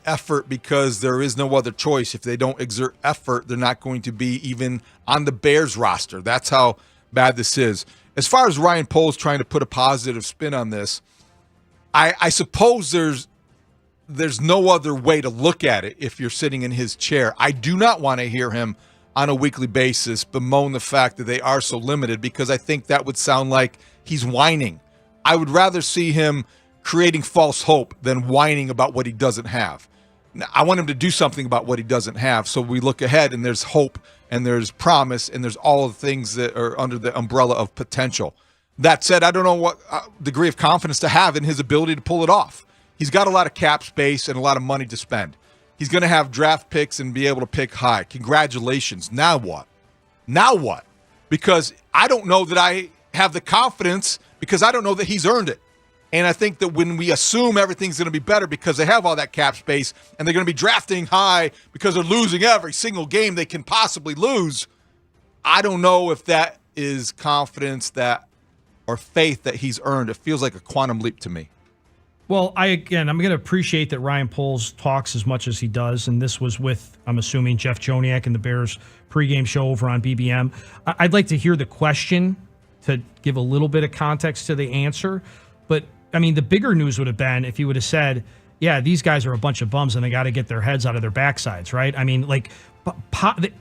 effort because there is no other choice. If they don't exert effort, they're not going to be even on the Bears roster. That's how bad this is. As far as Ryan Poles trying to put a positive spin on this, I suppose there's no other way to look at it if you're sitting in his chair. I do not want to hear him on a weekly basis bemoan the fact that they are so limited, because I think that would sound like he's whining. I would rather see him creating false hope than whining about what he doesn't have. Now, I want him to do something about what he doesn't have, so we look ahead and there's hope and there's promise and there's all the things that are under the umbrella of potential. That said, I don't know what degree of confidence to have in his ability to pull it off. He's got a lot of cap space and a lot of money to spend. He's going to have draft picks and be able to pick high. Congratulations. Now what? Now what? Because I don't know that I have the confidence, because I don't know that he's earned it. And I think that when we assume everything's going to be better because they have all that cap space and they're going to be drafting high because they're losing every single game they can possibly lose, I don't know if that is confidence that or faith that he's earned. It feels like a quantum leap to me. Well, I'm going to appreciate that Ryan Poles talks as much as he does, and this was with, I'm assuming, Jeff Joniak and the Bears pregame show over on BBM. I'd like to hear the question to give a little bit of context to the answer, but I mean, the bigger news would have been if he would have said, yeah, these guys are a bunch of bums and they got to get their heads out of their backsides, right? I mean, like,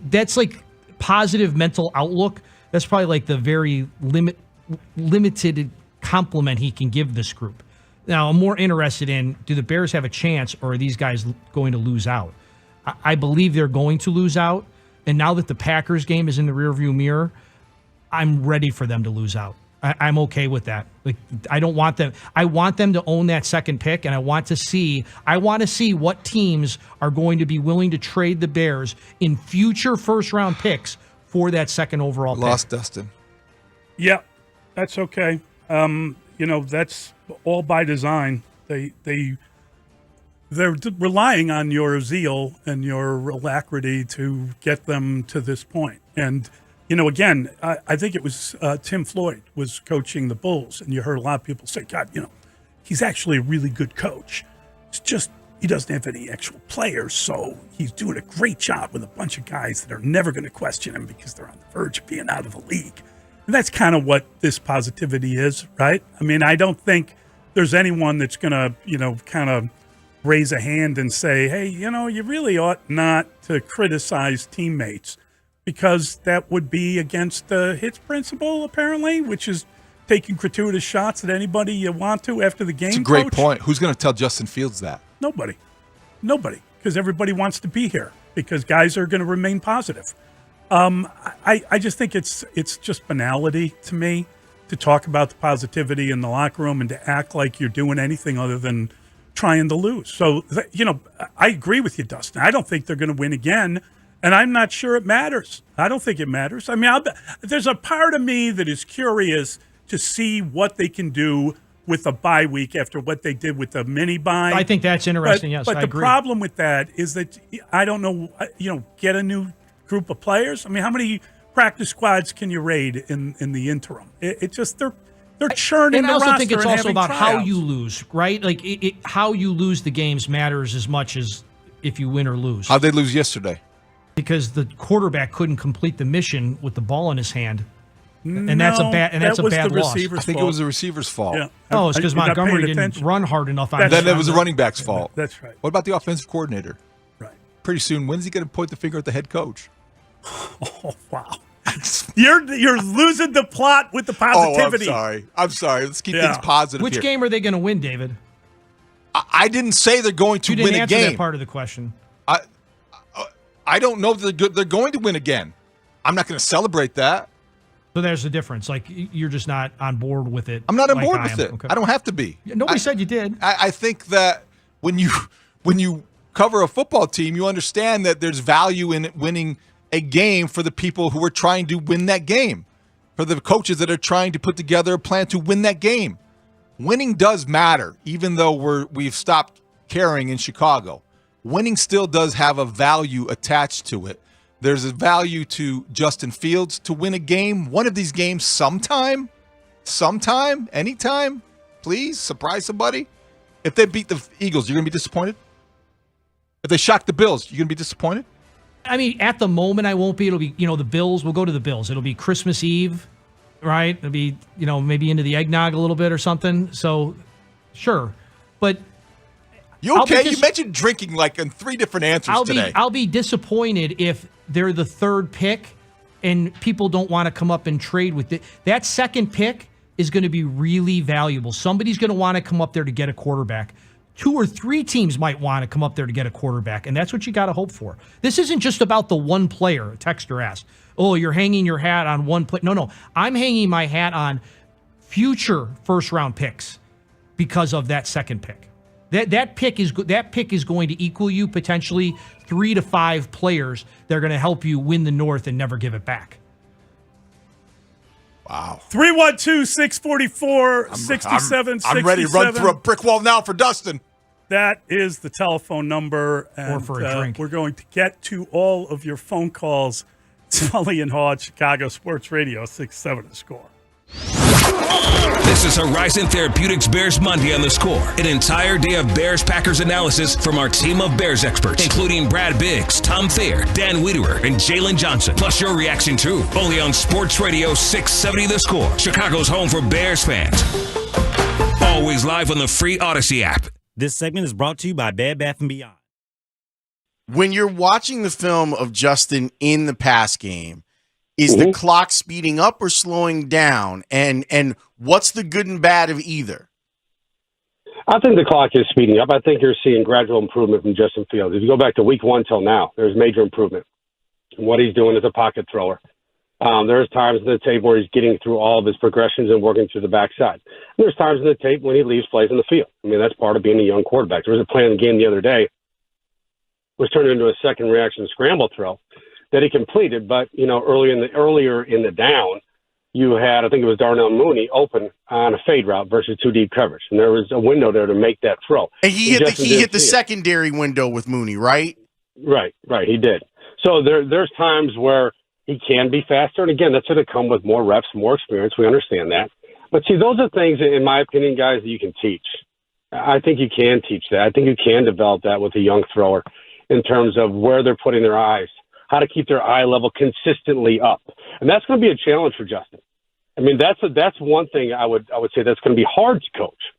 that's like positive mental outlook. That's probably like the very limited compliment he can give this group. Now, I'm more interested in, do the Bears have a chance, or are these guys going to lose out? I believe they're going to lose out, and now that the Packers game is in the rearview mirror, I'm ready for them to lose out. I'm okay with that. Like, I don't want them. I want them to own that second pick, and I want to see what teams are going to be willing to trade the Bears in future first-round picks for that second overall pick. Lost Dustin. Yeah, that's okay. That's all by design. They're relying on your zeal and your alacrity to get them to this point. And again, I think it was Tim Floyd was coaching the Bulls, and you heard a lot of people say, God, he's actually a really good coach. It's just he doesn't have any actual players, so he's doing a great job with a bunch of guys that are never going to question him because they're on the verge of being out of the league. And that's kind of what this positivity is, right? I mean, I don't think there's anyone that's going to, kind of raise a hand and say, hey, you really ought not to criticize teammates, because that would be against the hits principle, apparently, which is taking gratuitous shots at anybody you want to after the game. It's a great point. Who's going to tell Justin Fields that? Nobody, because everybody wants to be here, because guys are going to remain positive. I just think it's just banality to me to talk about the positivity in the locker room and to act like you're doing anything other than trying to lose. So, I agree with you, Dustin. I don't think they're going to win again, and I'm not sure it matters. I don't think it matters. I mean, there's a part of me that is curious to see what they can do with a bye week after what they did with the mini bye. I think that's interesting, yes, but I the agree. problem with that is that I don't know, get a new group of players. I mean, how many practice squads can you raid in the interim? It just they're churning the roster. And I also think it's also about tryouts. how you lose, right? Like how you lose the games matters as much as if you win or lose. How'd they lose yesterday? Because the quarterback couldn't complete the mission with the ball in his hand, and that's a bad loss. I think it was the receiver's fault. Yeah. Oh, it's because Montgomery didn't run hard enough. Then it was the running back's fault. That's right. What about the offensive coordinator? Right. Pretty soon, when's he going to point the finger at the head coach? Oh, wow. You're losing the plot with the positivity. I'm sorry. Let's keep things positive. Which game are they going to win, David? I didn't say they're going to win a game. You didn't answer that part of the question. I don't know that they're going to win again. I'm not going to celebrate that. So there's the difference. Like, you're just not on board with it. I'm not on board with it. Okay. I don't have to be. Nobody said you did. I think that when you cover a football team, you understand that there's value in winning a game for the people who are trying to win that game, for the coaches that are trying to put together a plan to win that game. Winning does matter, even though we've stopped caring in Chicago. Winning still does have a value attached to it. There's a value to Justin Fields to win a game, one of these games sometime, anytime. Please, surprise somebody. If they beat the Eagles, you're going to be disappointed? If they shock the Bills, you going to be disappointed? I mean, at the moment, I won't be. It'll be, the Bills. We'll go to the Bills. It'll be Christmas Eve, right? It'll be, maybe into the eggnog a little bit or something. So, sure. But you okay? You mentioned drinking like in 3 different answers today. I'll be disappointed if they're the 3rd pick and people don't want to come up and trade with it. That 2nd pick is going to be really valuable. Somebody's going to want to come up there to get a quarterback. 2 or 3 teams might want to come up there to get a quarterback, and that's what you got to hope for. This isn't just about the one player. A texter asked, "Oh, you're hanging your hat on one player." No, I'm hanging my hat on future first-round picks because of that 2nd pick. That pick is going to equal you potentially 3 to 5 players that are going to help you win the North and never give it back. Wow. 312-644-6767. I'm ready to run through a brick wall now for Dustin. That is the telephone number. And, or for a drink. We're going to get to all of your phone calls. It's Mully and Haugh, Chicago Sports Radio, 6-7 The Score. This is Horizon Therapeutics Bears Monday on The Score. An entire day of Bears-Packers analysis from our team of Bears experts, including Brad Biggs, Tom Thayer, Dan Wiederer, and Jalen Johnson. Plus your reaction too. Only on Sports Radio 670 The Score. Chicago's home for Bears fans. Always live on the free Odyssey app. This segment is brought to you by Bed Bath & Beyond. When you're watching the film of Justin in the pass game, is the clock speeding up or slowing down? And what's the good and bad of either? I think the clock is speeding up. I think you're seeing gradual improvement from Justin Fields. If you go back to week 1 till now, there's major improvement in what he's doing as a pocket thrower. There's times in the tape where he's getting through all of his progressions and working through the backside. There's times in the tape when he leaves plays in the field. I mean, that's part of being a young quarterback. There was a play in the game the other day, was turned into a second reaction scramble throw that he completed, but earlier in the down, you had, I think it was Darnell Mooney open on a fade route versus 2 deep coverage, and there was a window there to make that throw. And he hit the secondary window with Mooney, right? Right, he did. So there's times where he can be faster, and again, that's going to come with more reps, more experience. We understand that, but see, those are things, in my opinion, guys, that you can teach. I think you can teach that. I think you can develop that with a young thrower in terms of where they're putting their eyes, how to keep their eye level consistently up. And that's going to be a challenge for Justin. I mean, that's one thing I would say that's going to be hard to coach,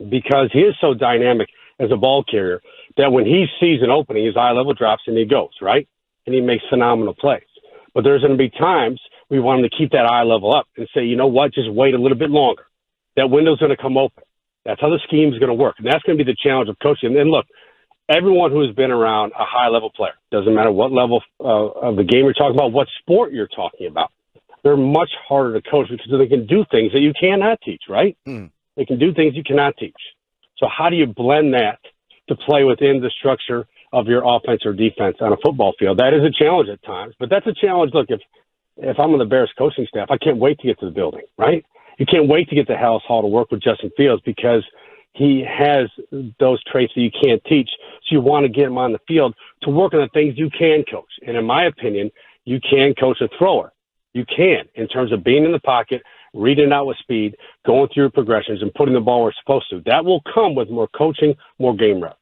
because he is so dynamic as a ball carrier that when he sees an opening, his eye level drops and he goes, right? And he makes phenomenal plays. But there's going to be times we want him to keep that eye level up and say, you know what, just wait a little bit longer. That window's going to come open. That's how the scheme's going to work. And that's going to be the challenge of coaching. And look, everyone who has been around a high-level player, doesn't matter what level of the game you're talking about, what sport you're talking about, they're much harder to coach because they can do things that you cannot teach, right? They can do things you cannot teach. So how do you blend that to play within the structure of your offense or defense on a football field? That is a challenge at times, but that's a challenge. Look, if I'm on the Bears coaching staff, I can't wait to get to the building, right? You can't wait to get to Haugh to work with Justin Fields because he has those traits that you can't teach. So you want to get him on the field to work on the things you can coach. And in my opinion, you can coach a thrower. You can, in terms of being in the pocket, reading out with speed, going through your progressions, and putting the ball where it's supposed to. That will come with more coaching, more game reps.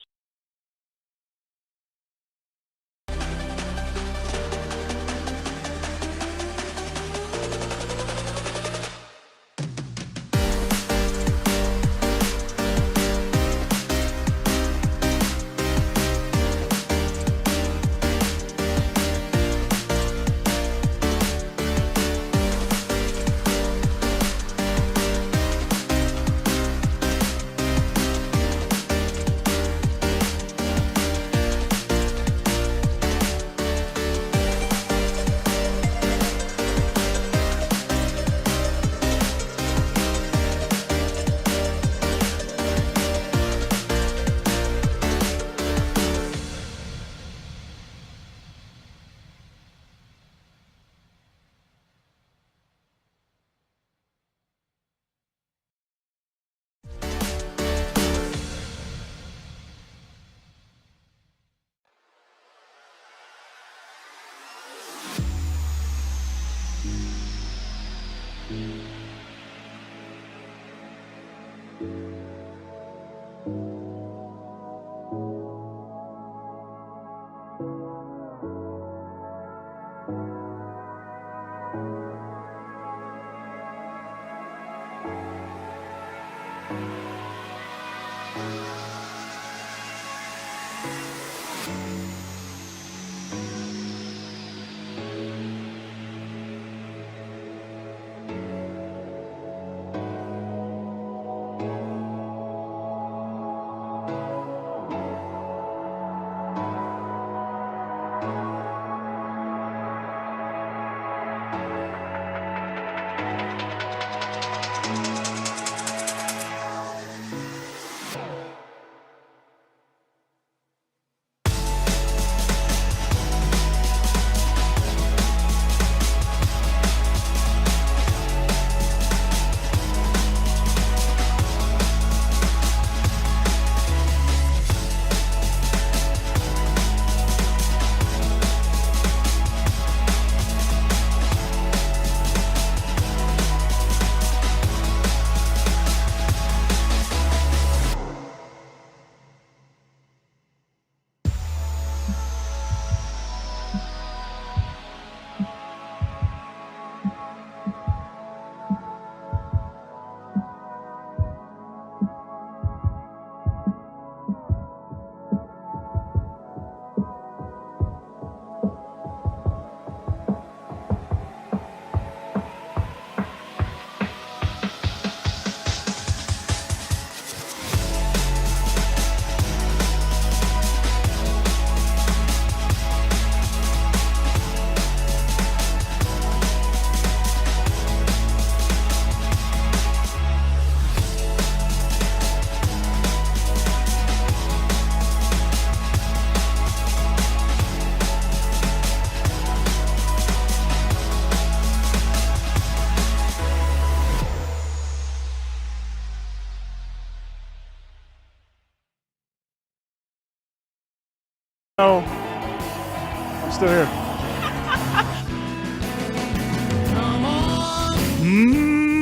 Oh, I'm still here.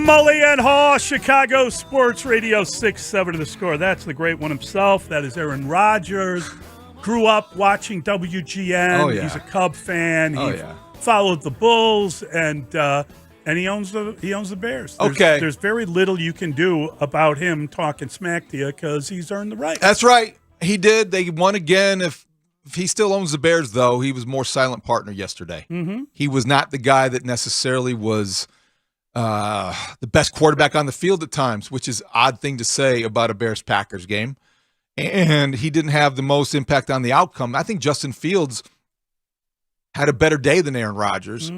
Mully and Haugh, Chicago Sports Radio 6-7 to the score. That's the great one himself. That is Aaron Rodgers. Grew up watching WGN. Oh, yeah. He's a Cub fan. Oh, He yeah. followed the Bulls, and he owns the Bears. There's very little you can do about him talking smack to you because he's earned the right. That's right. He did. They won again. If he still owns the Bears, though, he was more silent partner yesterday. Mm-hmm. He was not the guy that necessarily was the best quarterback on the field at times, which is an odd thing to say about a Bears-Packers game. And he didn't have the most impact on the outcome. I think Justin Fields had a better day than Aaron Rodgers,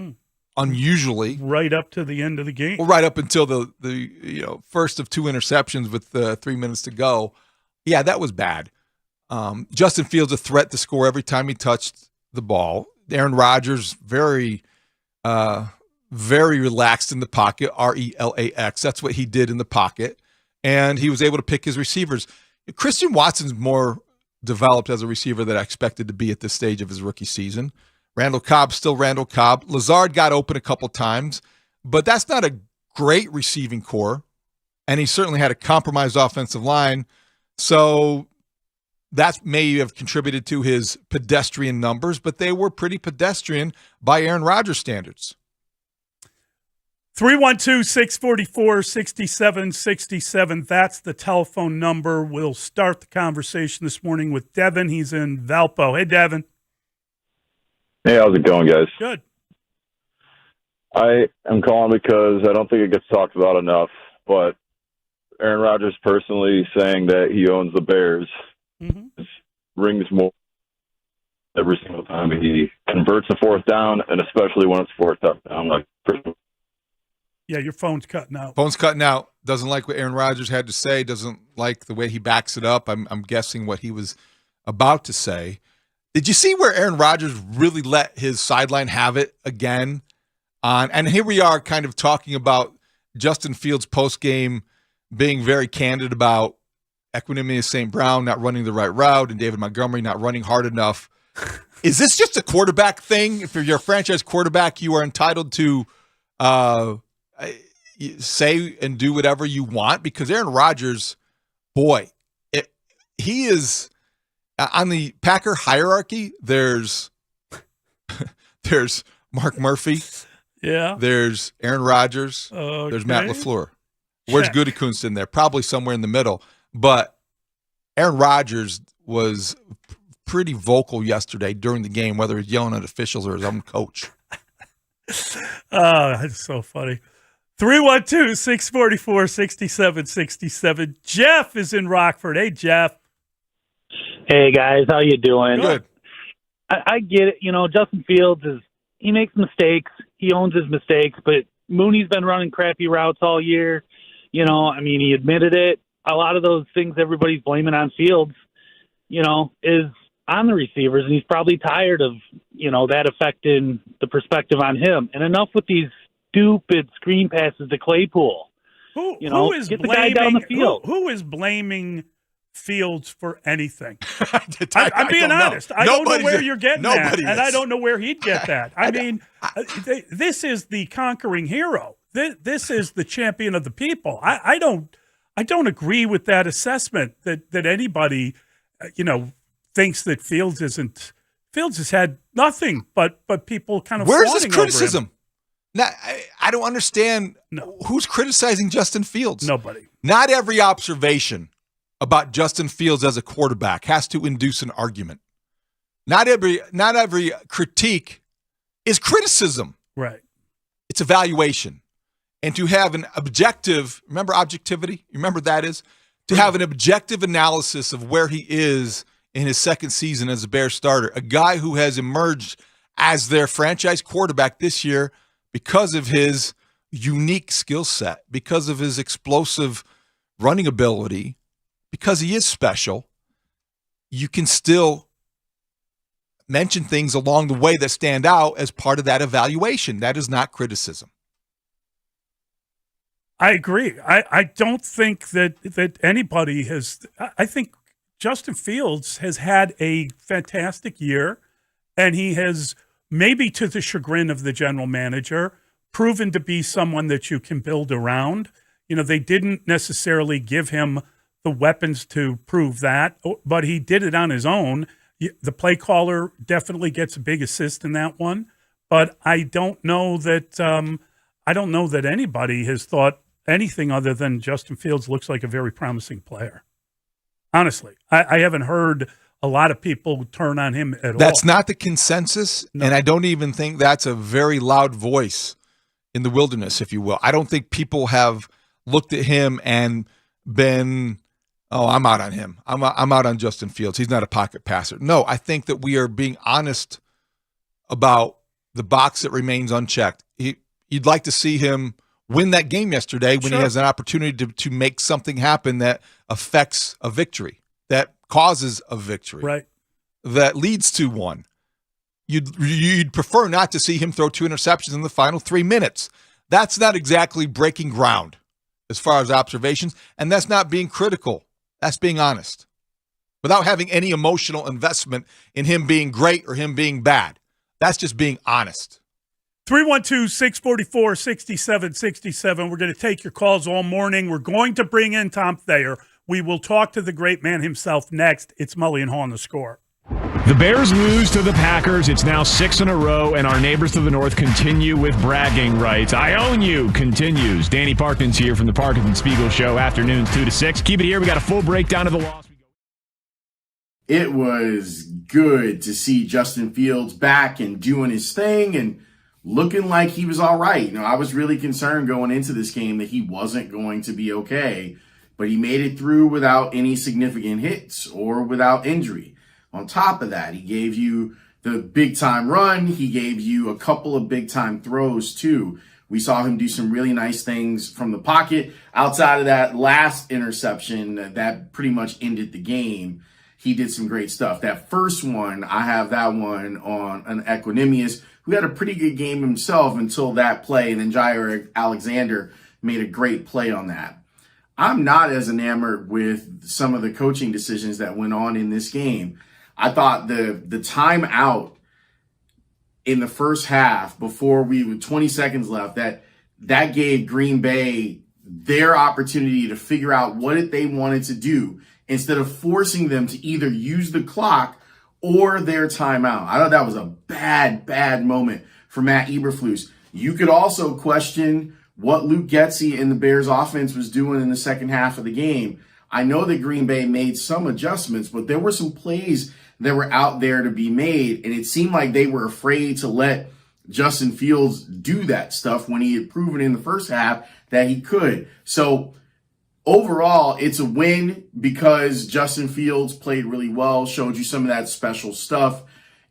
unusually. Right up to the end of the game. Well, right up until the first of 2 interceptions with 3 minutes to go. Yeah, that was bad. Justin Fields a threat to score every time he touched the ball. Aaron Rodgers very relaxed in the pocket, RELAX. That's what he did in the pocket. And he was able to pick his receivers. Christian Watson's more developed as a receiver than I expected to be at this stage of his rookie season. Randall Cobb's still Randall Cobb. Lazard got open a couple times, but that's not a great receiving core. And he certainly had a compromised offensive line. So that may have contributed to his pedestrian numbers, but they were pretty pedestrian by Aaron Rodgers standards. 312-644-6767. That's the telephone number. We'll start the conversation this morning with Devin. He's in Valpo. Hey, Devin. Hey, how's it going, guys? Good. I am calling because I don't think it gets talked about enough, but Aaron Rodgers personally saying that he owns the Bears rings more every single time he converts a fourth down, and especially when it's fourth down. Yeah, your phone's cutting out. Phone's cutting out. Doesn't like what Aaron Rodgers had to say. Doesn't like the way he backs it up. I'm guessing what he was about to say. Did you see where Aaron Rodgers really let his sideline have it again? And here we are kind of talking about Justin Fields post-game being very candid about Equanimeous St. Brown not running the right route and David Montgomery not running hard enough. Is this just a quarterback thing? If you're a franchise quarterback, you are entitled to say and do whatever you want? Because Aaron Rodgers, boy, he is on the Packer hierarchy. There's Mark Murphy. Yeah. There's Aaron Rodgers. Okay. There's Matt LaFleur. Where's Gutekunst in there? Probably somewhere in the middle. But Aaron Rodgers was pretty vocal yesterday during the game, whether he's yelling at officials or his own coach. Oh, that's so funny. 312-644-6767. Jeff is in Rockford. Hey, Jeff. Hey, guys. How you doing? Good. I get it. Justin Fields he makes mistakes. He owns his mistakes, but Mooney's been running crappy routes all year. He admitted it. A lot of those things everybody's blaming on Fields, is on the receivers, and he's probably tired of, that affecting the perspective on him. And enough with these stupid screen passes to Claypool. Who is get the blaming, guy down the field. Who is blaming Fields for anything? I'm I'm being honest. I don't know where you're getting that, and I is. don't know where he'd get that. This is the conquering hero. This is the champion of the people. I don't agree with that assessment that anybody, thinks that Fields isn't. Fields has had nothing but people kind of. Where's his fawning over him. criticism? Now, I don't understand who's criticizing Justin Fields. Nobody. Not every observation about Justin Fields as a quarterback has to induce an argument. Not every critique is criticism. Right. It's evaluation. And to have an objective, remember objectivity? Remember that is? To have an objective analysis of where he is in his second season as a Bears starter, a guy who has emerged as their franchise quarterback this year because of his unique skill set, because of his explosive running ability, because he is special. You can still mention things along the way that stand out as part of that evaluation. That is not criticism. I agree. I don't think that anybody has. I think Justin Fields has had a fantastic year, and he has, maybe to the chagrin of the general manager, proven to be someone that you can build around. You know, they didn't necessarily give him the weapons to prove that, but he did it on his own. The play caller definitely gets a big assist in that one, but I don't know that anybody has thought anything other than Justin Fields looks like a very promising player. Honestly, I haven't heard a lot of people turn on him at all. That's not the consensus, and I don't even think that's a very loud voice in the wilderness, if you will. I don't think people have looked at him and been, I'm out on him. I'm out on Justin Fields. He's not a pocket passer. No, I think that we are being honest about the box that remains unchecked. You'd like to see him win that game yesterday when he has an opportunity to make something happen that affects a victory, that causes a victory, right? That leads to one. You'd prefer not to see him throw 2 interceptions in the final 3 minutes. That's not exactly breaking ground as far as observations, and that's not being critical. That's being honest without having any emotional investment in him being great or him being bad. That's just being honest. 312-644-6767. We're going to take your calls all morning. We're going to bring in Tom Thayer. We will talk to the great man himself next. It's Mully and Haugh on The Score. The Bears lose to the Packers. It's now 6 in a row, and our neighbors to the north continue with bragging rights. I own you continues. Danny Parkins here from the Parkins and Spiegel Show, afternoons 2 to 6. Keep it here. We got a full breakdown of the loss. It was good to see Justin Fields back and doing his thing and looking like he was all right. You know, I was really concerned going into this game that he wasn't going to be okay, but he made it through without any significant hits or without injury. On top of that, he gave you the big-time run. He gave you a couple of big-time throws, too. We saw him do some really nice things from the pocket. Outside of that last interception that pretty much ended the game, he did some great stuff. That first one, I have that one on an Equanimous, who had a pretty good game himself until that play, and then Jair Alexander made a great play on that. I'm not as enamored with some of the coaching decisions that went on in this game. I thought the timeout in the first half before with 20 seconds left, that gave Green Bay their opportunity to figure out what they wanted to do instead of forcing them to either use the clock or their timeout. I thought that was a bad moment for Matt Eberflus. You could also question what Luke Getsy and the Bears offense was doing in the second half of the game. I know that Green Bay made some adjustments, but there were some plays that were out there to be made, and it seemed like they were afraid to let Justin Fields do that stuff when he had proven in the first half that he could. So overall, it's a win because Justin Fields played really well, showed you some of that special stuff.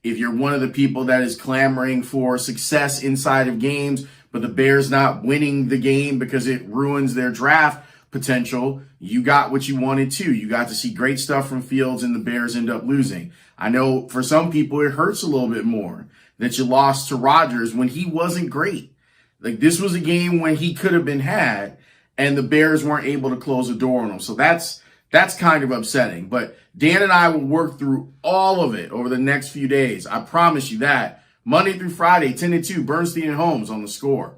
If you're one of the people that is clamoring for success inside of games, but the Bears not winning the game because it ruins their draft potential, you got what you wanted too. You got to see great stuff from Fields and the Bears end up losing. I know for some people it hurts a little bit more that you lost to Rodgers when he wasn't great. Like, this was a game when he could have been had and the Bears weren't able to close the door on him. So that's kind of upsetting. But Dan and I will work through all of it over the next few days. I promise you that. Monday through Friday, 10 to 2, Bernstein and Holmes on The Score.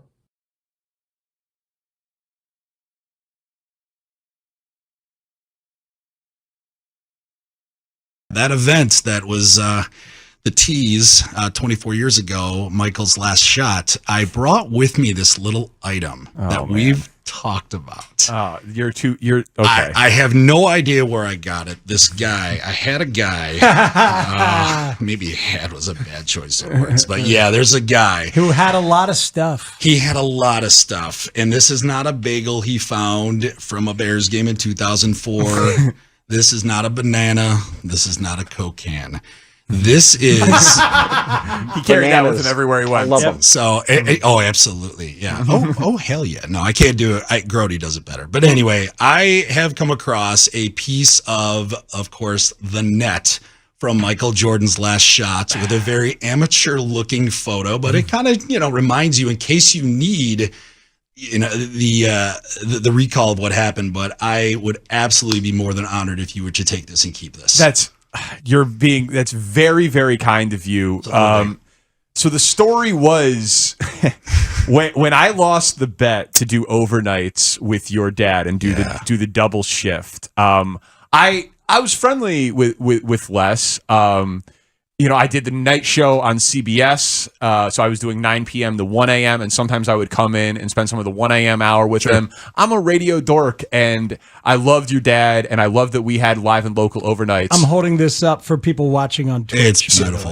That event that was the tease 24 years ago, Michael's last shot, I brought with me this little item we've talked about. You're okay. I have no idea where I got it. This guy, I had a guy, maybe had was a bad choice of words, but yeah, there's a guy who had a lot of stuff. He had a lot of stuff, and this is not a bagel he found from a Bears game in 2004. This is not a banana. This is not a Coke can. This is... He carried that with him everywhere he went. I love him. So, absolutely. Yeah. Oh, hell yeah. No, I can't do it. Grody does it better. But anyway, I have come across a piece of course, the net from Michael Jordan's last shot with a very amateur looking photo, but it kind of, reminds you in case you need... the recall of what happened, but I would absolutely be more than honored if you were to take this and keep this. That's very, very kind of you. So the story was when I lost the bet to do overnights with your dad and do the double shift. I was friendly with Les. I did the night show on CBS, so I was doing 9 p.m. to 1 a.m., and sometimes I would come in and spend some of the 1 a.m. hour with him. I'm a radio dork, and I loved your dad, and I loved that we had live and local overnights. I'm holding this up for people watching on Twitch. It's beautiful.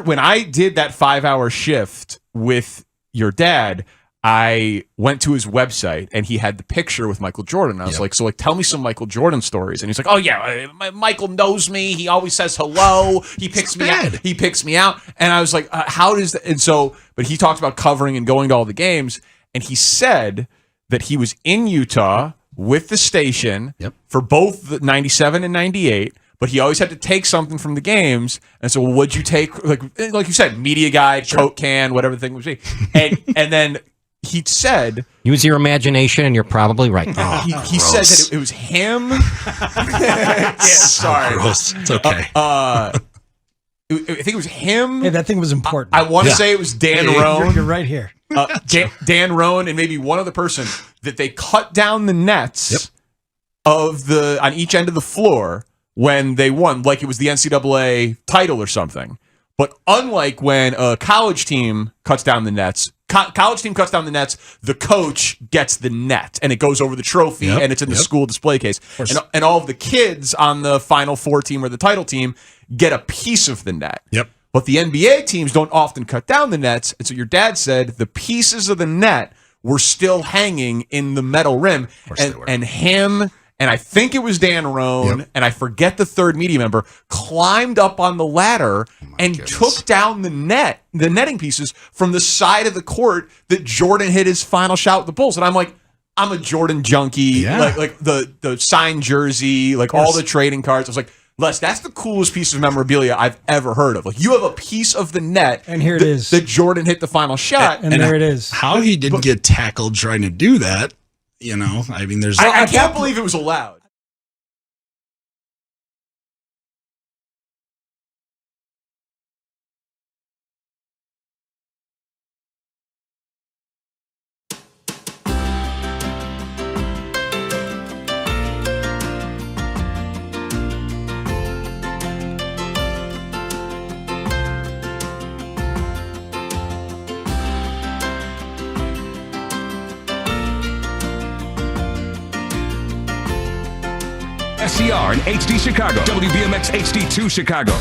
When I did that 5-hour shift with your dad, I went to his website and he had the picture with Michael Jordan. I was like, tell me some Michael Jordan stories. And he's like, oh yeah, Michael knows me. He always says hello. He picks me out. He picks me out. And I was like, how does that? And so, but he talks about covering and going to all the games. And he said that he was in Utah with the station for both the 97 and 98. But he always had to take something from the games. And so, what'd you take? Like you said, media guide, Coke can, whatever the thing would be. And then he said, use your imagination, and you're probably right. He said that it was him. Sorry. Gross. It's okay. I think it was him. Hey, that thing was important. I want to say it was Dan Roan. You're right here. Dan Roan and maybe one other person that they cut down the nets on each end of the floor when they won, like it was the NCAA title or something. But unlike when a college team cuts down the nets, the coach gets the net, and it goes over the trophy, and it's in the school display case. And all of the kids on the Final Four team or the title team get a piece of the net. But the NBA teams don't often cut down the nets, and so your dad said the pieces of the net were still hanging in the metal rim, and him... And I think it was Dan Roan, and I forget the third media member, climbed up on the ladder took down the netting pieces from the side of the court that Jordan hit his final shot with the Bulls. And I'm like, I'm a Jordan junkie, like the signed jersey, like all the trading cards. I was like, Les, that's the coolest piece of memorabilia I've ever heard of. Like, you have a piece of the net, and here it is, that Jordan hit the final shot, and there it is. How he didn't get tackled trying to do that. I mean, there's. I can't believe it was allowed. SCR and HD Chicago. WBMX HD2 Chicago.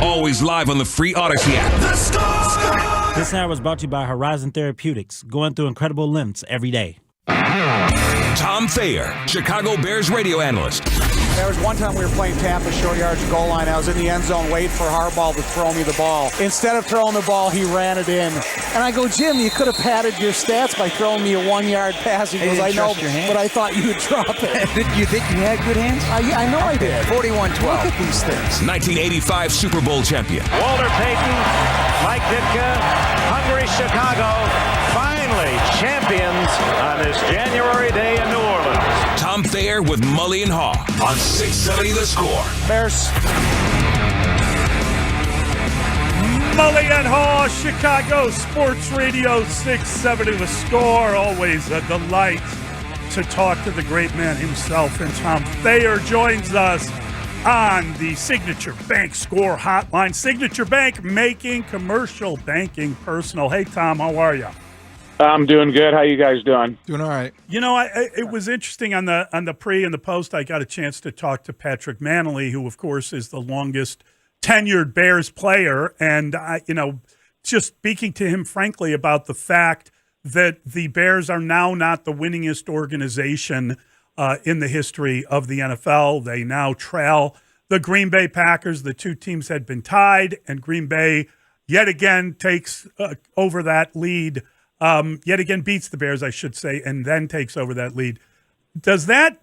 Always live on the free Odyssey app. This hour was brought to you by Horizon Therapeutics, going through incredible lengths every day. Tom Thayer, Chicago Bears radio analyst. There was one time we were playing Tampa, short yards goal line. I was in the end zone waiting for Harbaugh to throw me the ball. Instead of throwing the ball, he ran it in. And I go, Jim, you could have padded your stats by throwing me a 1-yard pass. He goes, I know, but I thought you would drop it. Did you think you had good hands? I know I did. 41-12. Look at these things. 1985 Super Bowl champion. Walter Payton, Mike Ditka, hungry Chicago, finally champions on this January day in New Orleans. Tom Thayer with Mully and Haugh on 670 The Score. Bears. Mully and Haugh, Chicago Sports Radio 670 The Score. Always a delight to talk to the great man himself. And Tom Thayer joins us on the Signature Bank Score Hotline. Signature Bank, making commercial banking personal. Hey, Tom, how are you? I'm doing good. How you guys doing? Doing all right. It was interesting on the pre and the post. I got a chance to talk to Patrick Manley, who, of course, is the longest tenured Bears player, and just speaking to him frankly about the fact that the Bears are now not the winningest organization in the history of the NFL. They now trail the Green Bay Packers. The two teams had been tied, and Green Bay yet again takes over that lead. Yet again beats the Bears, I should say, and then takes over that lead. Does that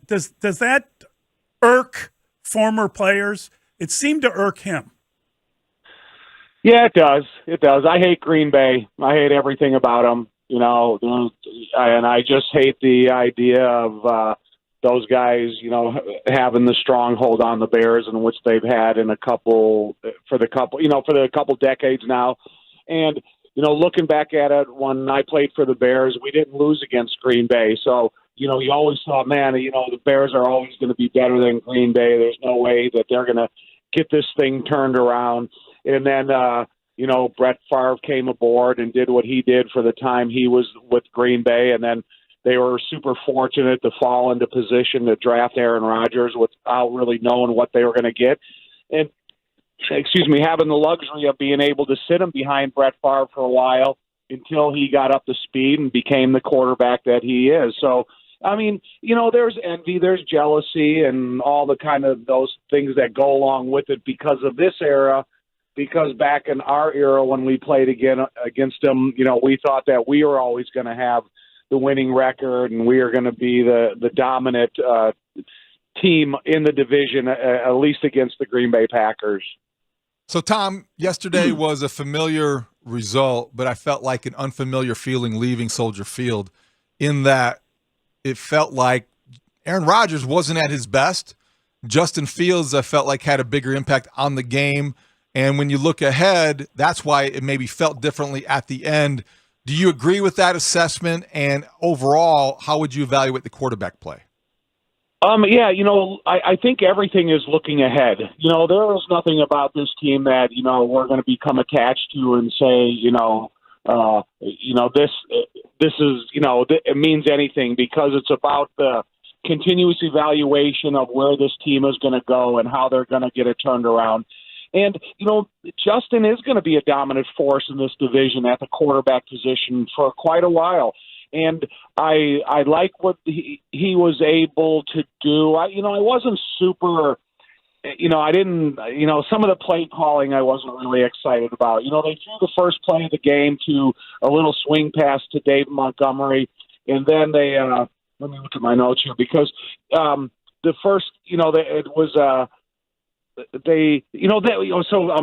irk former players? It seemed to irk him. Yeah, it does. It does. I hate Green Bay. I hate everything about them. And I just hate the idea of those guys, having the stronghold on the Bears, in which they've had in for the couple decades now. And, looking back at it, when I played for the Bears, we didn't lose against Green Bay. So, you always thought, man, the Bears are always going to be better than Green Bay. There's no way that they're going to get this thing turned around. And then, Brett Favre came aboard and did what he did for the time he was with Green Bay. And then they were super fortunate to fall into position to draft Aaron Rodgers without really knowing what they were going to get. And, having the luxury of being able to sit him behind Brett Favre for a while until he got up to speed and became the quarterback that he is. So, there's envy, there's jealousy, and all the kind of those things that go along with it because of this era. Because back in our era when we played against them, we thought that we were always going to have the winning record and we are going to be the dominant team in the division, at least against the Green Bay Packers. So, Tom, yesterday was a familiar result, but I felt like an unfamiliar feeling leaving Soldier Field in that it felt like Aaron Rodgers wasn't at his best. Justin Fields, I felt like, had a bigger impact on the game. And when you look ahead, that's why it maybe felt differently at the end. Do you agree with that assessment? And overall, how would you evaluate the quarterback play? I think everything is looking ahead. There is nothing about this team that, we're going to become attached to and say, this is, it means anything, because it's about the continuous evaluation of where this team is going to go and how they're going to get it turned around. And, Justin is going to be a dominant force in this division at the quarterback position for quite a while. And I like what he was able to do. I wasn't super, I didn't, some of the play calling I wasn't really excited about. They threw the first play of the game to a little swing pass to Dave Montgomery. And then they, let me look at my notes here, because the first, it was,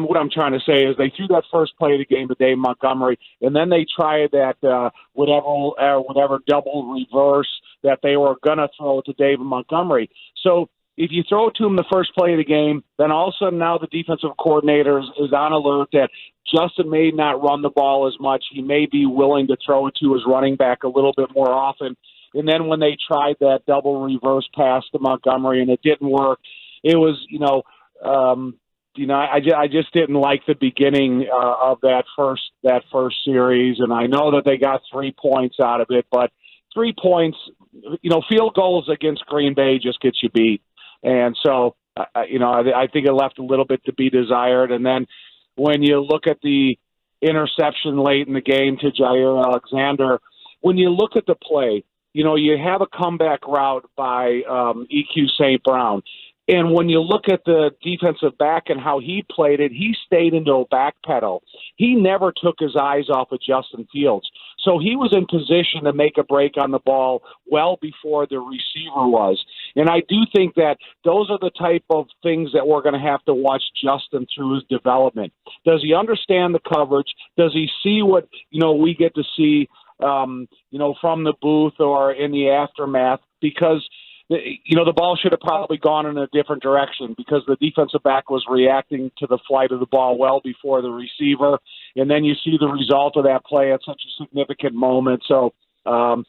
what I'm trying to say is they threw that first play of the game to Dave Montgomery, and then they tried that whatever double reverse that they were going to throw to David Montgomery. So if you throw it to him the first play of the game, then all of a sudden now the defensive coordinator is on alert that Justin may not run the ball as much. He may be willing to throw it to his running back a little bit more often. And then when they tried that double reverse pass to Montgomery and it didn't work, it was, I just didn't like the beginning of that first series, and I know that they got 3 points out of it, but 3 points, field goals against Green Bay just gets you beat, and so I think it left a little bit to be desired. And then when you look at the interception late in the game to Jair Alexander, when you look at the play, you have a comeback route by EQ St. Brown. And when you look at the defensive back and how he played it, he stayed into a back pedal. He never took his eyes off of Justin Fields. So he was in position to make a break on the ball well before the receiver was. And I do think that those are the type of things that we're going to have to watch Justin through his development. Does he understand the coverage? Does he see what, we get to see, from the booth or in the aftermath? Because the ball should have probably gone in a different direction because the defensive back was reacting to the flight of the ball well before the receiver. And then you see the result of that play at such a significant moment. So those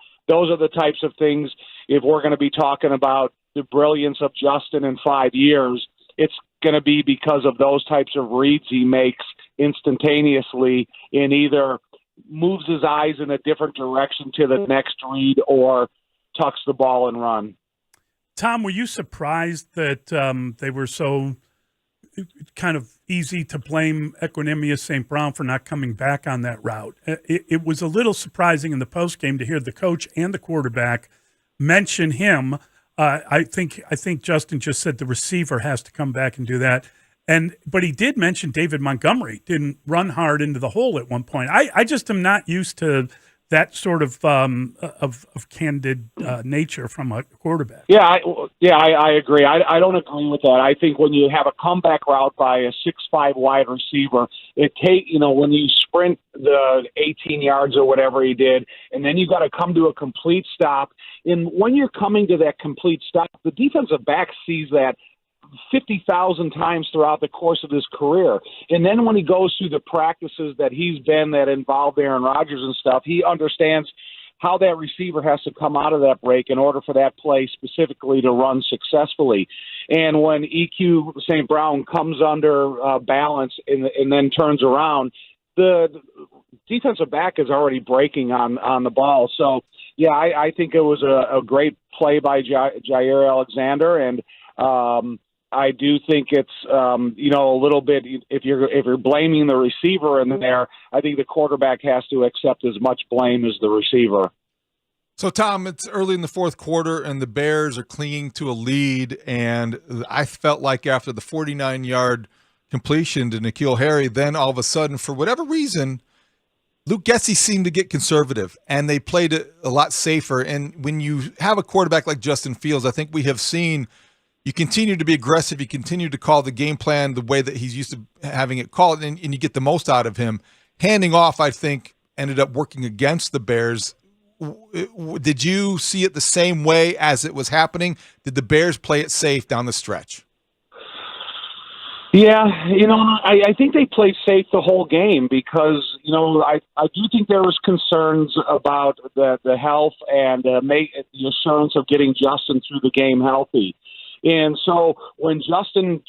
are the types of things, if we're going to be talking about the brilliance of Justin in 5 years, it's going to be because of those types of reads he makes instantaneously and either moves his eyes in a different direction to the next read or tucks the ball and run. Tom, were you surprised that they were so kind of easy to blame Equanimeous St. Brown for not coming back on that route? It was a little surprising in the postgame to hear the coach and the quarterback mention him. I think Justin just said the receiver has to come back and do that. But he did mention David Montgomery didn't run hard into the hole at one point. I just am not used to that sort of candid nature from a quarterback. Yeah, I agree. I don't agree with that. I think when you have a comeback route by a 6'5" wide receiver, when you sprint the 18 yards or whatever he did, and then you got to come to a complete stop. And when you're coming to that complete stop, the defensive back sees that 50,000 times throughout the course of his career. And then when he goes through the practices that he's been that involve Aaron Rodgers and stuff, he understands how that receiver has to come out of that break in order for that play specifically to run successfully. And when EQ St. Brown comes under balance and then turns around, the defensive back is already breaking on the ball. So, yeah, I think it was a great play by Jair Alexander, and I do think it's a little bit, if you're blaming the receiver in there, I think the quarterback has to accept as much blame as the receiver. So, Tom, it's early in the fourth quarter, and the Bears are clinging to a lead, and I felt like after the 49-yard completion to N'Keal Harry, then all of a sudden, for whatever reason, Luke Getsy seemed to get conservative, and they played it a lot safer. And when you have a quarterback like Justin Fields, I think we have seen you continue to be aggressive. You continue to call the game plan the way that he's used to having it called, and you get the most out of him. Handing off, I think, ended up working against the Bears. Did you see it the same way as it was happening? Did the Bears play it safe down the stretch? Yeah, I think they played safe the whole game because, I do think there was concerns about the health and the assurance of getting Justin through the game healthy. And so when Justin,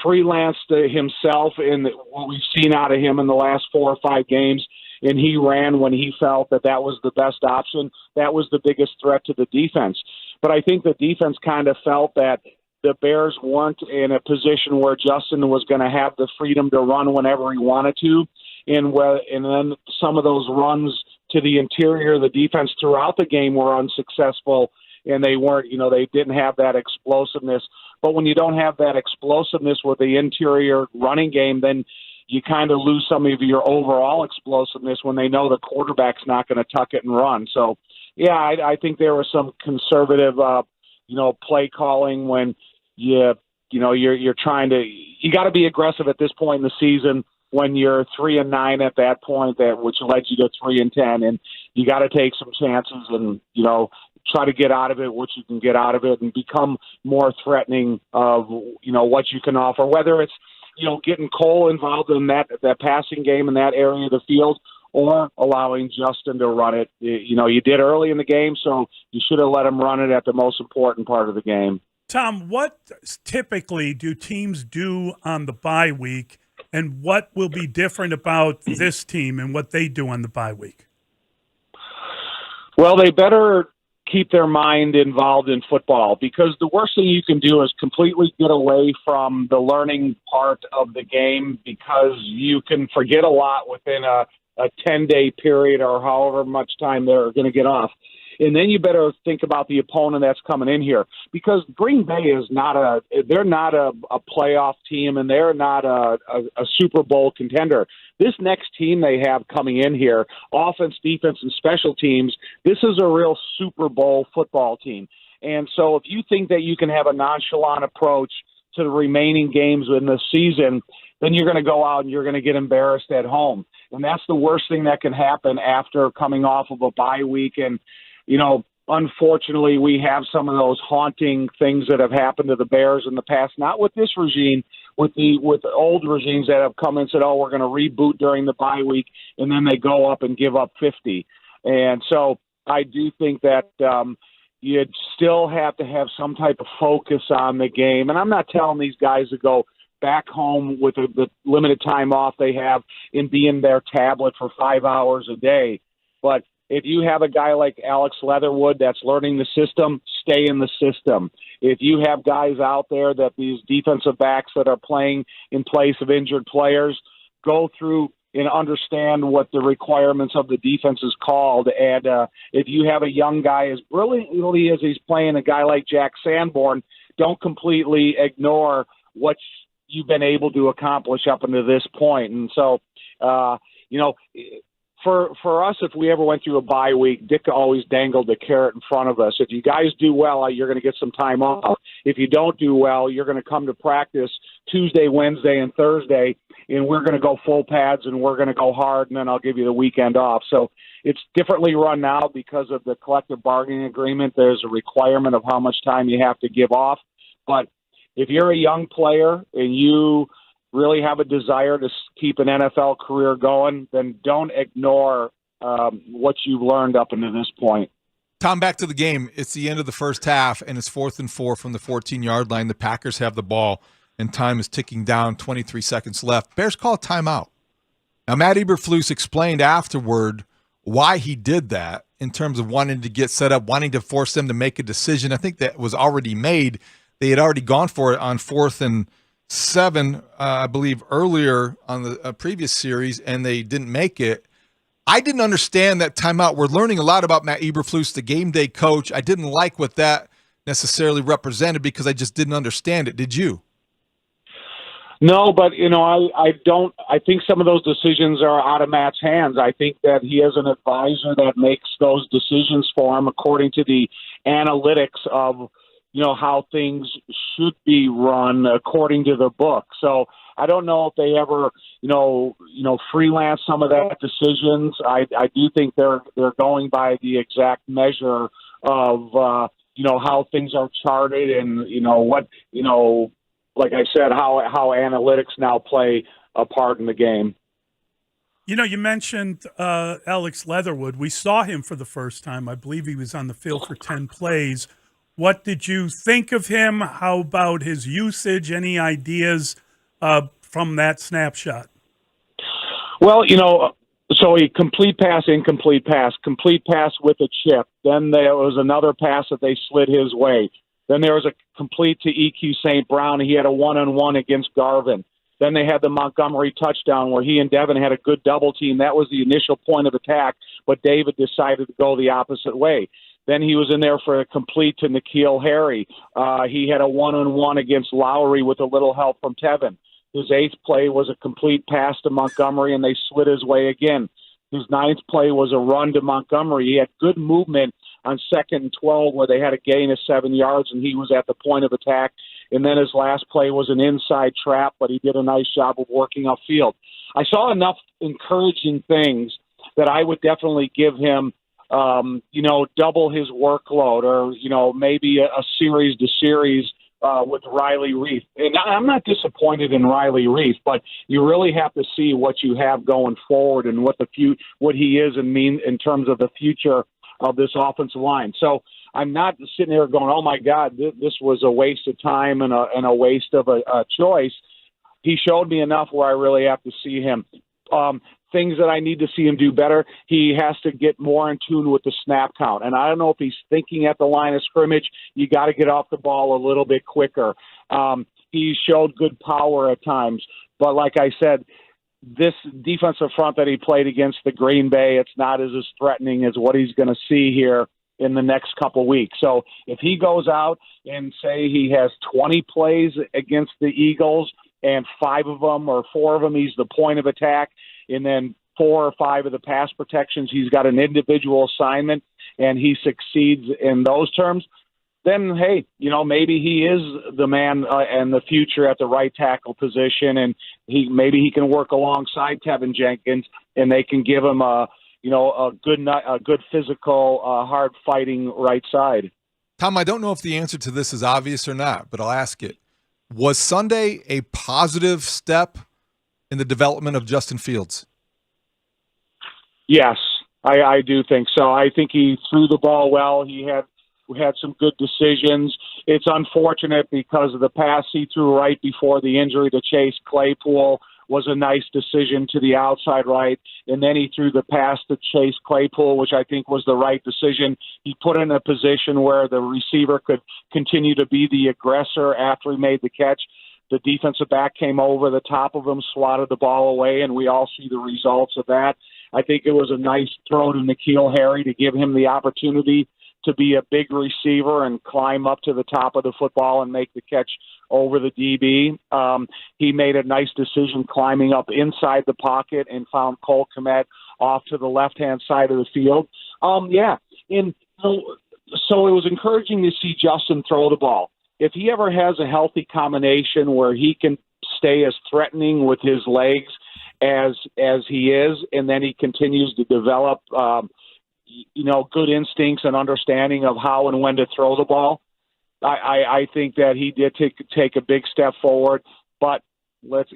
freelanced himself in what we've seen out of him in the last 4 or 5 games, and he ran when he felt that was the best option, that was the biggest threat to the defense. But I think the defense kind of felt that the Bears weren't in a position where Justin was going to have the freedom to run whenever he wanted to. And then some of those runs to the interior of the defense throughout the game were unsuccessful, and they weren't, they didn't have that explosiveness. But when you don't have that explosiveness with the interior running game, then you kind of lose some of your overall explosiveness when they know the quarterback's not going to tuck it and run. So, yeah, I think there was some conservative, play calling when you're trying to. You got to be aggressive at this point in the season when you're 3-9 at that point, which led you to 3-10, and you got to take some chances and try to get out of it what you can get out of it and become more threatening of what you can offer, whether it's getting Cole involved in that passing game in that area of the field, or allowing Justin to run it. You did early in the game, so you should have let him run it at the most important part of the game. Tom, what typically do teams do on the bye week, and what will be different about this team and what they do on the bye week? Well, they better keep their mind involved in football, because the worst thing you can do is completely get away from the learning part of the game, because you can forget a lot within a 10-day period or however much time they're going to get off. And then you better think about the opponent that's coming in here, because Green Bay is they're not a playoff team, and they're not a Super Bowl contender. This next team they have coming in here, offense, defense, and special teams, this is a real Super Bowl football team. And so if you think that you can have a nonchalant approach to the remaining games in the season, then you're going to go out and you're going to get embarrassed at home. And that's the worst thing that can happen after coming off of a bye week. And, unfortunately, we have some of those haunting things that have happened to the Bears in the past, not with this regime, with old regimes that have come and said, oh, we're going to reboot during the bye week, and then they go up and give up 50. And so I do think that you'd still have to have some type of focus on the game. And I'm not telling these guys to go back home with the limited time off they have and be in their tablet for 5 hours a day. But if you have a guy like Alex Leatherwood that's learning the system, stay in the system. If you have guys out there that these defensive backs that are playing in place of injured players, go through and understand what the requirements of the defense is called. And if you have a young guy as brilliantly as he's playing, a guy like Jack Sanborn, don't completely ignore what you've been able to accomplish up until this point. And so, for us, if we ever went through a bye week, Dick always dangled the carrot in front of us. If you guys do well, you're going to get some time off. If you don't do well, you're going to come to practice Tuesday, Wednesday, and Thursday, and we're going to go full pads and we're going to go hard, and then I'll give you the weekend off. So it's differently run now because of the collective bargaining agreement. There's a requirement of how much time you have to give off. But if you're a young player and you really have a desire to keep an NFL career going, then don't ignore what you've learned up until this point. Tom, back to the game. It's the end of the first half, and it's 4th and 4 from the 14-yard line. The Packers have the ball, and time is ticking down, 23 seconds left. Bears call a timeout. Now, Matt Eberflus explained afterward why he did that in terms of wanting to get set up, wanting to force them to make a decision. I think that was already made. They had already gone for it on 4th and 7, I believe, earlier on the previous series, and they didn't make it. I didn't understand that timeout. We're learning a lot about Matt Eberflus, the game day coach. I didn't like what that necessarily represented because I just didn't understand it. Did you? No, but, I don't. I think some of those decisions are out of Matt's hands. I think that he has an advisor that makes those decisions for him according to the analytics of how things should be run according to the book. So I don't know if they ever, freelance some of that decisions. I do think they're going by the exact measure of, how things are charted and, like I said, how analytics now play a part in the game. You mentioned Alex Leatherwood. We saw him for the first time. I believe he was on the field for 10 plays. What did you think of him? How about his usage? Any ideas from that snapshot? Well, so a complete pass, incomplete pass, complete pass with a chip. Then there was another pass that they slid his way. Then there was a complete to EQ St. Brown. He had a one-on-one against Garvin. Then they had the Montgomery touchdown where he and Devin had a good double team. That was the initial point of attack, but David decided to go the opposite way. Then he was in there for a complete to N'Keal Harry. He had a one-on-one against Lowry with a little help from Tevin. His 8th play was a complete pass to Montgomery, and they slid his way again. His 9th play was a run to Montgomery. He had good movement on 2nd and 12 where they had a gain of 7 yards, and he was at the point of attack. And then his last play was an inside trap, but he did a nice job of working upfield. I saw enough encouraging things that I would definitely give him double his workload or, maybe a series to series with Riley Reif. And I'm not disappointed in Riley Reif, but you really have to see what you have going forward and what he is and mean in terms of the future of this offensive line. So I'm not sitting here going, oh, my God, this was a waste of time and a waste of a choice. He showed me enough where I really have to see him. Things that I need to see him do better, he has to get more in tune with the snap count. And I don't know if he's thinking at the line of scrimmage. You got to get off the ball a little bit quicker. He showed good power at times. But like I said, this defensive front that he played against the Green Bay, it's not as threatening as what he's going to see here in the next couple weeks. So if he goes out and say he has 20 plays against the Eagles and 5 of them or 4 of them, he's the point of attack, and then 4 or 5 of the pass protections, he's got an individual assignment, and he succeeds in those terms, then, hey, maybe he is the man and the future at the right tackle position, and maybe he can work alongside Tevin Jenkins, and they can give him a good physical, hard-fighting right side. Tom, I don't know if the answer to this is obvious or not, but I'll ask it. Was Sunday a positive step in the development of Justin Fields? Yes, I do think so. I think he threw the ball well. We had some good decisions. It's unfortunate because of the pass he threw right before the injury to Chase Claypool was a nice decision to the outside right, and then he threw the pass to Chase Claypool, which I think was the right decision. He put in a position where the receiver could continue to be the aggressor after he made the catch. The defensive back came over the top of him, swatted the ball away, and we all see the results of that. I think it was a nice throw to N'Keal Harry to give him the opportunity to be a big receiver and climb up to the top of the football and make the catch over the DB. He made a nice decision climbing up inside the pocket and found Cole Kmet off to the left-hand side of the field. So it was encouraging to see Justin throw the ball. If he ever has a healthy combination where he can stay as threatening with his legs as he is, and then he continues to develop, good instincts and understanding of how and when to throw the ball, I think that he did take a big step forward. But let's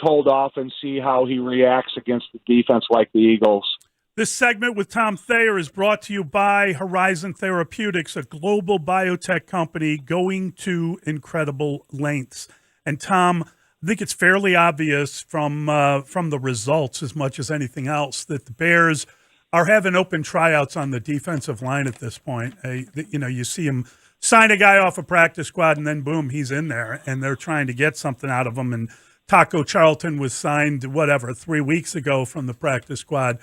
hold off and see how he reacts against the defense like the Eagles. This segment with Tom Thayer is brought to you by Horizon Therapeutics, a global biotech company going to incredible lengths. And Tom, I think it's fairly obvious from the results as much as anything else that the Bears are having open tryouts on the defensive line at this point. You see him sign a guy off a practice squad, and then boom, he's in there, and they're trying to get something out of him. And Taco Charlton was signed, 3 weeks ago from the practice squad.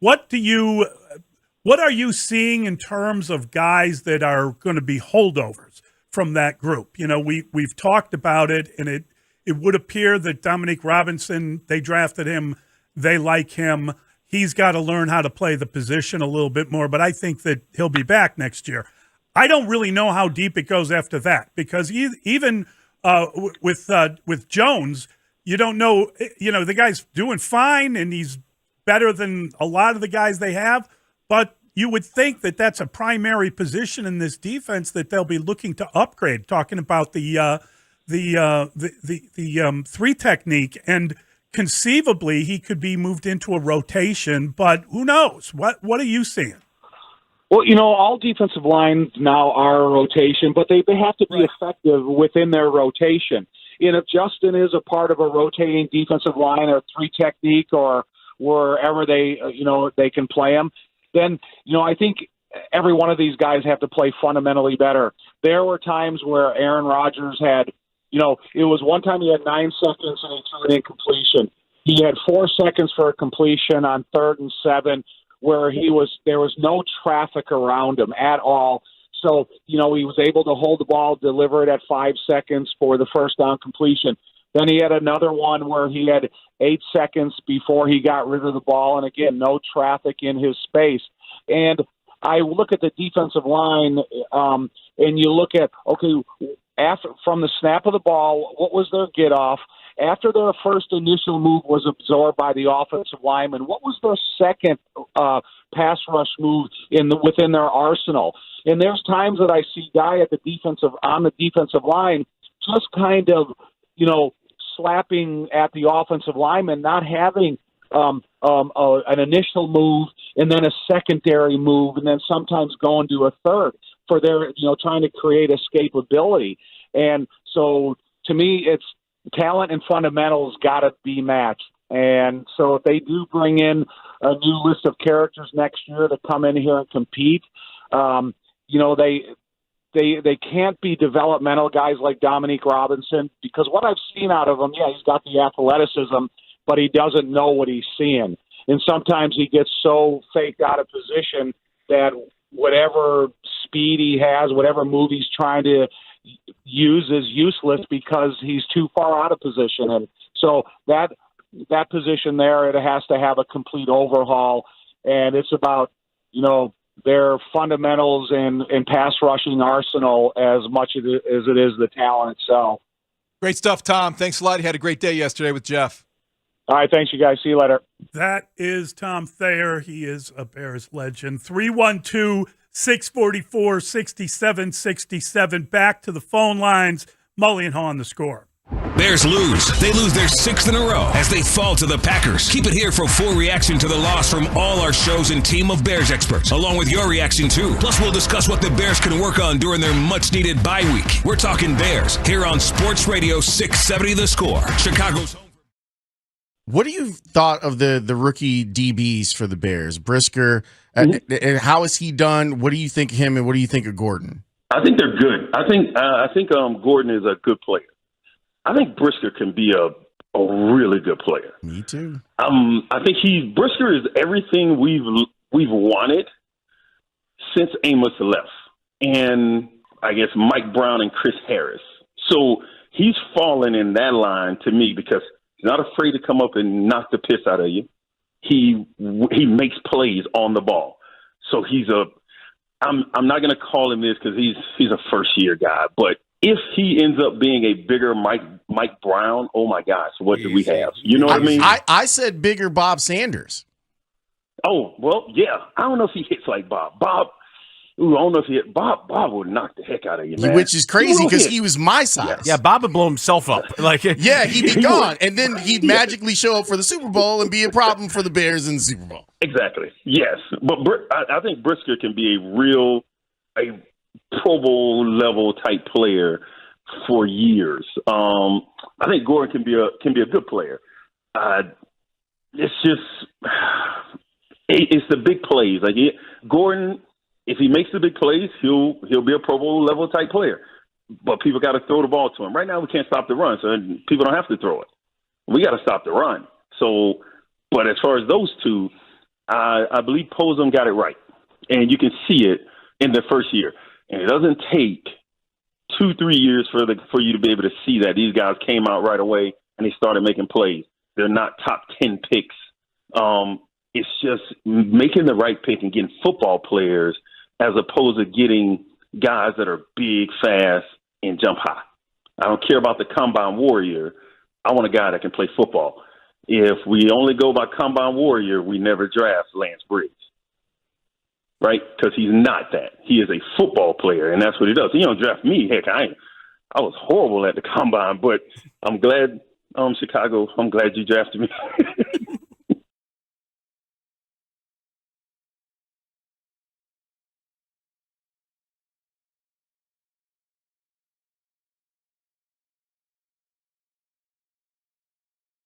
What are you seeing in terms of guys that are going to be holdovers from that group? We've talked about it, and it would appear that Dominique Robinson, they drafted him, they like him. He's got to learn how to play the position a little bit more, but I think that he'll be back next year. I don't really know how deep it goes after that, because even with Jones, you don't know. The guy's doing fine, and he's better than a lot of the guys they have, but you would think that that's a primary position in this defense that they'll be looking to upgrade. Talking about the three technique, and conceivably he could be moved into a rotation, but who knows? What are you seeing? Well, all defensive lines now are a rotation, but they have to be effective within their rotation. And if Justin is a part of a rotating defensive line or three technique or wherever they can play him, then, I think every one of these guys have to play fundamentally better. There were times where Aaron Rodgers had, it was one time he had 9 seconds and he threw an incompletion. He had 4 seconds for a completion on 3rd and 7 where there was no traffic around him at all. So, he was able to hold the ball, deliver it at 5 seconds for the first down completion. Then he had another one where he had 8 seconds before he got rid of the ball, and again, no traffic in his space. And I look at the defensive line, and you look at, from the snap of the ball, what was their get off? After their first initial move was absorbed by the offensive lineman, what was their second pass rush move within their arsenal? And there's times that I see guy on the defensive line just kind of, slapping at the offensive lineman, not having an initial move and then a secondary move, and then sometimes going to a third for their, trying to create escapability. And so to me, it's talent and fundamentals got to be matched. And so if they do bring in a new list of characters next year to come in here and compete, they can't be developmental guys like Dominique Robinson, because what I've seen out of him, he's got the athleticism, but he doesn't know what he's seeing. And sometimes he gets so faked out of position that whatever speed he has, whatever move he's trying to use is useless because he's too far out of position. And so that position there, it has to have a complete overhaul. And it's about, their fundamentals and pass rushing arsenal as much as it is the talent itself. Great stuff, Tom. Thanks a lot. You had a great day yesterday with Jeff. All right, thanks, you guys. See you later. That is Tom Thayer. He is a Bears legend. 312-644-6767. Back to the phone lines. Mully and Haugh on the score. Bears lose. They lose their 6th in a row as they fall to the Packers. Keep it here for full reaction to the loss from all our shows and team of Bears experts, along with your reaction too. Plus, we'll discuss what the Bears can work on during their much-needed bye week. We're talking Bears here on Sports Radio 670 The Score. Chicago's home. What do you thought of the rookie DBs for the Bears? Brisker, and how has he done? What do you think of him, and what do you think of Gordon? I think they're good. I think Gordon is a good player. I think Brisker can be a really good player. Me too. I think Brisker is everything we've wanted since Amos left. and I guess Mike Brown and Chris Harris. So he's fallen in that line to me because he's not afraid to come up and knock the piss out of you. He makes plays on the ball. So I'm not going to call him this because he's a first-year guy, but if he ends up being a bigger Mike Brown, oh my gosh, what do we have? You know what I mean? I said bigger Bob Sanders. Oh, well, yeah. I don't know if he hits like Bob. I don't know if he hit Bob. Bob would knock the heck out of you, man. Which is crazy because he was my size. Yeah, Bob would blow himself up. Yeah, he'd be gone, and then he'd magically show up for the Super Bowl and be a problem for the Bears in the Super Bowl. Exactly. Yes, but I think Brisker can be a Pro Bowl level type player for years. I think Gordon can be a good player. It's just it's the big plays. Gordon, if he makes the big plays, he'll be a Pro Bowl level type player. But people got to throw the ball to him. Right now, we can't stop the run, so people don't have to throw it. We got to stop the run. So, but as far as those two, I believe Posum got it right, and you can see it in the first year. And it doesn't take 2-3 years for you to be able to see that these guys came out right away and they started making plays. They're not top 10 picks. It's just making the right pick and getting football players as opposed to getting guys that are big, fast, and jump high. I don't care about the combine warrior. I want a guy that can play football. If we only go by combine warrior, we never draft Lance Briggs. Right? Because he's not that. He is a football player, and that's what he does. He don't draft me. Heck, I was horrible at the combine, but I'm glad, Chicago, I'm glad you drafted me.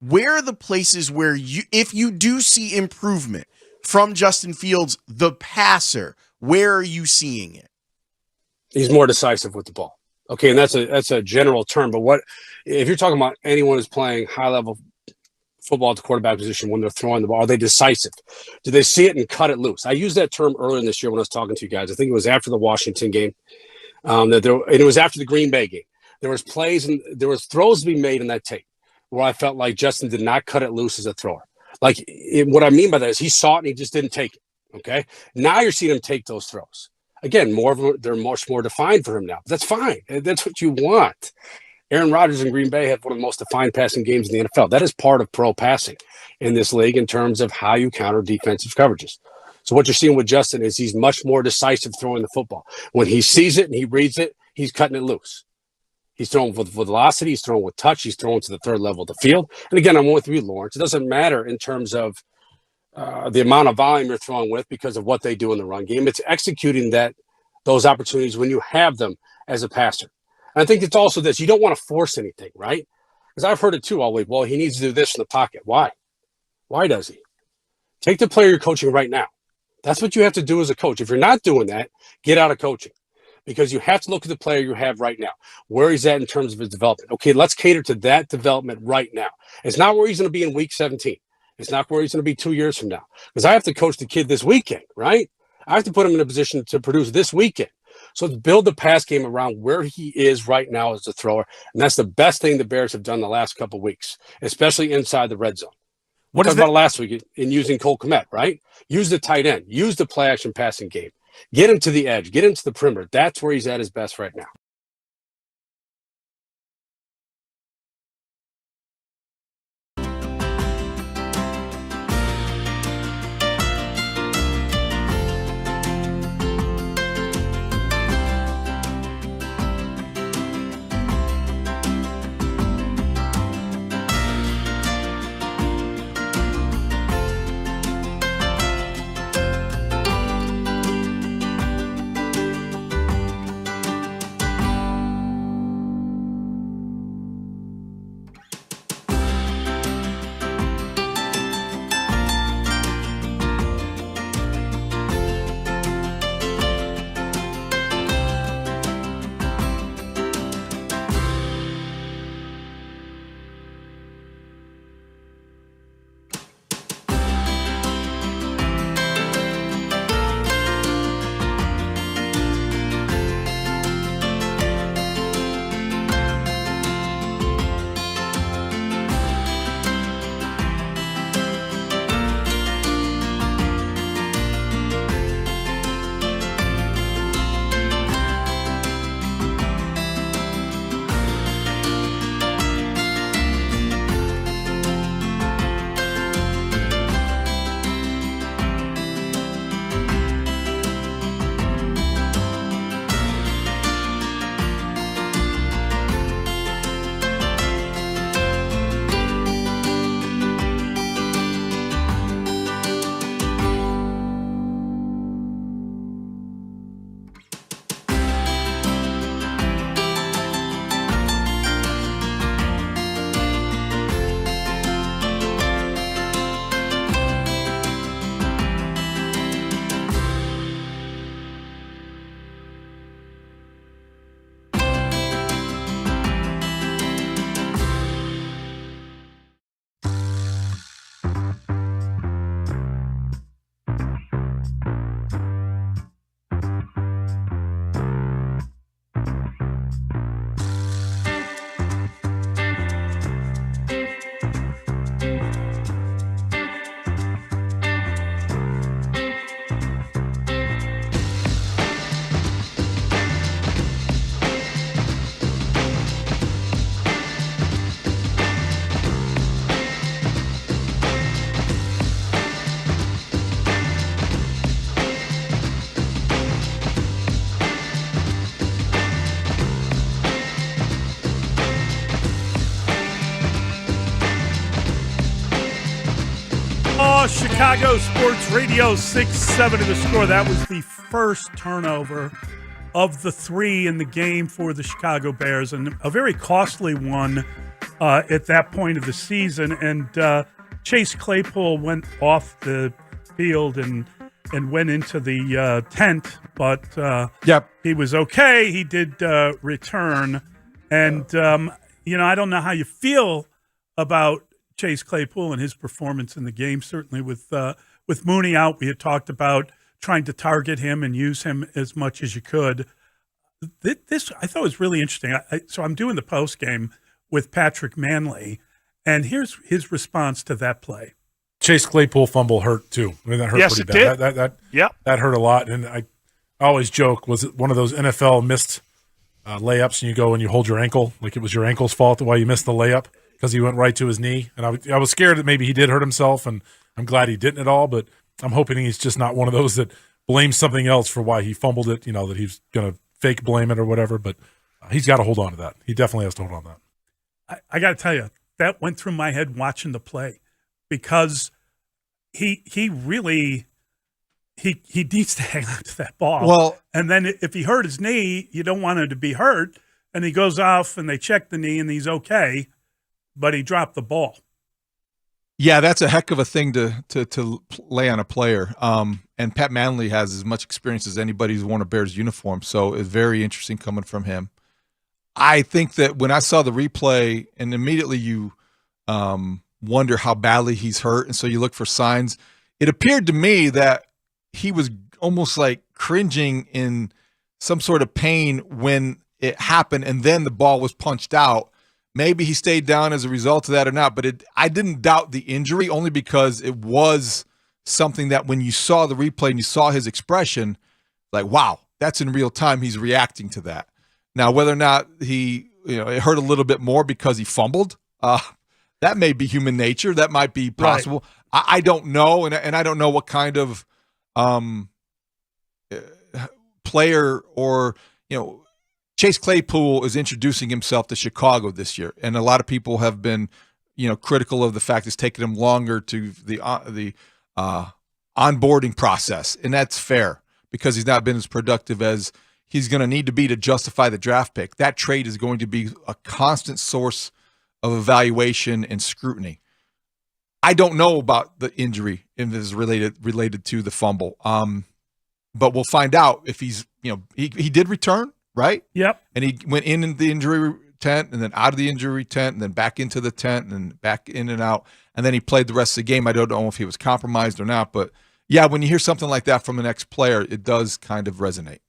Where are the places where if you do see improvement from Justin Fields, the passer, where are you seeing it? He's more decisive with the ball. Okay, and that's a general term, but what if you're talking about anyone who's playing high-level football at the quarterback position when they're throwing the ball? Are they decisive? Do they see it and cut it loose? I used that term earlier this year when I was talking to you guys. I think it was after the Washington game, and it was after the Green Bay game. There was plays and there was throws to be made in that tape where I felt like Justin did not cut it loose as a thrower. What I mean by that is he saw it and he just didn't take it. Okay. Now you're seeing him take those throws. Again, more of them, they're much more defined for him now. That's fine. That's what you want. Aaron Rodgers in Green Bay had one of the most defined passing games in the NFL. That is part of pro passing in this league in terms of how you counter defensive coverages. So what you're seeing with Justin is he's much more decisive throwing the football. When he sees it and he reads it, he's cutting it loose. He's throwing with velocity. He's throwing with touch. He's throwing to the third level of the field. And again, I'm with you, Lawrence. It doesn't matter in terms of the amount of volume you're throwing with because of what they do in the run game. It's executing those opportunities when you have them as a passer. And I think it's also this. You don't want to force anything, right? Because I've heard it too all week. Well, he needs to do this in the pocket. Why? Why does he? Take the player you're coaching right now. That's what you have to do as a coach. If you're not doing that, get out of coaching. Because you have to look at the player you have right now, where he's at in terms of his development. Okay, let's cater to that development right now. It's not where he's going to be in week 17. It's not where he's going to be 2 years from now. Because I have to coach the kid this weekend, right? I have to put him in a position to produce this weekend. So let's build the pass game around where he is right now as a thrower. And that's the best thing the Bears have done the last couple of weeks, especially inside the red zone. What talked about last week in using Cole Kmet, right? Use the tight end. Use the play action passing game. Get him to the edge. Get him to the perimeter. That's where he's at his best right now. Haugh, Chicago Sports Radio, 6-7 to the score. That was the first turnover of the 3 in the game for the Chicago Bears, and a very costly one at that point of the season. And Chase Claypool went off the field and went into the tent, but he was okay. He did return. And, I don't know how you feel about Chase Claypool and his performance in the game. Certainly with Mooney out, we had talked about trying to target him and use him as much as you could. This I thought was really interesting. So I'm doing the post game with Patrick Manley, and here's his response to that play. Chase Claypool fumble hurt too. I mean, that hurt pretty bad. That hurt a lot. And I always joke, was it one of those NFL missed layups, and you go and you hold your ankle like it was your ankle's fault why you missed the layup because he went right to his knee. And I was scared that maybe he did hurt himself, and I'm glad he didn't at all. But I'm hoping he's just not one of those that blames something else for why he fumbled it. That he's going to fake blame it or whatever. But he's got to hold on to that. He definitely has to hold on to that. I got to tell you, that went through my head watching the play, because he really needs to hang on to that ball. Well, and then if he hurt his knee, you don't want him to be hurt, and he goes off and they check the knee and he's okay, but he dropped the ball. Yeah, that's a heck of a thing to lay on a player. And Pat Manley has as much experience as anybody who's worn a Bears uniform, so it's very interesting coming from him. I think that when I saw the replay, and immediately you wonder how badly he's hurt, and so you look for signs. It appeared to me that he was almost like cringing in some sort of pain when it happened, and then the ball was punched out. Maybe he stayed down as a result of that or not, but I didn't doubt the injury, only because it was something that when you saw the replay and you saw his expression, like, wow, that's in real time. He's reacting to that. Now, whether or not it hurt a little bit more because he fumbled, that may be human nature. That might be possible. Right. I don't know, and I don't know what kind of player or Chase Claypool is introducing himself to Chicago this year, and a lot of people have been critical of the fact it's taken him longer to the onboarding process, and that's fair because he's not been as productive as he's going to need to be to justify the draft pick. That trade is going to be a constant source of evaluation and scrutiny. I don't know about the injury if it's related to the fumble, but we'll find out if he's he did return, right? Yep. And he went in the injury tent and then out of the injury tent and then back into the tent and then back in and out, and then he played the rest of the game. I don't know if he was compromised or not, but yeah, when you hear something like that from an ex-player, it does kind of resonate.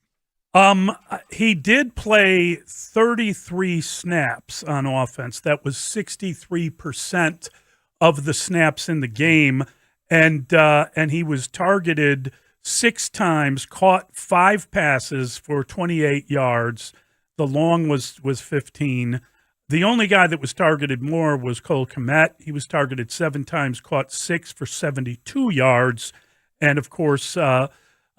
He did play 33 snaps on offense. That was 63% of the snaps in the game, and he was targeted 6 times, caught 5 passes for 28 yards. The long was 15. The only guy that was targeted more was Cole Kmet. He was targeted 7 times, caught 6 for 72 yards, and of course,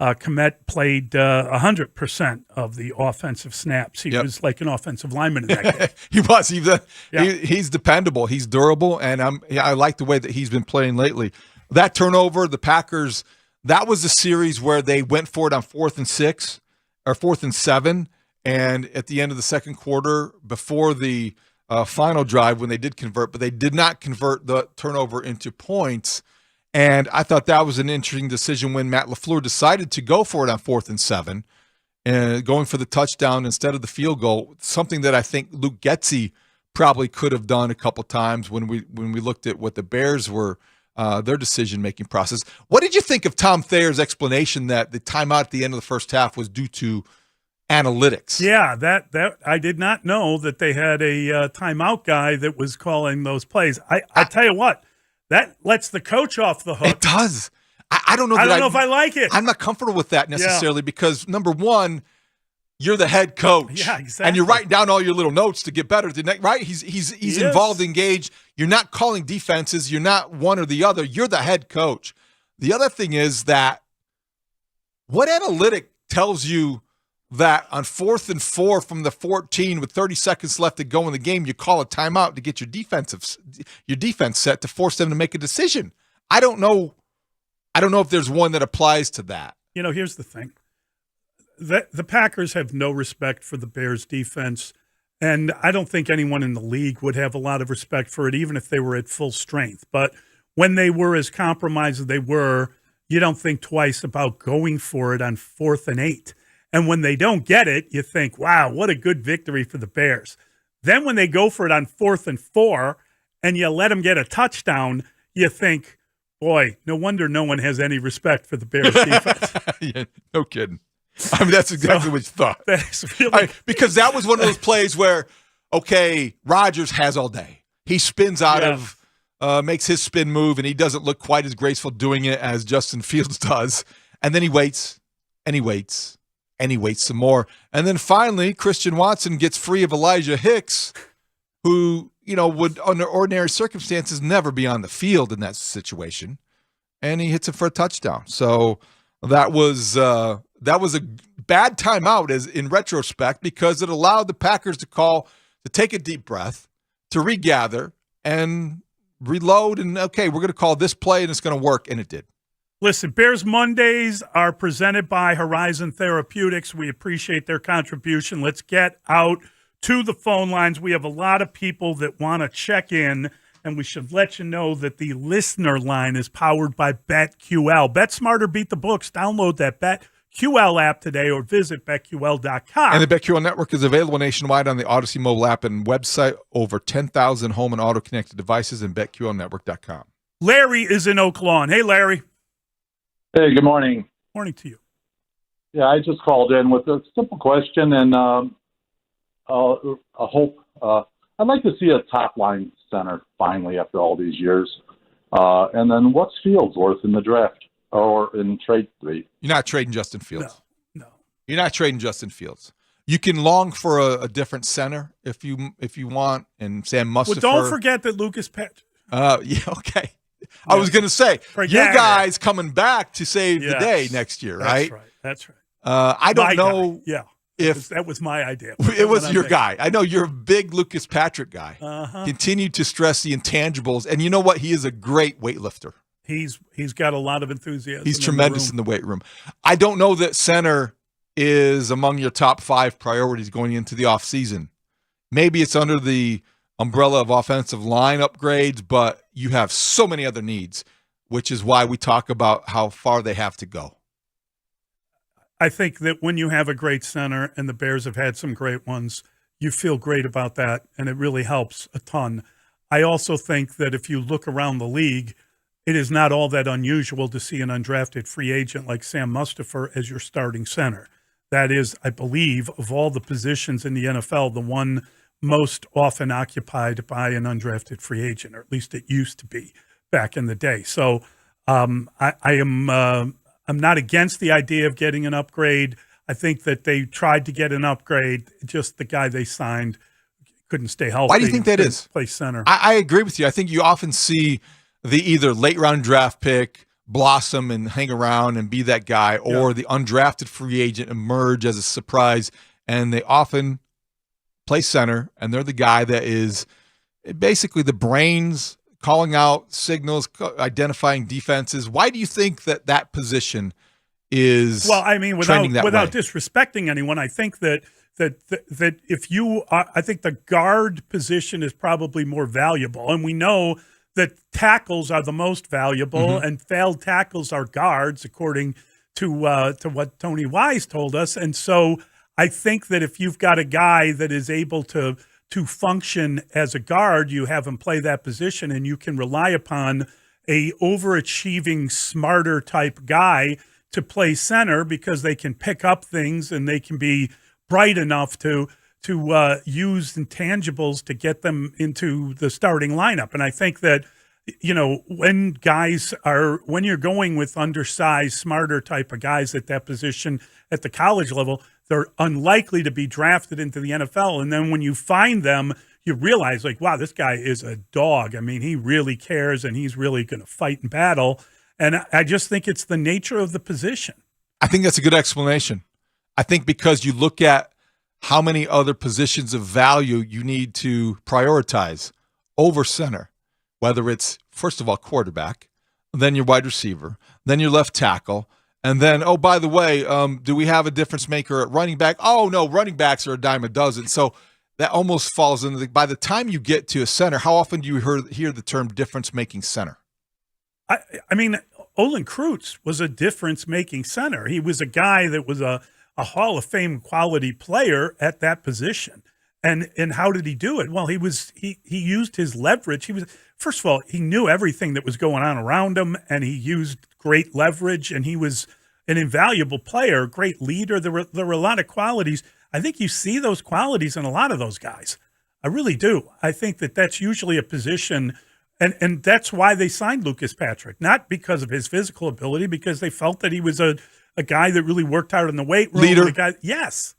Kmet played 100% of the offensive snaps. He was like an offensive lineman in that game. He was. He's dependable. He's durable, and I like the way that he's been playing lately. That turnover, the Packers, that was a series where they went for it on 4th and 6 or 4th and 7, and at the end of the second quarter, before the final drive, when they did convert, but they did not convert the turnover into points. And I thought that was an interesting decision when Matt LaFleur decided to go for it on 4th and 7 and going for the touchdown instead of the field goal, something that I think Luke Getsy probably could have done a couple times when we looked at what the Bears were, their decision-making process. What did you think of Tom Thayer's explanation that the timeout at the end of the first half was due to analytics? Yeah, that I did not know that they had a timeout guy that was calling those plays. I tell you what, that lets the coach off the hook. It does. I don't know. I don't know if I like it. I'm not comfortable with that necessarily because, number one, you're the head coach. Yeah, exactly. And you're writing down all your little notes to get better. Right? He's involved, engaged. You're not calling defenses. You're not one or the other. You're the head coach. The other thing is that what analytic tells you that on 4th and 4 from the 14 with 30 seconds left to go in the game, you call a timeout to get your defense set to force them to make a decision. I don't know I don't know if there's one that applies to that. Here's the thing. The Packers have no respect for the Bears defense, and I don't think anyone in the league would have a lot of respect for it, even if they were at full strength. But when they were as compromised as they were, you don't think twice about going for it on 4th and 8. And when they don't get it, you think, wow, what a good victory for the Bears. Then when they go for it on 4th and 4 and you let them get a touchdown, you think, boy, no wonder no one has any respect for the Bears defense. Yeah, no kidding. I mean, that's exactly what you thought. That's really because that was one of those plays where, okay, Rodgers has all day. He spins out of, makes his spin move, and he doesn't look quite as graceful doing it as Justin Fields does. And then he waits, and he waits, and he waits some more. And then finally, Christian Watson gets free of Elijah Hicks, who, would under ordinary circumstances never be on the field in that situation. And he hits it for a touchdown. So that was a bad timeout as in retrospect, because it allowed the Packers to take a deep breath, to regather and reload. And okay, we're going to call this play and it's going to work. And it did. Listen, Bears Mondays are presented by Horizon Therapeutics. We appreciate their contribution. Let's get out to the phone lines. We have a lot of people that want to check in, and we should let you know that the listener line is powered by BetQL. Bet smarter, beat the books. Download that BetQL app today or visit BetQL.com. And the BetQL network is available nationwide on the Odyssey mobile app and website, over 10,000 home and auto-connected devices, and BetQLnetwork.com. Larry is in Oak Lawn. Hey, Larry. Hey, good morning. Morning to you. Yeah, I just called in with a simple question, and I hope I'd like to see a top-line center finally after all these years. And then what's Fields worth in the draft or in trade rate? You're not trading Justin Fields. No. You're not trading Justin Fields. You can long for a different center if you want, and Sam Mustipher. Well, don't forget that Lucas Patrick. Yeah, okay. I was going to say, your guy's coming back to save the day next year, right? That's right. I don't know if that was my idea. It was your guy. I know you're a big Lucas Patrick guy. Continue to stress the intangibles. And you know what? He is a great weightlifter. He's got a lot of enthusiasm. He's tremendous in the weight room. I don't know that center is among your top 5 priorities going into the offseason. Maybe it's under the umbrella of offensive line upgrades, but you have so many other needs, which is why we talk about how far they have to go. I think that when you have a great center, and the Bears have had some great ones, you feel great about that, and it really helps a ton. I also think that if you look around the league, it is not all that unusual to see an undrafted free agent like Sam Mustipher as your starting center. That is, I believe, of all the positions in the NFL, the one most often occupied by an undrafted free agent, or at least it used to be back in the day. So I'm not against the idea of getting an upgrade. I think that they tried to get an upgrade. Just the guy they signed couldn't stay healthy. Why do you think that is? Play center. I agree with you. I think you often see the either late round draft pick blossom and hang around and be that guy, or the undrafted free agent emerge as a surprise, and they often play center, and they're the guy that is basically the brains, calling out signals, identifying defenses. Why do you think that position is without way? Disrespecting anyone, I think that if you are, I think the guard position is probably more valuable, and we know that tackles are the most valuable, and failed tackles are guards, according to what Tony Wise told us. And so I think that if you've got a guy that is able to function as a guard, you have him play that position, and you can rely upon a overachieving, smarter type guy to play center, because they can pick up things and they can be bright enough to use intangibles to get them into the starting lineup. And I think that, when you're going with undersized, smarter type of guys at that position at the college level, they're unlikely to be drafted into the NFL. And then when you find them, you realize, wow, this guy is a dog. I mean, he really cares, and he's really going to fight and battle. And I just think it's the nature of the position. I think that's a good explanation. I think because you look at how many other positions of value you need to prioritize over center, whether it's, first of all, quarterback, then your wide receiver, then your left tackle, and then, oh, by the way, do we have a difference maker at running back? Oh, no, running backs are a dime a dozen. So that almost falls into by the time you get to a center, how often do you hear the term difference-making center? I mean, Olin Kreutz was a difference-making center. He was a guy that was a Hall of Fame quality player at that position. And how did he do it? Well, he used his leverage. First of all, he knew everything that was going on around him, and he used great leverage, and he was an invaluable player, great leader. There were a lot of qualities. I think you see those qualities in a lot of those guys. I really do. I think that's usually a position, and that's why they signed Lucas Patrick, not because of his physical ability, because they felt that he was a guy that really worked hard in the weight room. Leader. Yes.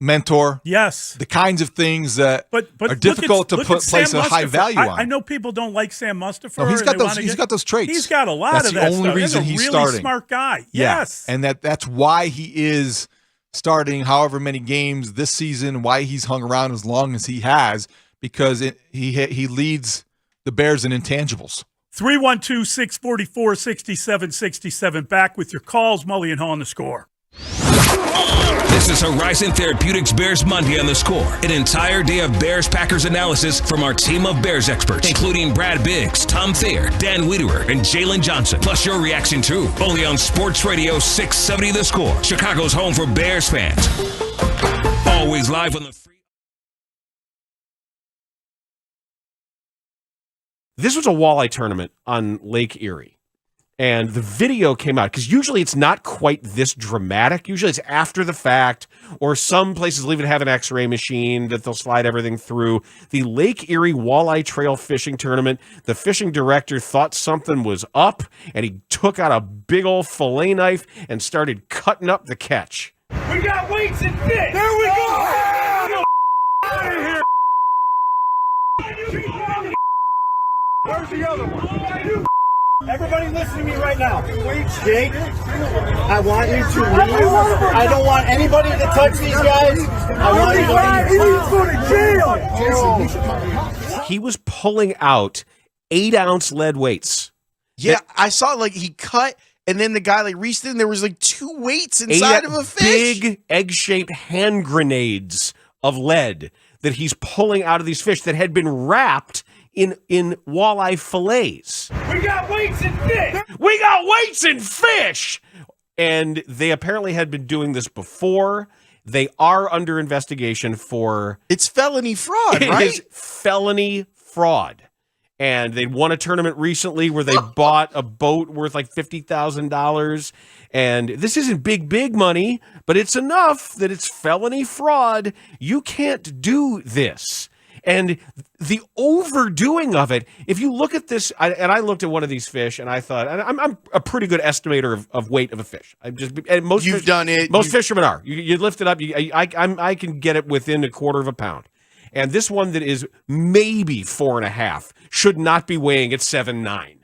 Mentor. Yes. The kinds of things that are difficult to place a high value on. I know people don't like Sam Mustipher. No, he's got those traits. He's got a lot that's of that stuff. That's the only reason he's really starting. Smart guy. Yeah. Yes. And that's why he is starting however many games this season, why he's hung around as long as he has, because he leads the Bears in intangibles. 312-644-6767. Back with your calls. Mully and Haugh on the Score. This is Horizon Therapeutics Bears Monday on the Score. An entire day of Bears-Packers analysis from our team of Bears experts, including Brad Biggs, Tom Thayer, Dan Wiederer, and Jalen Johnson. Plus your reaction too. Only on Sports Radio 670 The Score. Chicago's home for Bears fans. Always live on the free. This was a walleye tournament on Lake Erie. And the video came out, because usually it's not quite this dramatic. Usually it's after the fact, or some places will even have an x-ray machine that they'll slide everything through. The Lake Erie Walleye Trail Fishing Tournament, the fishing director thought something was up, and he took out a big old fillet knife and started cutting up the catch. We got weights and fish! There we go! Out of here! Where's the other one? Everybody listen to me right now. Jake, I want you to leave. I don't want anybody to touch these guys. I want you to jail. He was pulling out 8-ounce lead weights. Yeah, I saw he cut, and then the guy reached in. There was 2 weights inside of a fish. Big egg-shaped hand grenades of lead that he's pulling out of these fish that had been wrapped in walleye fillets. We got weights and fish! We got weights and fish! And they apparently had been doing this before. They are under investigation for... It's felony fraud, right? It is felony fraud. And they won a tournament recently where they bought a boat worth $50,000. And this isn't big money, but it's enough that it's felony fraud. You can't do this. And the overdoing of it, if you look at this, I looked at one of these fish, and I thought, I'm a pretty good estimator of weight of a fish. You've done it. Most fishermen are. You lift it up, I can get it within a quarter of a pound. And this one that is maybe 4.5 should not be weighing at 7.9.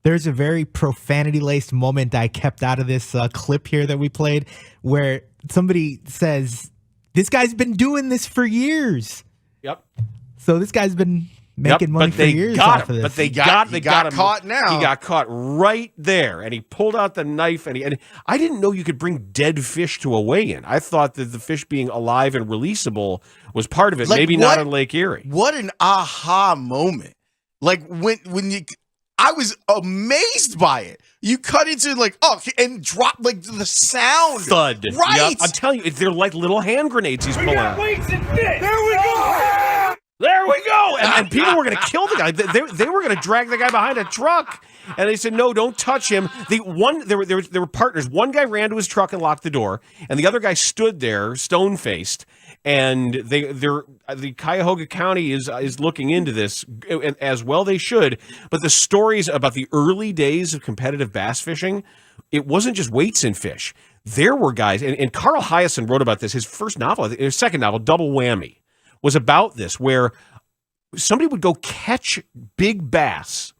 There's a very profanity-laced moment I kept out of this clip here that we played, where somebody says, "This guy's been doing this for years." Yep. So this guy's been making money for years off of this. But they got him caught now. He got caught right there, and he pulled out the knife, and I didn't know you could bring dead fish to a weigh-in. I thought that the fish being alive and releasable was part of it. Maybe not on Lake Erie. What an aha moment! I was amazed by it. You cut into and drop the sound. Thud. Right. Yep. I'm telling you, they're like little hand grenades he's pulling out. Weights and fish. There we go. There we go. And people were going to kill the guy. They were going to drag the guy behind a truck. And they said, no, don't touch him. There were partners. One guy ran to his truck and locked the door. And the other guy stood there, stone-faced. And the Cuyahoga County is looking into this, as well they should. But the stories about the early days of competitive bass fishing, it wasn't just weights in fish. There were guys, and Carl Hyacin wrote about this. His first novel, his second novel, Double Whammy, was about this, where somebody would go catch big bass,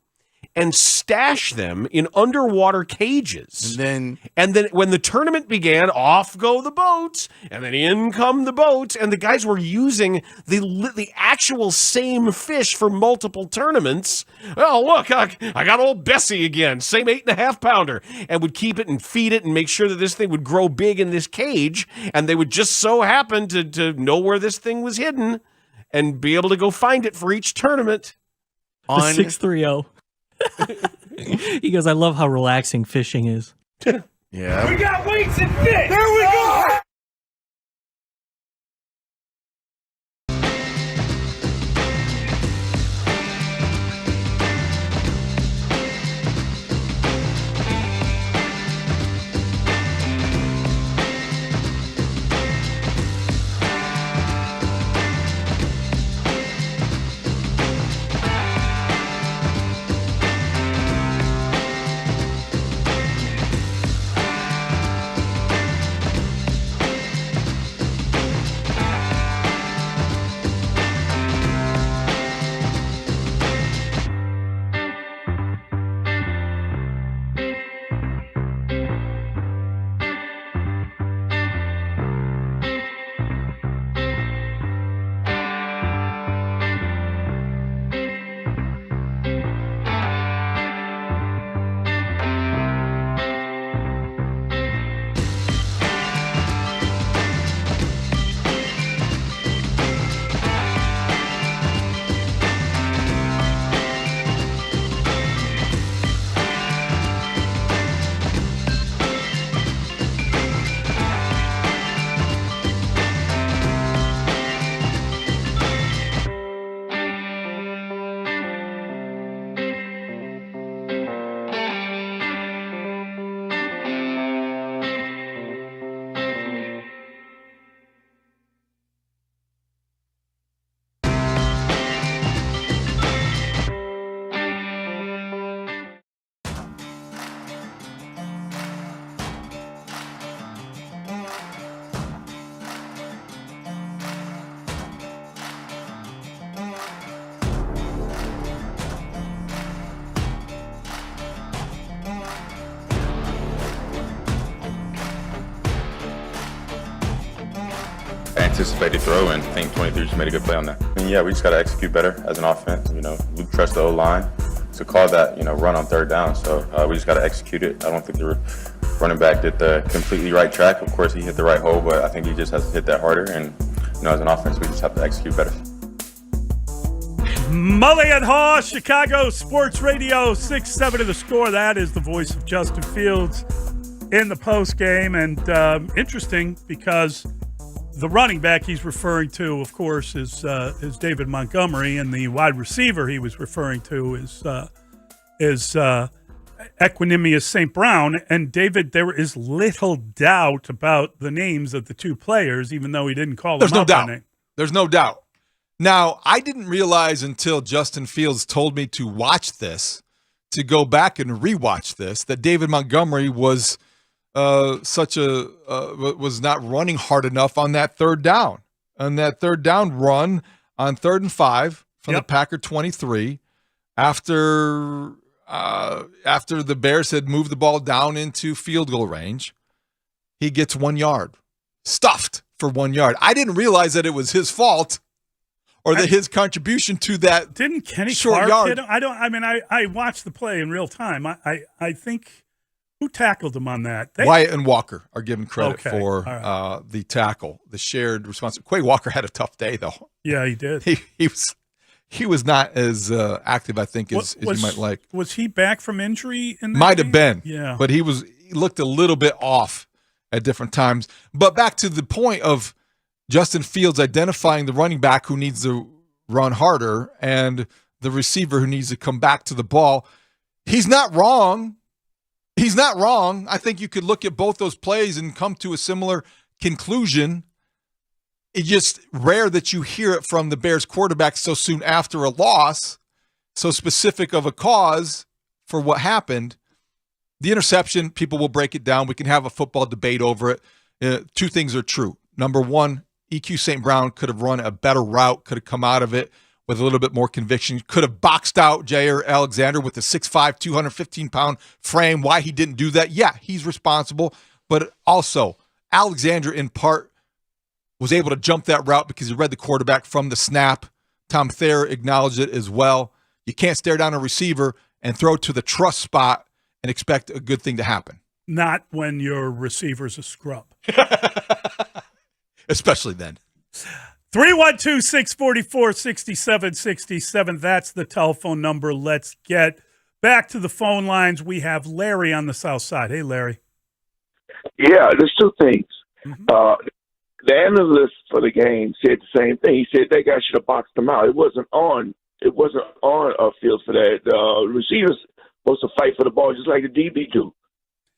and stash them in underwater cages. And then when the tournament began, off go the boats, and then in come the boats, and the guys were using the actual same fish for multiple tournaments. Oh, look, I got old Bessie again, same 8.5 pounder, and would keep it and feed it and make sure that this thing would grow big in this cage, and they would just so happen to know where this thing was hidden and be able to go find it for each tournament. The 630. He goes, I love how relaxing fishing is. Yeah. We got weights and fish. There we go. Anticipated throw and I think 23 just made a good play on that. I mean, yeah, we just got to execute better as an offense. Luke trusts the O-line to call that, run on third down. So we just got to execute it. I don't think the running back did the completely right track. Of course, he hit the right hole, but I think he just has to hit that harder. And, as an offense, we just have to execute better. Mully and Haugh, Chicago Sports Radio, 6-7 to the score. That is the voice of Justin Fields in the post game. And interesting because the running back he's referring to, of course, is David Montgomery, and the wide receiver he was referring to is Equanimous St. Brown. And David, there is little doubt about the names of the two players, even though he didn't call them out by name. There's no doubt. Now, I didn't realize until Justin Fields told me to watch this, to go back and rewatch this, that David Montgomery was was not running hard enough on that third down. On that third down run on 3rd and 5 from the Packer 23, after the Bears had moved the ball down into field goal range, he gets 1 yard, stuffed for 1 yard. I didn't realize that it was his fault or that his contribution to that didn't Kenny short Clark yard. hit him? I watched the play in real time. I think who tackled him on that? Wyatt and Walker are given credit Okay, for all the tackle, the shared responsibility. Quay Walker had a tough day though. Yeah, he did. He was not as active, I think, as you might like. Was he back from injury in that Might have game? been. Yeah. But he looked a little bit off at different times. But back to the point of Justin Fields identifying the running back who needs to run harder and the receiver who needs to come back to the ball. He's not wrong. He's not wrong. I think you could look at both those plays and come to a similar conclusion. It's just rare that you hear it from the Bears quarterback so soon after a loss, so specific of a cause for what happened. The interception, people will break it down. We can have a football debate over it. Two things are true. Number one, EQ St. Brown could have run a better route, could have come out of it with a little bit more conviction. Could have boxed out Jair Alexander with a 6'5", 215-pound frame. Why he didn't do that? Yeah, he's responsible. But also, Alexander, in part, was able to jump that route because he read the quarterback from the snap. Tom Thayer acknowledged it as well. You can't stare down a receiver and throw to the trust spot and expect a good thing to happen. Not when your receiver's a scrub. Especially then. 312-644-6767. That's the telephone number. Let's get back to the phone lines. We have Larry on the south side. Hey, Larry. Yeah, there's two things. The analyst for the game said the same thing. He said that guy should have boxed him out. It wasn't on a field for that. Receivers supposed to fight for the ball just like the DB do.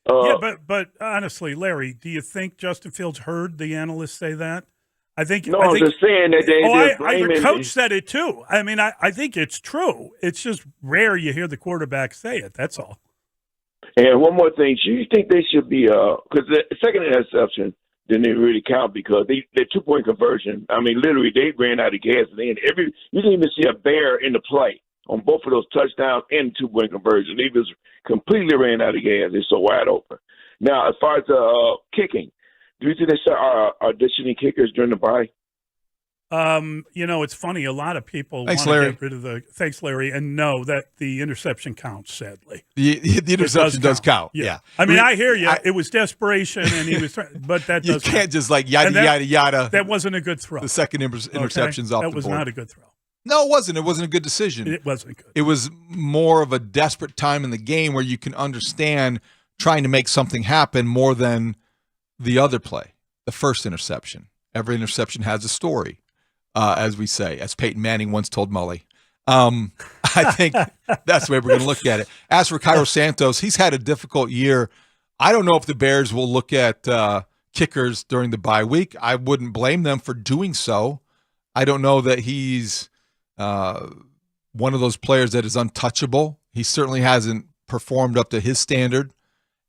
But honestly, Larry, do you think Justin Fields heard the analyst say that? I'm just saying that the coach said it too. I mean, I think it's true. It's just rare you hear the quarterback say it. That's all. And one more thing, do you think they should be because the second interception didn't even really count because the 2-point conversion. I mean, literally they ran out of gas and you didn't even see a bear in the play on both of those touchdowns and 2-point conversion. They just completely ran out of gas. They're so wide open. Now, as far as kicking. Do you think they start auditioning kickers during the bye? It's funny. A lot of people want Larry. to get rid of the. Thanks, Larry, and know that the interception counts. Sadly, the interception does count. Yeah. I mean, I hear you. It was desperation, and he was. But that you can't just yada. That wasn't a good throw. The second interception's off the board. That was not a good throw. No, it wasn't. It wasn't a good decision. It wasn't good. It was more of a desperate time in the game where you can understand trying to make something happen more than the other play, the first interception. Every interception has a story, as we say, as Peyton Manning once told Mully. I think that's the way we're going to look at it. As for Cairo Santos, he's had a difficult year. I don't know if the Bears will look at kickers during the bye week. I wouldn't blame them for doing so. I don't know that he's one of those players that is untouchable. He certainly hasn't performed up to his standard.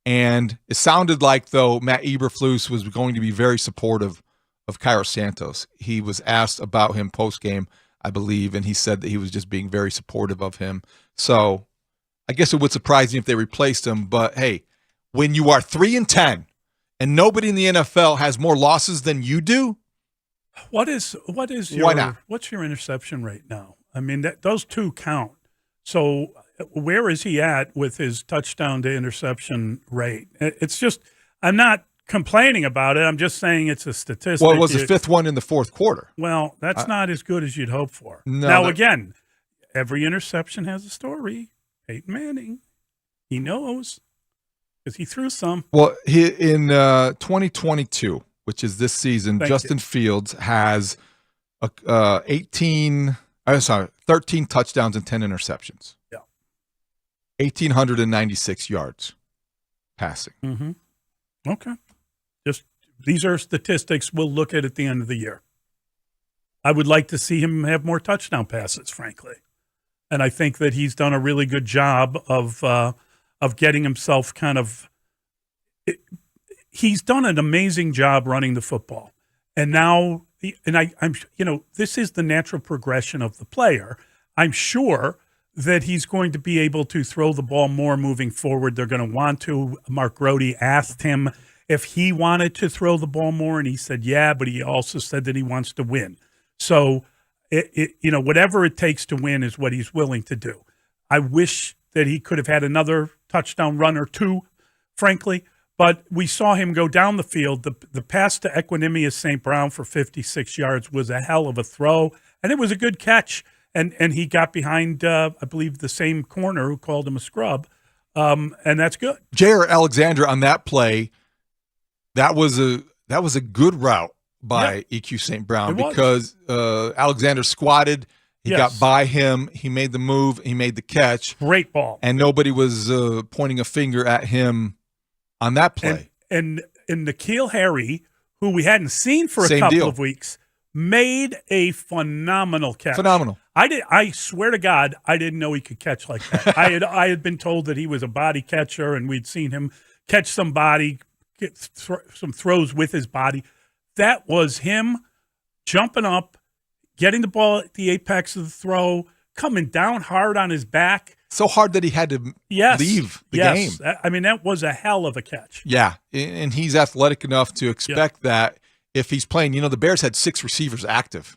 And it sounded like, though, Matt Eberflus was going to be very supportive of Cairo Santos. He was asked about him post-game, I believe, and he said that he was just being very supportive of him. So I guess it would surprise me if they replaced him. But, hey, when you are 3-10 and nobody in the NFL has more losses than you do, what's your interception rate now? I mean, those two count. So where is he at with his touchdown to interception rate? It's just, I'm not complaining about it. I'm just saying it's a statistic. Well, it was the fifth one in the fourth quarter. Well, that's not as good as you'd hope for. No, again, every interception has a story. Peyton Manning, he knows because he threw some. Well, in 2022, which is this season, Justin Fields has 13 touchdowns and 10 interceptions. Yeah. 1,896 yards passing. Mm-hmm. Okay. These are statistics we'll look at the end of the year. I would like to see him have more touchdown passes, frankly. And I think that he's done a really good job of getting himself he's done an amazing job running the football. And now, this is the natural progression of the player. I'm sure that he's going to be able to throw the ball more moving forward. They're going to want to. Mark Grody asked him if he wanted to throw the ball more, and he said, yeah, but he also said that he wants to win. So, whatever it takes to win is what he's willing to do. I wish that he could have had another touchdown run or two, frankly, but we saw him go down the field. The pass to Equanimous St. Brown for 56 yards was a hell of a throw, and it was a good catch. And he got behind, I believe, the same corner who called him a scrub, and that's good. Jair Alexander on that play, that was a good route by EQ St. Brown because Alexander squatted, he got by him, he made the move, he made the catch. Great ball. And nobody was pointing a finger at him on that play. And N'Keal Harry, who we hadn't seen for a couple of weeks, made a phenomenal catch. Phenomenal. I swear to God, I didn't know he could catch like that. I had been told that he was a body catcher, and we'd seen him catch somebody, get some throws with his body. That was him jumping up, getting the ball at the apex of the throw, coming down hard on his back. So hard that he had to leave the game. I mean, that was a hell of a catch. Yeah, and he's athletic enough to expect that if he's playing. The Bears had 6 receivers active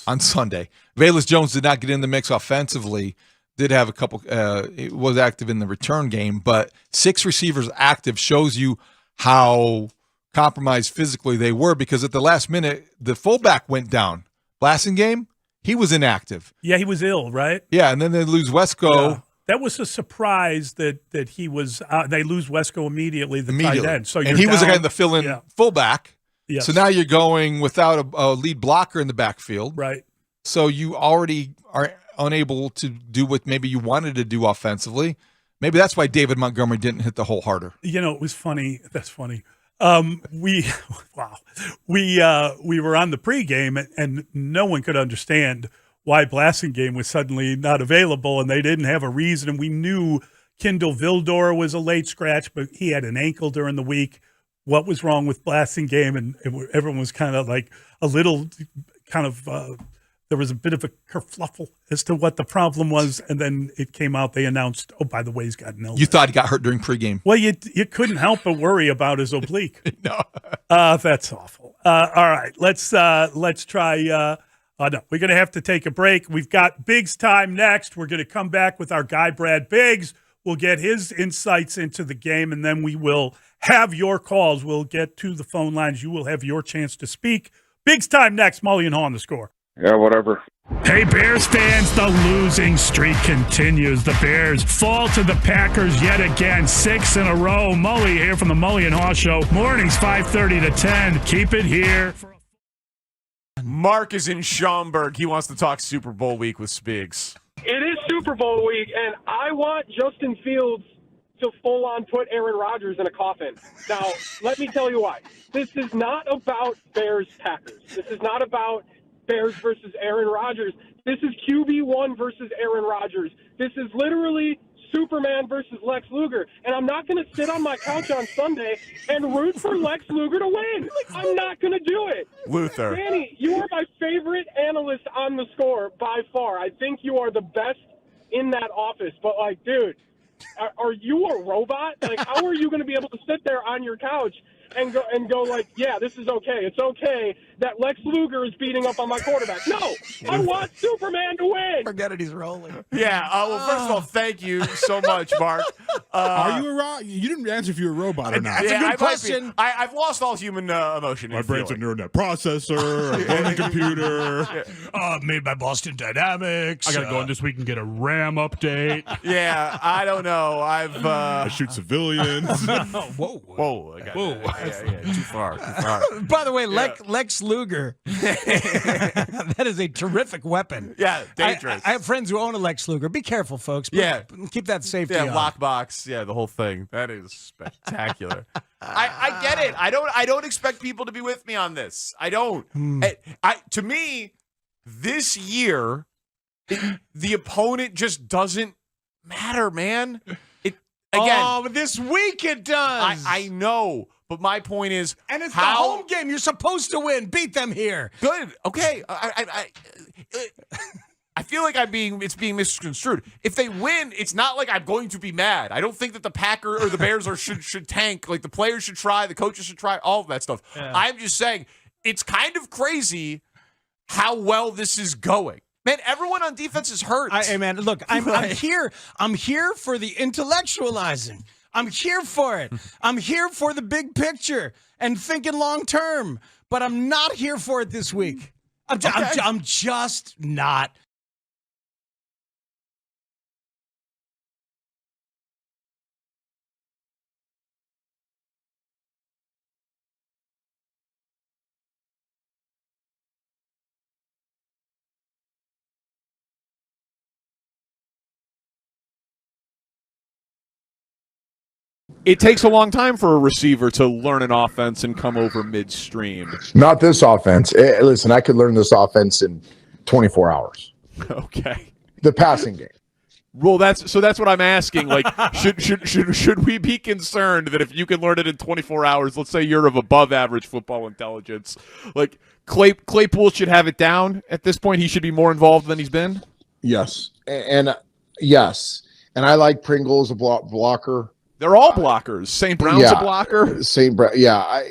on Sunday. Velus Jones did not get in the mix offensively, did have a couple, it was active in the return game, but 6 receivers active shows you how compromised physically they were, because at the last minute, the fullback went down. Blasingame, he was inactive. Yeah, he was ill, right? Yeah, and then they lose Wesco. Yeah. That was a surprise that he was. They lose Wesco immediately, the tight end. So and he was again the fill-in fullback. Yes. So now you're going without a lead blocker in the backfield. Right. So you already are unable to do what maybe you wanted to do offensively. Maybe that's why David Montgomery didn't hit the hole harder. It was funny. That's funny. We were on the pregame, and no one could understand why Blasingame was suddenly not available, and they didn't have a reason. And we knew Kendall Vildor was a late scratch, but he had an ankle during the week. What was wrong with Blasingame? And everyone was kind of like a little there was a bit of a kerfluffle as to what the problem was, and then it came out. They announced, oh, by the way, he's got an illness. You thought he got hurt during pregame. Well, you couldn't help but worry about his oblique. No. That's awful. All right, let's try. No, we're going to have to take a break. We've got Biggs time next. We're going to come back with our guy, Brad Biggs. We'll get his insights into the game, and then we will have your calls. We'll get to the phone lines. You will have your chance to speak. Biggs time next. Mully and Haugh on the score. Yeah, whatever. Hey, Bears fans, the losing streak continues. The Bears fall to the Packers yet again, 6 in a row. Mully here from the Mully and Haugh Show. Mornings 5:30 to 10. Keep it here. Mark is in Schaumburg. He wants to talk Super Bowl week with Spigs. It is Super Bowl week, and I want Justin Fields to full-on put Aaron Rodgers in a coffin. Now, let me tell you why. This is not about Bears-Packers. This is not about Bears versus Aaron Rodgers. This is QB1 versus Aaron Rodgers. This is literally Superman versus Lex Luger. And I'm not going to sit on my couch on Sunday and root for Lex Luger to win. I'm not going to do it. Luther. Danny, you are my favorite analyst on the score by far. I think you are the best in that office. But, dude, are you a robot? How are you going to be able to sit there on your couch and go yeah, this is okay. It's okay that Lex Luger is beating up on my quarterback. No, I want Superman to win. Forget it, he's rolling. Yeah. Well, first of all, thank you so much, Mark. Are you a robot? You didn't answer if you're a robot or not. That's a good question. I've lost all human emotion. My brain's a neural net processor, a learning computer, made by Boston Dynamics. I got to go in this week and get a RAM update. Yeah, I don't know. I shoot civilians. Whoa. Yeah, too far. By the way, Lex Luger, that is a terrific weapon. Yeah, dangerous. I have friends who own a Lex Luger. Be careful, folks. Keep that safety on. Lockbox. Yeah, the whole thing. That is spectacular. I get it. I don't expect people to be with me on this. I don't. To me, this year, the opponent just doesn't matter, man. But this week it does. I know, but my point is, and it's the home game. You're supposed to win. Beat them here. Good. Okay. I feel like it's being misconstrued. If they win, it's not like I'm going to be mad. I don't think that the Packer or the Bears should tank. Like, the players should try, the coaches should try, all of that stuff. Yeah. I'm just saying it's kind of crazy how well this is going. Man, everyone on defense is hurt. Hey, man, look, I'm here. I'm here for the intellectualizing. I'm here for it. I'm here for the big picture and thinking long term. But I'm not here for it this week. I'm just not. It takes a long time for a receiver to learn an offense and come over midstream. Not this offense. Listen, I could learn this offense in 24 hours. Okay. The passing game. Well, that's what I'm asking. Like, should we be concerned that if you can learn it in 24 hours, let's say you're of above average football intelligence, like Claypool should have it down at this point? He should be more involved than he's been. Yes, and yes, and I like Pringle as a blocker. They're all blockers. St. Brown's a blocker. St. Brown, yeah.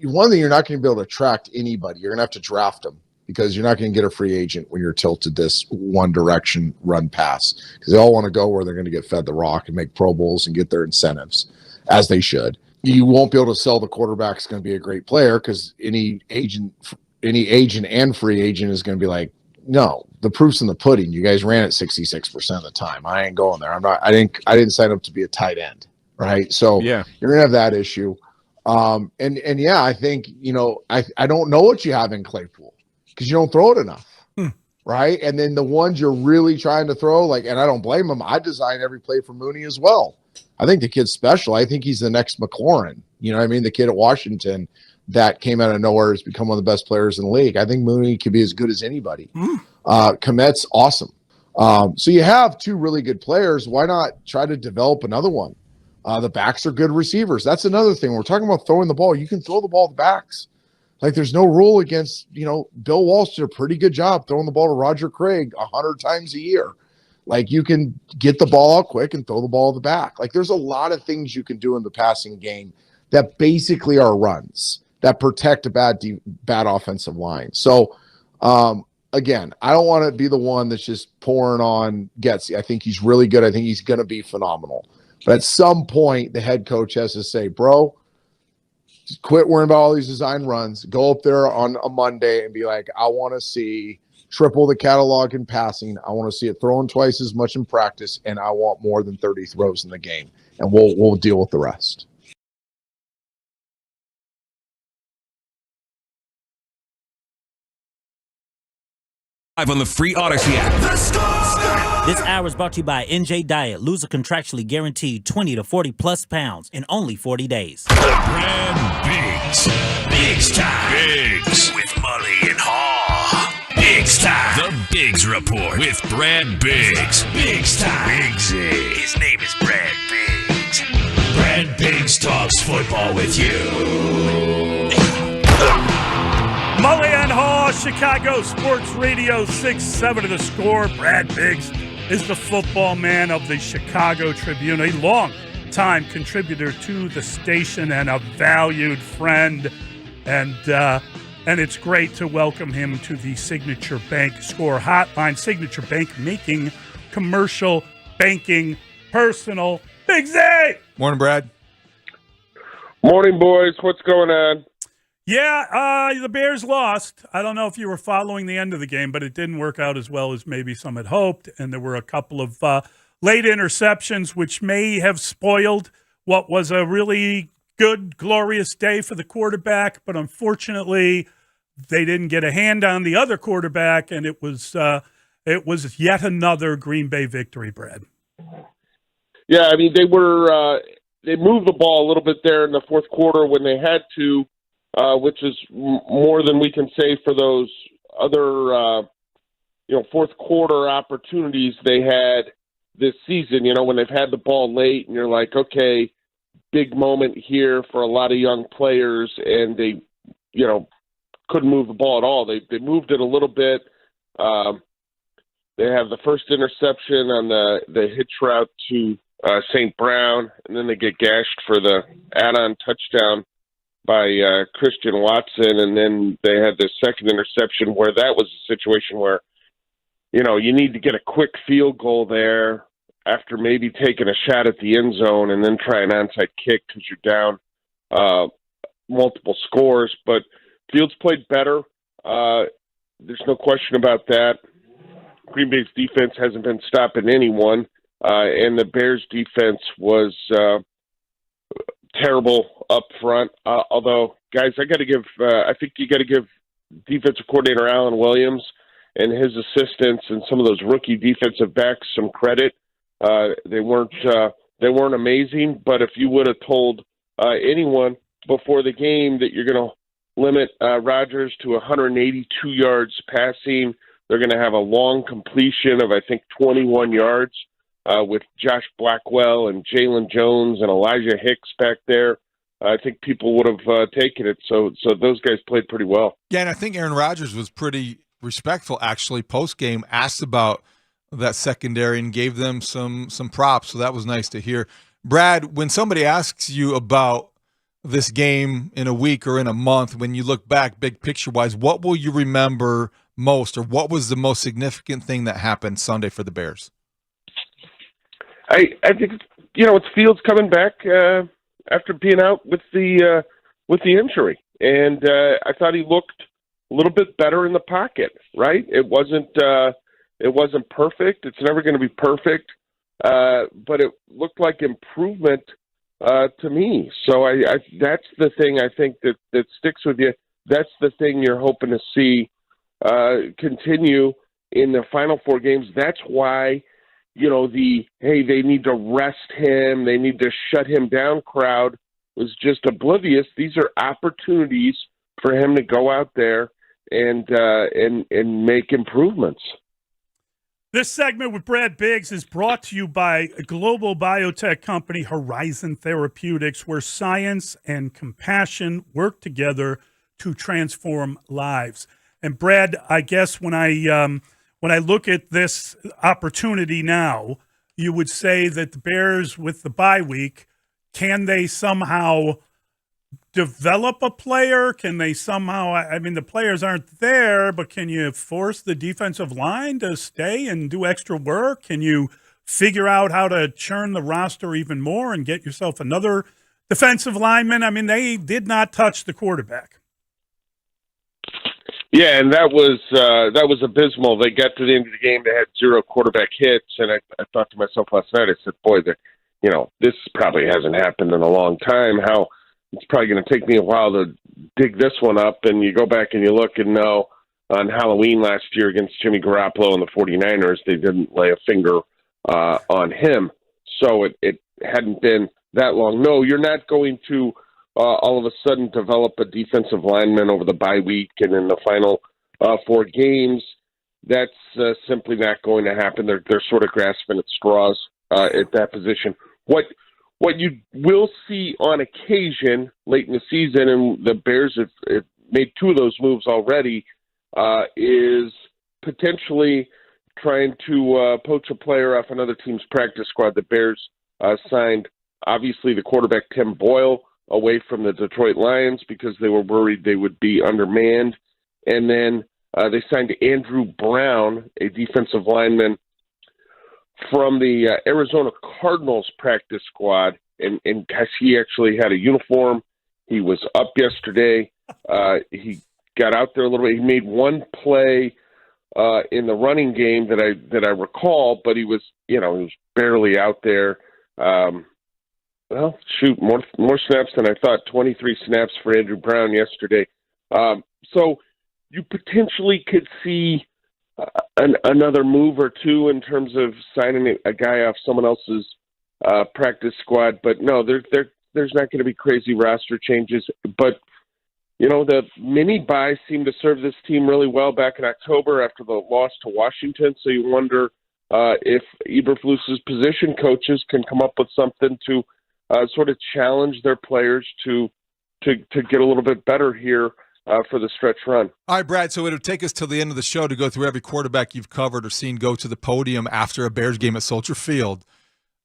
One thing, you're not going to be able to attract anybody. You're going to have to draft them, because you're not going to get a free agent when you're tilted this one direction run pass, because they all want to go where they're going to get fed the rock and make Pro Bowls and get their incentives, as they should. You won't be able to sell the quarterback is going to be a great player, because any agent and free agent is going to be like, no, the proof's in the pudding. You guys ran it 66% of the time. I ain't going there. I didn't sign up to be a tight end, right? So yeah, you're gonna have that issue. And yeah, I think I don't know what you have in Claypool, because you don't throw it enough, right? And then the ones you're really trying to throw, and I don't blame him. I design every play for Mooney as well. I think the kid's special. I think he's the next McLaurin. You know what I mean? The kid at Washington that came out of nowhere has become one of the best players in the league. I think Mooney could be as good as anybody. Komet's awesome. So you have two really good players. Why not try to develop another one? The backs are good receivers. That's another thing. We're talking about throwing the ball. You can throw the ball to the backs. Like, there's no rule against, Bill Walsh did a pretty good job throwing the ball to Roger Craig 100 times a year. Like, you can get the ball out quick and throw the ball to the back. Like, there's a lot of things you can do in the passing game that basically are runs that protect a bad offensive line. So, again, I don't want to be the one that's just pouring on Getsy. I think he's really good. I think he's going to be phenomenal. But at some point, the head coach has to say, bro, just quit worrying about all these design runs. Go up there on a Monday and be like, I want to see triple the catalog in passing. I want to see it throwing twice as much in practice, and I want more than 30 throws in the game. And we'll deal with the rest. Live on the free Odyssey app. This hour is brought to you by NJ Diet. Lose a contractually guaranteed 20 to 40 plus pounds in only 40 days. Brad Biggs. Biggs time. Biggs. With Mully and Haugh. Biggs time. The Biggs Report with Brad Biggs. Biggs time. Biggsy. His name is Brad Biggs. Brad Biggs talks football with you. Mully and Haugh, Chicago Sports Radio 6-7 to the score. Brad Biggs is the football man of the Chicago Tribune, a long-time contributor to the station and a valued friend. And it's great to welcome him to the Signature Bank Score Hotline. Signature Bank, making commercial banking personal. Biggsy! Morning, Brad. Morning, boys. What's going on? Yeah, the Bears lost. I don't know if you were following the end of the game, but it didn't work out as well as maybe some had hoped. And there were a couple of late interceptions, which may have spoiled what was a really good, glorious day for the quarterback. But unfortunately, they didn't get a hand on the other quarterback, and it was yet another Green Bay victory, Brad. Yeah, I mean, they moved the ball a little bit there in the fourth quarter when they had to. Which is more than we can say for those other, fourth quarter opportunities they had this season. When they've had the ball late, and you're like, okay, big moment here for a lot of young players, and they, couldn't move the ball at all. They moved it a little bit. They have the first interception on the hitch route to St. Brown, and then they get gashed for the add-on touchdown by Christian Watson, and then they had the second interception where that was a situation where, you need to get a quick field goal there after maybe taking a shot at the end zone and then try an onside kick because you're down multiple scores. But Fields played better. There's no question about that. Green Bay's defense hasn't been stopping anyone, and the Bears' defense was terrible up front. Although, guys, I think you got to give defensive coordinator Alan Williams and his assistants and some of those rookie defensive backs some credit. They weren't amazing, but if you would have told anyone before the game that you're going to limit Rodgers to 182 yards passing They're going to have a long completion of, I think, 21 yards with Josh Blackwell and Jalen Jones and Elijah Hicks back there. I think people would have taken it. So those guys played pretty well. Yeah, and I think Aaron Rodgers was pretty respectful, actually, post-game, asked about that secondary and gave them some props. So that was nice to hear. Brad, when somebody asks you about this game in a week or in a month, when you look back big picture-wise, what will you remember most, or what was the most significant thing that happened Sunday for the Bears? I think, it's Fields coming back after being out with the injury, and I thought he looked a little bit better in the pocket. Right? It wasn't perfect. It's never going to be perfect, but it looked like improvement to me. So I that's the thing I think that sticks with you. That's the thing you're hoping to see continue in the final 4 games. That's why. They need to rest him, they need to shut him down crowd was just oblivious. These are opportunities for him to go out there and make improvements. This segment with Brad Biggs is brought to you by a global biotech company, Horizon Therapeutics, where science and compassion work together to transform lives. And Brad, I guess when I look at this opportunity now, you would say that the Bears, with the bye week, can they somehow develop a player? Can they somehow, the players aren't there, but can you force the defensive line to stay and do extra work? Can you figure out how to churn the roster even more and get yourself another defensive lineman? They did not touch the quarterback. Yeah, and that was abysmal. They got to the end of the game, they had 0 quarterback hits, and I thought to myself last night, I said, boy, this probably hasn't happened in a long time. How it's probably going to take me a while to dig this one up. And you go back and you look and know on Halloween last year against Jimmy Garoppolo and the 49ers, they didn't lay a finger on him. So it hadn't been that long. No, you're not going to all of a sudden develop a defensive lineman over the bye week and in the final 4 games. That's simply not going to happen. They're sort of grasping at straws at that position. What you will see on occasion late in the season, and the Bears have made 2 of those moves already, is potentially trying to poach a player off another team's practice squad. The Bears signed, obviously, the quarterback Tim Boyle away from the Detroit Lions because they were worried they would be undermanned. And then they signed Andrew Brown, a defensive lineman from the Arizona Cardinals practice squad. And gosh, he actually had a uniform. He was up yesterday. He got out there a little bit. He made 1 play in the running game that I recall, but he was barely out there. Well, shoot, more snaps than I thought. 23 snaps for Andrew Brown yesterday. So you potentially could see another move or 2 in terms of signing a guy off someone else's practice squad. But no, there's not going to be crazy roster changes. But, the mini buys seemed to serve this team really well back in October after the loss to Washington. So you wonder if Eberflus's position coaches can come up with something to sort of challenge their players to get a little bit better here for the stretch run. All right, Brad, so it'll take us till the end of the show to go through every quarterback you've covered or seen go to the podium after a Bears game at Soldier Field.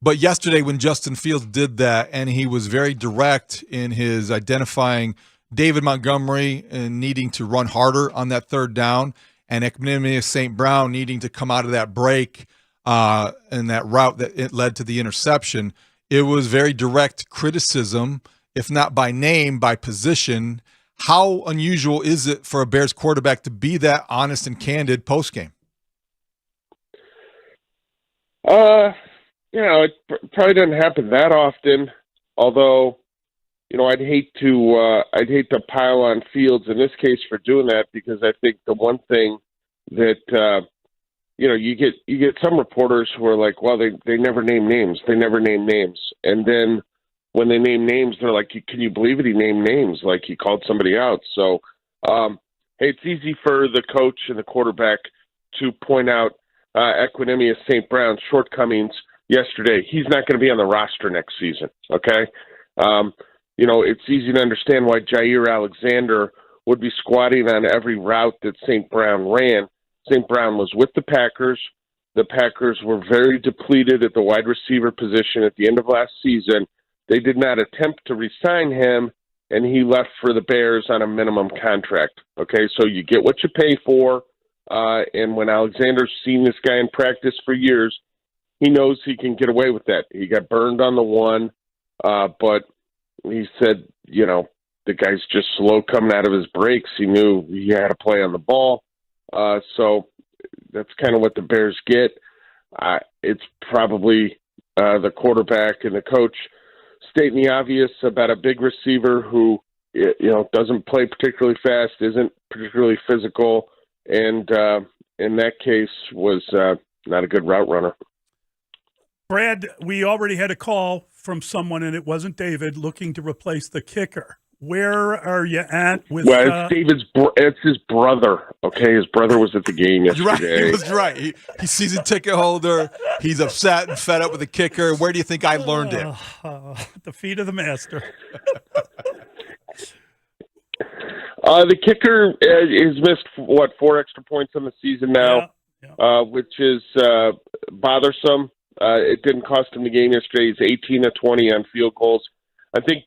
But yesterday when Justin Fields did that, and he was very direct in his identifying David Montgomery and needing to run harder on that 3rd down, and Equanimeous St. Brown needing to come out of that break and that route that it led to the interception, it was very direct criticism, if not by name, by position. How unusual is it for a Bears quarterback to be that honest and candid postgame? It probably doesn't happen that often. Although, I'd hate to pile on Fields in this case for doing that, because I think the one thing that you get some reporters who are like, well, they never name names. They never name names. And then when they name names, they're like, can you believe it? He named names, like he called somebody out. So, hey, it's easy for the coach and the quarterback to point out Equinemius St. Brown's shortcomings yesterday. He's not going to be on the roster next season, okay? It's easy to understand why Jair Alexander would be squatting on every route that St. Brown ran. St. Brown was with the Packers. The Packers were very depleted at the wide receiver position at the end of last season. They did not attempt to re-sign him, and he left for the Bears on a minimum contract. Okay, so you get what you pay for, and when Alexander's seen this guy in practice for years, he knows he can get away with that. He got burned on the one, but he said, the guy's just slow coming out of his breaks. He knew he had to play on the ball. So that's kind of what the Bears get. It's probably the quarterback and the coach stating the obvious about a big receiver who, doesn't play particularly fast, isn't particularly physical, and in that case was not a good route runner. Brad, we already had a call from someone, and it wasn't David, looking to replace the kicker. Where are you at with? Well, it's his brother. Okay, his brother was at the game yesterday. Right, he was right. He's season ticket holder. He's upset and fed up with the kicker. Where do you think I learned it? The feet of the master. The kicker has missed 4 extra points on the season now, which is bothersome. It didn't cost him the game yesterday. He's 18 of 20 on field goals. I think.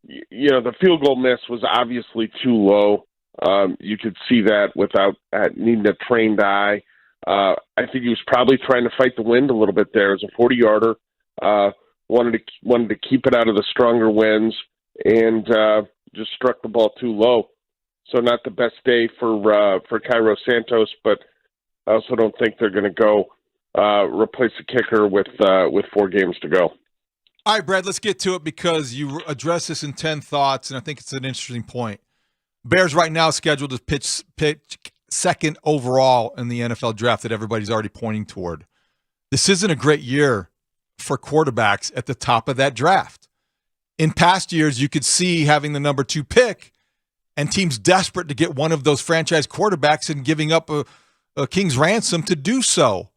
The field goal miss was obviously too low. You could see that without needing a trained eye. I think he was probably trying to fight the wind a little bit there. It was a 40-yarder. Wanted to keep it out of the stronger winds and just struck the ball too low. So not the best day for Cairo Santos, but I also don't think they're going to go replace the kicker with 4 games to go. All right, Brad, let's get to it because you addressed this in 10 thoughts, and I think it's an interesting point. Bears right now scheduled to pitch second overall in the NFL draft that everybody's already pointing toward. This isn't a great year for quarterbacks at the top of that draft. In past years, you could see having the number 2 pick and teams desperate to get one of those franchise quarterbacks and giving up a king's ransom to do so.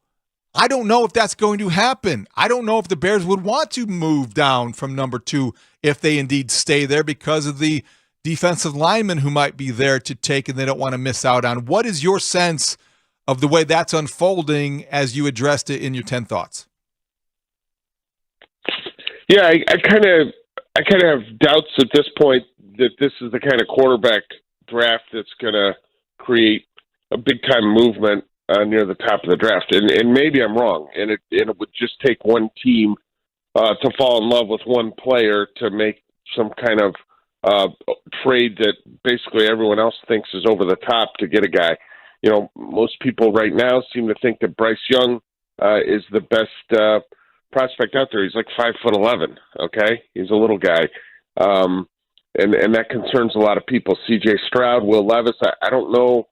I don't know if that's going to happen. I don't know if the Bears would want to move down from number 2 if they indeed stay there because of the defensive linemen who might be there to take and they don't want to miss out on. What is your sense of the way that's unfolding as you addressed it in your 10 thoughts? Yeah, I kind of have doubts at this point that this is the kind of quarterback draft that's going to create a big-time movement near the top of the draft, and maybe I'm wrong, and it would just take one team to fall in love with one player to make some kind of trade that basically everyone else thinks is over the top to get a guy. Most people right now seem to think that Bryce Young is the best prospect out there. He's like 5'11". Okay, he's a little guy, and that concerns a lot of people. C.J. Stroud, Will Levis. I don't know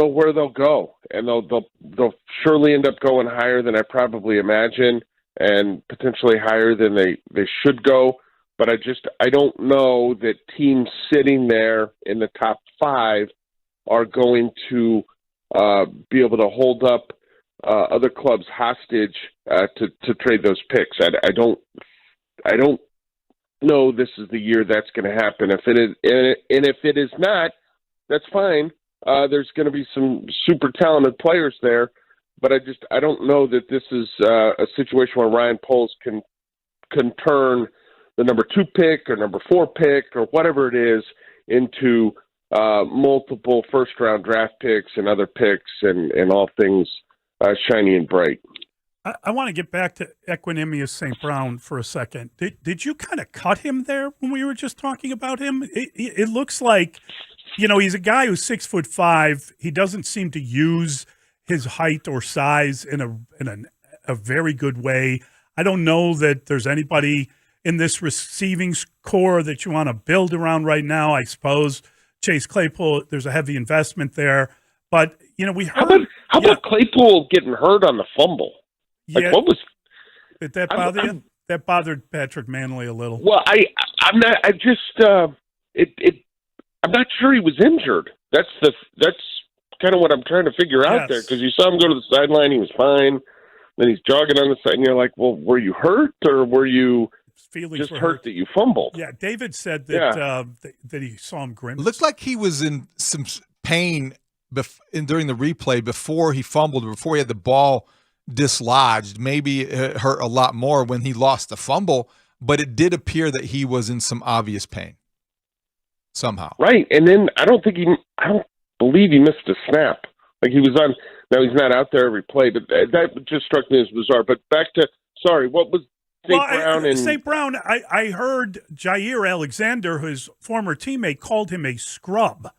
where they'll go, and they'll surely end up going higher than I probably imagine, and potentially higher than they should go. But I don't know that teams sitting there in the top 5 are going to be able to hold up other clubs hostage to trade those picks. I don't know this is the year that's going to happen. If it is, and if it is not, that's fine. There's going to be some super talented players there, but I don't know that this is a situation where Ryan Poles can turn the number 2 pick or number 4 pick or whatever it is into multiple first-round draft picks and other picks and all things shiny and bright. I want to get back to Equinemius St. Brown for a second. Did you kind of cut him there when we were just talking about him? It looks like, he's a guy who's 6'5". He doesn't seem to use his height or size in a very good way. I don't know that there's anybody in this receiving core that you want to build around right now. I suppose Chase Claypool, there's a heavy investment there. But, we heard... How about Claypool getting hurt on the fumble? Yeah. What was... Did that bother you? That bothered Patrick Manley a little. Well, I'm not... I'm not sure he was injured. That's kind of what I'm trying to figure out there, because you saw him go to the sideline, he was fine. Then he's jogging on the side, and you're like, well, were you hurt, or were you just hurt that you fumbled? Yeah, David said that that he saw him grimace. Looks like he was in some pain during the replay before he fumbled, before he had the ball dislodged. Maybe it hurt a lot more when he lost the fumble, but it did appear that he was in some obvious pain somehow. Right, and then I don't believe he missed a snap. Like he was on. Now he's not out there every play, but that just struck me as bizarre. But back to what was St. Brown? I heard Jair Alexander, his former teammate, called him a scrub.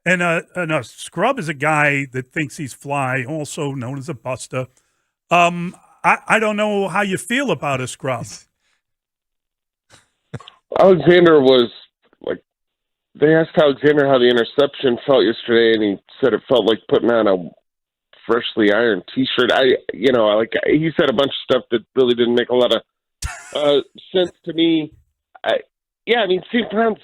And a scrub is a guy that thinks he's fly, also known as a buster. I don't know how you feel about a scrub. Alexander was like, they asked Alexander how the interception felt yesterday, and he said it felt like putting on a freshly ironed T-shirt. He said a bunch of stuff that really didn't make a lot of sense to me. St. Brown's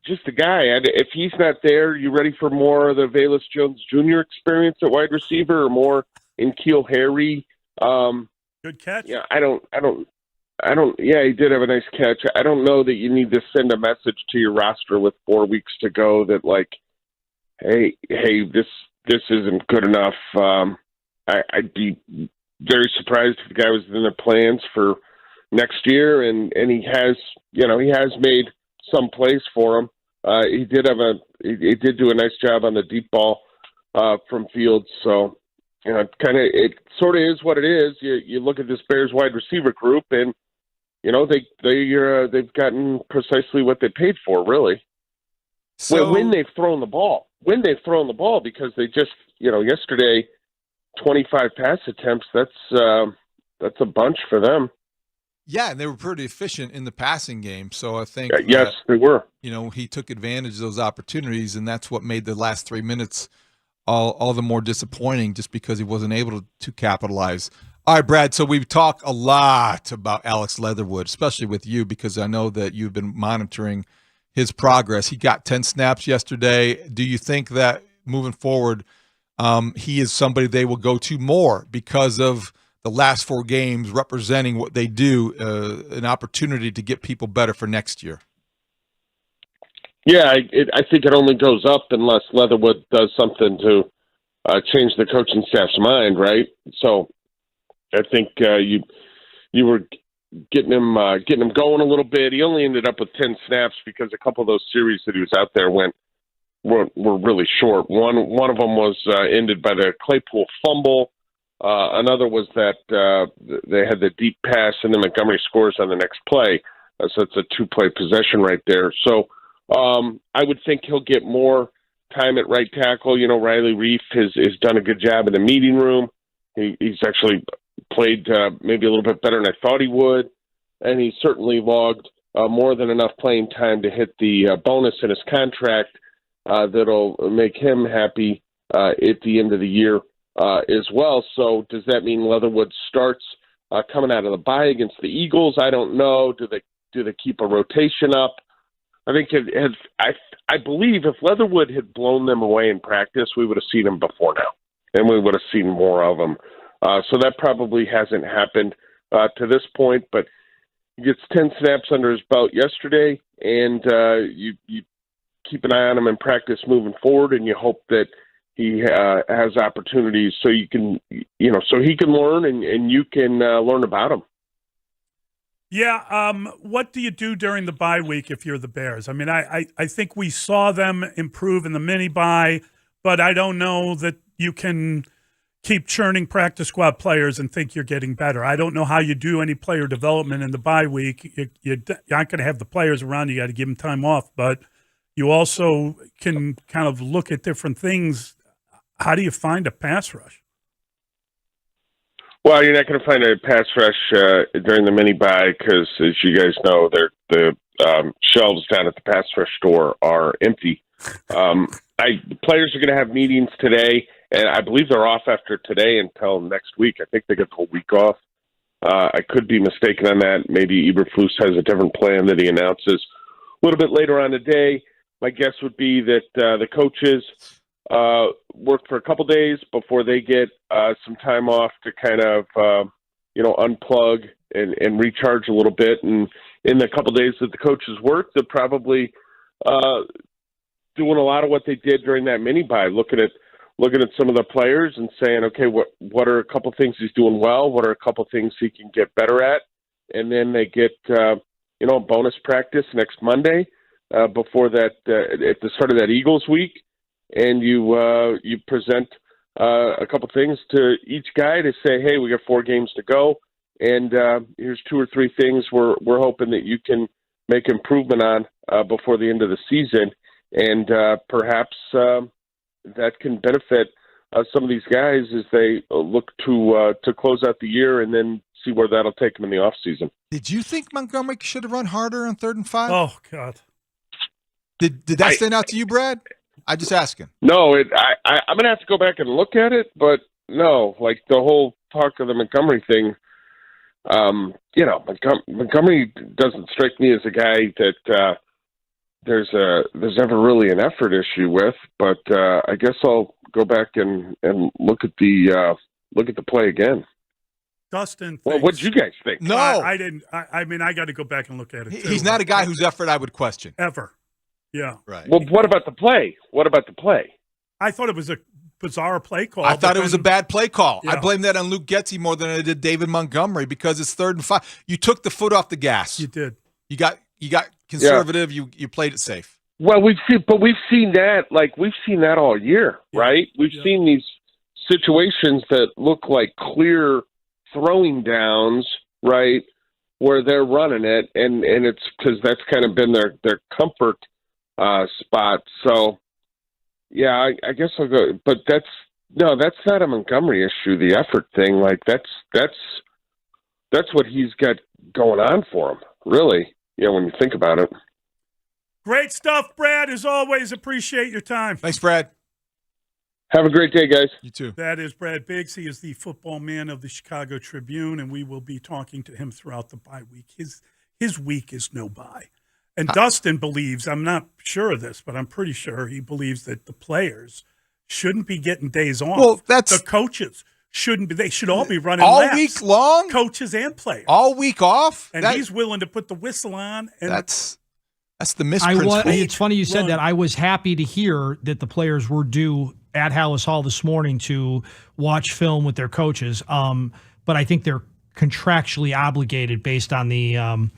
just a guy. If he's not there, you ready for more of the Velus Jones Jr. experience at wide receiver, or more in N'Keal Harry? Good catch. Yeah, I don't. Yeah, he did have a nice catch. I don't know that you need to send a message to your roster with 4 weeks to go that like, hey, this isn't good enough. I'd be very surprised if the guy was in their plans for next year, and he has made some plays for him. He did do a nice job on the deep ball from Fields. So it sort of is what it is. You look at this Bears wide receiver group, and they've gotten precisely what they paid for, really. So when they've thrown the ball, because they just, yesterday, 25 pass attempts, that's a bunch for them. Yeah, and they were pretty efficient in the passing game. So I think yes, they were. He took advantage of those opportunities, and that's what made the last 3 minutes all the more disappointing, just because he wasn't able to capitalize. All right, Brad, so we've talked a lot about Alex Leatherwood, especially with you, because I know that you've been monitoring his progress. He got 10 snaps yesterday. Do you think that moving forward, he is somebody they will go to more because of the last 4 games representing what they do, an opportunity to get people better for next year? Yeah, I think it only goes up unless Leatherwood does something to change the coaching staff's mind, right? So I think you were getting him going a little bit. He only ended up with 10 snaps because a couple of those series that he was out there were really short. One of them was ended by the Claypool fumble. Another was that they had the deep pass, and then Montgomery scores on the next play. So it's a 2-play possession right there. So I would think he'll get more time at right tackle. Riley Reif has done a good job in the meeting room. He's actually played maybe a little bit better than I thought he would, and he certainly logged more than enough playing time to hit the bonus in his contract that'll make him happy at the end of the year as well. So does that mean Leatherwood starts coming out of the bye against the Eagles? I don't know. Do they keep a rotation up? I think I believe if Leatherwood had blown them away in practice, we would have seen him before now, and we would have seen more of him. So that probably hasn't happened to this point, but he gets 10 snaps under his belt yesterday, and you keep an eye on him in practice moving forward, and you hope that he has opportunities so you can, so he can learn and you can learn about him. Yeah. What do you do during the bye week if you're the Bears? I mean, I think we saw them improve in the mini bye, but I don't know that you can keep churning practice squad players and think you're getting better. I don't know how you do any player development in the bye week. You're not going to have the players around. You got to give them time off, but you also can kind of look at different things. How do you find a pass rush? Well, you're not going to find a pass rush during the mini bye because, as you guys know, the shelves down at the pass rush store are empty. The players are going to have meetings today, and I believe they're off after today until next week. I think they get the whole week off. I could be mistaken on that. Maybe Eberflus has a different plan that he announces a little bit later on today. My guess would be that the coaches work for a couple days before they get some time off to kind of unplug and recharge a little bit. And in the couple days that the coaches work, they're probably doing a lot of what they did during that mini bye, looking at some of the players and saying, okay, what are a couple things he's doing well? What are a couple things he can get better at? And then they get bonus practice next Monday before that at the start of that Eagles week, and you present a couple things to each guy to say, hey, we got 4 games to go, and here's 2 or 3 things we're hoping that you can make improvement on before the end of the season, and perhaps that can benefit some of these guys as they look to close out the year and then see where that'll take them in the offseason. Did you think Montgomery should have run harder on 3rd and 5? Oh, God. Did that stand out to you, Brad? I'm just asking. No, I'm going to have to go back and look at it, but no, like the whole talk of the Montgomery thing, Montgomery doesn't strike me as a guy that there's ever really an effort issue with, but I guess I'll go back and look at the play again. Dustin. Well, what did you guys think? No, I didn't. I mean, I got to go back and look at it. Too, he's not a guy whose effort I would question ever. Yeah. Right. Well, what about the play? I thought it was a bizarre play call. I thought it was a bad play call. Yeah. I blame that on Luke Getsy more than I did David Montgomery because it's 3rd and 5. You took the foot off the gas. You did. You got conservative. Yeah. You played it safe. Well, we've seen that all year, right? We've seen these situations that look like clear throwing downs, right, where they're running it, and it's because that's kind of been their comfort spot. So, yeah, I guess I'll go. But that's not a Montgomery issue. The effort thing, like that's what he's got going on for him, really. Yeah, when you think about it. Great stuff, Brad. As always, appreciate your time. Thanks, Brad. Have a great day, guys. You too. That is Brad Biggs. He is the football man of the Chicago Tribune, and we will be talking to him throughout the bye week. His week is no bye. And Dustin believes, I'm not sure of this, but I'm pretty sure he believes that the players shouldn't be getting days off. Well, that's the coaches shouldn't be. They should all be running all laps, week long, coaches and players, all week off. And he's willing to put the whistle on. And that's the misprinciple. It's funny you said that. I was happy to hear that the players were due at Hallis Hall this morning to watch film with their coaches. But I think they're contractually obligated based on the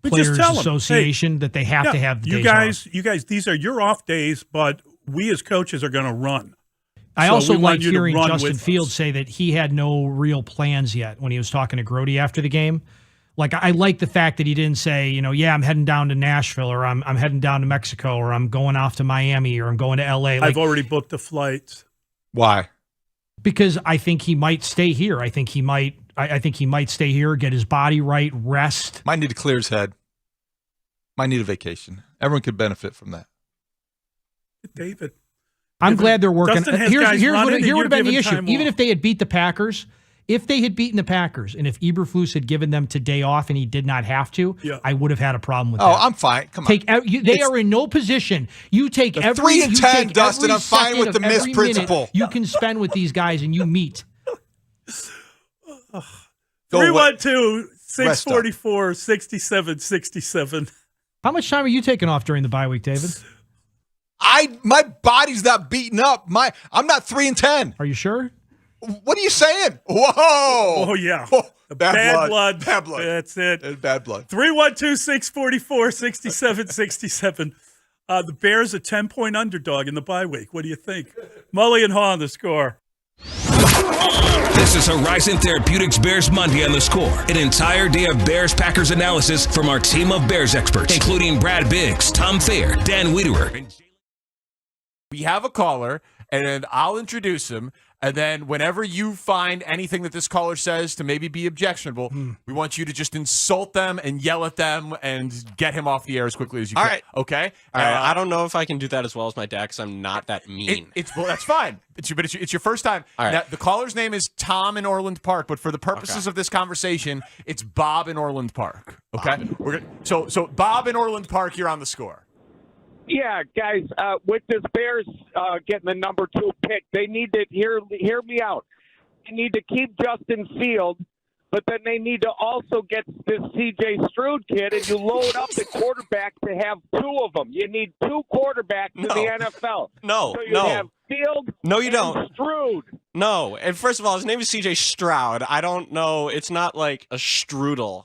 Players Association that they have to have the days off. You guys, these are your off days, but we as coaches are going to run. I also like hearing Justin Fields say that he had no real plans yet when he was talking to Grody after the game. Like, I like the fact that he didn't say, I'm heading down to Nashville, or I'm heading down to Mexico, or I'm going off to Miami, or I'm going to L.A. I've already booked the flights. Why? Because I think he might stay here. I think he might stay here, get his body right, rest. Might need to clear his head. Might need a vacation. Everyone could benefit from that. David. I'm glad they're working. Here would have been the issue. Even if they had beat the Packers, and if Eberflus had given them today off and he did not have to, I would have had a problem with that. Oh, I'm fine. Come on. They are in no position. You take the 3 and 10, Dustin. I'm fine with the missed principle. You can spend with these guys and you meet. 312-644-6767. How much time are you taking off during the bye week, David? My body's not beaten up. I'm not 3 and 10. Are you sure? What are you saying? Whoa! Oh yeah, bad blood. Bad blood. That's it. Bad blood. 312-644-6767. The Bears a 10-point underdog in the bye week. What do you think? Mully and Haugh on the score. This is Horizon Therapeutics Bears Monday on the score. An entire day of Bears-Packers analysis from our team of Bears experts, including Brad Biggs, Tom Thayer, Dan Wiederer, and we have a caller, and I'll introduce him. And then whenever you find anything that this caller says to maybe be objectionable, we want you to just insult them and yell at them and get him off the air as quickly as you can. All right. Okay? All right. I don't know if I can do that as well as my dad because I'm not that mean. Well, that's fine. It's your first time. All right. Now, the caller's name is Tom in Orland Park, but for the purposes of this conversation, it's Bob in Orland Park. Okay? So Bob in Orland Park, you're on the score. Yeah, guys, with this Bears getting the number 2 pick. They need to hear me out. They need to keep Justin Fields, but then they need to also get this C.J. Stroud kid, and you load up the quarterback to have 2 of them. You need 2 quarterbacks in the NFL. No, so you no. have Fields. No, you and don't. Stroud. No, and first of all, his name is C.J. Stroud. I don't know. It's not like a strudel.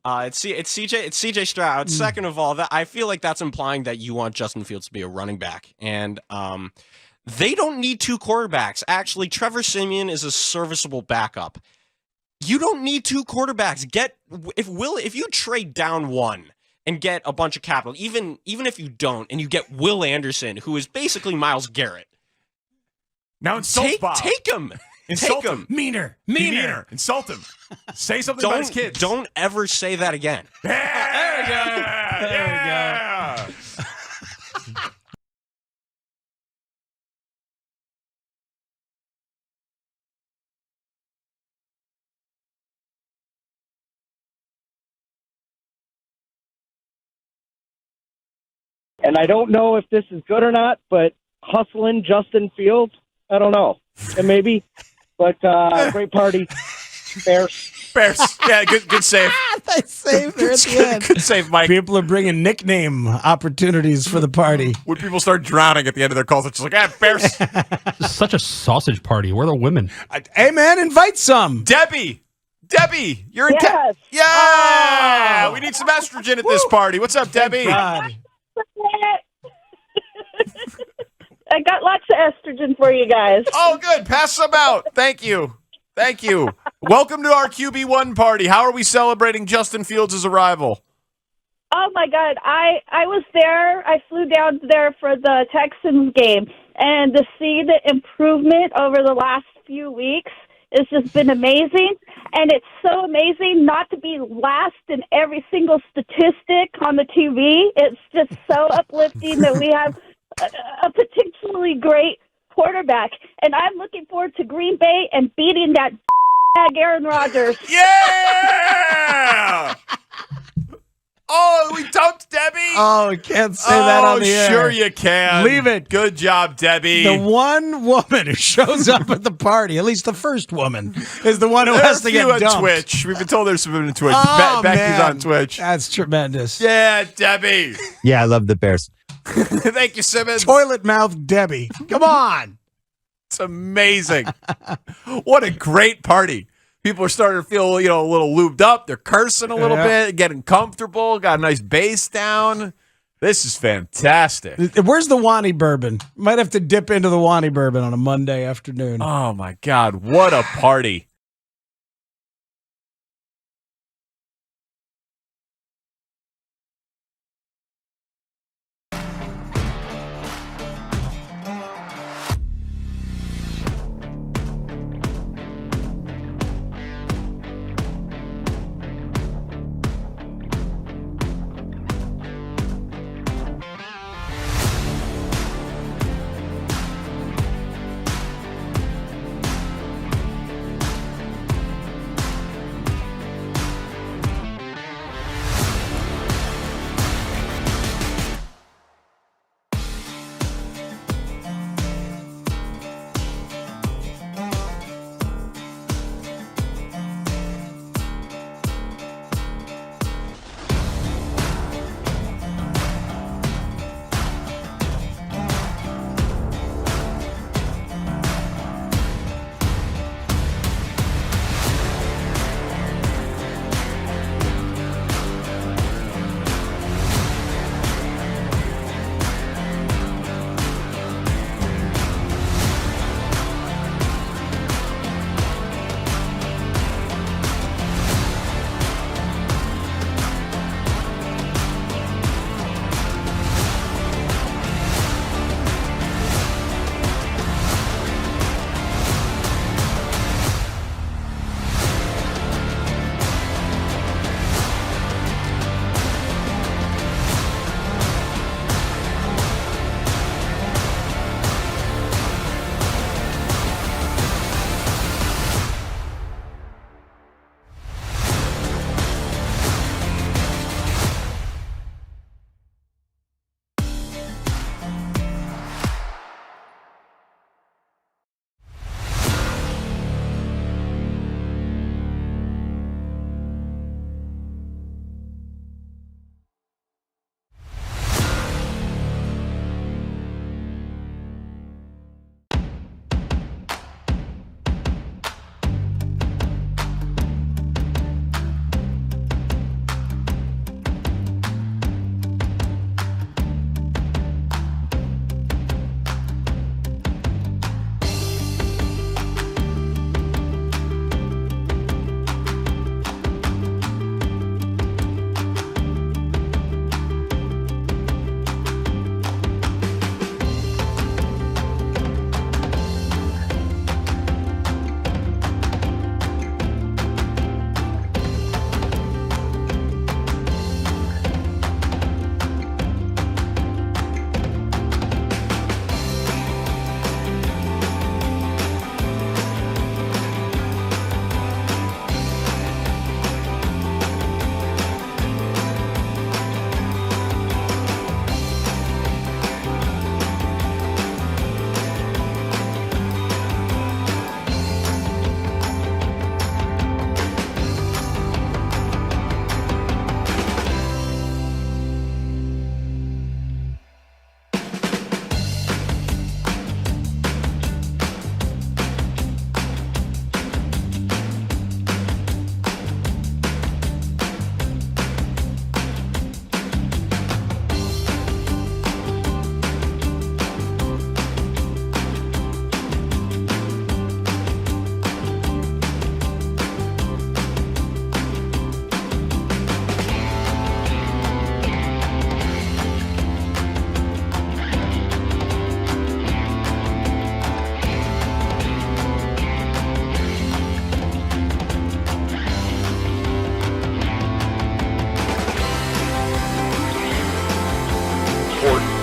It's C.J. Stroud. Second of all, I feel like that's implying that you want Justin Fields to be a running back, and they don't need 2 quarterbacks. Actually, Trevor Siemian is a serviceable backup. You don't need 2 quarterbacks. If you trade down 1 and get a bunch of capital, even if you don't, and you get Will Anderson, who is basically Myles Garrett. Now insult Bob. Take him. Insult Take him. Meaner. Insult him. Say something about his kids. Don't ever say that again. There we go. And I don't know if this is good or not, but hustling Justin Fields, I don't know. And maybe, but great party. Bears. Yeah, good save. They saved there at the end. Good save, Mike. People are bringing nickname opportunities for the party. When people start drowning at the end of their calls, it's just like, Bears. This is such a sausage party. Where are the women? Hey, man, invite some. Debbie, you're in town. Yeah. We need some estrogen at this party. What's up, Debbie? I got lots of estrogen for you guys. Oh, good. Pass some out. Thank you. Welcome to our QB1 party. How are we celebrating Justin Fields' arrival? Oh, my God. I was there. I flew down there for the Texans game, and to see the improvement over the last few weeks has just been amazing. And it's so amazing not to be last in every single statistic on the TV. It's just so uplifting that we have a particularly great quarterback. And I'm looking forward to Green Bay and beating that Aaron Rodgers. Yeah! Oh, we dumped Debbie? Oh, we can't say that on the air. Sure you can. Leave it. Good job, Debbie. The one woman who shows up at the party, at least the first woman, is the one who has to get dumped. On Twitch. We've been told there's some on Twitch. Oh, Becky's man. on Twitch. That's tremendous. Yeah, Debbie. Yeah, I love the Bears. Thank you, Simmons. Toilet mouth Debbie. Come on. It's amazing. What a great party. People are starting to feel, a little lubed up. They're cursing a little bit, getting comfortable, got a nice bass down. This is fantastic. Where's the Wani bourbon? Might have to dip into the Wani bourbon on a Monday afternoon. Oh, my God. What a party.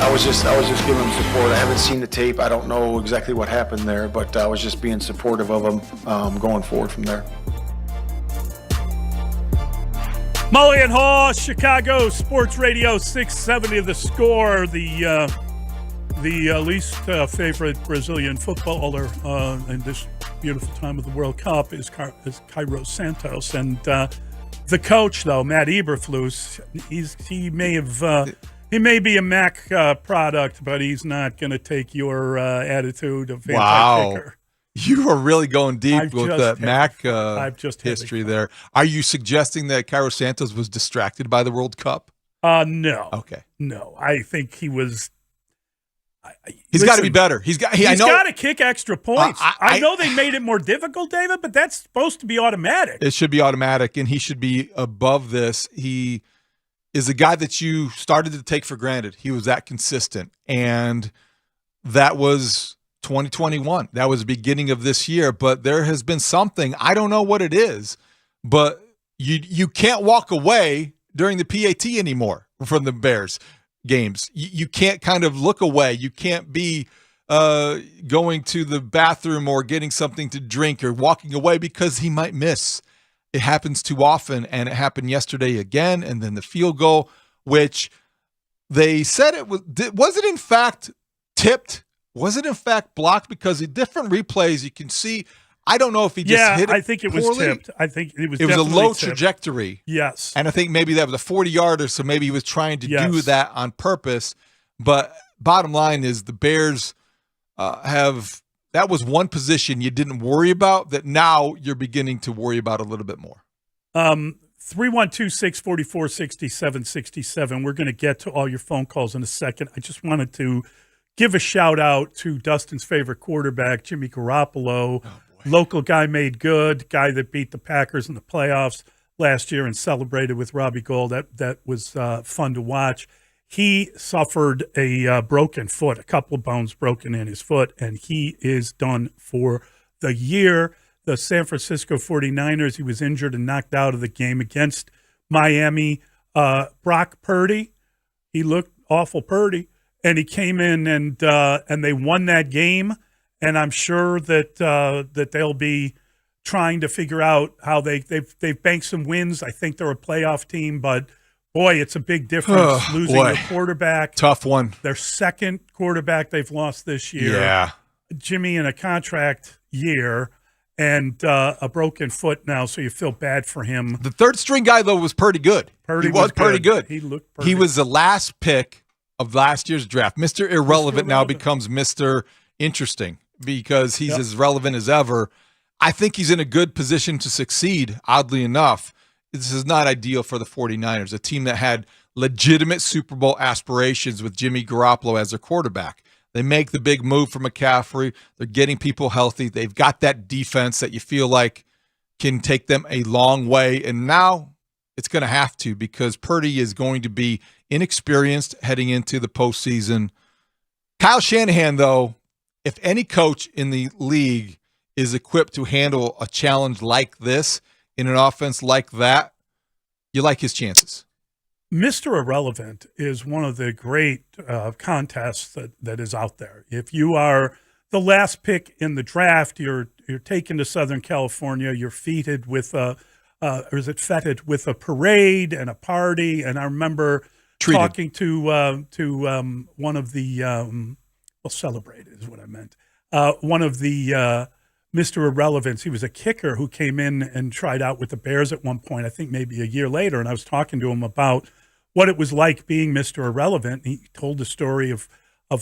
I was just giving him support. I haven't seen the tape. I don't know exactly what happened there, but I was just being supportive of him going forward from there. Mully and Haugh, Chicago Sports Radio 670 The Score. The least favorite Brazilian footballer in this beautiful time of the World Cup is Cairo Santos. And the coach, though, Matt Eberflus, he may be a Mac product, but he's not going to take your attitude of anti-kicker. You are really going deep with the Mac history there. Are you suggesting that Cairo Santos was distracted by the World Cup? No. Okay. No, I think he was. He's got to be better. He's got to kick extra points. I know they made it more difficult, David, but that's supposed to be automatic. It should be automatic, and he should be above this. He is a guy that you started to take for granted. He was that consistent, and that was 2021. That was the beginning of this year, but there has been something. I don't know what it is, but you can't walk away during the PAT anymore from the Bears games. You can't kind of look away. You can't be going to the bathroom or getting something to drink or walking away because he might miss. It happens too often, and it happened yesterday again, and then the field goal, which they said it was it in fact tipped? Was it in fact blocked? Because in different replays you can see, I don't know if he just hit it I think it was poorly. tipped. I think it was a low tipped. trajectory. Yes. And I think maybe that was a 40-yarder, so maybe he was trying to do that on purpose. But bottom line is the Bears that was one position you didn't worry about that now you're beginning to worry about a little bit more. 312-644-6767. We're going to get to all your phone calls in a second. I just wanted to give a shout out to Dustin's favorite quarterback, Jimmy Garoppolo. Local guy made good, guy that beat the Packers in the playoffs last year and celebrated with Robbie Gould. That was fun to watch. He suffered a broken foot, a couple of bones broken in his foot, and he is done for the year. The San Francisco 49ers, he was injured and knocked out of the game against Miami. Brock Purdy, he looked awful Purdy, and he came in and they won that game. And I'm sure that they'll be trying to figure out how they've banked some wins. I think they're a playoff team, but boy, it's a big difference losing your quarterback. Tough one. Their second quarterback they've lost this year. Yeah. Jimmy in a contract year and a broken foot now, so you feel bad for him. The third string guy, though, was pretty good. Purdy was pretty good. He looked pretty He was the last pick of last year's draft. Mr. Irrelevant now becomes Mr. Interesting because he's as relevant as ever. I think he's in a good position to succeed, oddly enough. This is not ideal for the 49ers, a team that had legitimate Super Bowl aspirations with Jimmy Garoppolo as their quarterback. They make the big move for McCaffrey. They're getting people healthy. They've got that defense that you feel like can take them a long way. And now it's going to have to because Purdy is going to be inexperienced heading into the postseason. Kyle Shanahan, though, if any coach in the league is equipped to handle a challenge like this in an offense like that, you like his chances. Mr. Irrelevant is one of the great contests that is out there. If you are the last pick in the draft, you're taken to Southern California, you're feted with feted with a parade and a party. And I remember talking to one of the celebrated is what I meant. One of the Mr. Irrelevance. He was a kicker who came in and tried out with the Bears at one point, I think maybe a year later. And I was talking to him about what it was like being Mr. Irrelevant. He told the story of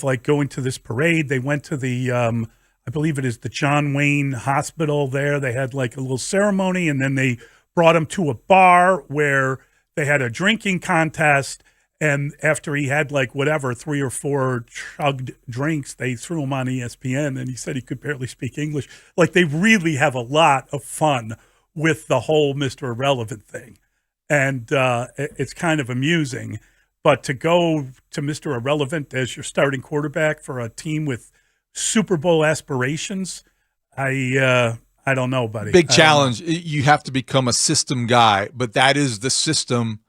like going to this parade. They went to the, I believe it is the John Wayne Hospital there. They had like a little ceremony, and then they brought him to a bar where they had a drinking contest. And after he had like whatever, 3 or 4 chugged drinks, they threw him on ESPN, and he said he could barely speak English. Like, they really have a lot of fun with the whole Mr. Irrelevant thing. And it's kind of amusing. But to go to Mr. Irrelevant as your starting quarterback for a team with Super Bowl aspirations, I don't know, buddy. Big challenge. You have to become a system guy, but that is the system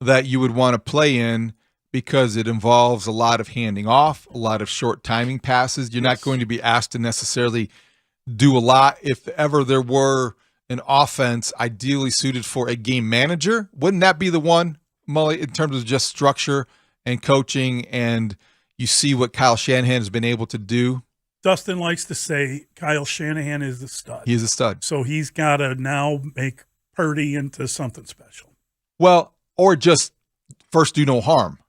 that you would want to play in because it involves a lot of handing off, a lot of short timing passes. You're not going to be asked to necessarily do a lot. If ever there were an offense ideally suited for a game manager, wouldn't that be the one, Mully, in terms of just structure and coaching, and you see what Kyle Shanahan has been able to do? Dustin likes to say Kyle Shanahan is the stud. He is a stud. So he's got to now make Purdy into something special. Well, or just first do no harm,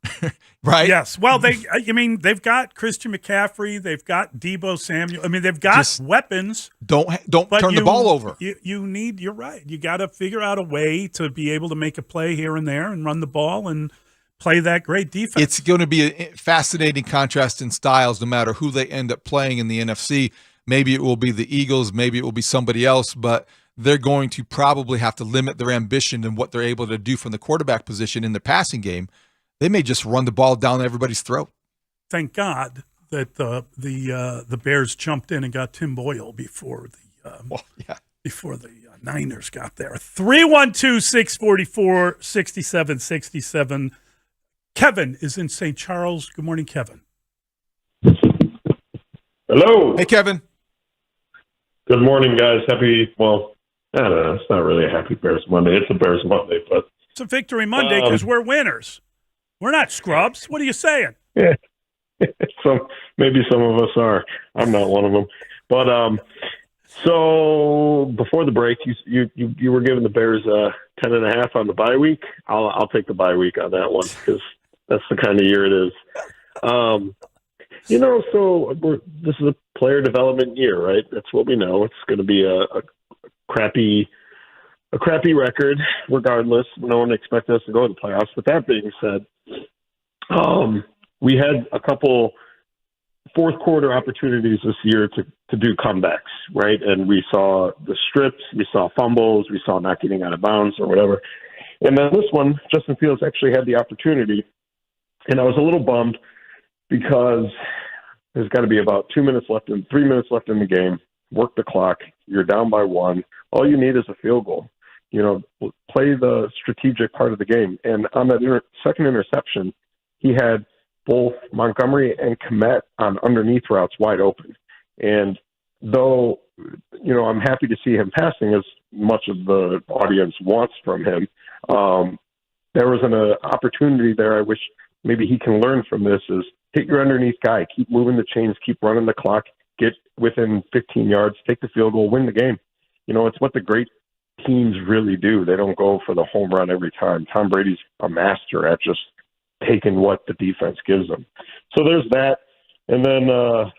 right? Yes. Well, they've got Christian McCaffrey. They've got Deebo Samuel. I mean, they've got weapons. Don't turn the ball over. You're right. You got to figure out a way to be able to make a play here and there and run the ball and play that great defense. It's going to be a fascinating contrast in styles no matter who they end up playing in the NFC. Maybe it will be the Eagles, maybe it will be somebody else, but they're going to probably have to limit their ambition and what they're able to do from the quarterback position in the passing game. They may just run the ball down everybody's throat. Thank God that the Bears jumped in and got Tim Boyle before the Niners got there. 312-644-6767. Kevin is in St. Charles. Good morning, Kevin. Hello. Hey, Kevin. Good morning, guys. I don't know. It's not really a happy Bears Monday. It's a Bears Monday, but it's a victory Monday because we're winners. We're not scrubs. What are you saying? Yeah. So maybe some of us are. I'm not one of them. But so before the break, you were giving the Bears 10.5 on the bye week. I'll take the bye week on that one because that's the kind of year it is. So this is a player development year, right? That's what we know. It's going to be a crappy record, regardless. No one expected us to go to the playoffs. But that being said, we had a couple fourth quarter opportunities this year to do comebacks, right? And we saw the strips, we saw fumbles, we saw not getting out of bounds or whatever. And then this one, Justin Fields actually had the opportunity, and I was a little bummed because there's got to be about 3 minutes left in the game. Work the clock. You're down by 1. All you need is a field goal. Play the strategic part of the game. And on that second interception, he had both Montgomery and Kmet on underneath routes wide open. And though, I'm happy to see him passing as much as the audience wants from him, there was an opportunity there. I wish maybe he can learn from this is hit your underneath guy, keep moving the chains, keep running the clock, get within 15 yards, take the field goal, win the game. It's what the great teams really do. They don't go for the home run every time. Tom Brady's a master at just taking what the defense gives them. So there's that. And then what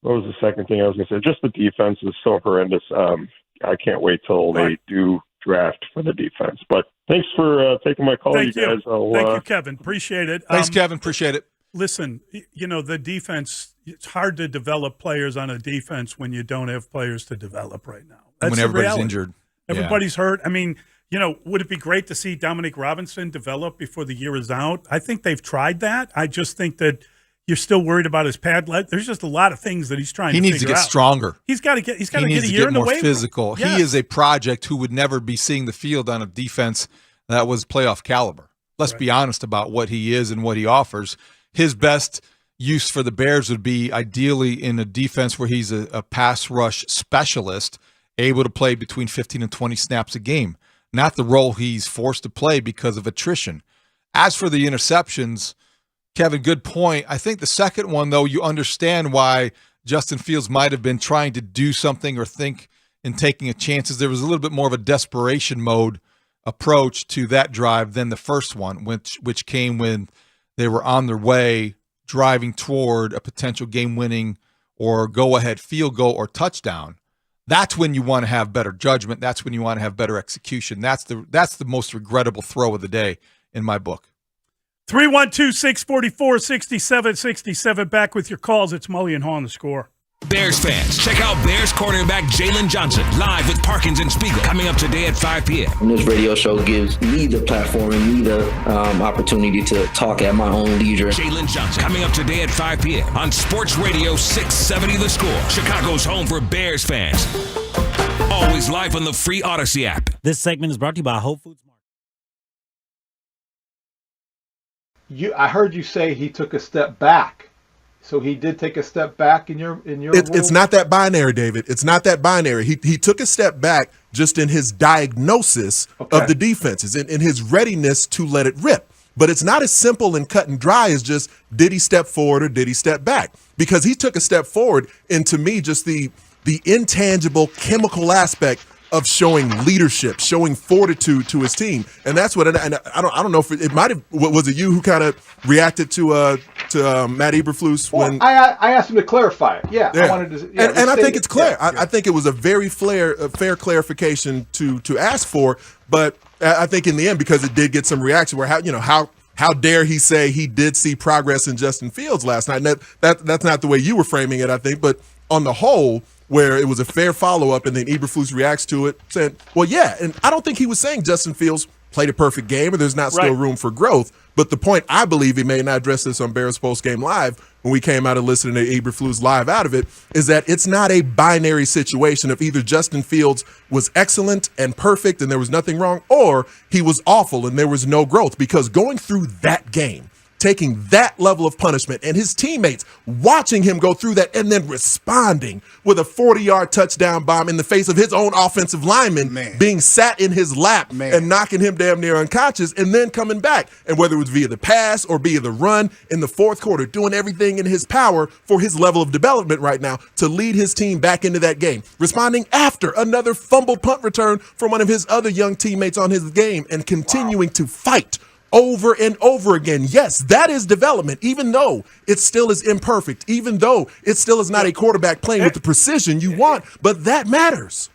was the second thing I was going to say? Just the defense is so horrendous. I can't wait till they do draft for the defense. But thanks for taking my call, Thank you guys. Thank you, Kevin. Appreciate it. Thanks, Kevin. Appreciate it. Listen, the defense, it's hard to develop players on a defense when you don't have players to develop right now. That's when the everybody's reality. injured. Everybody's hurt. I mean, would it be great to see Dominic Robinson develop before the year is out? I think they've tried that. I just think that you're still worried about his pad leg. There's just a lot of things that he's trying to figure out. He needs to get stronger. He's got to get a year in the more weight physical. Yes. He is a project who would never be seeing the field on a defense that was playoff caliber. Let's be honest about what he is and what he offers. His best use for the Bears would be ideally in a defense where he's a pass rush specialist, able to play between 15 and 20 snaps a game, not the role he's forced to play because of attrition. As for the interceptions, Kevin, good point. I think the second one, though, you understand why Justin Fields might have been trying to do something or think in taking a chances. There was a little bit more of a desperation mode approach to that drive than the first one, which came when they were on their way driving toward a potential game-winning or go-ahead field goal or touchdown. That's when you want to have better judgment. That's when you want to have better execution. That's the most regrettable throw of the day in my book. 312-644-6767. Back with your calls. It's Mully and Haugh on The Score. Bears fans, check out Bears cornerback Jalen Johnson live with Parkins and Spiegel coming up today at 5 p.m. And this radio show gives me the platform and me the opportunity to talk at my own leisure. Jalen Johnson coming up today at 5 p.m. on Sports Radio 670 The Score, Chicago's home for Bears fans. Always live on the free Odyssey app. This segment is brought to you by Whole Foods Market. I heard you say he took a step back. So he did take a step back in your It's not that binary, David. It's not that binary. He took a step back just in his diagnosis of the defenses and in his readiness to let it rip. But it's not as simple and cut and dry as just did he step forward or did he step back? Because he took a step forward, and to me, just the intangible chemical aspect of showing leadership, showing fortitude to his team, and that's what. And I don't know if it might have. Was it you who kind of reacted to Matt Eberflus when I asked him to clarify it? Yeah. I wanted to. Yeah, and I think it's clear. I think it was a very fair clarification to ask for. But I think in the end, because it did get some reaction, where how dare he say he did see progress in Justin Fields last night? And that's not the way you were framing it, I think. But on the whole, where it was a fair follow-up, and then Eberflus reacts to it, saying, well, yeah. And I don't think he was saying Justin Fields played a perfect game or there's not still room for growth. But the point I believe he made, and I addressed this on Bears Post Game Live when we came out and listening to Eberflus live out of it, is that it's not a binary situation of either Justin Fields was excellent and perfect and there was nothing wrong, or he was awful and there was no growth. Because going through that game, taking that level of punishment, and his teammates watching him go through that and then responding with a 40-yard touchdown bomb in the face of his own offensive lineman being sat in his lap and knocking him damn near unconscious, and then coming back. And whether it was via the pass or via the run in the fourth quarter, doing everything in his power for his level of development right now to lead his team back into that game. Responding after another fumbled punt return from one of his other young teammates on his game, and continuing to fight over and over again. Yes, that is development, even though it still is imperfect, even though it still is not a quarterback playing with the precision you want, but that matters.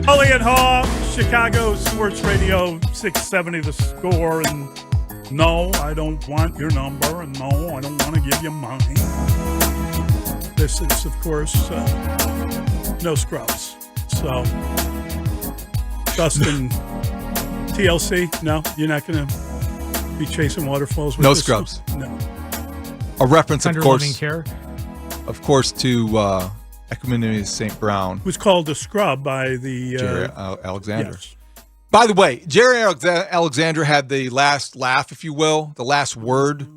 Mully and Haugh, Chicago Sports Radio 670 The Score. And no, I don't want your number. And no, I don't want to give you money. This is, of course, no scrubs. So, Dustin, TLC, no, you're not going to be chasing waterfalls with No this scrubs. one? No. A reference, of Tender loving course, care. of course, to Equanimity St. Brown. Who's called a scrub by the Jerry Alexander. yes. By the way, Jerry Alexander had the last laugh, if you will, the last word.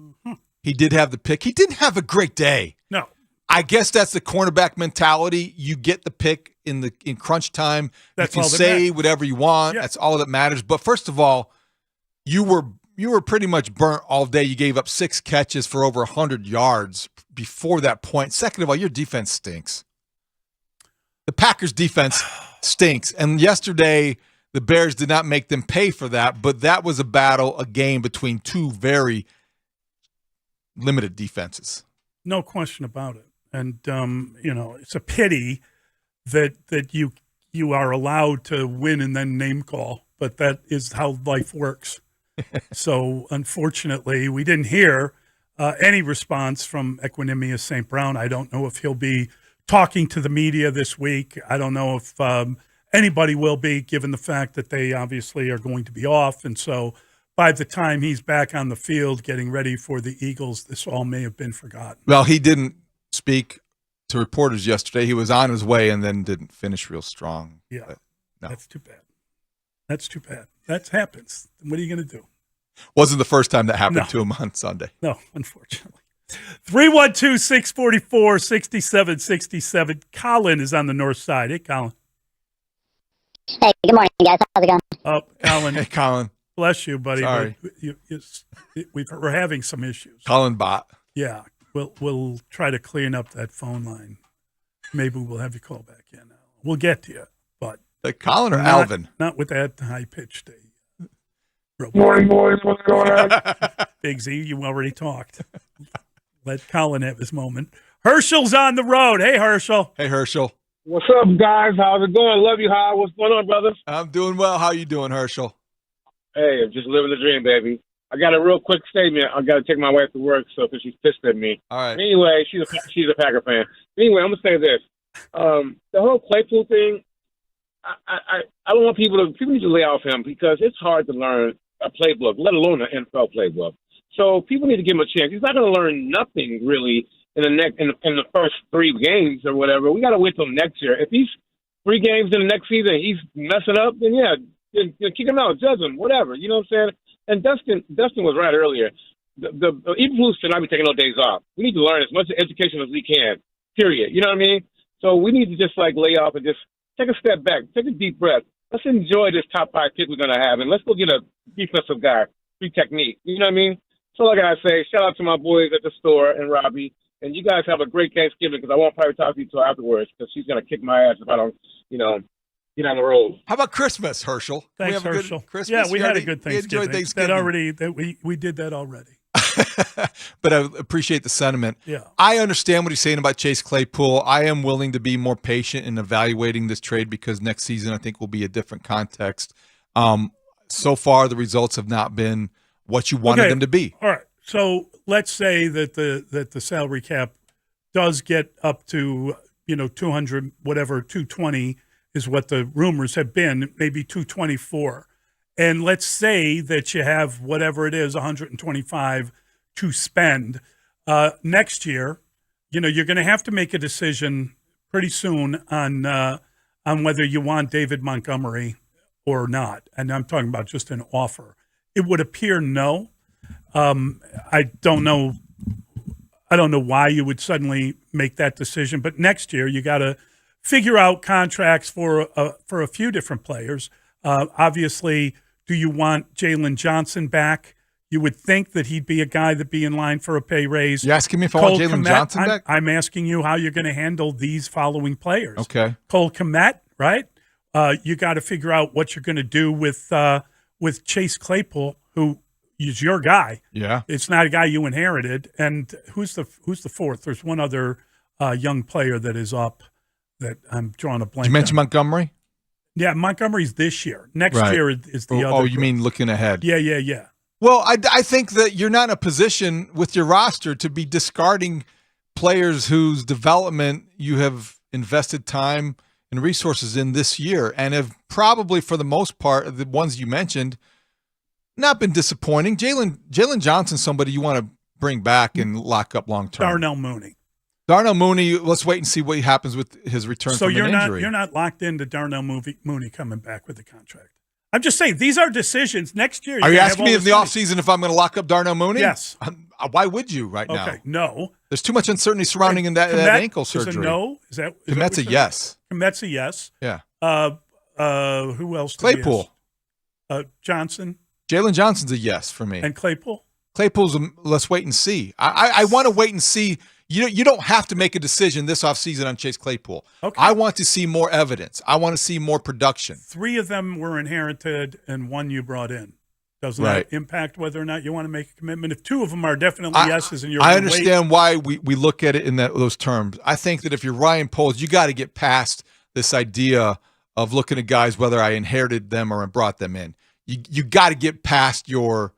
He did have the pick. He didn't have a great day. No. I guess that's the cornerback mentality. You get the pick in crunch time. That's you all can that say matters. whatever you want. Yeah. That's all that matters. But first of all, you were pretty much burnt all day. You gave up 6 catches for over 100 yards before that point. Second of all, your defense stinks. The Packers' defense stinks. And yesterday, the Bears did not make them pay for that, but that was a game between two very limited defenses. No question about it. And it's a pity that you are allowed to win and then name call, but that is how life works. So unfortunately, we didn't hear any response from Equanimous St. Brown. I don't know if he'll be talking to the media this week. I don't know if anybody will be, given the fact that they obviously are going to be off. And so by the time he's back on the field getting ready for the Eagles, this all may have been forgotten. Well, he didn't speak to reporters yesterday. He was on his way and then didn't finish real strong. Yeah, But no. That's too bad. That's too bad. That happens. What are you going to do? Wasn't the first time that happened No. to him on Sunday. No, unfortunately. 312-644-6767. Colin is on the north side. Hey, Colin. Hey, good morning, guys. How's it going? Oh, Colin. Hey, Colin. Bless you, buddy. Sorry. We're having some issues. Colin Bott. Yeah, we'll try to clean up that phone line. Maybe we'll have you call back in. We'll get to you, but Colin or Alvin? Not with that high pitched. Morning, boys. What's going on? Big Z, you already talked. Let Colin have his moment. Herschel's on the road. Hey, Herschel. Hey, Herschel. What's up, guys? How's it going? Love you, Haugh. What's going on, brothers? I'm doing well. How you doing, Herschel? Hey, I'm just living the dream, baby. I got a real quick statement. I got to take my wife to work, so because she's pissed at me. All right. Anyway, she's a Packer fan. Anyway, I'm gonna say this: the whole Claypool thing. I don't want people need to lay off him because it's hard to learn a playbook, let alone an NFL playbook. So people need to give him a chance. He's not going to learn nothing really in the first 3 games or whatever. We got to wait till next year. If he's 3 games in the next season, he's messing up, then yeah, then kick him out, judge him, whatever. You know what I'm saying? And Dustin was right earlier. The Eberflus should not be taking no days off. We need to learn as much education as we can. Period. You know what I mean? So we need to just lay off and just take a step back, take a deep breath. Let's enjoy this top 5 pick we're gonna have, and let's go get a defensive guy, free technique. You know what I mean? So like I say, shout out to my boys at the store and Robbie, and you guys have a great Thanksgiving because I won't probably talk to you till afterwards because she's gonna kick my ass if I don't, get on the road. How about Christmas, Herschel? Thanks, we have a Herschel. good Christmas. Yeah, we had a You good enjoyed Thanksgiving. We did that already. But I appreciate the sentiment. Yeah. I understand what he's saying about Chase Claypool. I am willing to be more patient in evaluating this trade because next season I think will be a different context. So far, the results have not been what you wanted them to be. All right. So let's say that the salary cap does get up to 200, whatever 220 is what the rumors have been, maybe 224. And let's say that you have whatever it is, 125 to spend next year. You're going to have to make a decision pretty soon on whether you want David Montgomery or not. And I'm talking about just an offer. It would appear no. I don't know why you would suddenly make that decision. But next year, you got to figure out contracts for a few different players. Obviously, do you want Jalen Johnson back? You would think that he'd be a guy that'd be in line for a pay raise. You asking me if I want Jalen Johnson back? I'm asking you how you're going to handle these following players. Okay. Cole Kmet, right? You got to figure out what you're going to do with Chase Claypool, who is your guy. Yeah. It's not a guy you inherited. And who's the fourth? There's one other young player that is up that I'm drawing a blank. Did you mention on. Montgomery? Yeah, Montgomery's this year. Next Right. year is the other. Oh, you group. mean looking ahead? Yeah. Well, I think that you're not in a position with your roster to be discarding players whose development you have invested time and resources in this year and have probably, for the most part, the ones you mentioned, not been disappointing. Jalen Johnson's somebody you want to bring back and lock up long term. Darnell Mooney. Darnell Mooney, let's wait and see what happens with his return So from an injury. you're not locked into Darnell Mooney coming back with the contract. I'm just saying these are decisions next year. Are you gonna asking have me all in the this money. offseason if I'm going to lock up Darnell Mooney? Yes. Why would you right now? Okay, no. There's too much uncertainty surrounding that ankle surgery. Is a no? Is that Komet's a yes. Komet's a yes. Yeah. Who else? do we Claypool. have? Johnson. Jalen Johnson's a yes for me. And Claypool? Claypool's let's wait and see. I want to wait and see. You don't have to make a decision this offseason on Chase Claypool. Okay. I want to see more evidence. I want to see more production. 3 of them were inherited and 1 you brought in. Doesn't Right. that impact whether or not you want to make a commitment? If 2 of them are definitely yeses and you're I gonna understand why we look at it in those terms. I think that if you're Ryan Poles, you got to get past this idea of looking at guys whether I inherited them or brought them in. You got to get past your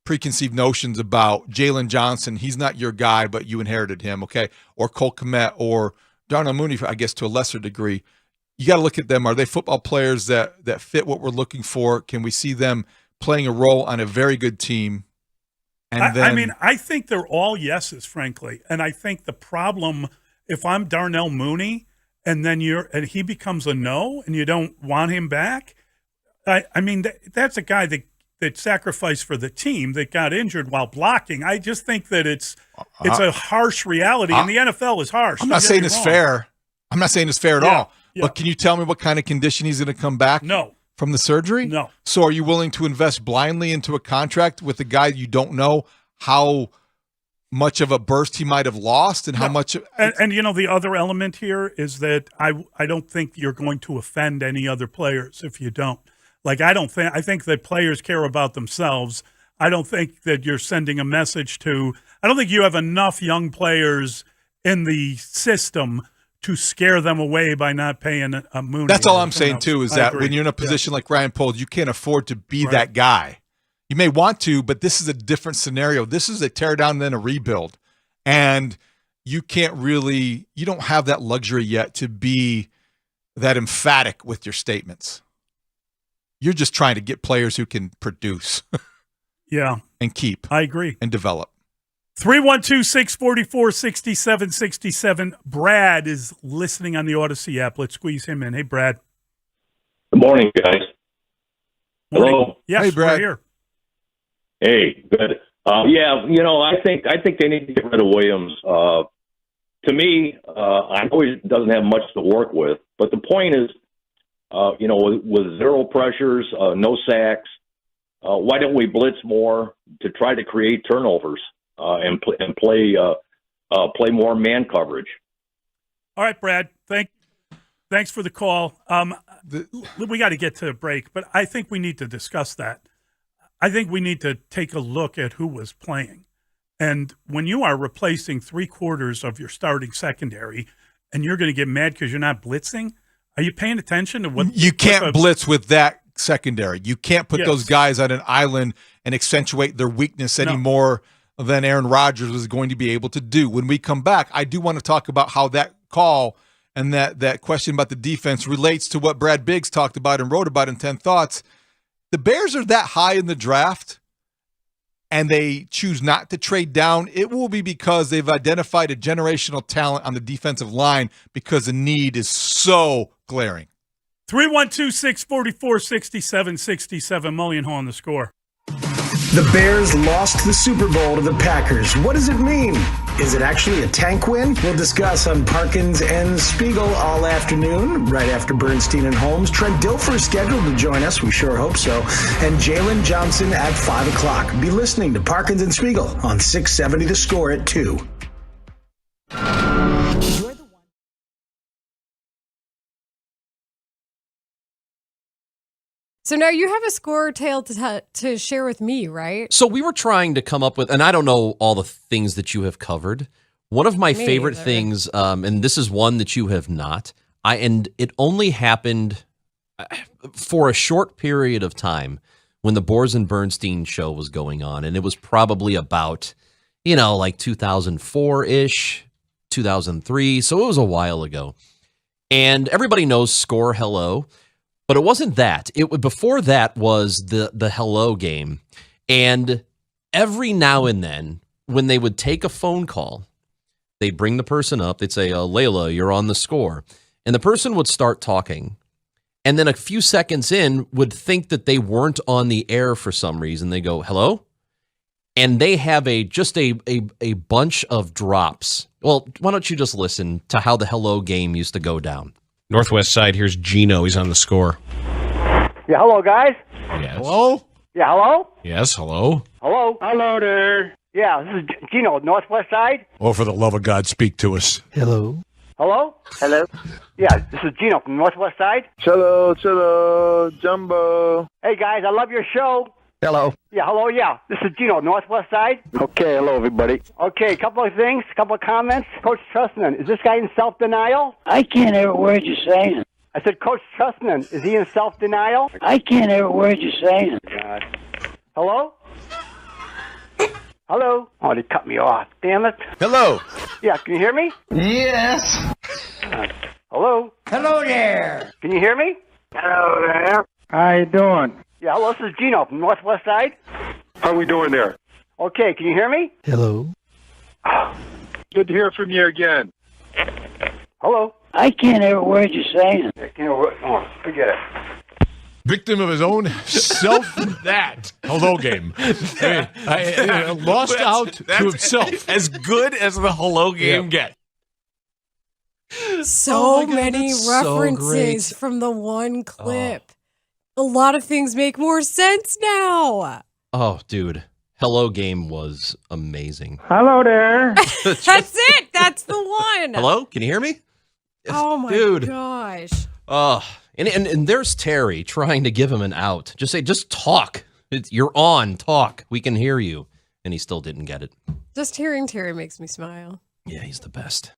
preconceived notions about Jalen Johnson. He's not your guy, but you inherited him, okay? Or Cole Kmet or Darnell Mooney, I guess, to a lesser degree. You got to look at them. Are they football players that fit what we're looking for? Can we see them playing a role on a very good team? And I think they're all yeses, frankly. And I think the problem, if I'm Darnell Mooney and then he becomes a no and you don't want him back, that's a guy that sacrificed for the team that got injured while blocking. I just think that it's a harsh reality, and the NFL is harsh. I'm not saying it's fair. I'm not saying it's fair at all. Yeah. But can you tell me what kind of condition he's going to come back? No. From the surgery? No. So are you willing to invest blindly into a contract with a guy you don't know how much of a burst he might have lost and how much? And the other element here is that I don't think you're going to offend any other players if you don't. I think that players care about themselves. I don't think that you're sending a message I don't think you have enough young players in the system to scare them away by not paying a Mooney. That's all I'm saying, too, is that when you're in a position like Ryan Poles, you can't afford to be that guy. You may want to, but this is a different scenario. This is a tear down then a rebuild. And you don't have that luxury yet to be that emphatic with your statements. You're just trying to get players who can produce. Yeah. And keep. I agree. And develop. 312-644-6767. Brad is listening on the Odyssey app. Let's squeeze him in. Hey, Brad. Good morning, guys. Morning. Hello. Yes, hey, Brad. we're here. Hey, good. I think they need to get rid of Williams. To me, I know he doesn't have much to work with, but the point is, with zero pressures, no sacks, why don't we blitz more to try to create turnovers and play more man coverage? All right, Brad. Thanks for the call. We got to get to a break, but I think we need to discuss that. I think we need to take a look at who was playing. And when you are replacing 3/4 of your starting secondary and you're going to get mad because you're not blitzing, are you paying attention to what you can't blitz with that secondary? You can't put those guys on an island and accentuate their weakness any more than Aaron Rodgers was going to be able to do. When we come back, I do want to talk about how that call and that question about the defense relates to what Brad Biggs talked about and wrote about in 10 Thoughts. The Bears are that high in the draft and they choose not to trade down. It will be because they've identified a generational talent on the defensive line because the need is so glaring. 312-644-6767. Mully and Haugh on the score. The Bears lost the Super Bowl to the Packers. What does it mean? Is it actually a tank win? We'll discuss on Parkins and Spiegel all afternoon, right after Bernstein and Holmes. Trent Dilfer scheduled to join us. We sure hope so. And Jalen Johnson at 5 o'clock. Be listening to Parkins and Spiegel on 670 The Score at 2. So now you have a score tale to share with me, right? So we were trying to come up with, and I don't know all the things that you have covered. One of my favorite things, and this is one that you have not, and it only happened for a short period of time when the Bors and Bernstein show was going on, and it was probably about, like 2004-ish, 2003, so it was a while ago. And everybody knows Score Hello, but it wasn't that. Before that was the Hello game. And every now and then, when they would take a phone call, they'd bring the person up, they'd say, Layla, you're on the Score. And the person would start talking. And then a few seconds in would think that they weren't on the air for some reason. They go, hello? And they have just a bunch of drops. Well, why don't you just listen to how the Hello game used to go down? Northwest side, here's Gino. He's on the Score. Yeah, hello, guys. Yes. Hello? Yeah, hello? Yes, hello? Hello? Hello there. Yeah, this is Gino, Northwest side. Oh, for the love of God, speak to us. Hello? Hello? Hello? Yeah, this is Gino from Northwest side. Hello, Jumbo. Hey, guys, I love your show. Hello. Yeah, hello, yeah. This is Gino, Northwest side. Okay, hello, everybody. Okay, a couple of things, a couple of comments. Coach Trustman, is this guy in self-denial? I can't hear a word you're saying. I said, Coach Trustman, is he in self-denial? I can't hear a word you're saying. God. Hello? Hello? Oh, they cut me off. Damn it. Hello. Yeah, can you hear me? Yes. Hello? Hello there. Can you hear me? Hello there. How you doing? Yeah, hello, this is Gino from Northwest side. How we doing there? Okay, can you hear me? Hello. Good to hear from you again. Hello? I can't hear a word you're saying. Oh, forget it. Victim of his own that hello game. I lost out to himself. As good as the hello game gets. So God, many that's so references great. from the one clip. A lot of things make more sense now. Oh, dude. Hello game was amazing. Hello there. That's it. That's the one. Hello? Can you hear me? Oh my Dude. gosh. Oh, and there's Terry trying to give him an out. Just talk. You're on. Talk. We can hear you. And he still didn't get it. Just hearing Terry makes me smile. Yeah, he's the best.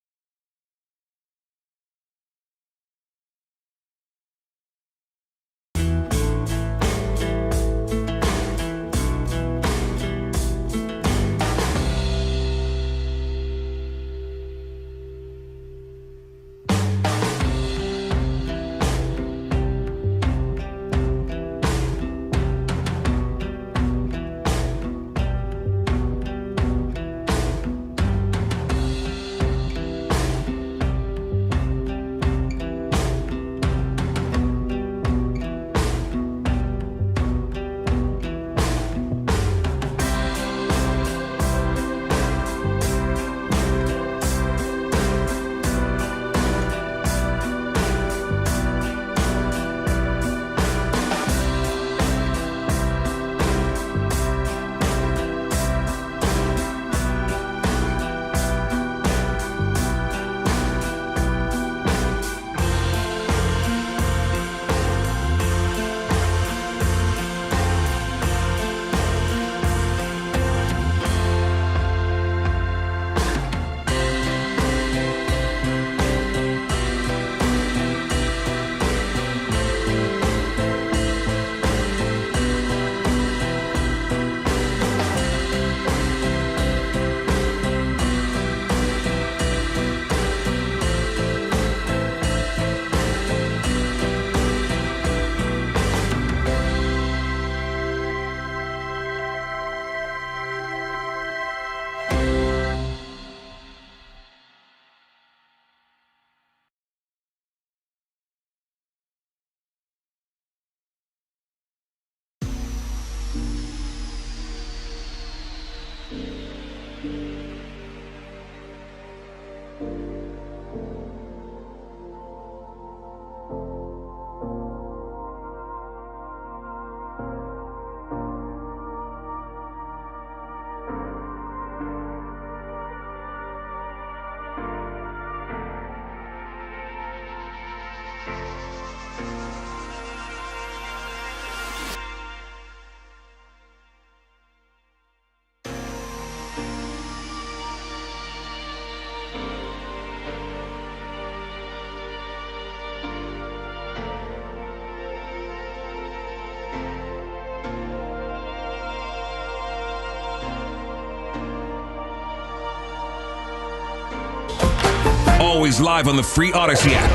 always live on the free Odyssey app.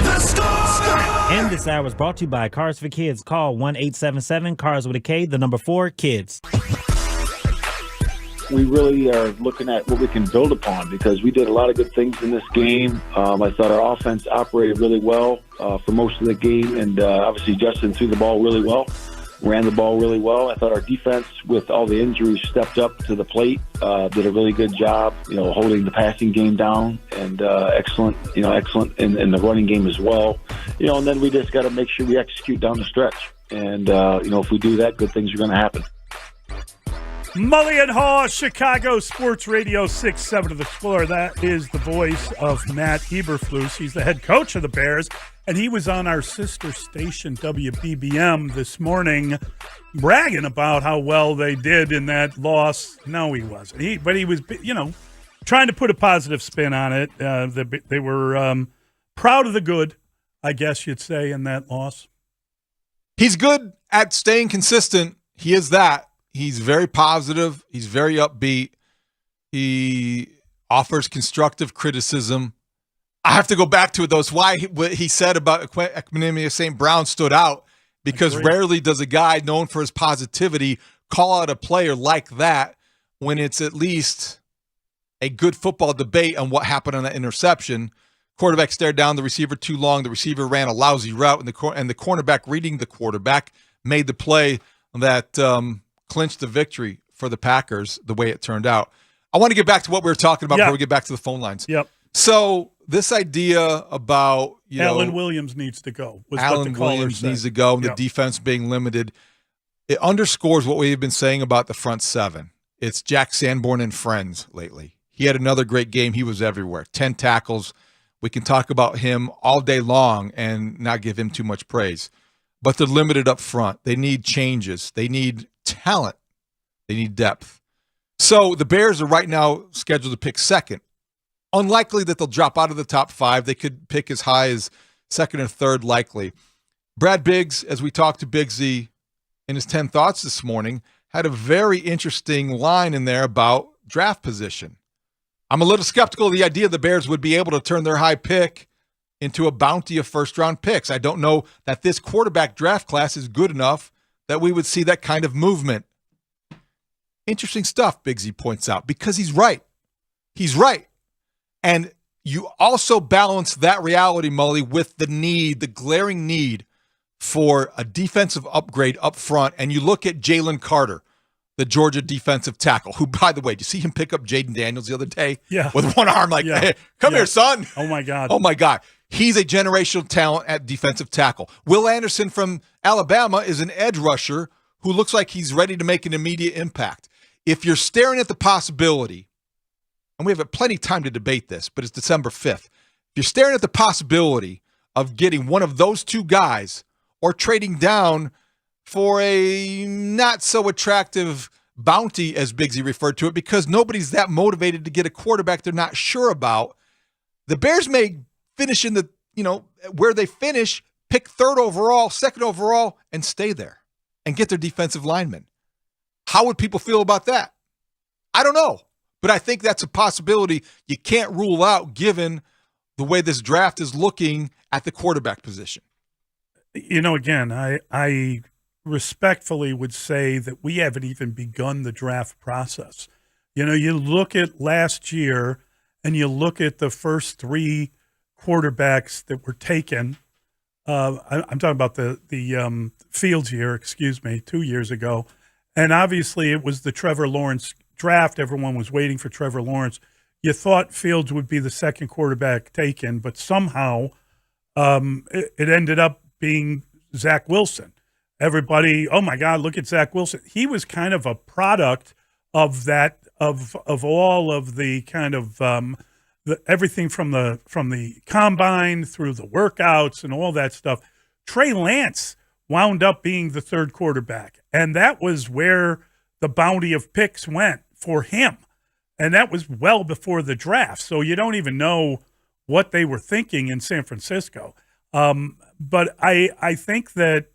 And this hour is brought to you by Cars for Kids. Call 1-877-CARS with a K, the number 4, kids. We really are looking at what we can build upon because we did a lot of good things in this game. I thought our offense operated really well for most of the game, and obviously Justin threw the ball really well, ran the ball really well. I thought our defense, with all the injuries, stepped up to the plate, did a really good job, holding the passing game down, and excellent in the running game as well. And then we just got to make sure we execute down the stretch, and if we do that, good things are going to happen. Mully and Haugh, Chicago Sports Radio 6-7 to the score. That is the voice of Matt Eberflus. He's the head coach of the Bears, and he was on our sister station, WBBM, this morning, bragging about how well they did in that loss. No, he wasn't. But he was, trying to put a positive spin on it. They were proud of the good, I guess you'd say, in that loss. He's good at staying consistent. He is that. He's very positive. He's very upbeat. He offers constructive criticism. I have to go back to it, though. It's why what he said about Equanimeous St. Brown stood out, because rarely does a guy known for his positivity call out a player like that when it's at least a good football debate on what happened on that interception. Quarterback stared down the receiver too long. The receiver ran a lousy route, and the cornerback reading the quarterback made the play that clinched the victory for the Packers the way it turned out. I want to get back to what we were talking about before we get back to the phone lines. Yep. So this idea about Alan Williams needs to go. Alan Williams needs to go, and the defense being limited. It underscores what we've been saying about the front seven. It's Jack Sanborn and friends lately. He had another great game. He was everywhere. 10 tackles. We can talk about him all day long and not give him too much praise. But they're limited up front. They need changes. They need talent. They need depth. So the Bears are right now scheduled to pick second. Unlikely that they'll drop out of the top 5. They could pick as high as second or third likely. Brad Biggs, as we talked to Biggsy in his 10 thoughts this morning, had a very interesting line in there about draft position. I'm a little skeptical of the idea the Bears would be able to turn their high pick into a bounty of first-round picks. I don't know that this quarterback draft class is good enough that we would see that kind of movement. Interesting stuff, Biggsy points out, because he's right. He's right. And you also balance that reality, Mully, with the need, the glaring need for a defensive upgrade up front. And you look at Jalen Carter, the Georgia defensive tackle, who, by the way, did you see him pick up Jaden Daniels the other day? Yeah. With one arm like, hey, come here, son. Oh, my God. Oh, my God. He's a generational talent at defensive tackle. Will Anderson from Alabama is an edge rusher who looks like he's ready to make an immediate impact. If you're staring at the possibility, and we have plenty of time to debate this, but it's December 5th. If you're staring at the possibility of getting one of those two guys or trading down for a not so attractive bounty, as Biggsy referred to it, because nobody's that motivated to get a quarterback they're not sure about, the Bears may finish in the, where they finish, pick third overall, second overall, and stay there and get their defensive linemen. How would people feel about that? I don't know. But I think that's a possibility you can't rule out given the way this draft is looking at the quarterback position. Again, I respectfully would say that we haven't even begun the draft process. You look at last year and you look at the first 3 quarterbacks that were taken. I'm talking about the Fields year, 2 years ago. And obviously it was the Trevor Lawrence draft. Everyone was waiting for Trevor Lawrence. You thought Fields would be the second quarterback taken, but somehow it ended up being Zach Wilson. Everybody, oh my God, look at Zach Wilson. He was kind of a product of that, of all of the kind of everything from the combine through the workouts and all that stuff. Trey Lance wound up being the third quarterback, and that was where the bounty of picks went for him. And that was well before the draft. So you don't even know what they were thinking in San Francisco. But I think that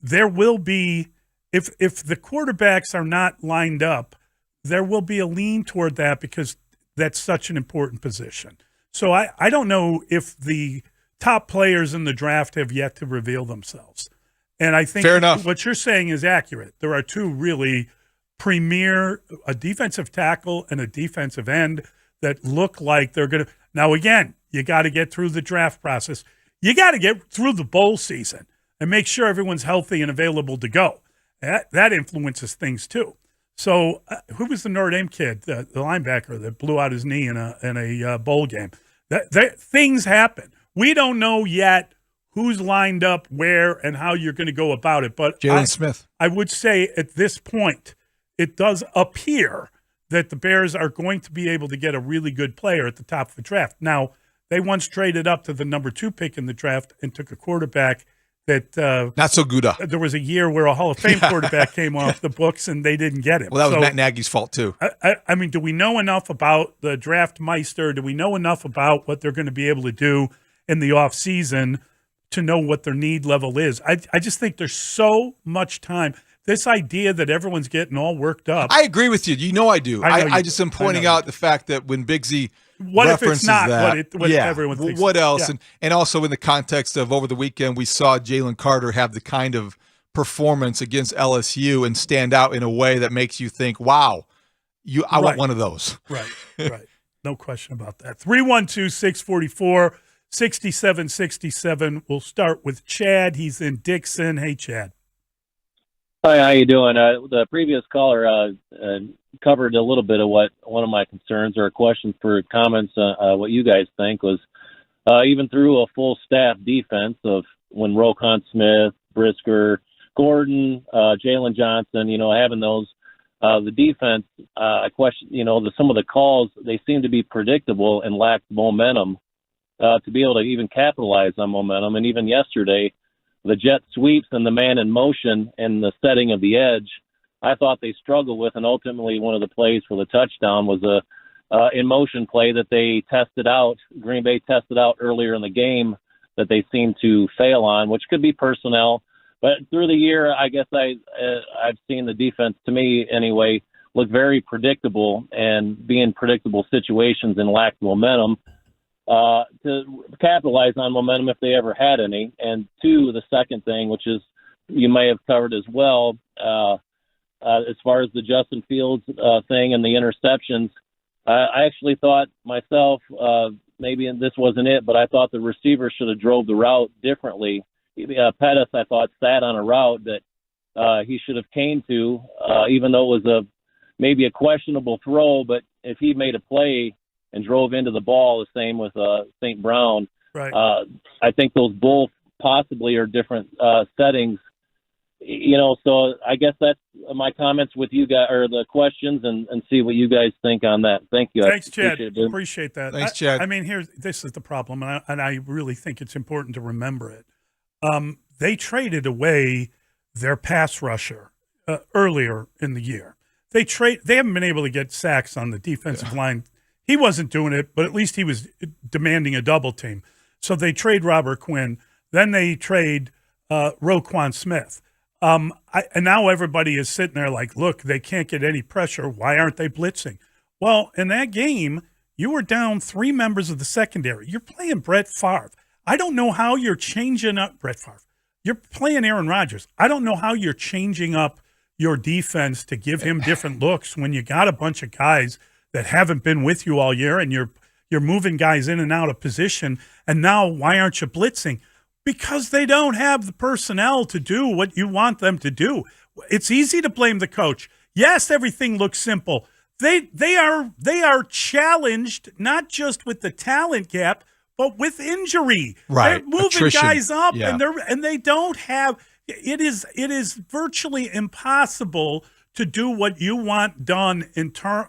there will be, if the quarterbacks are not lined up, there will be a lean toward that because that's such an important position. So I don't know if the top players in the draft have yet to reveal themselves. And I think Fair enough. What you're saying is accurate. There are two really premier, a defensive tackle and a defensive end that look like they're going to. Now, again, you got to get through the draft process. You got to get through the bowl season and make sure everyone's healthy and available to go. That influences things too. So who was the Notre Dame kid, the linebacker that blew out his knee in a bowl game? That things happen. We don't know yet who's lined up where and how you're going to go about it. But Jalen Smith. I would say at this point, it does appear that the Bears are going to be able to get a really good player at the top of the draft. Now, they once traded up to the number 2 pick in the draft and took a quarterback that not so good. There was a year where a Hall of Fame quarterback came off the books and they didn't get him. Well, that was Matt Nagy's fault too. I mean, do we know enough about the draft meister? Do we know enough about what they're going to be able to do in the offseason to know what their need level is? I just think there's so much time. This idea that everyone's getting all worked up. I agree with you. You know I do. I just am pointing out the fact that when Big Z references what everyone thinks? What else? Yeah. And also in the context of over the weekend, we saw Jalen Carter have the kind of performance against LSU and stand out in a way that makes you think, wow, I want one of those. Right. No question about that. 312-644-6767. We'll start with Chad. He's in Dixon. Hey, Chad. Hi, how you doing? The previous caller covered a little bit of what one of my concerns or questions for comments, what you guys think was even through a full staff defense of when Roquan Smith, Brisker, Gordon, Jalen Johnson, having those, the defense, I question, some of the calls, they seem to be predictable and lack momentum to be able to even capitalize on momentum. And even yesterday, the jet sweeps and the man in motion and the setting of the edge, I thought they struggled with. And ultimately, one of the plays for the touchdown was a in motion play that they tested out. Green Bay tested out earlier in the game that they seemed to fail on, which could be personnel. But through the year, I guess I've seen the defense, to me anyway, look very predictable and be in predictable situations and lack momentum. To capitalize on momentum if they ever had any. And two, the second thing, which is you may have covered as well, as far as the Justin Fields thing and the interceptions, I actually thought myself, maybe this wasn't it, but I thought the receiver should have drove the route differently. Pettis, I thought, sat on a route that he should have came to, even though it was maybe a questionable throw, but if he made a play and drove into the ball, the same with St. Brown. Right. I think those both possibly are different settings. So I guess that's my comments with you guys, or the questions, and see what you guys think on that. Thank you. Thanks, Chad. Appreciate that. Thanks, Chad. I mean, this is the problem, and I really think it's important to remember it. They traded away their pass rusher earlier in the year. They haven't been able to get sacks on the defensive line. He wasn't doing it, but at least he was demanding a double team. So they trade Robert Quinn. Then they trade Roquan Smith. And now everybody is sitting there like, look, they can't get any pressure. Why aren't they blitzing? Well, in that game, you were down 3 members of the secondary. You're playing Brett Favre. I don't know how you're changing up Brett Favre. You're playing Aaron Rodgers. I don't know how you're changing up your defense to give him different looks when you got a bunch of guys that haven't been with you all year, and you're moving guys in and out of position. And now, why aren't you blitzing? Because they don't have the personnel to do what you want them to do. It's easy to blame the coach. Yes, everything looks simple. They are challenged not just with the talent gap, but with injury. Right, they're moving attrition. guys up, Yeah. and they don't have. It is virtually impossible to do what you want done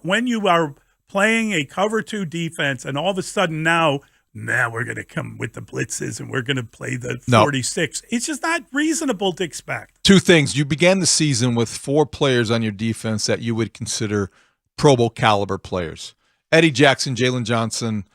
when you are playing a cover 2 defense, and all of a sudden now we're going to come with the blitzes and we're going to play the 46. It's just not reasonable to expect. 2 things. You began the season with 4 players on your defense that you would consider Pro Bowl caliber players. Eddie Jackson, Jalen Johnson,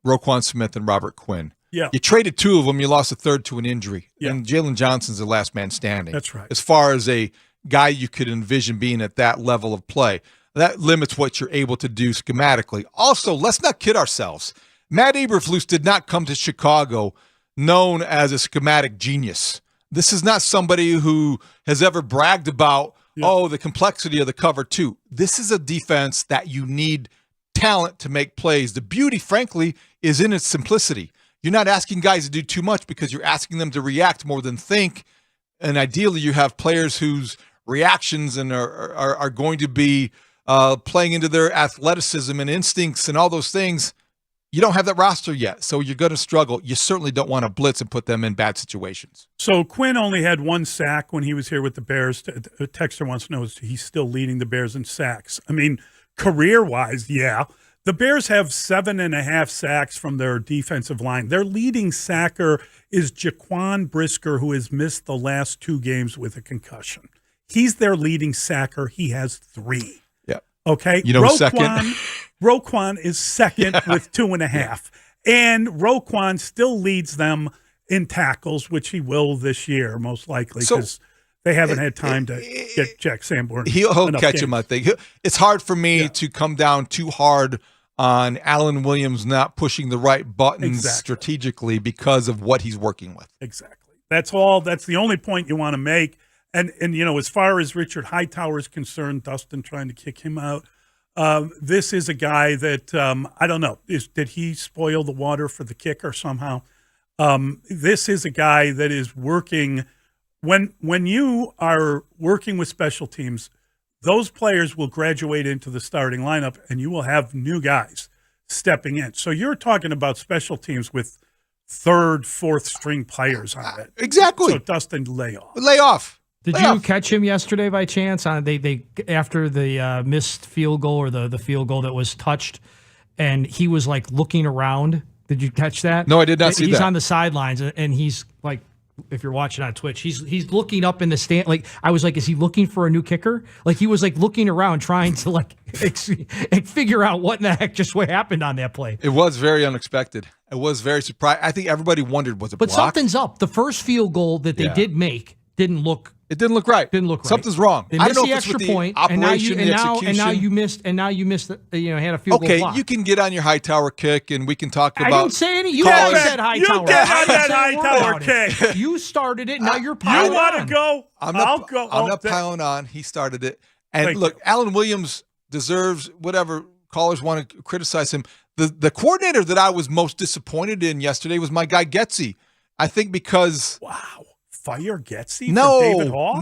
Roquan Smith, and Robert Quinn. Yeah. You traded 2 of them. You lost a third to an injury. Yeah. And Jalen Johnson's the last man standing. That's right. As far as a guy you could envision being at that level of play, that limits what you're able to do schematically. Also, let's not kid ourselves. Matt Eberflus did not come to Chicago known as a schematic genius. This is not somebody who has ever bragged about, the complexity of the cover two. This is a defense that you need talent to make plays. The beauty, frankly, is in its simplicity. You're not asking guys to do too much because you're asking them to react more than think. And ideally, you have players whose reactions and are going to be playing into their athleticism and instincts and all those things. You don't have that roster yet, so you're going to struggle. You certainly don't want to blitz and put them in bad situations. So Quinn only had 1 sack when he was here with the Bears. A texter wants to know if he's still leading the Bears in sacks. I mean, career-wise, yeah. The Bears have 7.5 sacks from their defensive line. Their leading sacker is Jaquan Brisker, who has missed the last 2 games with a concussion. He's their leading sacker. He has 3. Yeah. Okay. Second. Roquan is second with 2.5. And Roquan still leads them in tackles, which he will this year, most likely, because they haven't had time to get Jack Sanborn. He'll catch him, I think. It's hard for me to come down too hard on Alan Williams not pushing the right buttons strategically because of what he's working with. Exactly. That's all. That's the only point you want to make. And as far as Richard Hightower is concerned, Dustin trying to kick him out, this is a guy that, I don't know, did he spoil the water for the kicker somehow? This is a guy that is working. When you are working with special teams, those players will graduate into the starting lineup, and you will have new guys stepping in. So you're talking about special teams with 3rd, 4th string players on it. Exactly. So Dustin, lay off. Lay off. Did you catch him yesterday by chance? They after the missed field goal or the field goal that was touched, and he was like looking around. Did you catch that? No, I did not see that. He's on the sidelines, and he's like, if you're watching on Twitch, he's looking up in the stand. Like I was like, is he looking for a new kicker? Like he was like looking around, trying to like figure out what in the heck just what happened on that play. It was very unexpected. It was very surprising. I think everybody wondered, was it But blocked? something's up. The first field goal that they did make didn't look. It didn't look right. Something's wrong. They I missed don't the know if it's extra with the point, operation, and execution. now you missed. And now you missed. Had a field goal block. You can get on your Hightower kick, and we can talk about. I didn't say any. You calls. said Hightower. You get on that Hightower kick. You started it. Now you're piling You want on. to go? I'll go. I'm not piling on. He started it. And look, Alan Williams deserves whatever callers want to criticize him. The coordinator that I was most disappointed in yesterday was my guy Getsy. I think because fire Getsy for David Haugh?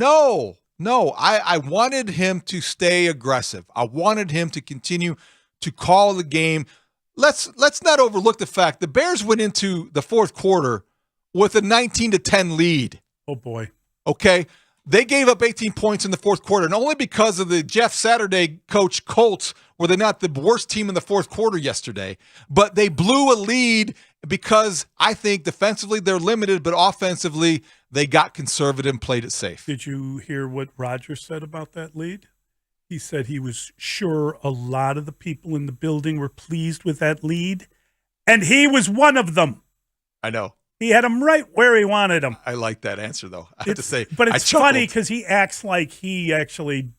No. I wanted him to stay aggressive. I wanted him to continue to call the game. Let's not overlook the fact the Bears went into the 4th quarter with a 19-10 lead. Oh boy. Okay. They gave up 18 points in the 4th quarter, and only because of the Jeff Saturday coach Colts were they not the worst team in the 4th quarter yesterday. But they blew a lead because I think defensively they're limited, but offensively they got conservative and played it safe. Did you hear what Roger said about that lead? He said he was sure a lot of the people in the building were pleased with that lead, and he was one of them. I know. He had him right where he wanted him. I like that answer, though. I have to say, but it's funny because he acts like he actually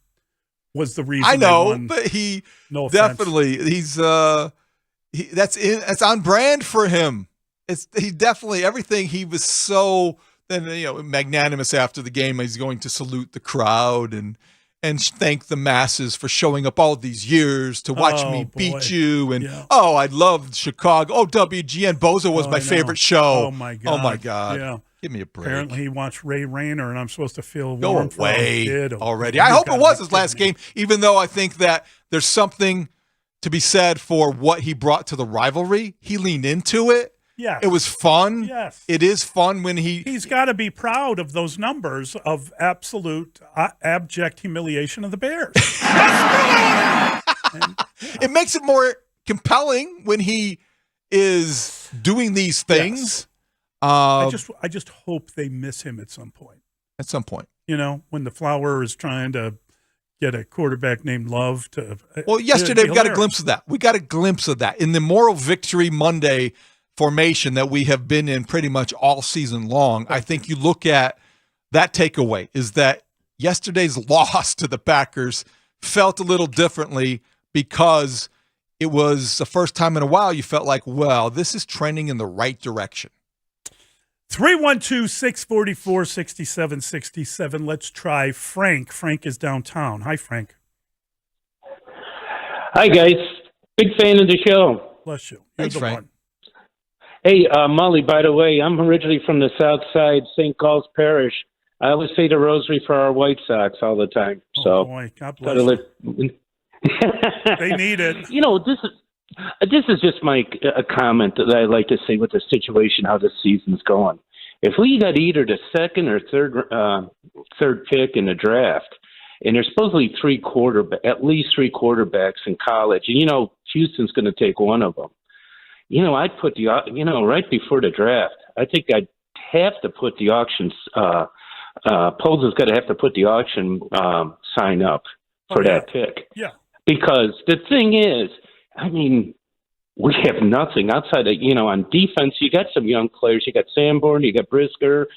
was the reason. I know, they won. but he definitely he's that's on brand for him. He definitely everything. He was so magnanimous after the game. He's going to salute the crowd and thank the masses for showing up all these years to watch me beat you. And I loved Chicago. Oh, WGN Bozo was my favorite show. Oh my god. Yeah. Give me a break. Apparently he watched Ray Rayner, and I'm supposed to feel Go warm away for him. already. I hope it was his last game, even though I think that there's something to be said for what he brought to the rivalry. He leaned into it. Yeah, it was fun. Yes, it is fun when he's got to be proud of those numbers of absolute abject humiliation of the Bears. It makes it more compelling when he is doing these things. Yes. I just hope they miss him at some point. At some point, when the Flower is trying to get a quarterback named Love to. Well, yesterday we got a glimpse of that. We got a glimpse of that in the Moral Victory Monday formation that we have been in pretty much all season long. I think you look at that takeaway is that yesterday's loss to the Packers felt a little differently because it was the first time in a while you felt like, well, this is trending in the right direction. 312-644-6767. Let's try Frank. Frank is downtown. Hi, Frank. Hi, guys. Big fan of the show. Bless you. Thanks, Frank. One. Hey, Mully, by the way, I'm originally from the South Side, St. Paul's Parish. I always say the rosary for our White Sox all the time. So, oh, boy. God bless you. They need it. You know, this is just a comment that I like to say with the situation, how the season's going. If we got either the second or third pick in the draft, and there's supposedly at least three quarterbacks in college, and, you know, Houston's going to take one of them. You know, I'd put right before the draft, I think I'd have to put the auctions, Poles has got to have to put the auction sign up for that pick. Yeah. Because the thing is, I mean, we have nothing outside of, you know, on defense, you got some young players. You got Sanborn, you got Brisker,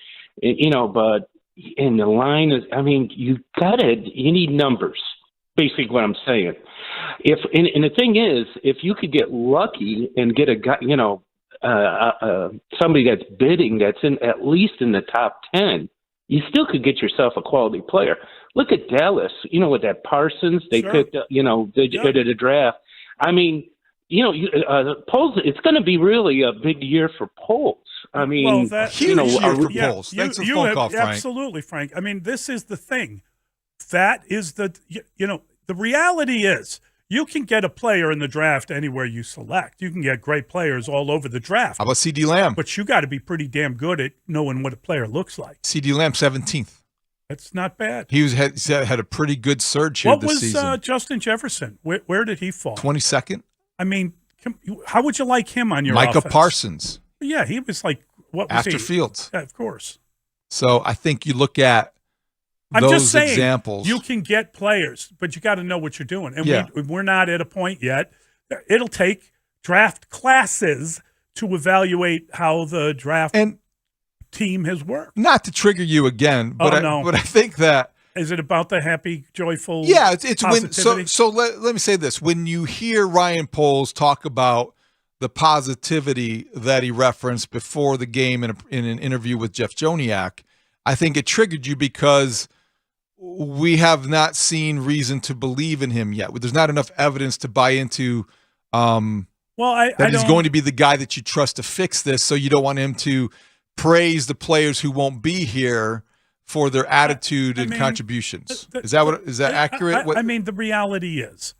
you know, but in the line is, I mean, you need numbers, basically what I'm saying. And the thing is, if you could get lucky and get a guy, you know, somebody that's bidding that's at least in the top 10, you still could get yourself a quality player. Look at Dallas, you know, with that Parsons, they picked up, you know, they did a draft. I mean, you know, Poles, it's going to be really a big year for Poles. I mean, huge year for Poles. Thanks for the phone call, Frank. Absolutely, Frank. I mean, this is the thing. That is you know, the reality is you can get a player in the draft anywhere you select. You can get great players all over the draft. How about C.D. Lamb? But you got to be pretty damn good at knowing what a player looks like. C.D. Lamb, 17th. That's not bad. He had a pretty good surge here this season. What was Justin Jefferson? Where did he fall? 22nd. I mean, how would you like him on your Micah offense? Parsons. Yeah, he was like, what was after he? Fields. Yeah, of course. So I think you look at I'm just saying, examples. You can get players, but you got to know what you're doing. And we're not at a point yet. It'll take draft classes to evaluate how the draft team has worked. Not to trigger you again, but I think that is it about the happy, joyful? Yeah, it's when positivity? so let me say this. When you hear Ryan Poles talk about the positivity that he referenced before the game in an interview with Jeff Joniak, I think it triggered you because we have not seen reason to believe in him yet. There's not enough evidence to buy into that he's going to be the guy that you trust to fix this, so you don't want him to praise the players who won't be here for their attitude and contributions. Is that accurate? I mean, the reality is,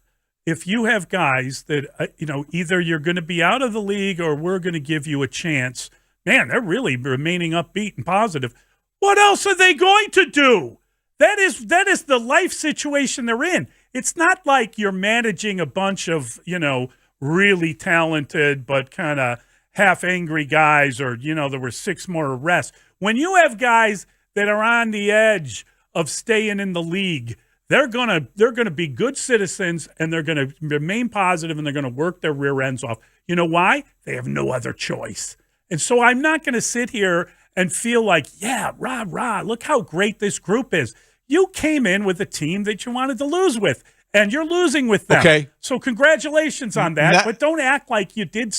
if you have guys that, you know, either you're going to be out of the league or we're going to give you a chance, man, they're really remaining upbeat and positive. What else are they going to do? That is the life situation they're in. It's not like you're managing a bunch of, you know, really talented but kind of half angry guys, or, you know, there were 6 more arrests. When you have guys that are on the edge of staying in the league, they're gonna be good citizens, and they're gonna remain positive, and they're gonna work their rear ends off. You know why? They have no other choice. And so I'm not gonna sit here and feel like, yeah, rah, look how great this group is. You came in with a team that you wanted to lose with, and you're losing with them. Okay. So congratulations on that, but don't act like you did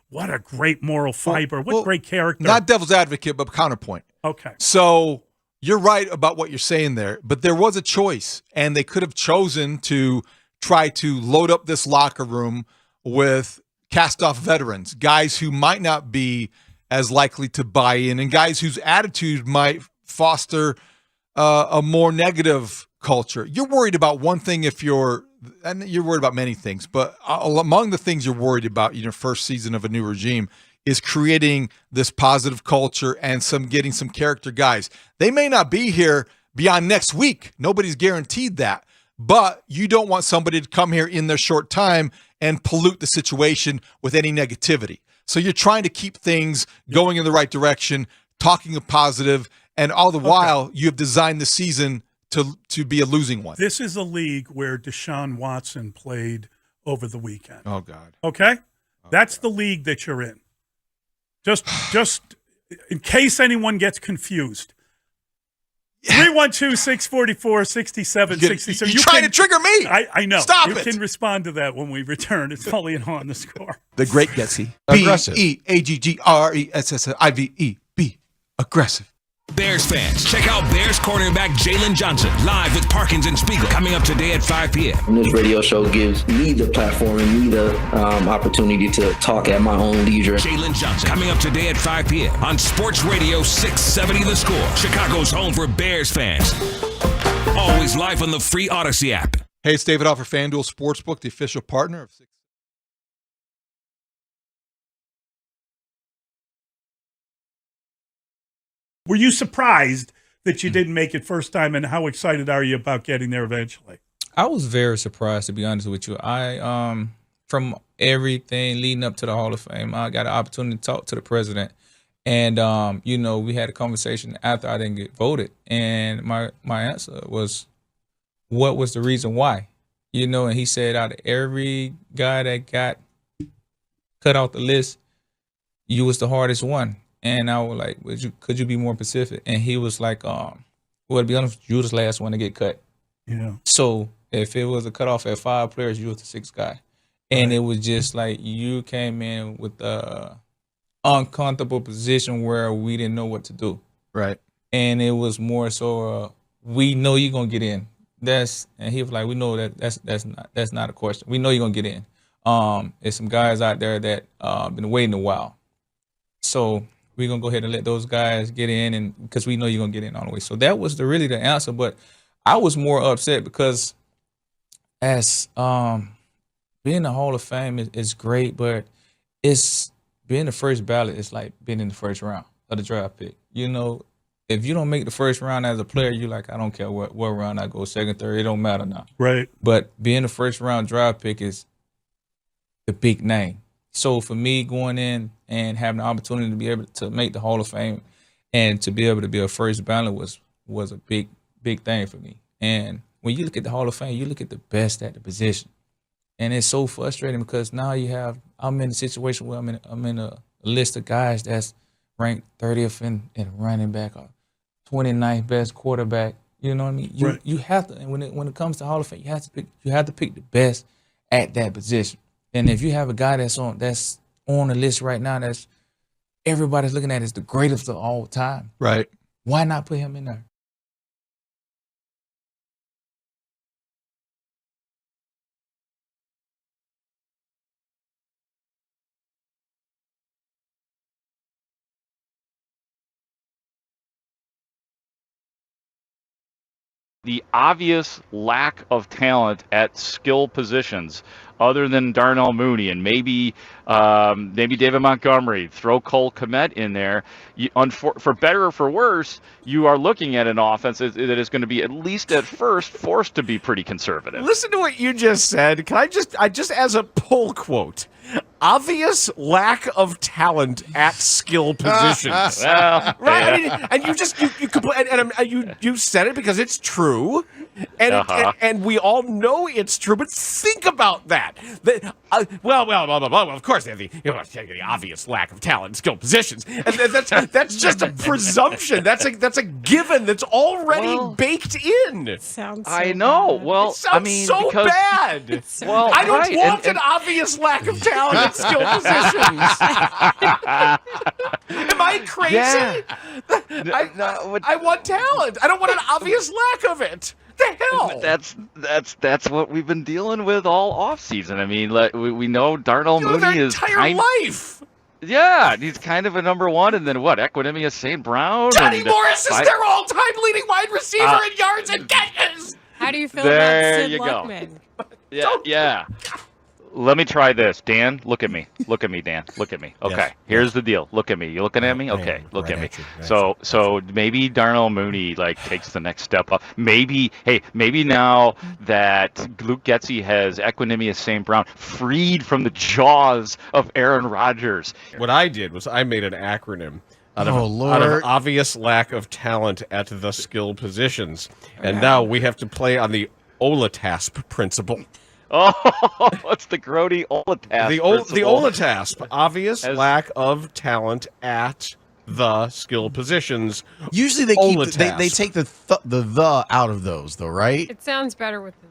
what a great moral fiber, what great character. Not devil's advocate, but counterpoint. Okay. So you're right about what you're saying there, but there was a choice, and they could have chosen to try to load up this locker room with cast-off veterans, guys who might not be as likely to buy in, and guys whose attitude might foster a more negative culture. You're worried about one thing and you're worried about many things, but among the things you're worried about in your first season of a new regime is creating this positive culture and getting some character guys. They may not be here beyond next week. Nobody's guaranteed that. But you don't want somebody to come here in their short time and pollute the situation with any negativity. So you're trying to keep things going in the right direction, talking a positive, and all the while you have designed the season to be a losing one. This is a league where Deshaun Watson played over the weekend. Oh, God. Okay? That's the league that you're in. Just in case anyone gets confused. 312-644-6760. You're trying to trigger me. I know. Stop you it. can respond to that when we return. It's Mully and Haugh on the score. The great Getsy. Aggressive. BEAGGRESSIVE. Aggressive. Bears fans, check out Bears cornerback Jalen Johnson live with Parkins and Spiegel coming up today at 5 p.m. And this radio show gives me the platform and me the opportunity to talk at my own leisure. Jalen Johnson coming up today at 5 p.m. on Sports Radio 670 The Score, Chicago's home for Bears fans. Always live on the free Odyssey app. Hey, it's David Hoff for FanDuel Sportsbook, the official partner of 6. Were you surprised that you didn't make it first time, and how excited are you about getting there eventually? I was very surprised, to be honest with you. I from everything leading up to the Hall of Fame, I got an opportunity to talk to the president, and we had a conversation after I didn't get voted, and my answer was, what was the reason why? And he said, out of every guy that got cut off the list, you was the hardest one. And I was like, could you be more specific? And he was like, well, to be honest, you was the last one to get cut. Yeah. So if it was a cutoff at 5 players, you was the 6th guy. And it was just like you came in with a uncomfortable position where we didn't know what to do. Right. And it was more so, we know you're gonna get in. And he was like, we know that's not a question. We know you're gonna get in. There's some guys out there that been waiting a while. So we're going to go ahead and let those guys get in, and because we know you're going to get in all the way. So that was really the answer. But I was more upset because as being the Hall of Fame is great, but it's being the first ballot is like being in the first round of the draft pick. If you don't make the first round as a player, you're like, I don't care what round I go, second, third, it don't matter now. Right. But being the first round draft pick is the big name. So for me, going in and having the opportunity to be able to make the Hall of Fame and to be able to be a first ballot was a big thing for me. And when you look at the Hall of Fame, you look at the best at the position. And it's so frustrating because now I'm in a situation where I'm in a list of guys that's ranked 30th in running back or 29th best quarterback. You know what I mean? You have to, and when it comes to Hall of Fame, you have to pick the best at that position. And if you have a guy that's on the list right now that's everybody's looking at as the greatest of all time, right? Why not put him in there? The obvious lack of talent at skill positions other than Darnell Mooney and maybe David Montgomery, throw Cole Kmet in there. For better or for worse, you are looking at an offense that is going to be, at least at first, forced to be pretty conservative. Listen to what you just said. Can I just as a pull quote, obvious lack of talent at skill positions. Well, right? yeah. I mean, and you said it because it's true, and we all know it's true. But think about that. Of course they have the obvious lack of talent in skill positions, and that's just a presumption. That's a given that's already baked in. Sounds. I know. Bad. Well, It sounds so bad. Well, I don't right. want an obvious lack of talent at skill positions. Am I crazy? Yeah. I want talent. I don't want an obvious lack of it. The hell? That's what we've been dealing with all off season. I mean, we know Darnell Mooney their is entire life. Yeah, he's kind of a number one, and then what? Equinemius St. Brown. Johnny Morris is their all-time leading wide receiver in yards and catches. How do you feel There about Sid you go. Luckman? Yeah. Let me try this, Dan. Look at me. Look at me, Dan. Look at me. Okay. Yes. Here's the deal. Look at me. You looking at me? Okay. Look at me. at you. So maybe Darnell Mooney takes the next step up. Maybe now that Luke Getsy has Equinemius St. Brown freed from the jaws of Aaron Rodgers. What I did was I made an acronym out Oh, of Lord. obvious lack of talent at the skill positions, and now we have to play on the OLATASP principle. Oh, what's the Grody Olatasp? The OLATASP, obvious lack of talent at the skill positions. Usually they Ola keep they task. take the out of those though, right? It sounds better with the.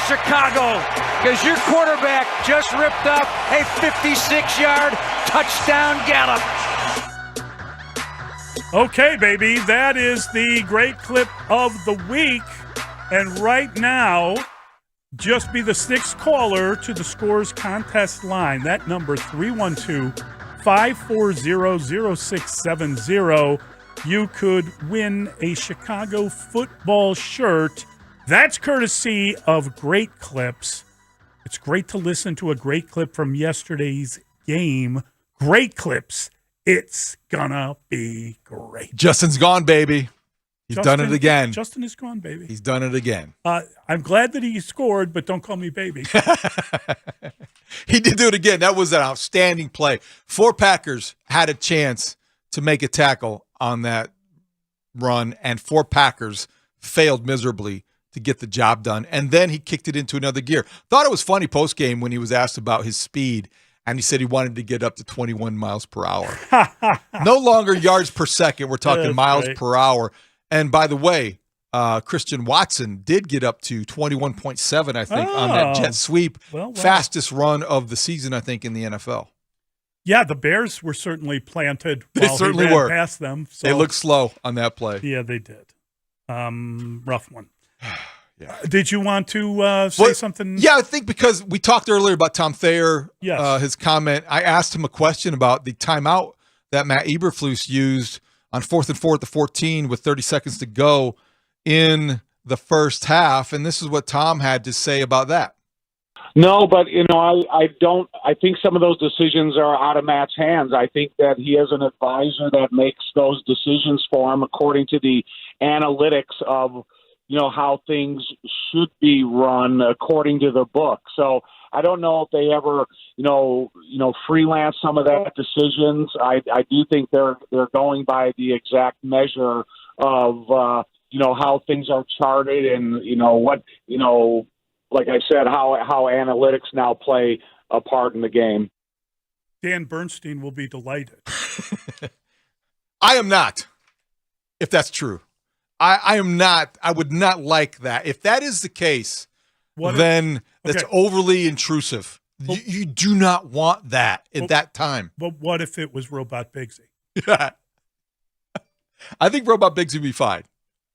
Chicago, because your quarterback just ripped up a 56-yard touchdown gallop. Okay, baby, that is the great clip of the week. And right now, just be the sixth caller to the Scores contest line. That number, 312-540-0670. You could win a Chicago football shirt. That's courtesy of Great Clips. It's great to listen to a great clip from yesterday's game. Great Clips It's gonna be great. Justin's gone, baby. He's done it again. Justin is gone, baby. He's done it again. I'm glad that he scored, but don't call me baby. He did do it again. That was an outstanding play. 4 Packers had a chance to make a tackle on that run, and 4 Packers failed miserably to get the job done. And then he kicked it into another gear. Thought it was funny post-game when he was asked about his speed, and he said he wanted to get up to 21 miles per hour. No longer yards per second. We're talking That's miles right. per hour. And by the way, Christian Watson did get up to 21.7, I think, on that jet sweep. Well. Fastest run of the season, I think, in the NFL. Yeah, the Bears were certainly planted They while certainly he ran were. past them. So. They looked slow on that play. Yeah, they did. Rough one. Did you want to say Well, something? Yeah, I think because we talked earlier about Tom Thayer, Yes. his comment. I asked him a question about the timeout that Matt Eberflus used on 4th and 4 at the 14 with 30 seconds to go in the first half, and this is what Tom had to say about that. No, but I don't. I think some of those decisions are out of Matt's hands. I think that he has an advisor that makes those decisions for him according to the analytics of how things should be run according to the book. So I don't know if they ever freelance some of that decisions. I do think they're going by the exact measure of how things are charted and like I said, how analytics now play a part in the game. Dan Bernstein will be delighted. I am not, if that's true. I am not. I would not like that. If that is the case, then that's overly intrusive. You do not want that at that time. But what if it was Robot Bigsy? Yeah. I think Robot Bigsy would be fine.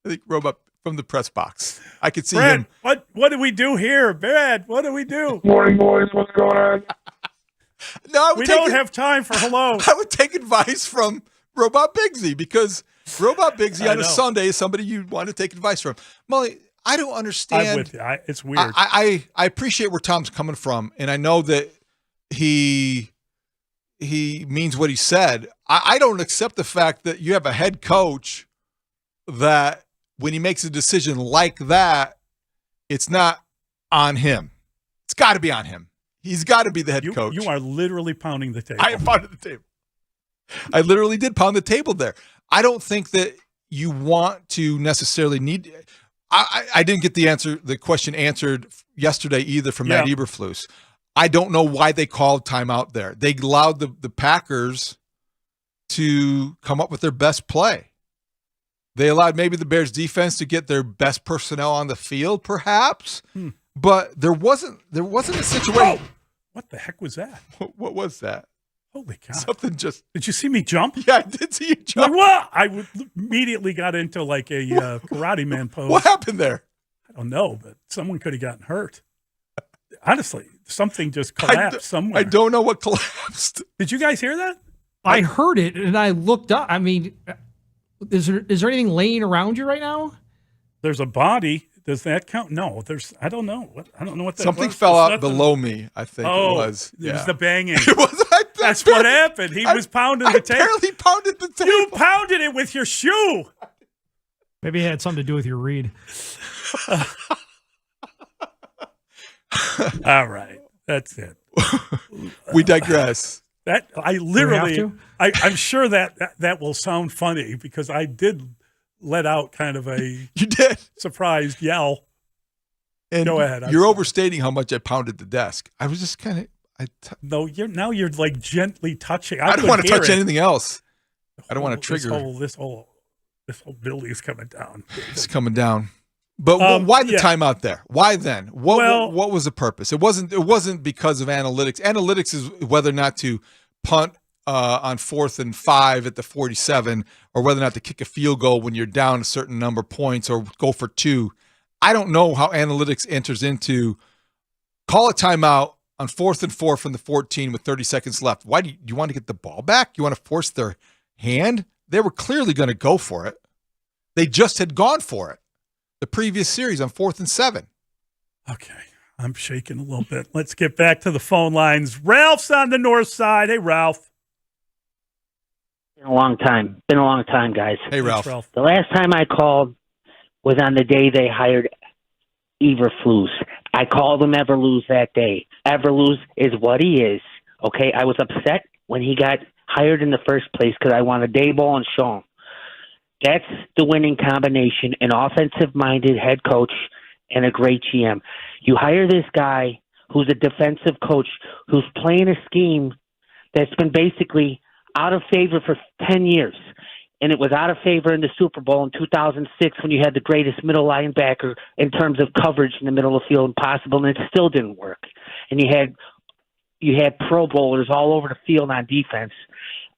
I think Robot from the press box. I could see Brad, him. what do we do here? Brad, what do we do? Morning, boys. What's going on? No, we don't have time for hello. I would take advice from Robot Bigsy because Robot Bigsy I on a know. Sunday is somebody you want to take advice from. Mully, I don't understand. I'm with you. It's weird. I appreciate where Tom's coming from, and I know that he means what he said. I don't accept the fact that you have a head coach that when he makes a decision like that, it's not on him. It's got to be on him. He's got to be the head coach. You are literally pounding the table. I pounded the table. I literally did pound the table there. I don't think that you want to necessarily need. I didn't get the question answered yesterday either from Matt Eberflus. I don't know why they called timeout there. They allowed the Packers to come up with their best play. They allowed maybe the Bears defense to get their best personnel on the field, perhaps. But there wasn't a situation. Oh! What the heck was that? What was that? Holy cow. Something just. Did you see me jump? Yeah, I did see you jump. Like, what? I immediately got into like a Karate Man pose. What happened there? I don't know, but someone could have gotten hurt. Honestly, something just collapsed somewhere. I don't know what collapsed. Did you guys hear that? I heard it and I looked up. I mean, is there anything laying around you right now? There's a body. Does that count? No, I don't know. I don't know what that Something was. fell There's out nothing. below me, I think Oh, it was. It was the banging. That's what happened. He was pounding the table. I barely pounded the table. You pounded it with your shoe. Maybe it had something to do with your read. All right. That's it. We digress. That I literally, I'm sure that will sound funny because I did let out kind of a surprised yell. And Go ahead. You're overstating how much I pounded the desk. I was just kind of. No, you're like gently touching. I don't want to touch anything else. I don't want to trigger. This whole building is coming down. It's coming down. But why the timeout there? Why then? What was the purpose? It wasn't because of analytics. Analytics is whether or not to punt on 4th and 5 at the 47, or whether or not to kick a field goal when you're down a certain number of points, or go for 2. I don't know how analytics enters into call a timeout on 4th and 4 from the 14 with 30 seconds left. Why do you want to get the ball back? You want to force their hand? They were clearly going to go for it. They just had gone for it the previous series on 4th and 7. Okay. I'm shaking a little bit. Let's get back to the phone lines. Ralph's on the north side. Hey, Ralph. Been a long time. Been a long time, guys. Hey, Ralph. The last time I called was on the day they hired Eberflus. I called him Everlose that day. Everlose is what he is. Okay, I was upset when he got hired in the first place because I wanted Dayball and Sean. That's the winning combination, an offensive-minded head coach and a great GM. You hire this guy who's a defensive coach who's playing a scheme that's been basically out of favor for 10 years. And it was out of favor in the Super Bowl in 2006 when you had the greatest middle linebacker in terms of coverage in the middle of the field possible, and it still didn't work. And you had Pro Bowlers all over the field on defense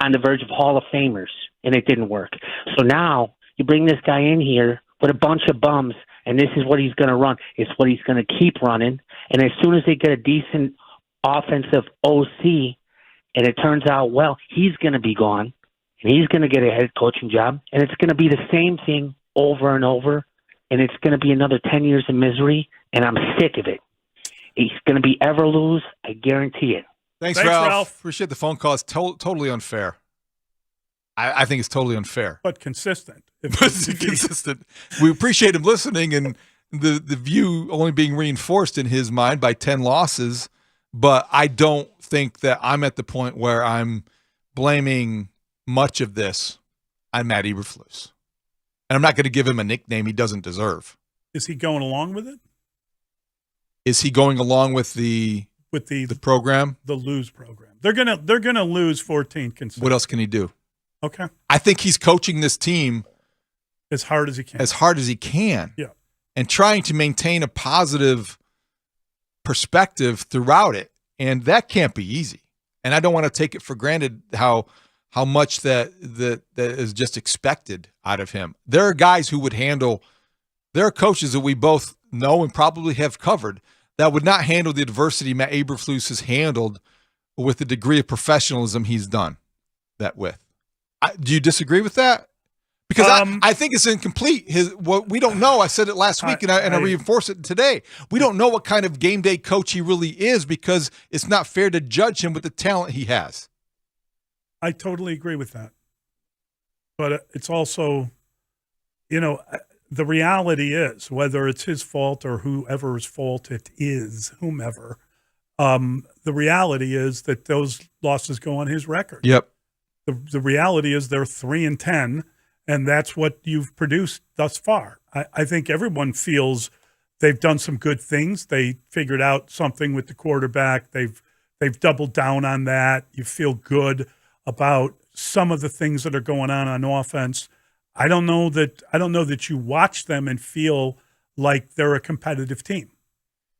on the verge of Hall of Famers, and it didn't work. So now you bring this guy in here with a bunch of bums, and this is what he's going to run. It's what he's going to keep running. And as soon as they get a decent offensive OC, and it turns out, well, he's going to be gone, and he's going to get a head coaching job, and it's going to be the same thing over and over, and it's going to be another 10 years of misery, and I'm sick of it. He's going to be ever lose, I guarantee it. Thanks, Ralph. Appreciate the phone call. It's totally unfair. I think it's totally unfair. But consistent. Consistent. We appreciate him listening and the view only being reinforced in his mind by 10 losses, but I don't think that I'm at the point where I'm blaming much of this on Matt Eberflus. And I'm not going to give him a nickname he doesn't deserve. Is he going along with it? Is he going along with the program? The lose program. They're gonna lose 14 consecutive. What else can he do? Okay. I think he's coaching this team as hard as he can. As hard as he can. Yeah. And trying to maintain a positive perspective throughout it. And that can't be easy. And I don't want to take it for granted how much that is just expected out of him. There are guys who would handle, there are coaches that we both know and probably have covered that would not handle the adversity Matt Eberflus has handled with the degree of professionalism he's done that with. Do you disagree with that? Because I think it's incomplete. What we don't know. I said it last week, and I reinforce it today. We don't know what kind of game day coach he really is because it's not fair to judge him with the talent he has. I totally agree with that. But it's also, the reality is, whether it's his fault or whoever's fault it is, whomever, the reality is that those losses go on his record. Yep. The reality is they're 3-10, and that's what you've produced thus far. I think everyone feels they've done some good things. They figured out something with the quarterback. They've doubled down on that. You feel good about some of the things that are going on offense. I don't know that you watch them and feel like they're a competitive team.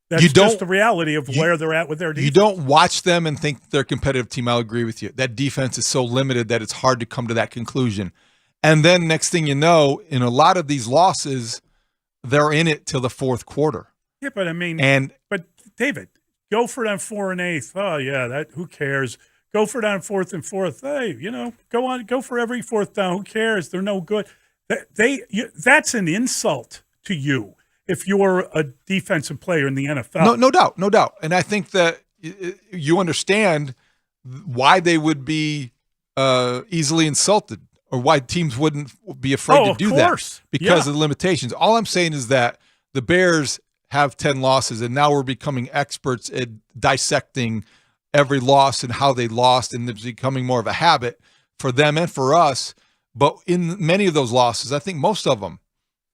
That's just the reality of where they're at with their defense. You don't watch them and think they're a competitive team. I'll agree with you. That defense is so limited that it's hard to come to that conclusion. And then next thing you know, in a lot of these losses, they're in it till the fourth quarter. Yeah, but I mean, but David, go for it on 4 1/8. Oh yeah, who cares? Go for it on 4th and 4th. Hey, go for every 4th down. Who cares? They're no good. That's an insult to you if you're a defensive player in the NFL. No doubt. And I think that you understand why they would be easily insulted or why teams wouldn't be afraid to do that because of the limitations. All I'm saying is that the Bears have 10 losses, and now we're becoming experts at dissecting every loss and how they lost, and it's becoming more of a habit for them and for us. But in many of those losses, I think most of them,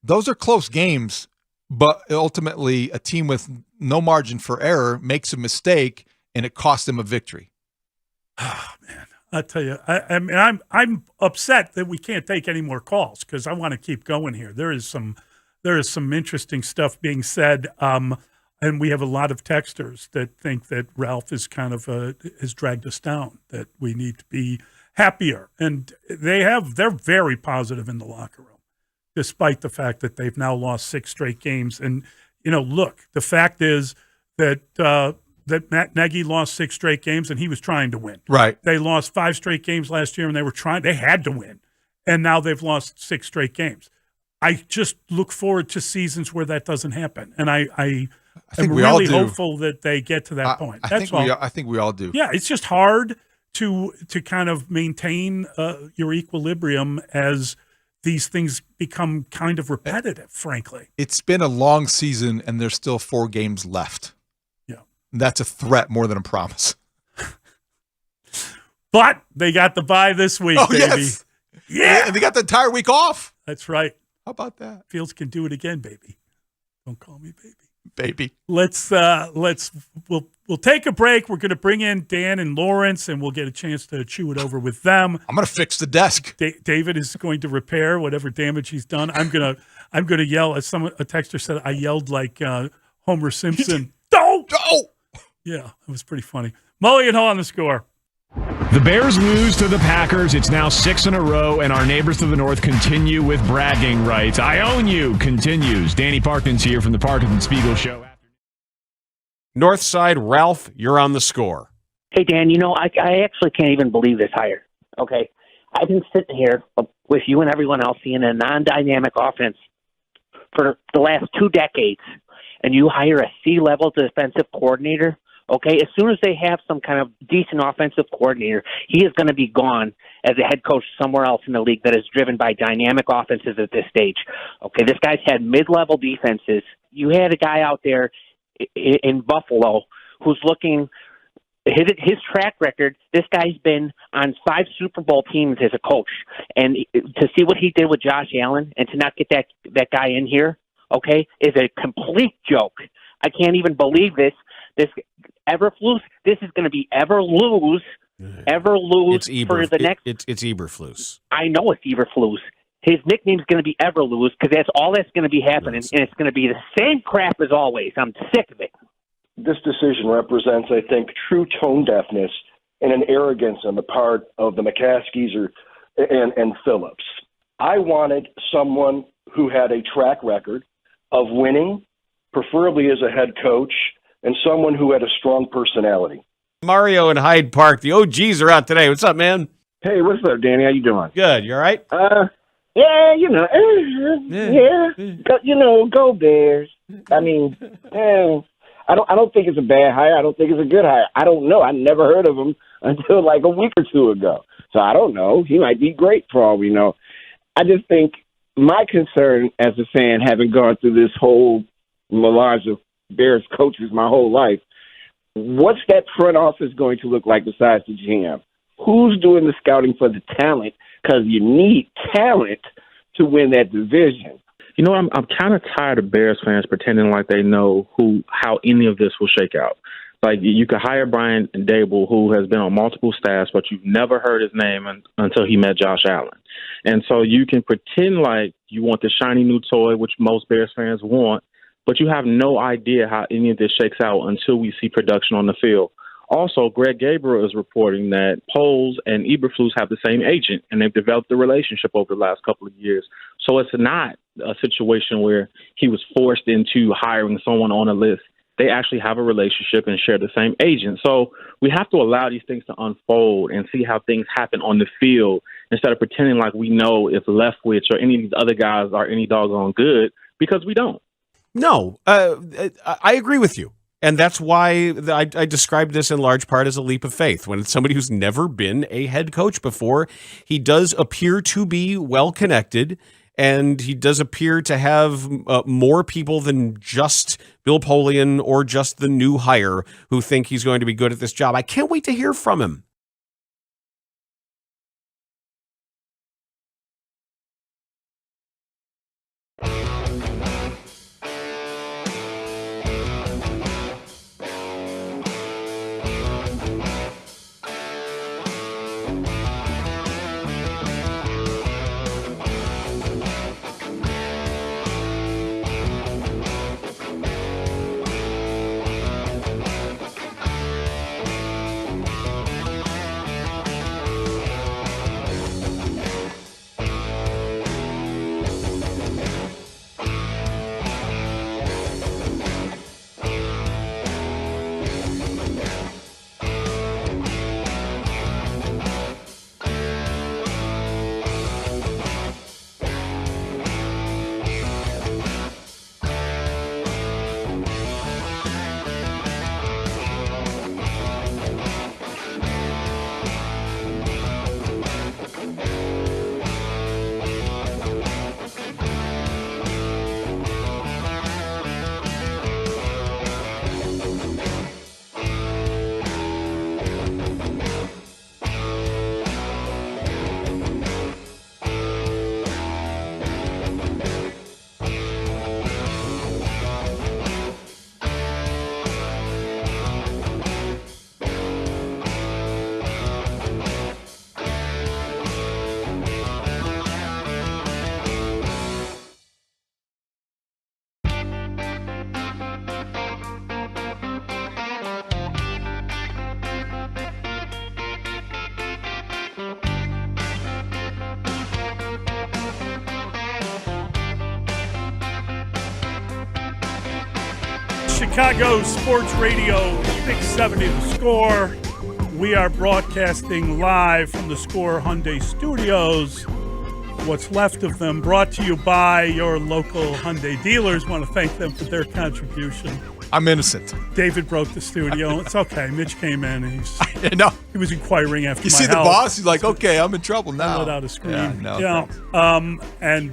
those are close games, but ultimately a team with no margin for error makes a mistake and it costs them a victory. Oh, man. I tell you, I'm upset that we can't take any more calls because I want to keep going here. There is some interesting stuff being said. And we have a lot of texters that think that Ralph is kind of has dragged us down, that we need to be happier. And they're very positive in the locker room, despite the fact that they've now lost 6 straight games. And, look, the fact is that Matt Nagy lost 6 straight games and he was trying to win. Right. They lost 5 straight games last year and they had to win. And now they've lost 6 straight games. I just look forward to seasons where that doesn't happen. And I'm really hopeful that they get to that point. I think we all do. Yeah, it's just hard to kind of maintain your equilibrium as these things become kind of repetitive, frankly. It's been a long season, and there's still 4 games left. Yeah. That's a threat more than a promise. But they got the bye this week, baby. Yes. Yeah. And they got the entire week off. That's right. How about that? Fields can do it again, baby. Don't call me baby. Baby. We'll take a break. We're going to bring in Dan and Lawrence, and we'll get a chance to chew it over with them. I'm going to fix the desk. David is going to repair whatever damage he's done. I'm going to yell. As a texter said, I yelled like Homer Simpson. Don't. Yeah, it was pretty funny. Mully and Haugh on the score. The Bears lose to the Packers. It's now 6 in a row, and our neighbors to the north continue with bragging rights. I own you continues. Danny Parkins here from the Parkins and Spiegel Show. Northside, Ralph, you're on the score. Hey, Dan, I actually can't even believe this hire. Okay. I've been sitting here with you and everyone else seeing a non-dynamic offense for the last 2 decades, and you hire a C-level defensive coordinator. Okay, as soon as they have some kind of decent offensive coordinator, he is going to be gone as a head coach somewhere else in the league that is driven by dynamic offenses at this stage. Okay, this guy's had mid-level defenses. You had a guy out there in Buffalo who's looking his track record. This guy's been on 5 Super Bowl teams as a coach, and to see what he did with Josh Allen and to not get that guy in here, okay, is a complete joke. I can't even believe this. This Eberflus, this is going to be Eberlose for the next. It's Eberflus. I know it's Eberflus. His nickname's going to be Everlose because that's all that's going to be happening, and it's going to be the same crap as always. I'm sick of it. This decision represents, I think, true tone deafness and an arrogance on the part of the McCaskies and Phillips. I wanted someone who had a track record of winning, preferably as a head coach, and someone who had a strong personality. Mario in Hyde Park. The OGs are out today. What's up, man? Hey, what's up, Danny? How you doing? Good. You all right? Yeah, go Bears. I mean, I don't think it's a bad hire. I don't think it's a good hire. I don't know. I never heard of him until like a week or 2 ago. So I don't know. He might be great for all we know. I just think my concern as a fan, having gone through this whole melange of Bears coaches my whole life, what's that front office going to look like besides the GM? Who's doing the scouting for the talent? Because you need talent to win that division. You know, I'm kind of tired of Bears fans pretending like they know how any of this will shake out. Like, you could hire Brian Dable, who has been on multiple staffs, but you've never heard his name until he met Josh Allen. And so you can pretend like you want the shiny new toy, which most Bears fans want, but you have no idea how any of this shakes out until we see production on the field. Also, Greg Gabriel is reporting that Poles and Eberflus have the same agent, and they've developed a relationship over the last couple of years. So it's not a situation where he was forced into hiring someone on a list. They actually have a relationship and share the same agent. So we have to allow these things to unfold and see how things happen on the field instead of pretending like we know if Leftwich or any of these other guys are any doggone good, because we don't. No, I agree with you. And that's why I described this in large part as a leap of faith. When it's somebody who's never been a head coach before, he does appear to be well-connected, and he does appear to have more people than just Bill Polian or just the new hire who think he's going to be good at this job. I can't wait to hear from him. Chicago Sports Radio 670 The Score. We are broadcasting live from the Score Hyundai Studios. What's left of them, brought to you by your local Hyundai dealers. Want to thank them for their contribution. I'm innocent. David broke the studio. It's okay. Mitch came in. No. He was inquiring after You my see the health. boss? He's like, okay, I'm in trouble now. I let out a scream. Yeah, no, yeah. thanks.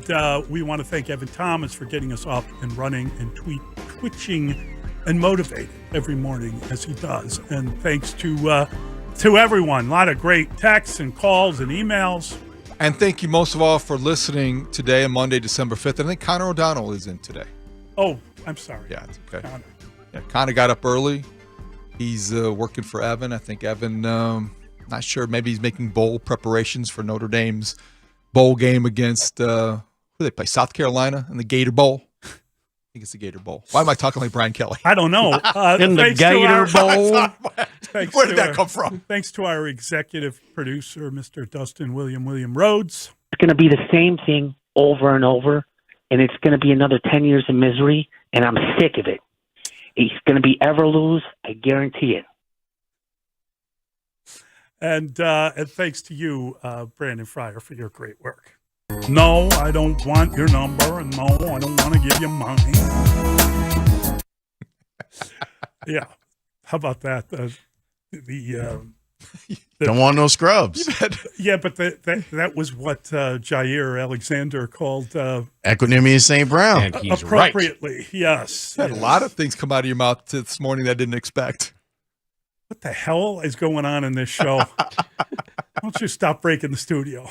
And we want to thank Evan Thomas for getting us up and running and twitching and motivated every morning as he does. And thanks to everyone. A lot of great texts and calls and emails. And thank you most of all for listening today on Monday, December 5th. I think Connor O'Donnell is in today. Oh, I'm sorry. Yeah, it's okay. Connor. Yeah, Connor got up early. He's working for Evan. I think Evan, not sure, maybe he's making bowl preparations for Notre Dame's bowl game against, who do they play, South Carolina in the Gator Bowl? I think it's the Gator Bowl. Why am I talking like Brian Kelly? I don't know. In the Gator Bowl. Where did that come from? Thanks to our executive producer, Mr. Dustin William Rhodes. It's going to be the same thing over and over, and it's going to be another 10 years of misery, and I'm sick of it. It's going to be ever lose, I guarantee it. And thanks to you, Brandon Fryer, for your great work. No, I don't want your number, and no, I don't want to give you money. Yeah. How about that? Don't want no scrubs. Yeah, but that was what Jair Alexander called Equanimity of St. Brown. And he's appropriately. Right. Yes. You had a lot of things come out of your mouth this morning that I didn't expect. What the hell is going on in this show? Why don't you stop breaking the studio?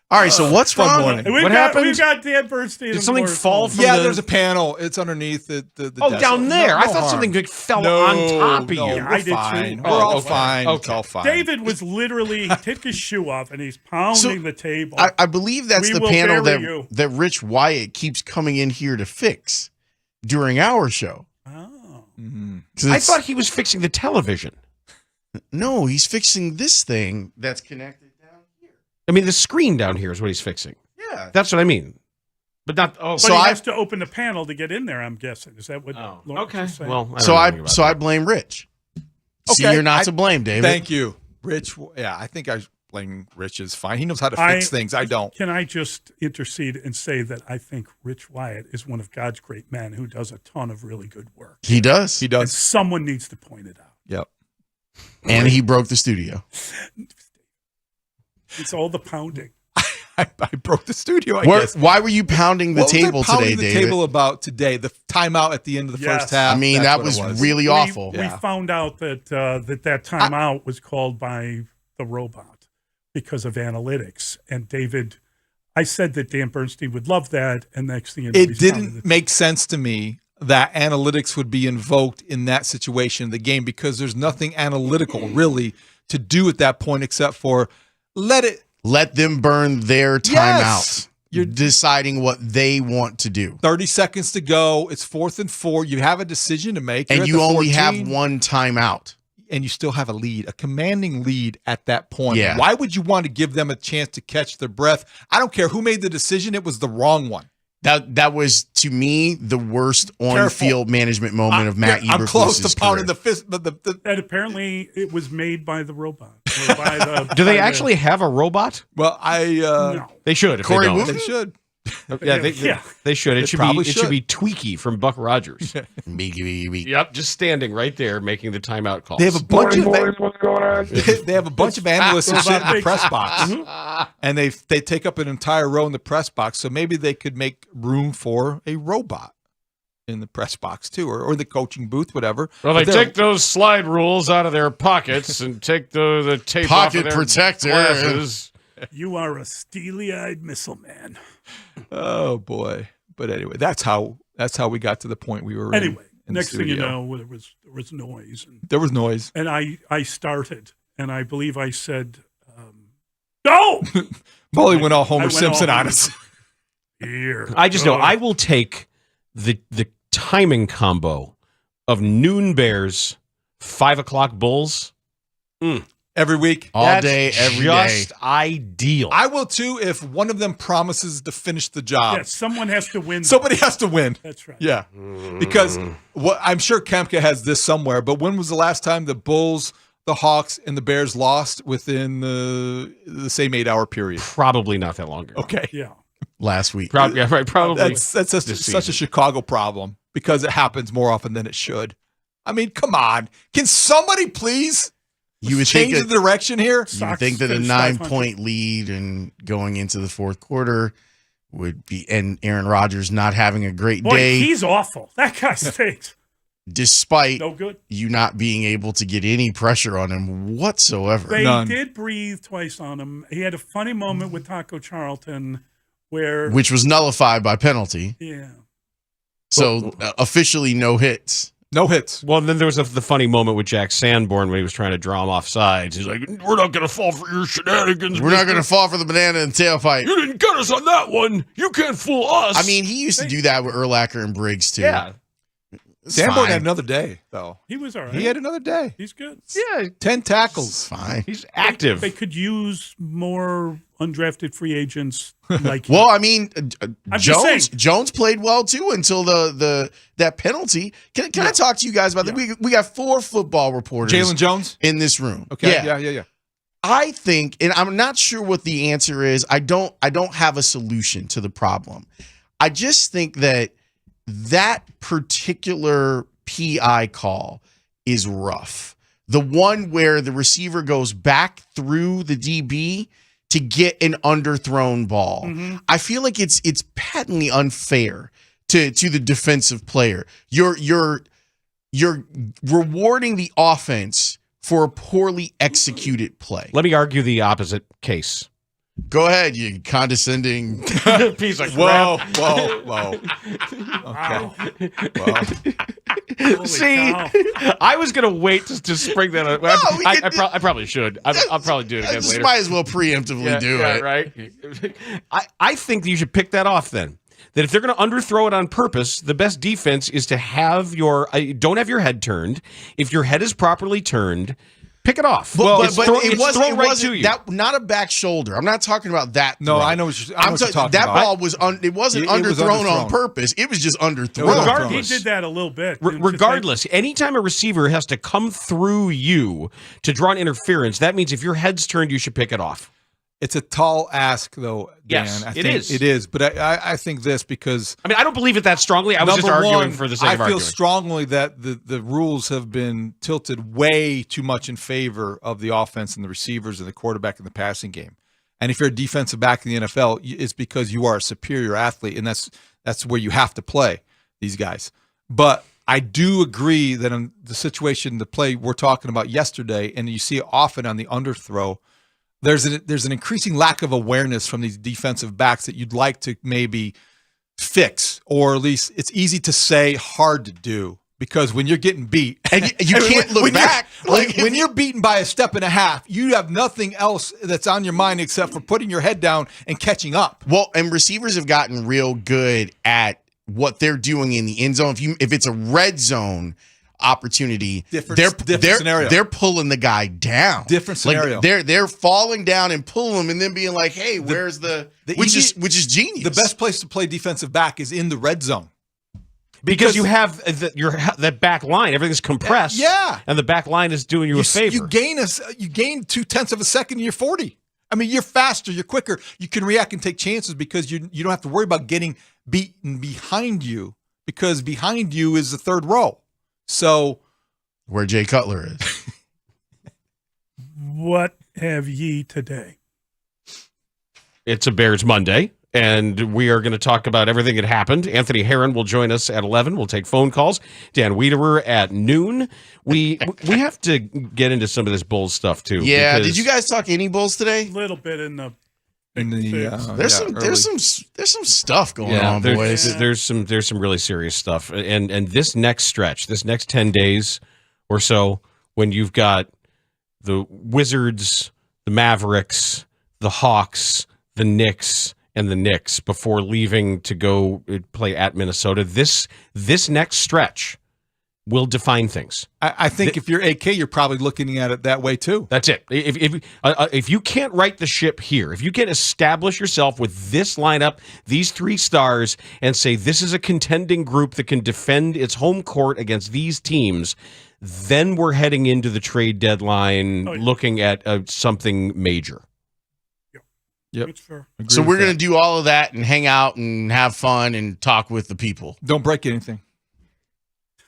All right, so what's fun wrong? morning. What happened? We've got Dan Bernstein. Did something fall from Yeah, the... there's a panel. It's underneath the Oh, desk. down there. No I thought harm. something like fell No, on top of no, you. we're I did too. fine. Oh, We're all okay. fine. It's Okay. all fine. David was literally took his shoe off and he's pounding the table. I believe that's We the will panel bury you. that Rich Wyatt keeps coming in here to fix during our show. Oh. Mm-hmm. So I it's- thought he was fixing the television. No, he's fixing this thing that's connected down here. I mean, the screen down here is what he's fixing. Yeah. That's what I mean. But not... Oh, But So he I- has to open the panel to get in there, I'm guessing. Is that what Lawrence okay. is saying? Well, I blame Rich. See, Okay, you're not to blame, David. Thank you, Rich. Yeah, I think I blame Rich is fine. He knows how to fix things. I don't. Can I just intercede and say that I think Rich Wyatt is one of God's great men who does a ton of really good work. He does. He And does. someone needs to point it out. Yep. And he broke the studio. It's all the pounding. I broke the studio. I guess. Why were you pounding the What was I table pounding today, the David? table about today? The timeout at the end of the Yes. first half. I mean, That's that what it was really awful. We found out that that timeout was called by the robot because of analytics. And David, I said that Dan Bernstein would love that, and next thing you know, It he's pounding didn't make sense to me that analytics would be invoked in that situation of the game because there's nothing analytical really to do at that point except for let them burn their timeout. Yes. You're deciding what they want to do. 30 seconds to go. It's 4th and 4. You have a decision to make. You're And at you the only 14, have one timeout. and you still have a lead, a commanding lead at that point. Yeah. Why would you want to give them a chance to catch their breath? I don't care who made the decision. It was the wrong one. That was, to me, the worst on-field management moment of Matt Eberflus's I'm close to pounding career. the fist, but And apparently it was made by the robot. Or by the, Do they by actually have a robot? Well, No. They should. If Corey they don't. Wooten? they should. Yeah, they should. It should be. probably It should be Tweaky from Buck Rogers. Beaky. Yep, just standing right there making the timeout calls. They have a bunch of What's going on? they have a bunch of analysts who sit in the press box, Mm-hmm. and they take up an entire row in the press box. So maybe they could make room for a robot in the press box too, or the coaching booth, whatever. Well, But they they're- take those slide rules out of their pockets and take the tape Pocket off of their protector. glasses. You are a steely-eyed missile man. Oh boy! But anyway, that's how we got to the point we were. Anyway, in the next thing you studio. know, there was noise. And, There was noise. and I started, and I believe I said, "Go!" Mully went all Homer went Simpson all on Homer us. Here. I just know I will take the timing combo of noon Bears, 5 o'clock Bulls. And every week, all day, every day. Just ideal. I will too if one of them promises to finish the job. Yes, someone has to win. Somebody has to win. That's right. Yeah, because I'm sure Kemka has this somewhere. But when was the last time the Bulls, the Hawks, and the Bears lost within the same 8-hour period? Probably not that long ago. Okay. Yeah. Last week. Probably. That's such a Chicago problem because it happens more often than it should. I mean, come on. Can somebody please change the direction here? You would think that a 9-point lead and going into the fourth quarter would be, and Aaron Rodgers not having a great day. He's awful. That guy stinks. Despite No good. you not being able to get any pressure on him whatsoever. They did breathe twice on him. He had a funny moment with Taco Charlton which was nullified by penalty. Yeah. So officially no hits. No hits. Well, then there was the funny moment with Jack Sanborn when he was trying to draw him off sides. He's like, "We're not going to fall for your shenanigans. We're not going to fall for the banana and tailpipe. You didn't get us on that one. You can't fool us." I mean, he used to do that with Urlacher and Briggs too. Yeah. Sanborn had another day, though. He was all right. He had another day. He's good. Yeah. 10 tackles. It's fine. He's active. They could use more undrafted free agents like Well, I mean, I'm just saying. Jones played well too until that penalty. Can I talk to you guys about that? We got 4 football reporters. Jalen Jones in this room. Okay. Yeah. I think, and I'm not sure what the answer is. I don't have a solution to the problem. I just think that particular PI call is rough. The one where the receiver goes back through the DB to get an underthrown ball. Mm-hmm. I feel like it's patently unfair to the defensive player. You're rewarding the offense for a poorly executed play. Let me argue the opposite case. Go ahead, you condescending piece of Whoa. Okay. Whoa. See, I was going to wait to spring that up. I probably should. I'll probably do it again later. Might as well preemptively do it. Right. I think that you should pick that off then. That if they're going to underthrow it on purpose, the best defense is to have don't have your head turned. If your head is properly turned, pick it off. But it wasn't that, not a back shoulder. I'm not talking about that. No, throw. I know what you're talking about. That ball was it wasn't underthrown on purpose. It was just underthrown. He did that a little bit. Regardless, anytime a receiver has to come through you to draw an interference, that means if your head's turned, you should pick it off. It's a tall ask, though, Dan. Yes, I it think is. It is, but I think this because... I mean, I don't believe it that strongly. I was just arguing for the sake of arguing. I feel strongly that the rules have been tilted way too much in favor of the offense and the receivers and the quarterback in the passing game. And if you're a defensive back in the NFL, it's because you are a superior athlete, and that's where you have to play these guys. But I do agree that in the situation, the play we're talking about yesterday, and you see it often on the underthrow, there's an increasing lack of awareness from these defensive backs that you'd like to maybe fix, or at least it's easy to say, hard to do, because when you're getting beat and you can't look back, when you're beaten by a step and a half, you have nothing else that's on your mind except for putting your head down and catching up. Well, and receivers have gotten real good at what they're doing in the end zone. If it's a red zone opportunity, different scenario. They're pulling the guy down. Different scenario. Like they're falling down and pulling him, and then being like, "Hey, where's which is genius." The best place to play defensive back is in the red zone because you have that back line. Everything's compressed. Yeah, and the back line is doing you a favor. You gain 0.2 of a second, and you're 40. I mean, you're faster, you're quicker, you can react and take chances because you don't have to worry about getting beaten behind you, because behind you is the third row. So, where Jay Cutler is. What have ye today? It's a Bears Monday, and we are going to talk about everything that happened. Anthony Herron will join us at 11. We'll take phone calls. Dan Wiederer at noon. We have to get into some of this Bulls stuff too. Yeah. Did you guys talk any Bulls today? A little bit in the. There's some stuff going on, boys. There's some really serious stuff, and this next stretch, this next 10 days or so, when you've got the Wizards, the Mavericks, the Hawks, the Knicks, and the Knicks before leaving to go play at Minnesota. This next stretch will define things. I think if you're AK, you're probably looking at it that way too. That's it. If you can't right the ship here, if you can't establish yourself with this lineup, these 3 stars, and say this is a contending group that can defend its home court against these teams, then we're heading into the trade deadline looking at something major. Yep. It's fair. So we're going to do all of that and hang out and have fun and talk with the people. Don't break anything.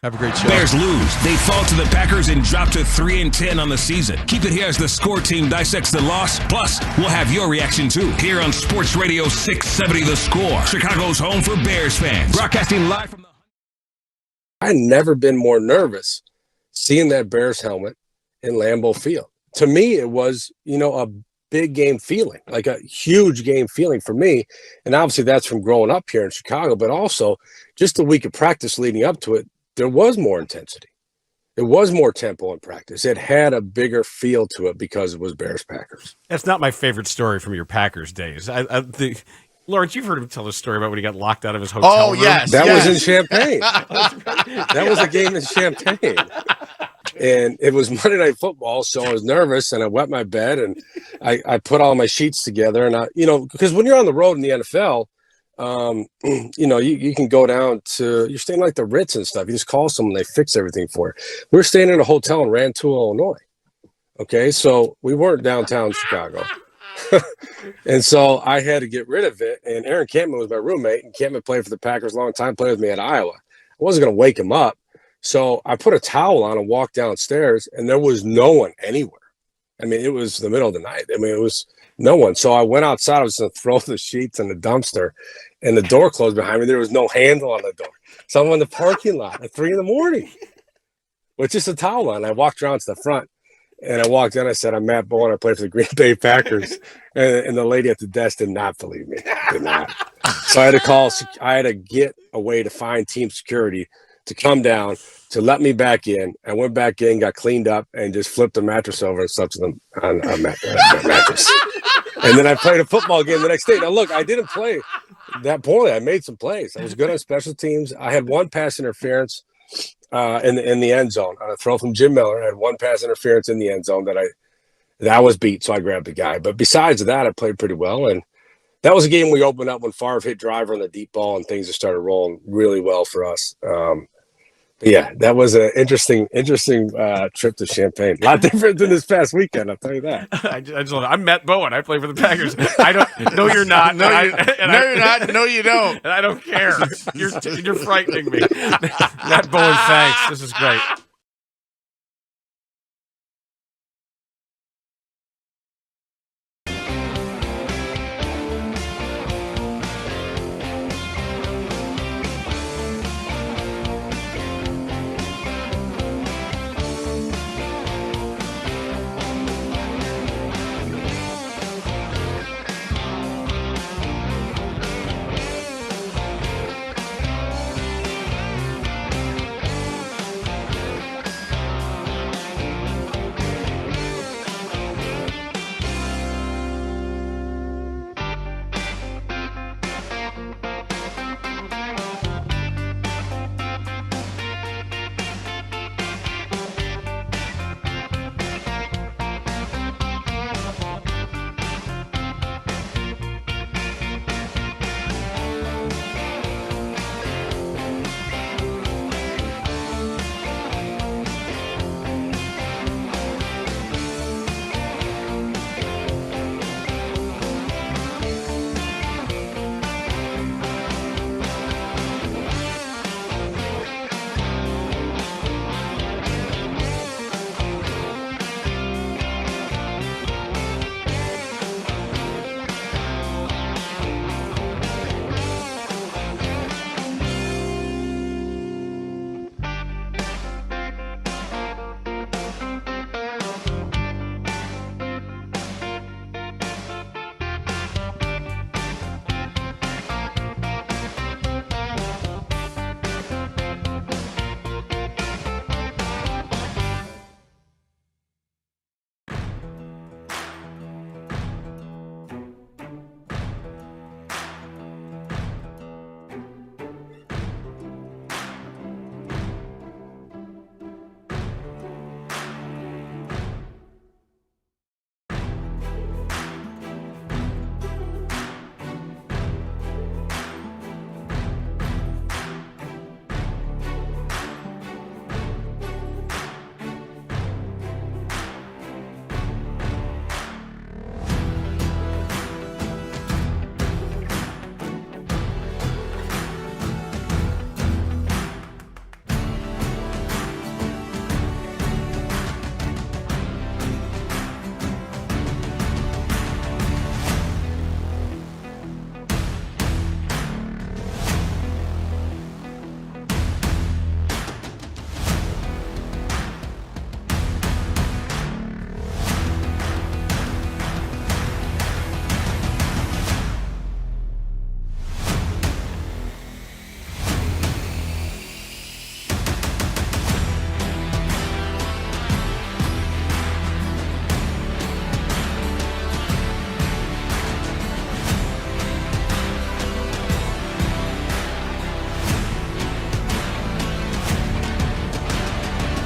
Have a great show. Bears lose. They fall to the Packers and drop to 3-10 on the season. Keep it here as the score team dissects the loss. Plus, we'll have your reaction too here on Sports Radio 670 The Score, Chicago's home for Bears fans. Broadcasting live from the... I've never been more nervous seeing that Bears helmet in Lambeau Field. To me, it was, a big game feeling, like a huge game feeling for me. And obviously that's from growing up here in Chicago, but also just the week of practice leading up to it, there was more intensity. It was more tempo in practice. It had a bigger feel to it because it was Bears-Packers. That's not my favorite story from your Packers days. Lawrence, you've heard him tell a story about when he got locked out of his hotel room. Yes. That was in Champaign. That was a game in Champaign. And it was Monday Night Football, so I was nervous, and I wet my bed, and I put all my sheets together. And because when you're on the road in the NFL, you can go down to, you're staying like the Ritz and stuff. You just call someone, they fix everything for you. We were staying in a hotel in Rantoul, Illinois. Okay, so we weren't downtown Chicago. And so I had to get rid of it. And Aaron Campman was my roommate, and Campman played for the Packers a long time, played with me at Iowa. I wasn't going to wake him up. So I put a towel on and walked downstairs, and there was no one anywhere. I mean, it was the middle of the night. I mean, it was no one. So I went outside. I was going to throw the sheets in the dumpster, and the door closed behind me. There was no handle on the door. So I'm in the parking lot at 3 a.m. with just a towel on. I walked around to the front, and I walked in. I said, "I'm Matt Bowen. I play for the Green Bay Packers." And the lady at the desk did not believe me. Did not. So I had to call. I had to get a way to find team security to come down to let me back in. I went back in, got cleaned up, and just flipped the mattress over and slept on a mattress. And then I played a football game the next day. Now, look, I didn't play that poorly. I made some plays. I was good on special teams. I had one pass interference in the end zone on a throw from Jim Miller. I had one pass interference in the end zone that I was beat, so I grabbed the guy. But besides that, I played pretty well. And that was a game we opened up when Favre hit driver on the deep ball, and things just started rolling really well for us. Yeah, that was an interesting trip to Champaign. A lot different than this past weekend, I'll tell you that. I'm Matt Bowen. I play for the Packers. I don't. No, you're not. No, you're not. No, you don't. And I don't care. You're frightening me. Matt Bowen, thanks. This is great.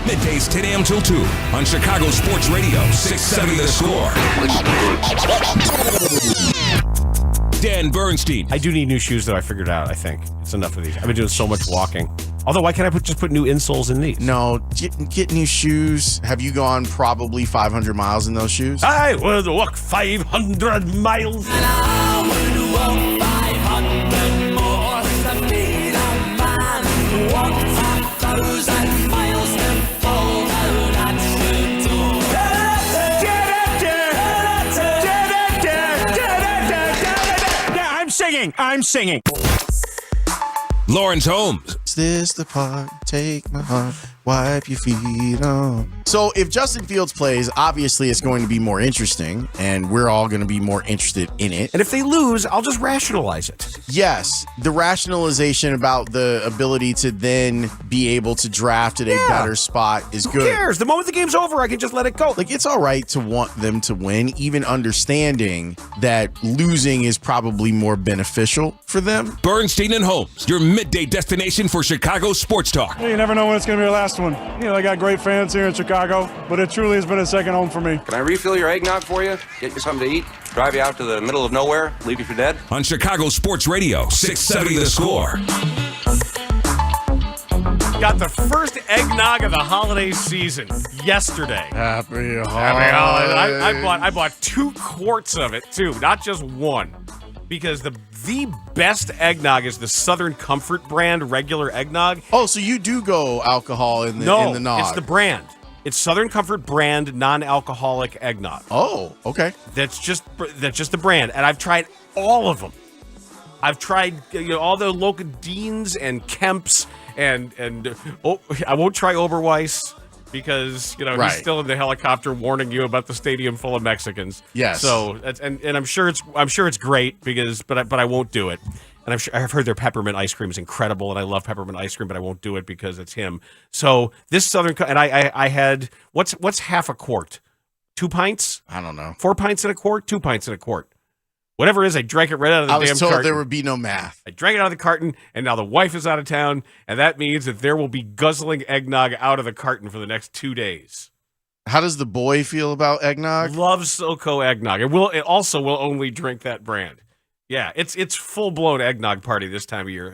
Middays 10 a.m. till 2 on Chicago Sports Radio, 670 The Score. Dan Bernstein. I do need new shoes, though. I figured out. I think it's enough of these. I've been doing so much walking. Although, why can't I just put new insoles in these? No, get new shoes. Have you gone probably 500 miles in those shoes? I would walk 500 miles. And I would walk 500 more to be the man who walked 5,000 miles to fall down at the door. I'm singing. Lawrence Holmes. Is this the part? Take my heart, wipe your feet on. So if Justin Fields plays, obviously it's going to be more interesting, and we're all going to be more interested in it. And if they lose, I'll just rationalize it. Yes, the rationalization about the ability to then be able to draft at a better spot is good. Who cares? The moment the game's over, I can just let it go. Like, it's all right to want them to win, even understanding that losing is probably more beneficial for them. Bernstein and Holmes, your midday destination for Chicago sports talk. You never know when it's going to be your last one. You know, I got great fans here in Chicago, but it truly has been a second home for me. Can I refill your eggnog for you? Get you something to eat? Drive you out to the middle of nowhere? Leave you for dead? On Chicago Sports Radio, 670 The Score. Got the first eggnog of the holiday season yesterday. Happy holidays. I bought 2 quarts of it, too, not just one. Because the best eggnog is the Southern Comfort brand regular eggnog. Oh, so you do go alcohol in the nog. No, it's the brand. It's Southern Comfort brand non-alcoholic eggnog. Oh, okay. That's just the brand, and I've tried all of them. I've tried all the local Deans and Kemp's, and I won't try Oberweis because he's still in the helicopter warning you about the stadium full of Mexicans. Yes. So and I'm sure it's great but I won't do it. And I've heard their peppermint ice cream is incredible, and I love peppermint ice cream, but I won't do it because it's him. So this Southern, and I had what's half a quart? 2 pints? I don't know. 4 pints in a quart? 2 pints in a quart? Whatever it is, I drank it right out of the damn carton. I was told there would be no math. I drank it out of the carton, and now the wife is out of town, and that means that there will be guzzling eggnog out of the carton for the next 2 days. How does the boy feel about eggnog? Loves SoCo eggnog. It also will only drink that brand. Yeah, it's full-blown eggnog party this time of year,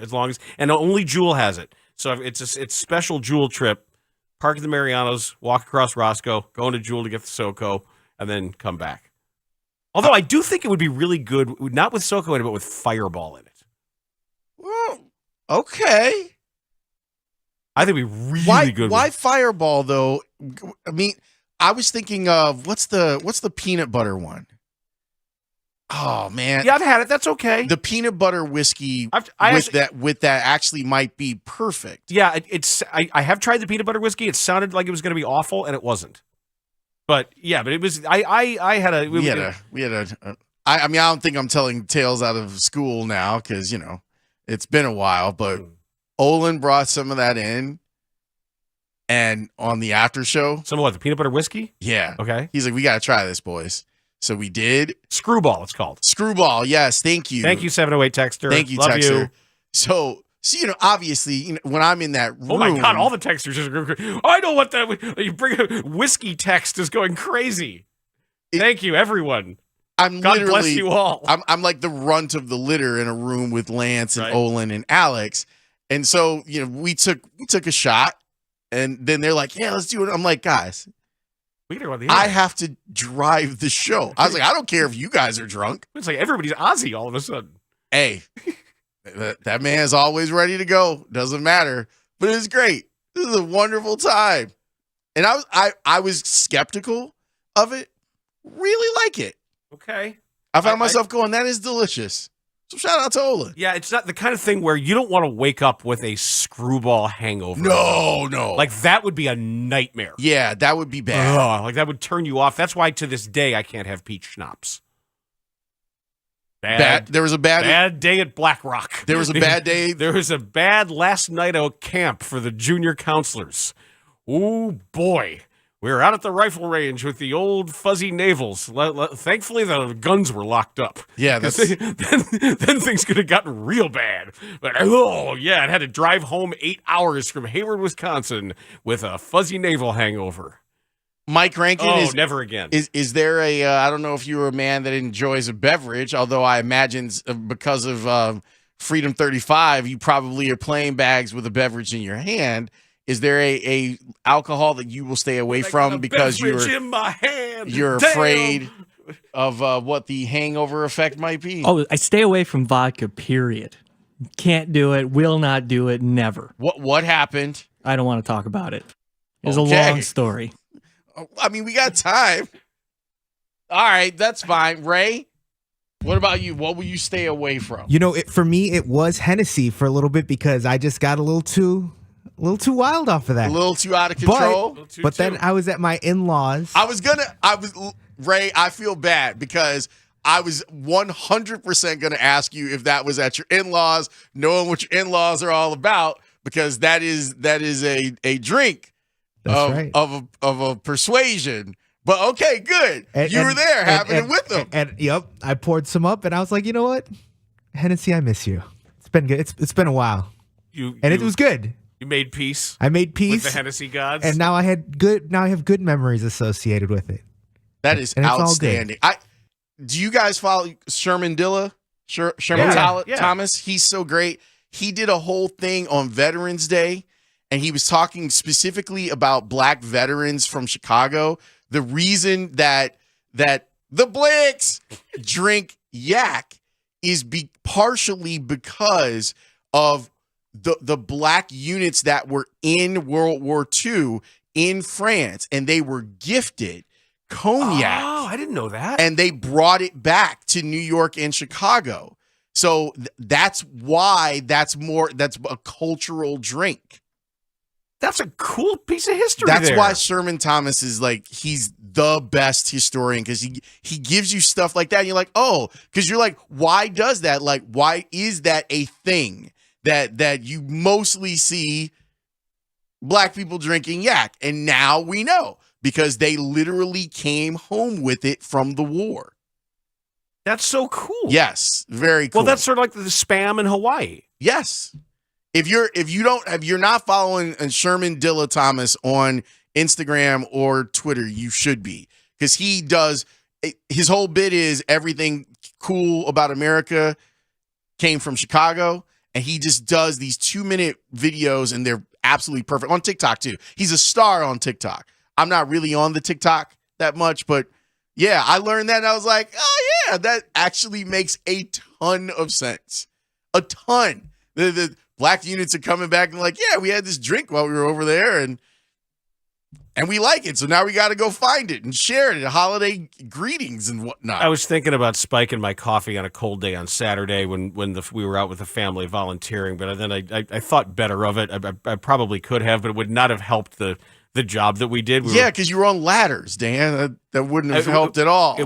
and only Jewel has it. So it's special Jewel trip. Park at the Marianos, walk across Roscoe, go into Jewel to get the SoCo, and then come back. Although I do think it would be really good, not with SoCo in it, but with Fireball in it. Well, okay. I think it'd be really good. Why Fireball though? I mean, I was thinking of what's the peanut butter one? Oh man, yeah, I've had it. That's okay. The peanut butter whiskey with that actually might be perfect. Yeah, I have tried the peanut butter whiskey. It sounded like it was going to be awful, and it wasn't. But yeah, but it was. I had a. We had a. I mean, I don't think I'm telling tales out of school now because it's been a while. But Olin brought some of that in, and on the after show, some of what, the peanut butter whiskey. Yeah. Okay. He's like, we got to try this, boys. So we did. Screwball, it's called. Screwball, yes. Thank you. Thank you, 708 Texter. Thank you, Love Texter. you. So obviously, when I'm in that room. Oh my God, all the texters just. I know what that. You bring a whiskey text is going crazy. Thank you, everyone. God bless you all. I'm like the runt of the litter in a room with Lance and Olin and Alex. And so, we took a shot, and then they're like, yeah, let's do it. I'm like, guys. I have to drive the show. I was like, I don't care if you guys are drunk. It's like everybody's Ozzy all of a sudden. Hey, that man's always ready to go. Doesn't matter. But it was great. This is a wonderful time. And I was skeptical of it. Really like it. Okay. I found myself going, that is delicious. So shout out to Olin. Yeah, it's not the kind of thing where you don't want to wake up with a screwball hangover. No. Like that would be a nightmare. Yeah, that would be bad. Like that would turn you off. That's why to this day I can't have peach schnapps. There was a bad day at Black Rock. There was a bad day. There was a bad last night at camp for the junior counselors. Oh boy. We were out at the rifle range with the old fuzzy navels. Thankfully, the guns were locked up. Yeah, then things could have gotten real bad. But it had to drive home 8 hours from Hayward, Wisconsin, with a fuzzy naval hangover. Mike Rankin never again. Is there a? I don't know if you're a man that enjoys a beverage, although I imagine because of Freedom 35, you probably are playing bags with a beverage in your hand. Is there a alcohol that you will stay away from because you're in my hand. You're afraid of what the hangover effect might be? Oh, I stay away from vodka, period. Can't do it, will not do it, never. What happened? I don't want to talk about it. It's a Okay. long story. I mean, we got time. All right, that's fine. Ray, what about you? What will you stay away from? You know, for me, it was Hennessy for a little bit because I just got a little too wild off of that. A little too out of control. But then I was at my in-laws. Ray, I feel bad because I was 100% going to ask you if that was at your in-laws, knowing what your in-laws are all about, because that is a drink of a persuasion. But okay, good. You were there having it with them. And yep, I poured some up and I was like, you know what? Hennessy, I miss you. It's been good. It's been a while. It was good. You made peace. I made peace with the Hennessy gods, and now I have good memories associated with it. That is and outstanding. Do you guys follow Sherman Dilla? Sherman Thomas? He's so great. He did a whole thing on Veterans Day, and he was talking specifically about black veterans from Chicago. The reason that the Blacks drink yak is partially because of the black units that were in World War II in France, and they were gifted cognac. Oh, I didn't know that. And they brought it back to New York and Chicago. So that's why that's a cultural drink. That's a cool piece of history. That's why Sherman Thomas is he's the best historian, because he gives you stuff like that. And you're like, oh, because you're like, why does that? Like, why is that a thing that you mostly see black people drinking yak? And now we know, because they literally came home with it from the war. That's so cool. Yes, very cool. Well, that's sort of like the Spam in Hawaii. Yes. If you're not following Sherman Dilla Thomas on Instagram or Twitter, you should be, because he does, his whole bit is everything cool about America came from Chicago, and he just does these 2-minute videos, and they're absolutely perfect on TikTok too. He's a star on TikTok. I'm not really on the TikTok that much, but yeah, I learned that and I was like, oh yeah, that actually makes a ton of sense. A ton. The black units are coming back and like, yeah, we had this drink while we were over there, and we like it. So now we got to go find it and share it at holiday greetings and whatnot. I was thinking about spiking my coffee on a cold day on Saturday when we were out with the family volunteering, but then I thought better of it. I probably could have, but it would not have helped the job that we did. Because you were on ladders, Dan. That wouldn't have helped at all.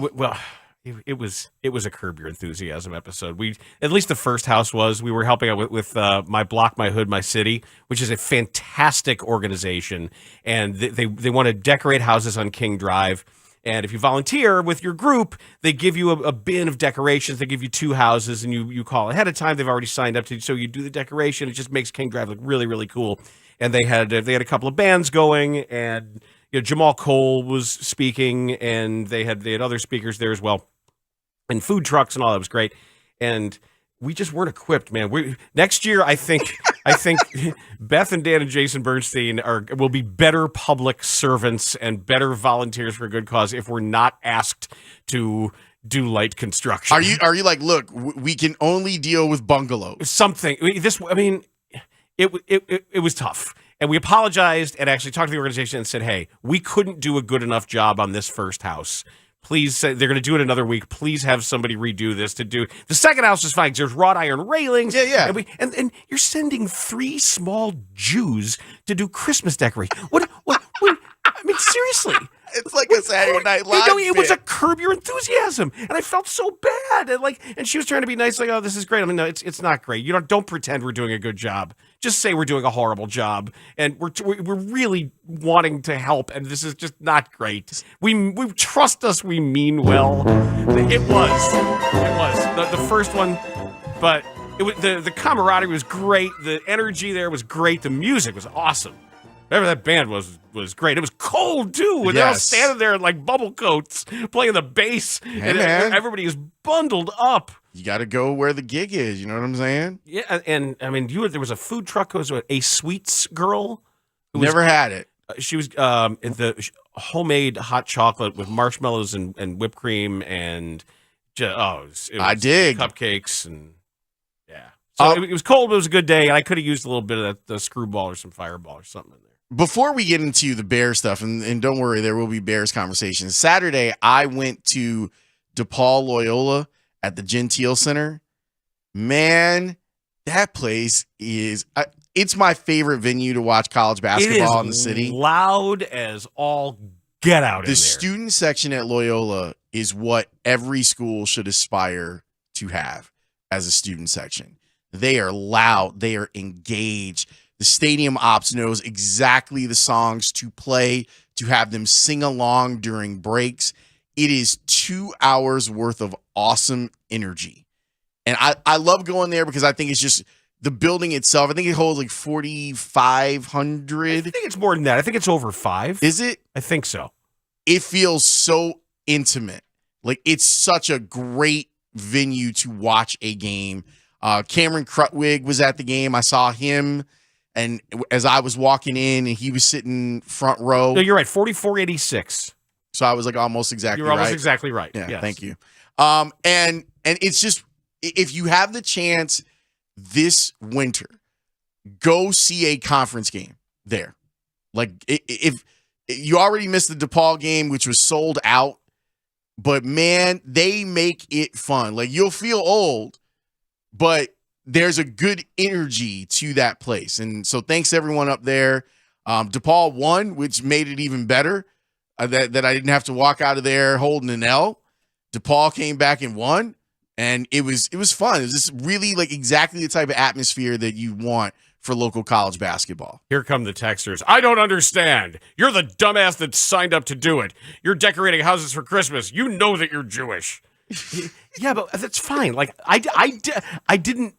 It was a Curb Your Enthusiasm episode. At least the first house was. We were helping out with My Block, My Hood, My City, which is a fantastic organization, and they want to decorate houses on King Drive. And if you volunteer with your group, they give you a bin of decorations. They give you 2 houses, and you call ahead of time. They've already signed up to, so you do the decoration. It just makes King Drive look really, really cool. And they had a couple of bands going, and Jamal Cole was speaking, and they had other speakers there as well, and food trucks and all that. Was great. And we just weren't equipped, man. Next year, I think Beth and Dan and Jason Bernstein will be better public servants and better volunteers for a good cause if we're not asked to do light construction. Are you like, look, we can only deal with bungalows? Something. It was tough. And we apologized and actually talked to the organization and said, hey, we couldn't do a good enough job on this first house. Please, they're going to do it another week. Please have somebody redo this to do. The second house is fine because there's wrought iron railings. Yeah. And you're sending 3 small Jews to do Christmas decoration. What? I mean, seriously. It's like a Saturday Night Live. It was bit. a Curb Your Enthusiasm, and I felt so bad. And she was trying to be nice, like, "Oh, this is great." I mean, no, it's not great. Don't pretend we're doing a good job. Just say we're doing a horrible job, and we're really wanting to help, and this is just not great. We trust us. We mean well. It was the first one, but it was the camaraderie was great. The energy there was great. The music was awesome. Whatever that band was great. It was cold too. And they're all standing there in like bubble coats playing the bass. Hey, man. Everybody is bundled up. You got to go where the gig is. You know what I'm saying? Yeah, and I mean, there was a food truck. It was a sweets girl. Never had it. She was in the homemade hot chocolate with marshmallows and whipped cream and I dig cupcakes and yeah. So it was cold, but it was a good day, and I could have used a little bit of the screwball or some fireball or something in there. Before we get into the Bears stuff, and don't worry, there will be Bears conversations. Saturday, I went to DePaul Loyola at the Gentile Center. Man, that place is it's my favorite venue to watch college basketball in the city. Loud as all get out in there. The student section at Loyola is what every school should aspire to have as a student section. They are loud. They are engaged. The stadium ops knows exactly the songs to play, to have them sing along during breaks. It is 2 hours worth of awesome energy. And I love going there because I think it's just the building itself. I think it holds like 4,500. I think it's more than that. I think it's over 5. Is it? I think so. It feels so intimate. Like it's such a great venue to watch a game. Cameron Krutwig was at the game. I saw him. And as I was walking in, and he was sitting front row. No, you're right. 4486. So I was like almost exactly right. You're almost exactly right. Yeah, yes. Thank you. And it's just, if you have the chance this winter, go see a conference game there. Like if you already missed the DePaul game, which was sold out, but man, they make it fun. Like you'll feel old, but there's a good energy to that place. And so thanks to everyone up there. DePaul won, which made it even better that I didn't have to walk out of there holding an L. DePaul came back and won, and it was fun. It was just really like exactly the type of atmosphere that you want for local college basketball. Here come the texters. I don't understand. You're the dumbass that signed up to do it. You're decorating houses for Christmas. You know that you're Jewish. Yeah, but that's fine. Like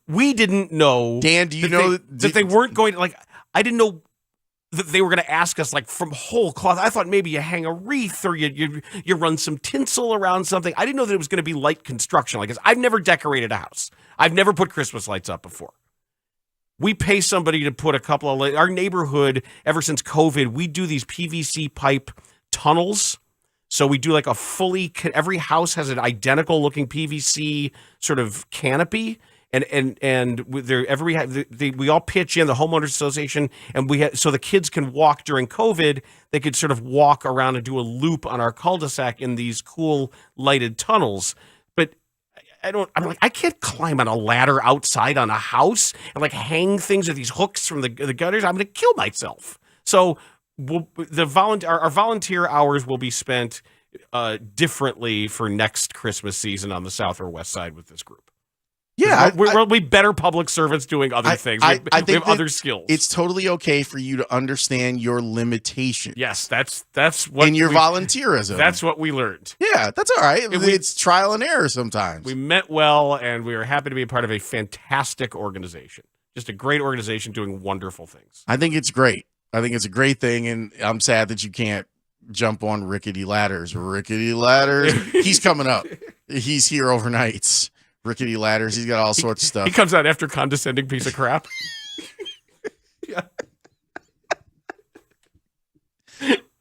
we didn't know. Dan, do you know that they weren't going to, like, I didn't know that they were going to ask us like from whole cloth. I thought maybe you hang a wreath or you run some tinsel around something. I didn't know that it was going to be light construction. Like, I've never decorated a house. I've never put Christmas lights up before. We pay somebody to put a couple of lights. Our neighborhood, ever since COVID, we do these PVC pipe tunnels. So we do like a every house has an identical looking PVC sort of canopy. And we all pitch in, the homeowners association, and so the kids can walk during COVID. They could sort of walk around and do a loop on our cul-de-sac in these cool lighted tunnels. But I can't climb on a ladder outside on a house and like hang things with these hooks from the gutters. I'm going to kill myself. So our volunteer hours will be spent differently for next Christmas season on the south or west side with this group. Yeah, we'll be better public servants doing other things. We have other skills. It's totally okay for you to understand your limitations. Yes, that's what in your volunteerism. That's what we learned. Yeah, that's all right. It's trial and error sometimes. We meant well, and we were happy to be a part of a fantastic organization. Just a great organization doing wonderful things. I think it's great. I think it's a great thing, and I'm sad that you can't jump on rickety ladders. Rickety ladders. He's coming up. He's here overnight. Rickety ladders. He's got all sorts of stuff. He comes out after condescending piece of crap. Yeah.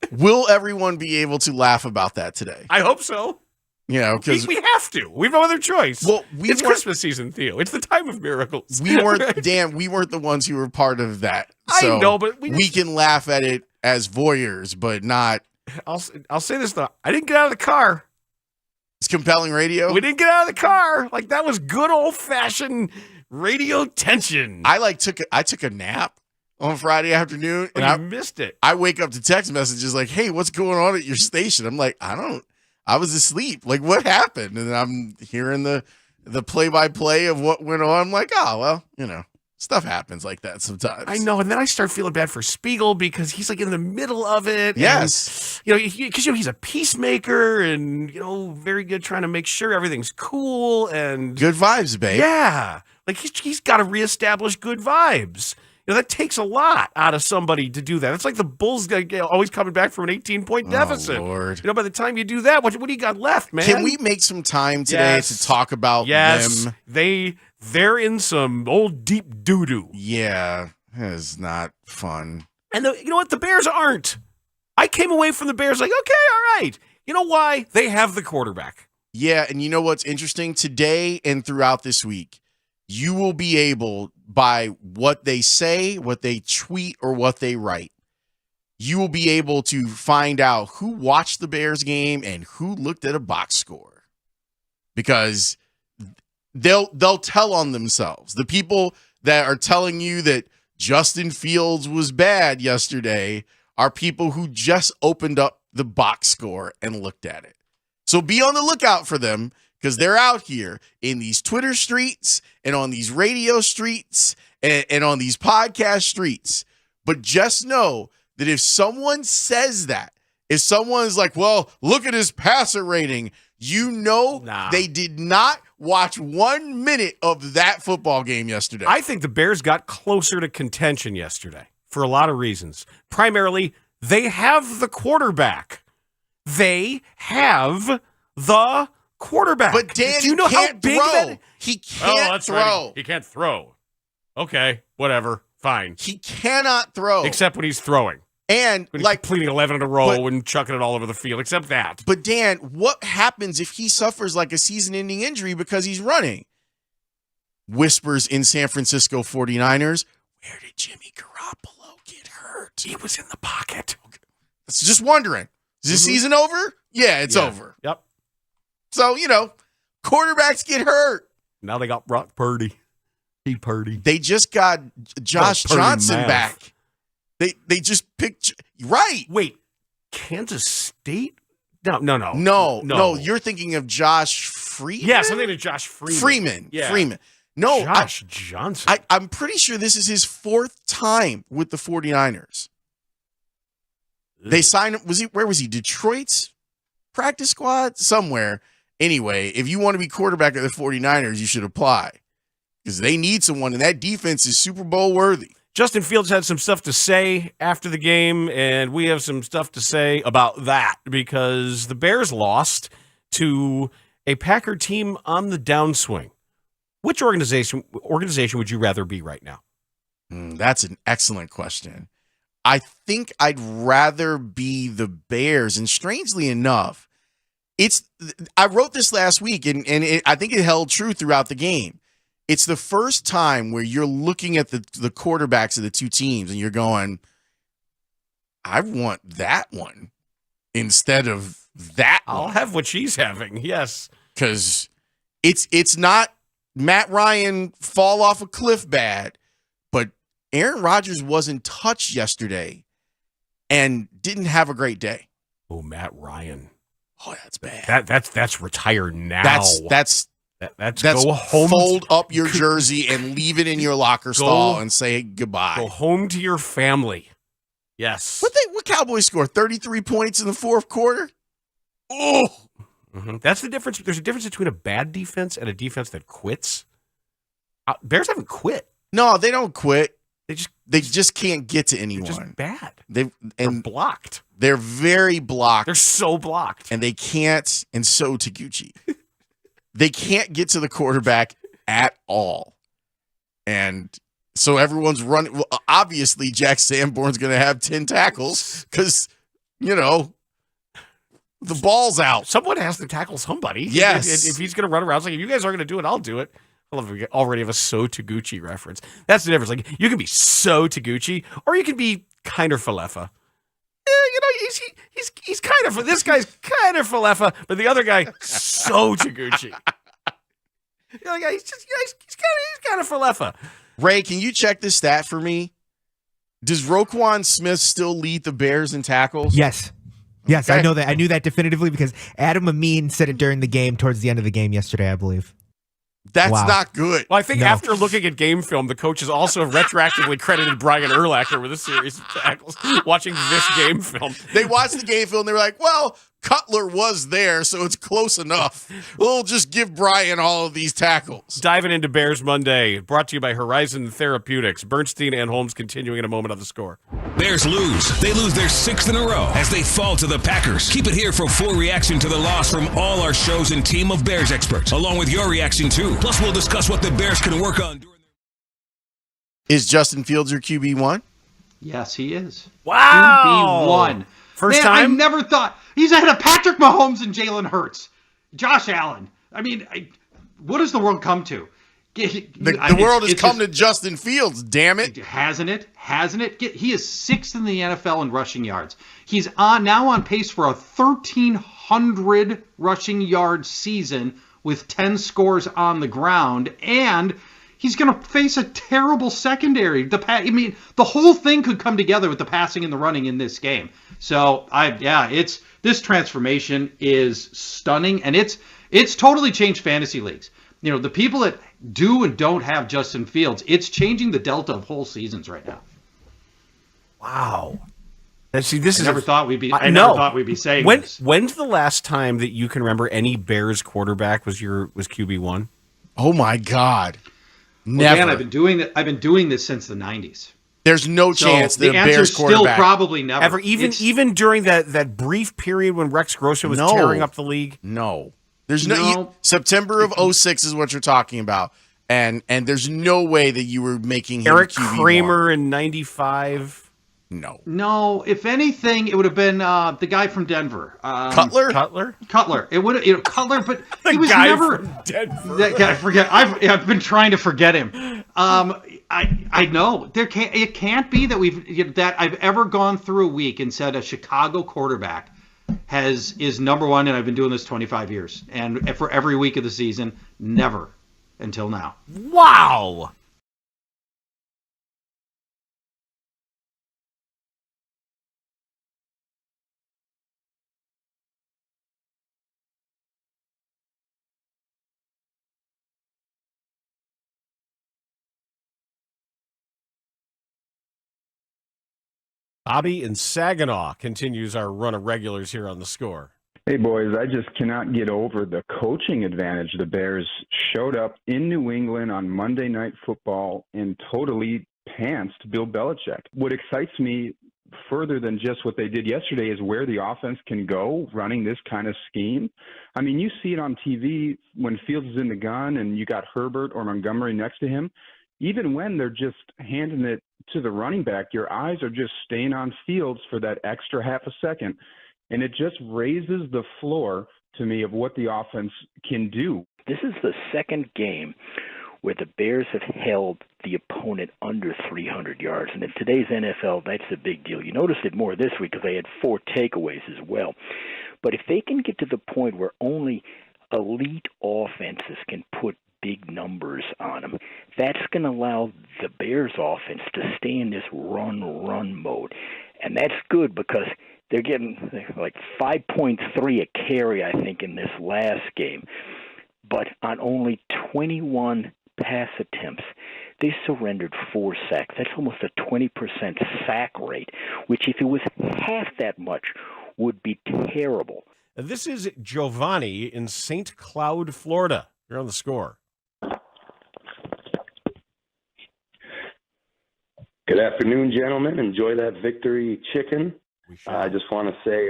Will everyone be able to laugh about that today? I hope so. You know, because we have to. We have no other choice. Well, it's Christmas season, Theo. It's the time of miracles. We weren't the ones who were part of that. So I know, but we can laugh at it as voyeurs, but not. I'll say this though. I didn't get out of the car. It's compelling radio. We didn't get out of the car. Like, that was good old fashioned radio tension. I took a nap on Friday afternoon. And I missed it. I wake up to text messages like, hey, what's going on at your station? I'm like, I was asleep. Like, what happened? And I'm hearing the play-by-play of what went on. I'm like, oh, well, stuff happens like that sometimes. I know. And then I start feeling bad for Spiegel because he's like in the middle of it. Yes. And, because he's a peacemaker and, very good trying to make sure everything's cool and good vibes, babe. Yeah. Like he's got to reestablish good vibes. That takes a lot out of somebody to do that. It's like the Bulls always coming back from an 18-point deficit. Oh, Lord. By the time you do that, what do you got left, man? Can we make some time today to talk about them? They're in some old deep doo-doo. Yeah, that is not fun. And you know what? The Bears aren't. I came away from the Bears like, okay, all right. You know why? They have the quarterback. Yeah, and you know what's interesting? Today and throughout this week, you will be able, by what they say, what they tweet, or what they write, you will be able to find out who watched the Bears game and who looked at a box score. Because they'll tell on themselves. The people that are telling you that Justin Fields was bad yesterday are people who just opened up the box score and looked at it. So be on the lookout for them, because they're out here in these Twitter streets and on these radio streets and on these podcast streets. But just know that if someone says that, if someone's like, well, look at his passer rating, they did not watch 1 minute of that football game yesterday. I think the Bears got closer to contention yesterday for a lot of reasons. Primarily, they have the quarterback. They have the quarterback. But Dan, do you know can't how big throw. that? He can't throw. Right. He can't throw. Okay, whatever, fine. He cannot throw, except when he's throwing. And when he's completing 11 in a row and chucking it all over the field, except that. But Dan, what happens if he suffers like a season-ending injury because he's running? Whispers in San Francisco 49ers. Where did Jimmy Garoppolo get hurt? He was in the pocket. Okay. Just wondering. Is this season over? Yeah, it's over. Yep. So, quarterbacks get hurt. Now they got Brock Purdy. He Purdy. They just got Josh Johnson back. They just picked right. Wait, Kansas State? No. You're thinking of Josh Freeman. Yes, I'm thinking of Josh Freeman. Freeman. No, Josh Johnson. I'm pretty sure this is his 4th time with the 49ers. They signed him. Where was he? Detroit's practice squad? Somewhere. Anyway, if you want to be quarterback of the 49ers, you should apply. Because they need someone, and that defense is Super Bowl worthy. Justin Fields had some stuff to say after the game, and we have some stuff to say about that because the Bears lost to a Packer team on the downswing. Which organization would you rather be right now? That's an excellent question. I think I'd rather be the Bears, and strangely enough, I wrote this last week, and I think it held true throughout the game. It's the first time where you're looking at the quarterbacks of the two teams and you're going, I want that one instead of that one. I'll have what she's having, yes. Because it's not Matt Ryan fall off a cliff bad, but Aaron Rodgers wasn't touched yesterday and didn't have a great day. Oh, Matt Ryan. Oh, that's bad. That's retire now. That's go home. Fold up your jersey and leave it in your locker stall and say goodbye. Go home to your family. Yes. What Cowboys score? 33 points in the 4th quarter? Oh. Mm-hmm. That's the difference. There's a difference between a bad defense and a defense that quits. Bears haven't quit. No, they don't quit. They just can't get to anyone. They're just bad. They're blocked. They're very blocked. They're so blocked. And they can't, and so Taguchi. They can't get to the quarterback at all. And so everyone's running. Well, obviously, Jack Sanborn's going to have 10 tackles because, the ball's out. Someone has to tackle somebody. Yes. If he's going to run around, it's like, if you guys aren't going to do it, I'll do it. I love we already have a So Taguchi reference. That's the difference. Like, you can be So Taguchi, or you can be Kinder Falefa. He's kind of, this guy's kind of Falefa, but the other guy, So Taguchi. He's kind of Falefa. Ray, can you check this stat for me? Does Roquan Smith still lead the Bears in tackles? Yes. Yes, Okay. I know that. I knew that definitively because Adam Amin said it during the game, towards the end of the game yesterday, I believe. That's Wow. not good. Well, I think No. after looking at game film, the coaches also retroactively credited Brian Urlacher with a series of tackles watching this game film. They watched the game film and they were like, well, Cutler was there, so it's close enough. We'll just give Brian all of these tackles. Diving into Bears Monday, brought to you by Horizon Therapeutics. Bernstein and Holmes continuing in a moment on the score. Bears lose. They lose their 6th in a row as they fall to the Packers. Keep it here for full reaction to the loss from all our shows and team of Bears experts, along with your reaction too. Plus, we'll discuss what the Bears can work on. Is Justin Fields your QB1? Yes, he is. Wow. QB1. First Man, I time? never thought. He's ahead of Patrick Mahomes and Jalen Hurts. Josh Allen. I mean, what does the world come to? The world has come to Justin Fields, damn it. Hasn't it? He is 6th in the NFL in rushing yards. He's now on pace for a 1,300 rushing yard season with 10 scores on the ground, and he's going to face a terrible secondary. The whole thing could come together with the passing and the running in this game. So, this transformation is stunning, and it's totally changed fantasy leagues. You know, the people that do and don't have Justin Fields, it's changing the delta of whole seasons right now. Wow. I never thought we'd be saying this. When's the last time that you can remember any Bears quarterback was QB1? Oh my God. Well, Never. Dan, I've been doing this since the 90s. There's no chance that the a Bears answer's still quarterback probably never. Ever, even during that brief period when Rex Grossman was tearing up the league? No. There's no. September of 06 is what you're talking about. And there's no way that you were making him Eric QB1. Kramer in 95. No. If anything, it would have been the guy from Denver. Cutler. It would have Cutler, but he was guy never. from Denver. That guy, I forget. I've been trying to forget him. I know it can't be that I've ever gone through a week and said a Chicago quarterback is number one, and I've been doing this 25 years, and for every week of the season, never until now. Wow. Bobby in Saginaw continues our run of regulars here on the score. Hey, boys, I just cannot get over the coaching advantage the Bears showed up in New England on Monday Night Football and totally pantsed Bill Belichick. What excites me further than just what they did yesterday is where the offense can go running this kind of scheme. I mean, you see it on TV when Fields is in the gun and you got Herbert or Montgomery next to him. Even when they're just handing it to the running back, your eyes are just staying on Fields for that extra half a second. And it just raises the floor to me of what the offense can do. This is the second game where the Bears have held the opponent under 300 yards. And in today's NFL, that's a big deal. You noticed it more this week because they had 4 takeaways as well. But if they can get to the point where only elite offenses can put big numbers on them, that's going to allow the Bears offense to stay in this run mode. And that's good because they're getting like 5.3 a carry, I think, in this last game. But on only 21 pass attempts, they surrendered 4 sacks. That's almost a 20% sack rate, which if it was half that much would be terrible. This is Giovanni in St. Cloud, Florida. You're on the score. Good afternoon, gentlemen. Enjoy that victory chicken. I just want to say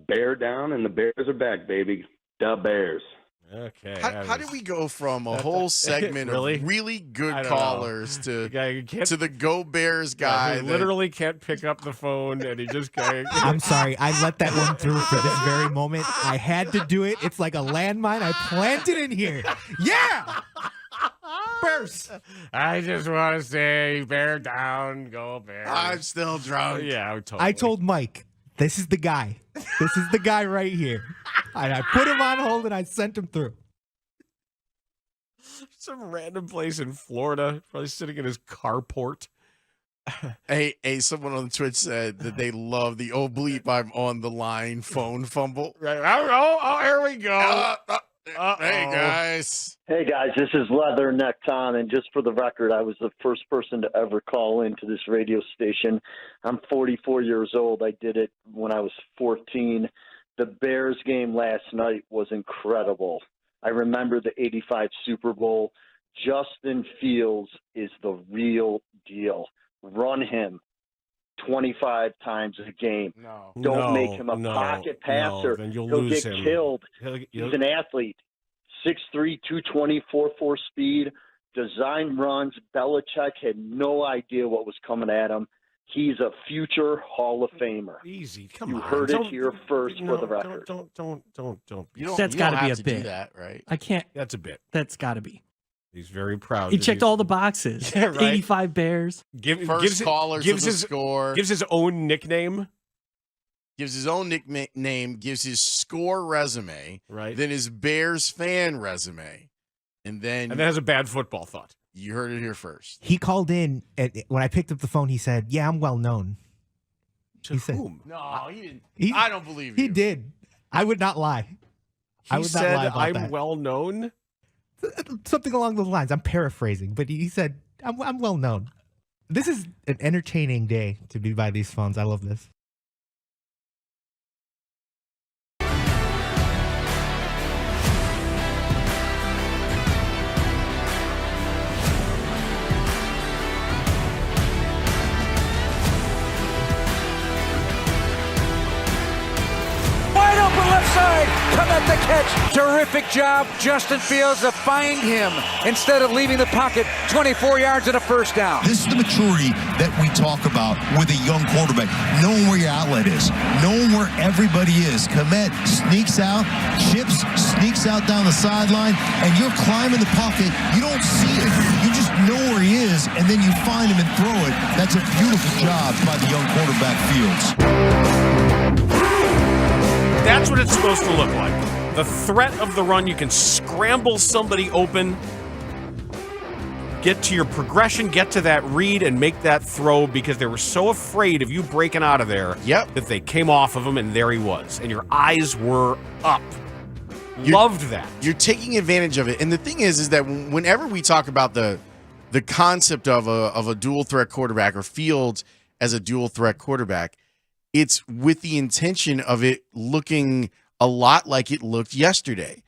bear down, and the Bears are back, baby. The Bears. Okay. How did we go from a whole segment of really good callers to the Go Bears guy? Who literally can't pick up the phone, and he just can't. I'm sorry. I let that one through for this very moment. I had to do it. It's like a landmine. I planted in here. Yeah! Bears. I just want to say, bear down, go Bears. I'm still drunk. Yeah, totally. I told Mike, this is the guy. This is the guy right here. And I put him on hold and I sent him through. Some random place in Florida, probably sitting in his carport. Hey, someone on Twitch said that they love the "oh bleep, I'm on the line" phone fumble. Right. Oh, here we go. Hey guys. Hey guys, this is Leatherneck Tom, and just for the record, I was the first person to ever call into this radio station. I'm 44 years old. I did it when I was 14. The Bears game last night was incredible. I remember the 85 Super Bowl. Justin Fields is the real deal. Run him 25 times a game. Don't make him a pocket passer. then you'll He'll lose get him. killed. He'll- He's an athlete. 6'3", 220, 4.4 speed. Design runs. Belichick had no idea what was coming at him. He's a future Hall of Famer. Easy, come you on. heard it Don't- here first for the record. Don't. That's got to be a bit. that, right? I can't. That's a bit. That's got to be. He's very proud. He that checked he's- all the boxes. Yeah, right. 85 Bears. First caller to the his score. Gives his own nickname. Gives his own nickname. Gives his score resume. Right. Then his Bears fan resume, and then has a bad football thought. You heard it here first. He called in, and when I picked up the phone, he said, "Yeah, I'm well known." To whom? No, he didn't. He- I don't believe you. He did. I would not lie. I He would said, not lie about "I'm that. well known." Something along those lines. I'm paraphrasing, but he said, I'm well known. This is an entertaining day to be by these phones. I love this. Wide open left side. Come at the catch. Terrific job, Justin Fields, to find him instead of leaving the pocket 24 yards and a first down. This is the maturity that we talk about with a young quarterback. Knowing where your outlet is. Knowing where everybody is. Komet sneaks out, chips, sneaks out down the sideline, and you're climbing the pocket. You don't see it. You just know where he is, and then you find him and throw it. That's a beautiful job by the young quarterback Fields. That's what it's supposed to look like. The threat of the run, you can scramble somebody open, get to your progression, get to that read, and make that throw because they were so afraid of you breaking out of there that they came off of him, and there he was. And your eyes were up. Loved that. You're taking advantage of it. And the thing is that whenever we talk about the concept of a dual threat quarterback or Fields as a dual threat quarterback, it's with the intention of it looking a lot like it looked yesterday.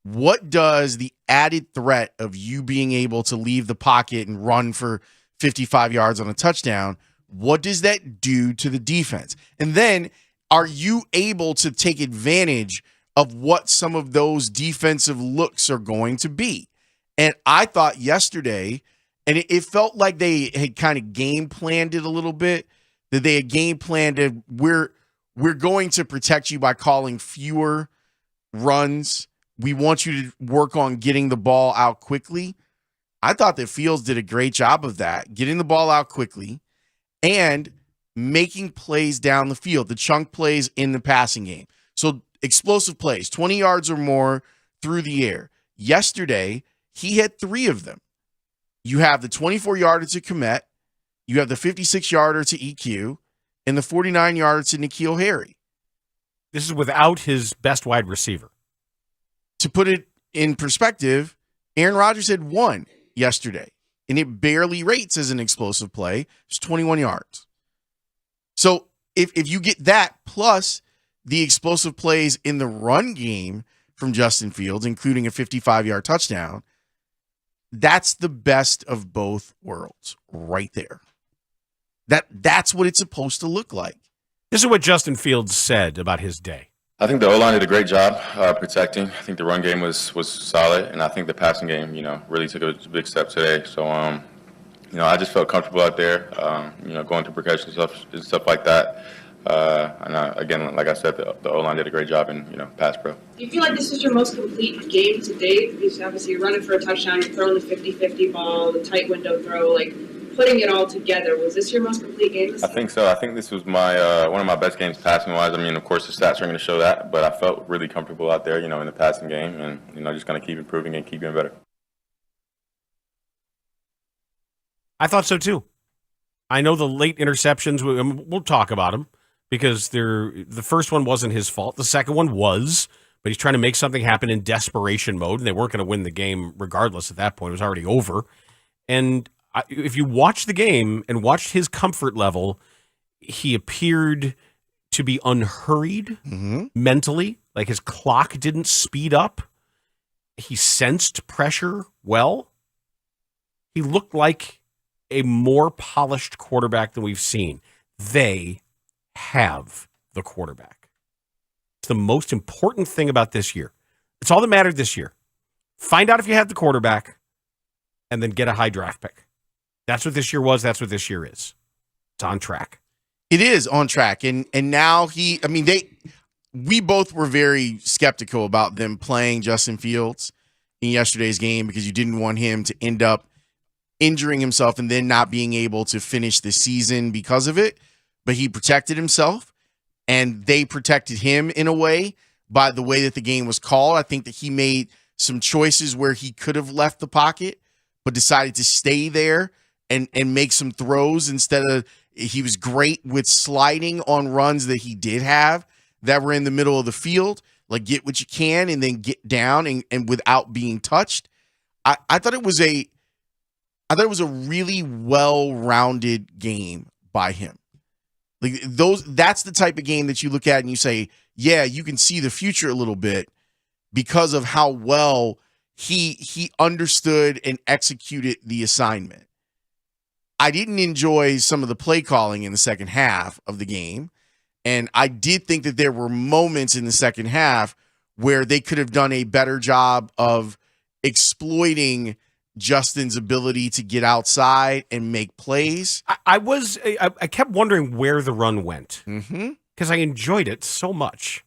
What does the added threat of you being able to leave the pocket and run for 55 yards on a touchdown, what does that do to the defense? And then are you able to take advantage of what some of those defensive looks are going to be? And I thought yesterday, and it felt like they had kind of game planned it a little bit, that they had game planned it. We're going to protect you by calling fewer runs. We want you to work on getting the ball out quickly. I thought that Fields did a great job of that, getting the ball out quickly and making plays down the field, the chunk plays in the passing game. So explosive plays, 20 yards or more through the air. Yesterday, he had 3 of them. You have the 24-yarder to Komet, you have the 56-yarder to EQ, and the 49-yarder to N'Keal Harry. This is without his best wide receiver. To put it in perspective, Aaron Rodgers had 1 yesterday, and it barely rates as an explosive play. It's 21 yards. So if you get that plus the explosive plays in the run game from Justin Fields, including a 55-yard touchdown, that's the best of both worlds right there. That's what it's supposed to look like. This is what Justin Fields said about his day. I think the O-line did a great job protecting. I think the run game was solid, and I think the passing game, really took a big step today. So, I just felt comfortable out there, going through progression and stuff like that. And again, like I said, the O-line did a great job in, pass pro. Do you feel like this is your most complete game to date? Because obviously you're running for a touchdown, you're throwing the 50-50 ball, the tight window throw, putting it all together. Was this your most complete game this I think so. I think this was my one of my best games passing-wise. I mean, of course, the stats are going to show that, but I felt really comfortable out there, in the passing game, and, just going to keep improving and keep getting better. I thought so, too. I know the late interceptions, we'll talk about them because the first one wasn't his fault. The second one was, but he's trying to make something happen in desperation mode, and they weren't going to win the game regardless at that point. It was already over. And if you watch the game and watched his comfort level, he appeared to be unhurried mentally, like his clock didn't speed up. He sensed pressure well. He looked like a more polished quarterback than we've seen. They have the quarterback. It's the most important thing about this year. It's all that mattered this year. Find out if you have the quarterback and then get a high draft pick. That's what this year was. That's what this year is. It's on track. It is on track. And now we both were very skeptical about them playing Justin Fields in yesterday's game because you didn't want him to end up injuring himself and then not being able to finish the season because of it. But he protected himself, and they protected him in a way by the way that the game was called. I think that he made some choices where he could have left the pocket, but decided to stay there and make some throws instead of – he was great with sliding on runs that he did have that were in the middle of the field, like get what you can and then get down and without being touched. I thought it was a really well-rounded game by him. Like that's the type of game that you look at and you say, yeah, you can see the future a little bit because of how well he understood and executed the assignment. I didn't enjoy some of the play calling in the second half of the game. And I did think that there were moments in the second half where they could have done a better job of exploiting Justin's ability to get outside and make plays. I kept wondering where the run went because I enjoyed it so much.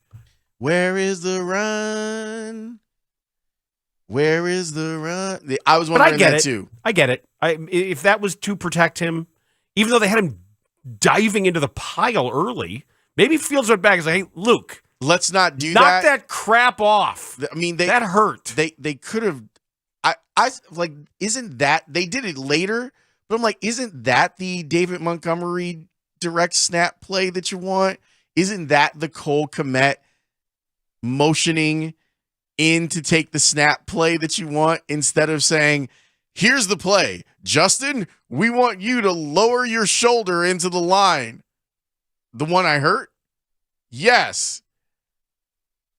Where is the run? Where is the run? I was wondering that too. I get it. If that was to protect him, even though they had him diving into the pile early, maybe Fields went back and said, hey, Luke, let's not do knock that crap off. I mean, that hurt. They could have. I like, isn't that they did it later? But I'm like, isn't that the David Montgomery direct snap play that you want? Isn't that the Cole Kmet motioning in to take the snap play that you want instead of saying, here's the play, Justin, we want you to lower your shoulder into the line. The one I hurt? Yes.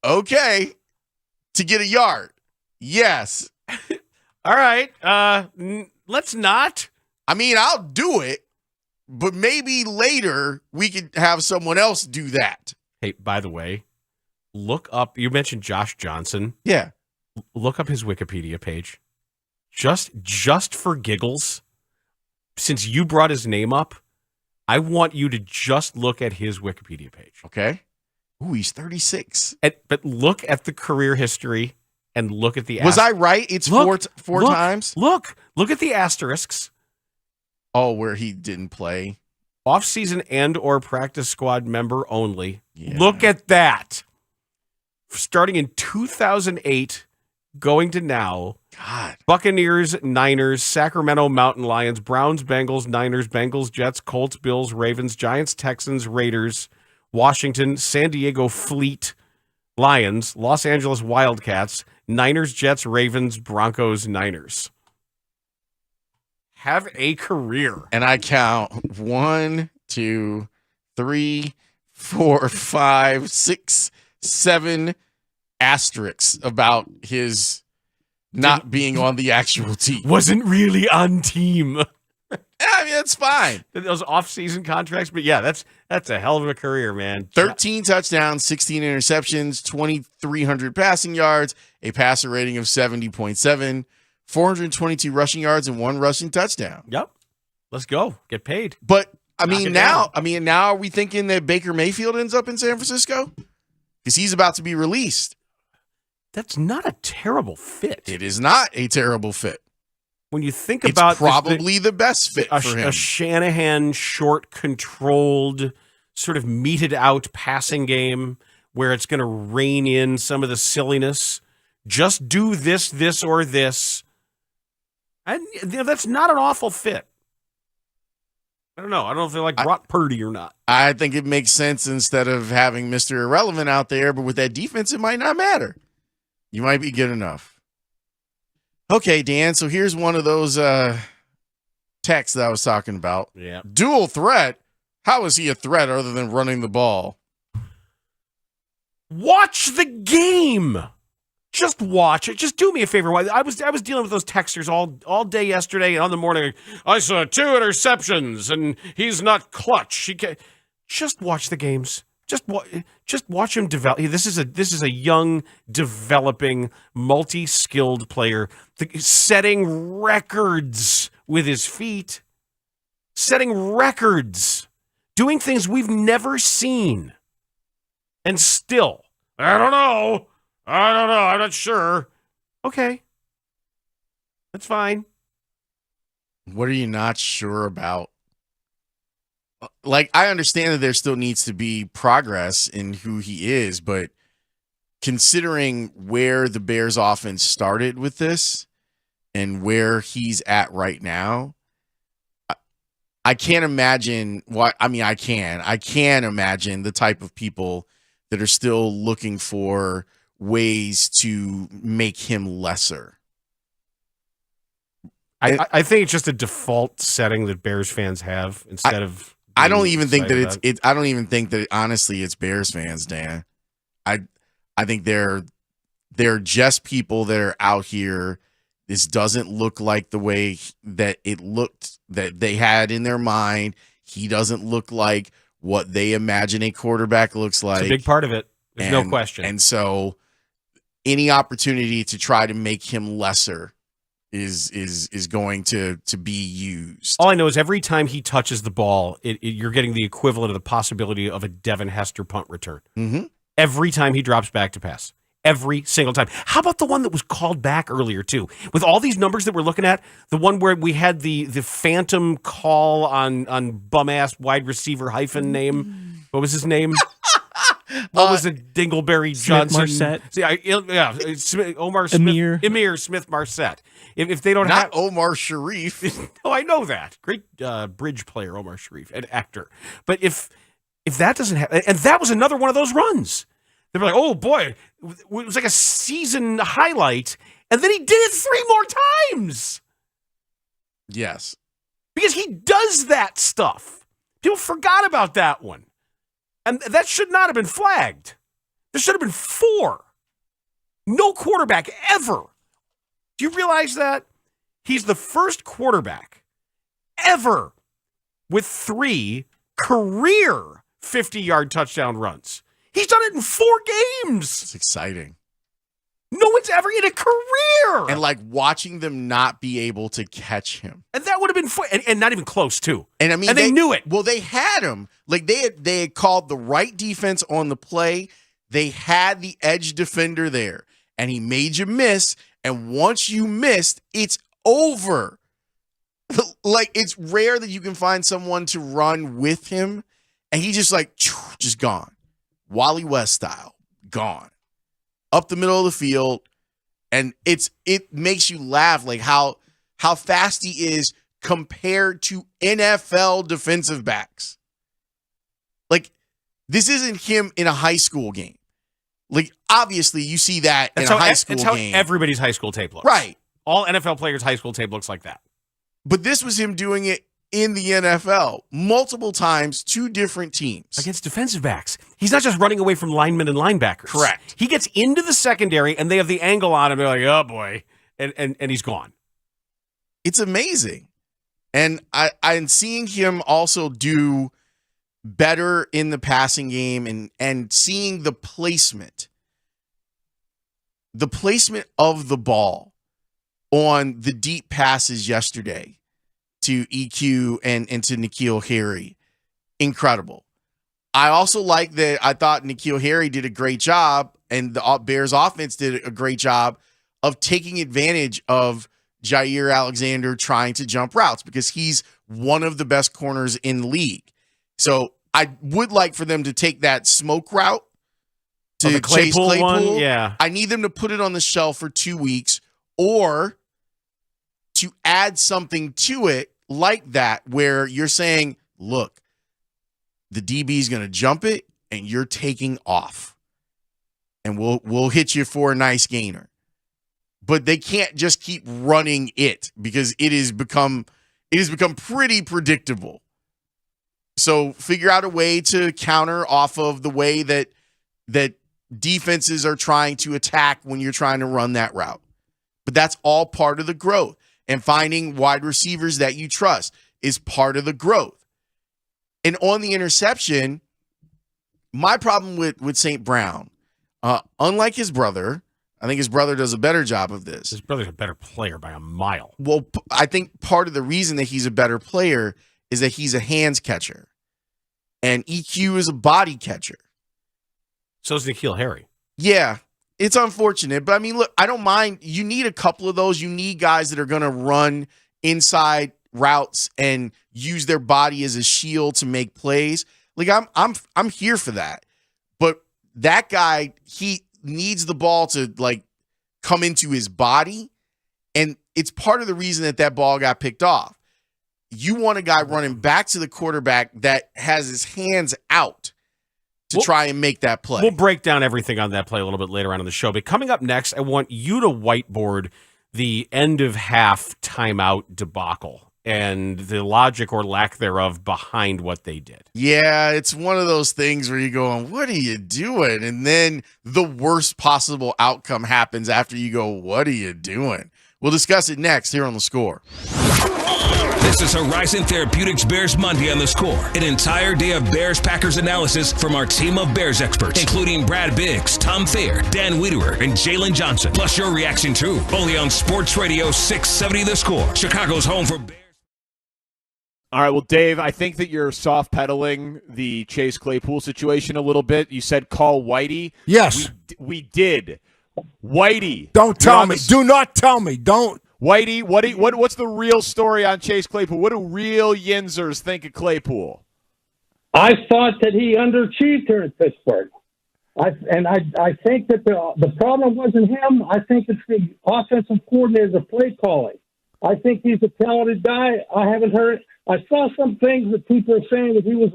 Okay. To get a yard? Yes. All right. Let's not. I mean, I'll do it, but maybe later we could have someone else do that. Hey, by the way, look up, you mentioned Josh Johnson. Yeah. Look up his Wikipedia page. Just for giggles, since you brought his name up, I want you to just look at his Wikipedia page. Okay. Ooh, he's 36. But look at the career history and look at the Was I right? It's four times? Look at the asterisks. Oh, where he didn't play. Off-season and or practice squad member only. Yeah. Look at that. Starting in 2008, going to now. God. Buccaneers, Niners, Sacramento Mountain Lions, Browns, Bengals, Niners, Bengals, Jets, Colts, Bills, Ravens, Giants, Texans, Raiders, Washington, San Diego Fleet, Lions, Los Angeles Wildcats, Niners, Jets, Ravens, Broncos, Niners. Have a career. And I count 1, 2, 3, 4, 5, 6, 7 asterisks about his not being on the actual team. Wasn't really on team. I mean, it's fine. Those off-season contracts, but yeah, that's a hell of a career, man. 13 touchdowns, 16 interceptions, 2,300 passing yards, a passer rating of 70.7, 422 rushing yards, and 1 rushing touchdown. Yep. Let's go. Get paid. But now are we thinking that Baker Mayfield ends up in San Francisco? Because he's about to be released. That's not a terrible fit. It is not a terrible fit. When you think about it's probably the best fit for him. A Shanahan short, controlled, sort of meted out passing game where it's going to rein in some of the silliness. Just do this, or this. And that's not an awful fit. I don't know. I don't know if they like Brock Purdy or not. I think it makes sense instead of having Mr. Irrelevant out there, but with that defense, it might not matter. You might be good enough. Okay, Dan, so here's one of those texts that I was talking about. Yeah. Dual threat? How is he a threat other than running the ball? Watch the game. Just watch it. Just do me a favor. I was dealing with those texters all day yesterday, and on the morning, I saw 2 interceptions, and he's not clutch. Just watch the games. Just watch him develop. This is a young, developing, multi-skilled player setting records with his feet, setting records, doing things we've never seen, and still, I don't know. I'm not sure. Okay. That's fine. What are you not sure about? Like, I understand that there still needs to be progress in who he is, but considering where the Bears offense started with this and where he's at right now, I can't imagine I can imagine the type of people that are still looking for ways to make him lesser. I think it's just a default setting that Bears fans have instead of. I don't even think that I don't even think that honestly it's Bears fans, Dan. I think they're just people that are out here. This doesn't look like the way that it looked that they had in their mind. He doesn't look like what they imagine a quarterback looks like. It's a big part of it. There's no question. And so any opportunity to try to make him lesser is going to be used. All I know is every time he touches the ball, you're getting the equivalent of the possibility of a Devin Hester punt return. Mm-hmm. Every time he drops back to pass. Every single time. How about the one that was called back earlier, too? With all these numbers that we're looking at, the one where we had the phantom call on bum-ass wide receiver hyphen name. What was his name? What was it? Dingleberry Johnson? Marset. Omar Smith. Emir Smith Marset. If they don't Not Omar Sharif. No, I know that. Great bridge player, Omar Sharif, an actor. But if that doesn't happen, and that was another one of those runs. They were like, oh boy, it was like a season highlight, and then he did it 3 more times. Yes. Because he does that stuff. People forgot about that one. And that should not have been flagged. There should have been 4. No quarterback ever. Do you realize that? He's the first quarterback ever with 3 career 50-yard touchdown runs. He's done it in 4 games. It's exciting. No one's ever in a career. And like watching them not be able to catch him. And that would have been fun. And not even close, too. And I mean, they knew it. Well, they had him. Like they had called the right defense on the play. They had the edge defender there. And he made you miss. And once you missed, it's over. Like, it's rare that you can find someone to run with him. And he just just gone. Wally West style, gone. Up the middle of the field. And it makes you laugh, like how fast he is compared to NFL defensive backs. Like, this isn't him in a high school game. Like, obviously, you see that in a high school game. It's how everybody's high school tape looks. Right. All NFL players' high school tape looks like that. But this was him doing it in the NFL multiple times, 2 different teams. Against defensive backs. He's not just running away from linemen and linebackers. Correct. He gets into the secondary, and they have the angle on him. They're like, oh, boy. And he's gone. It's amazing. And I'm seeing him also do better in the passing game and seeing the placement of the ball on the deep passes yesterday to EQ and to N'Keal Harry. Incredible. I also like that. I thought N'Keal Harry did a great job, and the Bears offense did a great job of taking advantage of Jair Alexander trying to jump routes, because he's one of the best corners in the league. So I would like for them to take that smoke route to the Chase Claypool Claypool. one? Yeah. I need them to put it on the shelf for 2 weeks, or to add something to it like that, where you're saying look, the DB is going to jump it and you're taking off. And we'll hit you for a nice gainer. But they can't just keep running it because it has become pretty predictable. So figure out a way to counter off of the way that defenses are trying to attack when you're trying to run that route. But that's all part of the growth. And finding wide receivers that you trust is part of the growth. And on the interception, my problem with St. Brown, unlike his brother, I think his brother does a better job of this. His brother's a better player by a mile. Well, I think part of the reason that he's a better player is that he's a hands catcher. And EQ is a body catcher. So is N'Keal Harry. Yeah, it's unfortunate. But, I mean, look, I don't mind. You need a couple of those. You need guys that are going to run inside routes and use their body as a shield to make plays. Like, I'm here for that. But that guy, he needs the ball to, like, come into his body. And it's part of the reason that ball got picked off. You want a guy running back to the quarterback that has his hands out to try and make that play. We'll break down everything on that play a little bit later on in the show. But coming up next, I want you to whiteboard the end of half timeout debacle and the logic or lack thereof behind what they did. Yeah, it's one of those things where you're going, what are you doing? And then the worst possible outcome happens after you go, what are you doing? We'll discuss it next here on The Score. This is Horizon Therapeutics Bears Monday on The Score. An entire day of Bears-Packers analysis from our team of Bears experts, including Brad Biggs, Tom Thayer, Dan Wiederer, and Jalen Johnson. Plus your reaction, too. Only on Sports Radio 670 The Score. Chicago's home for Bears. All right, well, Dave, I think that you're soft-pedaling the Chase Claypool situation a little bit. You said call Whitey. Yes. We did. Whitey. Don't tell me. Do not tell me. Don't. Whitey, what's the real story on Chase Claypool? What do real Yinzers think of Claypool? I thought that he underachieved here in Pittsburgh. I think that the problem wasn't him. I think it's the offensive coordinator, the play calling. I think he's a talented guy. I haven't heard – I saw some things that people are saying that he was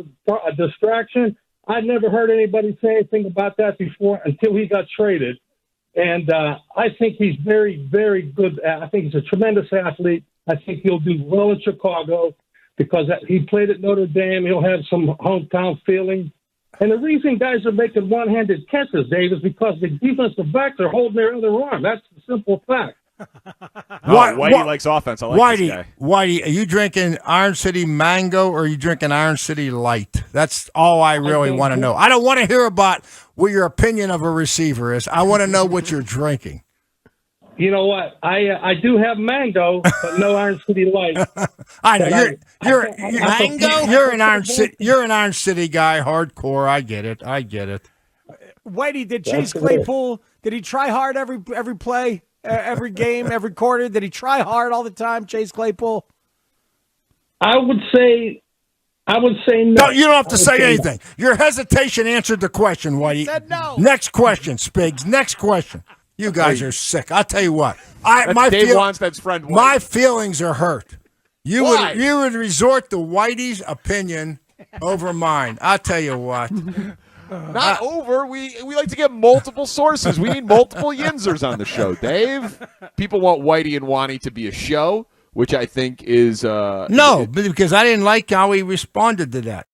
a distraction. I'd never heard anybody say anything about that before until he got traded. And I think he's very, very good. I think he's a tremendous athlete. I think he'll do well in Chicago because he played at Notre Dame. He'll have some hometown feeling. And the reason guys are making one-handed catches, Dave, is because the defensive backs are holding their other arm. That's the simple fact. Whitey likes offense. I like this guy. Whitey, are you drinking Iron City Mango or are you drinking Iron City Light? That's all I really want to know. I don't want to hear about what your opinion of a receiver is. I want to know what you're drinking. You know what? I do have mango, but no Iron City Light. I know you're mango. You're an Iron City guy, hardcore. I get it. Whitey, did Chase Claypool? Did he try hard every play? Every game, every quarter? Did he try hard all the time, Chase Claypool? I would say no. No, you don't have to say anything. Your hesitation answered the question, Whitey. Said no. Next question, Spigs. Next question. You guys are sick. I'll tell you what. Dave Wannsted's friend Whitey. My feelings are hurt. You would resort to Whitey's opinion over mine. I'll tell you what. Not over. We like to get multiple sources. We need multiple Yinzers on the show, Dave. People want Whitey and Wani to be a show, which I think is no, because I didn't like how he responded to that.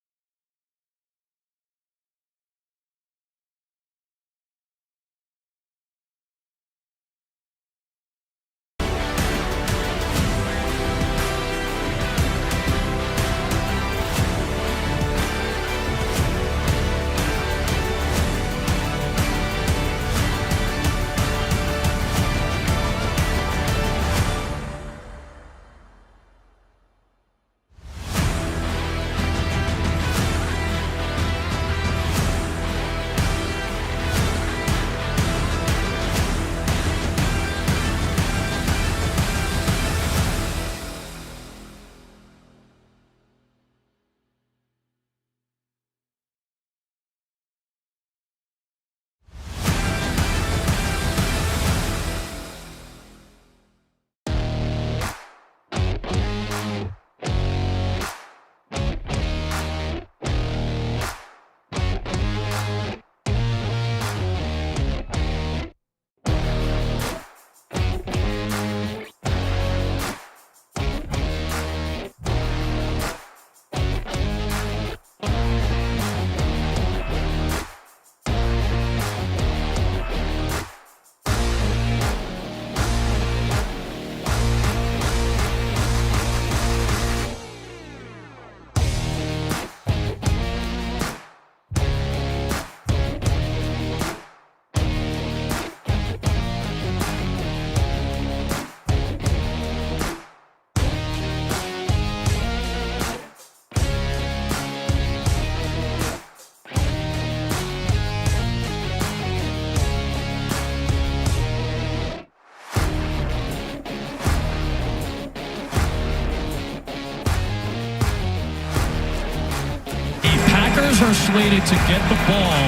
waited to get the ball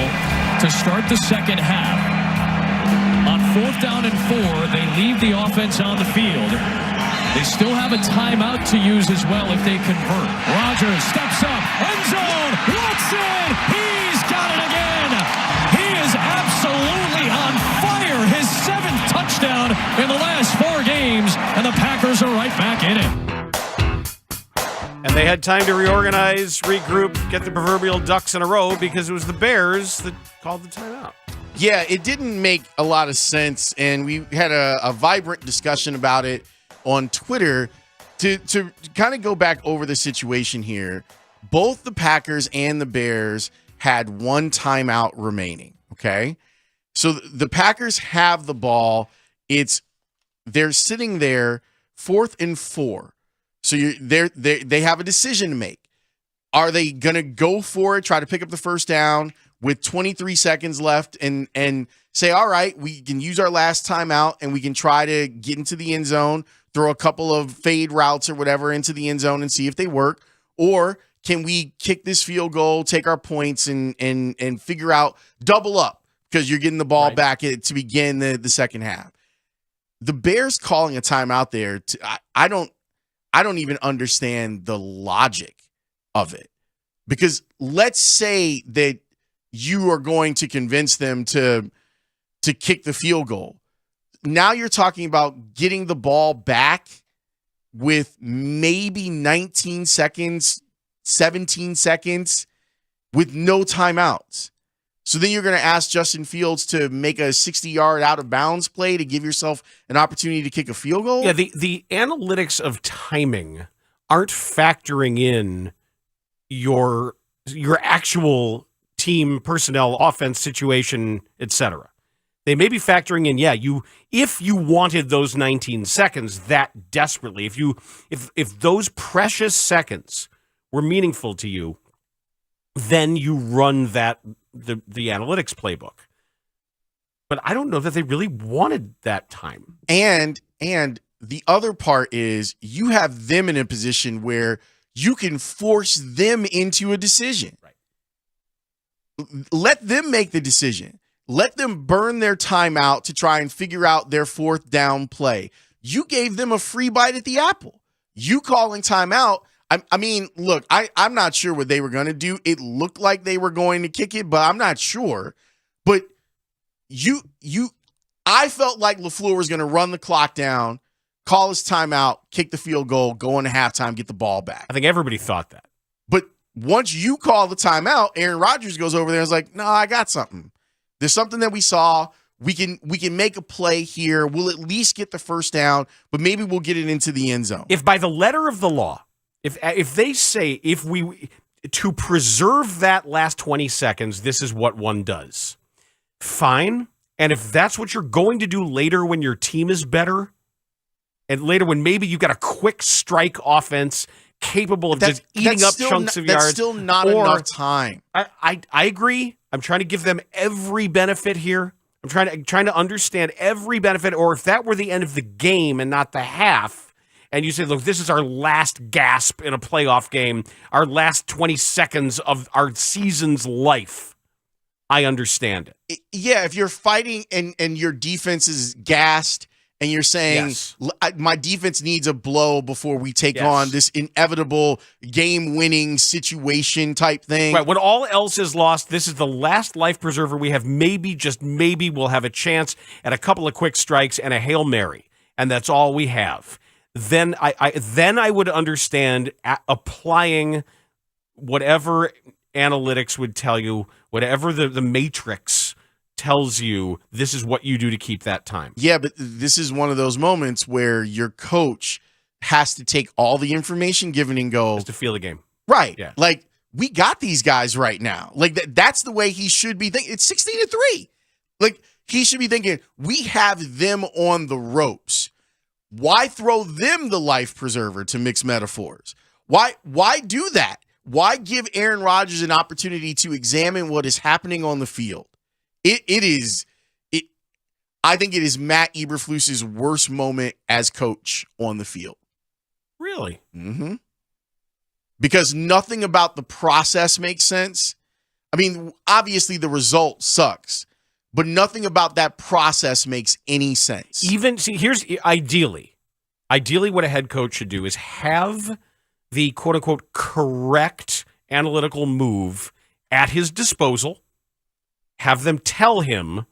to start the second half. On 4th down and 4, they leave the offense on the field. They still have a timeout to use as well if they convert. Rodgers steps up, end zone, Watson, he's got it again. He is absolutely on fire. His 7th touchdown in the last 4 games, and the Packers are right back in it. And they had time to reorganize, regroup, get the proverbial ducks in a row because it was the Bears that called the timeout. Yeah, it didn't make a lot of sense, and we had a vibrant discussion about it on Twitter to kind of go back over the situation here. Both the Packers and the Bears had 1 timeout remaining, okay? So the Packers have the ball. They're sitting there 4th and 4. So they have a decision to make. Are they going to go for it, try to pick up the first down with 23 seconds left and say, all right, we can use our last timeout and we can try to get into the end zone, throw a couple of fade routes or whatever into the end zone and see if they work? Or can we kick this field goal, take our points and figure out double up because you're getting the ball back to begin the second half? The Bears calling a timeout there, I don't even understand the logic of it. Because let's say that you are going to convince them to kick the field goal. Now you're talking about getting the ball back with maybe 19 seconds, 17 seconds with no timeouts. So then you're going to ask Justin Fields to make a 60-yard out-of-bounds play to give yourself an opportunity to kick a field goal? Yeah, the analytics of timing aren't factoring in your actual team personnel, offense situation, etc. They may be factoring in, if you wanted those 19 seconds that desperately, if those precious seconds were meaningful to you, then you run the analytics playbook. But I don't know that they really wanted that time. And the other part is you have them in a position where you can force them into a decision. Right. Let them make the decision. Let them burn their time out to try and figure out their 4th down play. You gave them a free bite at the apple. You calling timeout. I mean, look, I'm not sure what they were going to do. It looked like they were going to kick it, but I'm not sure. But I felt like LaFleur was going to run the clock down, call his timeout, kick the field goal, go into halftime, get the ball back. I think everybody thought that. But once you call the timeout, Aaron Rodgers goes over there and is like, no, I got something. There's something that we saw. We can make a play here. We'll at least get the first down, but maybe we'll get it into the end zone. If by the letter of the law, if they say to preserve that last 20 seconds, this is what one does, fine. And if that's what you're going to do later when your team is better, and later when maybe you've got a quick strike offense capable of just eating up chunks of yards. That's still not enough time. I agree. I'm trying to give them every benefit here. I'm trying to understand every benefit. Or if that were the end of the game and not the half, and you say, look, this is our last gasp in a playoff game, our last 20 seconds of our season's life, I understand it. Yeah, if you're fighting and your defense is gassed and you're saying, my defense needs a blow before we take on this inevitable game-winning situation type thing. Right, when all else is lost, this is the last life preserver we have. Maybe, just maybe, we'll have a chance at a couple of quick strikes and a Hail Mary, and that's all we have. Then I would understand applying whatever analytics would tell you, whatever the matrix tells you, this is what you do to keep that time. Yeah, but this is one of those moments where your coach has to take all the information given and go. Just to feel the game. Right. Yeah. Like, we got these guys right now. Like, that's the way he should be thinking. It's 16-3. Like, he should be thinking, we have them on the ropes. Why throw them the life preserver, to mix metaphors? Why do that? Why give Aaron Rodgers an opportunity to examine what is happening on the field? I think it is Matt Eberflus's worst moment as coach on the field. Really? Mm-hmm. Because nothing about the process makes sense. I mean, obviously the result sucks, but nothing about that process makes any sense. Here's ideally what a head coach should do is have the quote unquote correct analytical move at his disposal. Have them tell him,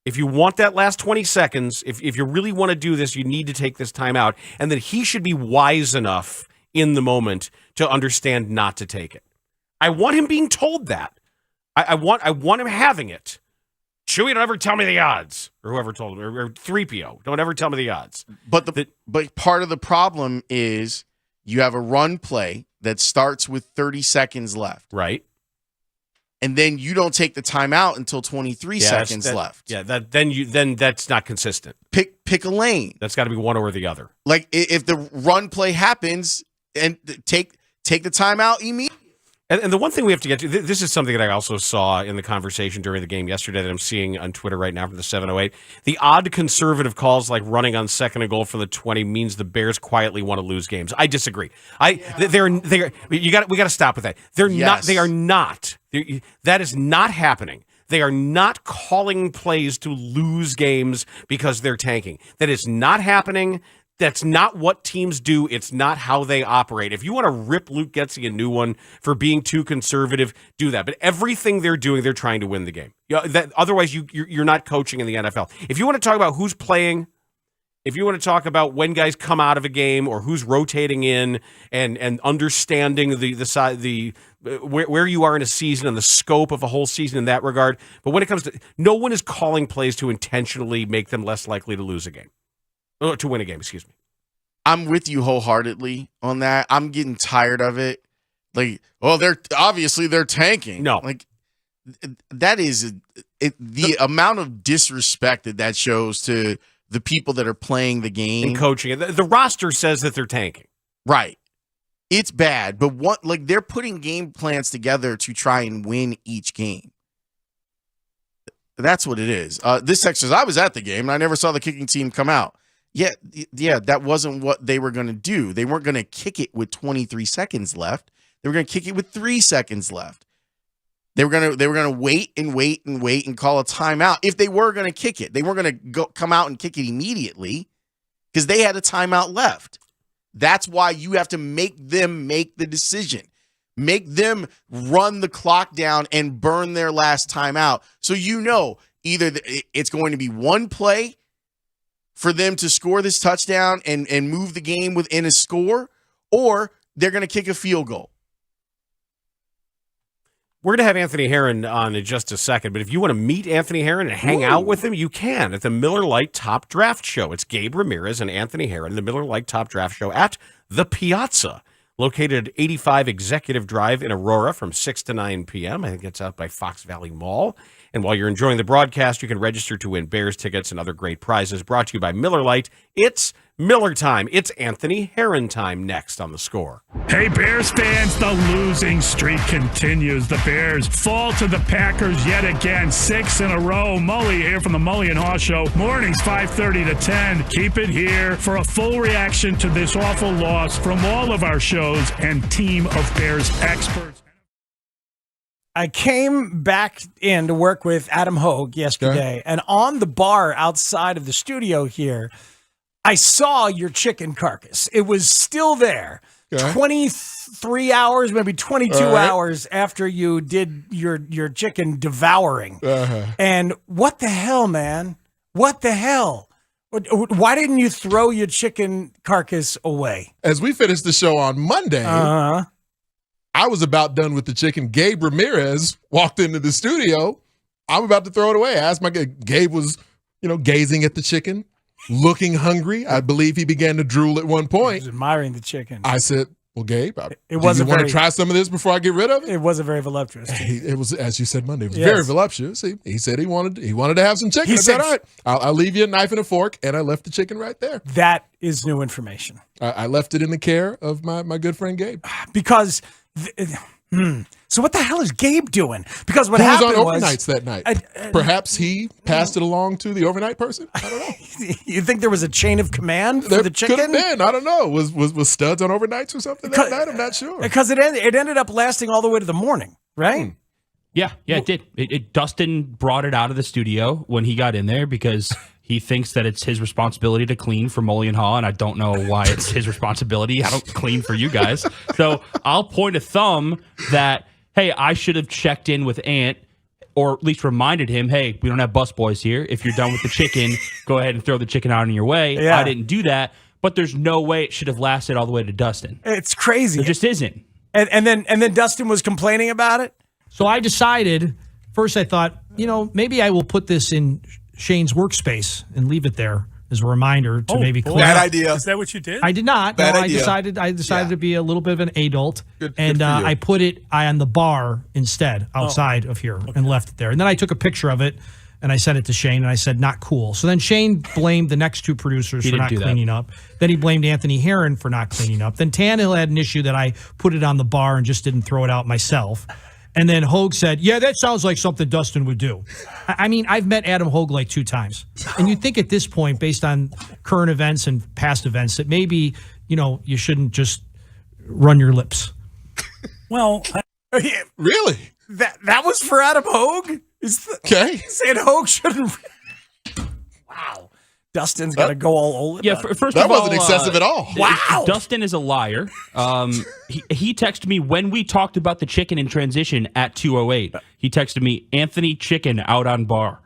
if you want that last 20 seconds, if you really want to do this, you need to take this time out. And that he should be wise enough in the moment to understand not to take it. I want him being told that. I want him having it. Chewy, don't ever tell me the odds. Or whoever told him. Or 3PO, don't ever tell me the odds. But part of the problem is you have a run play that starts with 30 seconds left. Right. And then you don't take the timeout until 23 seconds left. Yeah, then that's not consistent. Pick a lane. That's got to be one or the other. Like if the run play happens, and take the timeout immediately. And the one thing we have to get to, this is something that I also saw in the conversation during the game yesterday that I'm seeing on Twitter right now from the 708. The odd conservative calls like running on second and goal for the 20 means the Bears quietly want to lose games. I disagree. We got to stop with that. That is not happening. They are not calling plays to lose games because they're tanking. That is not happening. That's not what teams do. It's not how they operate. If you want to rip Luke Getsy a new one for being too conservative, do that. But everything they're doing, they're trying to win the game. Otherwise, you're not coaching in the NFL. If you want to talk about who's playing, if you want to talk about when guys come out of a game or who's rotating in and understanding where you are in a season and the scope of a whole season in that regard. But when it comes to, no one is calling plays to intentionally make them less likely to lose a game. To win a game, excuse me. I'm with you wholeheartedly on that. I'm getting tired of it. Like, they're tanking. No. Like, that is the amount of disrespect that shows to the people that are playing the game. And coaching it. The roster says that they're tanking. Right. It's bad, but they're putting game plans together to try and win each game. That's what it is. This text says, I was at the game and I never saw the kicking team come out. Yeah, that wasn't what they were going to do. They weren't going to kick it with 23 seconds left. They were going to kick it with 3 seconds left. They were going to wait and call a timeout. If they were going to kick it, they weren't going to come out and kick it immediately because they had a timeout left. That's why you have to make them make the decision. Make them run the clock down and burn their last timeout. So either it's going to be one play for them to score this touchdown and move the game within a score, or they're going to kick a field goal. We're going to have Anthony Herron on in just a second, but if you want to meet Anthony Herron and hang out with him, you can at the Miller Lite Top Draft Show. It's Gabe Ramirez and Anthony Herron, the Miller Lite Top Draft Show at the Piazza, located at 85 Executive Drive in Aurora from 6 to 9 p.m. I think it's out by Fox Valley Mall. And while you're enjoying the broadcast, you can register to win Bears tickets and other great prizes brought to you by Miller Lite. It's Miller time. It's Anthony Herron time next on The Score. Hey, Bears fans, the losing streak continues. The Bears fall to the Packers yet again, 6 in a row. Mully here from the Mully and Haugh Show. Mornings 5:30 to 10. Keep it here for a full reaction to this awful loss from all of our shows and team of Bears experts. I came back in to work with Adam Haugh yesterday, and on the bar outside of the studio here, I saw your chicken carcass. It was still there. 23 hours, maybe 22 hours after you did your chicken devouring. And what the hell, man? What the hell? Why didn't you throw your chicken carcass away? As we finished the show on Monday, I was about done with the chicken. Gabe Ramirez walked into the studio. I'm about to throw it away. I asked Gabe was, gazing at the chicken, looking hungry. I believe he began to drool at one point. He was admiring the chicken. I said, well, Gabe, do you want to try some of this before I get rid of it? It wasn't very voluptuous. It was, as you said Monday, it was very voluptuous. He said he wanted to have some chicken. I said, all right, I'll leave you a knife and a fork, and I left the chicken right there. That is new information. I left it in the care of my good friend Gabe. Because... So what the hell is Gabe doing? Because what Who happened was on overnights that night? Perhaps he passed it along to the overnight person. I don't know. You think there was a chain of command for the chicken? Could have been. I don't know. Was Studs on overnights or something that night? I'm not sure. Because it ended up lasting all the way to the morning, right? Yeah, it did. Dustin brought it out of the studio when he got in there because he thinks that it's his responsibility to clean for Mully and Haugh, and I don't know why it's his responsibility. I don't clean for you guys. So I'll point a thumb that, hey, I should have checked in with Ant, or at least reminded him, hey, we don't have busboys here. If you're done with the chicken, go ahead and throw the chicken out on your way. Yeah. I didn't do that, but there's no way it should have lasted all the way to Dustin. It's crazy. There just isn't. And then Dustin was complaining about it. So I decided, first I thought, maybe I will put this in Shane's workspace and leave it there as a reminder to maybe clean Bad up. idea. Is that what you did? I did not. Bad no, idea. I decided to be a little bit of an adult, Good and for you. I put it on the bar instead, outside of here, and left it there. And then I took a picture of it, and I sent it to Shane, and I said, not cool. So then Shane blamed the next two producers He for didn't not do that. cleaning up. Then he blamed Anthony Herron for not cleaning up. Then Tannehill had an issue that I put it on the bar and just didn't throw it out myself. And then Haugh said, yeah, that sounds like something Dustin would do. I mean, I've met Adam Haugh like 2 times. And you'd think at this point, based on current events and past events, that maybe, you shouldn't just run your lips. Well, Really? That was for Adam Haugh? Okay. Saying Haugh shouldn't. Wow. Dustin's got to go all old. Yeah, first That of all, wasn't excessive at all. Wow. Dustin is a liar. He texted me when we talked about the chicken in transition at 2:08. He texted me, Anthony Chicken out on bar.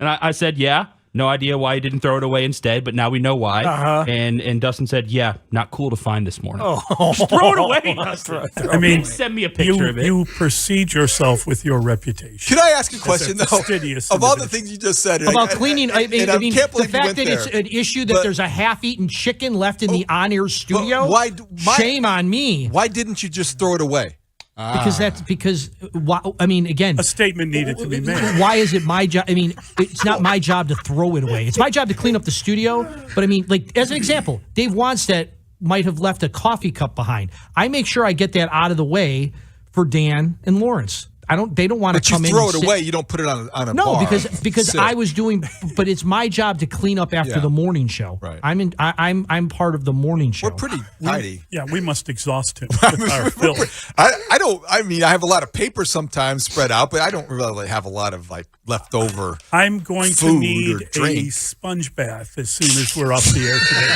And I said, yeah. No idea why he didn't throw it away instead, but now we know why. Uh-huh. And Dustin said, yeah, not cool to find this morning. Oh. Just throw it away, Dustin. I mean, Send me a picture of it. You precede yourself with your reputation. Can I ask a question, though? fastidious Of all the individual. things you just said. About cleaning, I mean, can't the believe you fact went that it's there. an issue that But- there's a half-eaten chicken left in the on-air studio. why- Shame on me. Why didn't you just throw it away? I mean, again, A statement needed to be made. why is it my job? I mean, it's not my job to throw it away. It's my job to clean up the studio. But I mean, like, as an example, Dave Wanstead might have left a coffee cup behind. I make sure I get that out of the way for Dan and Lawrence. They don't want to But you come in throw and it sit- away. You don't put it on a No, bar. because Sit. I was doing, but it's my job to clean up after Yeah. the morning show. Right. I'm part of the morning show. We're pretty tidy. Yeah, we must exhaust him with our filth. I mean, I have a lot of paper sometimes spread out, but I don't really have a lot of leftover. I'm going to food or need a drink. sponge bath as soon as we're off the air today.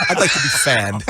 I'd like to be fanned.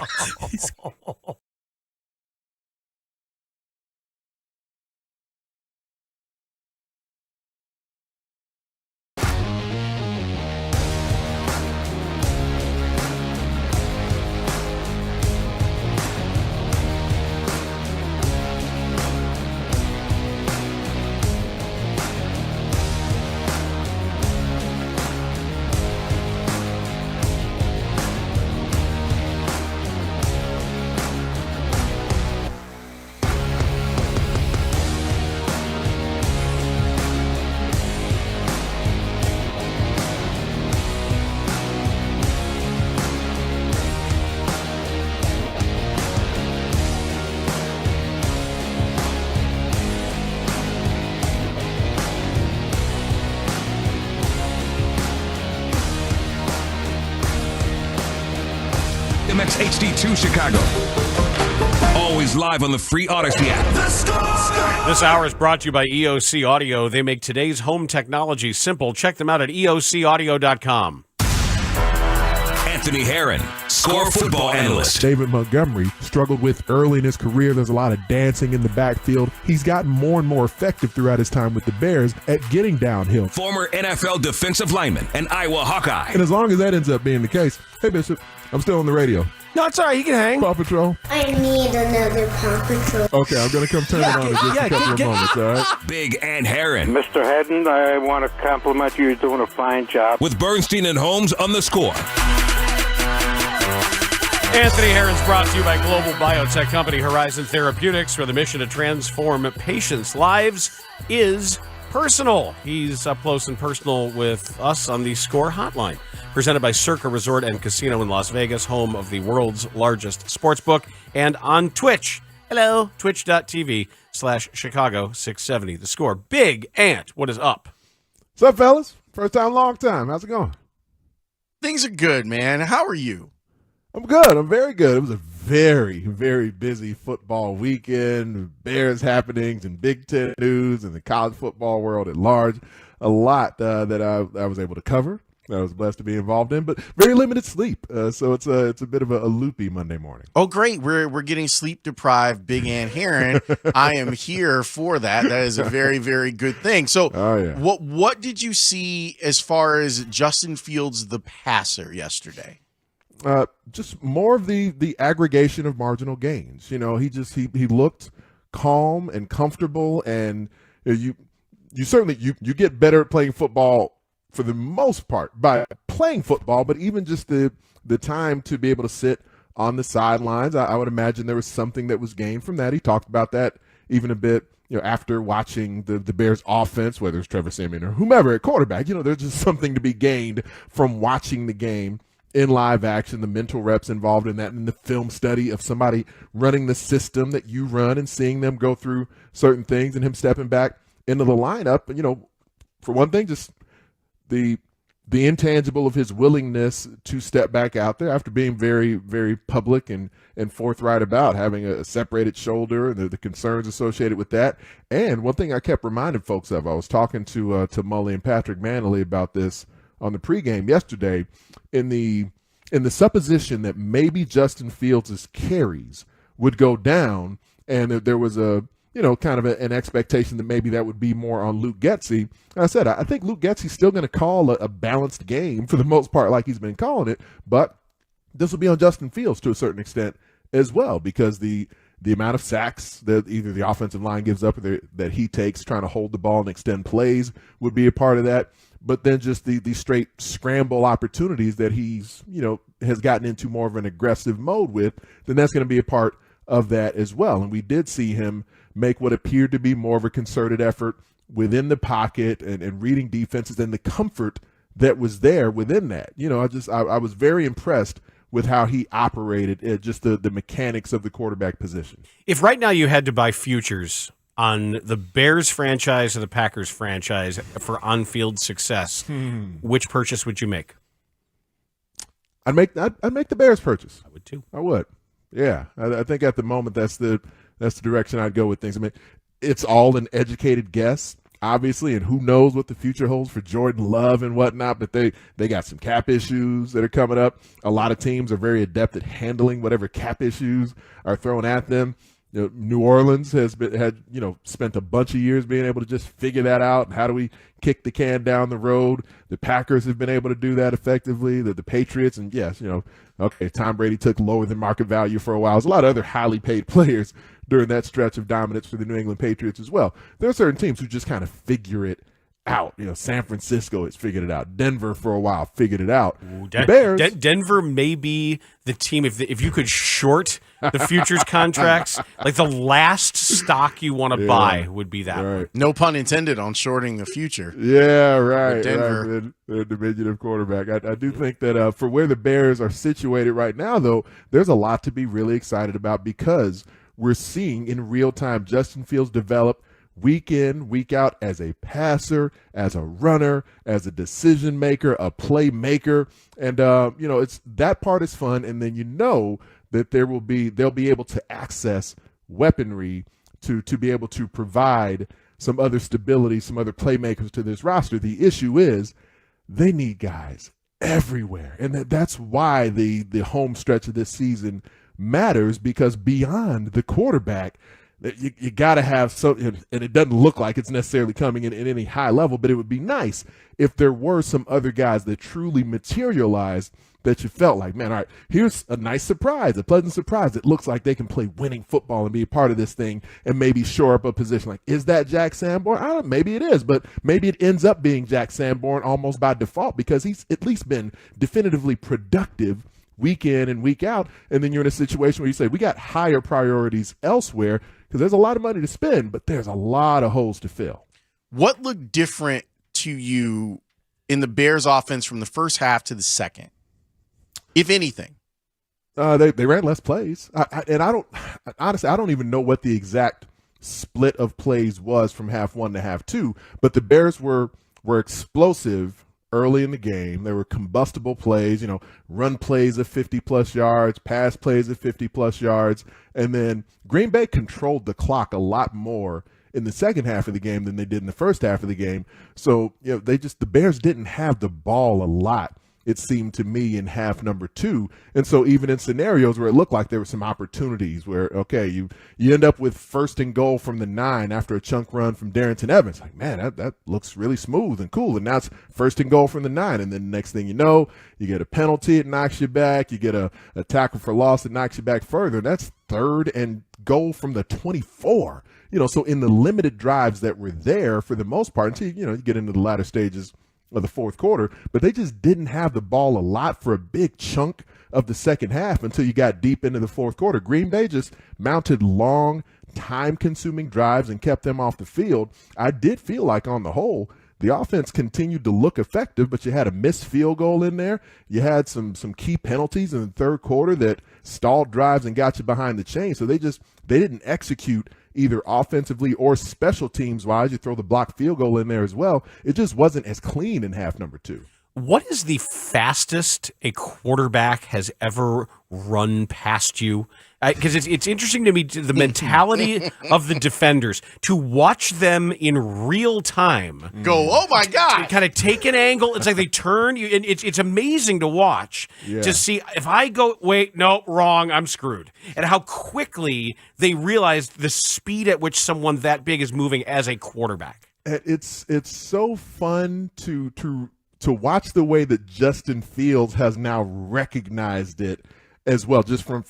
MX HD2 Chicago. Always live on the free Odyssey app. This hour is brought to you by EOC Audio. They make today's home technology simple. Check them out at eocaudio.com. Anthony Herron, Score football analyst. David Montgomery struggled with early in his career. There's a lot of dancing in the backfield. He's gotten more and more effective throughout his time with the Bears at getting downhill. Former NFL defensive lineman and Iowa Hawkeye. And as long as that ends up being the case, hey, Bishop, I'm still on the radio. No, it's all right. You can hang. Paw Patrol. I need another Paw Patrol. Okay, I'm going to come turn it on in just a couple of moments, all right? Big and Herron. Mr. Hedden, I want to compliment you. You're doing a fine job. With Bernstein and Holmes on the Score. Anthony Herron's brought to you by global biotech company Horizon Therapeutics, where the mission to transform patients' lives is personal. He's up close and personal with us on the Score Hotline, presented by Circa Resort and Casino in Las Vegas, home of the world's largest sports book, and on Twitch. Hello, twitch.tv/Chicago670. The Score. Big Ant, what is up? What's up, fellas? First time, long time. How's it going? Things are good, man. How are you? I'm good. I'm very good. It was a very, very busy football weekend, Bears happenings and Big Ten news and the college football world at large. A lot that I was able to cover. I was blessed to be involved in, but very limited sleep. So it's a bit of a loopy Monday morning. Oh, great. We're getting sleep deprived, Big Ann Heron. I am here for that. That is a very, very good thing. So what did you see as far as Justin Fields, the passer, yesterday? Just more of the aggregation of marginal gains. He looked calm and comfortable, and you certainly you get better at playing football for the most part by playing football, but even just the time to be able to sit on the sidelines, I would imagine there was something that was gained from that. He talked about that even a bit, after watching the Bears offense, whether it's Trevor Siemian or whomever at quarterback. There's just something to be gained from watching the game in live action, the mental reps involved in that, and the film study of somebody running the system that you run and seeing them go through certain things and him stepping back into the lineup. For one thing, just the intangible of his willingness to step back out there after being very, very public and forthright about having a separated shoulder and the concerns associated with that. And one thing I kept reminding folks of, I was talking to Mully and Patrick Manley about this on the pregame yesterday, in the supposition that maybe Justin Fields' carries would go down, and there was kind of an expectation that maybe that would be more on Luke Getsy. I said, I think Luke Getsy's still going to call a balanced game for the most part, like he's been calling it, but this will be on Justin Fields to a certain extent as well, because the amount of sacks that either the offensive line gives up or that he takes trying to hold the ball and extend plays would be a part of that. But then just the straight scramble opportunities that he's, has gotten into more of an aggressive mode with, then that's going to be a part of that as well. And we did see him make what appeared to be more of a concerted effort within the pocket and reading defenses, and the comfort that was there within that. I was very impressed with how he operated, just the mechanics of the quarterback position. If right now you had to buy futures on the Bears franchise or the Packers franchise for on-field success, which purchase would you make? I'd make the Bears purchase. I would too. I would. Yeah, I think at the moment that's the direction I'd go with things. I mean, it's all an educated guess, obviously, and who knows what the future holds for Jordan Love and whatnot, but they got some cap issues that are coming up. A lot of teams are very adept at handling whatever cap issues are thrown at them. New Orleans had spent a bunch of years being able to just figure that out. How do we kick the can down the road? The Packers have been able to do that effectively. The Patriots, and yes, okay, Tom Brady took lower than market value for a while. There's a lot of other highly paid players during that stretch of dominance for the New England Patriots as well. There are certain teams who just kind of figure it out. San Francisco has figured it out. Denver for a while figured it out. The Bears. Denver may be the team, if you could short the futures contracts, like the last stock you want to buy would be that one. No pun intended on shorting the future. Yeah, right. Denver. Right. The diminutive quarterback. I do think that for where the Bears are situated right now, though, there's a lot to be really excited about, because we're seeing in real time Justin Fields develop week in, week out as a passer, as a runner, as a decision maker, a playmaker. And, it's that part is fun. And then that they'll be able to access weaponry to be able to provide some other stability, some other playmakers to this roster. The issue is they need guys everywhere. And that's why the home stretch of this season matters, because beyond the quarterback, you got to have some, and it doesn't look like it's necessarily coming in at any high level, but it would be nice if there were some other guys that truly materialized, that you felt like, man, all right, here's a nice surprise, a pleasant surprise. It looks like they can play winning football and be a part of this thing and maybe shore up a position. Like, is that Jack Sanborn? I don't know, maybe it is, but maybe it ends up being Jack Sanborn almost by default, because he's at least been definitively productive week in and week out. And then you're in a situation where you say, we got higher priorities elsewhere, because there's a lot of money to spend, but there's a lot of holes to fill. What looked different to you in the Bears offense from the first half to the second, if anything? They ran less plays. I don't even know what the exact split of plays was from half one to half two, but the Bears were explosive early in the game. There were combustible plays, run plays of 50-plus yards, pass plays of 50-plus yards. And then Green Bay controlled the clock a lot more in the second half of the game than they did in the first half of the game. So, the Bears didn't have the ball a lot, it seemed to me, in half number 2. And so even in scenarios where it looked like there were some opportunities where, okay, you end up with 1st and goal from the 9 after a chunk run from Darrington Evans. Like, man, that looks really smooth and cool. And now it's 1st and goal from the 9. And then the next thing you know, you get a penalty, it knocks you back. You get a tackle for loss, it knocks you back further. And that's 3rd and goal from the 24. So in the limited drives that were there for the most part, until, you get into the latter stages of the fourth quarter, but they just didn't have the ball a lot for a big chunk of the second half until you got deep into the fourth quarter. Green Bay just mounted long, time-consuming drives and kept them off the field. I did feel like, on the whole, the offense continued to look effective, but you had a missed field goal in there. You had some key penalties in the third quarter that stalled drives and got you behind the chain. So they didn't execute either offensively or special teams wise. You throw the blocked field goal in there as well. It just wasn't as clean in half number 2. What is the fastest a quarterback has ever run past you? Because it's interesting to me, the mentality of the defenders, to watch them in real time. Go, oh my God! Kind of take an angle. It's like they turn you, and it's amazing to watch to see if I go, wait, no, wrong, I'm screwed, and how quickly they realize the speed at which someone that big is moving as a quarterback. It's so fun to watch the way that Justin Fields has now recognized it as well, just from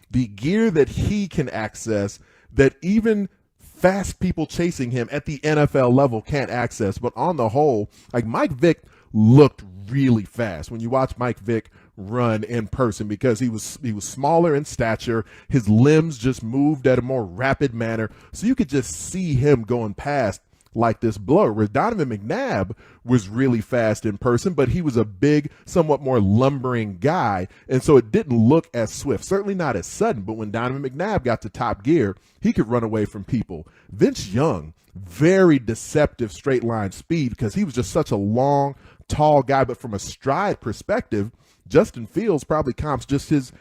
the gear that he can access, that even fast people chasing him at the NFL level can't access. But on the whole, like, Mike Vick looked really fast when you watch Mike Vick run in person, because he was smaller in stature. His limbs just moved at a more rapid manner, so you could just see him going past like this blower. Where Donovan McNabb was really fast in person, but he was a big, somewhat more lumbering guy, and so it didn't look as swift, certainly not as sudden. But when Donovan McNabb got to top gear, he could run away from people. Vince Young, very deceptive straight line speed, because he was just such a long, tall guy. But from a stride perspective, Justin Fields probably comps just his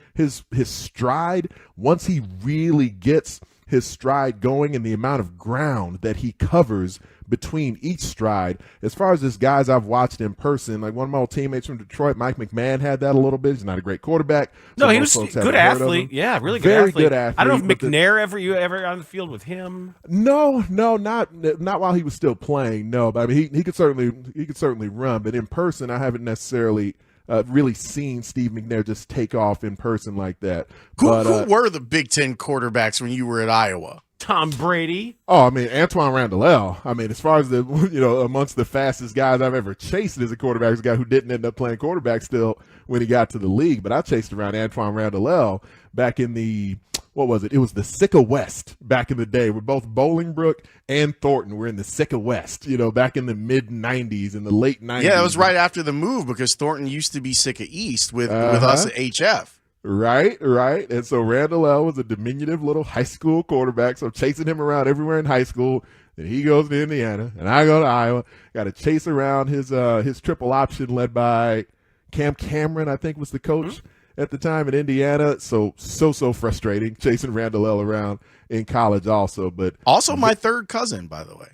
stride. Once he really gets his stride going and the amount of ground that he covers between each stride. As far as this guys I've watched in person, like one of my old teammates from Detroit, Mike McMahon, had that a little bit. He's not a great quarterback. No, he was a good athlete. Yeah, really good Very athlete. good athlete. I don't know if McNair you ever on the field with him. No, not while he was still playing. No, but I mean he could certainly run, but in person I haven't necessarily really seen Steve McNair just take off in person like that. Who were the Big Ten quarterbacks when you were at Iowa? Tom Brady. Oh, I mean, Antoine Randall. I mean, as far as amongst the fastest guys I've ever chased as a quarterback, is a guy who didn't end up playing quarterback still when he got to the league. But I chased around Antoine Randall back in the, what was it? It was the Sicka West back in the day, where both Bolingbrook and Thornton were in the Sicka West, back in the mid-'90s, in the late 90s. Yeah, it was right after the move, because Thornton used to be Sicka East with us at HF. Right. And so Randall was a diminutive little high school quarterback, so chasing him around everywhere in high school. Then he goes to Indiana, and I go to Iowa. Got to chase around his triple option led by Cam Cameron, I think was the coach at the time in Indiana. So frustrating chasing Randall around in college also. But also my third cousin, by the way.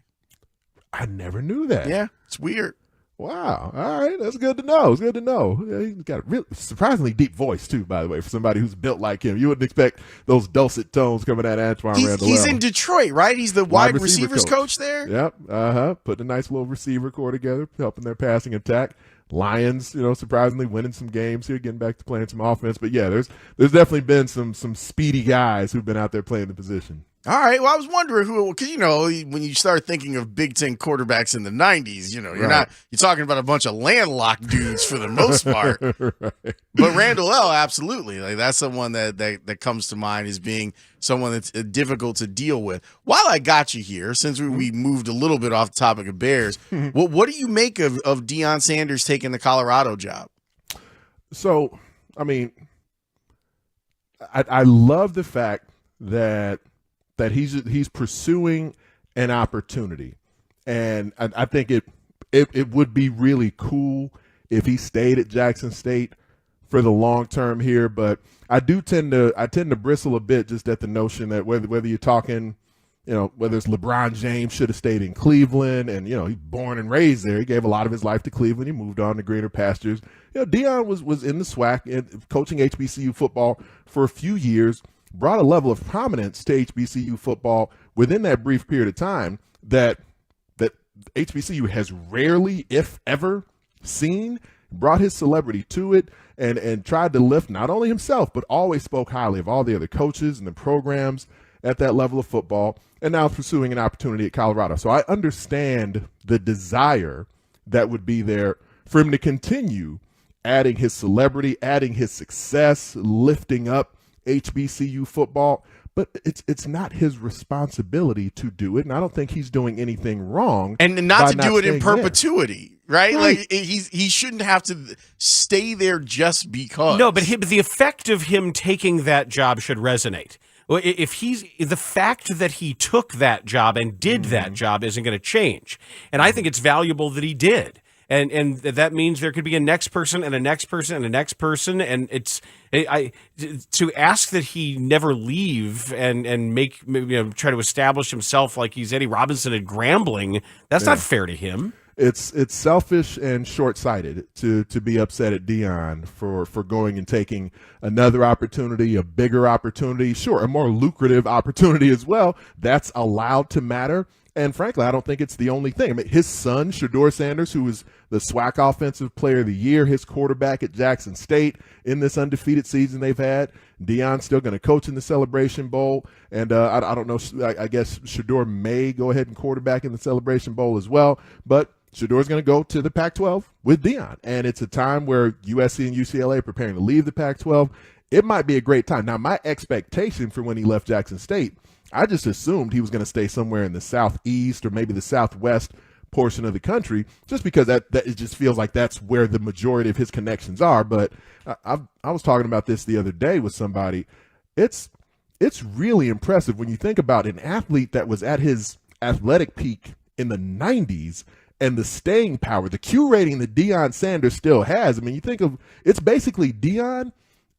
I never knew that. Yeah, it's weird. Wow. All right. That's good to know. It's good to know. Yeah, he's got a really surprisingly deep voice, too, by the way, for somebody who's built like him. You wouldn't expect those dulcet tones coming out of Antoine Randall. He's in Detroit, right? He's the wide receivers coach there? Yep. Putting a nice little receiver core together, helping their passing attack. Lions, surprisingly winning some games here, getting back to playing some offense. But, yeah, there's definitely been some speedy guys who've been out there playing the position. All right. Well, I was wondering who, because, when you start thinking of Big Ten quarterbacks in the 90s, you're talking about a bunch of landlocked dudes for the most part. Right. But Randall absolutely. Like, that's someone that comes to mind as being someone that's difficult to deal with. While I got you here, since we moved a little bit off the topic of Bears, what do you make of Deion Sanders taking the Colorado job? So, I mean, I love the fact that he's pursuing an opportunity, and I think it would be really cool if he stayed at Jackson State for the long term here, but I tend to bristle a bit just at the notion that whether you're talking, whether it's LeBron James should have stayed in Cleveland, and he's born and raised there. He gave a lot of his life to Cleveland. He moved on to greener pastures. Deion was in the SWAC and coaching HBCU football for a few years, brought a level of prominence to HBCU football within that brief period of time that HBCU has rarely, if ever, seen. Brought his celebrity to it and tried to lift not only himself, but always spoke highly of all the other coaches and the programs at that level of football, and now pursuing an opportunity at Colorado. So I understand the desire that would be there for him to continue adding his celebrity, adding his success, lifting up HBCU football, but it's not his responsibility to do it, and I don't think he's doing anything wrong. And not to do it in staying there. perpetuity, right? Like he shouldn't have to stay there just because. No, but the effect of him taking that job should resonate. Well, if the fact that he took that job and did that job isn't going to change, and I think it's valuable that he did. And that means there could be a next person and a next person and a next person, and to ask that he never leave and make try to establish himself like he's Eddie Robinson at Grambling. That's not fair to him. It's selfish and short-sighted to be upset at Deion for going and taking another opportunity, a bigger opportunity, sure, a more lucrative opportunity as well. That's allowed to matter. And frankly, I don't think it's the only thing. I mean, his son, Shedeur Sanders, who was the SWAC Offensive Player of the Year, his quarterback at Jackson State in this undefeated season they've had. Deion's still going to coach in the Celebration Bowl. And I don't know, I guess Shedeur may go ahead and quarterback in the Celebration Bowl as well. But Shedeur's going to go to the Pac-12 with Deion. And it's a time where USC and UCLA are preparing to leave the Pac-12. It might be a great time. Now, my expectation for when he left Jackson State, I just assumed he was going to stay somewhere in the southeast or maybe the southwest portion of the country, just because that it just feels like that's where the majority of his connections are. But I was talking about this the other day with somebody. It's really impressive when you think about an athlete that was at his athletic peak in the 90s and the staying power, the Q rating that Deion Sanders still has. I mean, you think of it's basically Deion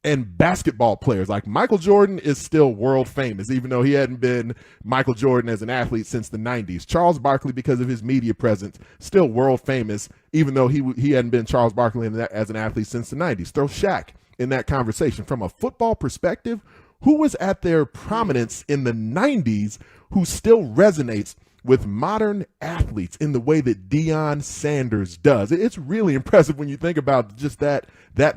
and basketball players. Like Michael Jordan is still world famous, even though he hadn't been Michael Jordan as an athlete since the 90s. Charles Barkley, because of his media presence, still world famous, even though he hadn't been Charles Barkley as an athlete since the 90s. Throw Shaq in that conversation. From a football perspective, who was at their prominence in the 90s who still resonates with modern athletes in the way that Deion Sanders does? It's really impressive when you think about just that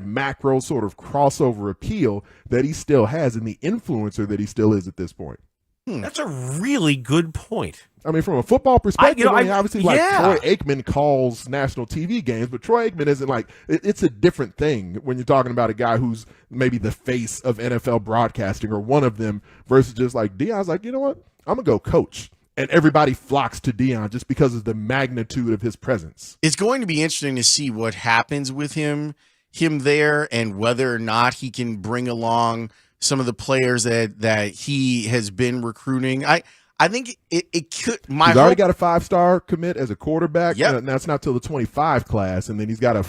macro sort of crossover appeal that he still has and the influencer that he still is at this point. That's a really good point. I mean, from a football perspective, obviously, Troy Aikman calls national TV games, but Troy Aikman isn't like, it's a different thing when you're talking about a guy who's maybe the face of NFL broadcasting or one of them versus just like Deion's like, you know what, I'm going to go coach. And everybody flocks to Deion just because of the magnitude of his presence. It's going to be interesting to see what happens with him there and whether or not he can bring along some of the players that he has been recruiting. I think it could. He's already got a 5-star commit as a quarterback. Yeah, that's not till the 25 class, and then he's got a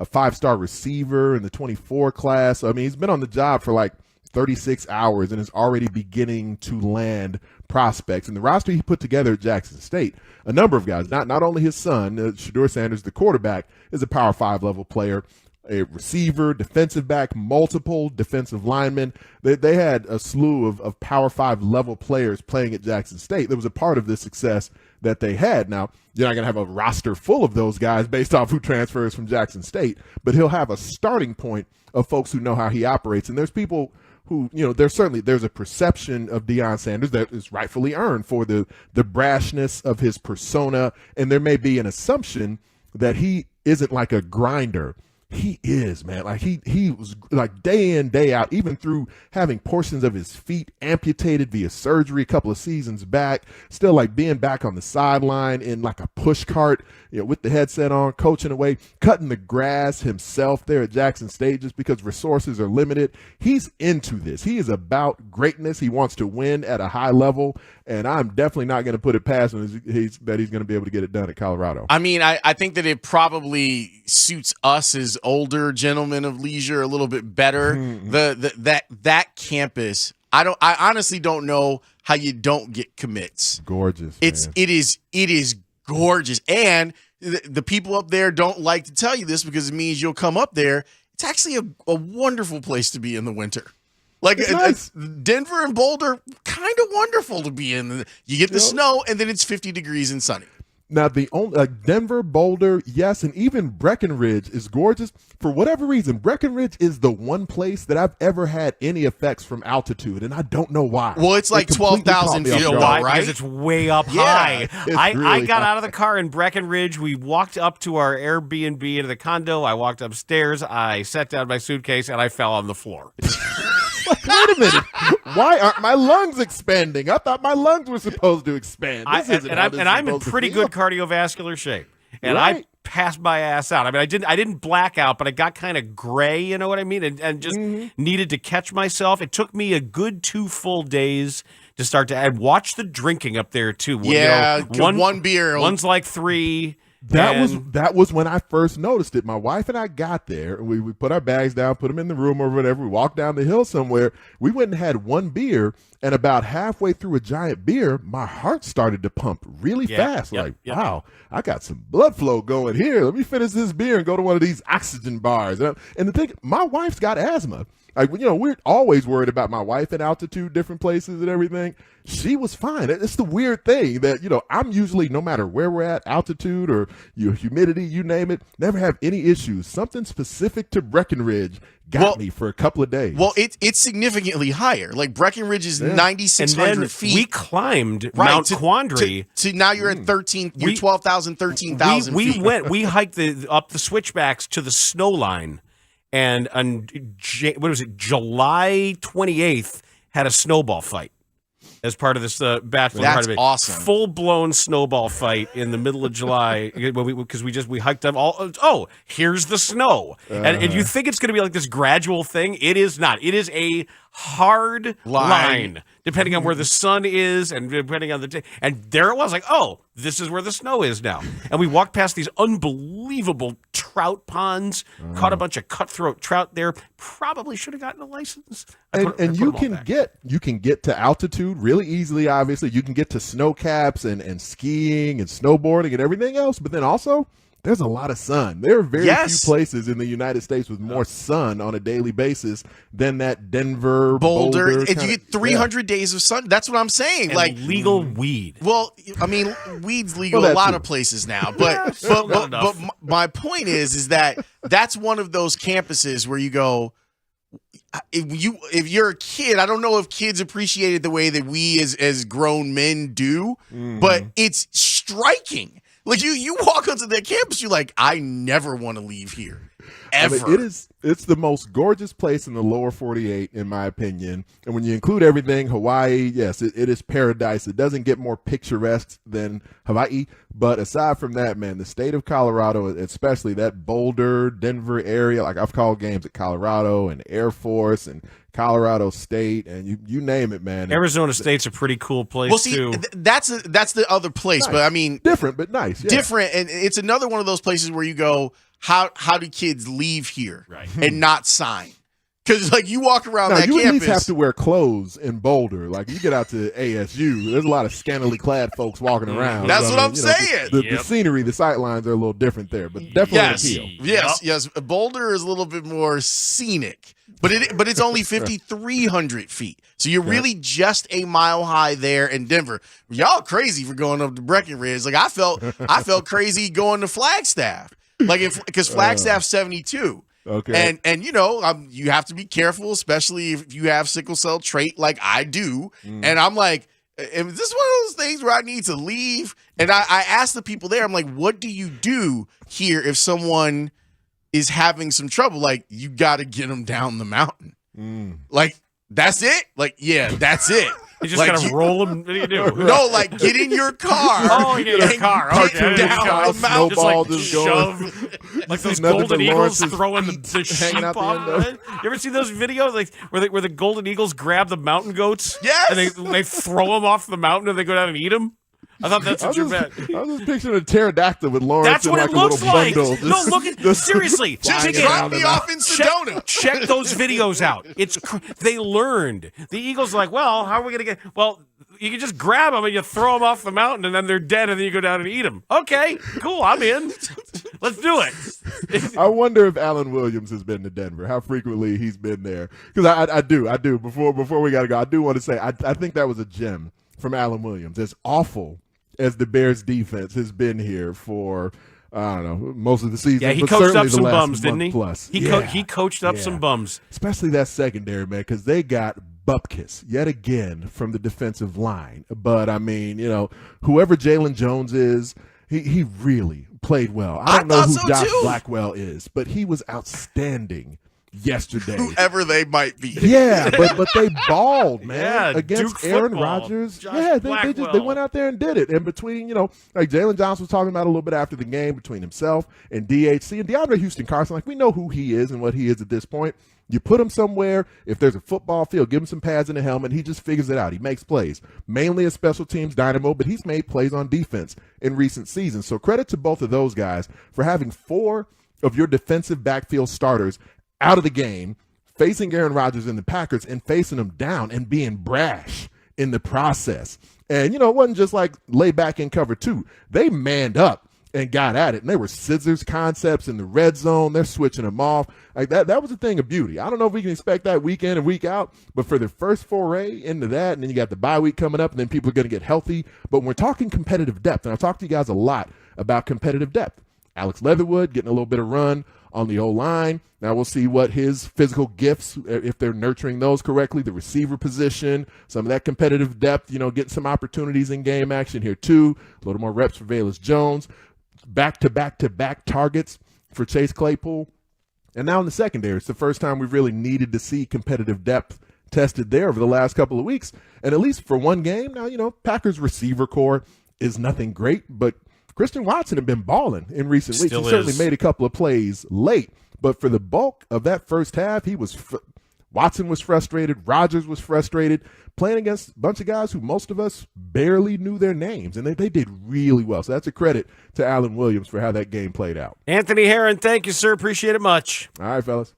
5-star receiver in the 24 class. So, I mean, he's been on the job for like 36 hours and is already beginning to land prospects. And the roster he put together at Jackson State, a number of guys, not only his son, Shedeur Sanders, the quarterback, is a Power 5 level player, a receiver, defensive back, multiple defensive linemen. They had a slew of Power 5 level players playing at Jackson State. That was a part of the success that they had. Now, you're not going to have a roster full of those guys based off who transfers from Jackson State, but he'll have a starting point of folks who know how he operates. And there's people who, there's a perception of Deion Sanders that is rightfully earned for the brashness of his persona. And there may be an assumption that he isn't like a grinder. He is, man. Like he was like day in, day out, even through having portions of his feet amputated via surgery a couple of seasons back, still like being back on the sideline in like a push cart, with the headset on, coaching away, cutting the grass himself there at Jackson State just because resources are limited. He's into this. He is about greatness. He wants to win at a high level, and I'm definitely not going to put it past him that he's going to be able to get it done at Colorado. I mean, I think that it probably suits us as older gentlemen of leisure a little bit better. That campus, I honestly don't know how you don't get commits. Gorgeous. It is gorgeous. And the people up there don't like to tell you this because it means you'll come up there. It's actually a wonderful place to be in the winter. Like nice. Denver and Boulder, kind of wonderful to be in. You get the snow, and then it's 50 degrees and sunny. Now, the only Denver, Boulder, yes, and even Breckenridge is gorgeous. For whatever reason, Breckenridge is the one place that I've ever had any effects from altitude, and I don't know why. Well, it's like 12,000 feet, right? Right? Because it's way up high. I really got high. out of the car in Breckenridge. We walked up to our Airbnb into the condo. I walked upstairs. I set down my suitcase, and I fell on the floor. Wait a minute. Why aren't my lungs expanding? I thought my lungs were supposed to expand. I'm in pretty good cardiovascular shape, and I passed my ass out. I mean, I didn't black out, but I got kind of gray. You know what I mean? And just needed to catch myself. It took me a good 2 full days to start to. I watched the drinking up there too. Yeah, one beer. One's like 3. That was when I first noticed it. My wife and I got there, and we put our bags down, put them in the room or whatever. We walked down the hill somewhere. We went and had one beer, and about halfway through a giant beer, my heart started to pump really fast. Wow, I got some blood flow going here. Let me finish this beer and go to one of these oxygen bars. And the thing, my wife's got asthma. Like, we're always worried about my wife at altitude, different places and everything. She was fine. It's the weird thing that, I'm usually, no matter where we're at, altitude or humidity, you name it, never have any issues. Something specific to Breckenridge got me for a couple of days. Well, it's significantly higher. Like Breckenridge is 9,600 feet. We climbed Mount Quandary. To now you're at 12,000, 13,000 feet. We hiked up the switchbacks to the snow line. And on July 28th, had a snowball fight as part of this bachelor That's party. awesome. Full-blown snowball fight in the middle of July because we hiked up all. Here's the snow, and you think it's going to be like this gradual thing. It is not. It is a hard line depending on where the sun is and depending on the day. And there it was, like, this is where the snow is now. And we walked past these unbelievable trout ponds, caught a bunch of cutthroat trout there. Probably should have gotten a license. And you can get to altitude really easily. Obviously, you can get to snow caps and skiing and snowboarding and everything else. But then also, there's a lot of sun. There are very few places in the United States with more sun on a daily basis than that Denver, Boulder. And you get 300 days of sun. That's what I'm saying. And like legal weed. Well, I mean, weed's legal a lot of places now. But but my point is that that's one of those campuses where you go, if you're a kid, I don't know if kids appreciate it the way that we as grown men do, but it's striking. Like you walk onto that campus, you're like, I never want to leave here. Ever. I mean, it's the most gorgeous place in the lower 48, in my opinion. And when you include everything, Hawaii, yes, it is paradise. It doesn't get more picturesque than Hawaii. But aside from that, man, the state of Colorado, especially that Boulder, Denver area, like I've called games at Colorado and Air Force and Colorado State, and you name it, man. Arizona State's a pretty cool place too. That's the other place, Nice. But I mean, different but nice. Yeah. Different, and it's another one of those places where you go, how do kids leave here and not sign? Because like you walk around Now, that you campus, at least have to wear clothes in Boulder. Like you get out to ASU, there's a lot of scantily clad folks walking around. That's So, what I'm you know, saying. The scenery, the sight lines are a little different there, but definitely an appeal. Yes. Boulder is a little bit more scenic, but it's only 5,300 feet. So you're really just a mile high there in Denver. Y'all crazy for going up to Breckenridge. Like I felt crazy going to Flagstaff. Like because Flagstaff's 72. Okay. And you have to be careful, especially if you have sickle cell trait like I do. And I'm like, is this one of those things where I need to leave? And I asked the people there, I'm like, what do you do here if someone is having some trouble? Like, you got to get them down the mountain. Like, that's it? Like, yeah, that's it. You just Like, gotta roll them. What do you do? No, like get in your car. Oh, you get in your car. Kick Okay. down the mountain. Snowball Just just shove. going. Like those nothing golden but eagles Lawrence's throwing the hanging sheep out the off. end of it. You ever see those videos like where the golden eagles grab the mountain goats? Yes. And they throw them off the mountain and they go down and eat them? I thought that's what you meant. I was just picturing a pterodactyl with Lawrence That's in what like it a looks little like. bundle. No, look at seriously. Just check drop it me out. off in Sedona. Check those videos out. They learned. The eagles are like, well, how are we gonna get? Well, you can just grab them and you throw them off the mountain, and then they're dead, and then you go down and eat them. Okay, cool. I'm in. Let's do it. I wonder if Alan Williams has been to Denver, how frequently he's been there. Because I do. Before we got to go, I do want to say, I think that was a gem from Alan Williams. As awful as the Bears defense has been here for, I don't know, most of the season. Yeah, he but coached certainly up the some last bums, didn't month he? Plus. He coached up some bums. Especially that secondary, man, because they got bupkis yet again from the defensive line. But, I mean, whoever Jalen Jones is, he really played well. I don't know who so Josh too. Blackwell is, but he was outstanding yesterday. Whoever they might be. Yeah, but they balled, man, Yeah, against Duke Aaron football. Rodgers. Josh Yeah, they Blackwell. went out there and did it. And between, like Jalen Johnson was talking about a little bit after the game, between himself and DHC and DeAndre Houston Carson, like we know who he is and what he is at this point. You put him somewhere, if there's a football field, give him some pads and a helmet, he just figures it out. He makes plays, mainly a special teams dynamo, but he's made plays on defense in recent seasons. So credit to both of those guys for having 4 of your defensive backfield starters out of the game, facing Aaron Rodgers and the Packers and facing them down and being brash in the process. And, it wasn't just like lay back in cover 2. They manned up and got at it. And they were scissors concepts in the red zone. They're switching them off. Like that was a thing of beauty. I don't know if we can expect that week in and week out, but for the first foray into that, and then you got the bye week coming up, and then people are going to get healthy. But when we're talking competitive depth, and I've talked to you guys a lot about competitive depth. Alex Leatherwood getting a little bit of run on the O-line. Now we'll see what his physical gifts, if they're nurturing those correctly, the receiver position, some of that competitive depth, getting some opportunities in game action here too. A little more reps for Velus Jones. Back-to-back-to-back targets for Chase Claypool. And now in the secondary, it's the first time we've really needed to see competitive depth tested there over the last couple of weeks. And at least for one game, now, Packers receiver core is nothing great, but Christian Watson had been balling in recent weeks. He certainly made a couple of plays late, but for the bulk of that first half, Watson was frustrated. Rodgers was frustrated, playing against a bunch of guys who most of us barely knew their names, and they did really well. So that's a credit to Alan Williams for how that game played out. Anthony Herron, thank you, sir. Appreciate it much. All right, fellas.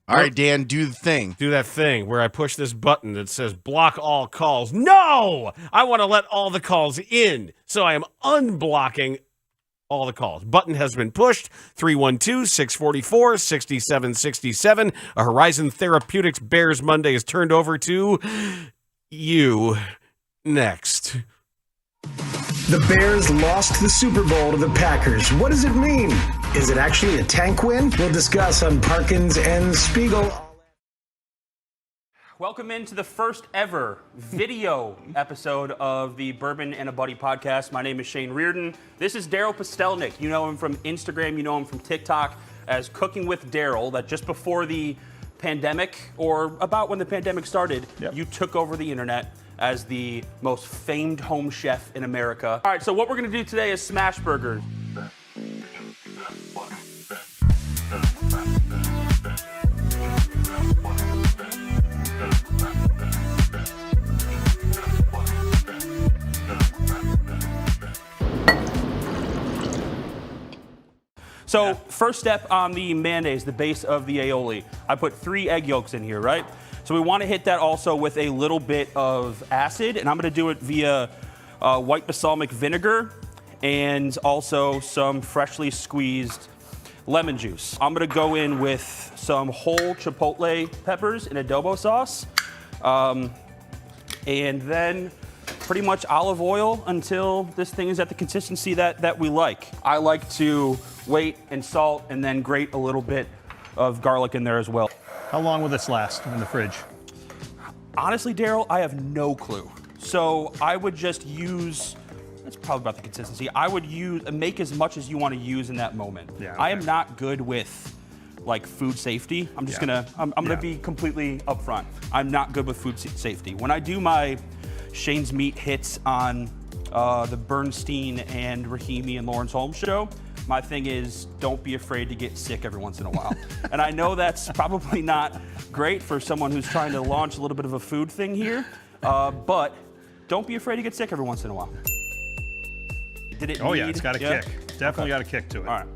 All right, Dan, do the thing. Do that thing where I push this button that says block all calls. No! I want to let all the calls in, so I am unblocking all the calls. Button has been pushed. 312-644-6767. A Horizon Therapeutics Bears Monday is turned over to you next. The Bears lost the Super Bowl to the Packers. What does it mean? Is it actually a tank win? We'll discuss on Parkins and Spiegel. Welcome into the first ever video episode of the Bourbon and a Buddy podcast. My name is Shane Reardon. This is Daryl Postelnick. You know him from Instagram. You know him from TikTok as Cooking with Daryl. That just before the pandemic, or about when the pandemic started, you took over the internet as the most famed home chef in America. All right, so what we're going to do today is smash burgers. So first step on the mayonnaise, the base of the aioli. I put 3 egg yolks in here, right? So we want to hit that also with a little bit of acid, and I'm going to do it via white balsamic vinegar and also some freshly squeezed lemon juice. I'm going to go in with some whole chipotle peppers in adobo sauce, and then pretty much olive oil until this thing is at the consistency that we like. I like to wait and salt and then grate a little bit of garlic in there as well. How long will this last in the fridge? Honestly, Daryl, I have no clue. So I would just use, that's probably about the consistency. I would make as much as you want to use in that moment. Yeah, I am not good with like food safety. I'm just gonna be completely upfront. I'm not good with food safety. When I do my Shane's Meat hits on the Bernstein and Rahimi and Lawrence Holmes show. My thing is, don't be afraid to get sick every once in a while. And I know that's probably not great for someone who's trying to launch a little bit of a food thing here, but don't be afraid to get sick every once in a while. Did it Oh, yeah, need- it's got a kick. Definitely got a kick to it. All right,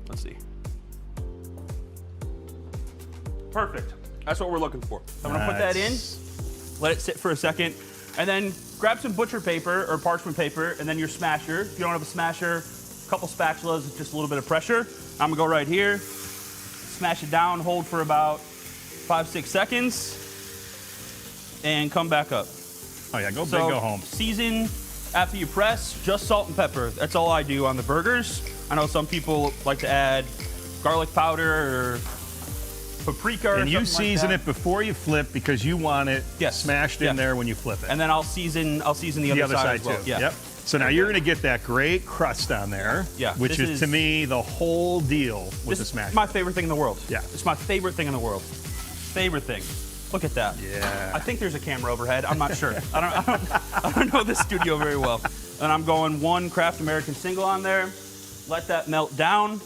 let's see. Perfect. That's what we're looking for. I'm gonna put that in, let it sit for a second, and then grab some butcher paper or parchment paper, and then your smasher. If you don't have a smasher, a couple spatulas, just a little bit of pressure. I'm gonna go right here, smash it down, hold for about 5-6 seconds, and come back up. Oh yeah, go big, So, go home. Season after you press, just salt and pepper. That's all I do on the burgers. I know some people like to add garlic powder or paprika or And you something season like it before you flip because you want it smashed in there when you flip it. And then I'll season the other side as well. too. Yeah. Yep. So now you're going to get that great crust on there. Yeah, Which this is to me the whole deal with This the is smash. my favorite thing in the world. Yeah. It's my favorite thing in the world. Favorite thing. Look at that. Yeah. I think there's a camera overhead. I'm not sure. I don't know this studio very well. And I'm going 1 Kraft American single on there. Let that melt down.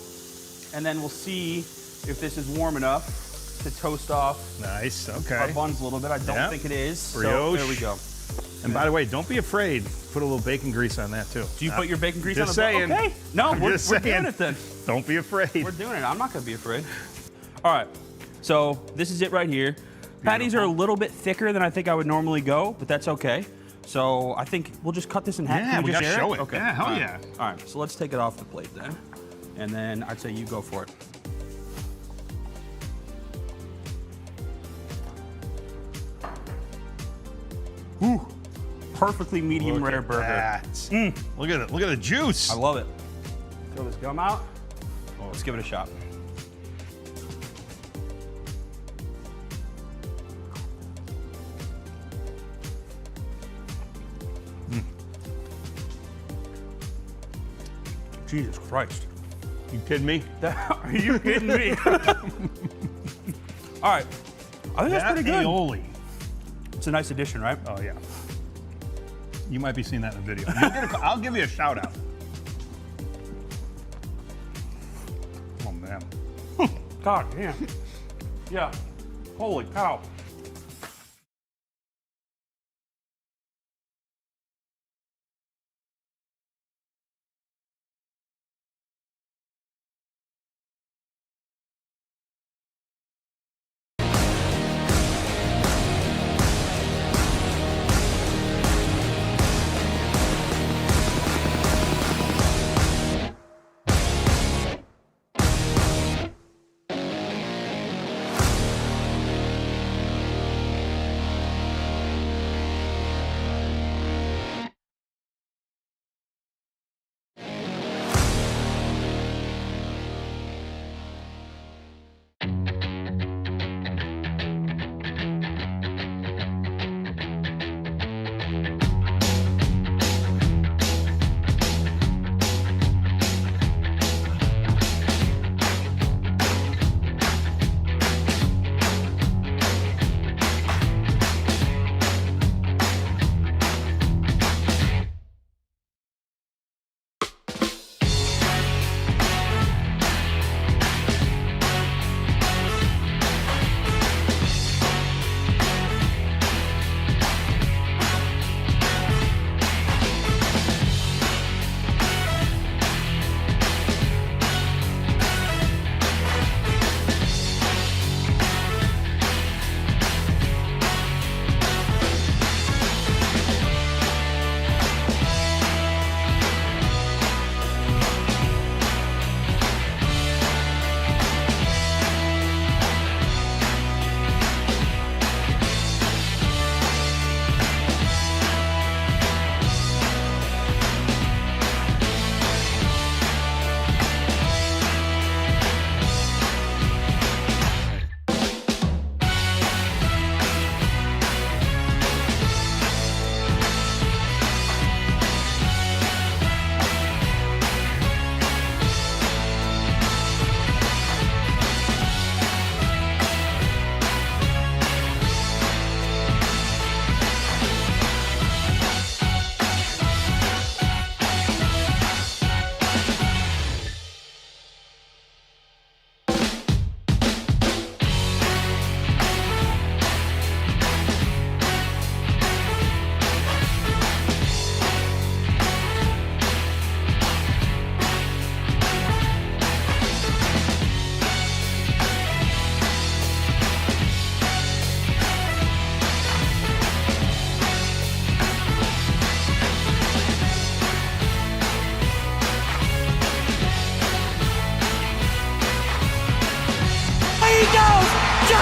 And then we'll see if this is warm enough to toast off. Nice. Okay. Our buns a little bit. I don't Yep. think it is. So Brioche. there we go. And by the way, don't be afraid. Put a little bacon grease on that too. Do you put your bacon grease on Just the saying. Okay. No, I'm we're just doing saying. it then. Don't be afraid. We're doing it. I'm not going to be afraid. All right. So this is it right here. Patties are a little bit thicker than I think I would normally go, but that's okay. So I think we'll just cut this in half. Yeah, Can we just gotta share show it. Okay. Yeah, hell All right. yeah. All right. So let's take it off the plate then. And then I'd say you go for it. Ooh. Perfectly medium Look rare at burger. that. Look at it. Look at the juice. I love it. Throw this gum out. Oh, let's give it a shot. Jesus Christ. You kidding me? Are you kidding me? All right. I think that's pretty good. Aioli. It's a nice addition, right? Oh, yeah. You might be seeing that in the video. I'll give you a shout out. Oh, man. God damn. Yeah. Holy cow.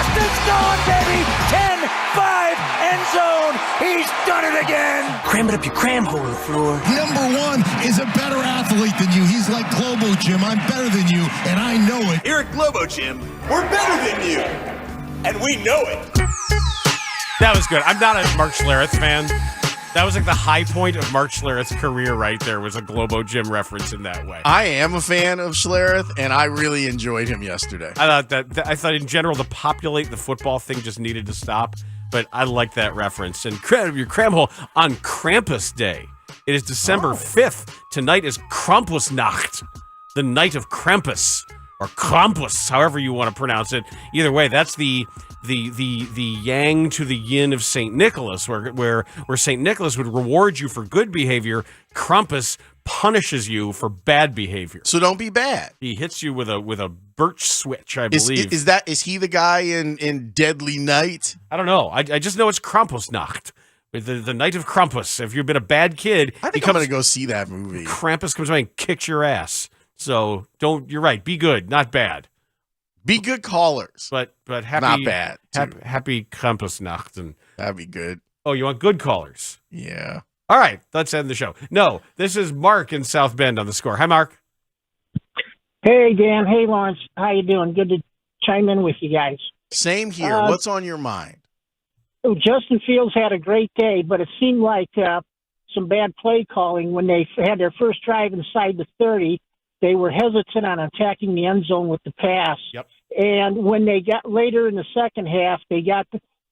Boston's gone, baby! 10-5, end zone. He's done it again. Cram it up your cram hole, LaFleur. Number one is a better athlete than you. He's like Globo Jim. I'm better than you, and I know it. Here at Globo Jim, we're better than you. And we know it. That was good. I'm not a Mark Schlereth fan. That was like the high point of Mark Schlereth's career right there, was a Globo Gym reference in that way. I am a fan of Schlereth, and I really enjoyed him yesterday. I thought in general the populate the football thing just needed to stop, but I like that reference. And your cram hole on Krampus Day. It is December 5th. Tonight is Krampusnacht, the night of Krampus, or Krampus, however you want to pronounce it. Either way, that's the yang to the yin of St. Nicholas, where St. Nicholas would reward you for good behavior. Krampus punishes you for bad behavior. So don't be bad. He hits you with a birch switch, I believe. Is he the guy in Deadly Night? I don't know. I just know it's Krampusnacht. The night of Krampus. If you've been a bad kid, I think I'm going to go see that movie. Krampus comes by and kicks your ass. So you're right. Be good, not bad. Be good callers. But happy, not bad. Happy Krampusnacht. And that'd be good. Oh, you want good callers? Yeah. All right, let's end the show. No, this is Mark in South Bend on the Score. Hi, Mark. Hey, Dan. Hey, Lawrence. How you doing? Good to chime in with you guys. Same here. What's on your mind? Justin Fields had a great day, but it seemed like some bad play calling when they had their first drive inside the 30. They were hesitant on attacking the end zone with the pass. Yep. And when they got later in the second half, they got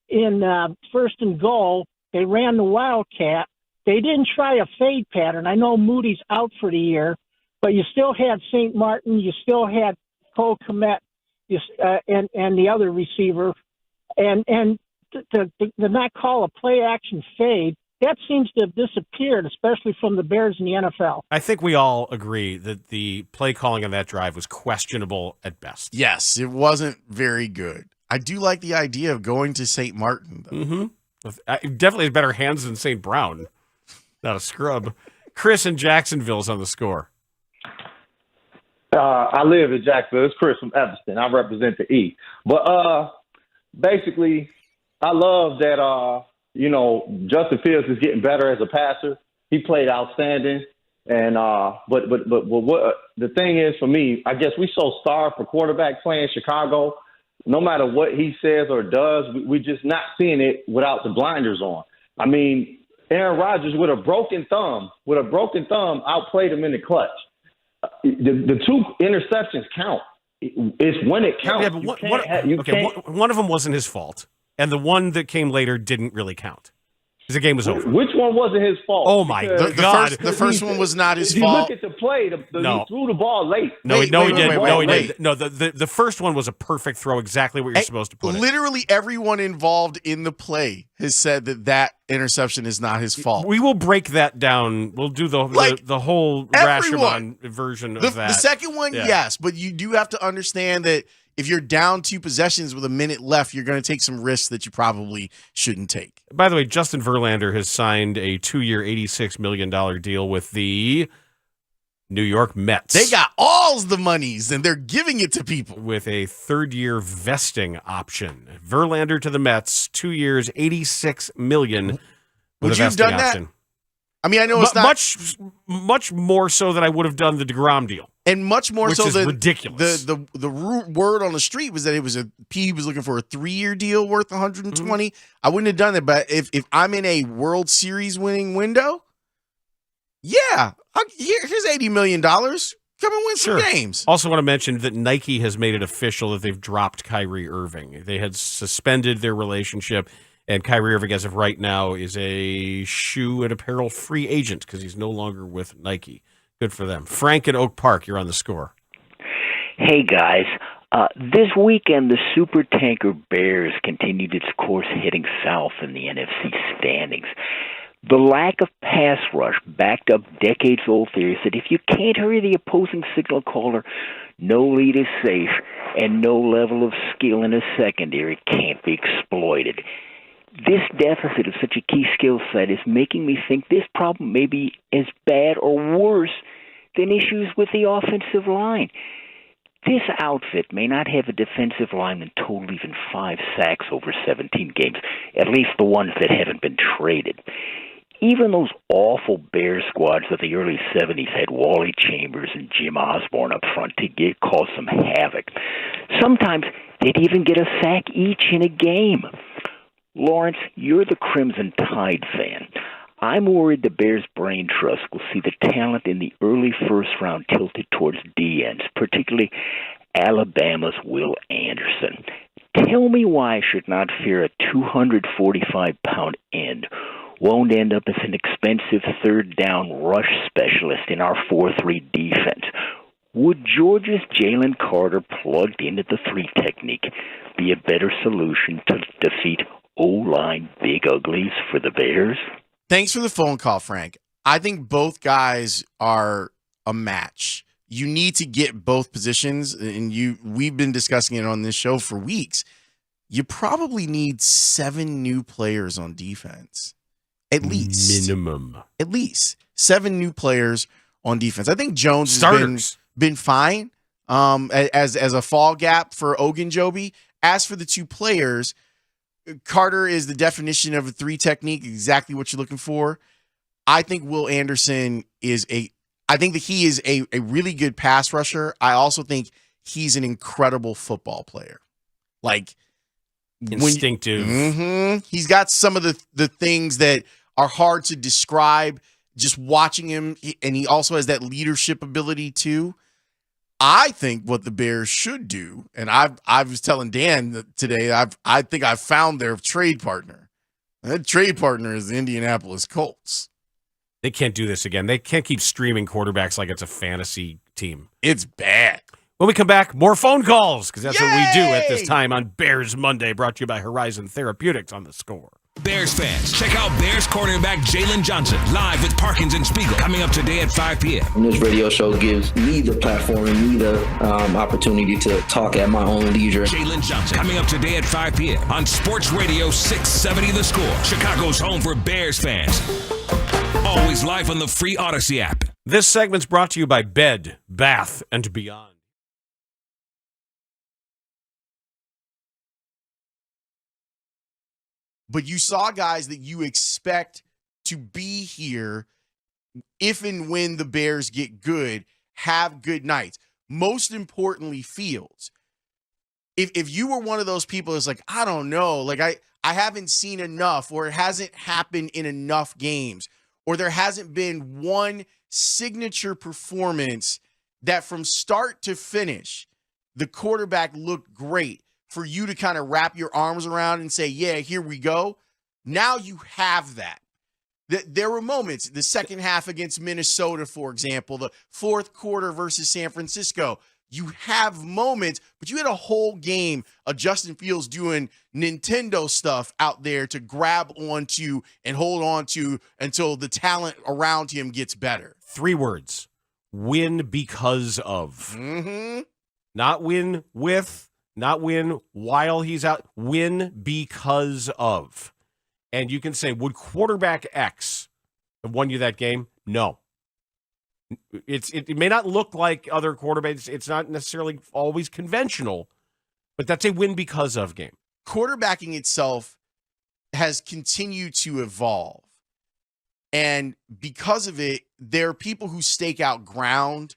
in first and goal. They ran the Wildcat. They didn't try a fade pattern. I know Moody's out for the year, but you still had St. Martin. You still had Cole Kmet and the other receiver. And to not call a play action fade, that seems to have disappeared, especially from the Bears in the NFL. I think we all agree that the play calling on that drive was questionable at best. Yes, it wasn't very good. I do like the idea of going to St. Martin, though. Mm-hmm. Definitely has better hands than St. Brown. Not a scrub. Chris in Jacksonville's on the Score. I live in Jacksonville. It's Chris from Evanston. I represent the E. But basically, I love that Justin Fields is getting better as a passer. He played outstanding, and but what the thing is for me, I guess we so starved for quarterback play in Chicago. No matter what he says or does, we're just not seeing it without the blinders on. I mean, Aaron Rodgers with a broken thumb outplayed him in the clutch. The two interceptions count. It's when it counts. Yeah, but one of them wasn't his fault. And the one that came later didn't really count because the game was over. Which one wasn't his fault? Oh, my God. The first one was not his if fault. You look at the play, he threw the ball late. No, he didn't. No, the first one was a perfect throw, exactly what you're supposed to put it. Literally everyone involved in the play has said that interception is not his fault. We will break that down. We'll do the whole Rashomon version of that. The second one, yes, but you do have to understand that if you're down 2 possessions with a minute left, you're going to take some risks that you probably shouldn't take. By the way, Justin Verlander has signed a 2-year, $86 million deal with the New York Mets. They got all the monies, and they're giving it to people. With a 3rd-year vesting option. Verlander to the Mets, 2 years, $86 million. Would you have done option. That? I mean, I know it's not much more so than I would have done the DeGrom deal. And much more so than ridiculous. The word on the street was that it was he was looking for a 3-year deal worth $120. Mm-hmm. I wouldn't have done it, but if I'm in a World Series winning window, yeah, here's $80 million. Come and win some games. Also want to mention that Nike has made it official that they've dropped Kyrie Irving. They had suspended their relationship, and Kyrie Irving, as of right now, is a shoe and apparel free agent because he's no longer with Nike. Good for them. Frank in Oak Park, you're on the Score. Hey, guys. This weekend, the super tanker Bears continued its course heading south in the NFC standings. The lack of pass rush backed up decades-old theories that if you can't hurry the opposing signal caller, no lead is safe, and no level of skill in a secondary can't be exploited. This deficit of such a key skill set is making me think this problem may be as bad or worse than issues with the offensive line. This outfit may not have a defensive lineman total even 5 sacks over 17 games, at least the ones that haven't been traded. Even those awful Bears squads of the early 70s had Wally Chambers and Jim Osborne up front to cause some havoc. Sometimes they'd even get a sack each in a game. Lawrence, you're the Crimson Tide fan. I'm worried the Bears' brain trust will see the talent in the early first round tilted towards D-ends, particularly Alabama's Will Anderson. Tell me why I should not fear a 245-pound end won't end up as an expensive third down rush specialist in our 4-3 defense. Would Georgia's Jalen Carter plugged into the 3 technique be a better solution to defeat O-line big uglies for the Bears? Thanks for the phone call, Frank. I think both guys are a match. You need to get both positions, and we've been discussing it on this show for weeks. You probably need 7 new players on defense. At least. Minimum. At least 7 new players on defense. I think Jones has been fine as a fall gap for Ogunjobi. As for the 2 players, Carter is the definition of a 3 technique, exactly what you're looking for. I think Will Anderson is a really good pass rusher. I also think he's an incredible football player. Like instinctive. He's got some of the things that are hard to describe just watching him, and he also has that leadership ability too. I think what the Bears should do, and I was telling Dan today, I think I've found their trade partner. That trade partner is the Indianapolis Colts. They can't do this again. They can't keep streaming quarterbacks like it's a fantasy team. It's bad. When we come back, more phone calls, because that's what we do at this time on Bears Monday, brought to you by Horizon Therapeutics on The Score. Bears fans, check out Bears cornerback Jalen Johnson live with Parkins and Spiegel coming up today at 5 p.m. And this radio show gives me the platform and me the opportunity to talk at my own leisure. Jalen Johnson coming up today at 5 p.m. on Sports Radio 670 The Score, Chicago's home for Bears fans. Always live on the free Odyssey app. This segment's brought to you by Bed, Bath, and Beyond. But you saw guys that you expect to be here if and when the Bears get good, have good nights. Most importantly, Fields. If you were one of those people that's like, I don't know, like I haven't seen enough, or it hasn't happened in enough games, or there hasn't been one signature performance that from start to finish, the quarterback looked great, for you to kind of wrap your arms around and say, yeah, here we go. Now you have that. There were moments, the second half against Minnesota, for example, the fourth quarter versus San Francisco. You have moments, but you had a whole game of Justin Fields doing Nintendo stuff out there to grab onto and hold on to until the talent around him gets better. 3 words. Win because of. Not win with. Not win while he's out. Win because of. And you can say, would quarterback X have won you that game? No. It may not look like other quarterbacks. It's not necessarily always conventional, but that's a win because of game. Quarterbacking itself has continued to evolve. And because of it, there are people who stake out ground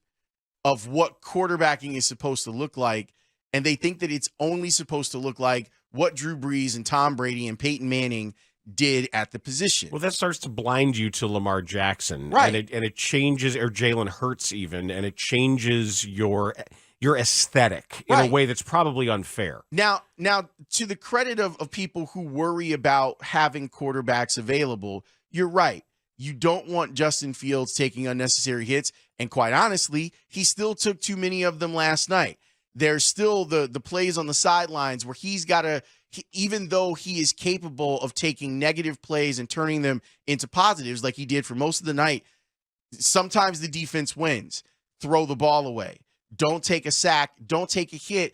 of what quarterbacking is supposed to look like. And they think that it's only supposed to look like what Drew Brees and Tom Brady and Peyton Manning did at the position. Well, that starts to blind you to Lamar Jackson. Right. And it changes, or Jalen Hurts even, and it changes your aesthetic in a way that's probably unfair. Now, to the credit of people who worry about having quarterbacks available, you're right. You don't want Justin Fields taking unnecessary hits. And quite honestly, he still took too many of them last night. There's still the plays on the sidelines where he's got to, even though he is capable of taking negative plays and turning them into positives like he did for most of the night, sometimes the defense wins. Throw the ball away. Don't take a sack. Don't take a hit.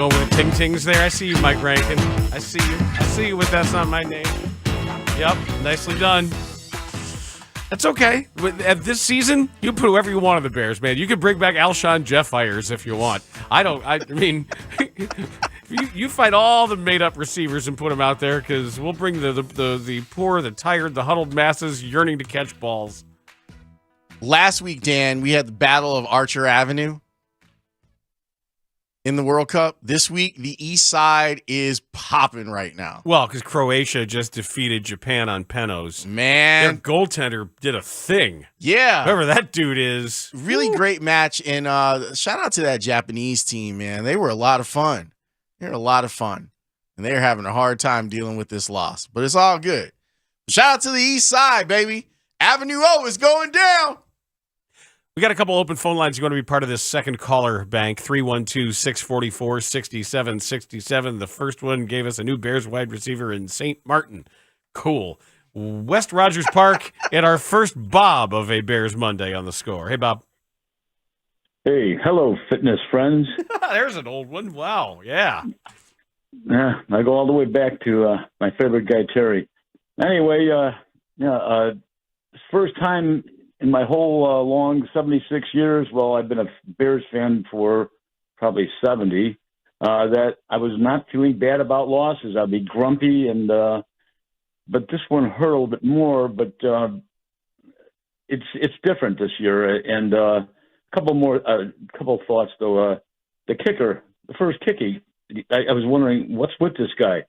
going with Ting Tings there. I see you, Mike Rankin. I see you with That's Not My Name. Yep, nicely done. That's okay. At this season, you put whoever you want on the Bears, man. You can bring back Alshon Jeffires if you want. I mean, you fight all the made-up receivers and put them out there because we'll bring the poor, the tired, the huddled masses yearning to catch balls. Last week, Dan, we had the Battle of Archer Avenue in the World Cup. This week, the East Side is popping right now. Well, because Croatia just defeated Japan on penalties. Man. Their goaltender did a thing. Yeah. Whoever that dude is. Really great match. And shout out to that Japanese team, man. They were a lot of fun. They were a lot of fun. And they're having a hard time dealing with this loss. But it's all good. Shout out to the East Side, baby. Avenue O is going down. We got a couple open phone lines. You want to be part of this second caller bank, 312-644-6767. The first one gave us a new Bears wide receiver in St. Martin. Cool. West Rogers Park and our first Bob of a Bears Monday on the score. Hey, Bob. Hey, hello, fitness friends. There's an old one. Wow, yeah. I go all the way back to my favorite guy, Terry. Anyway, first time in my whole long 76 years, well, I've been a Bears fan for probably 70, that I was not feeling bad about losses. I'd be grumpy, but this one hurt a little bit more. But it's different this year. And a couple of thoughts though. The kicker, the first kick, I was wondering what's with this guy.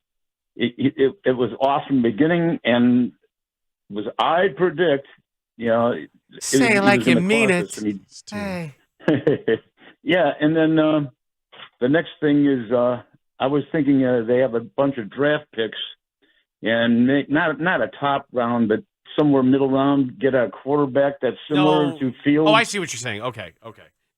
It was off from the beginning, and I predict, say it like you mean it. Hey. Yeah, and then the next thing is I was thinking they have a bunch of draft picks, and not a top round, but somewhere middle round, get a quarterback that's similar to Fields. Oh, I see what you're saying. Okay.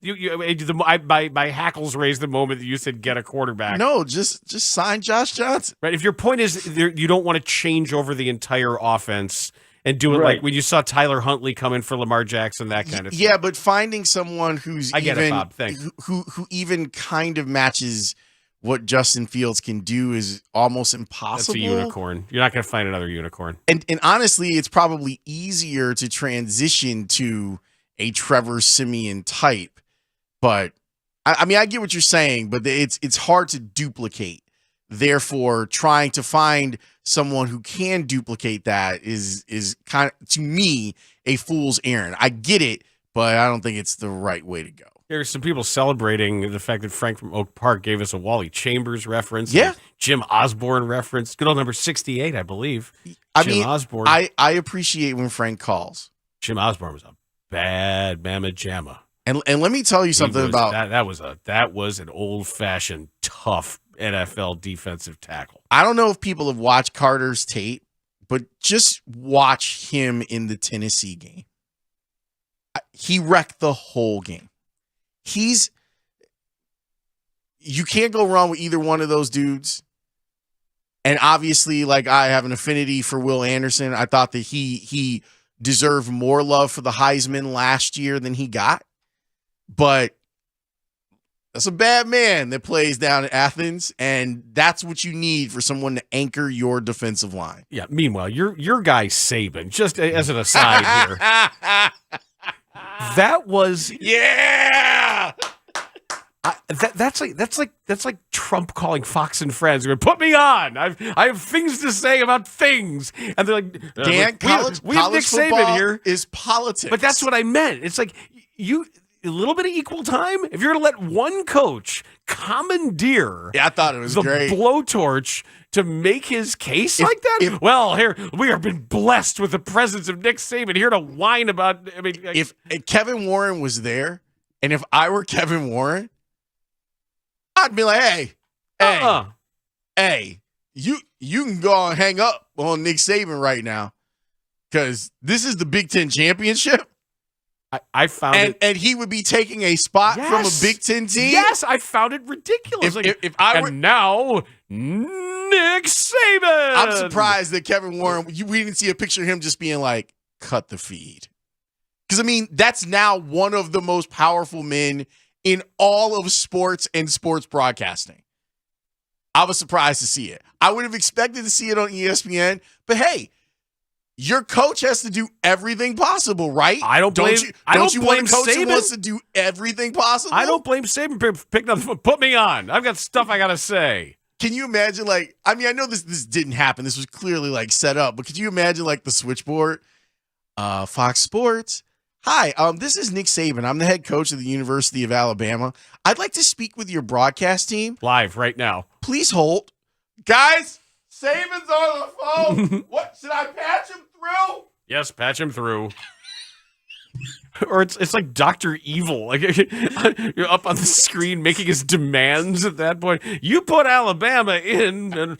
My hackles raised the moment that you said get a quarterback. No, just sign Josh Johnson. Right. If your point is you don't want to change over the entire offense and do it like when you saw Tyler Huntley come in for Lamar Jackson, that kind of thing. Yeah, but finding someone who's I get it, Bob. Thanks. Who even kind of matches what Justin Fields can do is almost impossible. That's a unicorn. You're not going to find another unicorn. And honestly, it's probably easier to transition to a Trevor Siemian type. But I mean, I get what you're saying, but it's hard to duplicate. Therefore, trying to find someone who can duplicate that is kind of, to me, a fool's errand. I get it, but I don't think it's the right way to go. There's some people celebrating the fact that Frank from Oak Park gave us a Wally Chambers reference. Yeah. Jim Osborne reference. Good old number 68, I believe. Osborne. I appreciate when Frank calls. Jim Osborne was a bad mamma jamma. And let me tell you something about that was an old-fashioned tough NFL defensive tackle. I don't know if people have watched Carter's tape, but just watch him in the Tennessee game. He wrecked the whole game. You can't go wrong with either one of those dudes. And obviously, like, I have an affinity for Will Anderson. I thought that he deserved more love for the Heisman last year than he got. But that's a bad man that plays down in Athens, and that's what you need for someone to anchor your defensive line. Yeah. Meanwhile, your guy Saban, just as an aside here, that was that's like Trump calling Fox and Friends. Put me on. I have things to say about things, and they're like, Dan, we have Nick Saban here. Is politics, but that's what I meant. It's like a little bit of equal time. If you're going to let one coach commandeer, I thought it was the great blowtorch to make his case like that. Well, here we have been blessed with the presence of Nick Saban here to whine about. I mean, if Kevin Warren was there, and if I were Kevin Warren, I'd be like, hey, you can go and hang up on Nick Saban right now, because this is the Big Ten championship. I found it, and he would be taking a spot from a Big Ten team. Yes, I found it ridiculous. If I were now Nick Saban, I'm surprised that Kevin Warren. We didn't see a picture of him just being like, "Cut the feed," because I mean that's now one of the most powerful men in all of sports and sports broadcasting. I was surprised to see it. I would have expected to see it on ESPN, but hey, your coach has to do everything possible, right? I don't blame. Don't you want blame a coach Saban. who wants to do everything possible? I don't blame Saban for picking up the phone. Put me on. I've got stuff I gotta say. Can you imagine, like, I mean, I know this didn't happen. This was clearly like set up, but could you imagine like the switchboard? Fox Sports. Hi, this is Nick Saban. I'm the head coach of the University of Alabama. I'd like to speak with your broadcast team. Live right now. Please hold. Guys, Saban's on the phone. What, should I patch him through? Yes, patch him through. Or it's like Dr. Evil. Like you're up on the screen making his demands at that point. You put Alabama in, and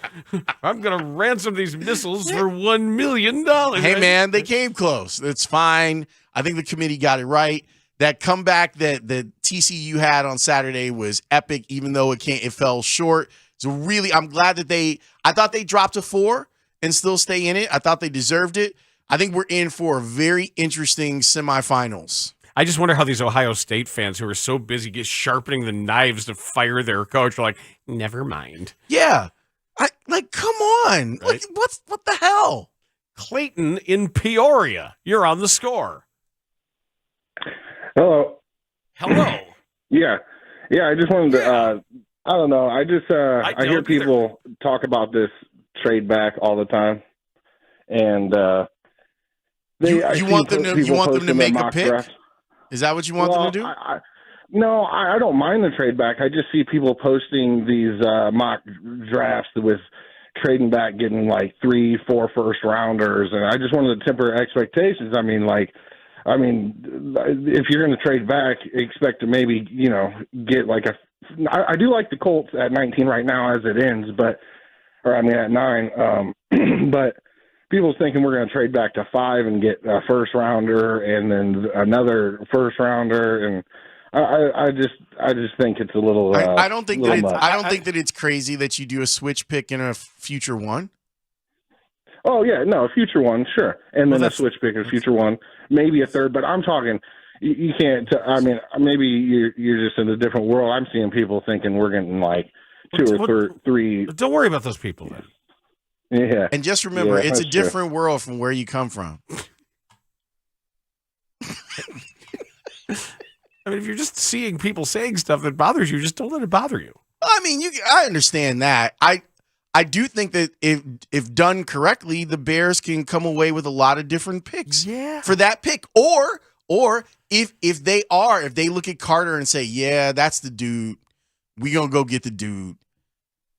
I'm gonna ransom these missiles for $1 million. Hey man, they came close. It's fine. I think the committee got it right. That comeback that TCU had on Saturday was epic, even though it fell short. So really, I'm glad that I thought they dropped a 4 and still stay in it. I thought they deserved it. I think we're in for a very interesting semifinals. I just wonder how these Ohio State fans who are so busy sharpening the knives to fire their coach are like, never mind. Yeah. Come on. Right? What the hell? Clayton in Peoria. You're on the score. Hello. Hello. Yeah. I just wanted to, I don't know. I hear people talk about this trade back all the time. And, you want them to make a pick? Draft. Is that what you want them to do? No, I don't mind the trade back. I just see people posting these mock drafts with trading back, getting like 3-4 first rounders, and I just wanted to temper expectations. I mean, if you're going to trade back, expect to maybe get like I do like the Colts at 19 right now as it ends, at 9, but. People's thinking we're going to trade back to 5 and get a first rounder and then another first rounder, and I just think it's a little. I don't think that it's crazy that you do a switch pick in a future one. Oh yeah, no, a future one, sure, and then a switch pick in a future one, maybe a third. But I'm talking, you can't. I mean, maybe you're just in a different world. I'm seeing people thinking we're getting like 2 or 3. Don't worry about those people then. Yeah. And just remember, it's a different world from where you come from. I mean, if you're just seeing people saying stuff that bothers you, just don't let it bother you. I mean, I understand that. I do think that if done correctly, the Bears can come away with a lot of different picks for that pick. Or if they look at Carter and say, yeah, that's the dude, we gonna go get the dude.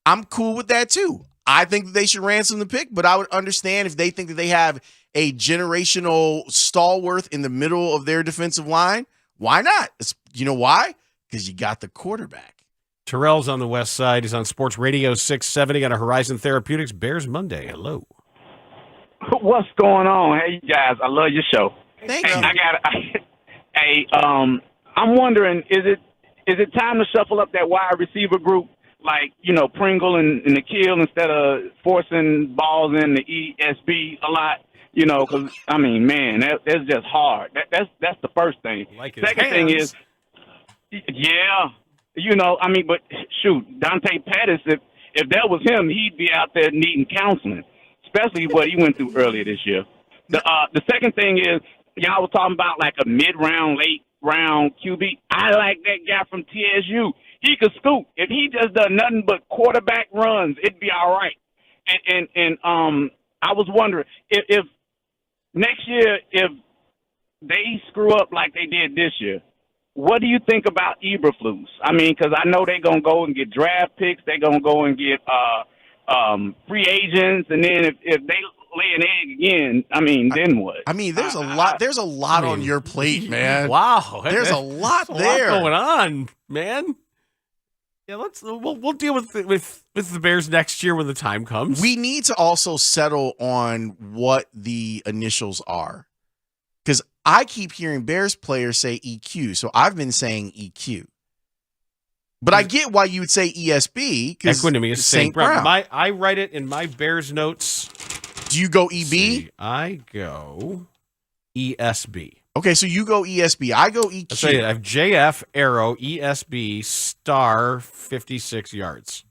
I'm cool with that too. I think that they should ransom the pick, but I would understand if they think that they have a generational stalwart in the middle of their defensive line. Why not? You know why? Because you got the quarterback. Terrell's on the west side. He's on Sports Radio 670 on a Horizon Therapeutics Bears Monday. Hello. What's going on? Hey, guys, I love your show. Thank you. I'm wondering, is it time to shuffle up that wide receiver group? Like, Pringle and Nikhil instead of forcing balls in the ESB a lot, because, I mean, man, that's just hard. That's the first thing. Second thing is, but shoot, Dante Pettis, if that was him, he'd be out there needing counseling, especially what he went through earlier this year. The second thing is, y'all were talking about like a mid-round, late-round QB. I like that guy from TSU. He could scoot. If he just does nothing but quarterback runs, it'd be all right. And I was wondering if next year, if they screw up like they did this year, what do you think about Eberflus? I mean, because I know they're gonna go and get draft picks. They're gonna go and get free agents, and then if they lay an egg again, I mean, then what? I mean, there's a lot on your plate, man. Wow, there's a lot there going on, man. Yeah, we'll deal with the Bears next year when the time comes. We need to also settle on what the initials are, because I keep hearing Bears players say EQ, so I've been saying EQ. But I get why you would say ESB, because Equanimous St. Brown. I write it in my Bears notes. Do you go EB? I go ESB. Okay, so you go ESB. I go EQ. I'll tell you, I have JF, arrow, ESB, star, 56 yards.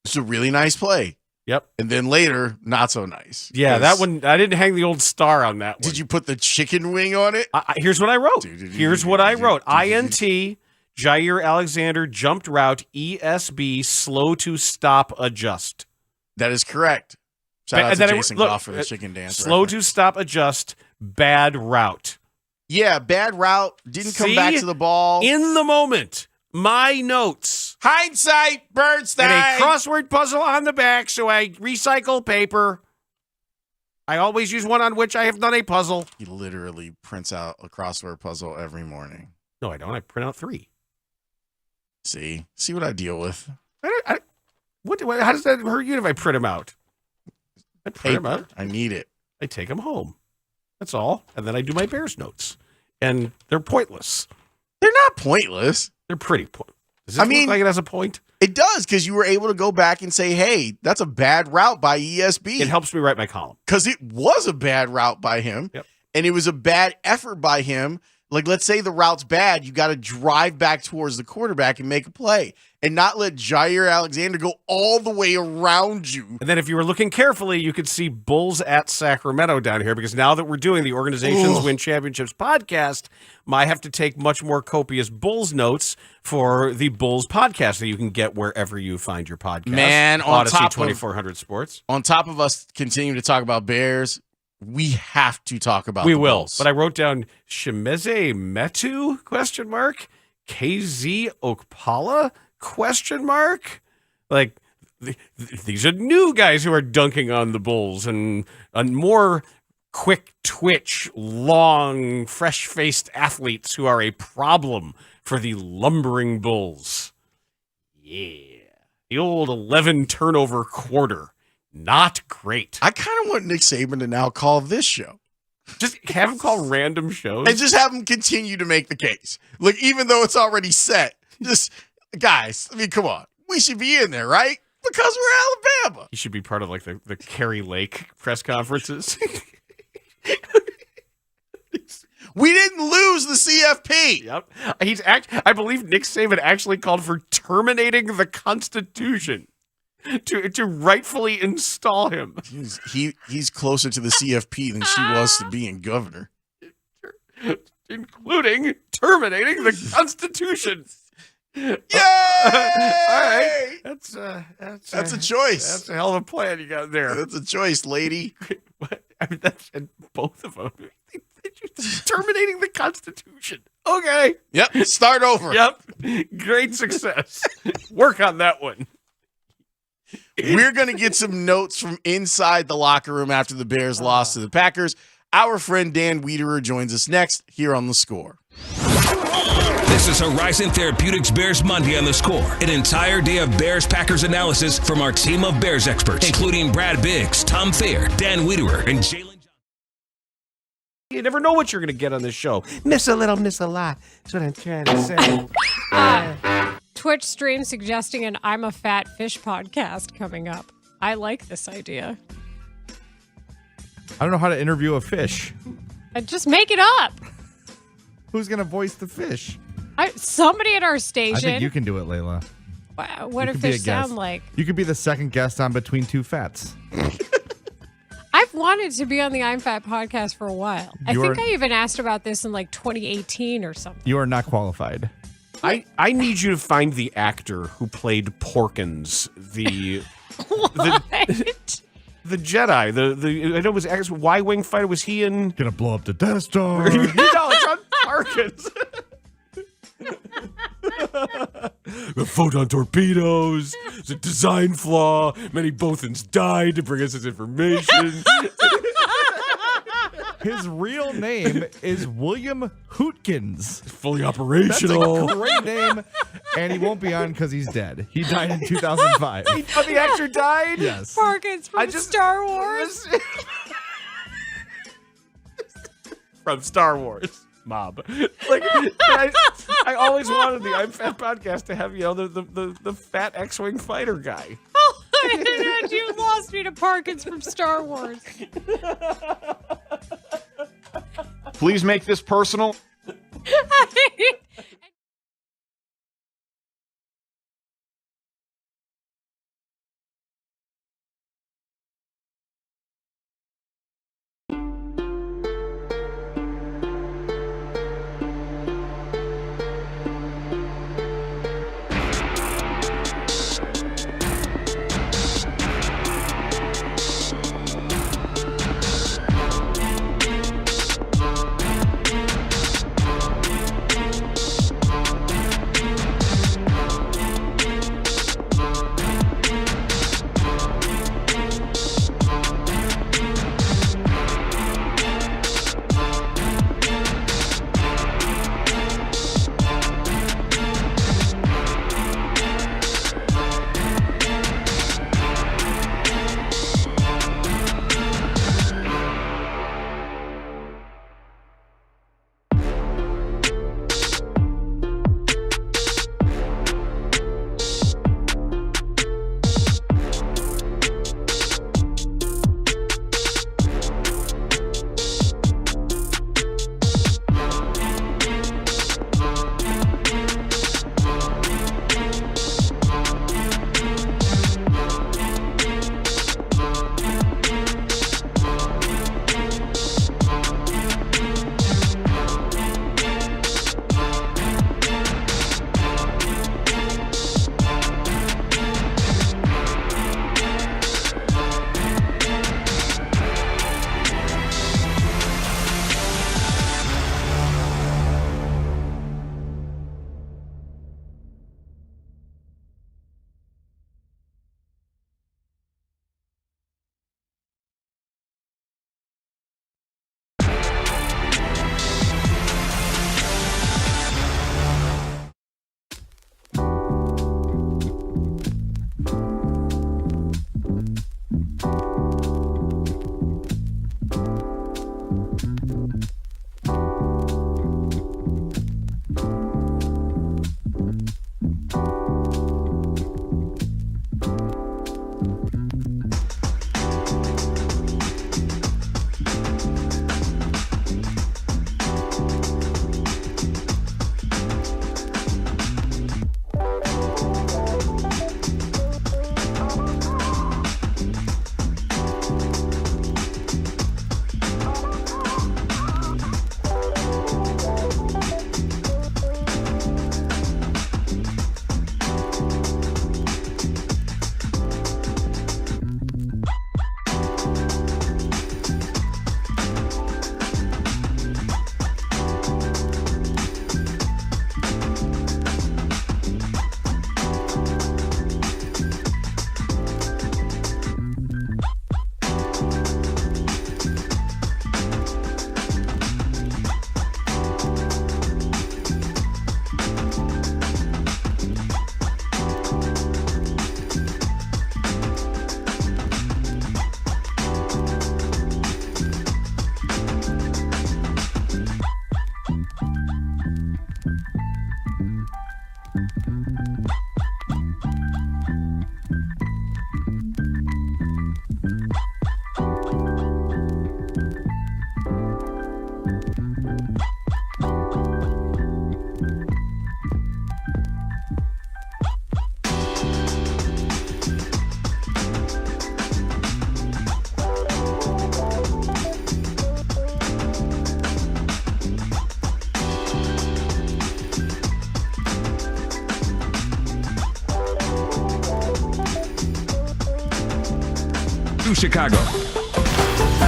It's a really nice play. Yep. And then later, not so nice. Yeah, that one, I didn't hang the old star on that one. Did you put the chicken wing on it? Here's what I wrote. Here's what I wrote. INT, Jair Alexander, jumped route, ESB, slow to stop, adjust. That is correct. Shout out to Jason Goff for the chicken dance. Slow to stop, adjust, bad route. Yeah, bad route. Didn't come back to the ball. In the moment, my notes. Hindsight, Bernstein. And a crossword puzzle on the back, so I recycle paper. I always use one on which I have done a puzzle. He literally prints out a crossword puzzle every morning. No, I don't. I print out 3. See what I deal with. How does that hurt you if I print them out? I print them out. I need it. I take them home. That's all. And then I do my Bears notes. And they're pointless. They're not pointless. They're pretty pointless. Does this look like it has a point? It does, because you were able to go back and say, hey, that's a bad route by ESB. It helps me write my column. Because it was a bad route by him. Yep. And it was a bad effort by him. Like, let's say the route's bad. You got to drive back towards the quarterback and make a play. And not let Jair Alexander go all the way around you. And then if you were looking carefully, you could see Bulls at Sacramento down here, because now that we're doing the Organizations Win Championships podcast, I have to take much more copious Bulls notes for the Bulls podcast that you can get wherever you find your podcast. Man, on Odyssey top 2400 Sports. On top of us continuing to talk about Bears, we have to talk about the Bulls. will. But I wrote down Shemeze Metu, ? KZ Okpala, ? Like, these are new guys who are dunking on the Bulls, and more quick twitch, long, fresh-faced athletes who are a problem for the lumbering Bulls. Yeah. The old 11 turnover quarter. Not great. I kind of want Nick Saban to now call this show. Just have him call random shows. And just have him continue to make the case. Like, even though it's already set, just, guys, I mean, come on. We should be in there, right? Because we're Alabama. He should be part of, like, the Kerry Lake press conferences. We didn't lose the CFP. Yep. I believe Nick Saban actually called for terminating the Constitution to rightfully install him. He's closer to the CFP than she was to being governor. Including terminating the Constitution. Yay! All right. That's a choice. That's a hell of a plan you got there. That's a choice, lady. I mean, that's both of them. Terminating the Constitution. Okay. Yep. Start over. Yep. Great success. Work on that one. We're going to get some notes from inside the locker room after the Bears lost to the Packers. Our friend Dan Wiederer joins us next here on The Score. This is Horizon Therapeutics Bears Monday on The Score. An entire day of Bears-Packers analysis from our team of Bears experts, including Brad Biggs, Tom Thayer, Dan Wiederer, and Jalen. You never know what you're going to get on this show. Miss a little, miss a lot. That's what I'm trying to say. Twitch stream suggesting an I'm a Fat Fish podcast coming up. I like this idea. I don't know how to interview a fish. Just make it up. Who's going to voice the fish? Somebody at our station. I think you can do it, Layla. What do fish sound like? You could be the second guest on Between Two Fats. I've wanted to be on the I'm Fat podcast for a while. I think I even asked about this in like 2018 or something. You are not qualified. I need you to find the actor who played Parkins, the Jedi. The I know it was actually Y-wing fighter. Was he in? Gonna blow up the Death Star. No, it's on Parkins. The photon torpedoes, the design flaw. Many Bothans died to bring us this information. His real name is William Hootkins. Fully operational. That's a great name. And he won't be on because he's dead. He died in 2005. The actor died? Yes. Parkins from Star Wars. From Star Wars. Mob. Like, I always wanted the I'm Fat podcast to have, the fat X-Wing fighter guy. Oh, you lost me to Parkins from Star Wars. Please make this personal. through Chicago.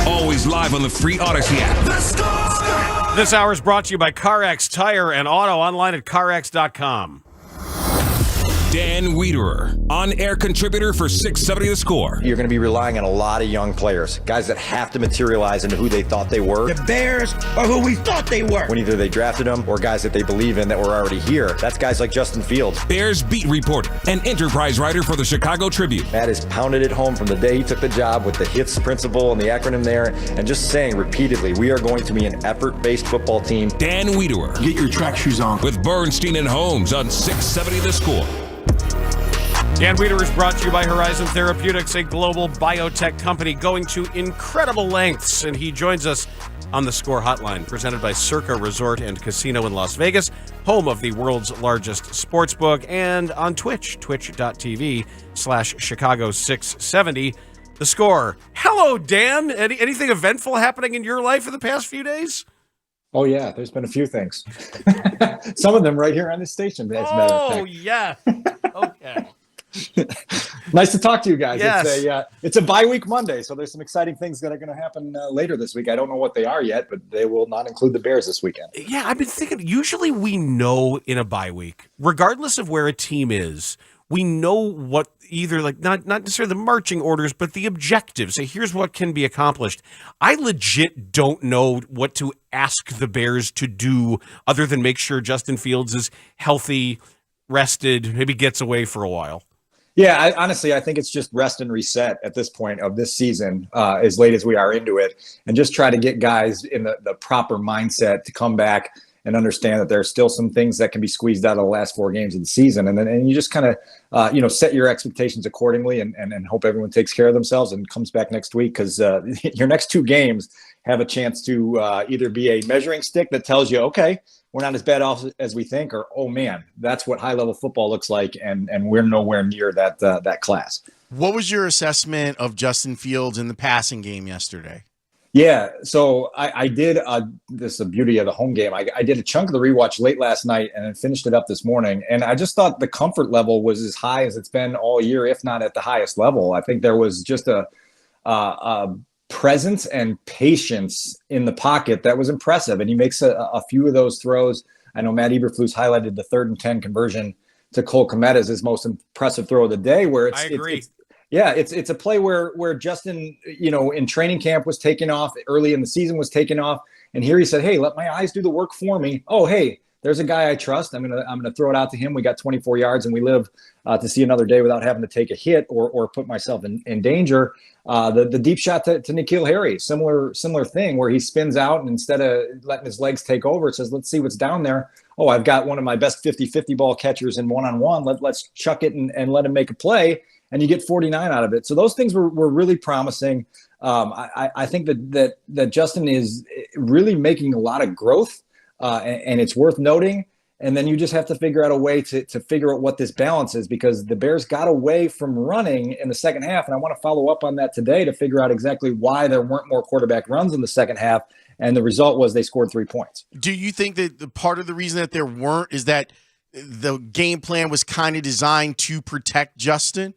Always live on the free Odyssey app. This hour is brought to you by CarX Tire and Auto, online at CarX.com. Dan Wiederer, on-air contributor for 670 The Score. You're going to be relying on a lot of young players, guys that have to materialize into who they thought they were. The Bears are who we thought they were. When either they drafted them or guys that they believe in that were already here. That's guys like Justin Fields. Bears beat reporter and enterprise writer for the Chicago Tribune. Matt has pounded it home from the day he took the job with the HITS principle and the acronym there, and just saying repeatedly, we are going to be an effort-based football team. Dan Wiederer. Get your track shoes on. With Bernstein and Holmes on 670 The Score. Dan Wiederer is brought to you by Horizon Therapeutics, a global biotech company going to incredible lengths. And he joins us on the Score Hotline, presented by Circa Resort and Casino in Las Vegas, home of the world's largest sportsbook, and on Twitch, twitch.tv/Chicago670. The Score. Hello, Dan. Anything eventful happening in your life in the past few days? Oh, yeah. There's been a few things. Some of them right here on this station, as a matter of fact. Oh, yeah. Okay. Nice to talk to you guys. Yes. It's a bye-week Monday, so there's some exciting things that are going to happen later this week. I don't know what they are yet, but they will not include the Bears this weekend. Yeah, I've been thinking, usually we know in a bye week, regardless of where a team is, we know what either, like, not necessarily the marching orders, but the objectives. So here's what can be accomplished. I legit don't know what to ask the Bears to do other than make sure Justin Fields is healthy, rested, maybe gets away for a while. Yeah, honestly, I think it's just rest and reset at this point of this season, as late as we are into it, and just try to get guys in the proper mindset to come back and understand that there's still some things that can be squeezed out of the last 4 games of the season. And you just kind of, set your expectations accordingly and hope everyone takes care of themselves and comes back next week, because your next 2 games have a chance to either be a measuring stick that tells you, okay, we're not as bad off as we think, or, oh man, that's what high-level football looks like, and we're nowhere near that class. What was your assessment of Justin Fields in the passing game yesterday? Yeah, so I did this is the beauty of the home game. I did a chunk of the rewatch late last night and then finished it up this morning, and I just thought the comfort level was as high as it's been all year, if not at the highest level. I think there was just a presence and patience in the pocket that was impressive, and he makes a few of those throws. I know Matt Eberflus highlighted the 3rd and 10 conversion to Cole Kmet as his most impressive throw of the day, where I agree. It's a play where Justin, in training camp was taking off, early in the season was taking off, and here he said, "Hey, let my eyes do the work for me. Oh, hey, there's a guy I trust. I'm gonna throw it out to him. We got 24 yards, and we live to see another day without having to take a hit or put myself in danger." The deep shot to N'Keal Harry, similar thing, where he spins out, and instead of letting his legs take over, it says, "Let's see what's down there. Oh, I've got one of my best 50-50 ball catchers in one-on-one. Let's chuck it and let him make a play." And you get 49 out of it. So those things were really promising. I think that Justin is really making a lot of growth, and it's worth noting. And then you just have to figure out a way to figure out what this balance is, because the Bears got away from running in the second half. And I want to follow up on that today to figure out exactly why there weren't more quarterback runs in the second half. And the result was they scored 3 points. Do you think that the part of the reason that there weren't is that the game plan was kind of designed to protect Justin?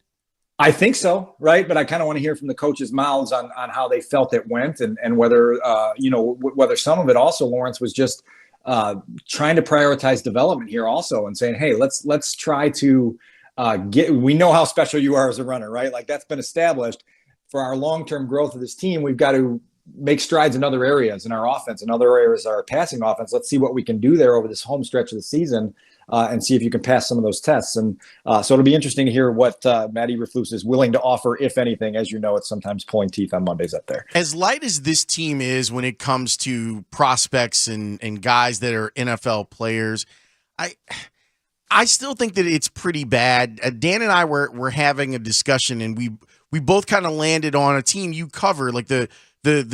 I think so, right? But I kind of want to hear from the coaches' mouths on how they felt it went, and whether whether some of it also, Lawrence, was just trying to prioritize development here also, and saying, hey, let's try to we know how special you are as a runner, right? Like, that's been established. For our long-term growth of this team, we've got to make strides in other areas in our offense, in other areas our passing offense. Let's see what we can do there over this home stretch of the season, and see if you can pass some of those tests. And so it'll be interesting to hear what Matt Eberflus is willing to offer, if anything. As you know, it's sometimes pulling teeth on Mondays up there. As light as this team is when it comes to prospects and guys that are NFL players, I still think that it's pretty bad. Dan and I were having a discussion, and we both kind of landed on a team you cover, like the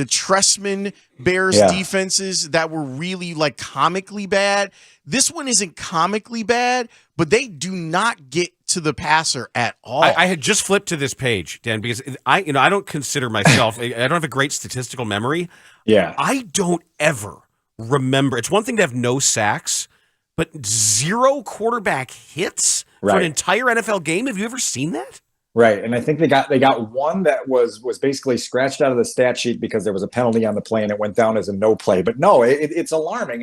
Tressman Bears defenses that were really like comically bad. This one isn't comically bad, but they do not get to the passer at all. I had just flipped to this page, Dan, because I don't consider myself, I don't have a great statistical memory. Yeah. I don't ever remember. It's one thing to have no sacks, but 0 quarterback hits for an entire NFL game. Have you ever seen that? Right, and I think they got one that was basically scratched out of the stat sheet because there was a penalty on the play and it went down as a no play. But no, it's alarming.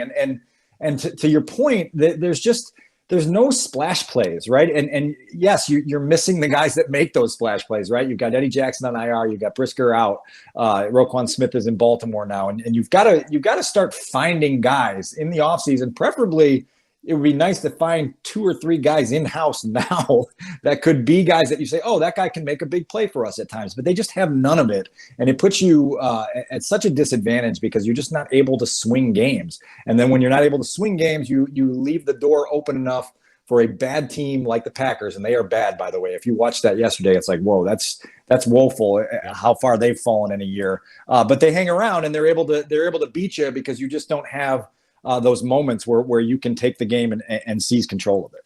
And to your point, there's no splash plays, right? And yes, you're missing the guys that make those splash plays, right? You've got Eddie Jackson on IR, you've got Brisker out, Roquan Smith is in Baltimore now, and you've got to start finding guys in the offseason. Preferably, it would be nice to find 2 or 3 guys in-house now that could be guys that you say, oh, that guy can make a big play for us at times, but they just have none of it. And it puts you at such a disadvantage because you're just not able to swing games. And then when you're not able to swing games, you leave the door open enough for a bad team like the Packers, and they are bad, by the way. If you watched that yesterday, it's like, whoa, that's woeful how far they've fallen in a year. But they hang around and they're able to beat you because you just don't have those moments where you can take the game and seize control of it.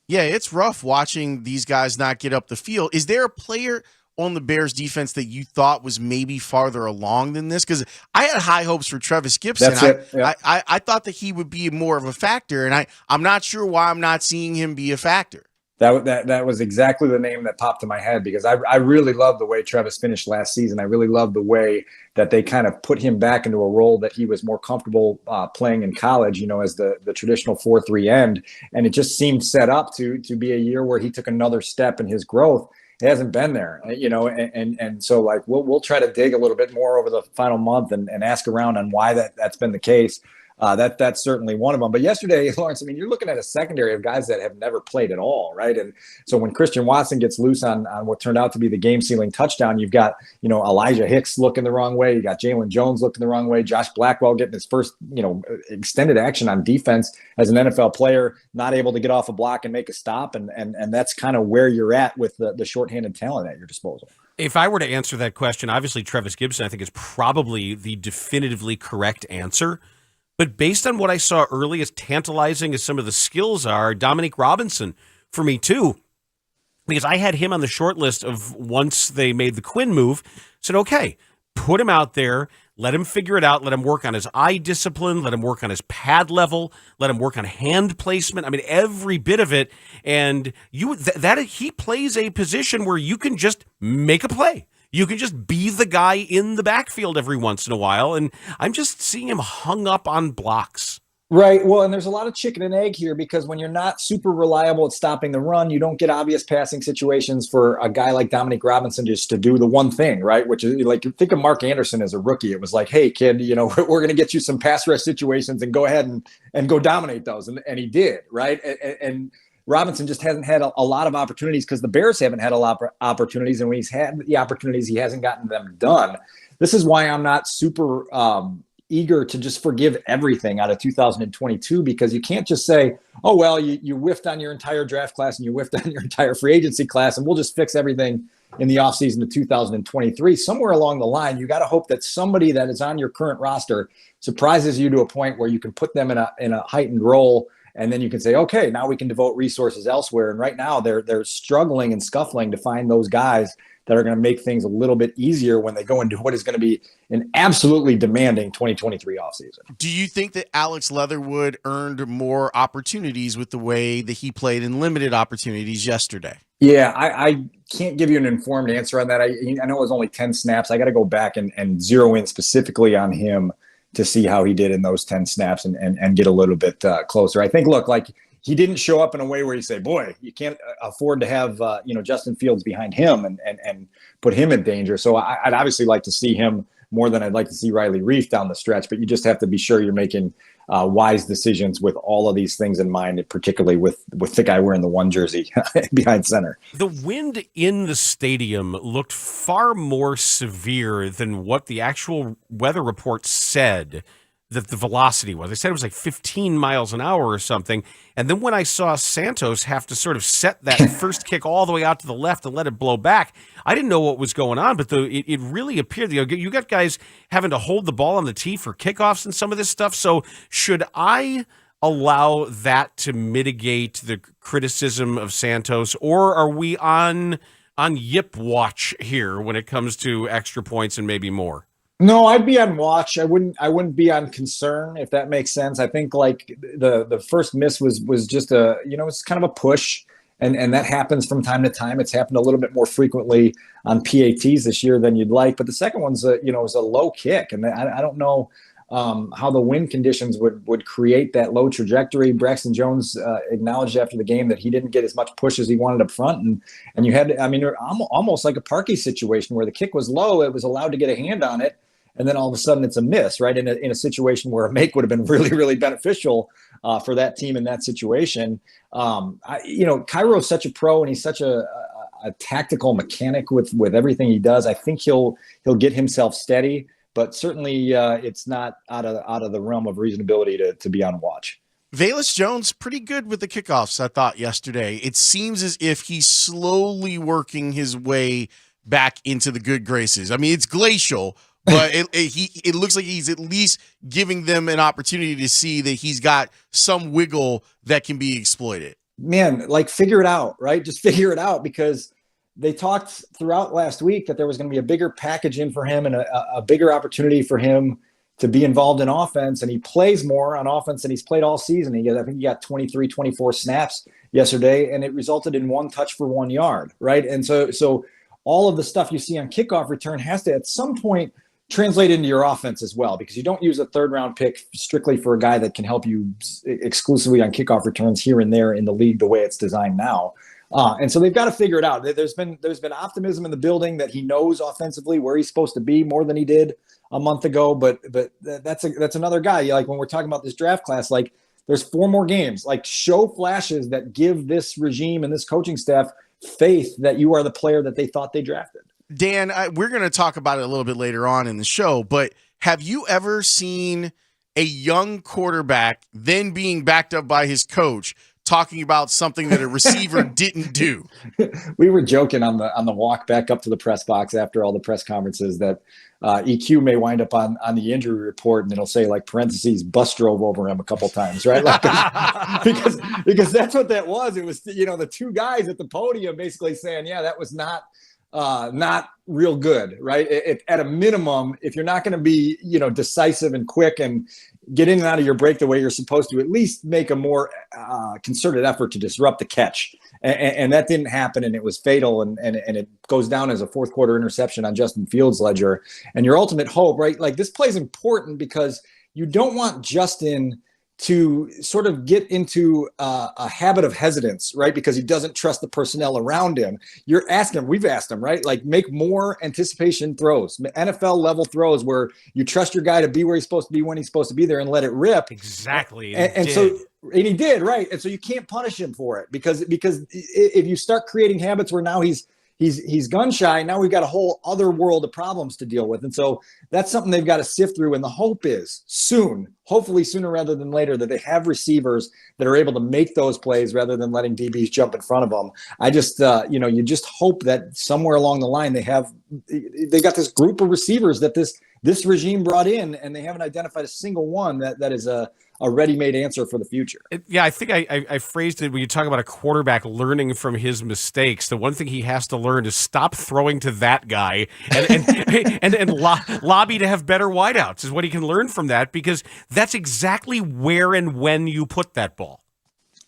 Yeah, it's rough watching these guys not get up the field. Is there a player on the Bears defense that you thought was maybe farther along than this? Because I had high hopes for Travis Gibson. That's it. Yeah. I thought that he would be more of a factor, and I'm not sure why I'm not seeing him be a factor. That was exactly the name that popped in my head because I really love the way Travis finished last season. I really love the way that they kind of put him back into a role that he was more comfortable playing in college, as the traditional 4-3 end. And it just seemed set up to be a year where he took another step in his growth. It hasn't been there, and so like we'll try to dig a little bit more over the final month and ask around on why that's been the case. That's certainly one of them. But yesterday, Lawrence, I mean, you're looking at a secondary of guys that have never played at all, right? And so when Christian Watson gets loose on what turned out to be the game-sealing touchdown, you've got, Elijah Hicks looking the wrong way. You got Jalen Jones looking the wrong way. Josh Blackwell getting his first, extended action on defense as an NFL player, not able to get off a block and make a stop. And that's kind of where you're at with the shorthanded talent at your disposal. If I were to answer that question, obviously Travis Gibson, I think, is probably the definitively correct answer. But based on what I saw early, as tantalizing as some of the skills are, Dominique Robinson for me too, because I had him on the short list of once they made the Quinn move, said, okay, put him out there, let him figure it out, let him work on his eye discipline, let him work on his pad level, let him work on hand placement. I mean, every bit of it. And he plays a position where you can just make a play. You can just be the guy in the backfield every once in a while, and I'm just seeing him hung up on blocks. Right. Well, and there's a lot of chicken and egg here because when you're not super reliable at stopping the run, you don't get obvious passing situations for a guy like Dominique Robinson just to do the one thing, right? Which is like, think of Mark Anderson as a rookie. It was like, hey, kid, we're going to get you some pass rush situations and go ahead and go dominate those. And he did, right? And Robinson just hasn't had a lot of opportunities because the Bears haven't had a lot of opportunities. And when he's had the opportunities, he hasn't gotten them done. This is why I'm not super eager to just forgive everything out of 2022, because you can't just say, oh, well, you whiffed on your entire draft class and you whiffed on your entire free agency class, and we'll just fix everything in the offseason of 2023. Somewhere along the line, you got to hope that somebody that is on your current roster surprises you to a point where you can put them in a heightened role. And then you can say, okay, now we can devote resources elsewhere. And right now they're struggling and scuffling to find those guys that are going to make things a little bit easier when they go into what is going to be an absolutely demanding 2023 offseason. Do you think that Alex Leatherwood earned more opportunities with the way that he played in limited opportunities yesterday? Yeah, I can't give you an informed answer on that. I know it was only 10 snaps. I got to go back and zero in specifically on him to see how he did in those 10 snaps and get a little bit closer. I think, look, like he didn't show up in a way where you say, boy, you can't afford to have, Justin Fields behind him and put him in danger. So I'd obviously like to see him more than I'd like to see Riley Reif down the stretch, but you just have to be sure you're making wise decisions with all of these things in mind, particularly with the guy wearing the one jersey behind center. The wind in the stadium looked far more severe than what the actual weather report said that the velocity was. They said it was like 15 miles an hour or something. And then when I saw Santos have to sort of set that first kick all the way out to the left and let it blow back, I didn't know what was going on, but it really appeared, you got guys having to hold the ball on the tee for kickoffs and some of this stuff. So should I allow that to mitigate the criticism of Santos, or are we on yip watch here when it comes to extra points and maybe more? No, I'd be on watch. I wouldn't be on concern, if that makes sense. I think like the first miss was just it's kind of a push. And that happens from time to time. It's happened a little bit more frequently on PATs this year than you'd like. But the second one's is a low kick. And I don't know how the wind conditions would create that low trajectory. Braxton Jones acknowledged after the game that he didn't get as much push as he wanted up front. And you had, almost like a Parkins situation where the kick was low. It was allowed to get a hand on it. And then all of a sudden it's a miss, right? In a situation where a make would have been really, really beneficial for that team in that situation. Cairo's such a pro, and he's such a tactical mechanic with everything he does. I think he'll get himself steady, but certainly it's not out of the realm of reasonability to be on watch. Velus Jones, pretty good with the kickoffs, I thought, yesterday. It seems as if he's slowly working his way back into the good graces. I mean, it's glacial, but it looks like he's at least giving them an opportunity to see that he's got some wiggle that can be exploited. Man, figure it out, right? Just figure it out, because they talked throughout last week that there was going to be a bigger package in for him and a bigger opportunity for him to be involved in offense. And he plays more on offense than he's played all season. I think he got 23, 24 snaps yesterday, and it resulted in 1 touch for 1 yard, right? And so all of the stuff you see on kickoff return has to at some point translate into your offense as well, because you don't use a 3rd-round pick strictly for a guy that can help you exclusively on kickoff returns here and there in the league the way it's designed now. And so they've got to figure it out. There's been optimism in the building that he knows offensively where he's supposed to be more than he did a month ago. But that's another guy. Like when we're talking about this draft class, there's 4 more games. Show flashes that give this regime and this coaching staff faith that you are the player that they thought they drafted. Dan, we're going to talk about it a little bit later on in the show, but have you ever seen a young quarterback then being backed up by his coach talking about something that a receiver didn't do? We were joking on the walk back up to the press box after all the press conferences that EQ may wind up on the injury report, and it'll say parentheses, bus drove over him a couple times, right? Because that's what that was. It was, the 2 guys at the podium basically saying, yeah, that was not real good, right? At a minimum, if you're not going to be, decisive and quick and get in and out of your break the way you're supposed to, at least make a more concerted effort to disrupt the catch. And that didn't happen, and it was fatal, and it goes down as a 4th quarter interception on Justin Fields' ledger. And your ultimate hope, right? This play is important because you don't want Justin to sort of get into a habit of hesitance, right? Because he doesn't trust the personnel around him. We've asked him, right? Make more anticipation throws, NFL level throws where you trust your guy to be where he's supposed to be when he's supposed to be there and let it rip. Exactly. And he did, right? And so you can't punish him for it because if you start creating habits where now he's gun shy, now we've got a whole other world of problems to deal with. And so that's something they've got to sift through. And the hope is hopefully sooner rather than later, that they have receivers that are able to make those plays rather than letting DBs jump in front of them. I just, you just hope that somewhere along the line they got this group of receivers that this regime brought in, and they haven't identified a single one that is a ready-made answer for the future. I think I phrased it when you talk about a quarterback learning from his mistakes. The one thing he has to learn is stop throwing to that guy and lobby to have better wideouts is what he can learn from that, because that's exactly where and when you put that ball.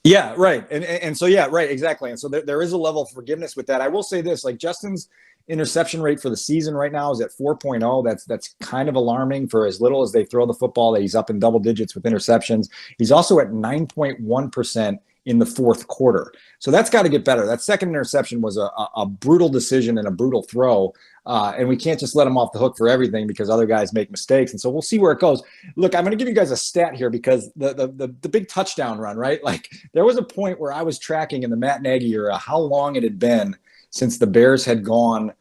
Yeah, right. And so, yeah, right, exactly. And so there is a level of forgiveness with that. I will say this, Justin's interception rate for the season right now is at 4.0. That's kind of alarming for as little as they throw the football. That he's up in double digits with interceptions. He's also at 9.1% in the 4th quarter. So that's got to get better. That second interception was a brutal decision and a brutal throw. And we can't just let him off the hook for everything because other guys make mistakes. And so we'll see where it goes. Look, I'm going to give you guys a stat here because the big touchdown run, right? There was a point where I was tracking in the Matt Nagy era how long it had been since the Bears had gone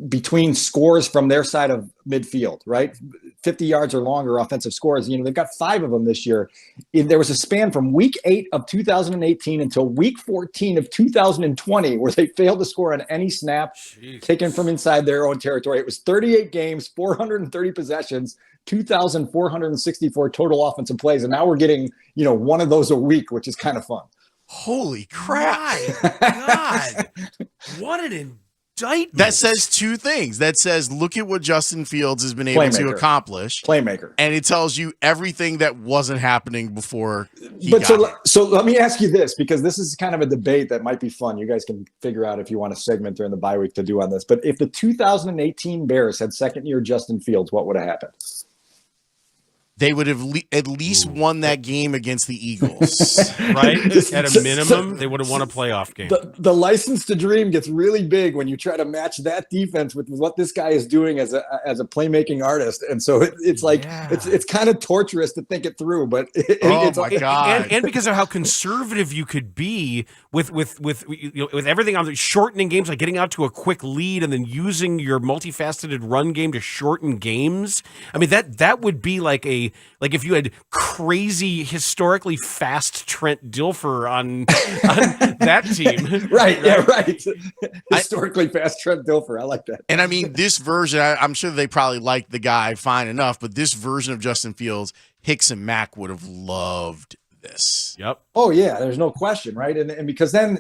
between scores from their side of midfield, right? 50 yards or longer offensive scores. They've got 5 of them this year. There was a span from week 8 of 2018 until week 14 of 2020 where they failed to score on any snap taken from inside their own territory. It was 38 games, 430 possessions, 2,464 total offensive plays. And now we're getting, one of those a week, which is kind of fun. Holy crap. My God. What an indictment. That says two things. That says, look at what Justin Fields has been able to accomplish. Playmaker. And it tells you everything that wasn't happening before he But got here. so let me ask you this, because this is kind of a debate that might be fun. You guys can figure out if you want a segment during the bye week to do on this. But if the 2018 Bears had second-year Justin Fields, what would have happened? They would have at least won that game against the Eagles. Right? At a minimum, they would have won a playoff game. The license to dream gets really big when you try to match that defense with what this guy is doing as a playmaking artist, and so it's like it's kind of torturous to think it through. But my God! And because of how conservative you could be with everything on the shortening games, like getting out to a quick lead and then using your multifaceted run game to shorten games. I mean that would be like if you had crazy historically fast Trent Dilfer on that team. Right. Yeah, right. Historically fast Trent Dilfer. I like that. And I mean, this version, I'm sure they probably liked the guy fine enough, but this version of Justin Fields, Hicks and Mack would have loved this. Yep. Oh yeah, there's no question, right? And because then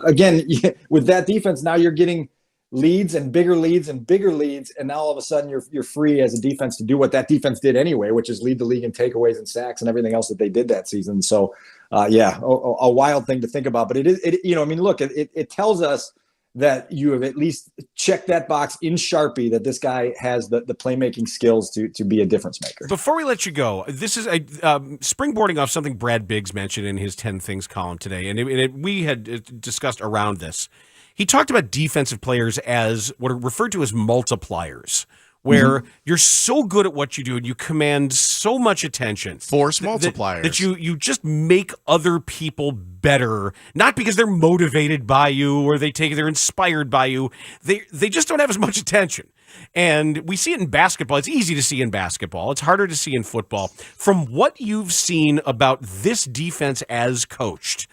again, with that defense, now you're getting leads and bigger leads and bigger leads, and now all of a sudden you're free as a defense to do what that defense did anyway, which is lead the league in takeaways and sacks and everything else that they did that season. So a wild thing to think about, but it tells us that you have at least checked that box in Sharpie that this guy has the playmaking skills to be a difference maker. Before we let you go, this is springboarding off something Brad Biggs mentioned in his 10 Things column today, and we had discussed around this. He talked about defensive players as what are referred to as multipliers, where you're so good at what you do and you command so much attention. Force multipliers. That you just make other people better, not because they're motivated by you or they're inspired by you. They just don't have as much attention. And we see it in basketball. It's easy to see in basketball. It's harder to see in football. From what you've seen about this defense as coached,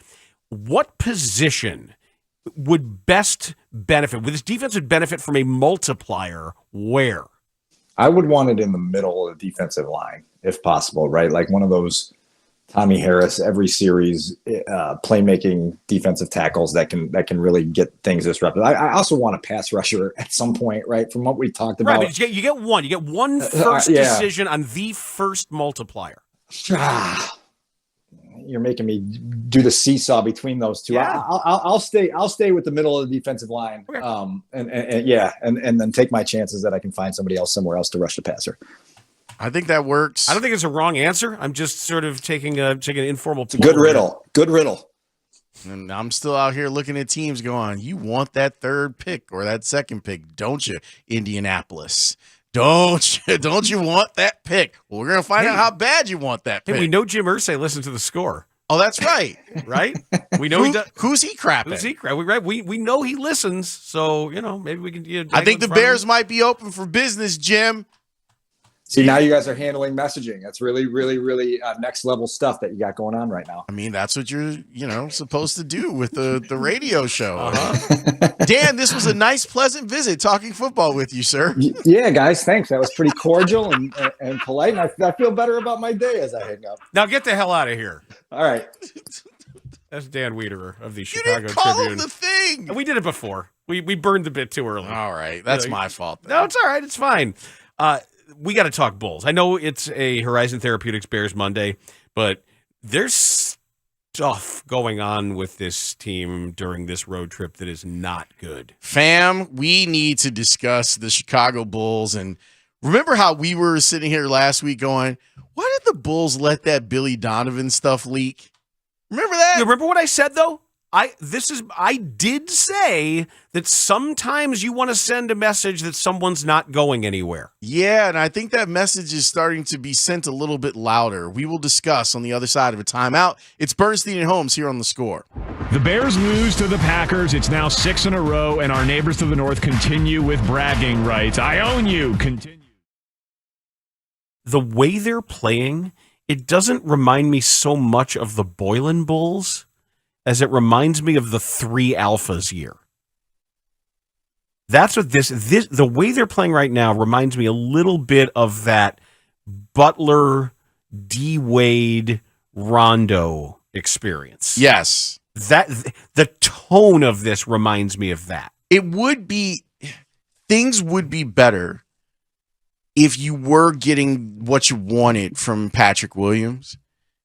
what position would best benefit? This defense would benefit from a multiplier where? I would want it in the middle of the defensive line, if possible, right? Like one of those Tommy Harris every series playmaking defensive tackles that can really get things disrupted. I also want a pass rusher at some point, right? From what we talked about. Right, but you get one first decision on the first multiplier. You're making me do the seesaw between those two. Yeah. I'll stay with the middle of the defensive line. Okay. And then take my chances that I can find somebody else somewhere else to rush the passer. I think that works. I don't think it's a wrong answer. I'm just sort of taking an informal. Good riddle. Good riddle. And I'm still out here looking at teams going, you want that third pick or that second pick, don't you, Indianapolis? Don't you want that pick? Well, we're going to find out how bad you want that pick. Hey, we know Jim Irsay listens to The Score. Oh, that's right. Right? We know who's he crapping? Who's he crapping? Right? We know he listens, so, maybe we can... I think the Bears might be open for business, Jim. See, now you guys are handling messaging. That's really, really, really next level stuff that you got going on right now. I mean, that's what you're, supposed to do with the radio show. Uh-huh. Dan, this was a nice, pleasant visit talking football with you, sir. Yeah, guys, thanks. That was pretty cordial and polite. And I feel better about my day as I hang up. Now get the hell out of here. All right. That's Dan Wiederer of the You Chicago didn't call Tribune. him the thing. We did it before. We burned the bit too early. All right. That's my fault. Then. No, it's all right. It's fine. We got to talk Bulls. I know it's a Horizon Therapeutics Bears Monday, but there's stuff going on with this team during this road trip that is not good. Fam, we need to discuss the Chicago Bulls. And remember how we were sitting here last week going, why did the Bulls let that Billy Donovan stuff leak? Remember that? You remember what I said, though? I did say that sometimes you want to send a message that someone's not going anywhere. Yeah, and I think that message is starting to be sent a little bit louder. We will discuss on the other side of a timeout. It's Bernstein and Holmes here on The Score. The Bears lose to the Packers. It's now 6 in a row, and our neighbors to the north continue with bragging rights. I own you. Continue. The way they're playing, it doesn't remind me so much of the Boylan Bulls as it reminds me of the 3 Alphas year. That's what the way they're playing right now reminds me a little bit of that Butler, D. Wade, Rondo experience. Yes. The tone of this reminds me of that. things would be better if you were getting what you wanted from Patrick Williams.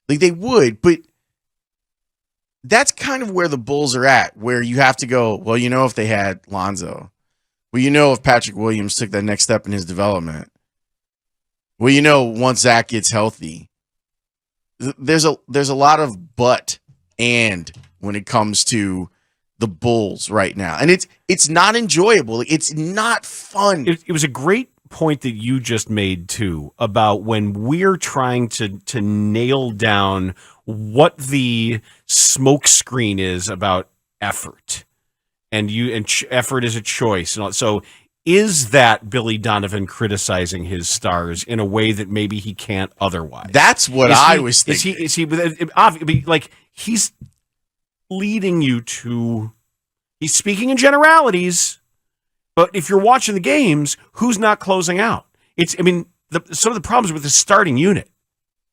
Like they would, but that's kind of where the Bulls are at, where you have to go, well, if they had Lonzo, well, if Patrick Williams took that next step in his development, well, once Zach gets healthy, there's a lot of but and when it comes to the Bulls right now. And it's not enjoyable. It's not fun. It was a great point that you just made too about when we're trying to nail down what the smoke screen is about effort, and effort is a choice, and so is that Billy Donovan criticizing his stars in a way that maybe he can't otherwise? That's what I was thinking. Is he like he's leading you to? He's speaking in generalities. But if you're watching the games, who's not closing out? Some of the problems with the starting unit.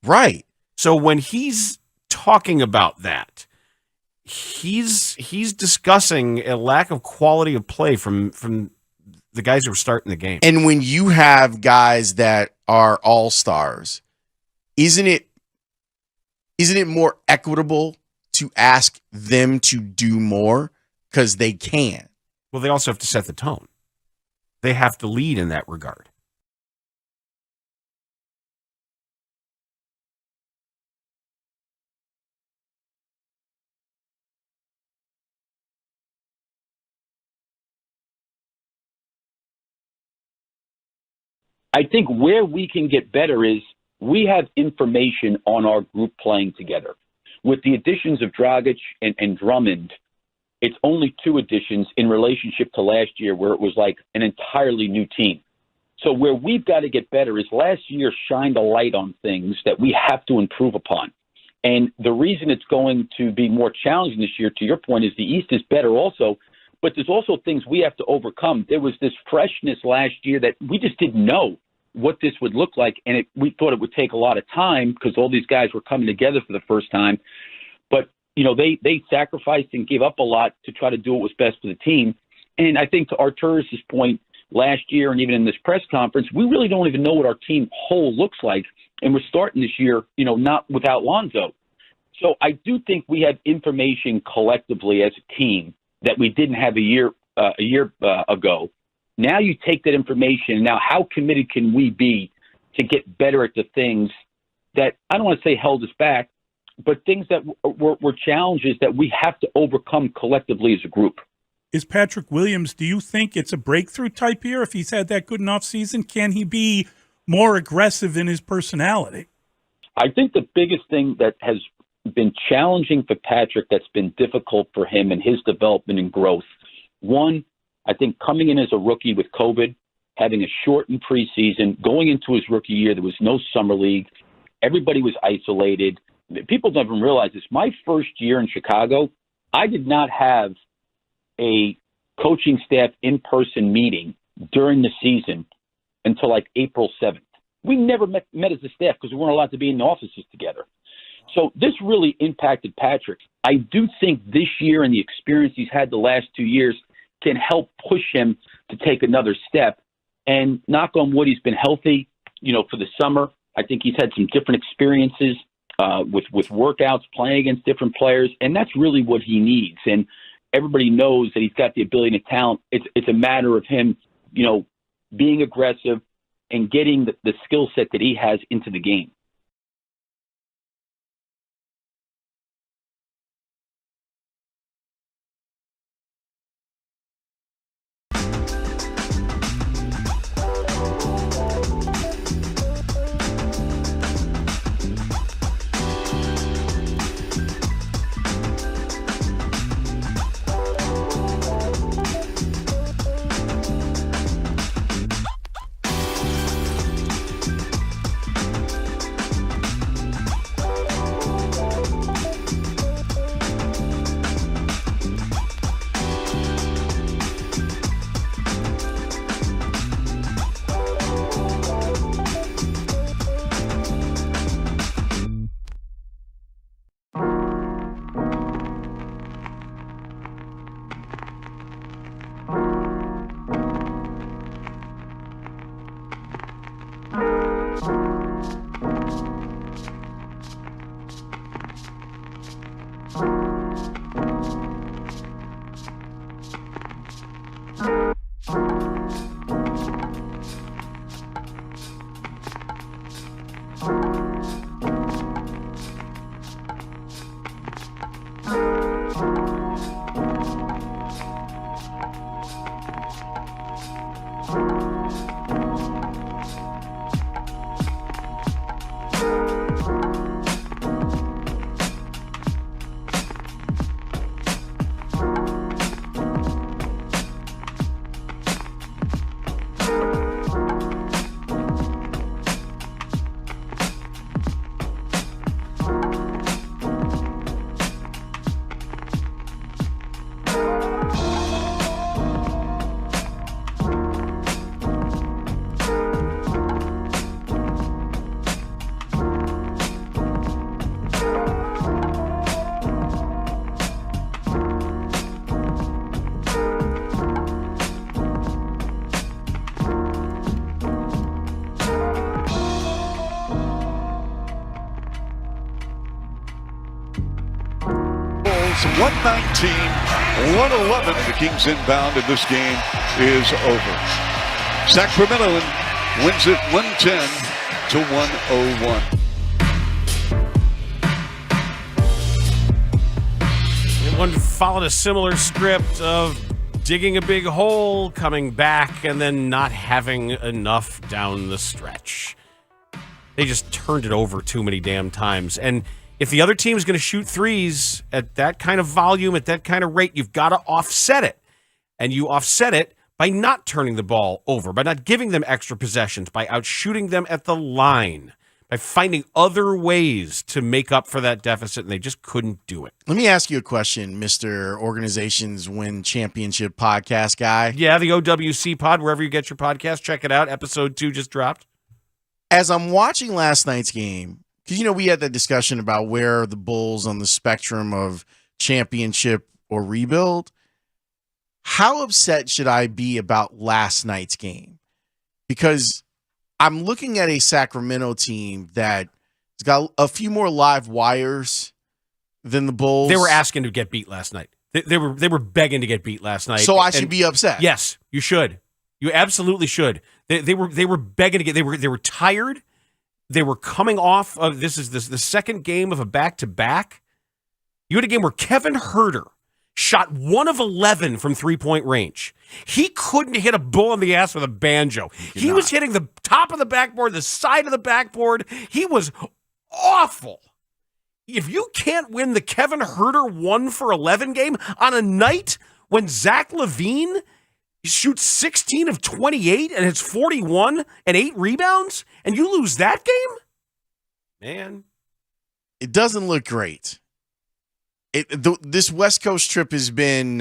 Right. So when he's talking about that, he's discussing a lack of quality of play from the guys who are starting the game. And when you have guys that are all-stars, isn't it more equitable to ask them to do more because they can? Well, they also have to set the tone. They have to lead in that regard. I think where we can get better is we have information on our group playing together. With the additions of Dragic and Drummond, it's only 2 additions in relationship to last year where it was like an entirely new team. So where we've got to get better is last year shined a light on things that we have to improve upon. And the reason it's going to be more challenging this year, to your point, is the East is better also, but there's also things we have to overcome. There was this freshness last year that we just didn't know what this would look like, and we thought it would take a lot of time because all these guys were coming together for the first time. But they sacrificed and gave up a lot to try to do what was best for the team. And I think to Arturus' point last year and even in this press conference, we really don't even know what our team whole looks like. And we're starting this year, not without Lonzo. So I do think we have information collectively as a team that we didn't have a year ago. Now you take that information. Now, how committed can we be to get better at the things that, I don't want to say held us back, but things that were challenges that we have to overcome collectively as a group. Is Patrick Williams, do you think it's a breakthrough type year? If he's had that good enough season, can he be more aggressive in his personality? I think the biggest thing that has been challenging for Patrick, that's been difficult for him in his development and growth, one, I think coming in as a rookie with COVID, having a shortened preseason, going into his rookie year, there was no summer league. Everybody was isolated. People don't even realize this. My first year in Chicago, I did not have a coaching staff in-person meeting during the season until like April 7th. We never met as a staff because we weren't allowed to be in the offices together. So this really impacted Patrick. I do think this year and the experience he's had the last 2 years can help push him to take another step. And knock on wood, he's been healthy, for the summer. I think he's had some different experiences with workouts, playing against different players, and that's really what he needs. And everybody knows that he's got the ability and talent. It's a matter of him, being aggressive and getting the skill set that he has into the game. 111. The Kings inbound, and this game is over. Sacramento wins it 110 to 101. One followed a similar script of digging a big hole, coming back, and then not having enough down the stretch. They just turned it over too many damn times. And if the other team is going to shoot threes at that kind of volume, at that kind of rate, you've got to offset it. And you offset it by not turning the ball over, by not giving them extra possessions, by outshooting them at the line, by finding other ways to make up for that deficit, and they just couldn't do it. Let me ask you a question, Mr. Organizations Win Championship podcast guy. Yeah, the OWC pod, wherever you get your podcast, check it out. Episode 2 just dropped. As I'm watching last night's game, because, we had that discussion about where are the Bulls on the spectrum of championship or rebuild. How upset should I be about last night's game? Because I'm looking at a Sacramento team that's got a few more live wires than the Bulls. They were asking to get beat last night. They were begging to get beat last night. So I should be upset. Yes, you should. You absolutely should. They were begging to get. They were tired. They were coming off of this is the second game of a back-to-back. You had a game where Kevin Huerter shot 1 of 11 from three-point range. He couldn't hit a bull in the ass with a banjo. He was hitting the top of the backboard, the side of the backboard. He was awful. If you can't win the Kevin Huerter 1 for 11 game on a night when Zach LaVine shoots 16 of 28 and hits 41 and 8 rebounds, and you lose that game? Man. It doesn't look great. This West Coast trip has been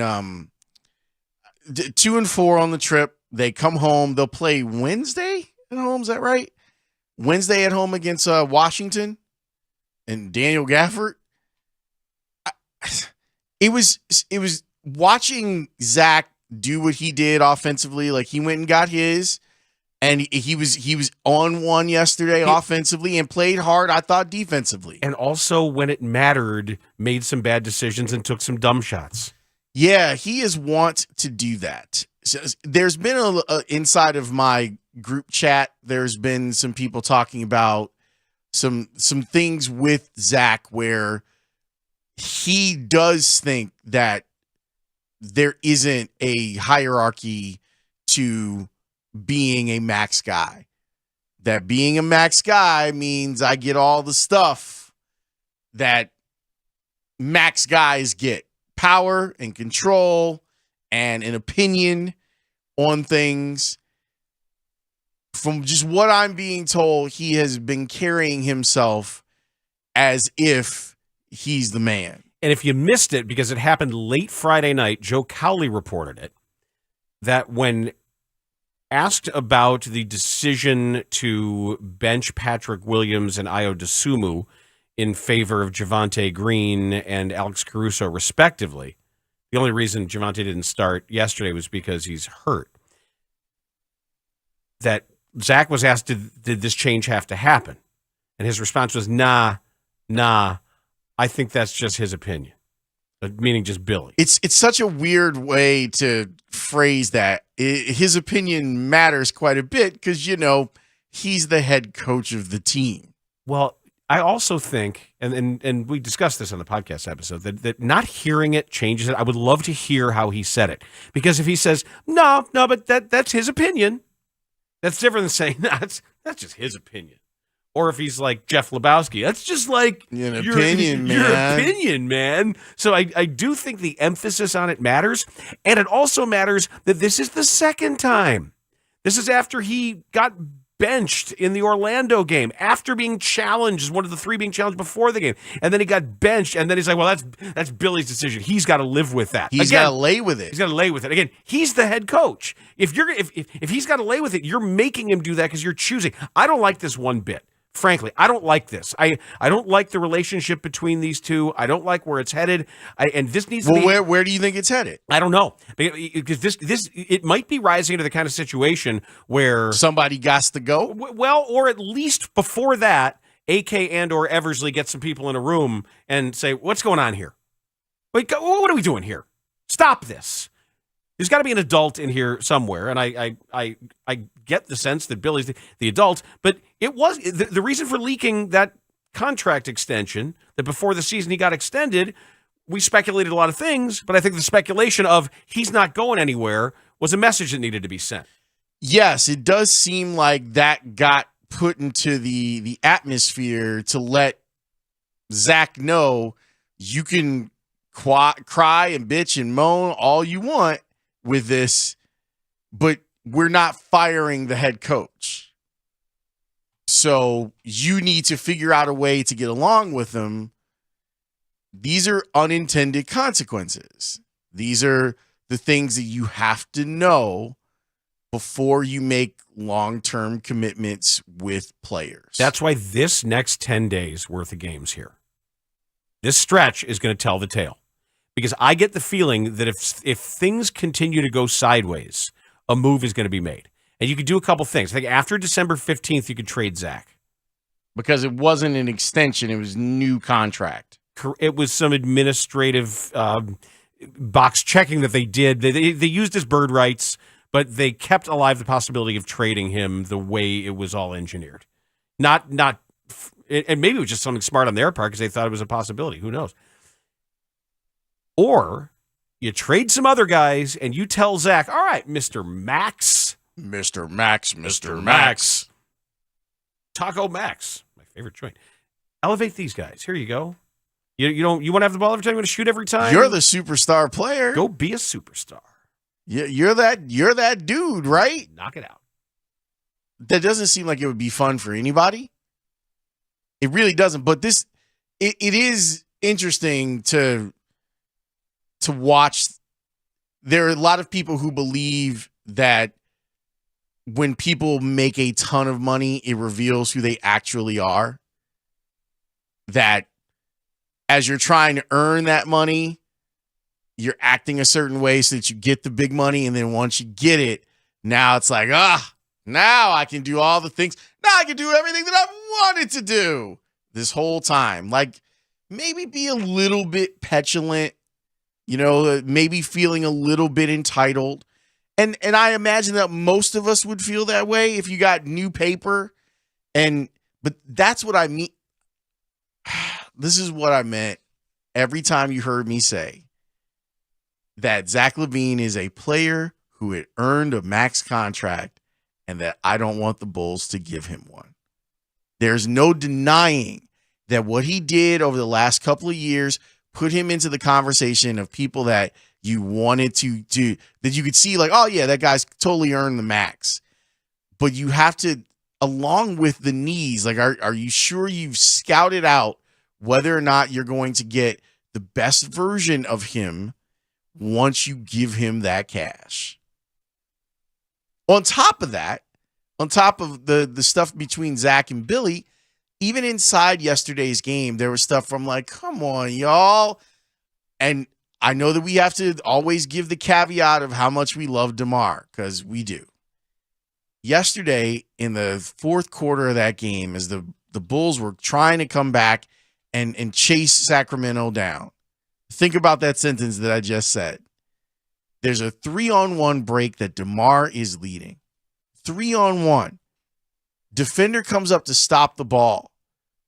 2-4 on the trip. They come home. They'll play Wednesday at home. Is that right? Wednesday at home against Washington and Daniel Gafford. It was watching Zach do what he did offensively. Like, he went and got his, and he was on one yesterday offensively and played hard, I thought, defensively. And also, when it mattered, made some bad decisions and took some dumb shots. Yeah, he is want to do that. So there's been inside of my group chat, there's been some people talking about some things with Zach where he does think that there isn't a hierarchy to being a max guy. That being a max guy means I get all the stuff that max guys get. Power and control and an opinion on things. From just what I'm being told, he has been carrying himself as if he's the man. And if you missed it, because it happened late Friday night, Joe Cowley reported it, that when asked about the decision to bench Patrick Williams and Ayo Dosunmu in favor of Javonte Green and Alex Caruso, respectively, the only reason Javonte didn't start yesterday was because he's hurt, that Zach was asked, did this change have to happen? And his response was, nah, I think that's just his opinion, meaning just Billy. It's such a weird way to phrase that. His opinion matters quite a bit because, he's the head coach of the team. Well, I also think, and we discussed this on the podcast episode, that not hearing it changes it. I would love to hear how he said it. Because if he says, no, but that's his opinion, that's different than saying, that's just his opinion. Or if he's like Jeff Lebowski, that's just like your opinion, man. So I do think the emphasis on it matters. And it also matters that this is the second time. This is after he got benched in the Orlando game, after being challenged, one of the 3 being challenged before the game. And then he got benched. And then he's like, well, that's Billy's decision. He's got to live with that. He's got to lay with it. He's got to lay with it. Again, he's the head coach. If he's got to lay with it, you're making him do that because you're choosing. I don't like this one bit. Frankly, I don't like this. I don't like the relationship between these two. I don't like where it's headed. And this needs to be. Well, where do you think it's headed? I don't know, because this it might be rising into the kind of situation where somebody got to go. Well, or at least before that, AK and or Eversley get some people in a room and say, "What's going on here? Wait, what are we doing here? Stop this. There's got to be an adult in here somewhere, and I get the sense that Billy's the adult, but it was the reason for leaking that contract extension, that before the season he got extended, we speculated a lot of things, but I think the speculation of he's not going anywhere was a message that needed to be sent. Yes, it does seem like that got put into the atmosphere to let Zach know you can cry and bitch and moan all you want with this, but we're not firing the head coach. So you need to figure out a way to get along with them. These are unintended consequences. These are the things that you have to know before you make long-term commitments with players. That's why this next 10 days worth of games here, this stretch is going to tell the tale. Because I get the feeling that if things continue to go sideways, a move is going to be made. And you could do a couple things. I think after December 15th, you could trade Zach. Because it wasn't an extension, it was new contract. It was some administrative box checking that they did. They used his bird rights, but they kept alive the possibility of trading him the way it was all engineered. And maybe it was just something smart on their part because they thought it was a possibility. Who knows? Or you trade some other guys and you tell Zach, all right, Mr. Max. Mr. Max. Taco Max, my favorite joint. Elevate these guys. Here you go. You want to have the ball every time? You want to shoot every time? You're the superstar player. Go be a superstar. You're that dude, right? Knock it out. That doesn't seem like it would be fun for anybody. It really doesn't. But it is interesting to watch. There are a lot of people who believe that when people make a ton of money, it reveals who they actually are. That as you're trying to earn that money, you're acting a certain way so that you get the big money. And then once you get it, now it's like, now I can do all the things. Now I can do everything that I've wanted to do this whole time. Like maybe be a little bit petulant, maybe feeling a little bit entitled. And I imagine that most of us would feel that way if you got new paper. But that's what I mean. This is what I meant every time you heard me say that Zach LaVine is a player who had earned a max contract and that I don't want the Bulls to give him one. There's no denying that what he did over the last couple of years put him into the conversation of people that you wanted to do, that you could see like, oh yeah, that guy's totally earned the max. But you have to, along with the needs, like, are you sure you've scouted out whether or not you're going to get the best version of him once you give him that cash? On top of that, on top of the stuff between Zach and Billy, even inside yesterday's game, there was stuff from like, come on, y'all. And I know that we have to always give the caveat of how much we love DeMar, because we do. Yesterday, in the fourth quarter of that game, as the Bulls were trying to come back and chase Sacramento down, think about that sentence that I just said. There's a 3-on-1 break that DeMar is leading. 3-on-1. Defender comes up to stop the ball.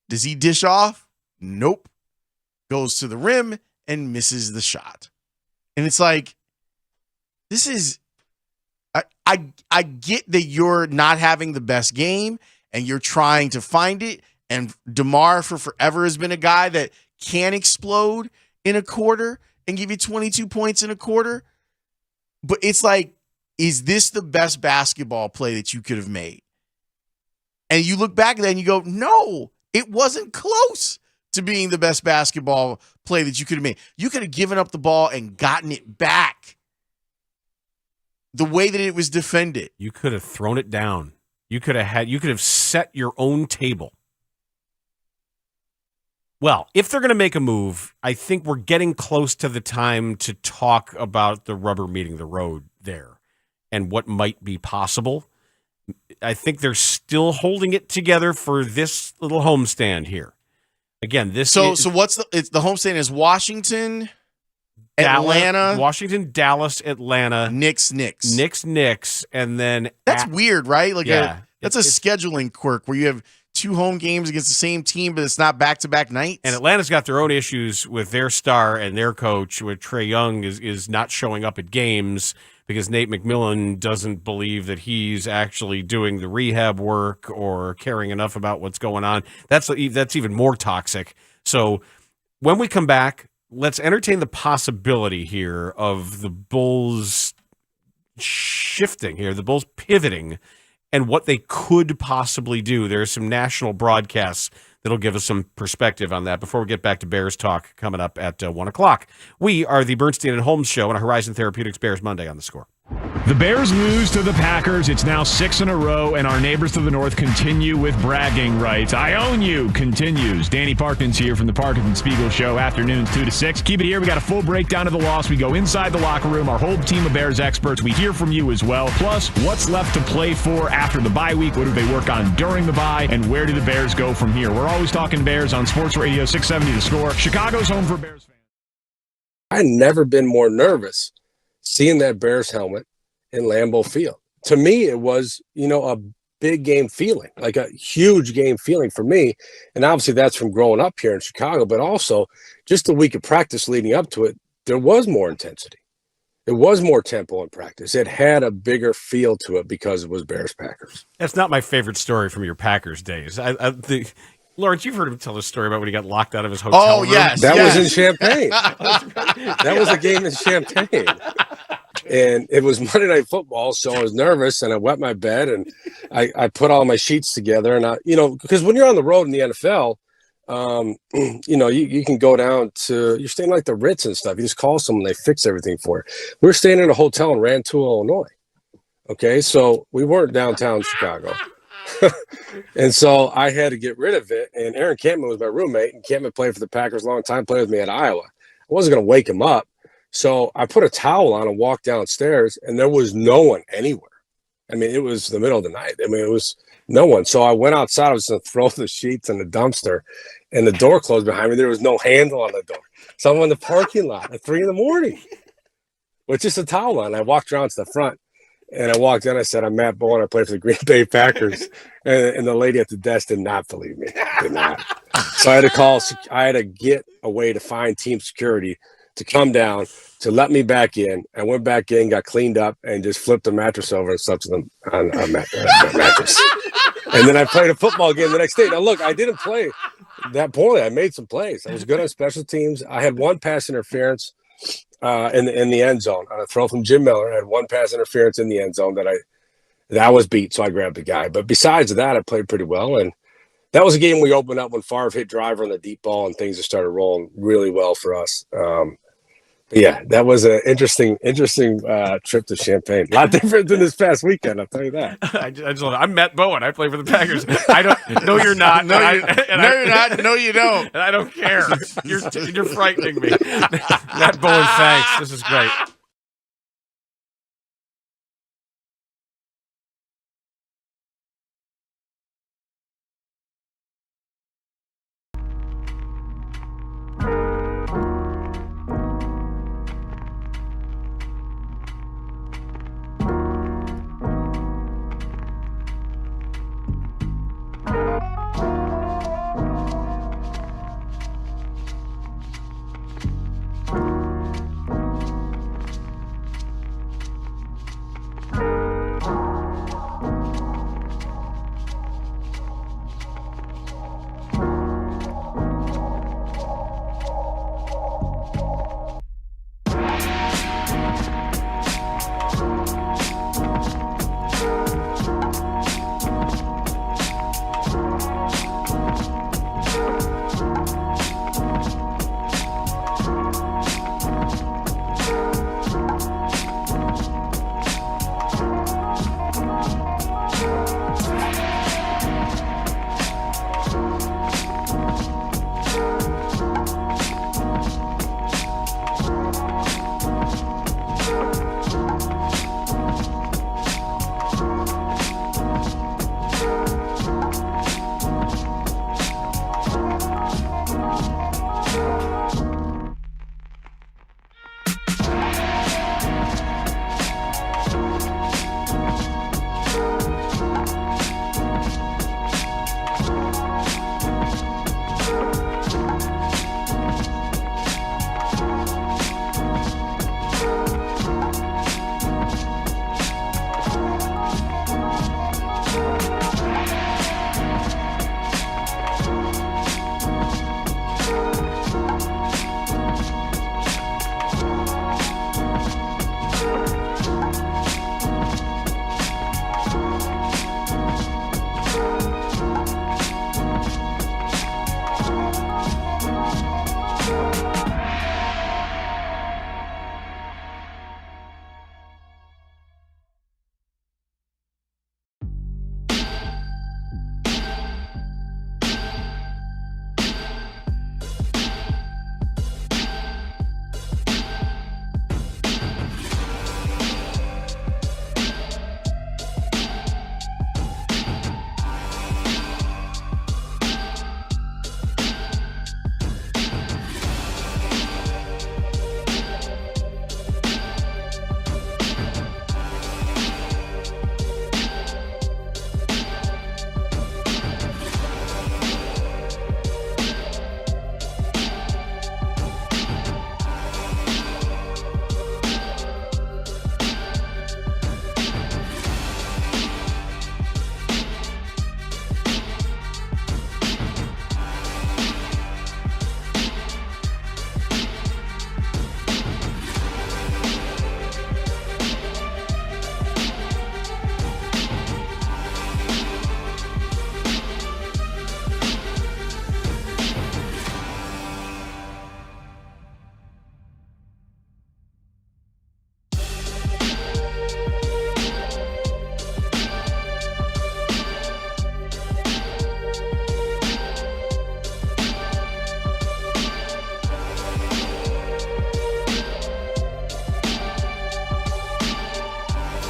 Does he dish off? Nope. Goes to the rim and misses the shot. And it's like, this is, I get that you're not having the best game and you're trying to find it. And DeMar for forever has been a guy that can explode in a quarter and give you 22 points in a quarter. But it's like, is this the best basketball play that you could have made? And you look back at that and you go, no, it wasn't close to being the best basketball play that you could have made. You could have given up the ball and gotten it back the way that it was defended. You could have thrown it down. You could have set your own table. Well, if they're going to make a move, I think we're getting close to the time to talk about the rubber meeting the road there and what might be possible. I think they're still holding it together for this little homestand here. Again, this so what's the homestand is Washington? Atlanta, Washington, Dallas, Atlanta, Knicks, and then that's weird, right? Like that's a it's scheduling quirk where you have 2 home games against the same team, but it's not back-to-back nights. And Atlanta's got their own issues with their star and their coach, with Trae Young is not showing up at games because Nate McMillan doesn't believe that he's actually doing the rehab work or caring enough about what's going on. That's even more toxic. So when we come back, let's entertain the possibility here of the Bulls shifting here, the Bulls pivoting, and what they could possibly do. There's some national broadcasts that'll give us some perspective on that before we get back to Bears talk coming up at 1 o'clock. We are the Bernstein and Holmes Show on Horizon Therapeutics Bears Monday on The Score. The Bears lose to the Packers. It's now 6 in a row, and our neighbors to the north continue with bragging rights. I own you continues. Danny Parkins here from the Parkins and Spiegel Show, afternoons 2 to 6. Keep it here. We got a full breakdown of the loss. We go inside the locker room, our whole team of Bears experts. We hear from you as well. Plus, what's left to play for after the bye week? What do they work on during the bye? And where do the Bears go from here? We're always talking Bears on Sports Radio 670 The Score. Chicago's home for Bears fans. I've never been more nervous seeing that Bears helmet in Lambeau Field. To me, it was, a big game feeling, like a huge game feeling for me. And obviously that's from growing up here in Chicago, but also just the week of practice leading up to it, there was more intensity. It was more tempo in practice. It had a bigger feel to it because it was Bears-Packers. That's not my favorite story from your Packers days. Lawrence, you've heard him tell this story about when he got locked out of his hotel room. That was in Champaign. That was a game in Champaign. And it was Monday Night Football, so I was nervous, and I wet my bed, and I put all my sheets together. And because when you're on the road in the NFL, you can go down to, you're staying like the Ritz and stuff. You just call someone, they fix everything for you. We were staying in a hotel in Rantoul, Illinois. Okay, so we weren't downtown Chicago. And so I had to get rid of it. And Aaron Campman was my roommate, and Campman played for the Packers a long time, played with me at Iowa. I wasn't going to wake him up. So I put a towel on and walked downstairs, and there was no one anywhere. I mean, it was the middle of the night. I mean, it was no one. So I went outside. I was going to throw the sheets in the dumpster, and the door closed behind me. There was no handle on the door. So I'm in the parking lot at 3 a.m. with just a towel on. I walked around to the front, and I walked in. I said, I'm Matt Bowen. I play for the Green Bay Packers. And the lady at the desk did not believe me. Did not. So I had to get a way to find team security to come down to let me back in. I went back in, got cleaned up, and just flipped the mattress over and slept on a mattress. And then I played a football game the next day. Now, look, I didn't play that poorly. I made some plays. I was good on special teams. I had one pass interference in the end zone on a throw from Jim Miller. I had one pass interference in the end zone that I was beat, so I grabbed the guy. But besides that, I played pretty well. And that was a game we opened up when Favre hit driver on the deep ball, and things just started rolling really well for us. Yeah, that was an interesting trip to Champaign. A lot different than this past weekend, I'll tell you that. I'm Matt Bowen. I play for the Packers. I don't. No, you're not. You're not. No, you don't. And I don't care. You're frightening me. Matt Bowen, thanks. This is great.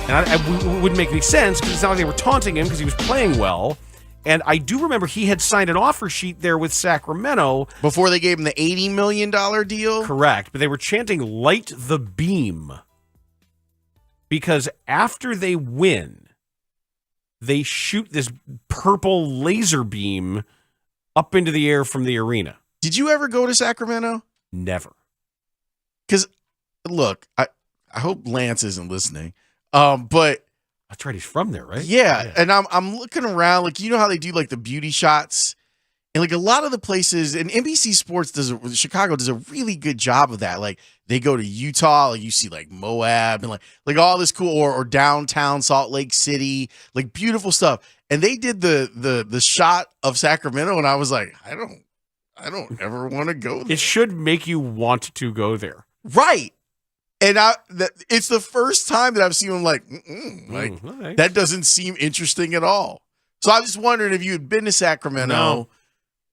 And it wouldn't make any sense because it's not like they were taunting him because he was playing well. And I do remember he had signed an offer sheet there with Sacramento. Before they gave him the $80 million deal? Correct. But they were chanting, light the beam. Because after they win, they shoot this purple laser beam up into the air from the arena. Did you ever go to Sacramento? Never. Because, look, I hope Lance isn't listening. But that's right, he's from there, right? Yeah, and I'm looking around, like, you know how they do like the beauty shots, and like a lot of the places, and NBC Sports Chicago does a really good job of that. Like they go to Utah, like you see like Moab and like all this cool, or downtown Salt Lake City, like beautiful stuff. And they did the shot of Sacramento, and I was like, I don't ever want to go there. It should make you want to go there, right? And it's the first time that I've seen him like right. That doesn't seem interesting at all. So I was just wondering if you had been to Sacramento, No.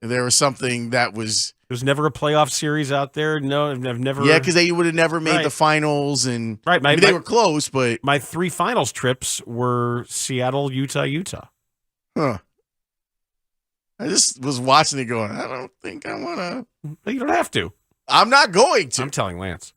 if there was something that was. There's never a playoff series out there. No, I've never. Yeah, because they would have never made Right. the finals, and Right, they were close, but my 3 finals trips were Seattle, Utah. Huh. I just was watching it going, I don't think I want to. You don't have to. I'm not going to. I'm telling Lance.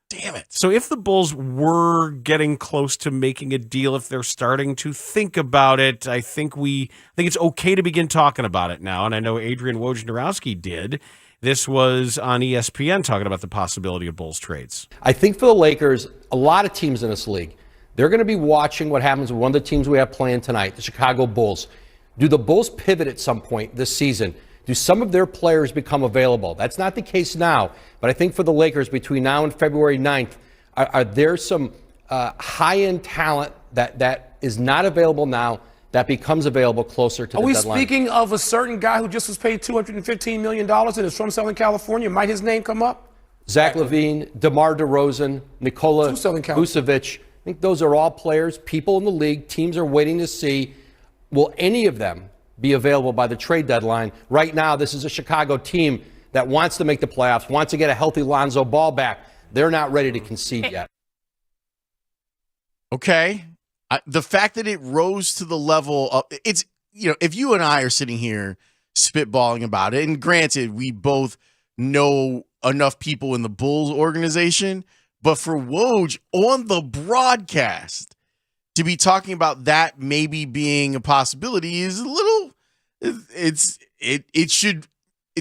Damn it. So if the Bulls were getting close to making a deal, if they're starting to think about it, I think it's okay to begin talking about it now. And I know Adrian Wojnarowski did. This was on ESPN talking about the possibility of Bulls trades. I think for the Lakers, a lot of teams in this league, they're going to be watching what happens with one of the teams we have playing tonight, the Chicago Bulls. Do the Bulls pivot at some point this season? Do some of their players become available? That's not the case now, but I think for the Lakers between now and February 9th, are there some high-end talent that is not available now that becomes available closer to the deadline? Are we speaking of a certain guy who just was paid $215 million and is from Southern California? Might his name come up? Zach LaVine, DeMar DeRozan, Nikola Vucevic. I think those are all players, people in the league, teams are waiting to see, will any of them be available by the trade deadline? Right now, this is a Chicago team that wants to make the playoffs, wants to get a healthy Lonzo Ball back. They're not ready to concede yet. Okay. The fact that it rose to the level of it's, if you and I are sitting here spitballing about it, and granted, we both know enough people in the Bulls organization, but for Woj on the broadcast to be talking about that maybe being a possibility is a little, it should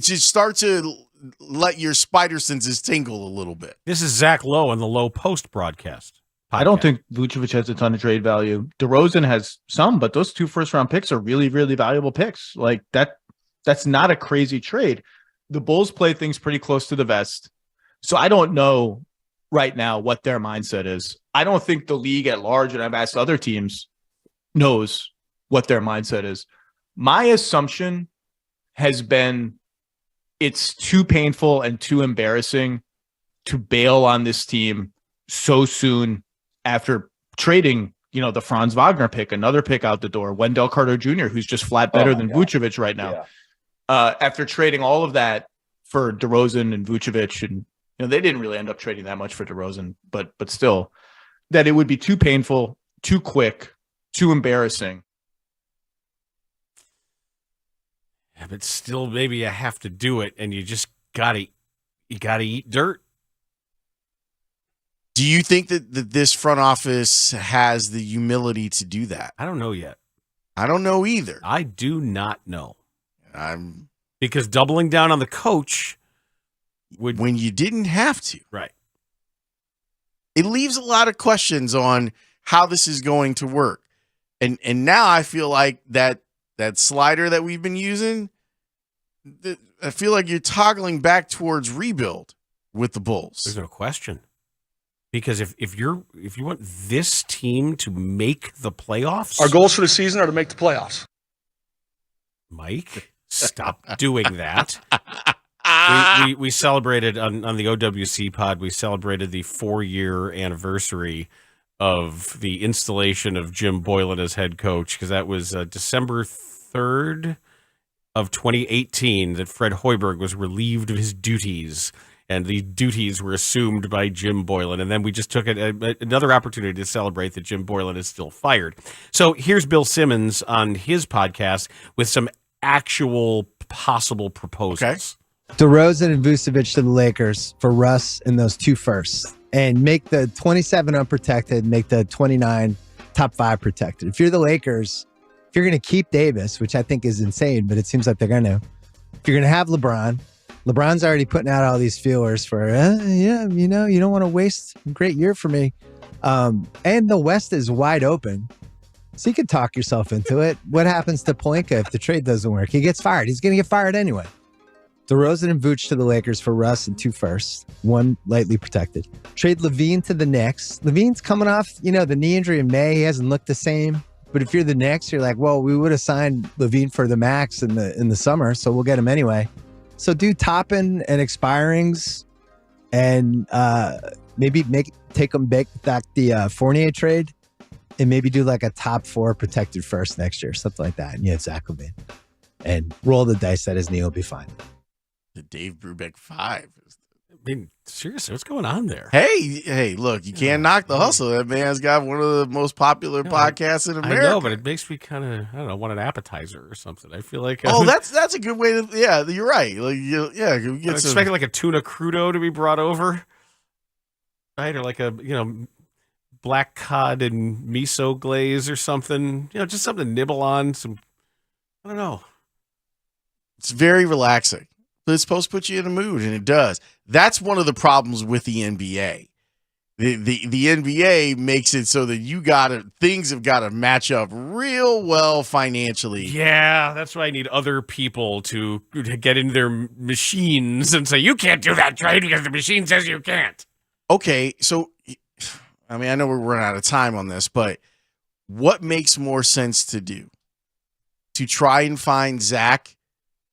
start to let your spider senses tingle a little bit. This is Zach Lowe on the Lowe Post broadcast. I don't think Vucevic has a ton of trade value. DeRozan has some, but those 2 first-round picks are really, really valuable picks. Like that's not a crazy trade. The Bulls play things pretty close to the vest. So I don't know right now what their mindset is. I don't think the league at large, and I've asked other teams, knows what their mindset is. My assumption has been it's too painful and too embarrassing to bail on this team so soon after trading, the Franz Wagner pick, another pick out the door, Wendell Carter Jr., who's just flat better than Vucevic right now. Yeah. After trading all of that for DeRozan and Vucevic, and they didn't really end up trading that much for DeRozan, but still, that it would be too painful, too quick, too embarrassing. Yeah, but still, maybe you have to do it, and you just gotta eat dirt. Do you think that this front office has the humility to do that? I don't know yet. I don't know either. I do not know. Because doubling down on the coach would, when you didn't have to. Right. It leaves a lot of questions on how this is going to work. And now I feel like that slider that we've been using, I feel like you're toggling back towards rebuild with the Bulls. There's no question. Because if you want this team to make the playoffs, our goals for the season are to make the playoffs. Mike, stop doing that. We celebrated on the OWC pod. We celebrated the 4-year anniversary of the installation of Jim Boylan as head coach, because that was December 3rd of 2018 that Fred Hoiberg was relieved of his duties and the duties were assumed by Jim Boylan. And then we just took another opportunity to celebrate that Jim Boylan is still fired. So here's Bill Simmons on his podcast with some actual possible proposals. DeRozan and Vucevic to the Lakers for Russ in those 2 firsts, and make the 27 unprotected, make the 29 top 5 protected. If you're the Lakers, if you're going to keep Davis, which I think is insane, but it seems like they're going to, if you're going to have LeBron's already putting out all these feelers for, you don't want to waste a great year for me. And the West is wide open. So you could talk yourself into it. What happens to Pelinka if the trade doesn't work? He gets fired. He's going to get fired anyway. DeRozan and Vooch to the Lakers for Russ and 2 firsts, 1 lightly protected. Trade LaVine to the Knicks. LaVine's coming off, the knee injury in May. He hasn't looked the same. But if you're the Knicks, you're like, well, we would have signed LaVine for the max in the summer, so we'll get him anyway. So do Toppin and expirings, and maybe take them back the Fournier trade, and maybe do like a top 4 protected first next year, something like that. And you have Zach LaVine, and roll the dice that his knee will be fine. The Dave Brubeck 5. I mean, seriously, what's going on there? Hey, look, you can't knock the hustle. That man's got one of the most popular podcasts in America. I know, but it makes me kind of, I don't know, want an appetizer or something. I feel like... that's a good way to... Yeah, you're right. I'm expecting like a tuna crudo to be brought over. Right? Or like a, black cod and miso glaze or something. Just something to nibble on. I don't know. It's very relaxing. But it's supposed to put you in a mood, and it does. That's one of the problems with the NBA. The NBA makes it so that things have got to match up real well financially. Yeah, that's why I need other people to get into their machines and say, you can't do that trade because the machine says you can't. Okay, so, I know we're running out of time on this, but what makes more sense to do? To try and find Zach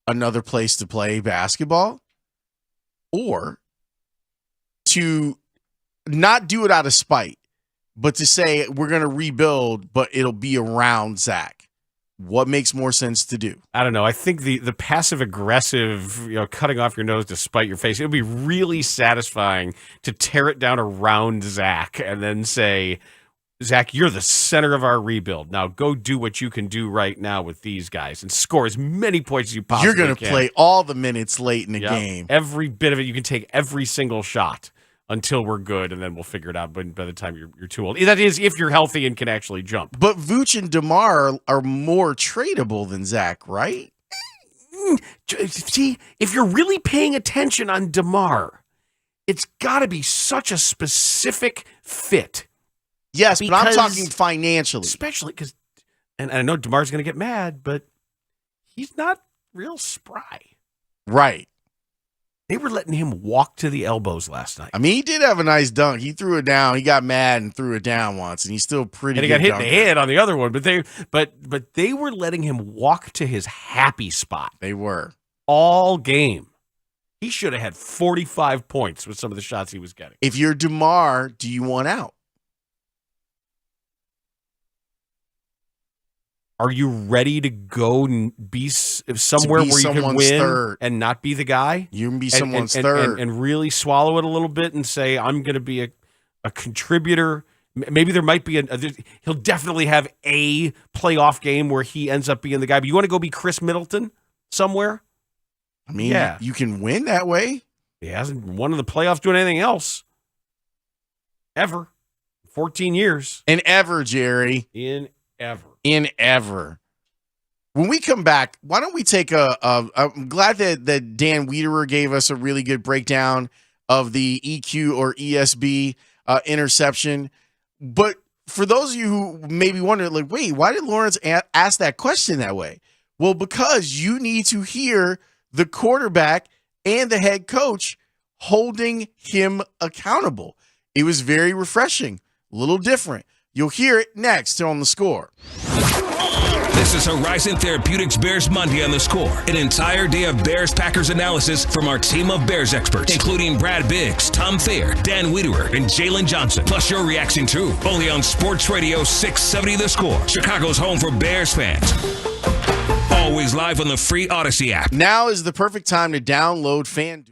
another place to play basketball, or to not do it out of spite, but to say we're going to rebuild, but it'll be around Zach? What makes more sense to do? I don't know. I think the passive aggressive, cutting off your nose to spite your face, it would be really satisfying to tear it down around Zach and then say, Zach, you're the center of our rebuild. Now go do what you can do right now with these guys and score as many points as you possibly can. You're going to play all the minutes late in the game. Every bit of it. You can take every single shot until we're good, and then we'll figure it out by the time you're too old. That is, if you're healthy and can actually jump. But Vooch and DeMar are more tradable than Zach, right? See, if you're really paying attention on DeMar, it's got to be such a specific fit. Yes, but I'm talking financially. Especially because, and I know DeMar's going to get mad, but he's not real spry. Right. They were letting him walk to the elbows last night. He did have a nice dunk. He threw it down. He got mad and threw it down once, and he's still pretty good. And he got hit in the head on the other one, but they were letting him walk to his happy spot. They were. All game. He should have had 45 points with some of the shots he was getting. If you're DeMar, do you want out? Are you ready to go and be somewhere where you can win and not be the guy? You can be someone's third. And really swallow it a little bit and say, I'm going to be a contributor. Maybe there might be he'll definitely have a playoff game where he ends up being the guy. But you want to go be Chris Middleton somewhere? Yeah. You can win that way. He hasn't won in the playoffs doing anything else. Ever. 14 years. In ever, Jerry. In ever. When we come back, why don't we take I'm glad that Dan Wiederer gave us a really good breakdown of the EQ or ESB interception. But for those of you who maybe wonder, wait, why did Lawrence ask that question that way? Well, because you need to hear the quarterback and the head coach holding him accountable. It was very refreshing, a little different. You'll hear it next on The Score. This is Horizon Therapeutics Bears Monday on The Score. An entire day of Bears-Packers analysis from our team of Bears experts, including Brad Biggs, Tom Thayer, Dan Wiederer, and Jalen Johnson. Plus your reaction too. Only on Sports Radio 670 The Score. Chicago's home for Bears fans. Always live on the free Odyssey app. Now is the perfect time to download FanDuel.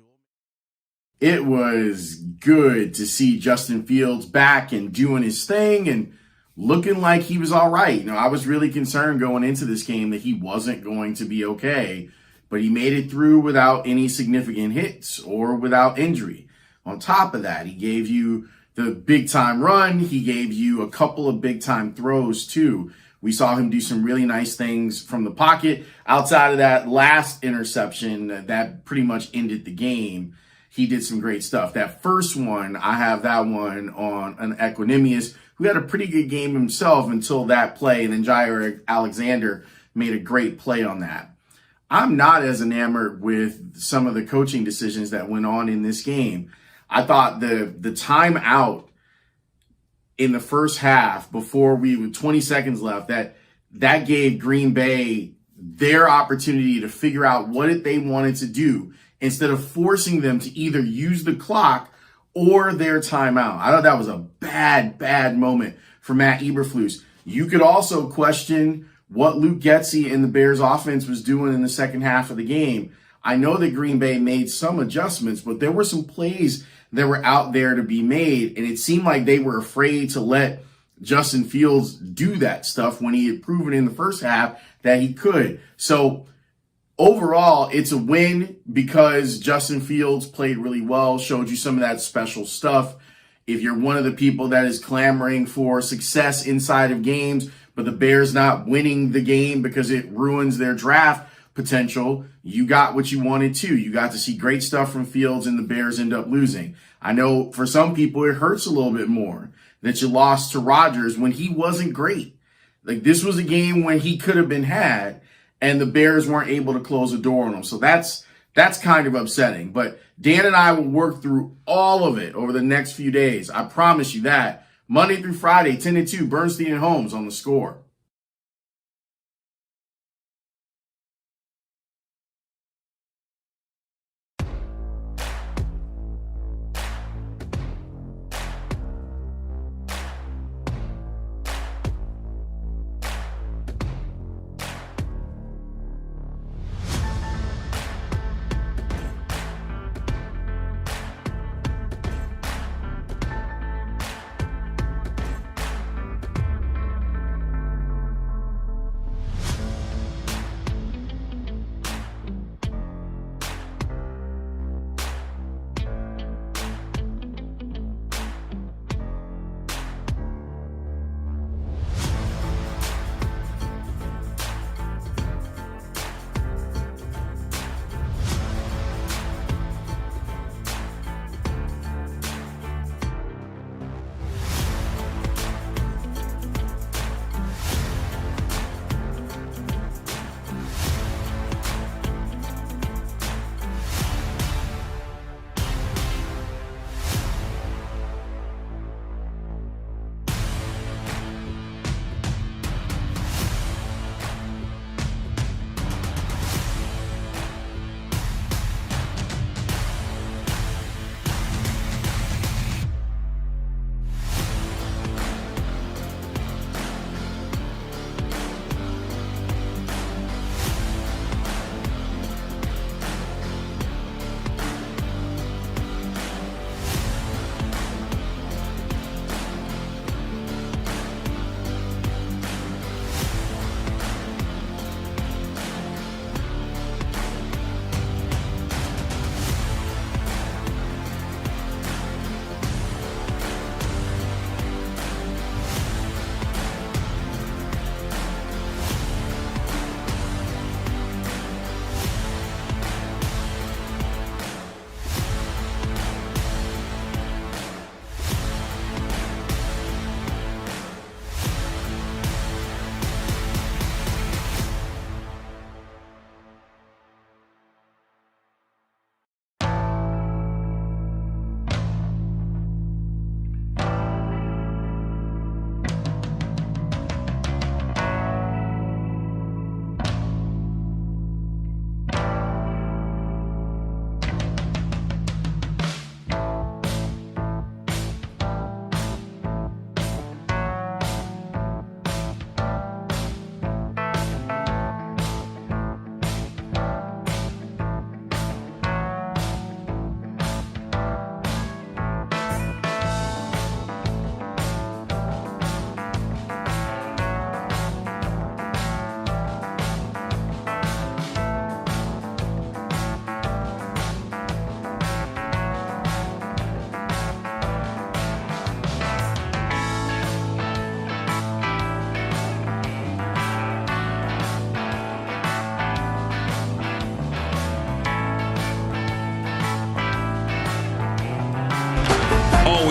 it was good to see Justin Fields back and doing his thing and looking like he was all right. You know, I was really concerned going into this game that he wasn't going to be okay, but he made it through without any significant hits or without injury. On top of that, he gave you the big-time run. He gave you a couple of big-time throws, too. We saw him do some really nice things from the pocket. Outside of that last interception, that pretty much ended the game. He did some great stuff. That first one, I have that one on an Equanimous, who had a pretty good game himself until that play, and then Jair Alexander made a great play on that. I'm not as enamored with some of the coaching decisions that went on in this game. I thought the timeout in the first half before with 20 seconds left, that gave Green Bay their opportunity to figure out what they wanted to do instead of forcing them to either use the clock or their timeout. I thought that was a bad moment for Matt Eberflus. You could also question what Luke Getsy and the Bears offense was doing in the second half of the game. I know that Green Bay made some adjustments, but there were some plays that were out there to be made, and it seemed like they were afraid to let Justin Fields do that stuff when he had proven in the first half that he could. So overall, it's a win because Justin Fields played really well, showed you some of that special stuff. If you're one of the people that is clamoring for success inside of games, but the Bears not winning the game because it ruins their draft potential, you got what you wanted too. You got to see great stuff from Fields and the Bears end up losing. I know for some people it hurts a little bit more that you lost to Rodgers when he wasn't great. Like, this was a game when he could have been had, and the Bears weren't able to close the door on him. So that's kind of upsetting. But Dan and I will work through all of it over the next few days. I promise you that. Monday through Friday, 10-2, Bernstein and Holmes on The Score.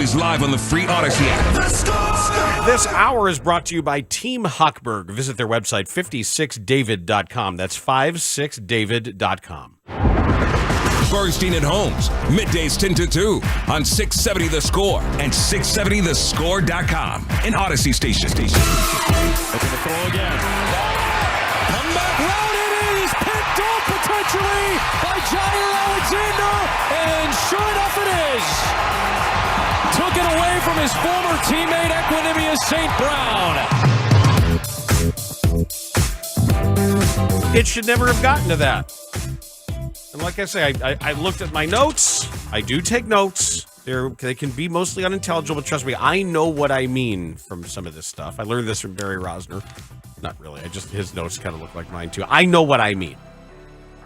always live on the free Odyssey app. This hour is brought to you by Team Hochberg. Visit their website, 56david.com. That's 56david.com. Bernstein and Holmes, middays 10 to 2 on 670 The Score and 670thescore.com. An Odyssey station. Looking to throw again. Comeback route, it is picked off potentially by Jair Alexander, and sure enough it is. Took it away from his former teammate Equanimeous St. Brown. It should never have gotten to that. And like I say, I looked at my notes. I do take notes. They can be mostly unintelligible, but trust me, I know what I mean from some of this stuff. I learned this from Barry Rosner. Not really. His notes kind of look like mine too. I know what I mean.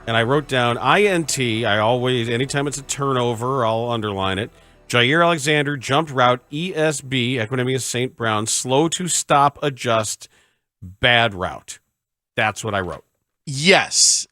And I wrote down INT. Anytime it's a turnover, I'll underline it. Jair Alexander, jumped route, ESB, Equanimeous St. Brown, slow to stop, adjust, bad route. That's what I wrote. Yes.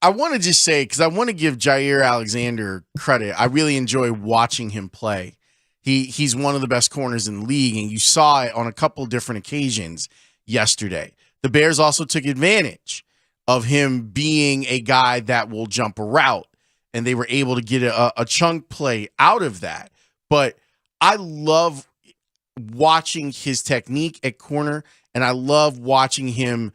I want to just say, because I want to give Jair Alexander credit. I really enjoy watching him play. He's one of the best corners in the league, and you saw it on a couple different occasions yesterday. The Bears also took advantage of him being a guy that will jump a route, and they were able to get a chunk play out of that. But I love watching his technique at corner, and I love watching him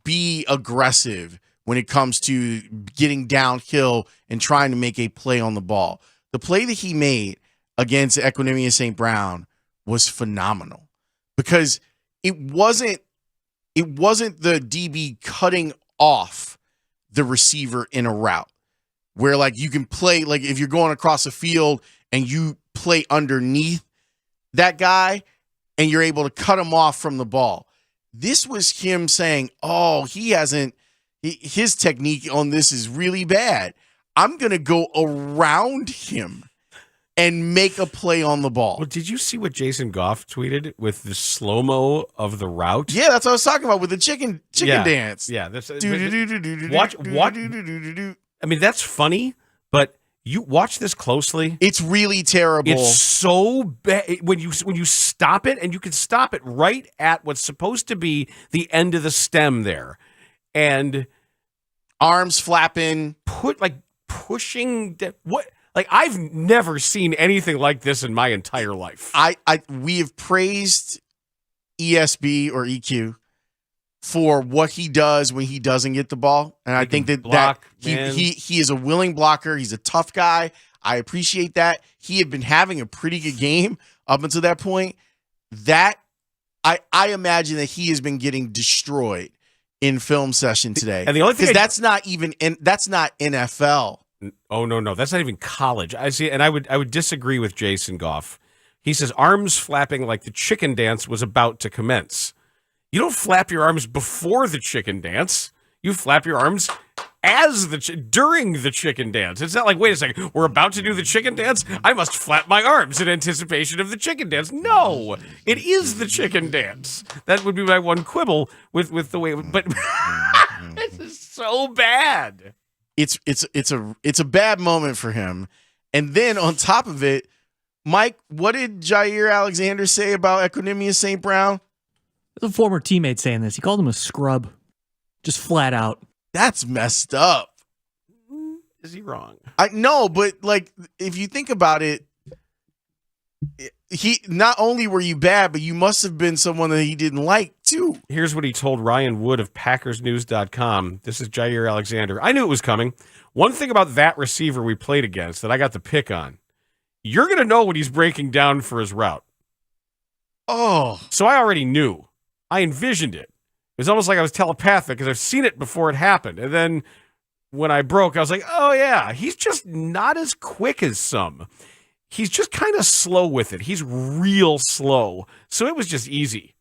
be aggressive when it comes to getting downhill and trying to make a play on the ball. The play that he made against Equanimeous St. Brown was phenomenal because it wasn't the DB cutting off the receiver in a route where like you can play, like if you're going across a field and you play underneath that guy and you're able to cut him off from the ball. This was him saying, oh, his technique on this is really bad. I'm going to go around him and make a play on the ball. Well, did you see what Jason Goff tweeted with the slow-mo of the route? Yeah, that's what I was talking about with the chicken dance. Yeah. Watch. I mean, that's funny, but you watch this closely. It's really terrible. It's so bad when you stop it, and you can stop it right at what's supposed to be the end of the stem there. And arms flapping, pushing. What? Like I've never seen anything like this in my entire life. We have praised ESB or EQ for what he does when he doesn't get the ball, and I think that he is a willing blocker. He's a tough guy. I appreciate that. He had been having a pretty good game up until that point. That I imagine that he has been getting destroyed in film session today. And the only thing that's not NFL. Oh no, that's not even college. I see, and I would disagree with Jason Goff. He says arms flapping like the chicken dance was about to commence. You don't flap your arms before the chicken dance. You flap your arms during the chicken dance. It's not like, wait a second, we're about to do the chicken dance. I must flap my arms in anticipation of the chicken dance. No, it is the chicken dance. That would be my one quibble with the way. But this is so bad. It's a bad moment for him. And then on top of it, Mike, what did Jair Alexander say about Equanimeous St. Brown? There's a former teammate saying this. He called him a scrub. Just flat out. That's messed up. Is he wrong? I know, but like if you think about it, he not only were you bad, but you must have been someone that he didn't like too. Here's what he told Ryan Wood of PackersNews.com. This is Jair Alexander. I knew it was coming. One thing about that receiver we played against that I got the pick on, you're going to know when he's breaking down for his route. Oh. So I already knew. I envisioned it. It was almost like I was telepathic because I've seen it before it happened. And then when I broke, I was like, oh, yeah, he's just not as quick as some. He's just kind of slow with it. He's real slow. So it was just easy.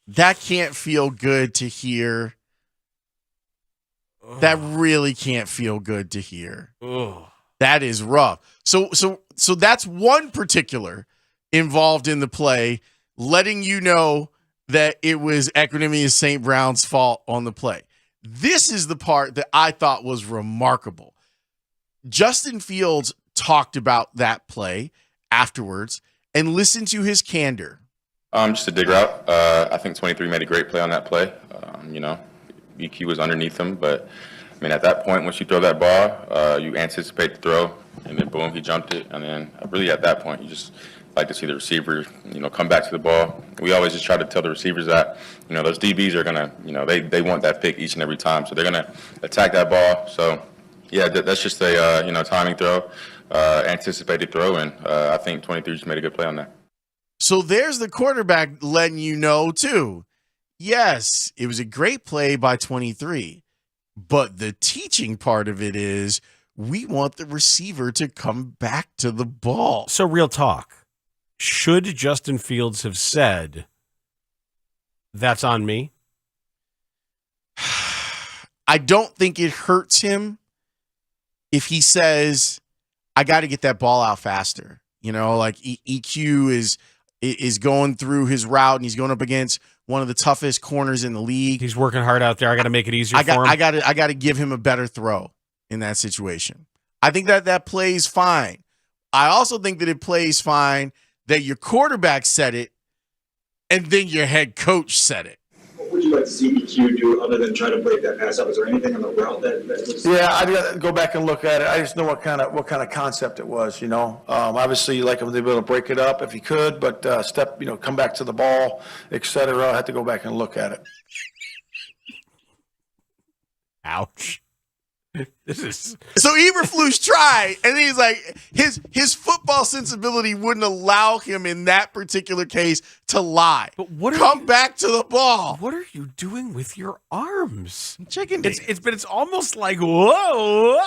That can't feel good to hear. That really can't feel good to hear. Ugh. That is rough. So that's one particular involved in the play, letting you know that it was Equanimeous St. Brown's fault on the play. This is the part that I thought was remarkable. Justin Fields talked about that play afterwards and listen to his candor. Just a dig route. I think 23 made a great play on that play. EQ was underneath him, but I mean, at that point, once you throw that ball, you anticipate the throw, and then boom, he jumped it. And then really at that point, you just like to see the receiver, come back to the ball. We always just try to tell the receivers that, those DBs are gonna, they want that pick each and every time, so they're gonna attack that ball. So yeah, that's just a timing throw, anticipated throw, and I think 23 just made a good play on that. So there's the quarterback letting you know too. Yes, it was a great play by 23, but the teaching part of it is we want the receiver to come back to the ball. So real talk. Should Justin Fields have said, "That's on me"? I don't think it hurts him if he says, "I got to get that ball out faster." Like EQ is going through his route and he's going up against one of the toughest corners in the league. He's working hard out there. I got to make it easier for him. I got to give him a better throw in that situation. I think that plays fine. I also think that it plays fine that your quarterback said it and then your head coach said it. What would you like to see EQ do other than try to break that pass up? Is there anything on the route that was... Yeah, I'd got to go back and look at it. I just know what kind of concept it was, Obviously, you like him to be able to break it up if he could, but come back to the ball, et cetera. I had to go back and look at it. Ouch. This is so Eberflus tried, and he's like, his football sensibility wouldn't allow him in that particular case to lie. But come back to the ball. What are you doing with your arms? Chicken. It's almost like whoa,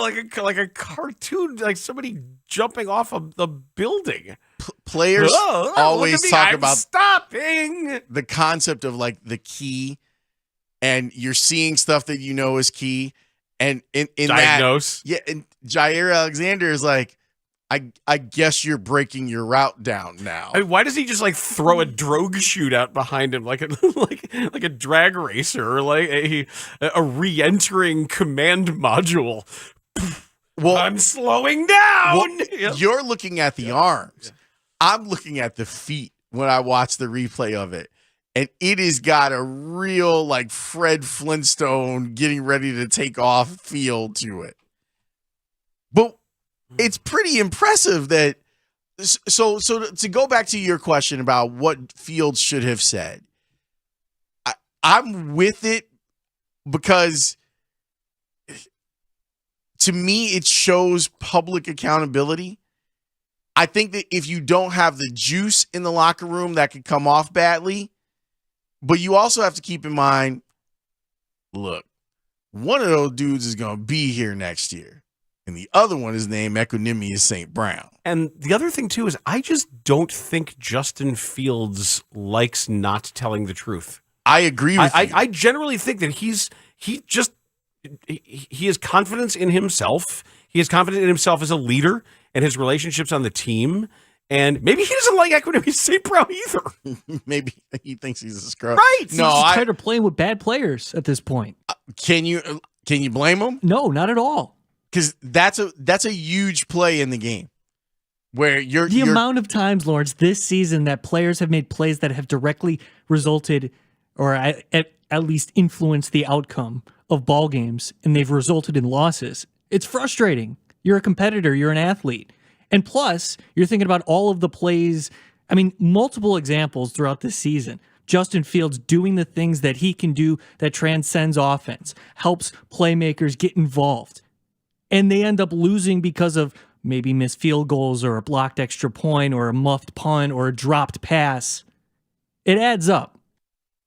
like a cartoon, like somebody jumping off of the building. Players always talk about stopping the concept of like the key, and you're seeing stuff that is key. And in diagnose. And Jair Alexander is like, I guess you're breaking your route down now. I mean, why does he just like throw a drogue chute out behind him like a like a drag racer or like a re-entering command module? Well, I'm slowing down. Well, you're looking at the arms. I'm looking at the feet when I watch the replay of it. And it has got a real, like, Fred Flintstone getting ready to take off feel to it. But it's pretty impressive that – so to go back to your question about what Fields should have said, I'm with it because to me it shows public accountability. I think that if you don't have the juice in the locker room, that could come off badly. But you also have to keep in mind, look, one of those dudes is going to be here next year. And the other one is named Equanimous St. Brown. And the other thing, too, is I just don't think Justin Fields likes not telling the truth. I agree with you. I generally think that he has confidence in himself. He is confident in himself as a leader and his relationships on the team. And maybe he doesn't like Equanimous St. Brown either. Maybe he thinks he's a scrub. Right. He's just tired of playing with bad players at this point. Can you blame him? No, not at all. Because that's a huge play in the game. Where the amount of times, Lawrence, this season that players have made plays that have directly resulted or at least influenced the outcome of ball games, and they've resulted in losses. It's frustrating. You're a competitor. You're an athlete. And plus, you're thinking about all of the plays. I mean, multiple examples throughout this season. Justin Fields doing the things that he can do that transcends offense, helps playmakers get involved. And they end up losing because of maybe missed field goals or a blocked extra point or a muffed punt or a dropped pass. It adds up.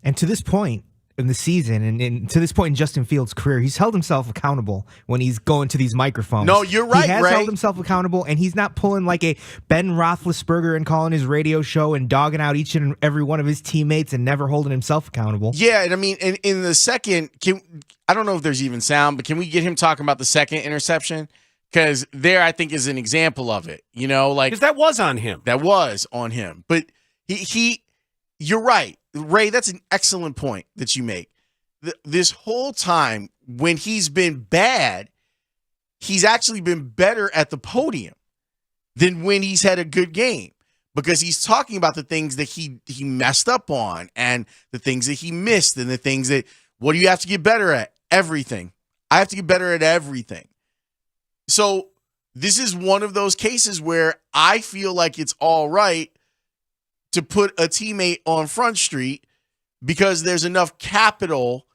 And to this point in the season and to this point in Justin Fields' career, he's held himself accountable when he's going to these microphones. No, you're right, He has Ray. held himself accountable, and he's not pulling like a Ben Roethlisberger and calling his radio show and dogging out each and every one of his teammates and never holding himself accountable. Yeah, and I mean, in the second, I don't know if there's even sound, but can we get him talking about the second interception? Because there, I think, is an example of it. Because that was on him. That was on him. But you're right. Ray, that's an excellent point that you make. This whole time, when he's been bad, he's actually been better at the podium than when he's had a good game, because he's talking about the things that he messed up on and the things that he missed and the things that, what do you have to get better at? Everything. I have to get better at everything. So this is one of those cases where I feel like it's all right to put a teammate on Front Street because there's enough capital.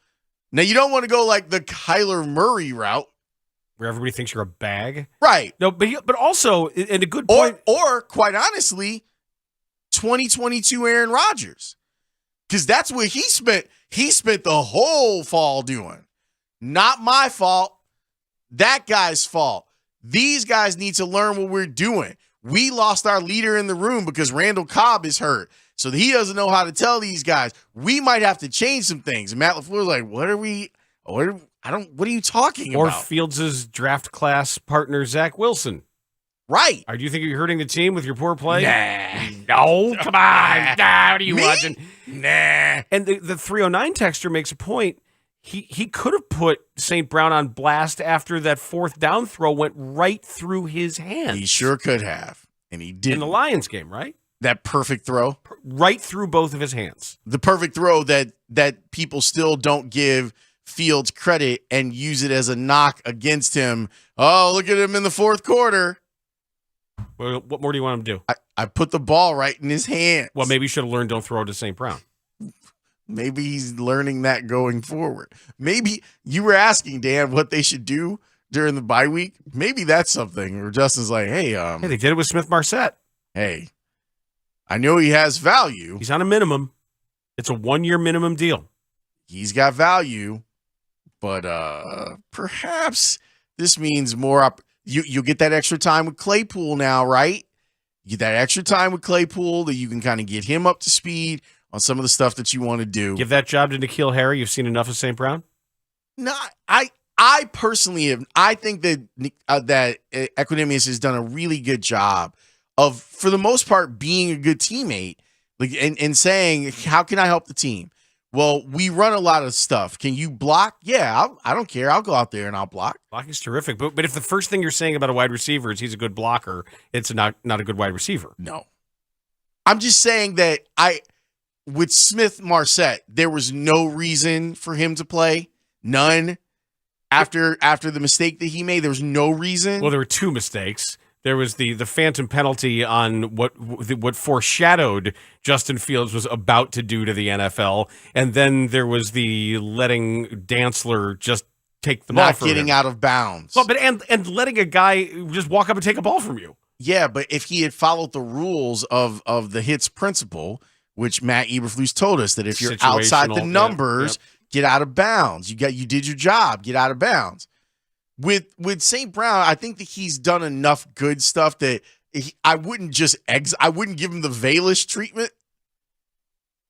Now, you don't want to go like the Kyler Murray route, where everybody thinks you're a bag. Right. No, but also, and a good point. Or quite honestly, 2022 Aaron Rodgers. Because that's what he spent. He spent the whole fall doing. Not my fault. That guy's fault. These guys need to learn what we're doing. We lost our leader in the room because Randall Cobb is hurt. So he doesn't know how to tell these guys. We might have to change some things. And Matt LaFleur's like, what are you talking Or about? Fields' draft class partner, Zach Wilson. Right. Do you think you're hurting the team with your poor play? Nah. No, come on. Nah, what are you Me? watching? Nah. And the 309 texter makes a point. He could have put St. Brown on blast after that fourth down throw went right through his hands. He sure could have. And he did. In the Lions game, right? That perfect throw. Right through both of his hands. The perfect throw that people still don't give Fields credit and use it as a knock against him. Oh, look at him in the fourth quarter. Well, what more do you want him to do? I put the ball right in his hand. Well, maybe you should have learned don't throw to St. Brown. Maybe he's learning that going forward. Maybe you were asking, Dan, what they should do during the bye week. Maybe that's something where Justin's like, hey, they did it with Smith Marset. Hey, I know he has value. He's on a minimum. It's a 1-year minimum deal. He's got value, but perhaps this means more you'll get that extra time with Claypool now, right? You get that extra time with Claypool that you can kind of get him up to speed on some of the stuff that you want to do. Give that job to N'Keal Harry. You've seen enough of St. Brown? No, I personally have. I think that that Equanimous has done a really good job of, for the most part, being a good teammate, like and saying, how can I help the team? Well, we run a lot of stuff. Can you block? Yeah, I don't care. I'll go out there and I'll block. Blocking's terrific. But if the first thing you're saying about a wide receiver is he's a good blocker, it's not a good wide receiver. No. I'm just saying that with Smith Marset, there was no reason for him to play. None. After the mistake that he made, there was no reason. Well, there were two mistakes. There was the phantom penalty on what foreshadowed Justin Fields was about to do to the NFL, and then there was the letting Dantzler just take the ball from him. Not getting out of bounds. Well, but and letting a guy just walk up and take a ball from you. Yeah, but if he had followed the rules of the hits principle, which Matt Eberflus told us that if you're outside the numbers, get out of bounds. You did your job, get out of bounds. With St. Brown, I think that he's done enough good stuff that I wouldn't give him the Valish treatment,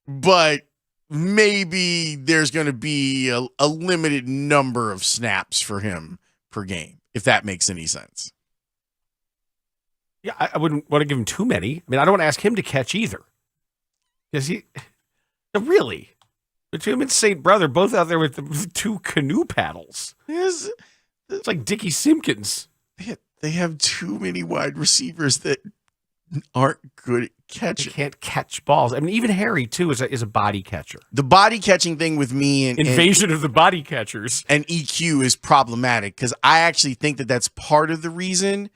but maybe there's going to be a limited number of snaps for him per game, if that makes any sense. Yeah, I wouldn't want to give him too many. I mean, I don't want to ask him to catch either. Because really, between him and St. Brown, they're both out there with two canoe paddles. Yes. It's like Dickie Simpkins. They have too many wide receivers that aren't good at catching. They can't catch balls. I mean, even Harry, too, is a body catcher. The body catching thing with me and Invasion of the body catchers and EQ is problematic because I actually think that that's part of the reason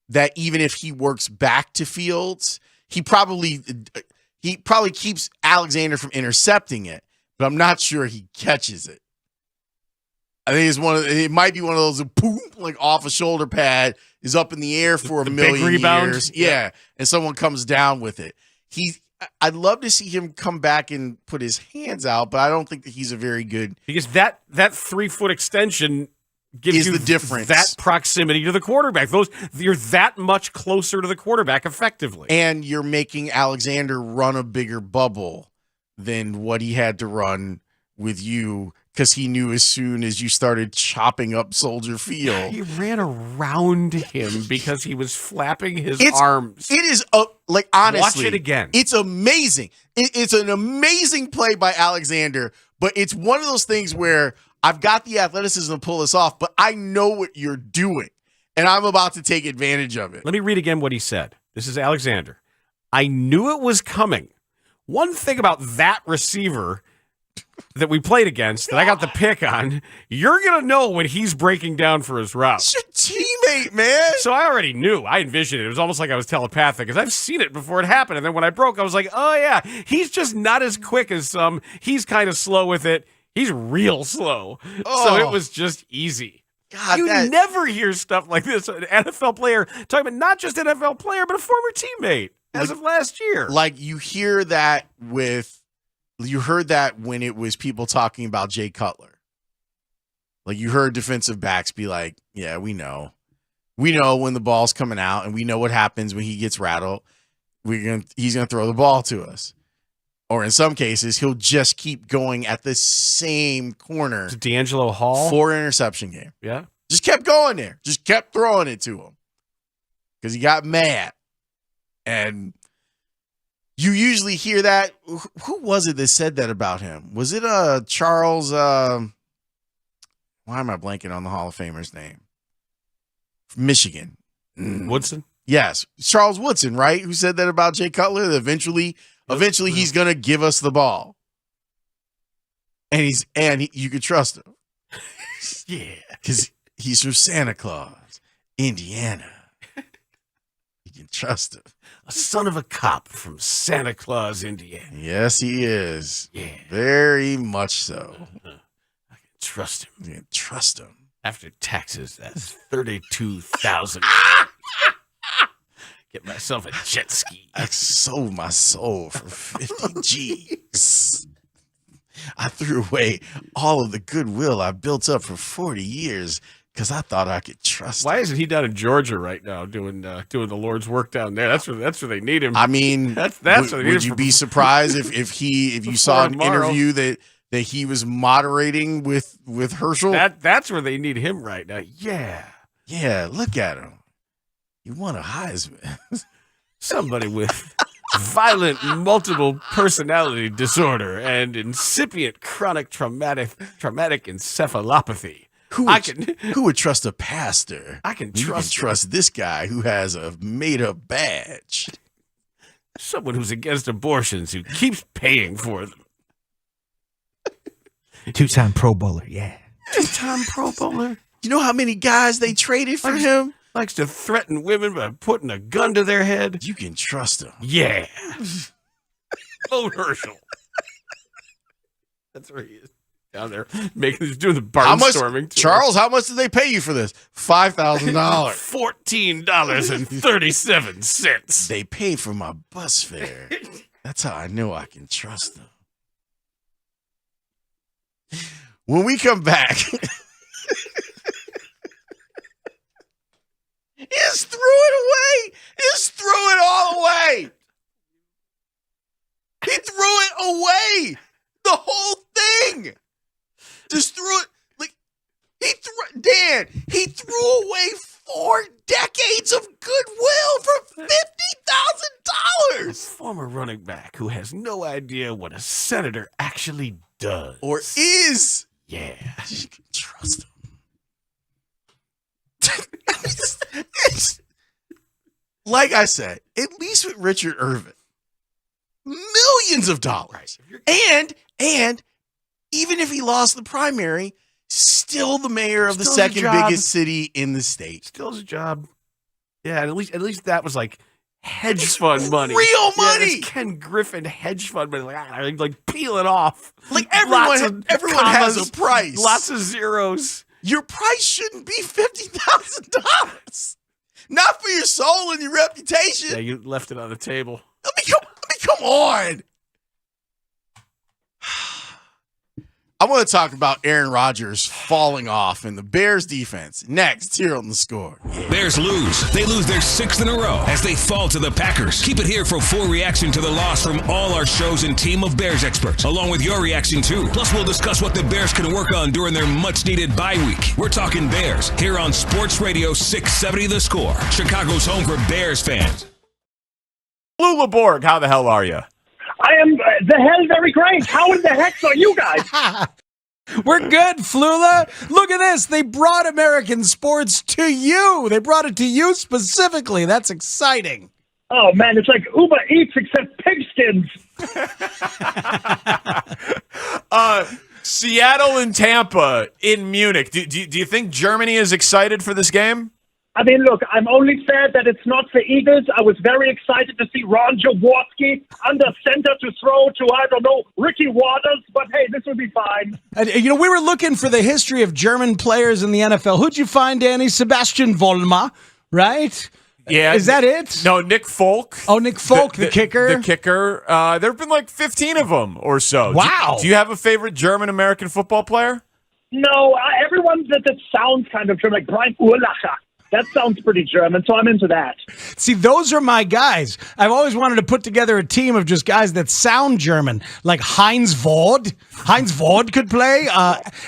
that even if he works back to Fields, he probably keeps Alexander from intercepting it, but I'm not sure he catches it. I think it might be one of those boom, like off a shoulder pad, is up in the air for a million years. Yeah. And someone comes down with it. I'd love to see him come back and put his hands out, but I don't think that he's a very good. Because that 3-foot extension gives you the difference. That proximity to the quarterback. You're that much closer to the quarterback effectively. And you're making Alexander run a bigger bubble than what he had to run with you, because he knew as soon as you started chopping up Soldier Field. He ran around him because he was flapping his arms. It is, honestly. Watch it again. It's amazing. It's an amazing play by Alexander, but it's one of those things where I've got the athleticism to pull this off, but I know what you're doing. and I'm about to take advantage of it. Let me read again what he said. This is Alexander. I knew it was coming. One thing about that receiver that we played against that I got the pick on, you're going to know when he's breaking down for his route. It's your teammate, man. So I already knew. I envisioned it. It was almost like I was telepathic because I've seen it before it happened. And then when I broke, I was like, oh, yeah, he's just not as quick as some. He's kind of slow with it. He's real slow. So it was just easy. God, you never hear stuff like this. An NFL player, talking about not just an NFL player, but a former teammate as of last year. Like you heard that when it was people talking about Jay Cutler. Like you heard defensive backs be like, yeah, we know when the ball's coming out and we know what happens when he gets rattled. He's going to throw the ball to us. Or in some cases, he'll just keep going at the same corner. It's D'Angelo Hall. 4 interception game. Yeah. Just kept going there. Just kept throwing it to him. Because he got mad. And you usually hear that. Who was it that said that about him? Was it Charles? Why am I blanking on the Hall of Famer's name? From Michigan. Woodson? Yes. Charles Woodson, right? Who said that about Jay Cutler? That eventually he's going to give us the ball. And you can trust him. Yeah. Because he's from Santa Claus, Indiana. You can trust him. A son of a cop from Santa Claus, Indiana. Yes, he is. Yeah. Very much so. I can trust him. You can trust him. After taxes, that's $32,000. Get myself a jet ski. I sold my soul for 50 G's. I threw away all of the goodwill I built up for 40 years because I thought I could trust him. Why isn't he down in Georgia right now doing the Lord's work down there? That's where they need him. I mean, that's what they need would him you be surprised if you saw an interview that he was moderating with Herschel? That's where they need him right now. Yeah. Yeah, look at him. You won a Heisman. Somebody with violent multiple personality disorder and incipient chronic traumatic encephalopathy. Who would trust a pastor? I can You trust can trust this guy who has a made-up badge. someone who's against abortions who keeps paying for them. 2-time Pro Bowler, yeah. 2-time Pro Bowler. You know how many guys they traded for him? Likes to threaten women by putting a gun to their head. You can trust him. Yeah. Old Herschel. That's where he is. Down there he's doing the barnstorming. Charles, how much did they pay you for this? $5,000. $14.37. They paid for my bus fare. That's how I know I can trust them. When we come back, he just threw it away. He just threw it all away. He threw it away. The whole thing. Just threw it. Like he threw away 4 decades of goodwill for $50,000. Former running back who has no idea what a senator actually does. Or is. Yeah. You can trust him. Like I said, at least with Richard Irvin, millions of dollars. And even if he lost the primary, still the mayor of the second biggest city in the state. Still his job. Yeah, and at least that was like hedge fund money. Real money. Yeah, it's Ken Griffin hedge fund money. Like peel it off. Like everyone has a price. Lots of zeros. Your price shouldn't be $50,000. Not for your soul and your reputation. Yeah, you left it on the table. I mean, come on. I want to talk about Aaron Rodgers falling off in the Bears defense next here on The Score. Yeah. Bears lose. They lose their 6th in a row as they fall to the Packers. Keep it here for full reaction to the loss from all our shows and team of Bears experts, along with your reaction too. Plus, we'll discuss what the Bears can work on during their much-needed bye week. We're talking Bears here on Sports Radio 670 The Score, Chicago's home for Bears fans. Lou LeBorg, how the hell are you? I am the hell very great. How in the heck are you guys? We're good, Flula. Look at this. They brought American sports to you. They brought it to you specifically. That's exciting. Oh, man, it's like Uber Eats except pigskins. Seattle and Tampa in Munich. Do you think Germany is excited for this game? I mean, look, I'm only sad that it's not for Eagles. I was very excited to see Ron Jaworski under center to throw to, I don't know, Ricky Waters. But, hey, this will be fine. We were looking for the history of German players in the NFL. Who'd you find, Danny? Sebastian Vollmer, right? Yeah. Is that it? No, Nick Folk. Oh, Nick Folk, the kicker. The kicker. There have been like 15 of them or so. Wow. Do you have a favorite German-American football player? No, everyone that sounds kind of German, like Brian Urlacher. That sounds pretty German, so I'm into that. See, those are my guys. I've always wanted to put together a team of just guys that sound German, like Heinz Ward. Heinz Ward could play.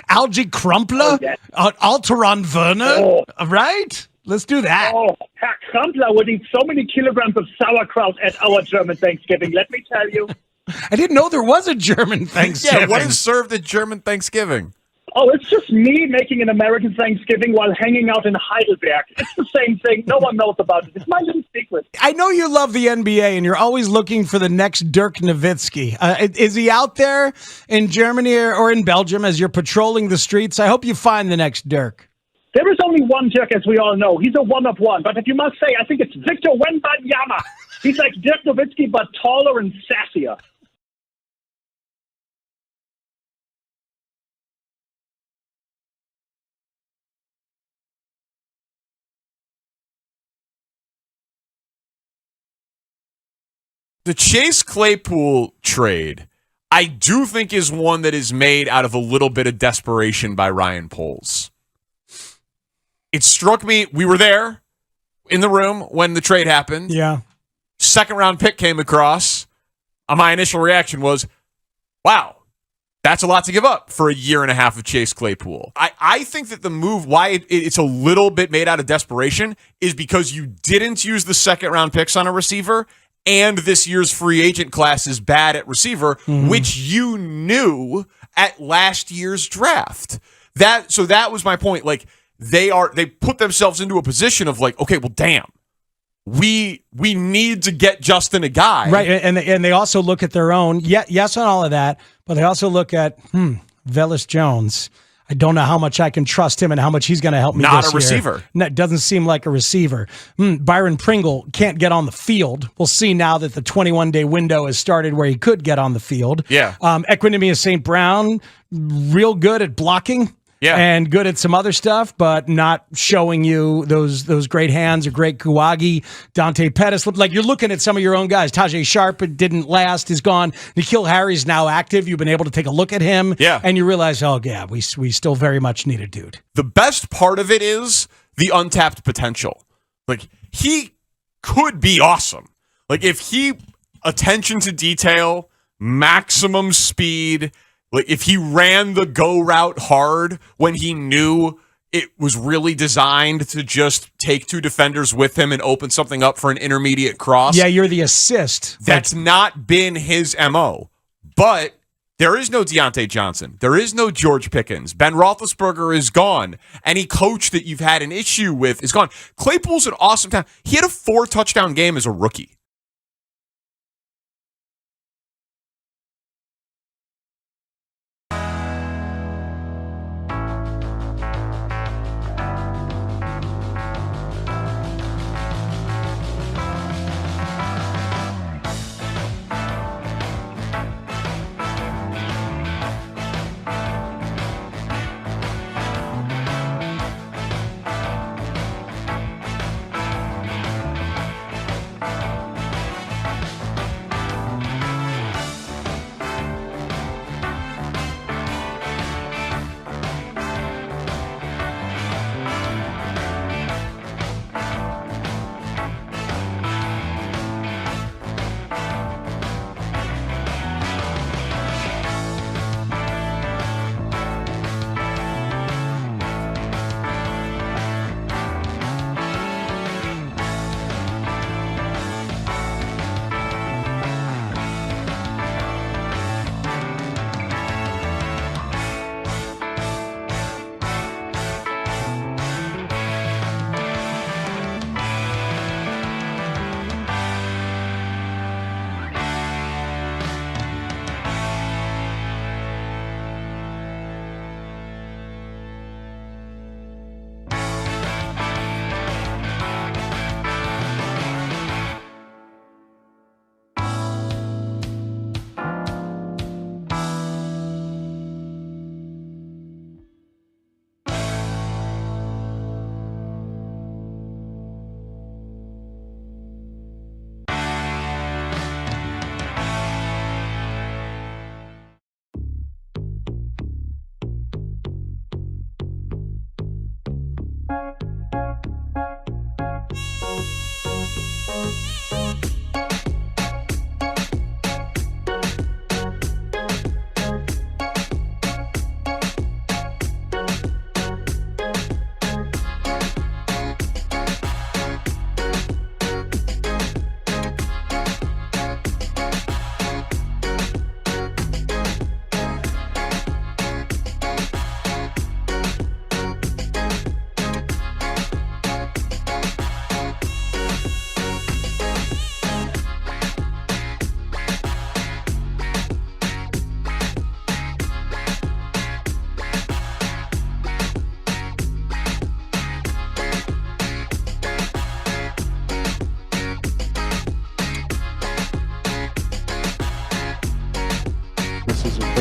Algie Crumpler. Alteron Werner. Right? Let's do that. Oh, Herr Crumpler would eat so many kilograms of sauerkraut at our German Thanksgiving, let me tell you. I didn't know there was a German Thanksgiving. Yeah, what is served at German Thanksgiving? Oh, it's just me making an American Thanksgiving while hanging out in Heidelberg. It's the same thing. No one knows about it. It's my little secret. I know you love the NBA, and you're always looking for the next Dirk Nowitzki. Is he out there in Germany or in Belgium as you're patrolling the streets? I hope you find the next Dirk. There is only one Dirk, as we all know. He's a one-of-one. But if you must say, I think it's Victor Wembanyama. He's like Dirk Nowitzki, but taller and sassier. The Chase Claypool trade, I do think, is one that is made out of a little bit of desperation by Ryan Poles. It struck me, we were there in the room when the trade happened. Yeah. Second round pick came across. My initial reaction was, wow, that's a lot to give up for a year and a half of Chase Claypool. I think that the move, why it's a little bit made out of desperation, is because you didn't use the second round picks on a receiver, and this year's free agent class is bad at receiver, which you knew at last year's draft. So that was my point. Like, they put themselves into a position of like, okay, well, damn, we need to get Justin a guy. Right, and they also look at their own, yes on all of that, but they also look at, Velus Jones. I don't know how much I can trust him and how much he's going to help me this year. Not a receiver. No, it doesn't seem like a receiver. Byron Pringle can't get on the field. We'll see now that the 21-day window has started where he could get on the field. Yeah. Equinemius St. Brown, real good at blocking. Yeah. And good at some other stuff, but not showing you those great hands or great Kuwagi. Dante Pettis, like you're looking at some of your own guys. Tajay Sharp didn't last, is gone. N'Keal Harry's now active. You've been able to take a look at him. Yeah. And you realize, oh, yeah, we still very much need a dude. The best part of it is the untapped potential. Like, he could be awesome. Like, if he, attention to detail, maximum speed, like if he ran the go route hard when he knew it was really designed to just take two defenders with him and open something up for an intermediate cross. Yeah, you're the assist. That's not been his MO. But there is no Deontay Johnson. There is no George Pickens. Ben Roethlisberger is gone. Any coach that you've had an issue with is gone. Claypool's an awesome talent. He had a 4-touchdown game as a rookie.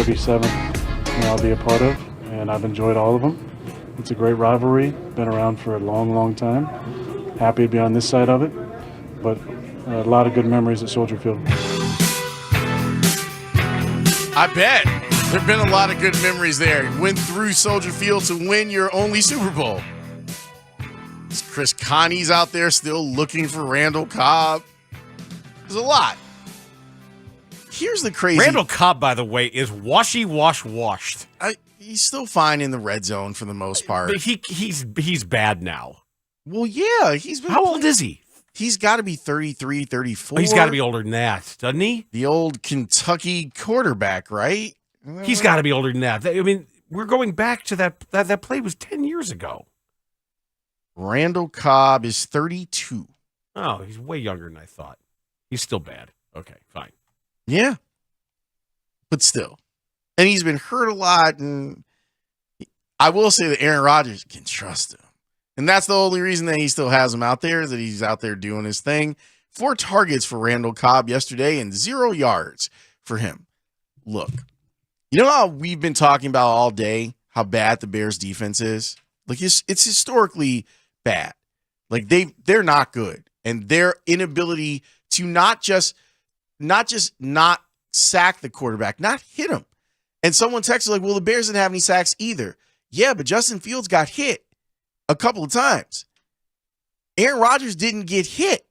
maybe 7th I'll be a part of, and I've enjoyed all of them. It's a great rivalry, been around for a long, long time. Happy to be on this side of it, but a lot of good memories at Soldier Field. I bet. There have been a lot of good memories there. Went through Soldier Field to win your only Super Bowl. Chris Connie's out there still looking for Randall Cobb. There's a lot. Here's the crazy. Randall Cobb, by the way, is washed. He's still fine in the red zone for the most part. But he's bad now. Well, yeah. How old is he? He's got to be 33, 34. Oh, he's got to be older than that, doesn't he? The old Kentucky quarterback, right? He's got to be older than that. I mean, we're going back to that play was 10 years ago. Randall Cobb is 32. Oh, he's way younger than I thought. He's still bad. Okay, fine. Yeah. But still. And he's been hurt a lot. And I will say that Aaron Rodgers can trust him. And that's the only reason that he still has him out there, is that he's out there doing his thing. 4 targets for Randall Cobb yesterday and 0 yards for him. Look, you know how we've been talking about all day how bad the Bears defense is? Like, it's historically bad. Like, they're not good. And their inability to not just not sack the quarterback, not hit him. And someone texted like, well, the Bears didn't have any sacks either. Yeah, but Justin Fields got hit a couple of times. Aaron Rodgers didn't get hit.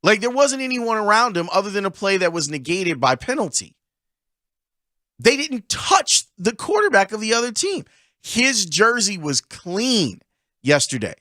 Like, there wasn't anyone around him other than a play that was negated by penalty. They didn't touch the quarterback of the other team. His jersey was clean yesterday.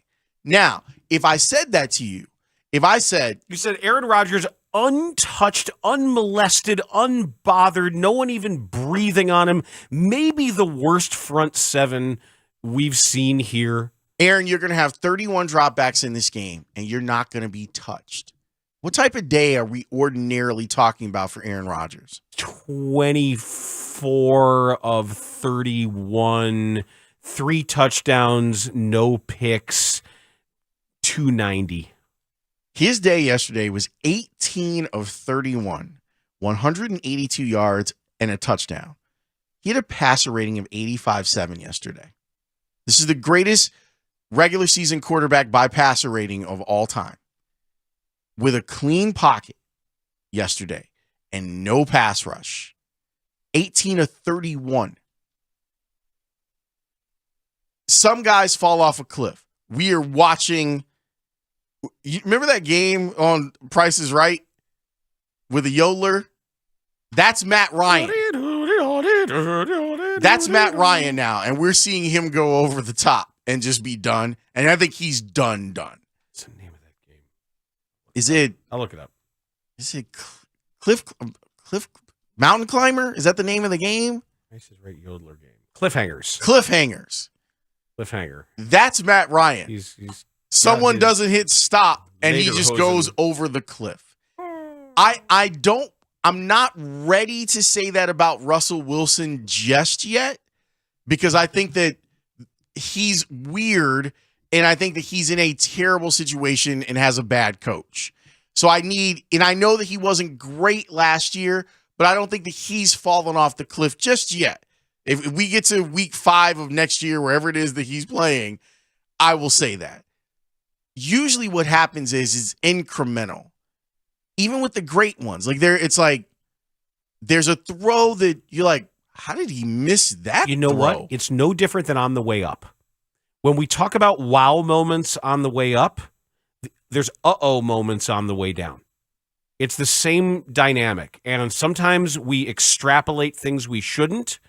Now, if I said that to you, you said Aaron Rodgers untouched, unmolested, unbothered, no one even breathing on him, maybe the worst front seven we've seen here. Aaron, you're going to have 31 dropbacks in this game, and you're not going to be touched. What type of day are we ordinarily talking about for Aaron Rodgers? 24 of 31, 3 touchdowns, no picks, 290. His day yesterday was 18 of 31, 182 yards, and a touchdown. He had a passer rating of 85.7 yesterday. This is the greatest regular season quarterback by passer rating of all time. With a clean pocket yesterday and no pass rush. 18 of 31. Some guys fall off a cliff. We are watching. You remember that game on Price is Right with a yodeler? That's Matt Ryan. That's Matt Ryan now, and we're seeing him go over the top and just be done. And I think he's done. What's the name of that game? Is it? I'll look it up. Is it Cliff Mountain Climber? Is that the name of the game? Price is Right yodeler game. Cliffhangers. Cliffhanger. That's Matt Ryan. He's Someone doesn't hit stop and he just goes over the cliff. I'm not ready to say that about Russell Wilson just yet, because I think that he's weird and I think that he's in a terrible situation and has a bad coach. So I know that he wasn't great last year, but I don't think that he's fallen off the cliff just yet. If we get to week 5 of next year, wherever it is that he's playing, I will say that. Usually what happens is incremental. Even with the great ones. It's like there's a throw that you're like, how did he miss that? You know what? It's no different than on the way up. When we talk about wow moments on the way up, there's uh-oh moments on the way down. It's the same dynamic. And sometimes we extrapolate things we shouldn't,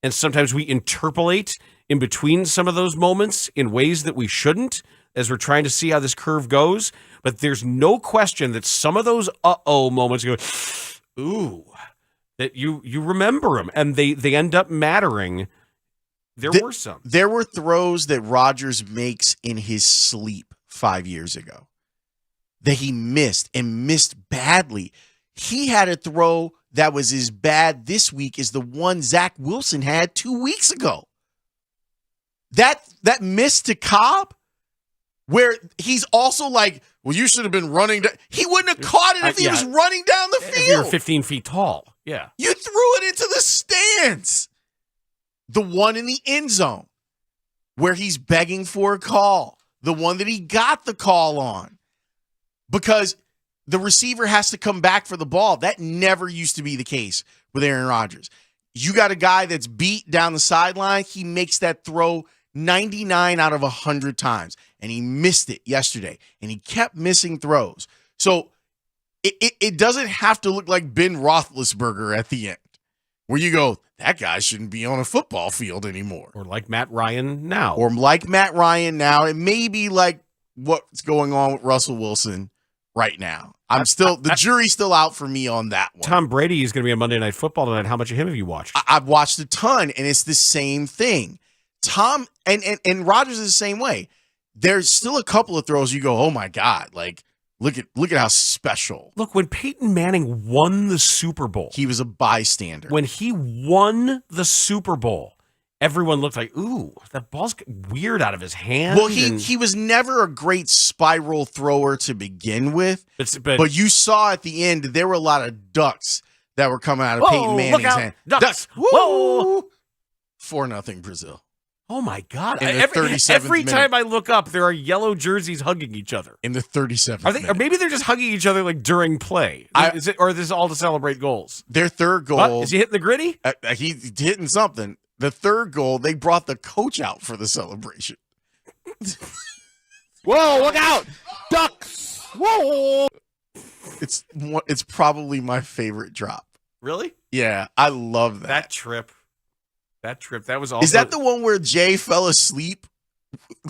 and sometimes we interpolate in between some of those moments in ways that we shouldn't, as we're trying to see how this curve goes. But there's no question that some of those uh-oh moments go, ooh, that you remember them, and they end up mattering. There were some. There were throws that Rodgers makes in his sleep 5 years ago that he missed, and missed badly. He had a throw that was as bad this week as the one Zach Wilson had 2 weeks ago. That miss to Cobb, where he's also like, well, you should have been running. He wouldn't have caught it if he was running down the field. If you were 15 feet tall. Yeah. You threw it into the stands. The one in the end zone where he's begging for a call. The one that he got the call on. Because the receiver has to come back for the ball. That never used to be the case with Aaron Rodgers. You got a guy that's beat down the sideline. He makes that throw 99 out of 100 times. And he missed it yesterday. And he kept missing throws. So it doesn't have to look like Ben Roethlisberger at the end, where you go, that guy shouldn't be on a football field anymore. Or like Matt Ryan now. It may be like what's going on with Russell Wilson right now. The jury's still out for me on that one. Tom Brady is going to be on Monday Night Football tonight. How much of him have you watched? I've watched a ton, and it's the same thing. Tom and Rodgers is the same way. There's still a couple of throws you go, oh my God, like look at how special. Look, when Peyton Manning won the Super Bowl, he was a bystander. When he won the Super Bowl, everyone looked like, ooh, that ball's weird out of his hand. Well, he was never a great spiral thrower to begin with, but you saw at the end there were a lot of ducks that were coming out of Peyton Manning's hand. Ducks. Whoa. 4-0 Brazil. Oh my God! In the 37th every minute. time I look up, there are yellow jerseys hugging each other. In the 37th minute. Or maybe they're just hugging each other like during play. Is this all to celebrate goals? Their third goal. Is he hitting the gritty? He's hitting something. The third goal, they brought the coach out for the celebration. Whoa! Look out! Ducks! Whoa! It's probably my favorite drop. Really? Yeah, I love that. That trip, that was also... Is that the one where Jay fell asleep?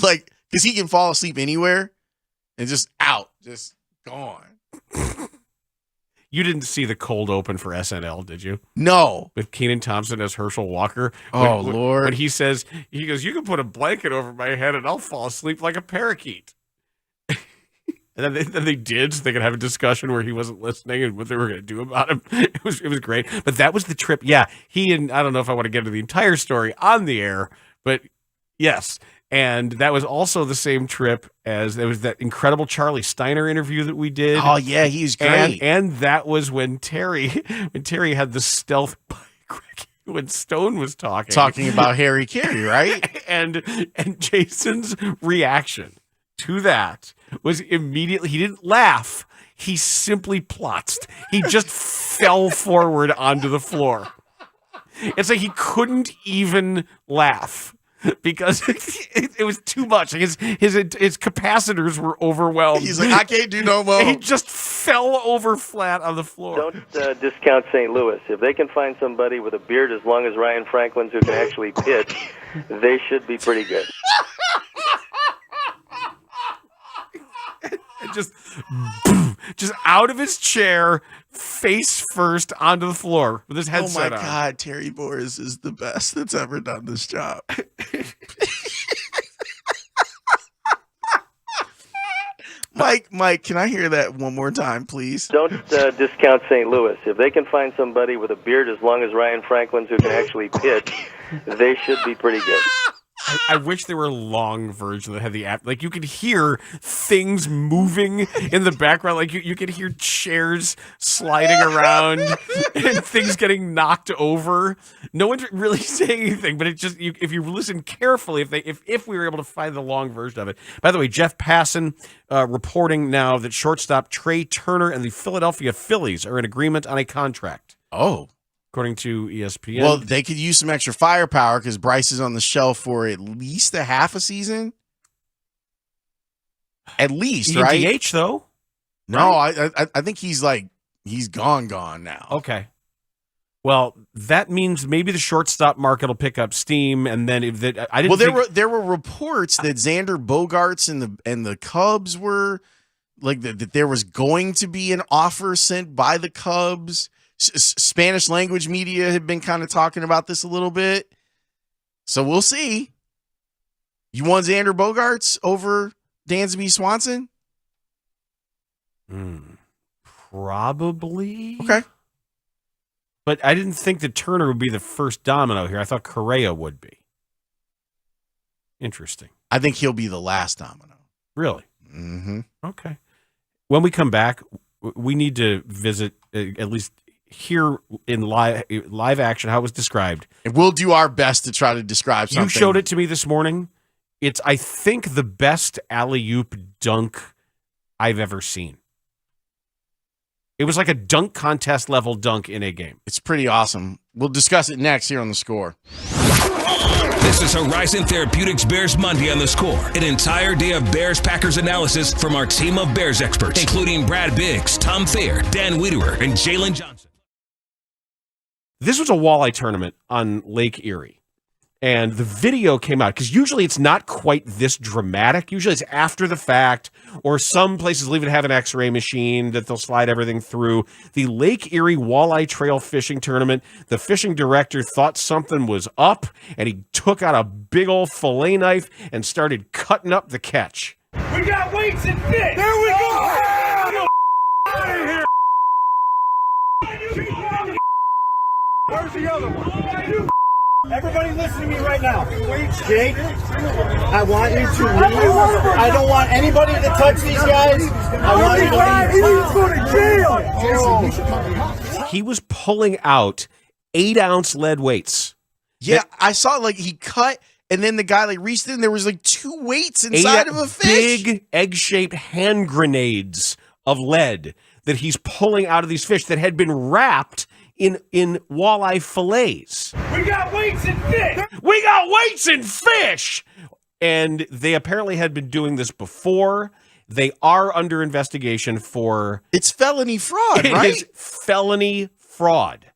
Like, because he can fall asleep anywhere and just out, just gone. You didn't see the cold open for SNL, did you? No. With Kenan Thompson as Herschel Walker. Lord. When he goes, you can put a blanket over my head and I'll fall asleep like a parakeet. And then they did, so they could have a discussion where he wasn't listening and what they were going to do about him. It was great. But that was the trip. Yeah, I don't know if I want to get into the entire story on the air, but yes. And that was also the same trip as there was that incredible Charlie Steiner interview that we did. Oh yeah, he's great. And that was when Terry had the stealth bike when Stone was talking about Harry Carey, right? and Jason's reaction to that was immediately, he didn't laugh. He simply plotzed. He just fell forward onto the floor. It's like he couldn't even laugh because it was too much. Like his capacitors were overwhelmed. He's like, I can't do no more. He just fell over flat on the floor. Don't discount St. Louis. If they can find somebody with a beard as long as Ryan Franklin's who can actually pitch, they should be pretty good. Just out of his chair, face first onto the floor with his headset on. Oh my God, Terry Boers is the best that's ever done this job. Mike, can I hear that one more time, please? Don't discount St. Louis. If they can find somebody with a beard as long as Ryan Franklin's who can actually pitch, they should be pretty good. I wish there were long versions that had the app. Like you could hear things moving in the background. Like you could hear chairs sliding around and things getting knocked over. No one's really saying anything, but it just if you listen carefully, if we were able to find the long version of it. By the way, Jeff Passan reporting now that shortstop Trey Turner and the Philadelphia Phillies are in agreement on a contract. Oh. According to ESPN. Well, they could use some extra firepower because Bryce is on the shelf for at least a half a season. At least, right? DH though. No, right? I think he's gone now. Okay. Well, that means maybe the shortstop market will pick up steam, and then if that I didn't. Well, there were reports that Xander Bogaerts and the Cubs were like that there was going to be an offer sent by the Cubs. Spanish language media had been kind of talking about this a little bit. So we'll see. You want Xander Bogaerts over Dansby Swanson? Probably. Okay. But I didn't think that Turner would be the first domino here. I thought Correa would be. Interesting. I think he'll be the last domino. Really? Mm-hmm. Okay. When we come back, we need to visit at least hear in live action how it was described. And we'll do our best to try to describe something. You showed it to me this morning. It's, I think, the best alley-oop dunk I've ever seen. It was like a dunk contest level dunk in a game. It's pretty awesome. We'll discuss it next here on The Score. This is Horizon Therapeutics Bears Monday on The Score. An entire day of Bears-Packers analysis from our team of Bears experts, including Brad Biggs, Tom Thayer, Dan Wiederer, and Jalen Johnson. This was a walleye tournament on Lake Erie. And the video came out, because usually it's not quite this dramatic. Usually it's after the fact, or some places will even have an x-ray machine that they'll slide everything through. The Lake Erie Walleye Trail Fishing Tournament, the fishing director thought something was up, and he took out a big old fillet knife and started cutting up the catch. We got weights and fish. There we go. Out of here. Where's the other one? Everybody listen to me right now. Jake, I want you to leave. I don't want anybody to touch these guys. I want you to leave. He's going to jail. He was pulling out 8-ounce lead weights. Yeah, I saw like he cut, and then the guy like reached in. There was like 2 weights inside of a fish. Big egg-shaped hand grenades of lead that he's pulling out of these fish that had been wrapped in walleye fillets. We got weights and fish. We got weights and fish. And they apparently had been doing this before. They are under investigation for... It's felony fraud, right? It is felony fraud.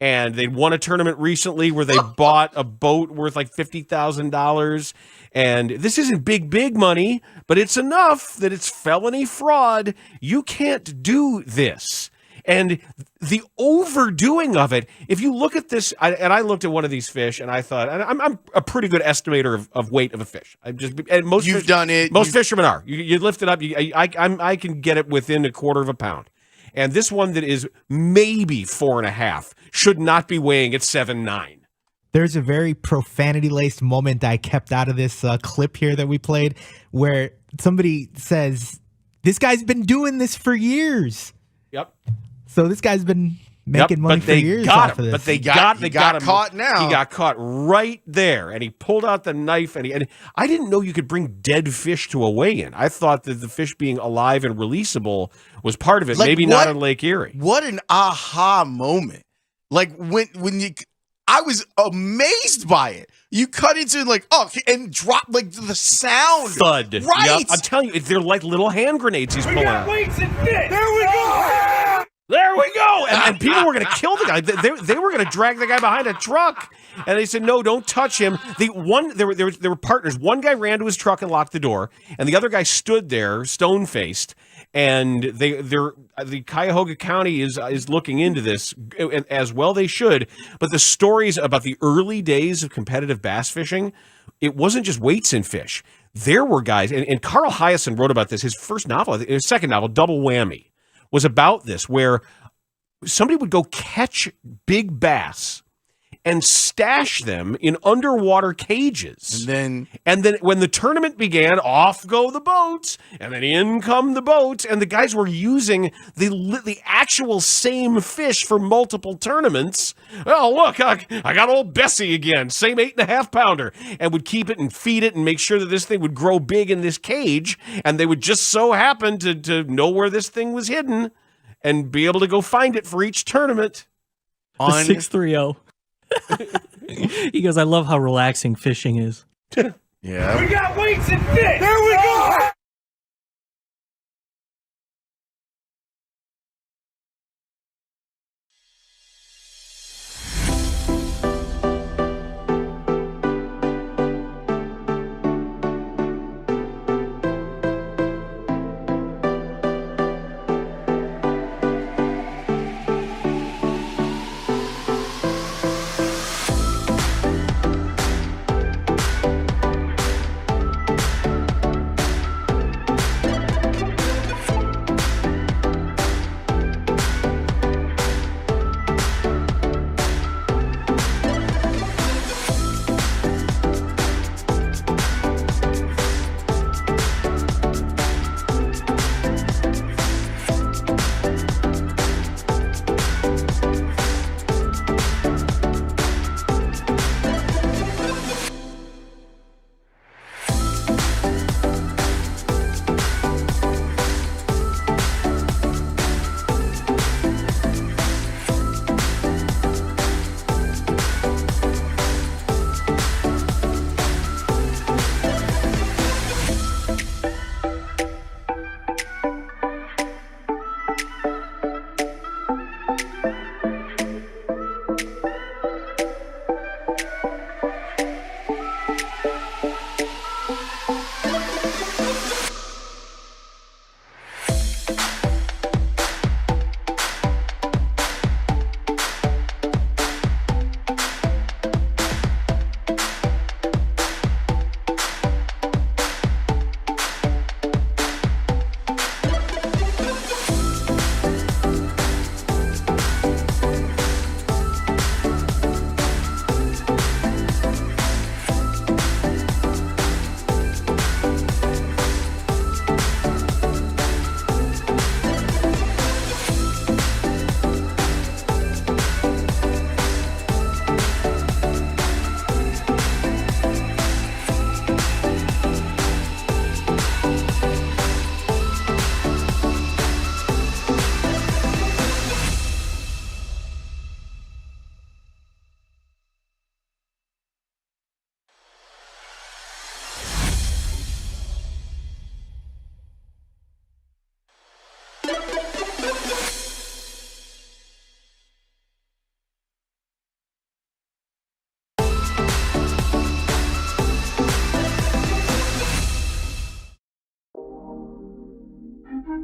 And they won a tournament recently where they bought a boat worth like $50,000. And this isn't big money, but it's enough that it's felony fraud. You can't do this. And the overdoing of it, if you look at this, I looked at one of these fish and I thought, and I'm a pretty good estimator of weight of a fish. You've done it. Most fishermen are. You lift it up. I can get it within 1/4 pound. And this one that is maybe 4.5 should not be weighing at 7.9. There's a very profanity-laced moment I kept out of this clip here that we played where somebody says, this guy's been doing this for years. Yep. So this guy's been making money for years off of this. But they got him caught now. He got caught right there, and he pulled out the knife, and I didn't know you could bring dead fish to a weigh-in. I thought that the fish being alive and releasable was part of it. Like, maybe not on Lake Erie. What an aha moment! Like when you, I was amazed by it. You cut into it like and drop like the sound thud. Right, yep. I'm telling you, they're like little hand grenades he's pulling out. Weights and fish. There we go. There we go. And people were going to kill the guy. They were going to drag the guy behind a truck. And they said, no, don't touch him. There were partners. One guy ran to his truck and locked the door. And the other guy stood there, stone-faced. And the Cuyahoga County is looking into this as well. They should. But the stories about the early days of competitive bass fishing, it wasn't just weights in fish. There were guys, and Carl Hyacin wrote about this. His first novel, his second novel, Double Whammy, was about this, where somebody would go catch big bass and stash them in underwater cages. And then when the tournament began, off go the boats, and then in come the boats, and the guys were using the actual same fish for multiple tournaments. Oh, look, I got old Bessie again, same 8.5 pounder, and would keep it and feed it and make sure that this thing would grow big in this cage, and they would just so happen to know where this thing was hidden and be able to go find it for each tournament. The 630. He goes, I love how relaxing fishing is. Yeah. We got weights and fish. There we go.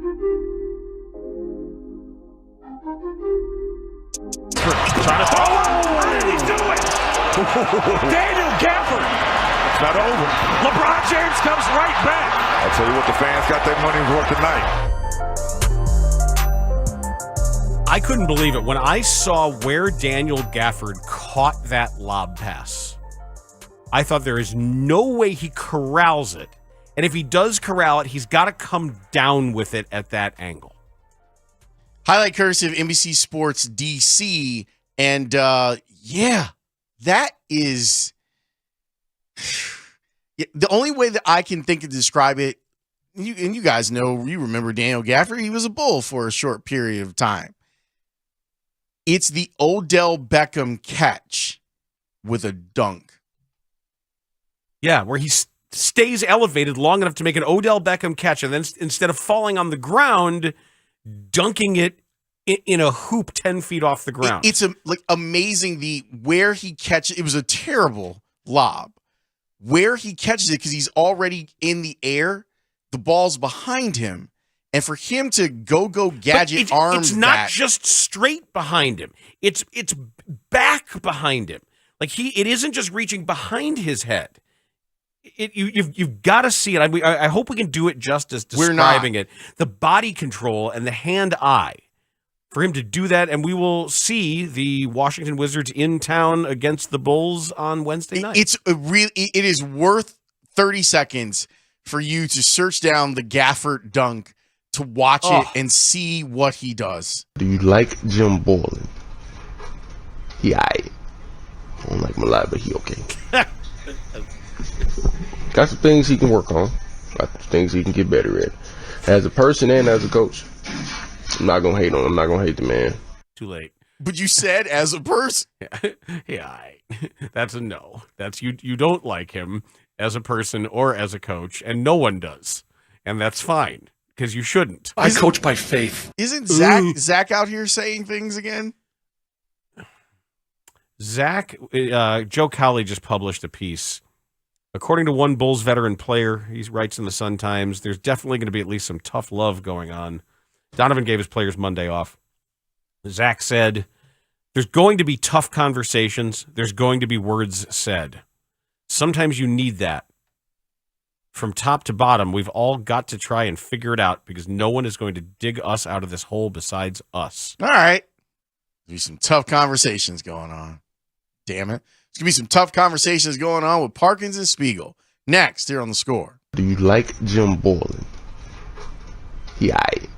Trying to throw. How did he do it? Daniel Gafford. It's not over. LeBron James comes right back. I'll tell you what, the fans got their money's worth tonight. I couldn't believe it when I saw where Daniel Gafford caught that lob pass. I thought there is no way he corrals it. And if he does corral it, he's got to come down with it at that angle. Highlight cursive NBC Sports DC. And yeah, that is the only way that I can think to describe it. You guys know, you remember Daniel Gafford. He was a Bull for a short period of time. It's the Odell Beckham catch with a dunk. Yeah, where he stays elevated long enough to make an Odell Beckham catch, and then instead of falling on the ground, dunking it in a hoop 10 feet off the ground. It's amazing where he catches. It was a terrible lob. Where he catches it, because he's already in the air, the ball's behind him. And for him to go gadget arm it's not just straight behind him. It's back behind him. Like it isn't just reaching behind his head. You've got to see it. I hope we can do it justice describing it. The body control and the hand-eye for him to do that, and we will see the Washington Wizards in town against the Bulls on Wednesday night. It is worth 30 seconds for you to search down the Gafford dunk to watch it and see what he does. Do you like Jim Boylan? He aight. I don't like him a lot, but he okay. Got some things he can work on. Got some things he can get better at. As a person and as a coach. I'm not going to hate on him. I'm not going to hate the man. Too late. But you said as a person. Yeah, that's a no. That's you don't like him as a person or as a coach, and no one does. And that's fine, because you shouldn't. I coach by faith. Isn't Zach out here saying things again? Zach, Joe Cowley just published a piece. According to one Bulls veteran player, he writes in the Sun-Times, there's definitely going to be at least some tough love going on. Donovan gave his players Monday off. Zach said, there's going to be tough conversations. There's going to be words said. Sometimes you need that. From top to bottom, we've all got to try and figure it out because no one is going to dig us out of this hole besides us. All right. There'll be some tough conversations going on. Damn it. There's going to be some tough conversations going on with Parkins and Spiegel. Next, here on The Score. Do you like Jim Boylan? He aight.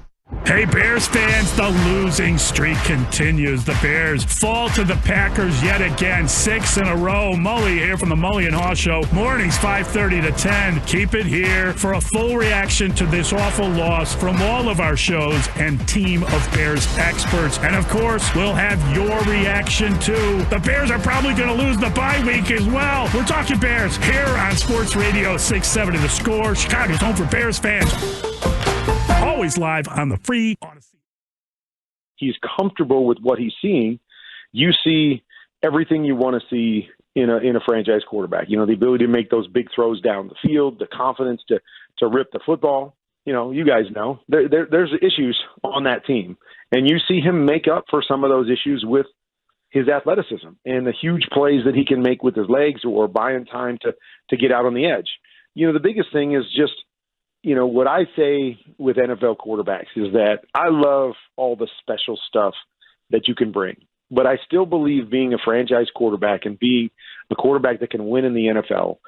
Hey, Bears fans, the losing streak continues. The Bears fall to the Packers yet again, 6 in a row. Mully here from the Mully and Haugh Show. Mornings 5:30 to 10. Keep it here for a full reaction to this awful loss from all of our shows and team of Bears experts. And, of course, we'll have your reaction, too. The Bears are probably going to lose the bye week as well. We're talking Bears here on Sports Radio 670 The Score. Chicago's home for Bears fans. Always live on the free Odyssey. He's comfortable with what he's seeing. You see everything you want to see in a franchise quarterback. You know, the ability to make those big throws down the field, the confidence to rip the football. You know, you guys know there's issues on that team, and you see him make up for some of those issues with his athleticism and the huge plays that he can make with his legs or buying time to get out on the edge. You know, the biggest thing is just, you know, what I say with NFL quarterbacks is that I love all the special stuff that you can bring, but I still believe being a franchise quarterback and being the quarterback that can win in the NFL,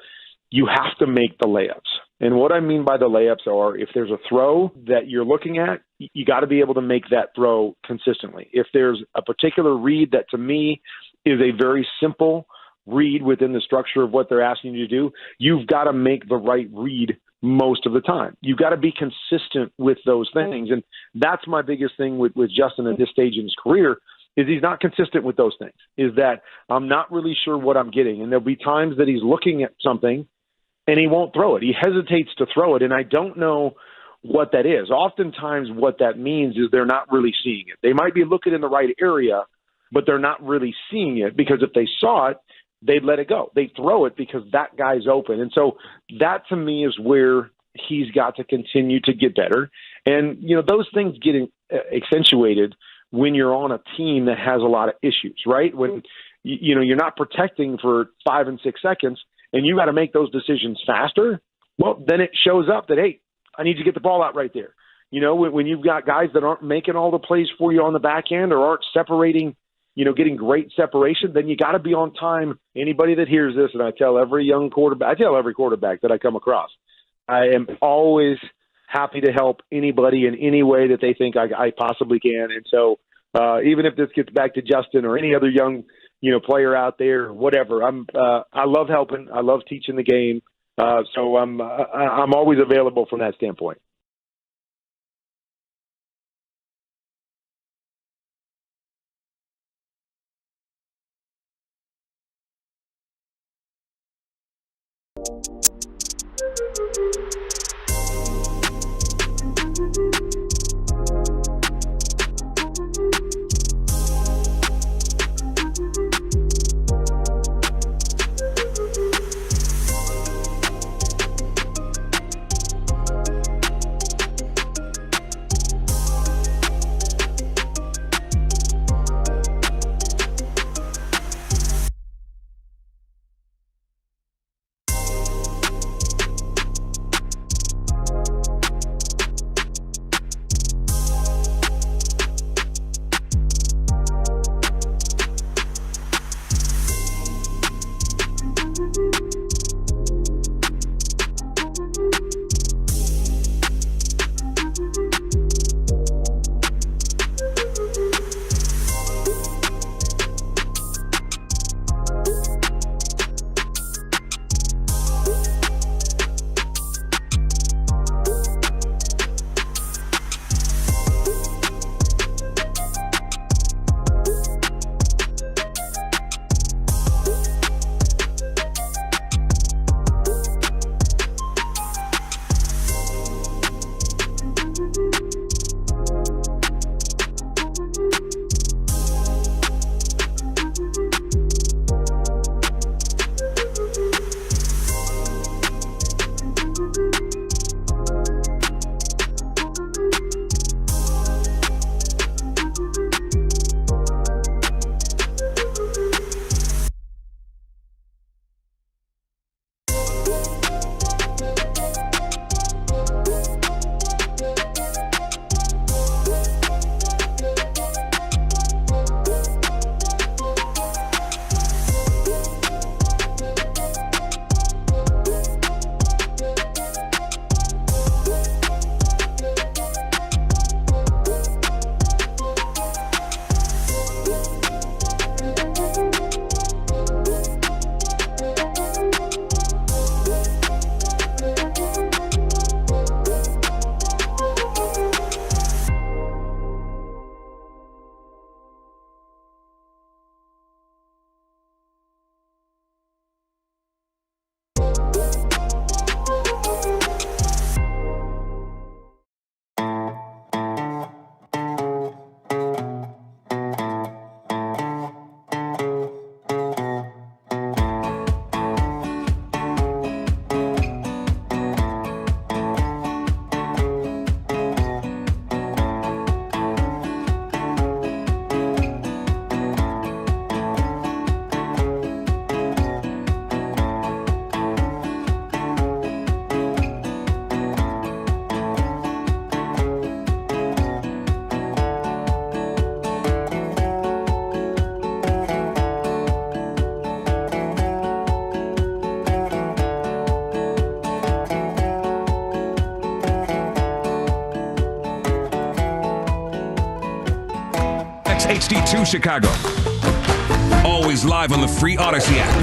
you have to make the layups. And what I mean by the layups are, if there's a throw that you're looking at, you got to be able to make that throw consistently. If there's a particular read that to me is a very simple read within the structure of what they're asking you to do, you've got to make the right read most of the time. You've got to be consistent with those things. And that's my biggest thing with Justin at this stage in his career, is he's not consistent with those things, is that I'm not really sure what I'm getting. And there'll be times that he's looking at something and he won't throw it. He hesitates to throw it. And I don't know what that is. Oftentimes what that means is they're not really seeing it. They might be looking in the right area, but they're not really seeing it, because if they saw it, they'd let it go. They throw it because that guy's open. And so that to me is where he's got to continue to get better. And, those things get accentuated when you're on a team that has a lot of issues, right? When, you're not protecting for 5 and 6 seconds and you got to make those decisions faster. Well, then it shows up that, hey, I need to get the ball out right there. When you've got guys that aren't making all the plays for you on the back end or aren't separating, getting great separation, then you got to be on time. Anybody that hears this, and I tell every quarterback that I come across, I am always happy to help anybody in any way that they think I possibly can. And so even if this gets back to Justin or any other young, player out there, whatever, I love helping. I love teaching the game. So I'm always available from that standpoint. HD2 Chicago. Always live on the free Odyssey app.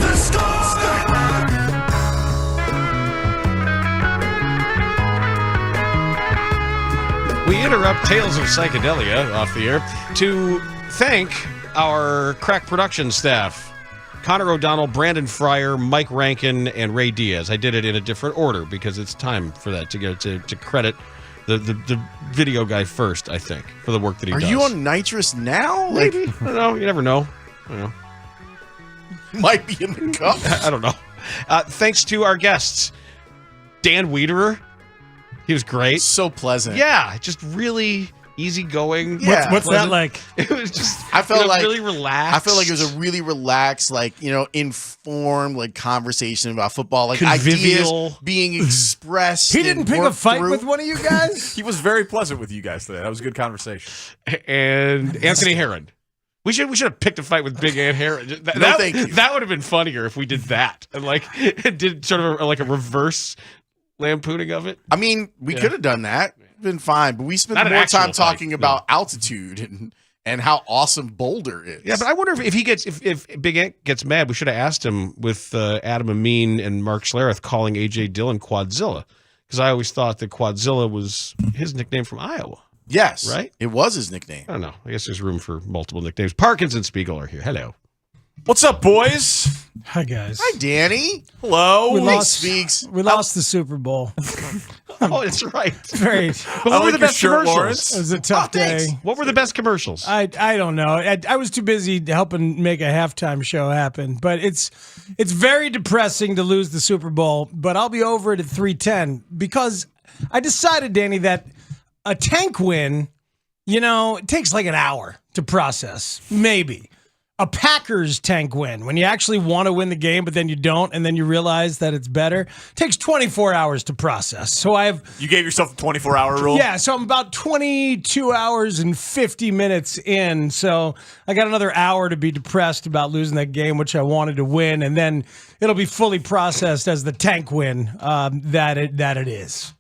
We interrupt Tales of Psychedelia off the air to thank our Crack Production staff. Connor O'Donnell, Brandon Fryer, Mike Rankin, and Ray Diaz. I did it in a different order because it's time for that to get to credit the video guy first, I think, for the work that he does. Are you on nitrous now? Maybe. I don't know. You never know. Might be in the cup. I don't know. Thanks to our guests, Dan Wiederer, He was great. So pleasant. Yeah, just really easygoing. Yeah. What's that like? It was just. I felt like really relaxed. I felt like it was a really relaxed, informed, conversation about football, Convivial. ideas being expressed. He didn't pick a fight through. with one of you guys? He was very pleasant with you guys today. That was a good conversation. And Anthony Herron. We should have picked a fight with Big Ant Herron. Thank you. That would have been funnier if we did that and did sort of a reverse lampooning of it. I mean, we could have done that. Been fine, but we spent Not an more actual time fight, talking about altitude and how awesome Boulder is. Yeah, but I wonder if Big Ant gets mad, we should have asked him with Adam Amin and Mark Schlereth calling AJ Dillon Quadzilla, because I always thought that Quadzilla was his nickname from Iowa. Yes, right. It was his nickname. I don't know. I guess there's room for multiple nicknames. Parkins and Spiegel are here. Hello. What's up, boys? Hi, guys. Hi, Danny. Hello. We Hey, lost, Speaks. we lost the Super Bowl. Oh, that's right. Very. But what were the best shirt, commercials? Lawrence. It was a tough day. What were the best commercials? I don't know. I was too busy helping make a halftime show happen. But it's very depressing to lose the Super Bowl. But I'll be over it at 310 because I decided, Danny, that a tank win, it takes like an hour to process, maybe. A Packers tank win, when you actually want to win the game, but then you don't, and then you realize that it's better, takes 24 hours to process. So You gave yourself the 24-hour rule? Yeah, so I'm about 22 hours and 50 minutes in. So I got another hour to be depressed about losing that game, which I wanted to win, and then it'll be fully processed as the tank win that it is.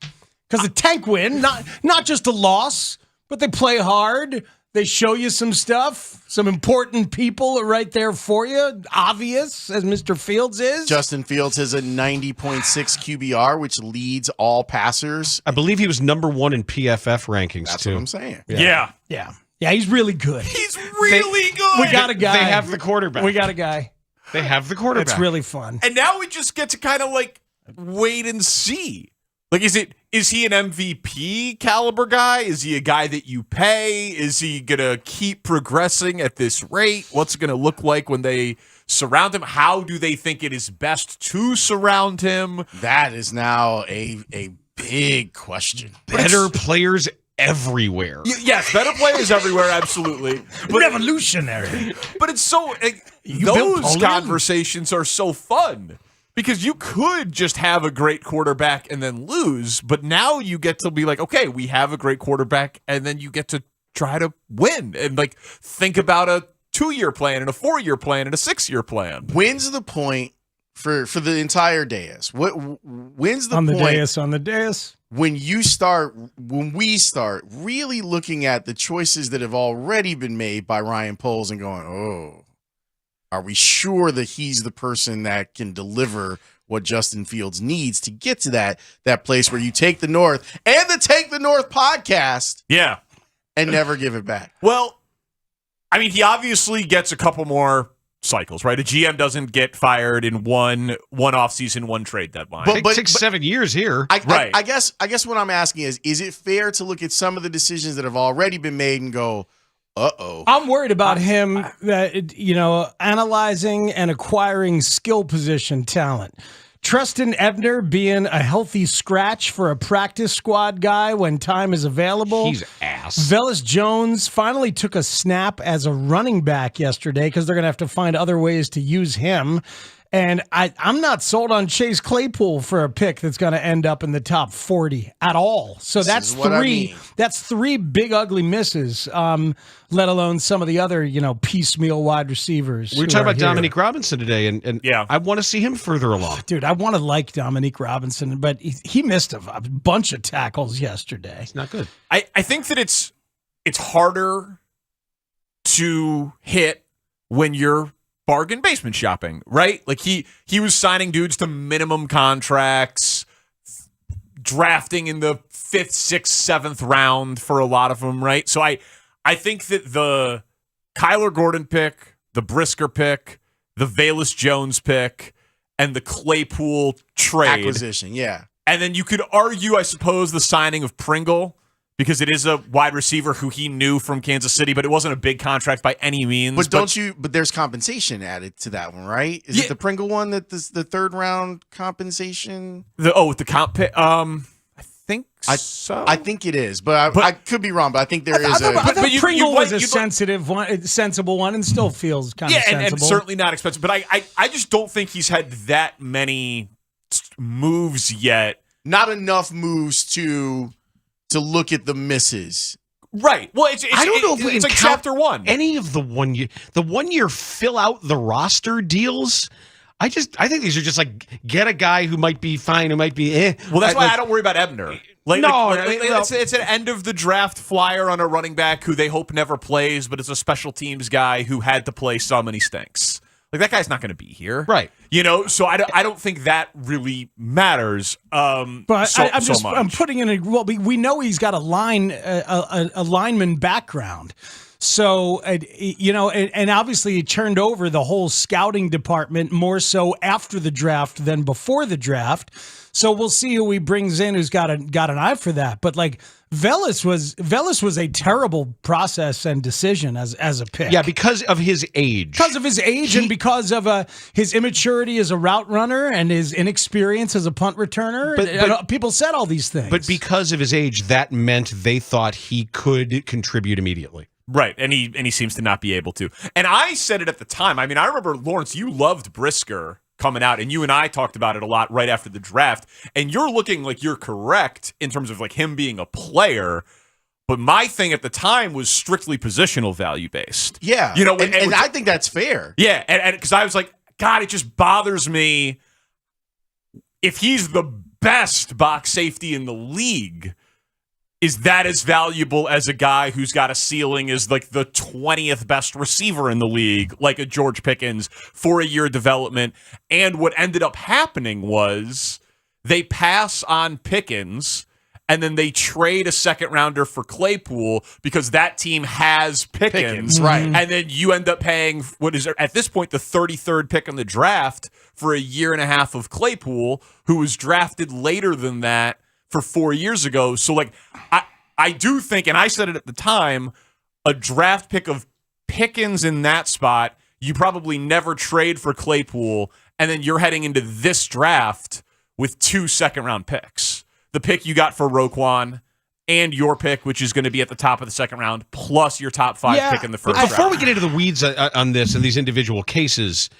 Because the tank win, not just a loss, but they play hard. They show you some stuff. Some important people are right there for you. Obvious, as Mr. Fields is. Justin Fields has a 90.6 QBR, which leads all passers. I believe he was number 1 in PFF rankings, That's too. what I'm saying. Yeah. Yeah, he's really good. He's really good. We got a guy. They have the quarterback. We got a guy. They have the quarterback. It's really fun. And now we just get to kind of wait and see. Is he an MVP caliber guy? Is he a guy that you pay? Is he going to keep progressing at this rate? What's it going to look like when they surround him? How do they think it is best to surround him? That is now a big question. Better players everywhere. Yes, better players everywhere, absolutely. Revolutionary. But it's so... those conversations are so fun. Because you could just have a great quarterback and then lose, but now you get to be like, okay, we have a great quarterback, and then you get to try to win and think about a 2-year plan and a 4-year plan and a 6-year plan. When's the point for the entire dais? When's the on the point on the dais? when we start really looking at the choices that have already been made by Ryan Poles and going, oh, are we sure that he's the person that can deliver what Justin Fields needs to get to that place where you take the North and the Take the North podcast and never give it back? Well, I mean, he obviously gets a couple more cycles, right? A GM doesn't get fired in one offseason, one trade deadline. But 6-7 years here. I guess what I'm asking is it fair to look at some of the decisions that have already been made and go, uh-oh. I'm worried about him that, analyzing and acquiring skill position talent. Tristan Ebner being a healthy scratch for a practice squad guy when time is available. He's ass. Velus Jones finally took a snap as a running back yesterday because they're going to have to find other ways to use him. And I'm not sold on Chase Claypool for a pick that's going to end up in the top 40 at all. So that's three. That's 3 big ugly misses. Let alone some of the other, piecemeal wide receivers. We were talking about Dominique Robinson today, and I want to see him further along. Dude, I want to like Dominique Robinson, but he missed a bunch of tackles yesterday. It's not good. I think that it's harder to hit when you're bargain basement shopping, right? Like he was signing dudes to minimum contracts, drafting in the 5th, 6th, 7th round for a lot of them, right? So I think that the Kyler Gordon pick, the Brisker pick, the Velus Jones pick, and the Claypool trade acquisition, yeah. And then you could argue, I suppose, the signing of Pringle, because it is a wide receiver who he knew from Kansas City, but it wasn't a big contract by any means. But there's compensation added to that one, right? Is it the Pringle one that the 3rd round compensation? With the comp pick? I think so. I think it is, but I could be wrong. But I think there is. I thought Pringle was a you'd sensible one, and still feels kind of sensible. and certainly not expensive. But I just don't think he's had that many moves yet. Not enough moves to look at the misses. Right. Well, I don't know if we it's can like count chapter 1. Any of the 1 year fill out the roster deals. I think these are just like get a guy who might be fine, who might be eh. Well, that's why I don't worry about Ebner. No. It's an end of the draft flyer on a running back who they hope never plays, but it's a special teams guy who had to play some and he stinks. Like that guy's not going to be here, right? So I don't think that really matters. But I'm putting in we know he's got a lineman background. So, and obviously he turned over the whole scouting department more so after the draft than before the draft. So we'll see who he brings in who's got an eye for that. But like Velus was a terrible process and decision as a pick. Yeah, because of his age. Because of his age and because of his immaturity as a route runner and his inexperience as a punt returner. But people said all these things. But because of his age, that meant they thought he could contribute immediately. Right, and he seems to not be able to. And I said it at the time. I mean, I remember, Lawrence, you loved Brisker coming out, and you and I talked about it a lot right after the draft, and you're looking like you're correct in terms of like him being a player, but my thing at the time was strictly positional value based. Yeah, and I think that's fair. Yeah, and because I was like, God, it just bothers me if he's the best box safety in the league. Is that as valuable as a guy who's got a ceiling as like the 20th best receiver in the league, like a George Pickens, 4-year development? And what ended up happening was they pass on Pickens and then they trade a second rounder for Claypool because that team has Pickens. Right. And then you end up paying what is at this point the 33rd pick in the draft for a year and a half of Claypool, who was drafted later than that for 4 years ago. So like I do think, and I said it at the time, a draft pick of Pickens in that spot, you probably never trade for Claypool, and then you're heading into this draft with 2 second-round picks. The pick you got for Roquan and your pick, which is going to be at the top of the second round, plus your top 5 pick in the first round. Before we get into the weeds on this and these individual cases,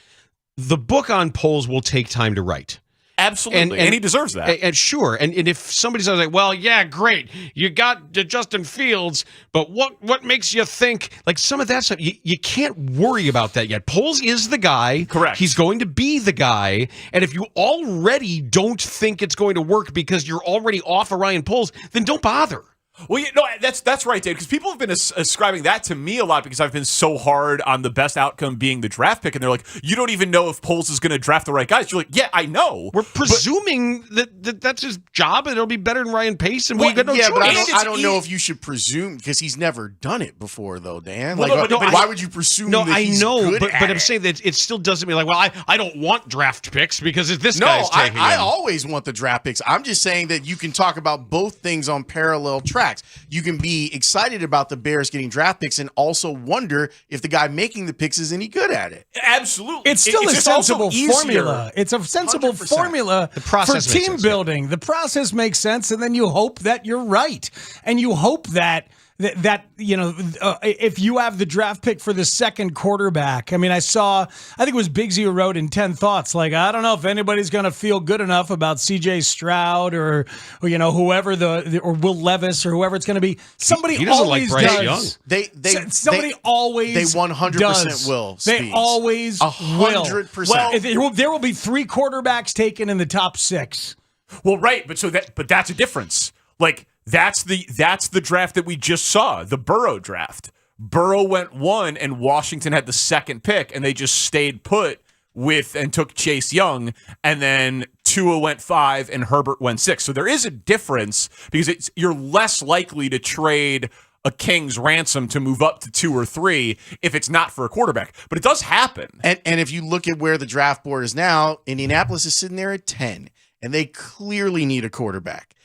the book on polls will take time to write. Absolutely, and he deserves that. And sure, and if somebody says like, "Well, yeah, great, you got Justin Fields," but what makes you think like some of that stuff? You can't worry about that yet. Poles is the guy. Correct. He's going to be the guy, and if you already don't think it's going to work because you're already off of Ryan Poles, then don't bother. Well, that's right, Dave, because people have been ascribing that to me a lot because I've been so hard on the best outcome being the draft pick, and they're like, you don't even know if Poles is going to draft the right guys. You're like, yeah, I know. We're presuming that that's his job, and it'll be better than Ryan Pace, and we've got no choice. But I don't know if you should presume, because he's never done it before, though, Dan. Why would you presume that he's good at but I'm it? saying that it still doesn't mean like, well, I don't want draft picks because it's this guy's taking I them. always want the draft picks. I'm just saying that you can talk about both things on parallel tracks. You can be excited about the Bears getting draft picks and also wonder if the guy making the picks is any good at it. Absolutely. It's still a sensible formula. It's a sensible 100%. formula for team building. The process makes sense, and then you hope that you're right. And you hope that if you have the draft pick for the second quarterback. I mean, I think it was Bigsy who wrote in 10 Thoughts, like, I don't know if anybody's going to feel good enough about CJ Stroud or whoever or Will Levis or whoever it's going to be. Somebody he doesn't always like Bryce does. Young. Somebody always They 100% does. will. They always 100%. will. There will be 3 quarterbacks taken in the top 6. Well, right, but that's a difference. Like, that's the draft that we just saw, the Burrow draft. Burrow went 1 and Washington had the second pick, and they just stayed put and took Chase Young, and then Tua went 5 and Herbert went 6. So there is a difference because you're less likely to trade a king's ransom to move up to 2 or 3 if it's not for a quarterback. But it does happen. And if you look at where the draft board is now, Indianapolis is sitting there at 10, and they clearly need a quarterback.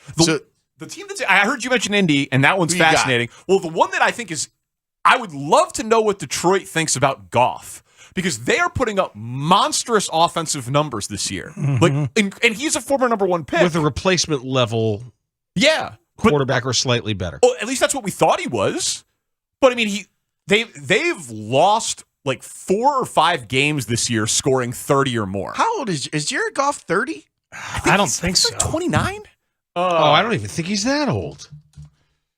The team I heard you mention Indy, and that one's fascinating. Well, the one that I think I would love to know what Detroit thinks about Goff, because they are putting up monstrous offensive numbers this year. Mm-hmm. Like, and he's a former number 1 pick with a replacement level Yeah. Quarterback or slightly better. Well, at least that's what we thought he was. But I mean, they've lost like 4 or 5 games this year scoring 30 or more. How old is Jared Goff? 30? I don't think so. Like 29? I don't even think he's that old.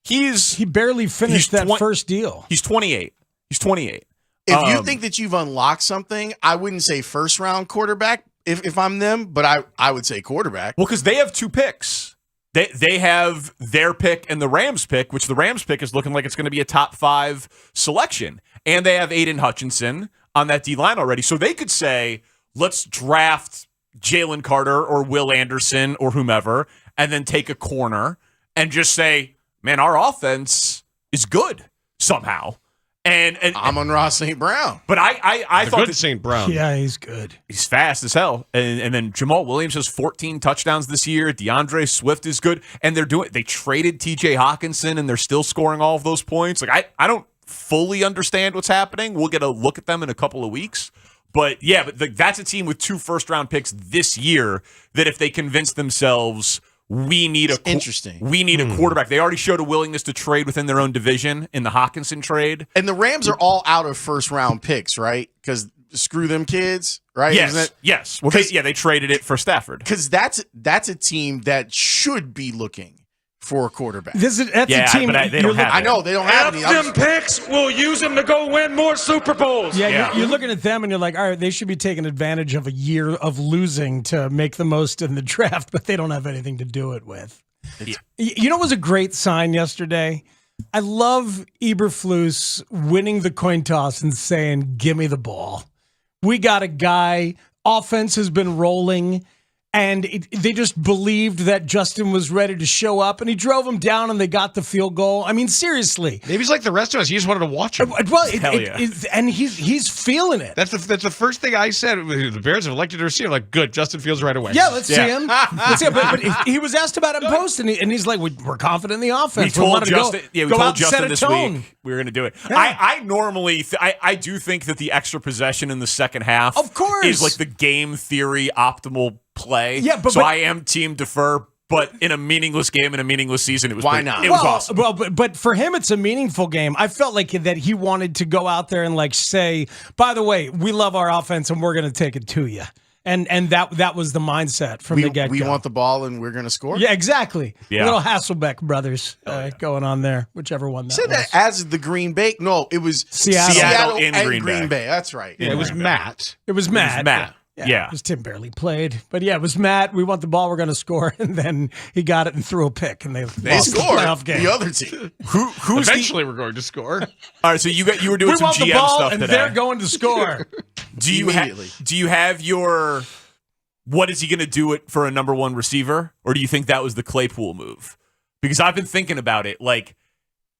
He barely finished that first deal. He's 28. He's 28. If you think that you've unlocked something, I wouldn't say first round quarterback if I'm them, but I would say quarterback. Well, because they have 2 picks. They have their pick and the Rams pick, which the Rams pick is looking like it's going to be a top 5 selection. And they have Aiden Hutchinson on that D-line already. So they could say, let's draft Jalen Carter or Will Anderson or whomever, and then take a corner and just say, man, our offense is good somehow. And Amon-Ra St. Brown. But I thought good St. Brown. Yeah, he's good. He's fast as hell. And then Jamal Williams has 14 touchdowns this year. DeAndre Swift is good. And they traded TJ Hawkinson and they're still scoring all of those points. Like I don't fully understand what's happening. We'll get a look at them in a couple of weeks. But yeah, that's a team with 2 first-round picks this year that if they convince themselves we need a quarterback. They already showed a willingness to trade within their own division in the Hawkinson trade. And the Rams are all out of first-round picks, right? Because screw them kids, right? Yes. Well, they traded it for Stafford. Because that's a team that should be looking for a quarterback. That's a team. But they don't have I know they don't have any. Them picks, we'll use them to go win more Super Bowls. Yeah, you're looking at them and you're like, all right, they should be taking advantage of a year of losing to make the most in the draft, but they don't have anything to do it with. You know what was a great sign yesterday? I love Eberflus winning the coin toss and saying, give me the ball. We got a guy, offense has been rolling, and they just believed that Justin was ready to show up, and he drove him down, and they got the field goal. I mean, seriously. Maybe he's like the rest of us. He just wanted to watch him. Well, and he's feeling it. That's the first thing I said. The Bears have elected a receiver. Like, good, Justin Fields right away. Yeah, let's see him. Let's see him. But he was asked about it in post, and he's like, we're confident in the offense. We told Justin this tone. week we were going to do it. Yeah. I normally I do think that the extra possession in the second half, of course, is like the game theory optimal play. Yeah, but I am team defer. But in a meaningless game, in a meaningless season, it was not? It was awesome. Well, but for him, it's a meaningful game. I felt like that he wanted to go out there and like say, by the way, we love our offense and we're going to take it to you. And that was the mindset from the get-go. We want the ball and we're going to score? Yeah, exactly. Yeah. Little Hasselbeck brothers going on there, whichever one that said was. That as the Green Bay. No, it was Seattle and Green Bay. That's right. Yeah, it was Matt. It was Matt. Yeah. Because Tim barely played. But yeah, it was Matt. We want the ball. We're going to score. And then he got it and threw a pick. And they lost the scored playoff game. The other team. Who's Eventually we're going to score. All right, so you were doing we some want GM the ball stuff and today. they're going to score. Do you have your what is he going to do it for a number 1 receiver? Or do you think that was the Claypool move? Because I've been thinking about it. Like,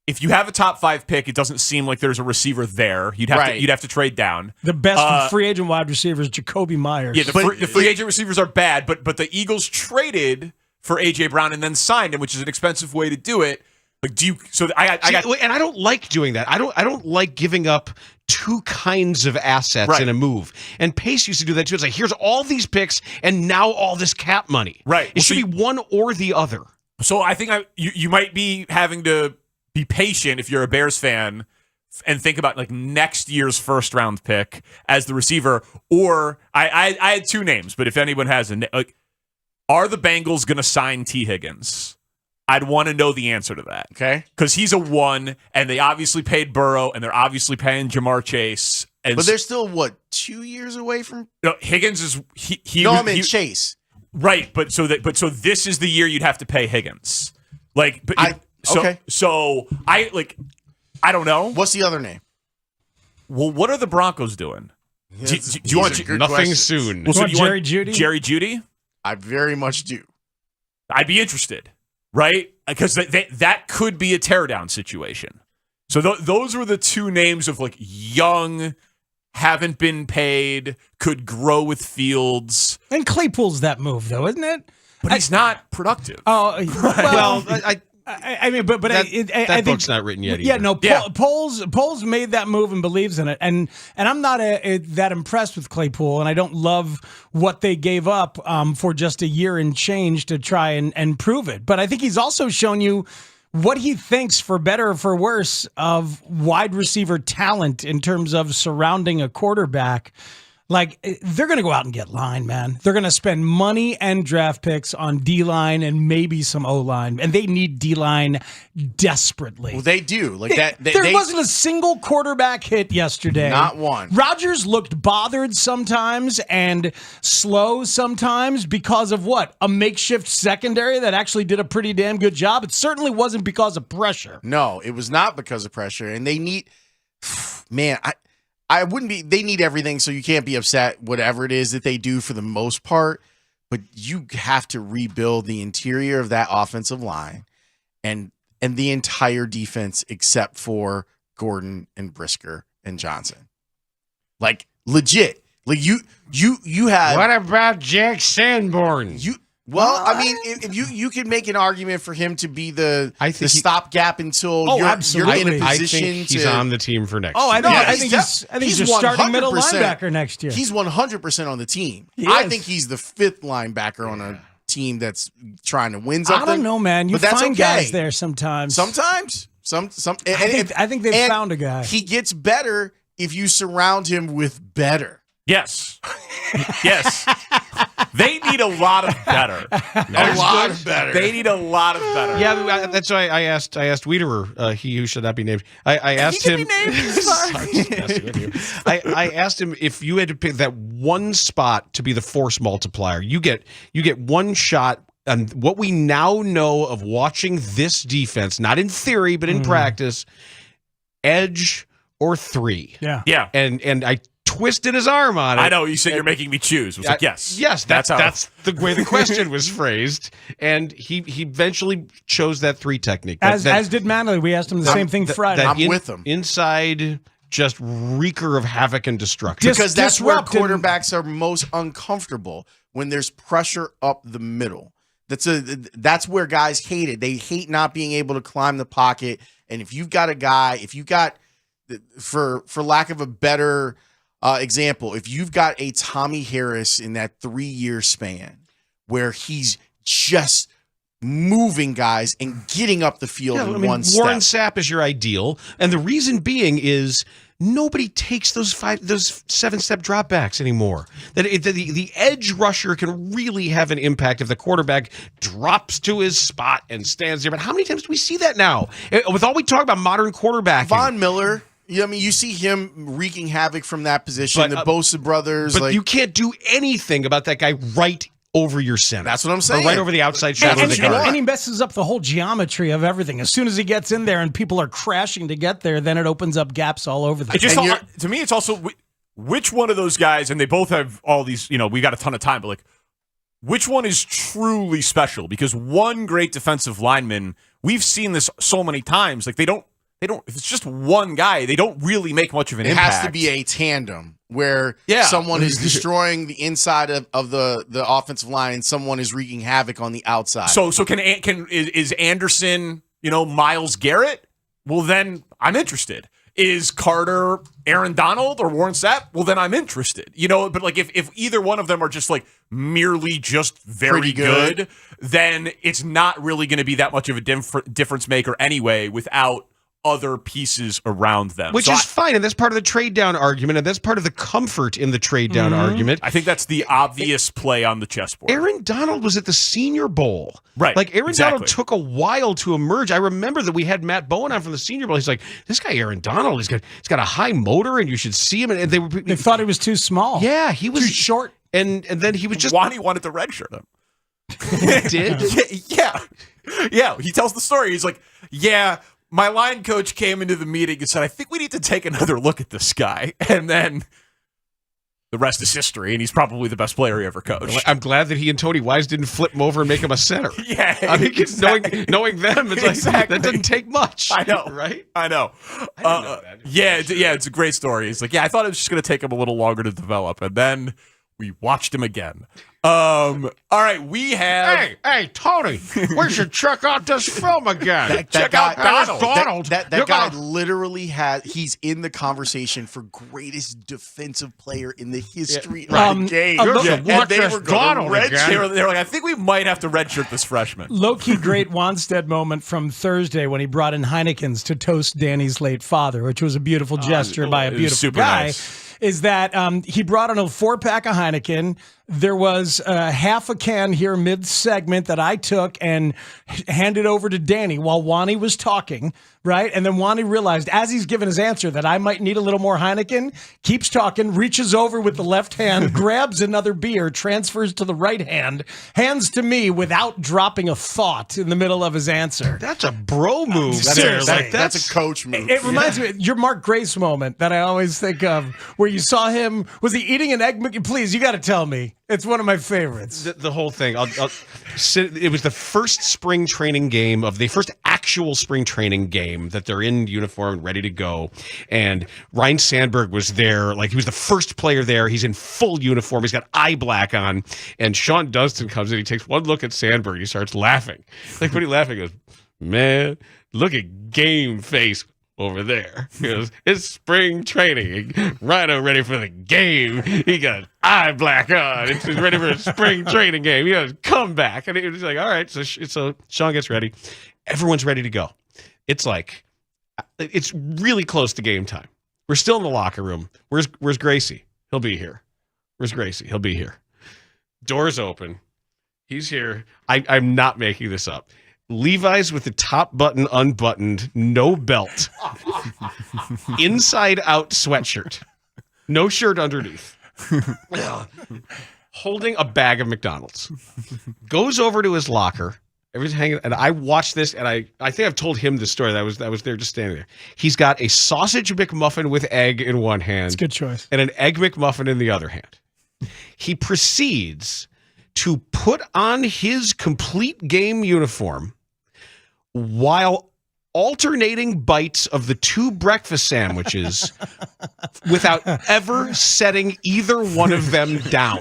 if you have a top 5 pick, it doesn't seem like there's a receiver there. You'd have to trade down. The best free agent wide receiver is Jacoby Myers. Yeah, the free agent receivers are bad, but the Eagles traded for AJ Brown and then signed him, which is an expensive way to do it. Like, and I don't like doing that. I don't like giving up 2 kinds of assets in a move. And Pace used to do that too. It's like, here's all these picks and now all this cap money. Right. It should be one or the other. So I think you might be having to be patient if you're a Bears fan and think about like next year's first round pick as the receiver. Or I had 2 names, but if anyone has are the Bengals going to sign T. Higgins? I'd want to know the answer to that. Okay. Because he's a 1, and they obviously paid Burrow, and they're obviously paying Jamar Chase. But they're still, 2 years away from? No, Higgins is Chase. Right, but so this is the year you'd have to pay Higgins. Like, okay. So I don't know. What's the other name? Well, what are the Broncos doing? Do you want nothing soon? Well, so you want Jeudy? Jerry Jeudy? I very much do. I'd be interested, right? Because that could be a teardown situation. So those were the 2 names of like young, haven't been paid, could grow with Fields. And Claypool's that move, though, isn't it? But he's not productive. Oh, well, I mean, but that I think book's not written yet. Yeah, either. no. Poles made that move and believes in it, and I'm not that impressed with Claypool, and I don't love what they gave up for just a year and change to try and prove it. But I think he's also shown you what he thinks, for better or for worse, of wide receiver talent in terms of surrounding a quarterback. Like, they're going to go out and get line, man. They're going to spend money and draft picks on D-line and maybe some O-line. And they need D-line desperately. Well, they do. Like that. There wasn't a single quarterback hit yesterday. Not one. Rodgers looked bothered sometimes and slow sometimes because of what? A makeshift secondary that actually did a pretty damn good job. It certainly wasn't because of pressure. No, it was not because of pressure. And they need, man, I wouldn't be, they need everything, so you can't be upset, whatever it is that they do for the most part, but you have to rebuild the interior of that offensive line and the entire defense except for Gordon and Brisker and Johnson. Like, legit. Like, you have. What about Jack Sanborn? Well, I mean, if you can make an argument for him to be the stopgap until you're in a position I think he's on the team for next year. I think he's your starting middle linebacker next year. He's 100% on the team. He I is. think he's the fifth linebacker on a team that's trying to win something. I don't know, man. You but that's find okay. guys there sometimes. Sometimes. I think they found a guy. He gets better if you surround him with better. Yes. Yes. They need a lot of better. A lot of better. They need a lot of better. Yeah, that's why I asked Wiederer, he who should not be named. I asked him. I asked him if you had to pick that one spot to be the force multiplier. You get one shot. And what we now know of watching this defense, not in theory but in practice, edge or 3. Yeah. Yeah. And I twisted his arm on it. I know. You said you're making me choose. I was like, yes. Yes, that's the way the question was phrased. And he eventually chose that 3 technique. As did Manley. We asked him the same thing Friday. I'm with him. Inside, just reeker of havoc and destruction. Because that's where quarterbacks are most uncomfortable, when there's pressure up the middle. That's where guys hate it. They hate not being able to climb the pocket. And if you've got a guy, for lack of a better example, if you've got a Tommy Harris in that 3-year span where he's just moving guys and getting up the field in one step. Warren Sapp is your ideal. And the reason being is nobody takes those 7-step dropbacks anymore. That the edge rusher can really have an impact if the quarterback drops to his spot and stands there. But how many times do we see that now? With all we talk about modern quarterbacking. Von Miller. Yeah, I mean, you see him wreaking havoc from that position. The Bosa brothers. But you can't do anything about that guy right over your center. That's what I'm saying. Or right over the outside shoulder of the guard. And he messes up the whole geometry of everything. As soon as he gets in there and people are crashing to get there, then it opens up gaps all over the place. To me, it's also which one of those guys, and they both have all these, we got a ton of time, but like, which one is truly special? Because one great defensive lineman, we've seen this so many times, like they don't, if it's just one guy, they don't really make much of an impact. It has to be a tandem where someone is destroying the inside of the offensive line and someone is wreaking havoc on the outside. So is Anderson, Myles Garrett? Well, then I'm interested. Is Carter Aaron Donald or Warren Sapp? Well, then I'm interested. But like if either one of them are just like merely just very good, then it's not really going to be that much of a difference maker anyway without other pieces around them. Which is fine, and that's part of the trade down argument, and that's part of the comfort in the trade down argument. I think that's the obvious play on the chessboard. Aaron Donald was at the Senior Bowl. Right. Like, Aaron Donald took a while to emerge. I remember that we had Matt Bowen on from the Senior Bowl. He's like, this guy Aaron Donald, he's got a high motor, and you should see him. And they thought he was too small. Yeah, he was too short. And then he was just... Wani wanted to redshirt him. Did? Yeah. He tells the story. He's like, my line coach came into the meeting and said, I think we need to take another look at this guy. And then the rest is history, and he's probably the best player he ever coached. I'm glad that he and Tony Wise didn't flip him over and make him a center. Yeah. I mean, knowing them, it's like, that doesn't take much. I know. Right? I know. It's a great story. He's like, I thought it was just going to take him a little longer to develop. And then we watched him again. All right, we have. Hey, Tony, we should check out this film again. Check out Donald. That guy literally he's in the conversation for greatest defensive player in the history of the game. And they were Donald again. They were like, I think we might have to redshirt this freshman. Low-key great Wanstead moment from Thursday when he brought in Heineken's to toast Danny's late father, which was a beautiful gesture by a beautiful guy. Nice. Is that he brought on a 4-pack of Heineken. There was half a can here mid-segment that I took and handed over to Danny while Wani was talking, right? And then Wani realized, as he's given his answer, that I might need a little more Heineken, keeps talking, reaches over with the left hand, grabs another beer, transfers to the right hand, hands to me without dropping a thought in the middle of his answer. That's a bro move. Seriously. That's a coach move. It reminds me of your Mark Grace moment that I always think of, where you saw him, was he eating an egg? Please, you got to tell me. It's one of my favorites. The whole thing. It was the first spring training game of the first actual spring training game that they're in uniform and ready to go. And Ryan Sandberg was there. Like, he was the first player there. He's in full uniform. He's got eye black on. And Sean Dunston comes in. He takes one look at Sandberg. He starts laughing. Like, when he laughing, he goes, man, look at game face over there. He goes, it's spring training. Rhino ready for the game. He got eye black on. He's ready for a spring training game. He goes, come back. And he was like, all right. So Sean gets ready. Everyone's ready to go. It's really close to game time. We're still in the locker room. Where's Gracie? He'll be here. Where's Gracie? He'll be here. Doors open. He's here. I'm not making this up. Levi's with the top button unbuttoned, no belt, inside out sweatshirt, no shirt underneath, holding a bag of McDonald's, goes over to his locker. Everything's hanging, and I watched this, and I think I've told him this story. That I was there just standing there. He's got a sausage McMuffin with egg in one hand. It's a good choice. And an egg McMuffin in the other hand. He proceeds to put on his complete game uniform while alternating bites of the 2 breakfast sandwiches without ever setting either one of them down.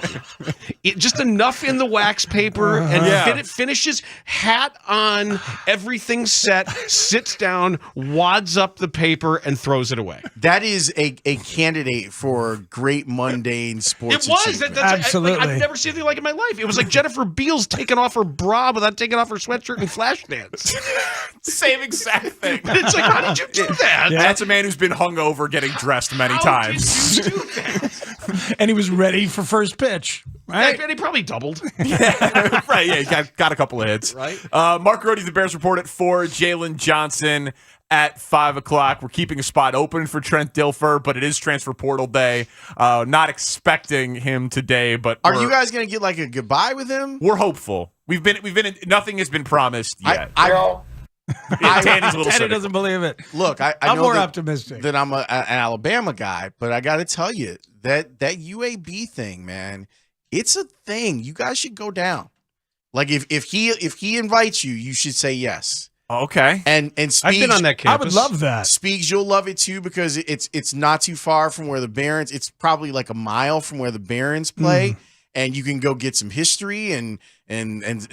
Just enough in the wax paper, and finishes, hat on, everything set, sits down, wads up the paper, and throws it away. That is a candidate for great mundane sports. It was. Absolutely. I've never seen anything like it in my life. It was like Jennifer Beals taking off her bra without taking off her sweatshirt and flash dance. Same exact thing. It's like, how did you do that? Yeah. That's a man who's been hungover getting dressed many times. Did you do that? And he was ready for first pitch. Right? And he probably doubled. Yeah, right. Yeah, he got a couple of hits. Right. Mark Rohde, the Bears Report at 4. Jalen Johnson at 5 o'clock. We're keeping a spot open for Trent Dilfer, but it is transfer portal day. Not expecting him today, but are you guys going to get like a goodbye with him? We're hopeful. We've been. Nothing has been promised yet. Danny doesn't believe it. Look, I'm know more optimistic that I'm an Alabama guy, but I got to tell you that UAB thing, man, it's a thing. You guys should go down. Like if he invites you, you should say yes. Okay. And Speegs, I've been on that campus. I would love that. Speegs, you'll love it too because it's not too far from where the Barons. It's probably like a mile from where the Barons play, and you can go get some history and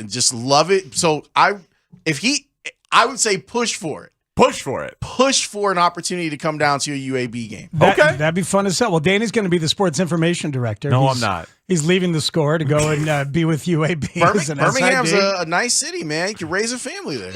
just love it. So I would say push for it. Push for it. Push for an opportunity to come down to a UAB game. That'd be fun as hell. Well, Danny's going to be the sports information director. No, I'm not. He's leaving the Score to go and be with UAB. Birmingham's a nice city, man. You can raise a family there.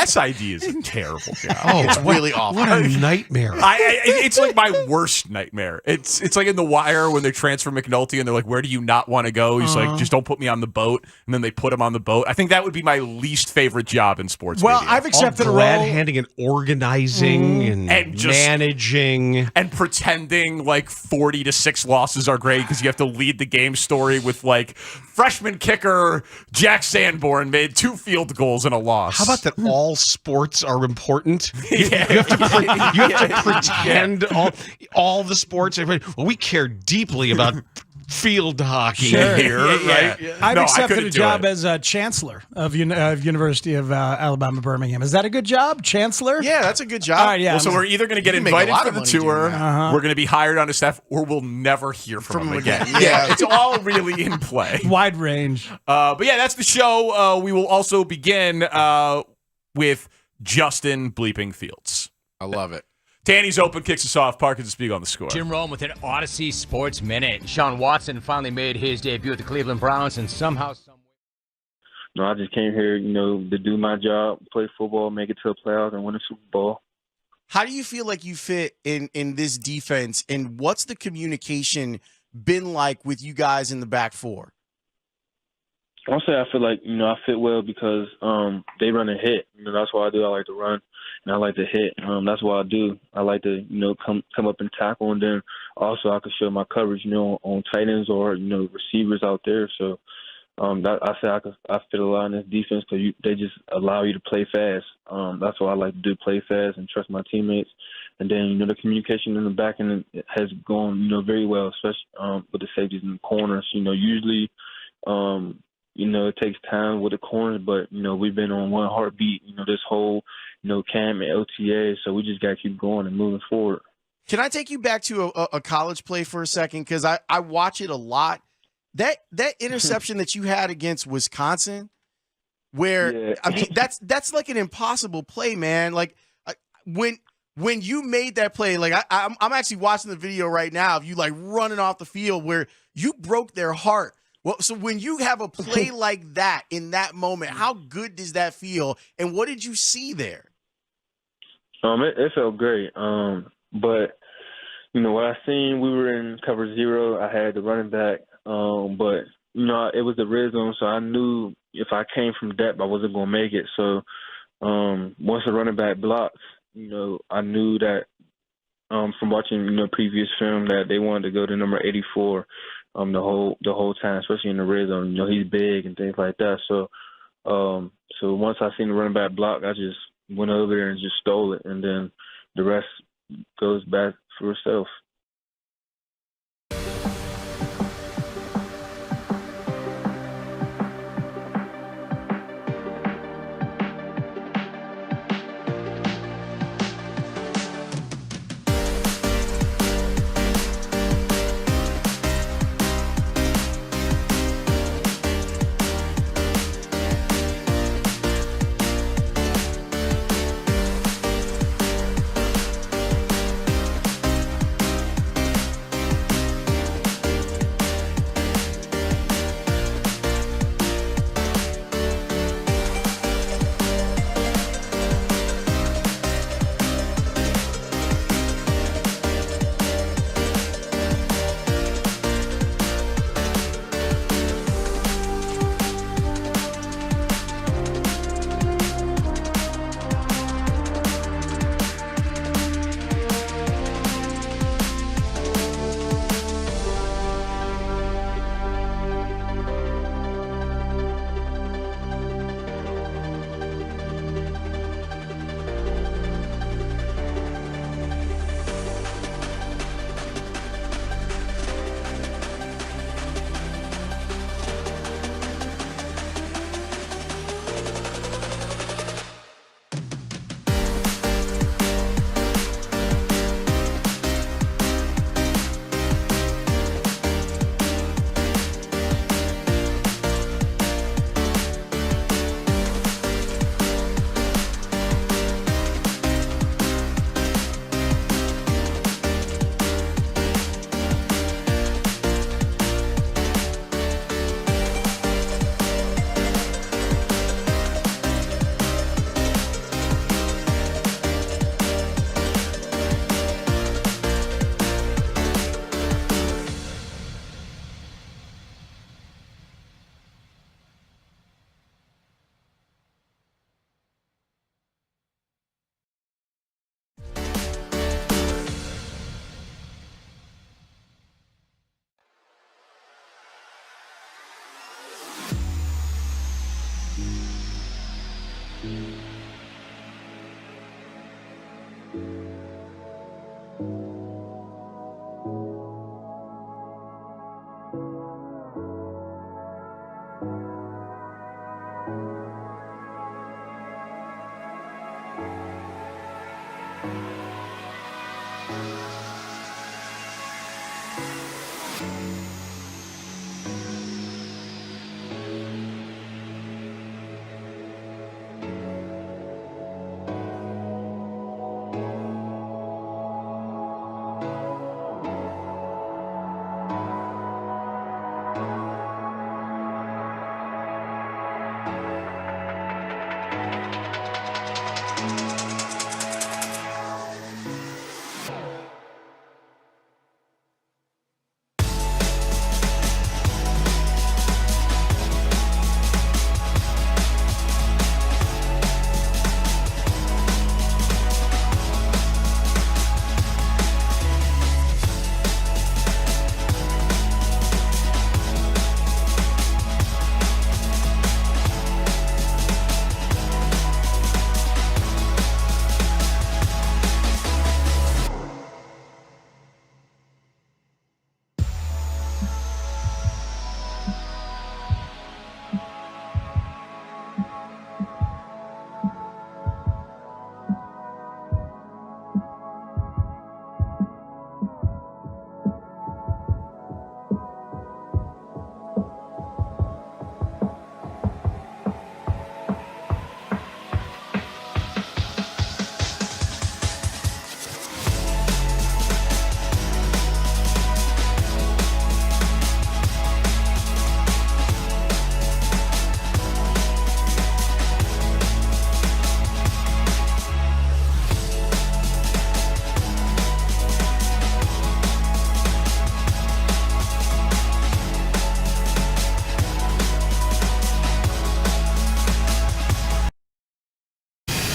SID is a terrible job. Oh, it's really awful. What a nightmare. It's like my worst nightmare. It's like in The Wire when they transfer McNulty and they're like, where do you not want to go? He's like, just don't put me on the boat. And then they put him on the boat. I think that would be my least favorite job in sports media. I've accepted a role. Handing and organizing and just managing. And pretending like 40-6 losses are great because you have to lead the game story with like freshman kicker Jack Sanborn made 2 field goals and a loss. How about that all sports are important? You have to pretend all the sports. Well, we care deeply about field hockey Sure. here, right? I've No, I accepted couldn't a do job it. as chancellor of University of Alabama, Birmingham. Is that a good job, chancellor? Yeah, that's a good job. All right, yeah. Well, so we're either going to get You can make a invited lot for of the money doing tour, that. we're going to be hired on a staff, or we'll never hear from them again. Yeah. It's all really in play. Wide range. But yeah, that's the show. We will also begin with Justin Bleeping Fields. I love it. Danny's open, kicks us off. Parkins and Spiegel on the score. Jim Rome with an Odyssey Sports Minute. Sean Watson finally made his debut with the Cleveland Browns, and somehow, No, I just came here, to do my job, play football, make it to the playoffs, and win a Super Bowl. How do you feel like you fit in this defense, and what's the communication been like with you guys in the back four? I'll say I feel like, I fit well because they run and hit. That's what I do. I like to run, and I like to hit. That's what I do. I like to, come up and tackle, and then also I can show my coverage, on tight ends or, receivers out there. So I say I fit a lot in this defense because they just allow you to play fast. That's what I like to do, play fast and trust my teammates. And then, the communication in the back end has gone, very well, especially with the safeties and the corners. Usually it takes time with the corners, but, we've been on one heartbeat, this whole, camp and OTA, so we just got to keep going and moving forward. Can I take you back to a college play for a second? Because I watch it a lot. That interception that you had against Wisconsin, where, I mean, that's like an impossible play, man. Like, when you made that play, like, I'm actually watching the video right now of you, like, running off the field where you broke their heart. Well, so when you have a play like that in that moment, how good does that feel? And what did you see there? It felt great. But what I seen, we were in cover zero. I had the running back, but it was the red zone, so I knew if I came from depth, I wasn't gonna make it. So once the running back blocked, I knew that from watching previous film that they wanted to go to number 84. The whole time, especially in the red zone. He's big and things like that. So once I seen the running back block, I just went over there and just stole it, and then the rest goes back for itself.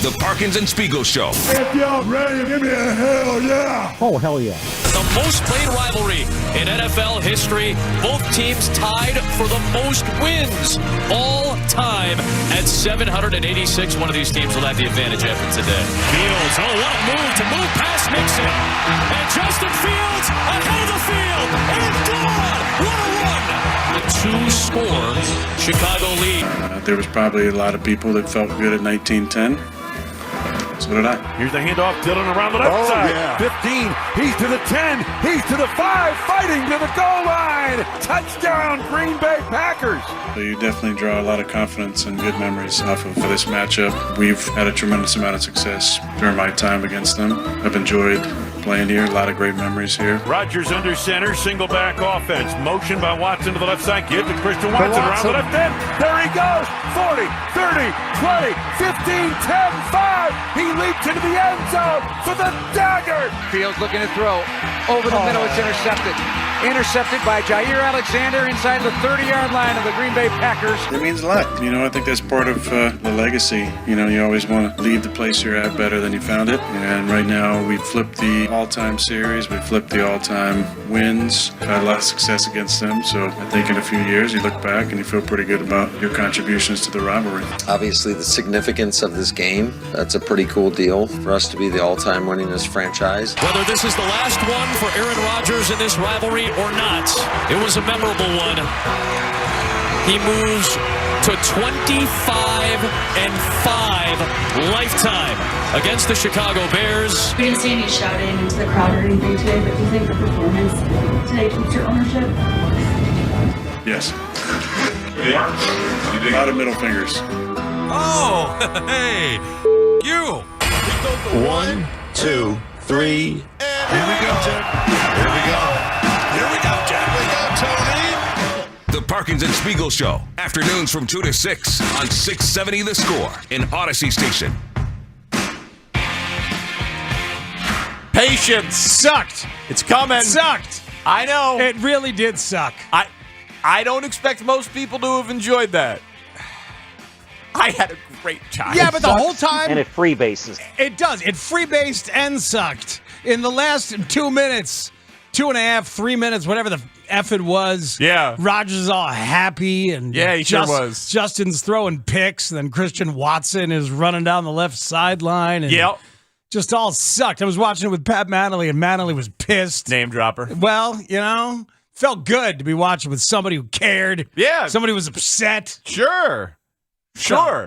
The Parkins and Spiegel Show. If y'all ready, give me a hell yeah. Oh, hell yeah. The most played rivalry in NFL history. Both teams tied for the most wins all time at 786. One of these teams will have the advantage after today. Fields, what a move to move past Nixon. And Justin Fields ahead of the field. And gone. What a run. The two-score Chicago lead. There was probably a lot of people that felt good at 1910. So did I. Here's the handoff, Dillon around the left side. Yeah. 15, he's to the 10, he's to the 5, fighting to the goal line. Touchdown, Green Bay Packers. So you definitely draw a lot of confidence and good memories off of this matchup. We've had a tremendous amount of success during my time against them. I've enjoyed playing here, a lot of great memories here. Rodgers under center, single back offense. Motion by Watson to the left side, give to Christian Watson around the left end. There he goes, 40, 30, 20, 15, 10, 5. He leaps into the end zone for the dagger. Fields looking to throw. Over the middle, it's intercepted. Intercepted by Jair Alexander inside the 30-yard line of the Green Bay Packers. It means a lot. I think that's part of the legacy. You always want to leave the place you're at better than you found it. And right now, we flipped the all-time series. We flipped the all-time wins. Had a lot of success against them. So I think in a few years, you look back and you feel pretty good about your contributions to the rivalry. Obviously, the significance of this game, that's a pretty cool deal for us to be the all-time winningest franchise. Whether this is the last one for Aaron Rodgers in this rivalry or not, it was a memorable one. He moves to 25-5 lifetime against the Chicago Bears. We didn't see any shouting into the crowd or anything today, but do you think the performance today keeps your ownership? Yes. A lot of middle fingers. Oh, hey, you. 1, 2, 3. Here we go, Ted. Here we go. Here we go, Ted. Here we go, Tony. The Parkins and Spiegel Show. Afternoons from 2 to 6 on 670 The Score in Odyssey Station. Patience sucked. It's coming. Sucked. I know. It really did suck. I don't expect most people to have enjoyed that. I had a great time. Yeah, but the whole time. And it freebases. It does. It freebased and sucked. In the last 2 minutes, 2.5, 3 minutes, whatever the F it was. Yeah. Rodgers is all happy. And yeah, he sure was. Justin's throwing picks. And then Christian Watson is running down the left sideline. And yep. Just all sucked. I was watching it with Pat Manley, and Manley was pissed. Name dropper. Well, felt good to be watching with somebody who cared. Yeah. Somebody who was upset. Sure.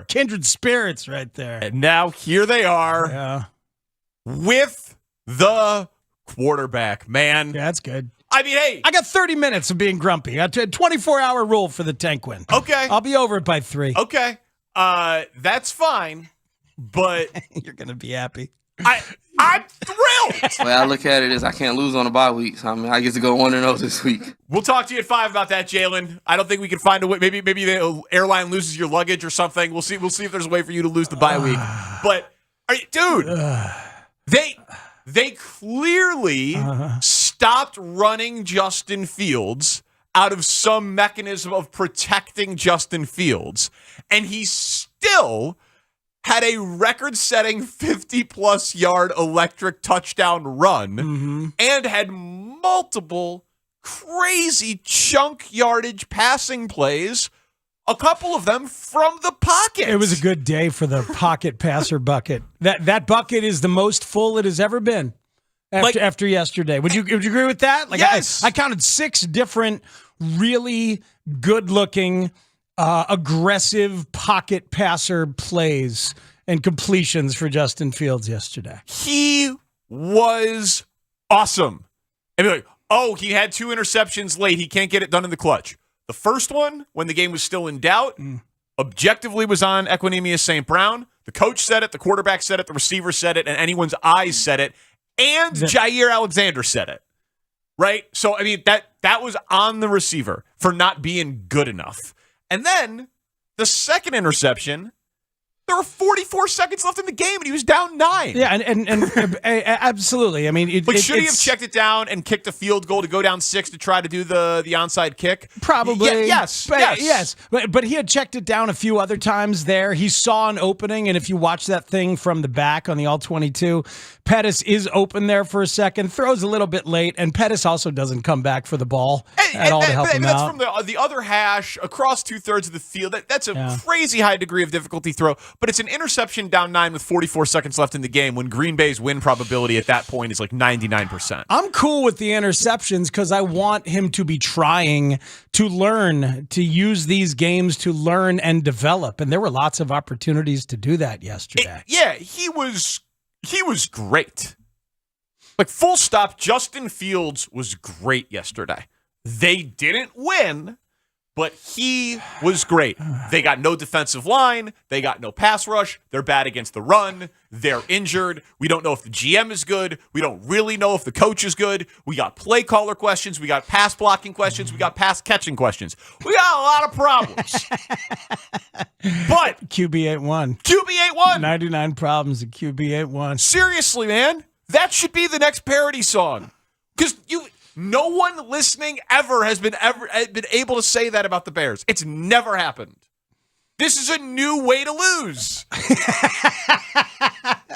Kindred spirits right there. And now here they are. Yeah. With the quarterback, man. Yeah, that's good. I mean, hey. I got 30 minutes of being grumpy. I did a 24-hour rule for the tank win. Okay. I'll be over it by 3. Okay. That's fine, but you're going to be happy. I'm thrilled. The way I look at it is I can't lose on a bye week. So I get to go 1-0 this week. We'll talk to you at 5 about that, Jalen. I don't think we can find a way. Maybe the airline loses your luggage or something. We'll see if there's a way for you to lose the bye week. But, dude, they clearly stopped running Justin Fields out of some mechanism of protecting Justin Fields, and he still had a record-setting 50-plus yard electric touchdown run and had multiple crazy chunk yardage passing plays, a couple of them from the pocket. It was a good day for the pocket passer bucket. That bucket is the most full it has ever been after yesterday. Would you agree with that? Yes. I counted 6 different really good-looking aggressive pocket passer plays and completions for Justin Fields yesterday. He was awesome. And be like, he had 2 interceptions late. He can't get it done in the clutch. The first one, when the game was still in doubt, objectively was on Equinemius St. Brown. The coach said it, the quarterback said it, the receiver said it, and anyone's eyes said it, and Jair Alexander said it. Right? So, I mean, that was on the receiver for not being good enough. And then the second interception, There were 44 seconds left in the game, and he was down 9. Yeah, and absolutely. I mean, should he have checked it down and kicked a field goal to go down 6 to try to do the onside kick? Probably. Yes. But he had checked it down a few other times there. He saw an opening, and if you watch that thing from the back on the All-22, Pettis is open there for a second, throws a little bit late, and Pettis also doesn't come back for the ball at all to help him that's out. from the other hash across 2/3 of the field. That's a crazy high degree of difficulty throw, but it's an interception down 9 with 44 seconds left in the game when Green Bay's win probability at that point is like 99%. I'm cool with the interceptions because I want him to be trying to learn, to use these games to learn and develop, and there were lots of opportunities to do that yesterday. He was great. Like, full stop, Justin Fields was great yesterday. They didn't win, but he was great. They got no defensive line. They got no pass rush. They're bad against the run. They're injured. We don't know if the GM is good. We don't really know if the coach is good. We got play caller questions. We got pass blocking questions. We got pass catching questions. We got a lot of problems. But QB 8-1. QB 8-1. 99 problems at QB 8-1. Seriously, man. That should be the next parody song. Because no one listening ever has been able to say that about the Bears. It's never happened. This is a new way to lose.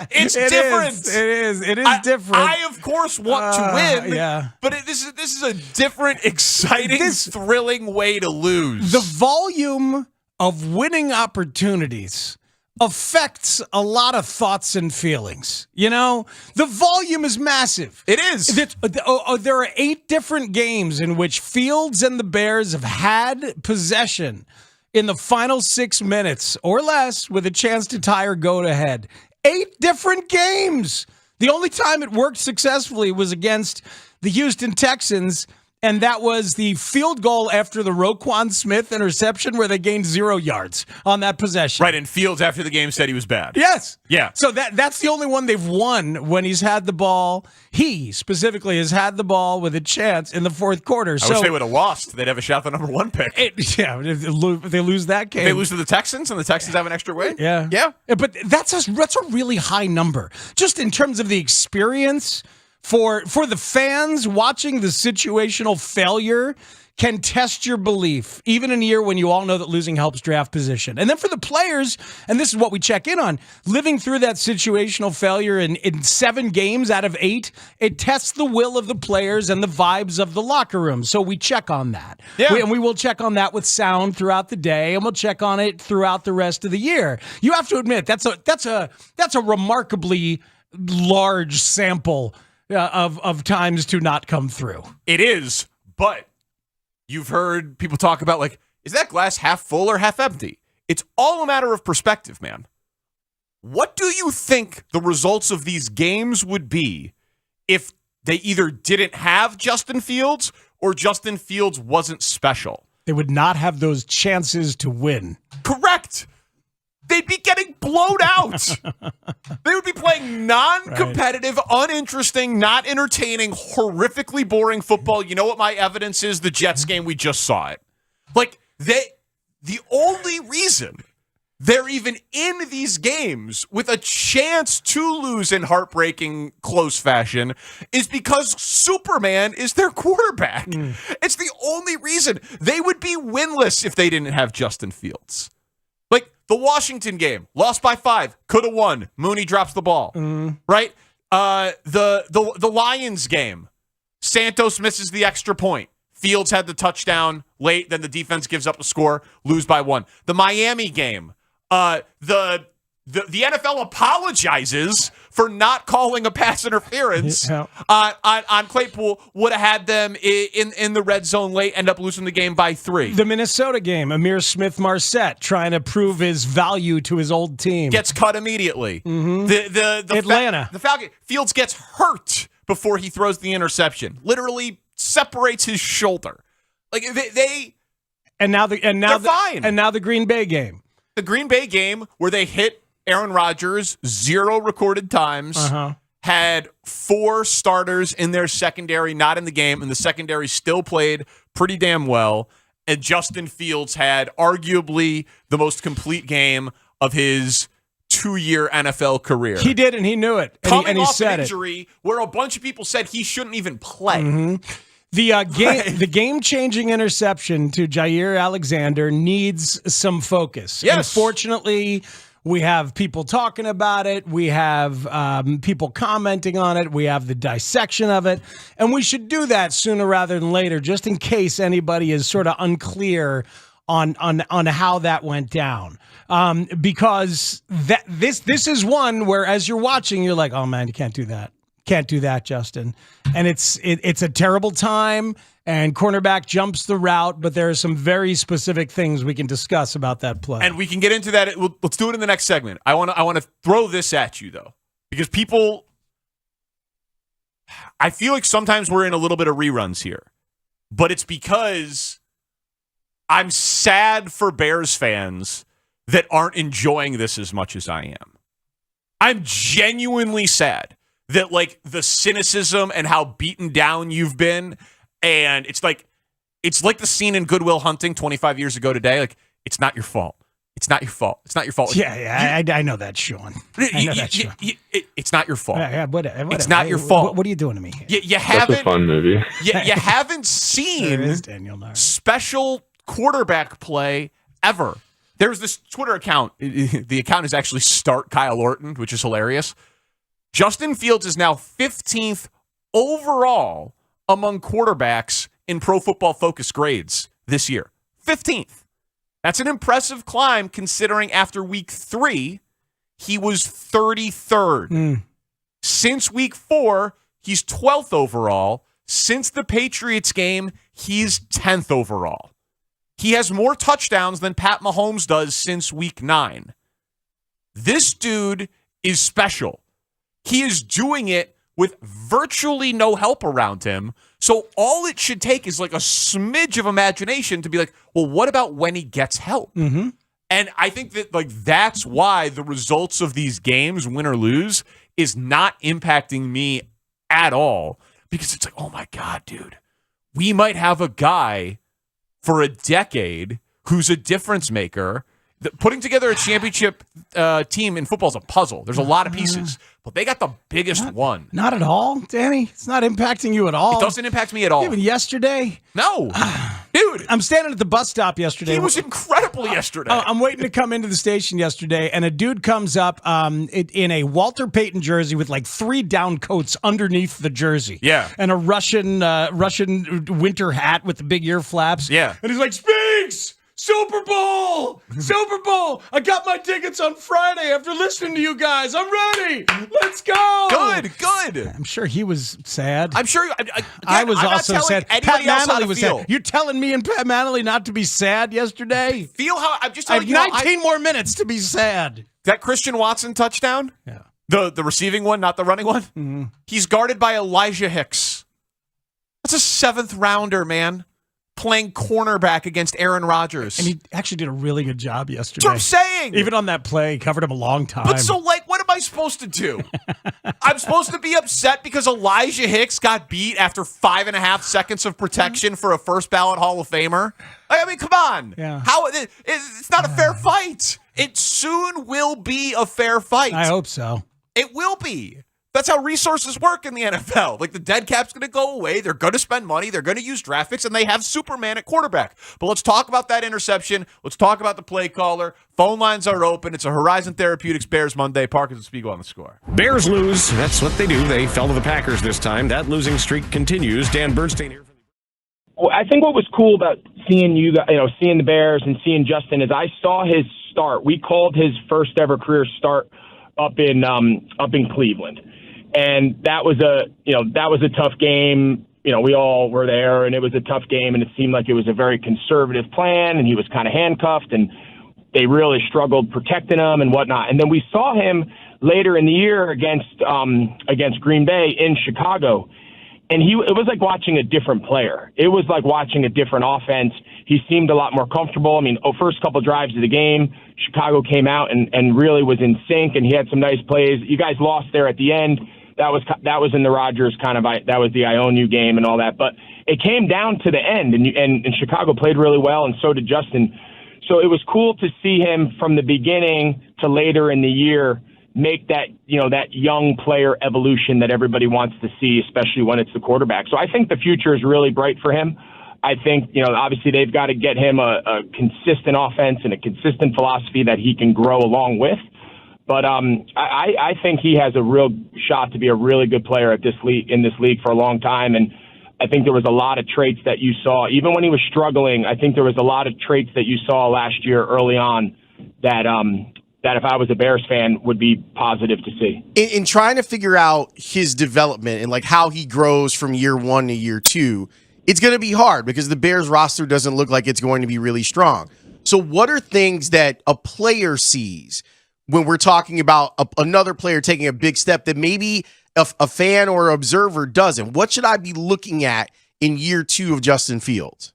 It's different. It is different. I of course want to win. Yeah. But this is a different, exciting, thrilling way to lose. The volume of winning opportunities affects a lot of thoughts and feelings. You know, the volume is massive. It is. There are 8 different games in which Fields and the Bears have had possession in the final 6 minutes or less with a chance to tie or go ahead. 8 different games. The only time it worked successfully was against the Houston Texans, and that was the field goal after the Roquan Smith interception where they gained 0 yards on that possession. Right, and Fields after the game said he was bad. Yes. Yeah. So that's the only one they've won when he's had the ball. He specifically has had the ball with a chance in the fourth quarter. I wish they would have lost. They'd have a shot at the number 1 pick. If they lose that game. If they lose to the Texans and the Texans have an extra win? Yeah. But that's a really high number. Just in terms of the experience for the fans watching the situational failure can test your belief, even in a year when you all know that losing helps draft position. And then for the players, and this is what we check in on, living through that situational failure in 7 games out of 8, it tests the will of the players and the vibes of the locker room. So we check on that. Yeah. And we will check on that with sound throughout the day, and we'll check on it throughout the rest of the year. You have to admit, that's a remarkably large sample of times to not come through. It is, but you've heard people talk about, like, is that glass half full or half empty? It's all a matter of perspective, man. What do you think the results of these games would be if they either didn't have Justin Fields or Justin Fields wasn't special? They would not have those chances to win. Correct. They'd be getting blown out. They would be playing non-competitive, uninteresting, not entertaining, horrifically boring football. You know what my evidence is? The Jets game, we just saw it. Like, the only reason they're even in these games with a chance to lose in heartbreaking close fashion is because Superman is their quarterback. It's the only reason. They would be winless if they didn't have Justin Fields. Like, the Washington game, lost by 5, could have won. Mooney drops the ball, right? The Lions game, Santos misses the extra point. Fields had the touchdown late, then the defense gives up a score, lose by 1. The Miami game, the NFL apologizes for not calling a pass interference on Claypool, would have had them in the red zone late, end up losing the game by 3. The Minnesota game, Amir Smith-Marset trying to prove his value to his old team. Gets cut immediately. The Atlanta. The Falcon. Fields gets hurt before he throws the interception. Literally separates his shoulder. Like, they're fine. And now the Green Bay game. The Green Bay game where they hit Aaron Rodgers 0 recorded times, had 4 starters in their secondary not in the game, and the secondary still played pretty damn well, and Justin Fields had arguably the most complete game of his 2-year NFL career. He did, and he knew it. Coming he off said an injury where a bunch of people said he shouldn't even play. The game-changing interception to Jair Alexander needs some focus. Yes. Unfortunately, we have people talking about it. We have people commenting on it. We have the dissection of it. And we should do that sooner rather than later, just in case anybody is sort of unclear on how that went down. Because this is one where, as you're watching, you're like, oh, man, you can't do that. Can't do that, Justin. And it's a terrible time, and cornerback jumps the route, but there are some very specific things we can discuss about that play. And we can get into that. Let's do it in the next segment. I want to throw this at you, though, because I feel like sometimes we're in a little bit of reruns here, but it's because I'm sad for Bears fans that aren't enjoying this as much as I am. I'm genuinely sad that, like, the cynicism and how beaten down you've been, and it's like the scene in Good Will Hunting 25 years ago today. Like, it's not your fault. It's not your fault. It's not your fault. I know that, Sean. I know that, Sean. It's not your fault. Whatever. It's not your fault. What are you doing to me? You haven't. That's a fun movie. You haven't seen special quarterback play ever. There's this Twitter account. The account is actually Start Kyle Orton, which is hilarious. Justin Fields is now 15th overall among quarterbacks in Pro Football Focus grades this year. 15th. That's an impressive climb considering after week 3, he was 33rd. Since week 4, he's 12th overall. Since the Patriots game, he's 10th overall. He has more touchdowns than Pat Mahomes does since week 9. This dude is special. He is doing it with virtually no help around him. So all it should take is like a smidge of imagination to be like, well, what about when he gets help? And I think that that's why the results of these games, win or lose, is not impacting me at all. Because it's like, oh my God, dude, we might have a guy for a decade who's a difference maker. Putting together a championship team in football is a puzzle. There's a lot of pieces, but they got the biggest one. Not at all, Danny. It's not impacting you at all. It doesn't impact me at all. Even yesterday? No. Dude. I'm standing at the bus stop yesterday. He was incredible yesterday. I'm waiting to come into the station yesterday, and a dude comes up in a Walter Payton jersey with like 3 down coats underneath the jersey. Yeah. And a Russian winter hat with the big ear flaps. Yeah. And he's like, Speaks! Super Bowl! Super Bowl! I got my tickets on Friday after listening to you guys. I'm ready. Let's go. Good. I'm sure he was sad. I'm sure. I was also sad. Pat Manley was feel. sad. You're telling me and Pat Manley not to be sad yesterday? Feel how I'm just I telling have you. 19 more minutes to be sad. That Christian Watson touchdown? Yeah. The receiving one, not the running one? Mm-hmm. He's guarded by Elijah Hicks. That's a 7th rounder, man. Playing cornerback against Aaron Rodgers. And he actually did a really good job yesterday. That's what I'm saying. Even on that play, he covered him a long time. But so, like, what am I supposed to do? I'm supposed to be upset because Elijah Hicks got beat after 5.5 seconds of protection for a first ballot Hall of Famer? I mean, come on. Yeah. It's not a fair fight. It soon will be a fair fight. I hope so. It will be. That's how resources work in the NFL. Like, the dead cap's going to go away. They're going to spend money. They're going to use draft picks, and they have Superman at quarterback. But let's talk about that interception. Let's talk about the play caller. Phone lines are open. It's a Horizon Therapeutics Bears Monday. Parkins and Spiegel on the score. Bears lose. That's what they do. They fell to the Packers this time. That losing streak continues. Dan Bernstein here. Well, I think what was cool about seeing seeing the Bears and seeing Justin is I saw his start. We called his first ever career start up in Cleveland. And that was a tough game. We all were there, and it was a tough game, and it seemed like it was a very conservative plan, and he was kind of handcuffed, and they really struggled protecting him and whatnot. And then we saw him later in the year against Green Bay in Chicago, and it was like watching a different player. It was like watching a different offense. He seemed a lot more comfortable. I mean, first couple drives of the game, Chicago came out and really was in sync, and he had some nice plays. You guys lost there at the end. That was in the Rodgers that was the I own you game and all that. But it came down to the end, and Chicago played really well, and so did Justin. So it was cool to see him from the beginning to later in the year make that, that young player evolution that everybody wants to see, especially when it's the quarterback. So I think the future is really bright for him. I think, obviously they've got to get him a consistent offense and a consistent philosophy that he can grow along with. But I think he has a real shot to be a really good player in this league for a long time. And I think there was a lot of traits that you saw, even when he was struggling. I think there was a lot of traits that you saw last year early on that if I was a Bears fan would be positive to see. In trying to figure out his development and like how he grows from year 1 to year 2, it's going to be hard because the Bears roster doesn't look like it's going to be really strong. So what are things that a player sees when we're talking about another player taking a big step that maybe a fan or observer doesn't? What should I be looking at in year 2 of Justin Fields?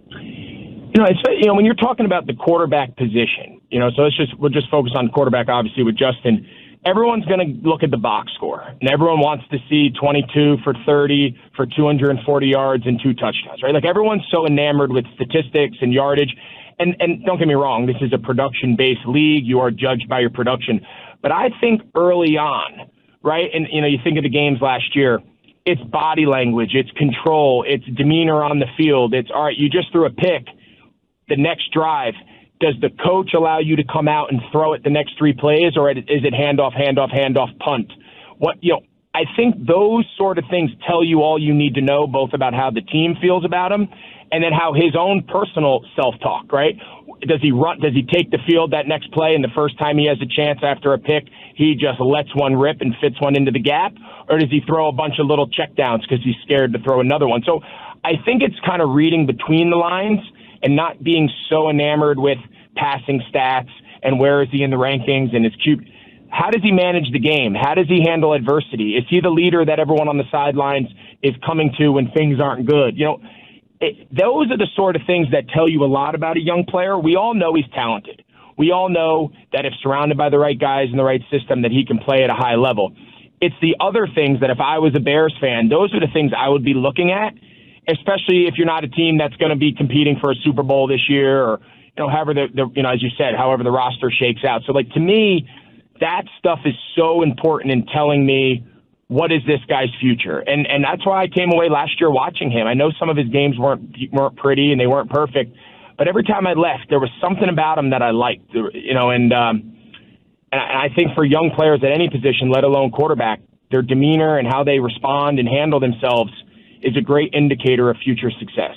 When you're talking about the quarterback position, so we'll just focus on quarterback, obviously, with Justin. Everyone's going to look at the box score, and everyone wants to see 22 for 30 for 240 yards and 2 touchdowns, right? Like, everyone's so enamored with statistics and yardage. And don't get me wrong, this is a production-based league. You are judged by your production. But I think early on, right, and, you think of the games last year, it's body language, it's control, it's demeanor on the field. It's, all right, you just threw a pick. The next drive, does the coach allow you to come out and throw it the next 3 plays, or is it handoff, punt? I think those sort of things tell you all you need to know, both about how the team feels about him and then how his own personal self-talk, right? Does he run? Does he take the field that next play, and the first time he has a chance after a pick, he just lets one rip and fits one into the gap? Or does he throw a bunch of little checkdowns because he's scared to throw another one? So I think it's kind of reading between the lines and not being so enamored with passing stats and where is he in the rankings and his cute. How does he manage the game? How does he handle adversity? Is he the leader that everyone on the sidelines is coming to when things aren't good? Those are the sort of things that tell you a lot about a young player. We all know he's talented. We all know that if surrounded by the right guys in the right system, that he can play at a high level. It's the other things that if I was a Bears fan, those are the things I would be looking at, especially if you're not a team that's going to be competing for a Super Bowl this year, or however as you said, however the roster shakes out. So, to me, that stuff is so important in telling me what is this guy's future, and that's why I came away last year watching him. I know some of his games weren't pretty and they weren't perfect, but every time I left, there was something about him that I liked. And I think for young players at any position, let alone quarterback, their demeanor and how they respond and handle themselves is a great indicator of future success.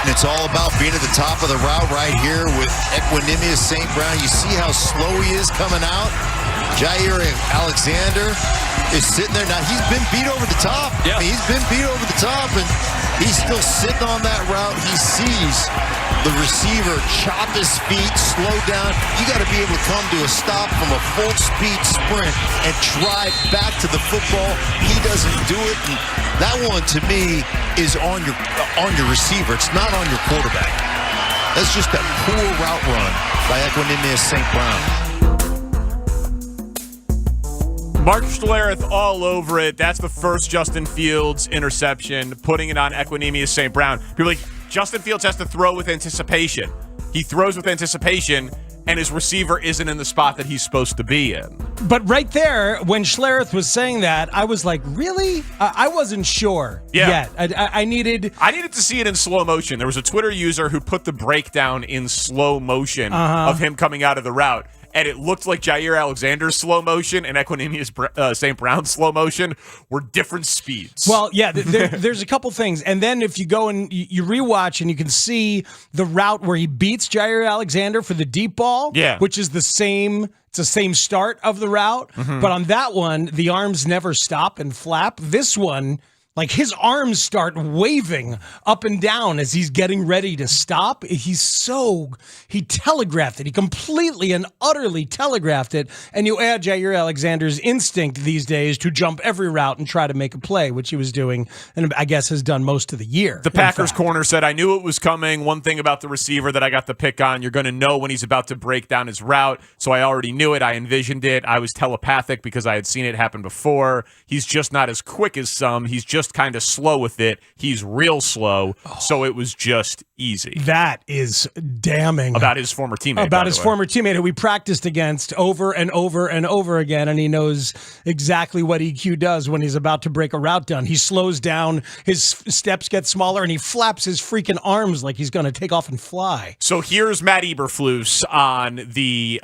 It's all about being at the top of the route right here with Equanimeous St. Brown. You see how slow he is coming out. Jair Alexander is sitting there. Now, he's been beat over the top. Yeah. I mean, he's been beat over the top, and he's still sitting on that route. He sees the receiver chop his feet, slow down. You got to be able to come to a stop from a full-speed sprint and drive back to the football. He doesn't do it, and that one, to me, is on your receiver. It's not on your quarterback. That's just a poor route run by Equanimeous St. Brown. Mark Schlereth all over it. That's the first Justin Fields interception, putting it on Equanimeous St. Brown. People are like, Justin Fields has to throw with anticipation. He throws with anticipation, and his receiver isn't in the spot that he's supposed to be in. But right there, when Schlereth was saying that, I was like, really? I wasn't sure yet. I needed to see it in slow motion. There was a Twitter user who put the breakdown in slow motion of him coming out of the route. And it looked like Jair Alexander's slow motion and Equinemius St. Brown's slow motion were different speeds. Well, yeah, there's a couple things. And then if you go and you rewatch and you can see the route where he beats Jair Alexander for the deep ball, which is the same start of the route. But on that one, the arms never stop and flap. This one, like his arms start waving up and down as he's getting ready to stop. He telegraphed it. He completely and utterly telegraphed it. And you add Jair Alexander's instinct these days to jump every route and try to make a play, which he was doing and I guess has done most of the year. The Packers corner said, I knew it was coming. One thing about the receiver that I got the pick on, you're going to know when he's about to break down his route. So I already knew it. I envisioned it. I was telepathic because I had seen it happen before. He's just not as quick as some. He's just kind of slow with it. He's real slow, so it was just easy. That is damning. About his former teammate. About his former teammate who we practiced against over and over and over again, and he knows exactly what EQ does when he's about to break a route down. He slows down, his steps get smaller, and he flaps his freaking arms like he's going to take off and fly. So here's Matt Eberflus on the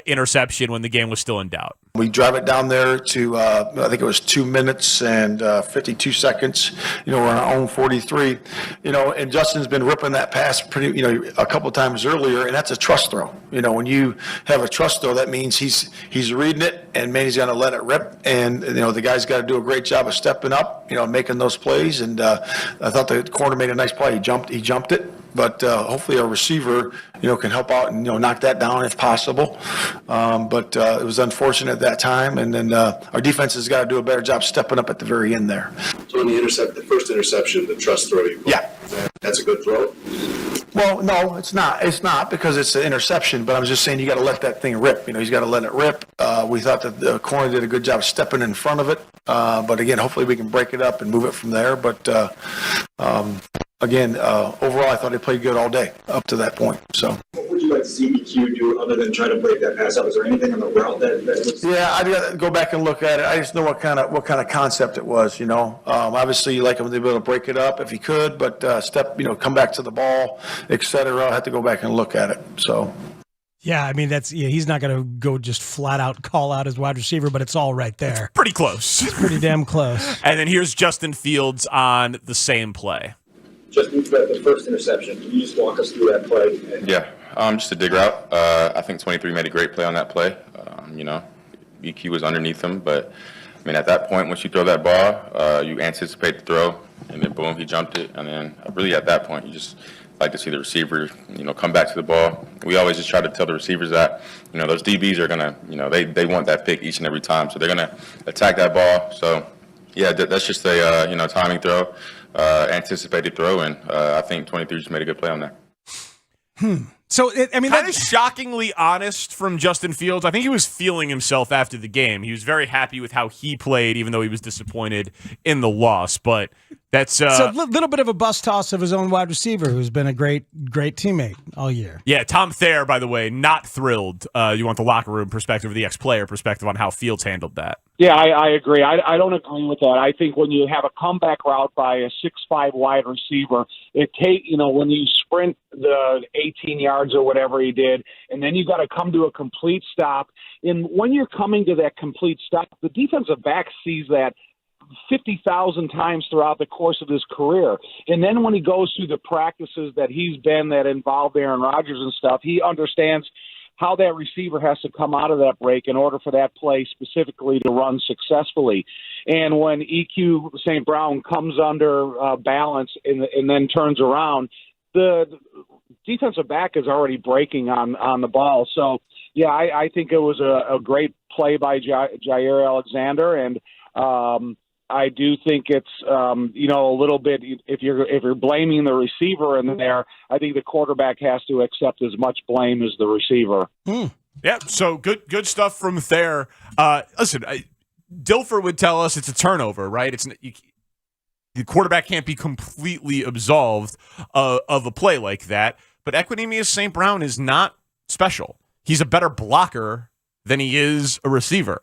interception when the game was still in doubt. We drive it down there to, I think it was 2 minutes and 52 seconds. We're on our own 43. And Justin's been ripping that pass a couple of times earlier, and that's a trust throw. When you have a trust throw, that means he's reading it, and man, he's going to let it rip. And the guy's got to do a great job of stepping up, making those plays. And I thought the corner made a nice play. He jumped it. But hopefully our receiver, can help out and, knock that down if possible. But it was unfortunate at that time. And then our defense has got to do a better job stepping up at the very end there. So on the first interception, the trust throw, that's a good throw? Well, no, it's not. It's not because it's an interception, but I'm just saying you got to let that thing rip. He's got to let it rip. We thought that the corner did a good job stepping in front of it. But again, hopefully we can break it up and move it from there. But again, overall, I thought he played good all day up to that point. So, what would you like to see EQ do other than try to break that pass up? Is there anything on the route that was? Yeah, I'd got to go back and look at it. I just know what kind of concept it was. Obviously, you like him to be able to break it up if he could, but come back to the ball, etc. I have to go back and look at it. So. Yeah, I mean, he's not going to go just flat out call out his wide receiver, but it's all right there. It's pretty close. It's pretty damn close. And then here's Justin Fields on the same play. Justin, the first interception. Can you just walk us through that play? Yeah, just a dig route. I think 23 made a great play on that play. EQ was underneath him, but at that point, once you throw that ball, you anticipate the throw, and then boom, he jumped it. And then really at that point, you just like to see the receiver, come back to the ball. We always just try to tell the receivers that, those DBs are gonna, they want that pick each and every time, so they're gonna attack that ball. So yeah, that's just a timing throw. Anticipated throw, and I think 23 just made a good play on that. So, kind of shockingly honest from Justin Fields. I think he was feeling himself after the game. He was very happy with how he played, even though he was disappointed in the loss. But that's a little bit of a bus toss of his own wide receiver, who's been a great teammate all year. Yeah, Tom Thayer, by the way, not thrilled. You want the locker room perspective or the ex-player perspective on how Fields handled that? Yeah, I agree. I don't agree with that. I think when you have a comeback route by a 6'5" wide receiver, when you sprint the 18 yards or whatever he did, and then you got to come to a complete stop. And when you're coming to that complete stop, the defensive back sees that 50,000 times throughout the course of his career. And then when he goes through the practices that he's been that involved Aaron Rodgers and stuff, he understands how that receiver has to come out of that break in order for that play specifically to run successfully. And when EQ St. Brown comes under balance and then turns around, the defensive back is already breaking on the ball. So, yeah, I think it was a great play by Jair Alexander, and I do think it's a little bit, if you're blaming the receiver in there, I think the quarterback has to accept as much blame as the receiver. Yeah, so good stuff from Thayer. Listen, Dilfer would tell us it's a turnover, right? The quarterback can't be completely absolved of a play like that. but Equinemius St. Brown is not special. He's a better blocker than he is a receiver.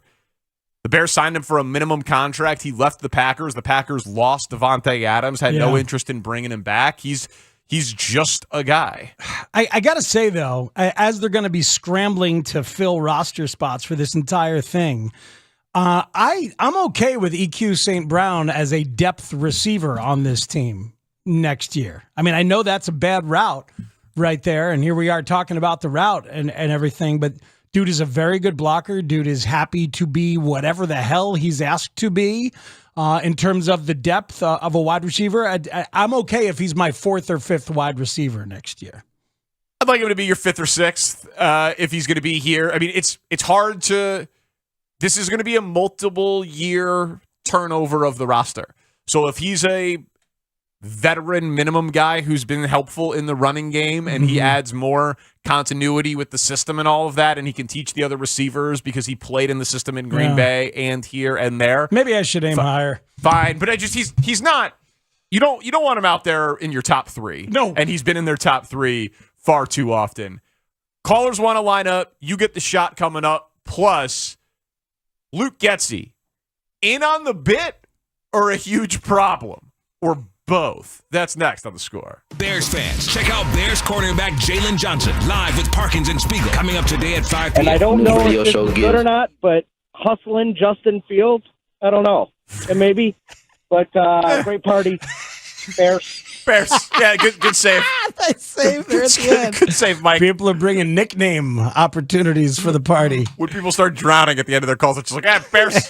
The Bears signed him for a minimum contract. He left the Packers. The Packers lost Devontae Adams, had no interest in bringing him back. He's just a guy. I got to say, though, as they're going to be scrambling to fill roster spots for this entire thing, I'm okay with EQ St. Brown as a depth receiver on this team next year. I mean, I know that's a bad route right there, and here we are talking about the route and everything, but dude is a very good blocker. Dude is happy to be whatever the hell he's asked to be in terms of the depth of a wide receiver. I'm okay if he's my 4th or 5th wide receiver next year. I'd like him to be your 5th or 6th if he's going to be here. I mean, it's hard to – this is going to be a multiple-year turnover of the roster. So if he's a veteran minimum guy who's been helpful in the running game and he adds more continuity with the system and all of that, and he can teach the other receivers because he played in the system in Green Bay and here and there. Maybe I should aim higher. Fine, but he's not. You don't want him out there in your top 3. No, and he's been in their top 3 far too often. Callers want to line up. You get the shot coming up. Plus, Luke Getsy, in on the bit or a huge problem or both? That's next on The Score. Bears fans, check out Bears cornerback Jalen Johnson live with Parkins and Spiegel coming up today at 5 p.m. And I don't know if this is good or not, but hustling Justin Fields, I don't know. And maybe, but great party. Bears. Yeah, good save. Nice save there at the end. Good save, Mike. People are bringing nickname opportunities for the party. When people start drowning at the end of their calls, it's just like, Bears.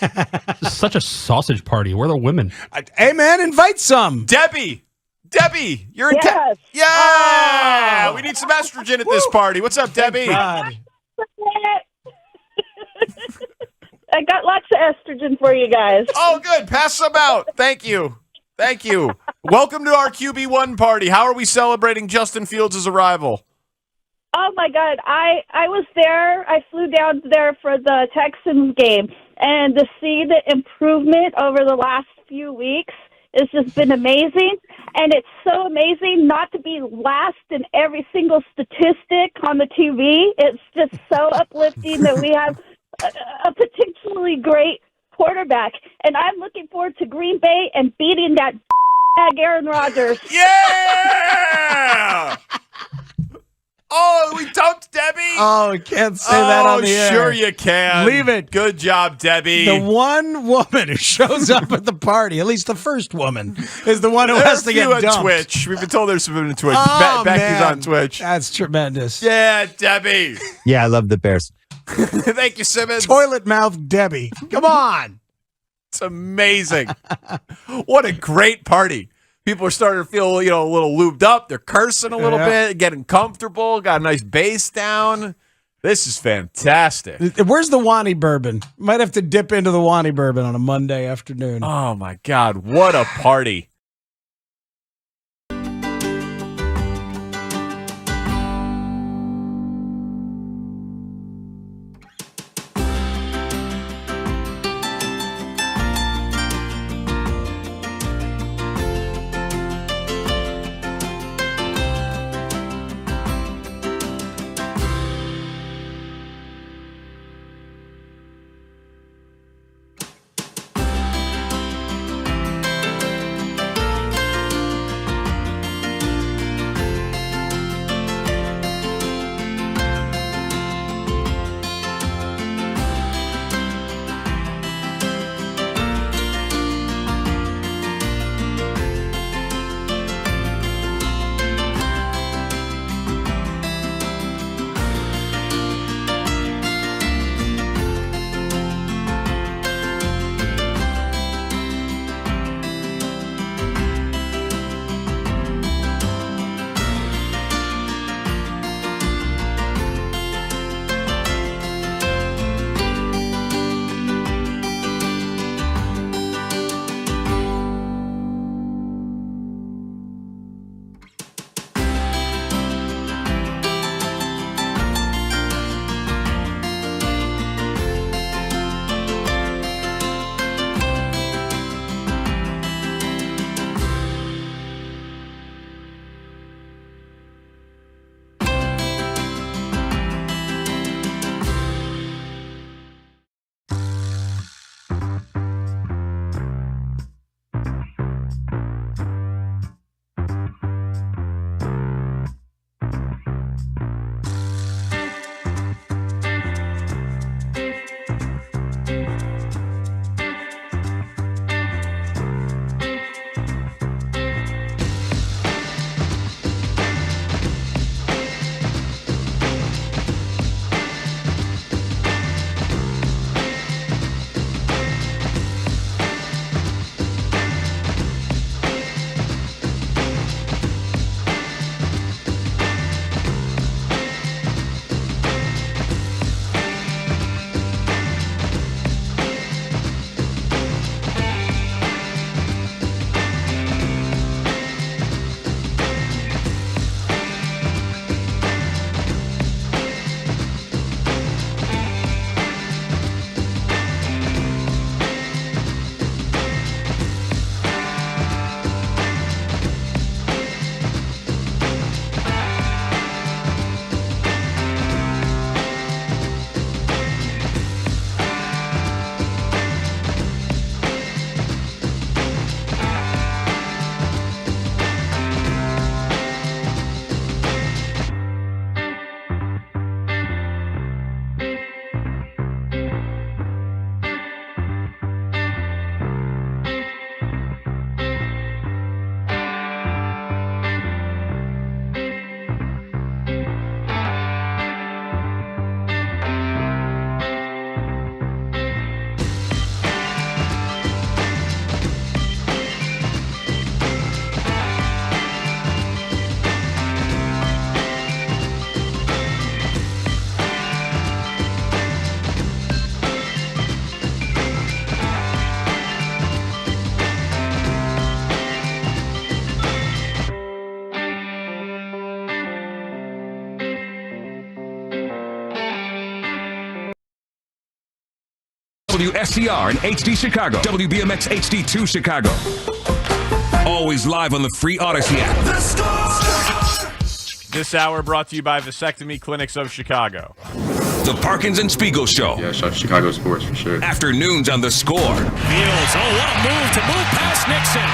Such a sausage party. Where are the women? Hey, man, invite some. Debbie, you're in Yes. Yeah! We need some estrogen at this party. What's up, Debbie? God. I got lots of estrogen for you guys. Oh, good. Pass some out. Thank you. Welcome to our QB1 party. How are we celebrating Justin Fields' arrival? Oh, my God. I was there. I flew down there for the Texans game, and to see the improvement over the last few weeks has just been amazing. And it's so amazing not to be last in every single statistic on the TV. It's just so uplifting that we have a potentially great quarterback. And I'm looking forward to Green Bay and beating that Aaron Rodgers. Yeah! Oh, we dunked Debbie? Oh, can't say that on the air. Sure you can. Leave it. Good job, Debbie. The one woman who shows up at the party, at least the first woman, is the one who has to get dumped. on Twitch. We've been told there's some on Twitch. Oh, Becky's man. on Twitch. That's tremendous. Yeah, Debbie. Yeah, I love the Bears. Thank you, Simmons. Toilet mouth Debbie. Come on. It's amazing. What a great party. People are starting to feel, a little lubed up. They're cursing a little bit, getting comfortable, got a nice bass down. This is fantastic. Where's the Wani bourbon? Might have to dip into the Wani bourbon on a Monday afternoon. Oh, my God. What a party. WSCR in HD Chicago, WBMX HD2 Chicago. Always live on the free Odyssey app. The Score! This hour brought to you by Vasectomy Clinics of Chicago. The Parkins and Spiegel Show. Yeah, Chicago sports for sure. Afternoons on The Score. Fields, what a move to move past Nixon.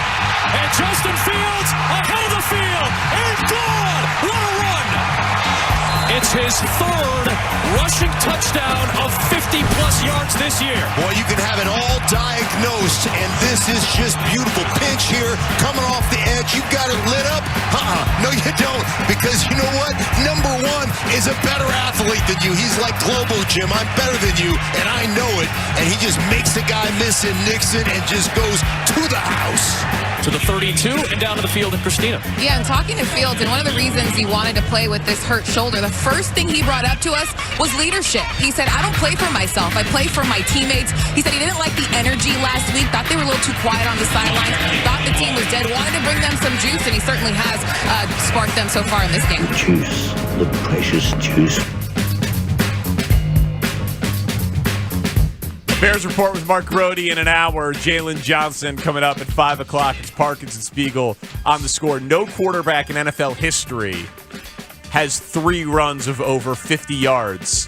And Justin Fields ahead of the field. And gone. What a run. It's his third rushing touchdown of 50-plus yards this year. Boy, you can have it all diagnosed, and this is just beautiful. Pinch here, coming off the edge. You got it lit up? No, you don't, because you know what? Number one is a better athlete than you. He's like global, Jim. I'm better than you, and I know it. And he just makes the guy miss in Nixon and just goes to the house. To the 32 and down to the field in Christina. Yeah, and talking to Fields, and one of the reasons he wanted to play with this hurt shoulder, the first thing he brought up to us was leadership. He said, I don't play for myself. I play for my teammates. He said he didn't like the energy last week, thought they were a little too quiet on the sidelines, thought the team was dead, wanted to bring them some juice, and he certainly has sparked them so far in this game. Juice, the precious juice. Bears Report with Mark Grody in an hour. Jalen Johnson coming up at 5 o'clock. It's Parkins and Spiegel on The Score. No quarterback in NFL history has 3 runs of over 50 yards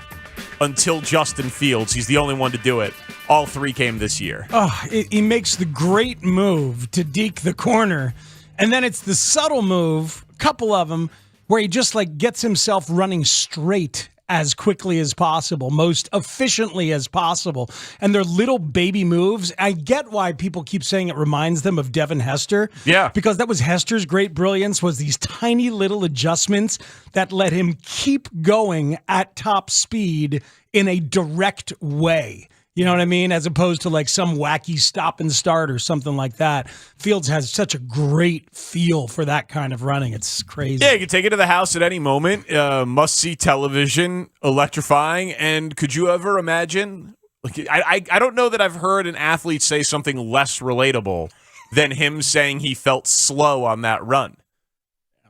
until Justin Fields. He's the only one to do it. All 3 came this year. Oh, he makes the great move to deke the corner. And then it's the subtle move, a couple of them, where he just like gets himself running straight as quickly as possible, most efficiently as possible. And they're little baby moves. I get why people keep saying it reminds them of Devin Hester. Yeah. Because that was Hester's great brilliance, was these tiny little adjustments that let him keep going at top speed in a direct way. You know what I mean? As opposed to like some wacky stop and start or something like that. Fields has such a great feel for that kind of running. It's crazy. Yeah, you can take it to the house at any moment. Must-see television, electrifying. And could you ever imagine? Like, I don't know that I've heard an athlete say something less relatable than him saying he felt slow on that run.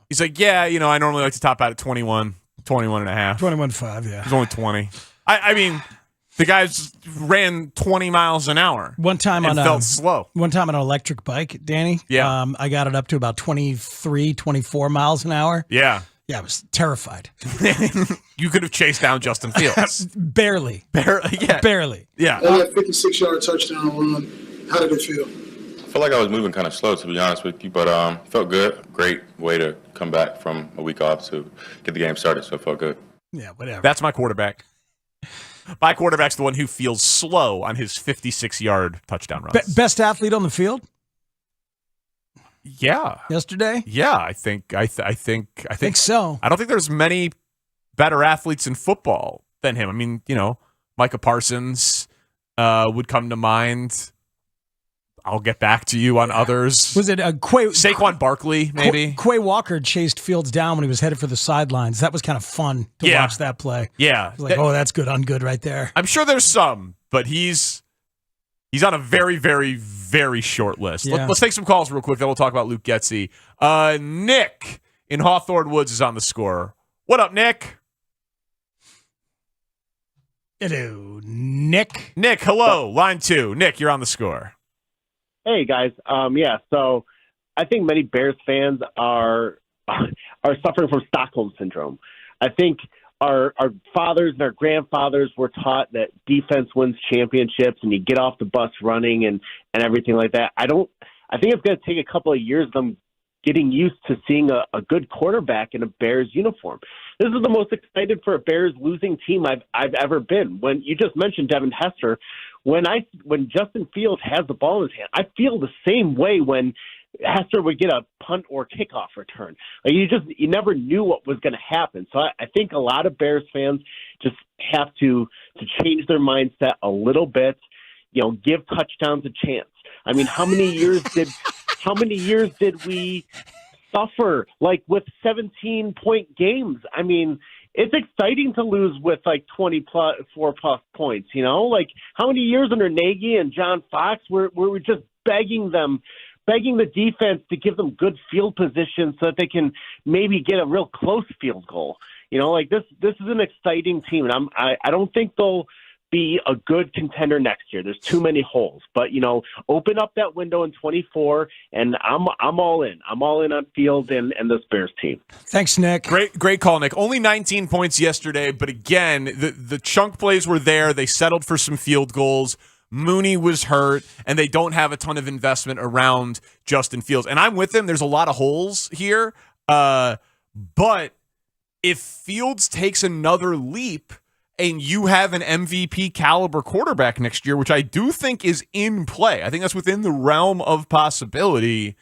He's like, yeah, I normally like to top out at 21 and a half. 21.5, yeah. He's only 20. I mean... The guys ran 20 miles an hour. One time felt slow. One time on an electric bike, Danny. Yeah. I got it up to about 23, 24 miles an hour. Yeah. Yeah, I was terrified. You could have chased down Justin Fields. Barely. Yeah. Barely. Yeah. That 56-yard touchdown run, how did it feel? I feel like I was moving kind of slow, to be honest with you, but felt good. Great way to come back from a week off to get the game started, so it felt good. Yeah, whatever. That's my quarterback. My quarterback's the one who feels slow on his 56-yard touchdown runs. Best athlete on the field? Yeah. Yesterday? Yeah, I think so. I don't think there's many better athletes in football than him. I mean, Micah Parsons would come to mind. I'll get back to you on others. Was it Saquon Barkley, maybe? Quay Walker chased Fields down when he was headed for the sidelines. That was kind of fun to watch that play. Yeah. Like, that's good on good right there. I'm sure there's some, but he's on a very, very, very short list. Yeah. Let's take some calls real quick, then we'll talk about Luke Getsy. Nick in Hawthorne Woods is on the score. What up, Nick? Hello, Nick. Nick, hello. Line 2. Nick, you're on the score. Hey guys, so I think many Bears fans are suffering from Stockholm syndrome. I think our fathers and our grandfathers were taught that defense wins championships and you get off the bus running and everything like that. I think it's going to take a couple of years of them getting used to seeing a good quarterback in a Bears uniform. This is the most excited for a Bears losing team I've ever been. When you just mentioned Devin Hester, when Justin Fields has the ball in his hand, I feel the same way when Hester would get a punt or kickoff return. Like you never knew what was going to happen. So I think a lot of Bears fans just have to change their mindset a little bit. Give touchdowns a chance. I mean, how many years did we suffer like with 17-point games? I mean, it's exciting to lose with like 24+ points, like how many years under Nagy and John Fox were we just begging the defense to give them good field position so that they can maybe get a real close field goal. Like this is an exciting team. And I don't think they'll be a good contender next year. There's too many holes. But, open up that window in 24, and I'm all in. I'm all in on Fields and this Bears team. Thanks, Nick. Great call, Nick. Only 19 points yesterday, but again, the chunk plays were there. They settled for some field goals. Mooney was hurt, and they don't have a ton of investment around Justin Fields. And I'm with them. There's a lot of holes here. But if Fields takes another leap and you have an MVP caliber quarterback next year, which I do think is in play, I think that's within the realm of possibility,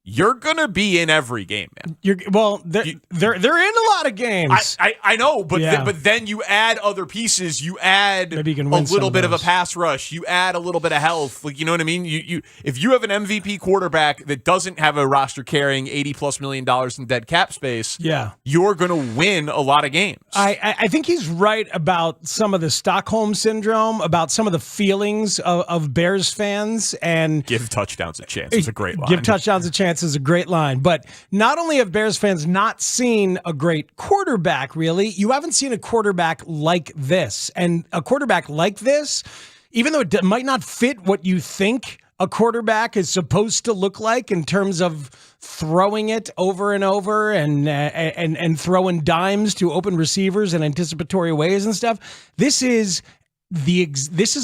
you're going to be in every game, man. They're in a lot of games. I know, but but then you add other pieces. You add Maybe you can a win little some bit of of a those. pass rush. You add a little bit of health. Like, you know what I mean? You if you have an MVP quarterback that doesn't have a roster carrying $80+ million in dead cap space, you're going to win a lot of games. I think he's right about some of the Stockholm syndrome, about some of the feelings of Bears fans, and give touchdowns a chance. It's a great line. Give touchdowns a chance is a great line. But not only have Bears fans not seen a great quarterback, really, you haven't seen a quarterback like this. And a quarterback like this, even though it might not fit what you think a quarterback is supposed to look like in terms of throwing it over and over and throwing dimes to open receivers in anticipatory ways and stuff, this is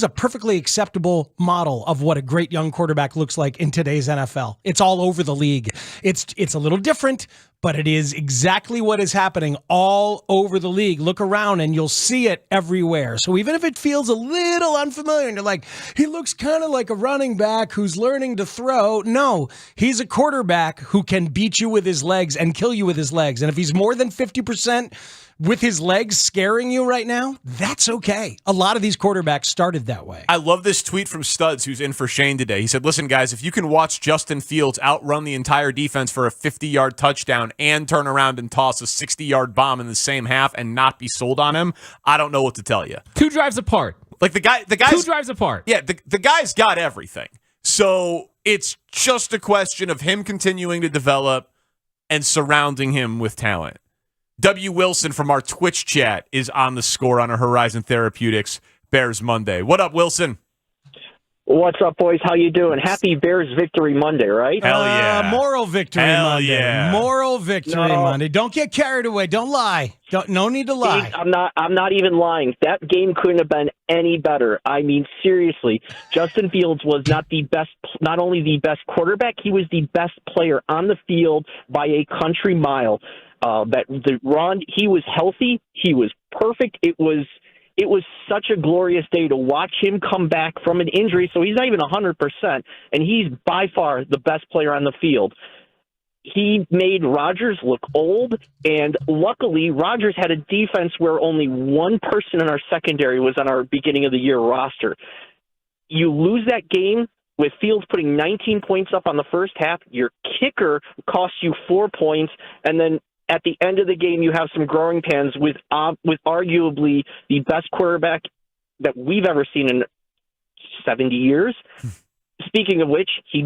a perfectly acceptable model of what a great young quarterback looks like in today's NFL. It's all over the league. It's a little different, but it is exactly what is happening all over the league. Look around and you'll see it everywhere. So even if it feels a little unfamiliar and you're like, he looks kind of like a running back who's learning to throw. No, he's a quarterback who can beat you with his legs and kill you with his legs. And if he's more than 50% with his legs scaring you right now, that's okay. A lot of these quarterbacks started that way. I love this tweet from Studs, who's in for Shane today. He said, listen, guys, if you can watch Justin Fields outrun the entire defense for a 50-yard touchdown and turn around and toss a 60-yard bomb in the same half and not be sold on him, I don't know what to tell you. 2 drives apart. Like the guy's 2 drives apart. Yeah, the guy's got everything. So it's just a question of him continuing to develop and surrounding him with talent. W. Wilson from our Twitch chat is on the score on a Horizon Therapeutics Bears Monday. What up, Wilson? What's up, boys? How you doing? Happy Bears Victory Monday, right? Hell yeah. Moral Victory Monday. Yeah. Moral Victory Monday. Don't get carried away. Don't lie. No need to lie. I'm not even lying. That game couldn't have been any better. I mean, seriously, Justin Fields was not only the best quarterback, he was the best player on the field by a country mile. He was healthy. He was perfect. It was such a glorious day to watch him come back from an injury. So he's not even 100%, and he's by far the best player on the field. He made Rodgers look old, and luckily Rodgers had a defense where only one person in our secondary was on our beginning of the year roster. You lose that game with Fields putting 19 points up on the first half. Your kicker costs you 4 points, and then at the end of the game, you have some growing pains with arguably the best quarterback that we've ever seen in 70 years. Speaking of which, he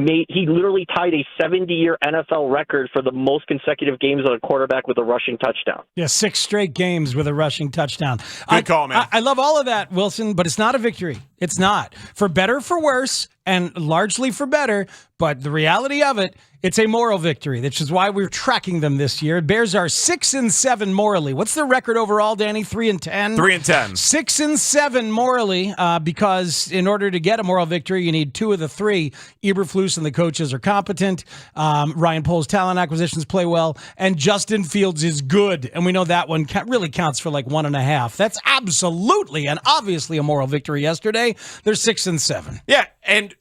literally tied a 70-year NFL record for the most consecutive games on a quarterback with a rushing touchdown. Yeah, 6 straight games with a rushing touchdown. Good call, man. I love all of that, Wilson, but it's not a victory. It's not. For better, for worse, and largely for better, but the reality of it, it's a moral victory, which is why we're tracking them this year. Bears are 6-7 morally. What's their record overall, Danny? 3-10? 3-10. 6-7 morally, because in order to get a moral victory, you need 2 of the 3. Eberflus and the coaches are competent. Ryan Pohl's talent acquisitions play well, and Justin Fields is good, and we know that one really counts for like 1.5. That's absolutely and obviously a moral victory yesterday. They're 6-7. Yeah, and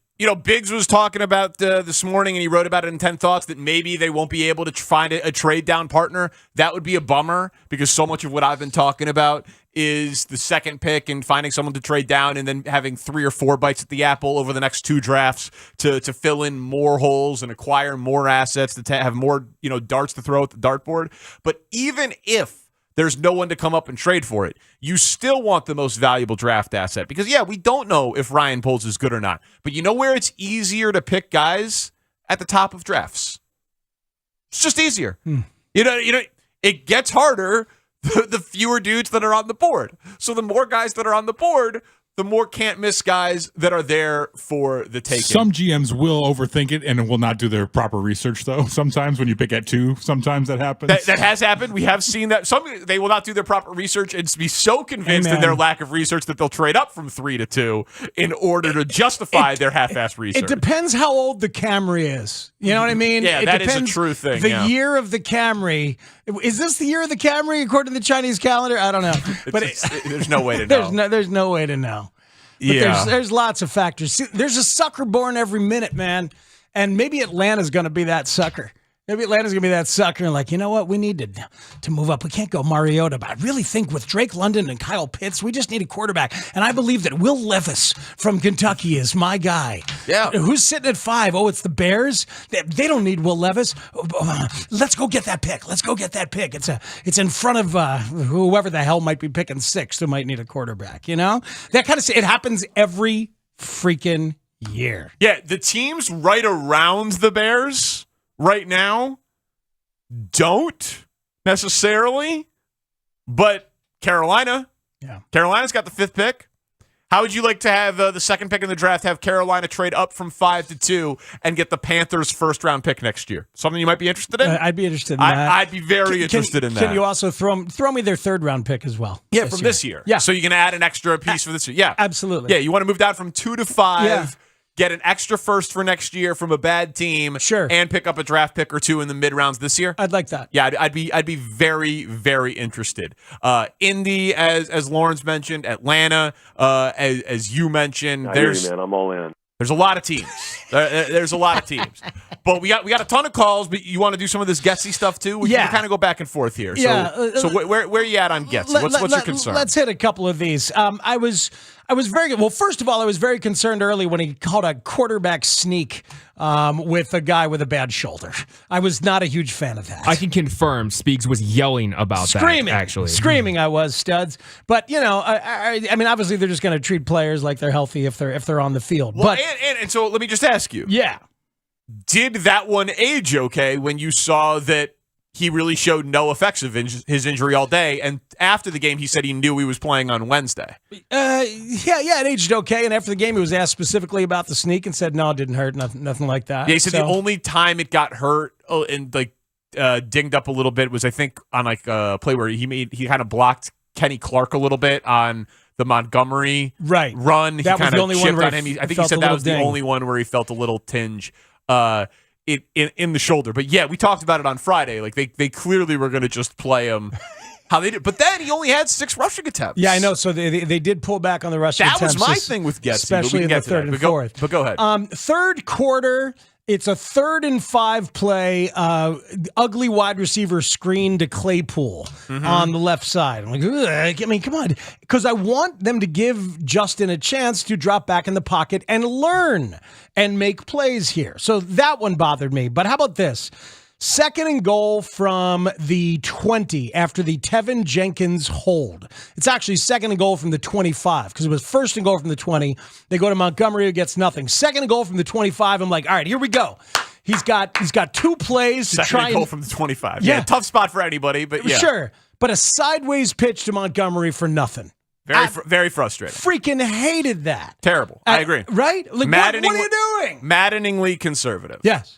Biggs was talking about this morning, and he wrote about it in 10 Thoughts, that maybe they won't be able to find a trade down partner. That would be a bummer, because so much of what I've been talking about is the second pick and finding someone to trade down and then having 3 or 4 bites at the apple over the next 2 drafts to fill in more holes and acquire more assets, to have more darts to throw at the dartboard. But even if there's no one to come up and trade for it, you still want the most valuable draft asset. Because, we don't know if Ryan Poles is good or not. But you know where it's easier to pick guys? At the top of drafts. It's just easier. It gets harder the fewer dudes that are on the board. So the more guys that are on the board, the more can't-miss guys that are there for the taking. Some GMs will overthink it and will not do their proper research, though. Sometimes when you pick at 2, sometimes that happens. That has happened. We have seen that. They will not do their proper research and be so convinced in their lack of research that they'll trade up from 3 to 2 in order to justify their half-assed research. It depends how old the Camry is. You know what I mean? Yeah, that is a true thing. The year of the Camry. Is this the year of the Camry according to the Chinese calendar? I don't know. But there's no way to know. There's no way to know. But there's lots of factors. See, there's a sucker born every minute, man. And maybe Atlanta's going to be that sucker. Maybe Atlanta's going to be that sucker and like, you know what? We need to move up. We can't go Mariota. But I really think with Drake London and Kyle Pitts, we just need a quarterback. And I believe that Will Levis from Kentucky is my guy. Yeah. Who's sitting at 5? Oh, it's the Bears? They don't need Will Levis. Let's go get that pick. Let's go get that pick. It's in front of whoever the hell might be picking 6th who might need a quarterback, you know? That kind of it happens every freaking year. Yeah, the teams right around the Bears right now don't necessarily, but Carolina's got the 5th pick. How would you like to have the 2nd pick in the draft, have Carolina trade up from 5 to 2 and get the Panthers' 1st-round pick next year? Something you might be interested in? I'd be interested in that. I'd be very interested in that. Can you also throw me their 3rd-round pick as well? Yeah, from this year. Yeah. So you can add an extra piece for this year. Yeah. Absolutely. Yeah, you want to move down from 2 to 5. Yeah. Get an extra 1st for next year from a bad team, and pick up a draft pick or 2 in the mid rounds this year. I'd like that. Yeah, I'd be very, very interested. Indy, as Lawrence mentioned, Atlanta, as you mentioned. I hear you, man. I'm all in. There's a lot of teams. There's a lot of teams. But we got a ton of calls. But you want to do some of this Getsy stuff too? We can kind of go back and forth here. So where are you at on Getsy? What's your concern? Let's hit a couple of these. I was very good. Well, first of all, I was very concerned early when he called a quarterback sneak with a guy with a bad shoulder. I was not a huge fan of that. I can confirm Speaks was yelling about that, actually. Screaming I was, Studs. But, you know, I mean, obviously they're just going to treat players like they're healthy if they're on the field. Well, and so let me just ask you. Yeah. Did that one age okay when you saw that he really showed no effects of his injury all day, and after the game he said he knew he was playing on Wednesday? Yeah, it aged okay, and after the game he was asked specifically about the sneak and said, no, it didn't hurt, nothing like that. Yeah, he said the only time it got hurt and dinged up a little bit was, I think, on like a play where he kind of blocked Kenny Clark a little bit on the Montgomery run. He kind of chipped on him. I think he said that was the only one where he felt a little tinge in the shoulder. But yeah, we talked about it on Friday. Like they clearly were going to just play him how they did. But then he only had 6 rushing attempts. Yeah, I know. So they did pull back on the rushing attempts. That was my thing with Getsy, especially in the 3rd and 4th. But go ahead. 3rd quarter. It's a 3rd and 5 play, ugly wide receiver screen to Claypool on the left side. I'm like, ugh, I mean, come on. Because I want them to give Justin a chance to drop back in the pocket and learn and make plays here. So that one bothered me. But how about this? 2nd and goal from the 20 after the Tevin Jenkins hold. It's actually 2nd and goal from the 25 because it was 1st and goal from the 20. They go to Montgomery, who gets nothing. 2nd and goal from the 25. I'm like, all right, here we go. He's got 2 plays to try and goal from the 25. Yeah, tough spot for anybody, but yeah. Sure, but a sideways pitch to Montgomery for nothing. Very frustrating. Freaking hated that. Terrible. I agree. Right? Like, what are you doing? Maddeningly conservative. Yes.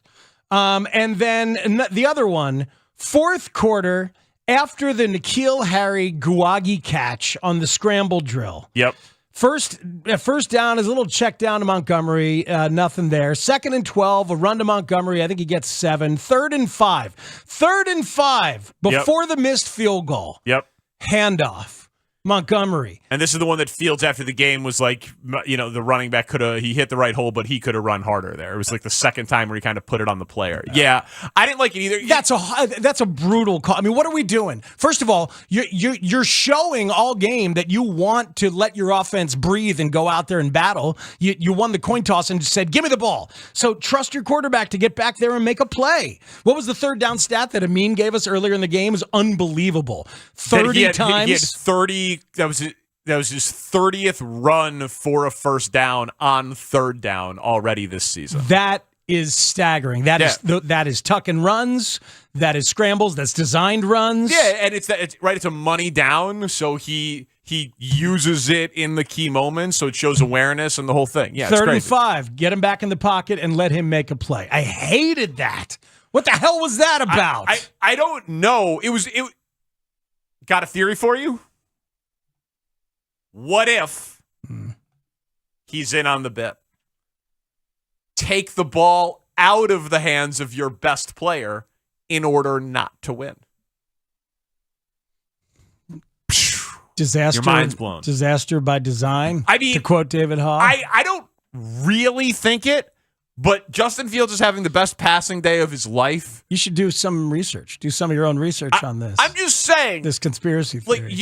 And then the other one, 4th quarter, after the N'Keal Harry Guwagi catch on the scramble drill. Yep. First down is a little check down to Montgomery, nothing there. 2nd and 12, a run to Montgomery. I think he gets 7. 3rd and 5. 3rd and 5 before the missed field goal. Yep. Handoff. Montgomery. And this is the one that Fields after the game was like, you know, the running back he hit the right hole, but he could have run harder there. It was like the 2nd time where he kind of put it on the player. Yeah, I didn't like it either. That's a brutal call. I mean, what are we doing? First of all, you're showing all game that you want to let your offense breathe and go out there and battle. You won the coin toss and said, give me the ball. So trust your quarterback to get back there and make a play. What was the 3rd down stat that Amin gave us earlier in the game? It was unbelievable. 30 times. He had 30. That was his 30th run for a 1st down on 3rd down already this season. That is staggering. That is tuck and runs. That is scrambles. That's designed runs. Yeah, and it's a money down, so he uses it in the key moments, so it shows awareness and the whole thing. Yeah, 3rd and 5. Get him back in the pocket and let him make a play. I hated that. What the hell was that about? I don't know. It got a theory for you? What if he's in on the bit? Take the ball out of the hands of your best player in order not to win. Disaster. Your mind's blown. Disaster by design. I mean, to quote David Haugh. I don't really think it, but Justin Fields is having the best passing day of his life. You should do some research. Do some of your own research on this. I'm just saying. This conspiracy theory.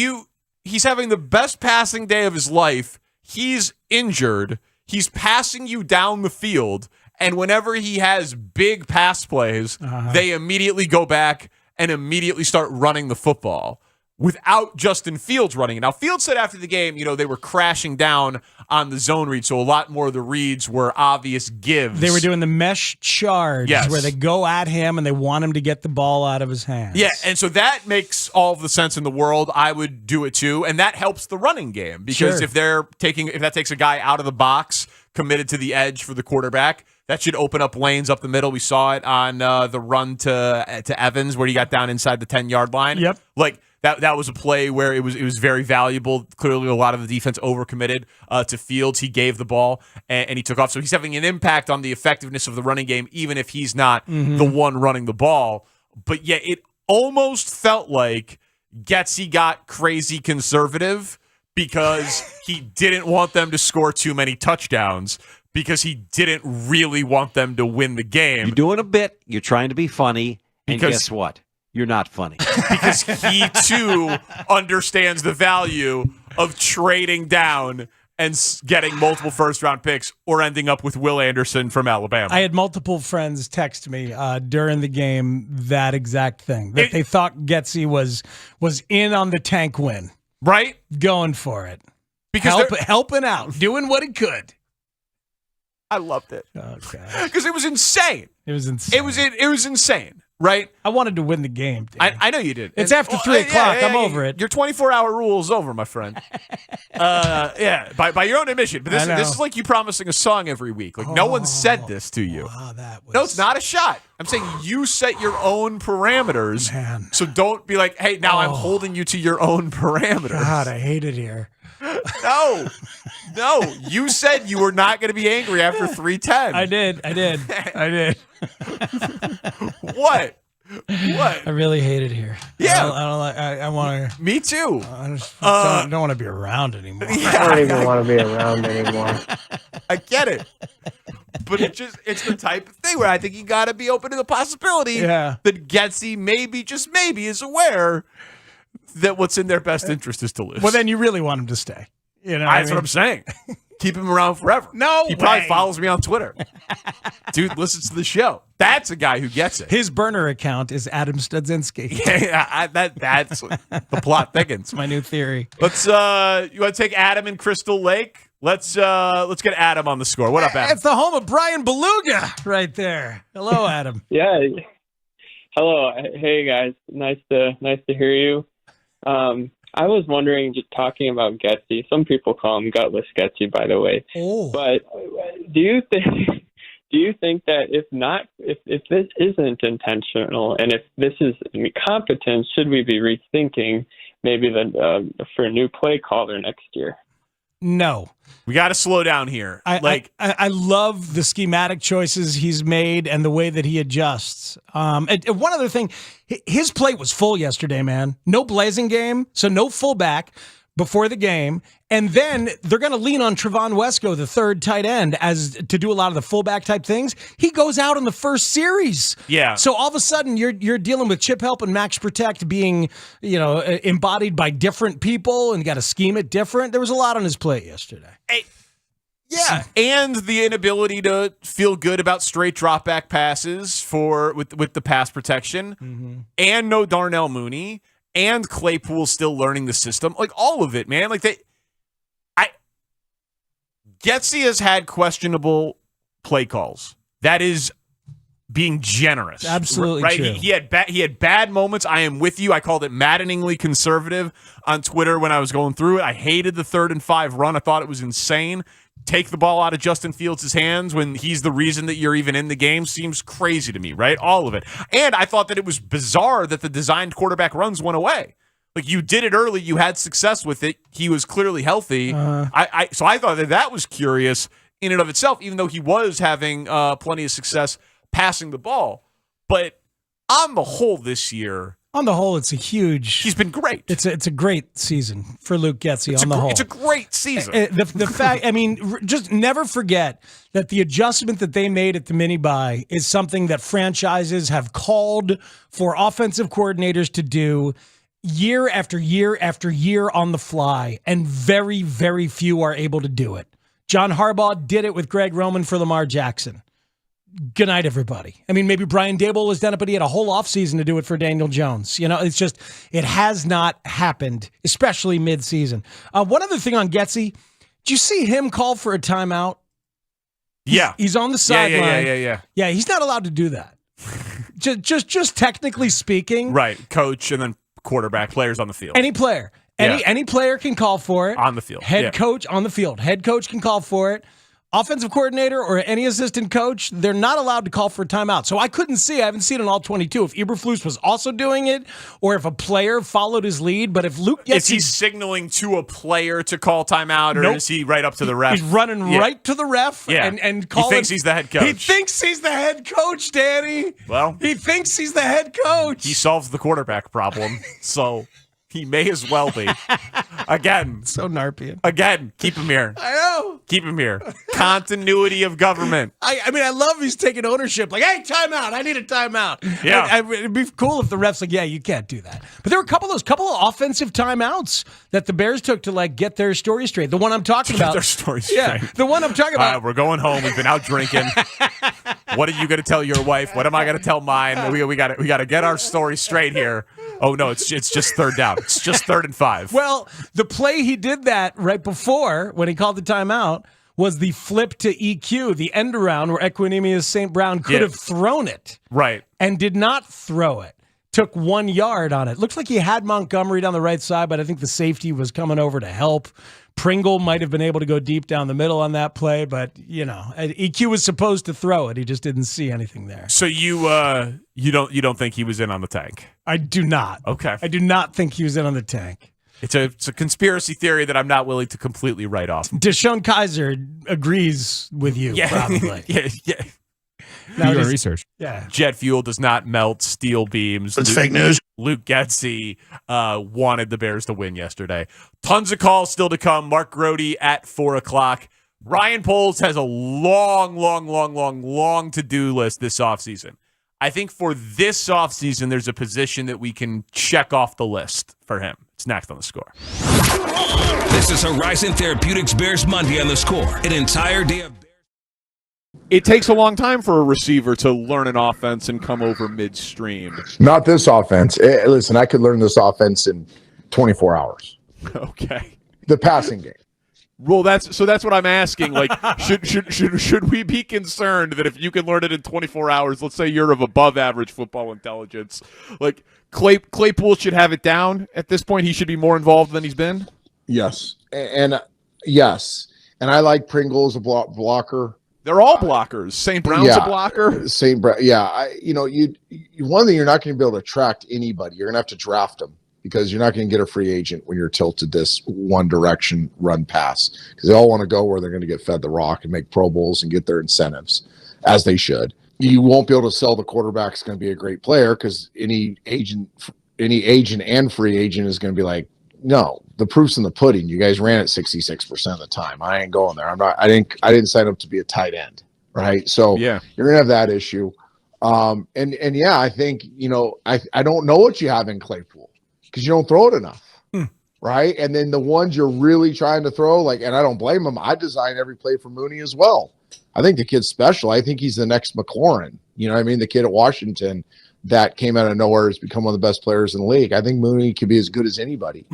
He's having the best passing day of his life. He's injured. He's passing you down the field. And whenever he has big pass plays, they immediately go back and immediately start running the football without Justin Fields running it. Now, Fields said after the game, they were crashing down on the zone read, so a lot more of the reads were obvious gives. They were doing the mesh charge where they go at him and they want him to get the ball out of his hands. Yeah, and so that makes all of the sense in the world. I would do it too, and that helps the running game because if that takes a guy out of the box, committed to the edge for the quarterback, that should open up lanes up the middle. We saw it on the run to Evans where he got down inside the 10-yard line. Yep. That was a play where it was very valuable. Clearly, a lot of the defense overcommitted to Fields. He gave the ball and he took off. So he's having an impact on the effectiveness of the running game, even if he's not the one running the ball. But yeah, it almost felt like Getsy got crazy conservative because he didn't want them to score too many touchdowns because he didn't really want them to win the game. You're doing a bit. You're trying to be funny. And guess what? You're not funny. Because he, too, understands the value of trading down and getting multiple first-round picks or ending up with Will Anderson from Alabama. I had multiple friends text me during the game that exact thing, that they thought Getsy was in on the tank win. Right? Going for it. Because helping out, doing what he could. I loved it. Okay. Because it was insane. It was insane. It was insane, right? I wanted to win the game. I know you did. It's after 3 o'clock. I'm over it. Your 24-hour rule is over, my friend. By your own admission. But this is like you promising a song every week. Like no one said this to you. Wow, that was... No, it's not a shot. I'm saying you set your own parameters. Man. So don't be like, hey, now I'm holding you to your own parameters. God, I hate it here. No, you said you were not going to be angry after 3:10. I did. What? I really hate it here. Yeah, I don't like. I want to. Me too. I just don't want to be around anymore. Yeah. I don't even want to be around anymore. I get it, but it's the type of thing where I think you got to be open to the possibility that Getsy maybe, just maybe, is aware that what's in their best interest is to lose. Well, then you really want him to stay. That's what I'm saying. Keep him around forever. He probably follows me on Twitter. Dude listens to the show. That's a guy who gets it. His burner account is Adam Studzinski. That's the plot thickens. My new theory. Let's you want to take Adam in Crystal Lake? Let's get Adam on the score. What up, Adam? It's the home of Brian Beluga right there. Hello, Adam. Yeah. Hello. Hey guys. Nice to hear you. I was wondering, just talking about Getsy. Some people call him Gutless Getsy, by the way. Oh. But do you think that if this isn't intentional and if this is incompetence, should we be rethinking maybe for a new play caller next year? No. We got to slow down here. I love the schematic choices he's made and the way that he adjusts. And one other thing, his plate was full yesterday, man. No blazing game, so no fullback before the game. And then they're going to lean on Trevon Wesco, the third tight end, to do a lot of the fullback type things. He goes out in the first series. Yeah. So all of a sudden you're dealing with chip help and max protect being, embodied by different people and got to scheme it different. There was a lot on his plate yesterday. Yeah, and the inability to feel good about straight drop back passes with the pass protection, and no Darnell Mooney, and Claypool still learning the system, like all of it, man. Getsy has had questionable play calls that is being generous. Absolutely right. true. He had bad moments. I am with you. I called it maddeningly conservative on Twitter when I was going through it. I hated the 3rd and 5 run. I thought it was insane. Take the ball out of Justin Fields' hands when he's the reason that you're even in the game seems crazy to me, right? All of it. And I thought that it was bizarre that the designed quarterback runs went away. Like, you did it early. You had success with it. He was clearly healthy. So I thought that was curious in and of itself, even though he was having plenty of success passing the ball. But on the whole this year, it's a huge. He's been great. It's a great season for Luke Getsy. Whole, it's a great season. The fact, I mean, just never forget that the adjustment that they made at the mini bye is something that franchises have called for offensive coordinators to do year after year after year on the fly, and very, very few are able to do it. John Harbaugh did it with Greg Roman for Lamar Jackson. Good night, everybody. I mean, maybe Brian Daboll has done it, but he had a whole offseason to do it for Daniel Jones. You know, it's just, it has not happened, especially mid-season. One other thing on Getsy, did you see him call for a timeout? He's on the sideline. Yeah, he's not allowed to do that. just technically speaking. Right, coach and then quarterback, players on the field. Any player. Any player can call for it. On the field. Head coach on the field. Head coach can call for it. Offensive coordinator or any assistant coach, they're not allowed to call for a timeout. So I haven't seen it in all 22 if Eberflus was also doing it or if a player followed his lead. But if Luke Getsy... Is he signaling to a player to call timeout, or is he right up to the ref? He's running right to the ref and calling... He thinks he's the head coach. He thinks he's the head coach, Danny. Well... He thinks he's the head coach. He solves the quarterback problem, so... He may as well be. Again. So Narpian. Again, keep him here. I know. Keep him here. Continuity of government. I mean, I love he's taking ownership. Like, hey, timeout. I need a timeout. Yeah. It'd be cool if the ref's like, yeah, you can't do that. But there were a couple of offensive timeouts that the Bears took to, like, get their story straight. The one I'm talking about. Get their story straight. Yeah, the one I'm talking about. All right, we're going home. We've been out drinking. What are you going to tell your wife? What am I going to tell mine? We got to get our story straight here. Oh, no, it's just third down. It's just 3rd and 5. Well, the play he did that right before when he called the timeout was the flip to EQ, the end around where Equinemius St. Brown could have thrown it. Right. And did not throw it. Took 1 yard on it. Looks like he had Montgomery down the right side, but I think the safety was coming over to help. Pringle might have been able to go deep down the middle on that play, but, you know, EQ was supposed to throw it. He just didn't see anything there. So you don't think he was in on the tank? I do not. Okay. I do not think he was in on the tank. It's a conspiracy theory that I'm not willing to completely write off. Deshaun Kaiser agrees with you, probably. yeah. Now do research. Yeah. Jet fuel does not melt steel beams. That's fake news. Luke Getsy wanted the Bears to win yesterday. Tons of calls still to come. Mark Grody at 4 o'clock. Ryan Poles has a long to-do list this offseason. I think for this offseason, there's a position that we can check off the list for him. It's next on The Score. This is Horizon Therapeutics Bears Monday on The Score. An entire day of It takes a long time for a receiver to learn an offense and come over midstream. Not this offense. Listen, I could learn this offense in 24 hours. Okay. The passing game. Well, that's what I'm asking. Like, should we be concerned that if you can learn it in 24 hours, let's say you're of above average football intelligence, like Claypool should have it down at this point? He should be more involved than he's been? Yes. And yes. And I like Pringle as a blocker. They're all blockers. St. Brown's a blocker. St. Brown, yeah. One thing, you're not going to be able to attract anybody. You're going to have to draft them because you're not going to get a free agent when you're tilted this one direction run pass because they all want to go where they're going to get fed the rock and make Pro Bowls and get their incentives as they should. You won't be able to sell the quarterback's going to be a great player because any agent and free agent is going to be like, no, the proof's in the pudding. You guys ran it 66% of the time. I ain't going there. I didn't sign up to be a tight end, right? So yeah, you're gonna have that issue. I think I don't know what you have in Claypool because you don't throw it enough, right? And then the ones you're really trying to throw, and I don't blame him. I designed every play for Mooney as well. I think the kid's special. I think he's the next McLaurin. You know what I mean? The kid at Washington that came out of nowhere has become one of the best players in the league. I think Mooney could be as good as anybody.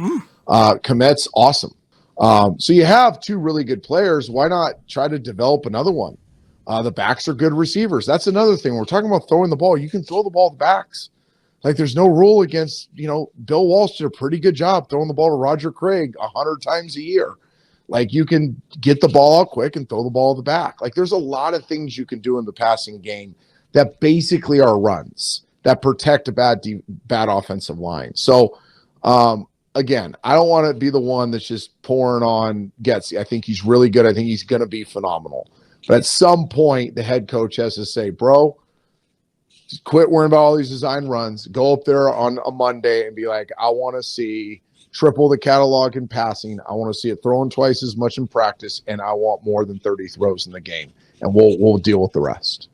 Komet's awesome. So you have two really good players. Why not try to develop another one? The backs are good receivers. That's another thing. We're talking about throwing the ball. You can throw the ball to the backs. Like, there's no rule against, Bill Walsh did a pretty good job throwing the ball to Roger Craig 100 times a year. Like, you can get the ball out quick and throw the ball to the back. Like, there's a lot of things you can do in the passing game that basically are runs that protect a bad offensive line. So, again, I don't want to be the one that's just pouring on Getsy. I think he's really good. I think he's going to be phenomenal. But at some point, the head coach has to say, bro, just quit worrying about all these design runs. Go up there on a Monday and be like, I want to see triple the catalog in passing. I want to see it throwing twice as much in practice, and I want more than 30 throws in the game. And we'll deal with the rest.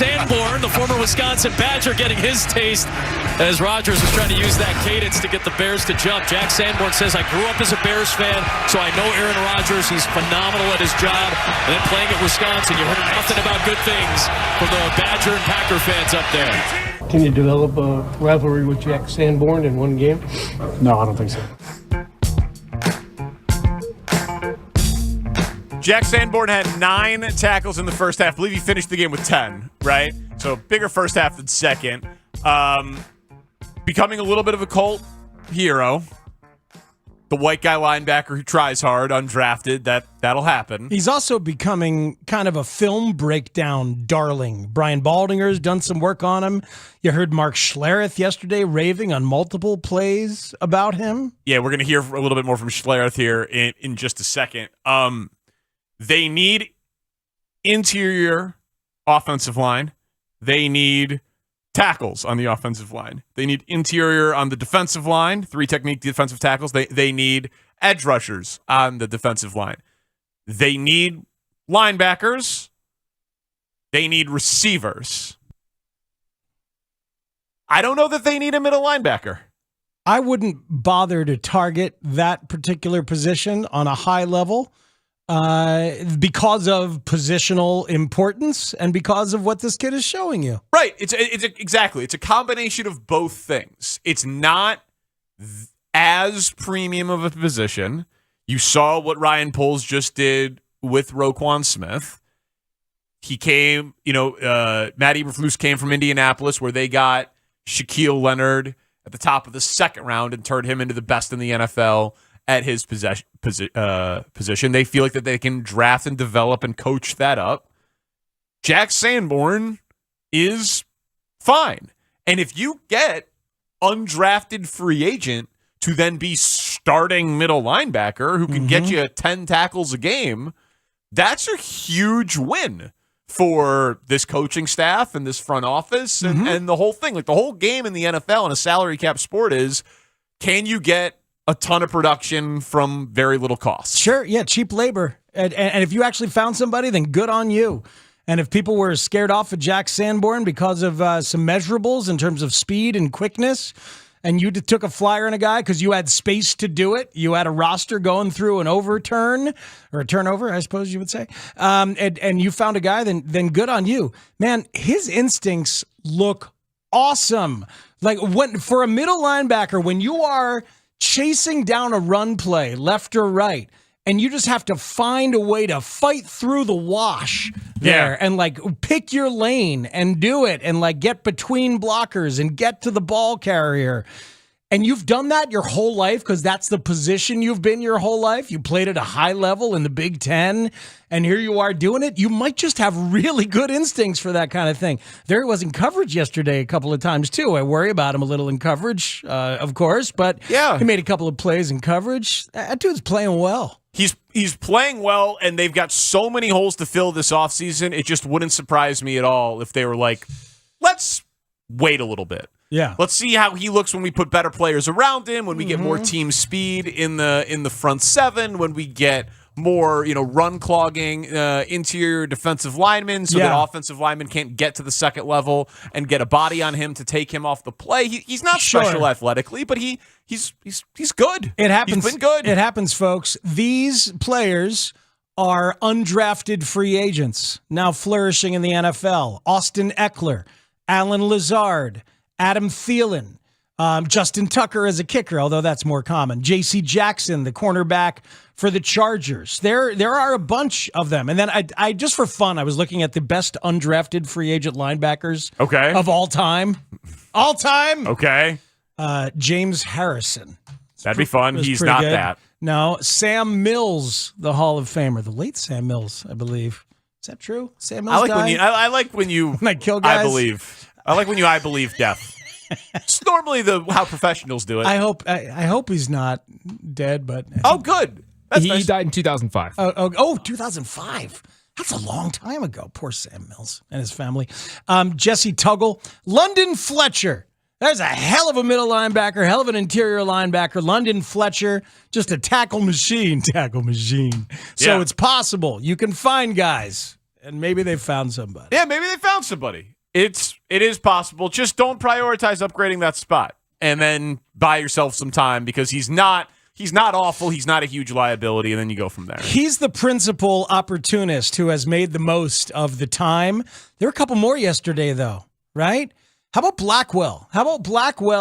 Sanborn, the former Wisconsin Badger, getting his taste as Rodgers was trying to use that cadence to get the Bears to jump. Jack Sanborn says, I grew up as a Bears fan, so I know Aaron Rodgers. He's phenomenal at his job. And then playing at Wisconsin, you heard nothing about good things from the Badger and Packer fans up there. Can you develop a rivalry with Jack Sanborn in one game? No, I don't think so. Jack Sanborn had 9 tackles in the first half. I believe he finished the game with 10, right? So bigger first half than second. Becoming a little bit of a cult hero. The white guy linebacker who tries hard, undrafted, that'll happen. He's also becoming kind of a film breakdown darling. Brian Baldinger's done some work on him. You heard Mark Schlereth yesterday raving on multiple plays about him. Yeah, we're going to hear a little bit more from Schlereth here in just a second. They need interior offensive line. They need tackles on the offensive line. They need interior on the defensive line, 3 technique defensive tackles. They need edge rushers on the defensive line. They need linebackers. They need receivers. I don't know that they need a middle linebacker. I wouldn't bother to target that particular position on a high level because of positional importance and because of what this kid is showing you. Right. It's exactly. It's a combination of both things. It's not as premium of a position. You saw what Ryan Poles just did with Roquan Smith. He came, Matt Eberflus came from Indianapolis where they got Shaquille Leonard at the top of the second round and turned him into the best in the NFL at his position. They feel like that they can draft and develop and coach that up. Jack Sanborn is fine. And if you get undrafted free agent to then be starting middle linebacker who can get you 10 tackles a game, that's a huge win for this coaching staff and this front office and the whole thing. Like the whole game in the NFL in a salary cap sport is, can you get a ton of production from very little cost? Sure, yeah, cheap labor. And if you actually found somebody, then good on you. And if people were scared off of Jack Sanborn because of some measurables in terms of speed and quickness, and you took a flyer on a guy because you had space to do it, you had a roster going through an overturn, or a turnover, I suppose you would say, and you found a guy, then good on you. Man, his instincts look awesome. Like for a middle linebacker, when you are chasing down a run play, left or right, and you just have to find a way to fight through the wash there and pick your lane and do it and get between blockers and get to the ball carrier. And you've done that your whole life because that's the position you've been your whole life. You played at a high level in the Big Ten, and here you are doing it. You might just have really good instincts for that kind of thing. There he was in coverage yesterday a couple of times, too. I worry about him a little in coverage, of course, but he made a couple of plays in coverage. That dude's playing well. He's playing well, and they've got so many holes to fill this offseason. It just wouldn't surprise me at all if they were like, let's wait a little bit. Yeah. Let's see how he looks when we put better players around him, when we get more team speed in the front seven, when we get more, run clogging interior defensive linemen so that offensive linemen can't get to the second level and get a body on him to take him off the play. He's not special athletically, but he's good. It happens. He's been good. It happens, folks. These players are undrafted free agents now flourishing in the NFL. Austin Eckler, Alan Lazard, Adam Thielen, Justin Tucker as a kicker, although that's more common. J.C. Jackson, the cornerback for the Chargers. There are a bunch of them. And then I just for fun, I was looking at the best undrafted free agent linebackers of all time. All time. Okay. James Harrison. That'd be fun. He's not good. that. No, Sam Mills, the Hall of Famer, the late Sam Mills, I believe. Is that true? Sam Mills died? I like when you kill guys. I believe. I like when you I believe death. It's normally how professionals do it. I hope he's not dead, but good. He died in 2005. 2005. That's a long time ago. Poor Sam Mills and his family. Jesse Tuggle, London Fletcher. There's a hell of a middle linebacker, hell of an interior linebacker. London Fletcher, just a tackle machine. So it's possible. You can find guys. And maybe they found somebody. Yeah, maybe they found somebody. It is possible. Just don't prioritize upgrading that spot, and then buy yourself some time because he's not awful. He's not a huge liability, and then you go from there. He's the principal opportunist who has made the most of the time. There were a couple more yesterday, though, right? How about Blackwell?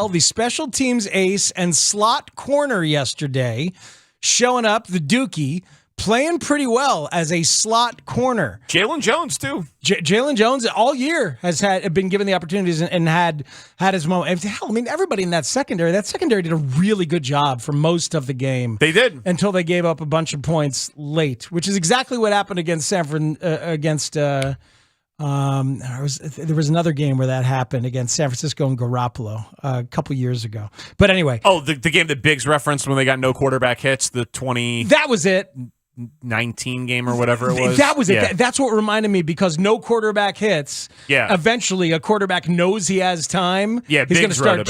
The special teams ace and slot corner yesterday, showing up, the Dookie, playing pretty well as a slot corner. Jalen Jones, too. Jalen Jones all year has been given the opportunities and had his moment. Hell, I mean, everybody in that secondary did a really good job for most of the game. They did. Until they gave up a bunch of points late, which is exactly what happened against there was another game where that happened against San Francisco and Garoppolo a couple years ago. But anyway. Oh, the game that Biggs referenced when they got no quarterback hits, the 20... That was it. 19 game or whatever it was. That was it. That's what reminded me because no quarterback hits. Yeah. Eventually, a quarterback knows he has time. Yeah, he's going to start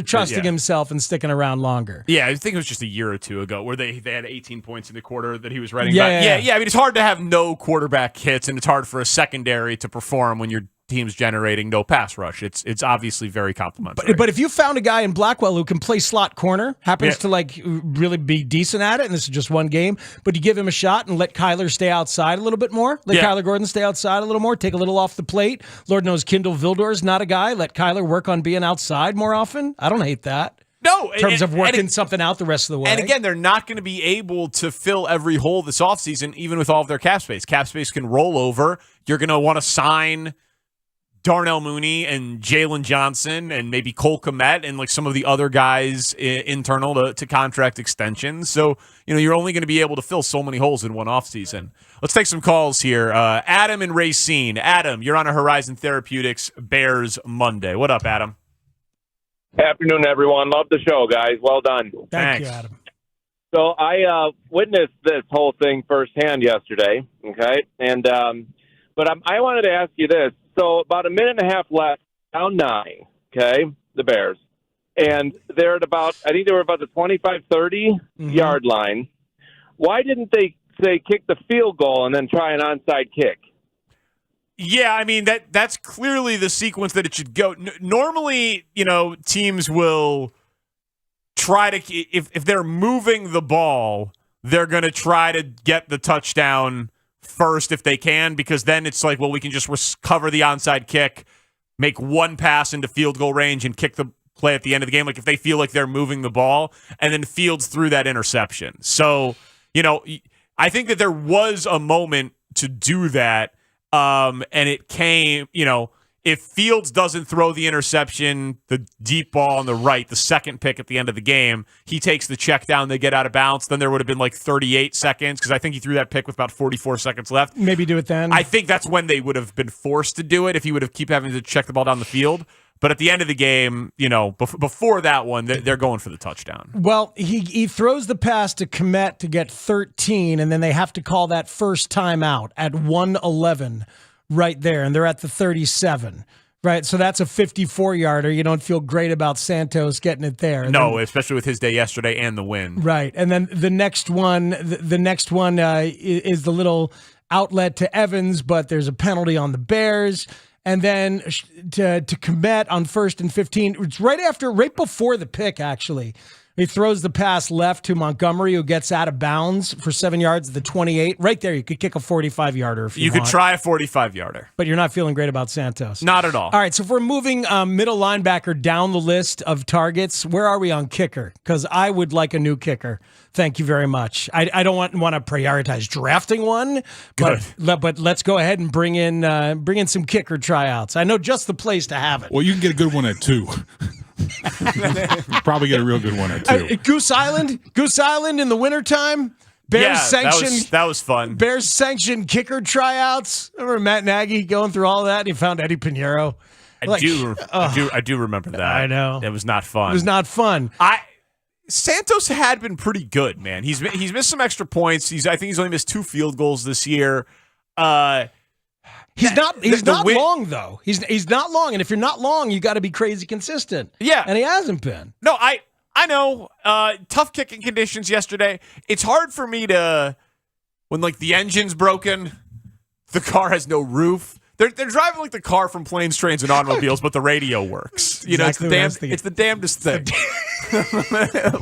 trusting yeah. himself and sticking around longer. Yeah, I think it was just a year or two ago where they had 18 points in the quarter that he was writing about. Yeah. I mean, it's hard to have no quarterback hits, and it's hard for a secondary to perform when your team's generating no pass rush. It's obviously very complimentary. But if you found a guy in Blackwell who can play slot corner, happens to like really be decent at it, and this is just one game, but you give him a shot and let Kyler stay outside a little bit more, Kyler Gordon stay outside a little more, take a little off the plate. Lord knows Kindle Vildor's not a guy. Let Kyler work on being outside more often. I don't hate that. No, in terms of working something out the rest of the way. And again, they're not going to be able to fill every hole this offseason, even with all of their cap space. Cap space can roll over. You're going to want to sign Darnell Mooney and Jalen Johnson and maybe Cole Kmet and like some of the other guys internal to contract extensions. So, you're only going to be able to fill so many holes in one offseason. Let's take some calls here. Adam and Racine. Adam, you're on a Horizon Therapeutics Bears Monday. What up, Adam? Afternoon, everyone. Love the show, guys. Well done. Thank you, Adam. So I witnessed this whole thing firsthand yesterday, okay? And but I wanted to ask you this. So about a minute and a half left, down 9, okay, the Bears. And they're at about, I think they were about the 25-30 yard line. Why didn't they say kick the field goal and then try an onside kick? Yeah, I mean, that's clearly the sequence that it should go. Normally, teams will try to, if they're moving the ball, they're going to try to get the touchdown first if they can, because then it's like, well, we can just cover the onside kick, make one pass into field goal range, and kick the play at the end of the game, like if they feel like they're moving the ball, and then Fields threw that interception. So, I think that there was a moment to do that, and it came, if Fields doesn't throw the interception, the deep ball on the right, the second pick at the end of the game, he takes the check down, they get out of bounds, then there would have been like 38 seconds, because I think he threw that pick with about 44 seconds left. Maybe do it then. I think that's when they would have been forced to do it, if he would have keep having to check the ball down the field. But at the end of the game, before that one, they're going for the touchdown. Well, he throws the pass to Kmet to get 13, and then they have to call that first timeout at 1:11 right there, and they're at the 37. Right, so that's a 54-yarder. You don't feel great about Santos getting it there. No, especially with his day yesterday and the win. Right, and then the next one, is the little outlet to Evans, but there's a penalty on the Bears. And then to Kmet on 1st and 15. It's right before the pick, actually. He throws the pass left to Montgomery, who gets out of bounds for 7 yards at the 28. Right there, you could kick a 45-yarder if you want. You could try a 45-yarder. But you're not feeling great about Santos. Not at all. All right, so if we're moving middle linebacker down the list of targets, where are we on kicker? Because I would like a new kicker. Thank you very much. I don't want to prioritize drafting one, but let's go ahead and bring in some kicker tryouts. I know just the place to have it. Well, you can get a good one at 2. Probably get a real good one at 2. Goose Island in the wintertime. Bears sanctioned. That was fun. Bears sanctioned kicker tryouts. Remember Matt Nagy going through all of that, and he found Eddie Pinheiro. I do remember that. I know. It was not fun. It was not fun. Santos had been pretty good, man. He's missed some extra points. I think he's only missed 2 field goals this year. He's not long though. He's not long, and if you're not long, you got to be crazy consistent. Yeah, and he hasn't been. No, I know. Tough kicking conditions yesterday. It's hard for me to, when like the engine's broken, The car has no roof. They're driving like the car from Planes, Trains, and Automobiles, but the radio works. Exactly It's the damnedest thing.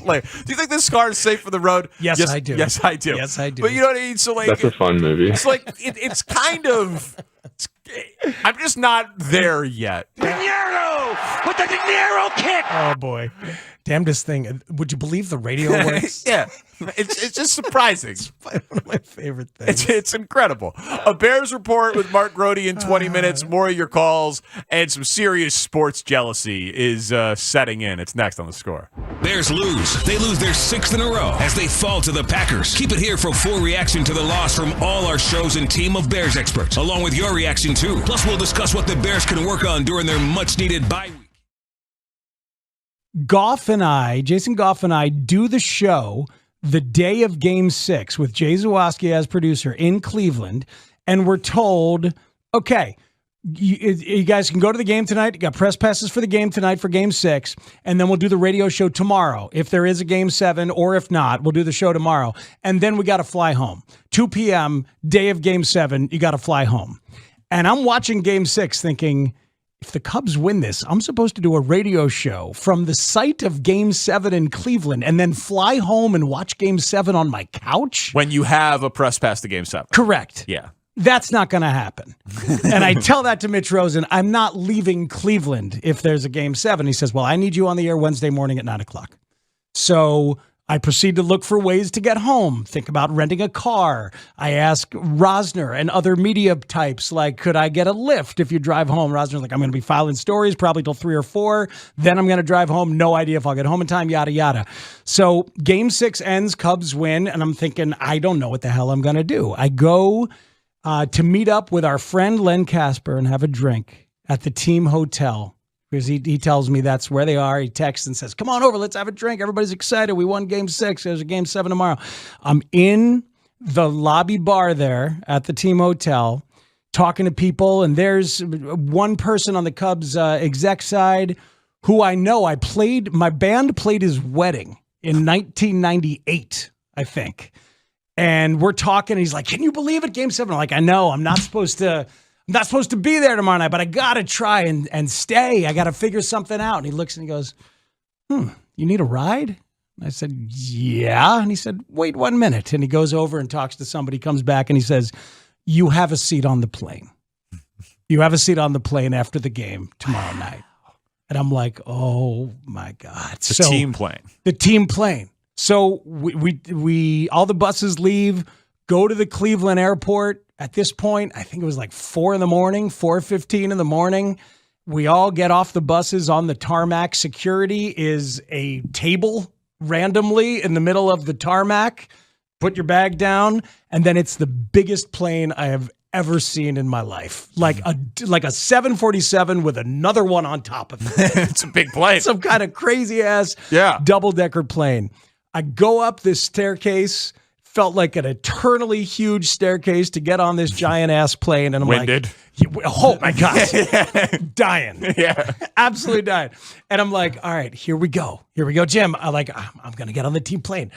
Like, do you think this car is safe for the road? Yes, I do. Yes, I do. Yes, I do. But you know what I mean? So like, That's a fun movie. it's like it's kind of. I'm just not there yet. De Niro with the De Niro kick. Oh boy, damnedest thing. Would you believe the radio works? Yeah, it's just surprising. It's one of my favorite things. It's incredible. A Bears report with Mark Grody in 20 minutes. More of your calls and some serious sports jealousy is setting in. It's next on The Score. Bears lose. They lose their 6th in a row as they fall to the Packers. Keep it here for full reaction to the loss from all our shows and team of Bears experts, along with your reaction too. Plus, we'll discuss what the Bears can work on during their much-needed bye week. Jason Goff and I do the show the day of Game 6 with Jay Zawoski as producer in Cleveland, and we're told, okay, you guys can go to the game tonight. You got press passes for the game tonight for Game 6, and then we'll do the radio show tomorrow. If there is a Game 7, or if not, we'll do the show tomorrow. And then we got to fly home. 2 p.m., day of Game 7, you got to fly home. And I'm watching Game 6 thinking, if the Cubs win this, I'm supposed to do a radio show from the site of Game 7 in Cleveland and then fly home and watch Game 7 on my couch? When you have a press pass to Game 7. Correct. Yeah. That's not going to happen. And I tell that to Mitch Rosen. I'm not leaving Cleveland if there's a Game 7. He says, well, I need you on the air Wednesday morning at 9 o'clock. So I proceed to look for ways to get home, think about renting a car. I ask Rosner and other media types, like, could I get a lift if you drive home? Rosner's like, I'm going to be filing stories probably till 3 or 4. Then I'm going to drive home. No idea if I'll get home in time, yada, yada. So Game 6 ends, Cubs win, and I'm thinking, I don't know what the hell I'm going to do. I go to meet up with our friend Len Casper and have a drink at the team hotel. Because he tells me that's where they are. He texts and says, come on over, let's have a drink. Everybody's excited. We won Game 6. There's a Game 7 tomorrow. I'm in the lobby bar there at the team hotel talking to people, and there's one person on the Cubs exec side who I know. My band played his wedding in 1998, I think. And we're talking, and he's like, can you believe it? Game 7. I'm like, I know, I'm not supposed to be there tomorrow night, but I got to try and stay. I got to figure something out. And he looks and he goes, you need a ride? And I said, yeah. And he said, wait 1 minute. And he goes over and talks to somebody, comes back, and he says, you have a seat on the plane. You have a seat on the plane after the game tomorrow night. And I'm like, oh my God. The team plane. The team plane. So we all the buses leave, go to the Cleveland airport. At this point, I think it was like 4 in the morning, 4:15 in the morning. We all get off the buses on the tarmac. Security is a table randomly in the middle of the tarmac. Put your bag down. And then it's the biggest plane I have ever seen in my life. Like a 747 with another one on top of it. It's a big plane. Some kind of crazy ass double-decker plane. I go up this staircase, felt like an eternally huge staircase to get on this giant ass plane. And I'm winded. Like, oh my God, dying. Yeah. Absolutely dying. And I'm like, all right, here we go. Here we go, Jim. I'm going to get on the team plane.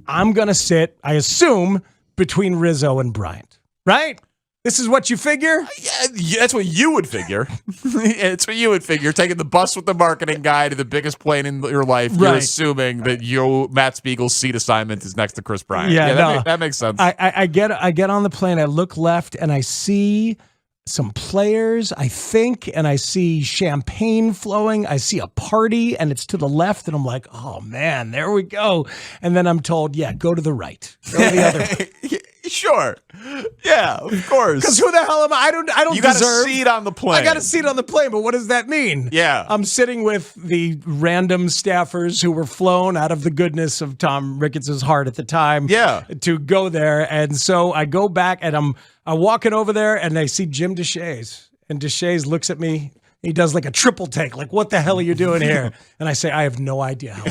I'm going to sit, I assume, between Rizzo and Bryant, right? This is what you figure? Yeah, that's what you would figure. It's what you would figure. Taking the bus with the marketing guy to the biggest plane in your life, you're assuming that Matt Spiegel's seat assignment is next to Chris Bryant. Yeah, that makes sense. I get on the plane, I look left, and I see some players, I think, and I see champagne flowing. I see a party, and it's to the left, and I'm like, oh, man, there we go. And then I'm told, go to the right. Go to the other. Sure. Yeah, of course. Because who the hell am I? I don't You got deserve. a seat on the plane. I got a seat on the plane, but what does that mean? Yeah. I'm sitting with the random staffers who were flown out of the goodness of Tom Ricketts' heart at the time to go there. And so I go back, and I'm walking over there, and I see Jim Deshays. And Deshays looks at me. He does like a triple take, like, what the hell are you doing here? And I say, I have no idea how.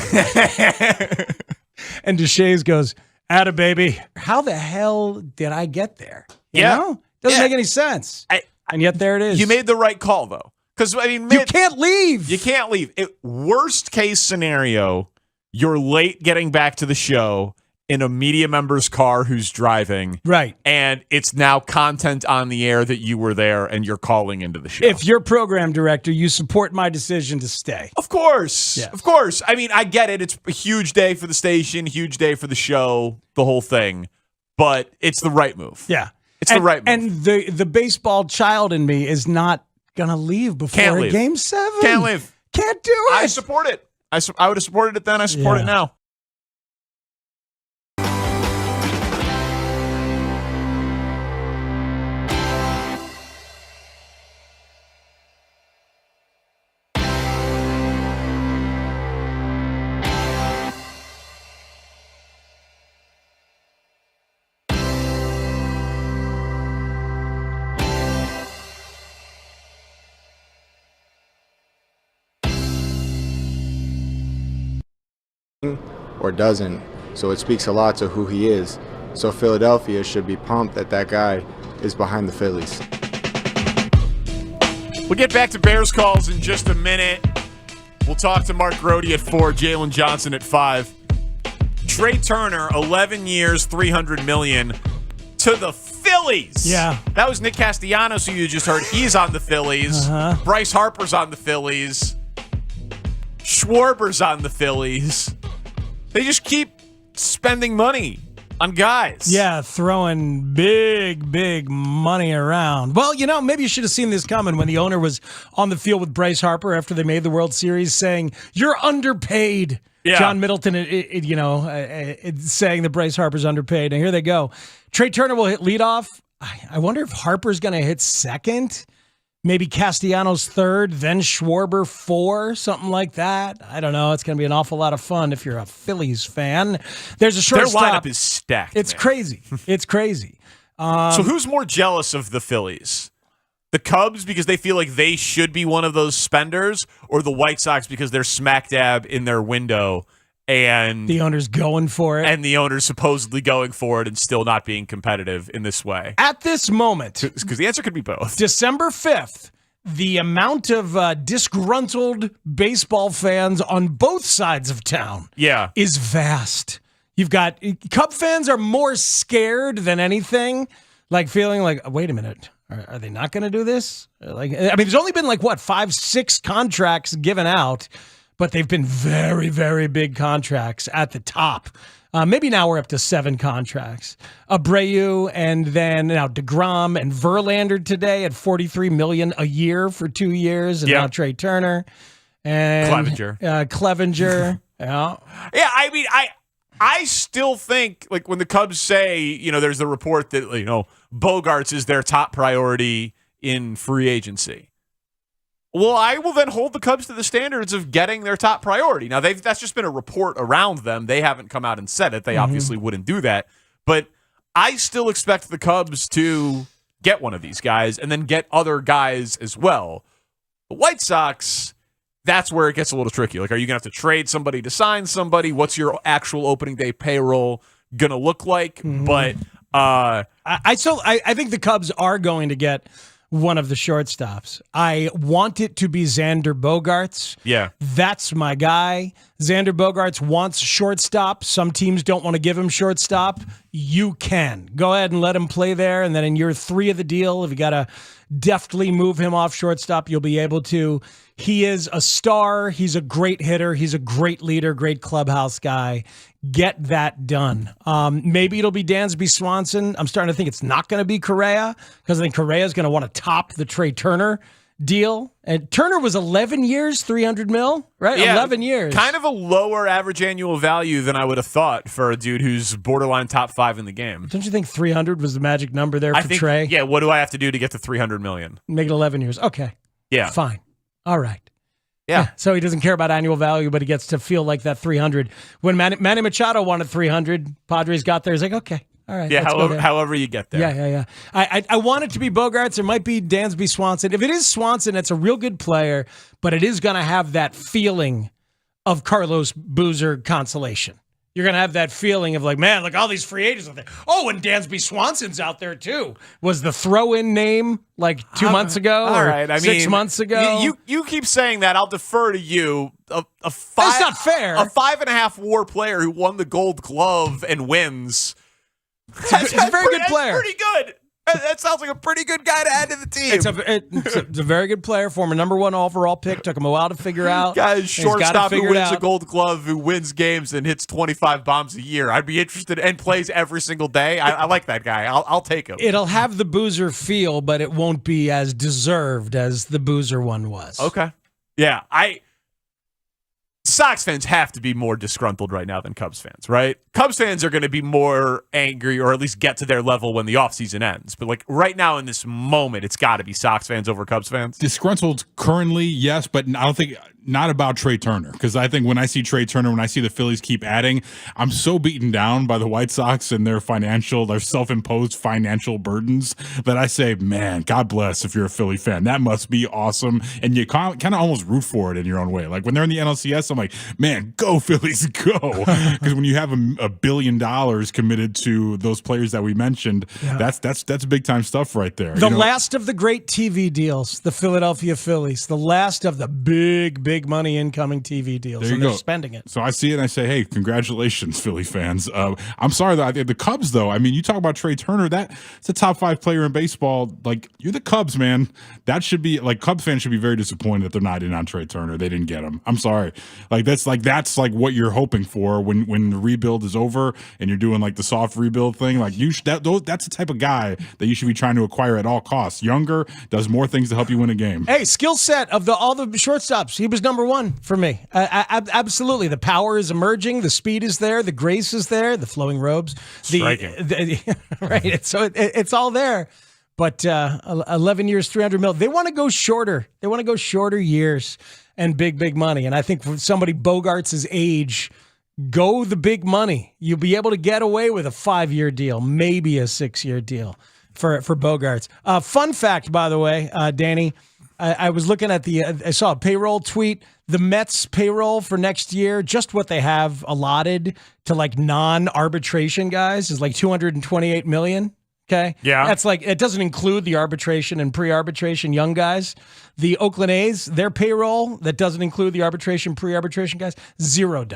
And Deshays goes, atta baby. How the hell did I get there? You know? Doesn't make any sense. And yet there it is. You made the right call, though. Because, I mean, you can't leave. You can't leave. Worst case scenario, you're late getting back to the show, in a media member's car who's driving. Right. And it's now content on the air that you were there and you're calling into the show. If you're program director, you support my decision to stay. Of course. Yeah. Of course. I mean, I get it. It's a huge day for the station, huge day for the show, the whole thing. But it's the right move. Yeah. It's the right move. And the baseball child in me is not going to leave before Game 7. Can't leave. Can't do it. I support it. I would have supported it then. I support it now. Or doesn't, so it speaks a lot to who he is. So Philadelphia should be pumped that that guy is behind the Phillies. We'll get back to Bears calls in just a minute. We'll talk to Mark Grody at 4, Jalen Johnson at 5. Trey Turner, 11 years, $300 million to the Phillies. Yeah. That was Nick Castellanos, who you just heard. He's on the Phillies. Bryce Harper's on the Phillies. Schwarber's on the Phillies. They just keep spending money on guys. Yeah, throwing big money around. Well, maybe you should have seen this coming when the owner was on the field with Bryce Harper after they made the World Series saying, "You're underpaid." Yeah. John Middleton, saying that Bryce Harper's underpaid. And here they go. Trey Turner will hit leadoff. I wonder if Harper's going to hit second. Maybe Castellanos third, then Schwarber 4, something like that. I don't know. It's going to be an awful lot of fun if you're a Phillies fan. There's a shortstop. Their lineup is stacked. It's crazy. It's crazy. So who's more jealous of the Phillies? The Cubs because they feel like they should be one of those spenders, or the White Sox because they're smack dab in their window and the owner's going for it, and the owner's supposedly going for it and still not being competitive in this way? At this moment, because the answer could be both. December 5th, the amount of disgruntled baseball fans on both sides of town is vast. You've got Cub fans are more scared than anything, like feeling like, wait a minute, are they not going to do this? There's only been 5-6 contracts given out, but they've been very, very big contracts at the top. Maybe now we're up to 7 contracts. Abreu, and then now DeGrom and Verlander today at $43 million a year for 2 years, and now Trey Turner and Clevenger. Yeah. I still think when the Cubs say, there's the report that Bogarts is their top priority in free agency. Well, I will then hold the Cubs to the standards of getting their top priority. Now, that's just been a report around them. They haven't come out and said it. They obviously wouldn't do that. But I still expect the Cubs to get one of these guys and then get other guys as well. The White Sox, that's where it gets a little tricky. Are you going to have to trade somebody to sign somebody? What's your actual opening day payroll going to look like? But I think the Cubs are going to get one of the shortstops. I want it to be Xander Bogaerts. Yeah. That's my guy. Xander Bogaerts wants shortstop. Some teams don't want to give him shortstop. You can. Go ahead and let him play there, and then in year 3 of the deal, if you got to deftly move him off shortstop, you'll be able to. He is a star. He's a great hitter. He's a great leader, great clubhouse guy. Get that done. Maybe it'll be Dansby Swanson. I'm starting to think it's not going to be Correa, because I think Correa is going to want to top the Trey Turner deal. And Turner was 11 years, $300 million, right? Yeah, 11 years. Kind of a lower average annual value than I would have thought for a dude who's borderline top 5 in the game. Don't you think 300 was the magic number there for Trey? Yeah, what do I have to do to get to $300 million? Make it 11 years. Okay. Yeah. Fine. All right. Yeah. So he doesn't care about annual value, but he gets to feel like that 300. When Manny Machado wanted 300, Padres got there. He's like, okay, all right. Yeah, however you get there. Yeah. I want it to be Bogaerts. It might be Dansby Swanson. If it is Swanson, it's a real good player, but it is going to have that feeling of Carlos Boozer consolation. You're going to have that feeling of like, man, look, all these free agents out there. Oh, and Dansby Swanson's out there too. Was the throw-in name like 2 months ago or 6 months ago? You keep saying that. I'll defer to you. That's not fair. A 5.5 WAR player who won the Gold Glove and wins. He's a very good player. That's pretty good. That sounds like a pretty good guy to add to the team. It's a very good player, former number 1 overall pick. Took him a while to figure out. Guy's shortstop who wins a Gold Glove, who wins games and hits 25 bombs a year. I'd be interested and plays every single day. I like that guy. I'll take him. It'll have the Boozer feel, but it won't be as deserved as the Boozer one was. Okay. Yeah, Sox fans have to be more disgruntled right now than Cubs fans, right? Cubs fans are going to be more angry or at least get to their level when the offseason ends. But like right now in this moment, it's got to be Sox fans over Cubs fans. Disgruntled currently, yes, but I don't think not about Trey Turner, because I think when I see Trey Turner, when I see the Phillies keep adding, I'm so beaten down by the White Sox and their self-imposed financial burdens that I say, man, God bless if you're a Philly fan. That must be awesome. And you kind of almost root for it in your own way. Like when they're in the NLCS, I'm like, man, go Phillies, go. Because when you have $1 billion committed to those players that we mentioned, that's big time stuff right there. The last of the great TV deals, the Philadelphia Phillies, the last of the big money incoming TV deals, and they're spending it. So I see it and I say, hey, congratulations, Philly fans. I'm sorry, though. The Cubs, though, I mean, you talk about Trey Turner, that's a top 5 player in baseball. Like, you're the Cubs, man. That should be, like, Cubs fans should be very disappointed that they're not in on Trey Turner. They didn't get him. I'm sorry. That's what you're hoping for when the rebuild is over and you're doing, like, the soft rebuild thing. Like, that's the type of guy that you should be trying to acquire at all costs. Younger, does more things to help you win a game. Hey, skill set of all the shortstops, he was number 1 for me. Absolutely. The power is emerging. The speed is there. The grace is there. The flowing robes. Striking. Right. So it's all there. But 11 years, $300 million. They want to go shorter. They want to go shorter years and big money. And I think for somebody Bogarts' age, go the big money. You'll be able to get away with a 5-year deal, maybe a 6-year deal for Bogarts. Fun fact, by the way, Danny, I was looking at I saw a payroll tweet. The Mets payroll for next year, just what they have allotted to like non-arbitration guys is like $228 million. Okay. Yeah. That's like, it doesn't include the arbitration and pre-arbitration young guys. The Oakland A's, their payroll that doesn't include the arbitration, pre-arbitration guys, $0.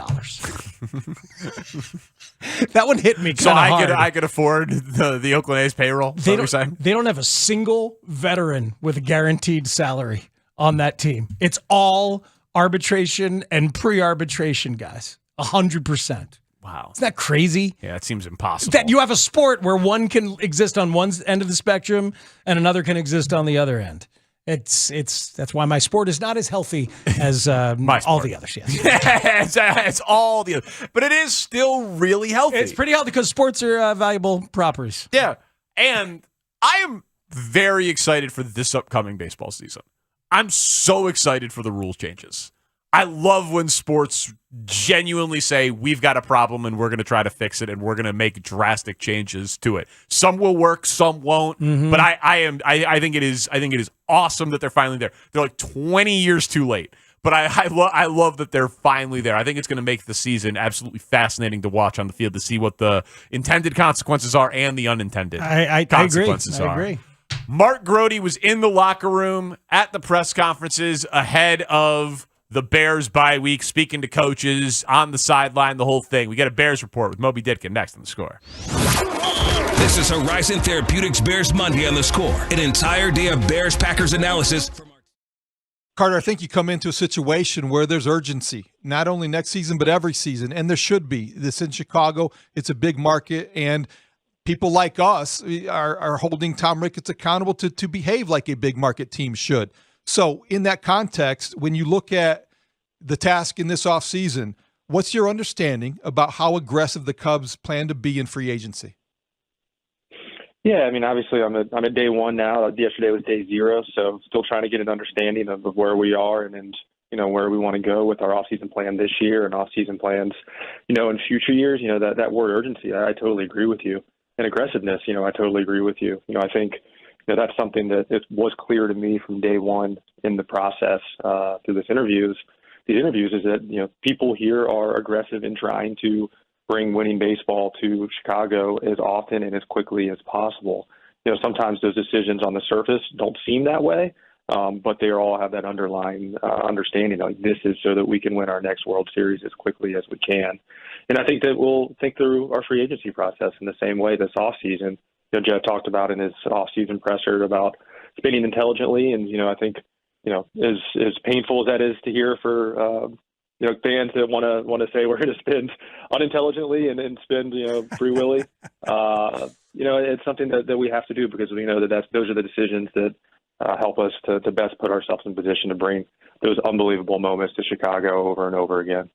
That one hit me kind of hard. I could afford the Oakland A's payroll. They don't have a single veteran with a guaranteed salary on that team. It's all arbitration and pre-arbitration guys. 100%. Wow. Isn't that crazy? Yeah, it seems impossible. That you have a sport where one can exist on one end of the spectrum and another can exist on the other end. That's why my sport is not as healthy as all the others. Yes. It's all the other, but it is still really healthy. It's pretty healthy because sports are valuable properties. Yeah, and I am very excited for this upcoming baseball season. I'm so excited for the rules changes. I love when sports genuinely say we've got a problem and we're going to try to fix it and we're going to make drastic changes to it. Some will work, some won't. Mm-hmm. But I think it is awesome that they're finally there. They're like 20 years too late. But I love that they're finally there. I think it's going to make the season absolutely fascinating to watch on the field, to see what the intended consequences are and the unintended consequences are. I agree. Mark Grody was in the locker room at the press conferences ahead of the Bears bye week, speaking to coaches on the sideline, the whole thing. We got a Bears report with Moby Ditkin next on The Score. This is Horizon Therapeutics Bears Monday on The Score. An entire day of Bears-Packers analysis. Carter, I think you come into a situation where there's urgency, not only next season, but every season, and there should be. This in Chicago, it's a big market, and people like us are holding Tom Ricketts accountable to behave like a big market team should. So in that context, when you look at the task in this offseason, what's your understanding about how aggressive the Cubs plan to be in free agency? Yeah, I mean, obviously I'm at day one now. Yesterday was day 0, so I'm still trying to get an understanding of where we are and where we want to go with our off-season plan this year and off-season plans, in future years. That word urgency, I totally agree with you. And aggressiveness, I totally agree with you. I think that's something that it was clear to me from day one in the process through these interviews is that, people here are aggressive in trying to bring winning baseball to Chicago as often and as quickly as possible. Sometimes those decisions on the surface don't seem that way, but they all have that underlying understanding, like this is so that we can win our next World Series as quickly as we can. And I think that we'll think through our free agency process in the same way this offseason. Jeff talked about in his offseason presser about spending intelligently, and I think as painful as that is to hear for fans that want to say we're going to spend unintelligently and spend free willy, it's something that we have to do because we know that those are the decisions that help us to best put ourselves in position to bring those unbelievable moments to Chicago over and over again.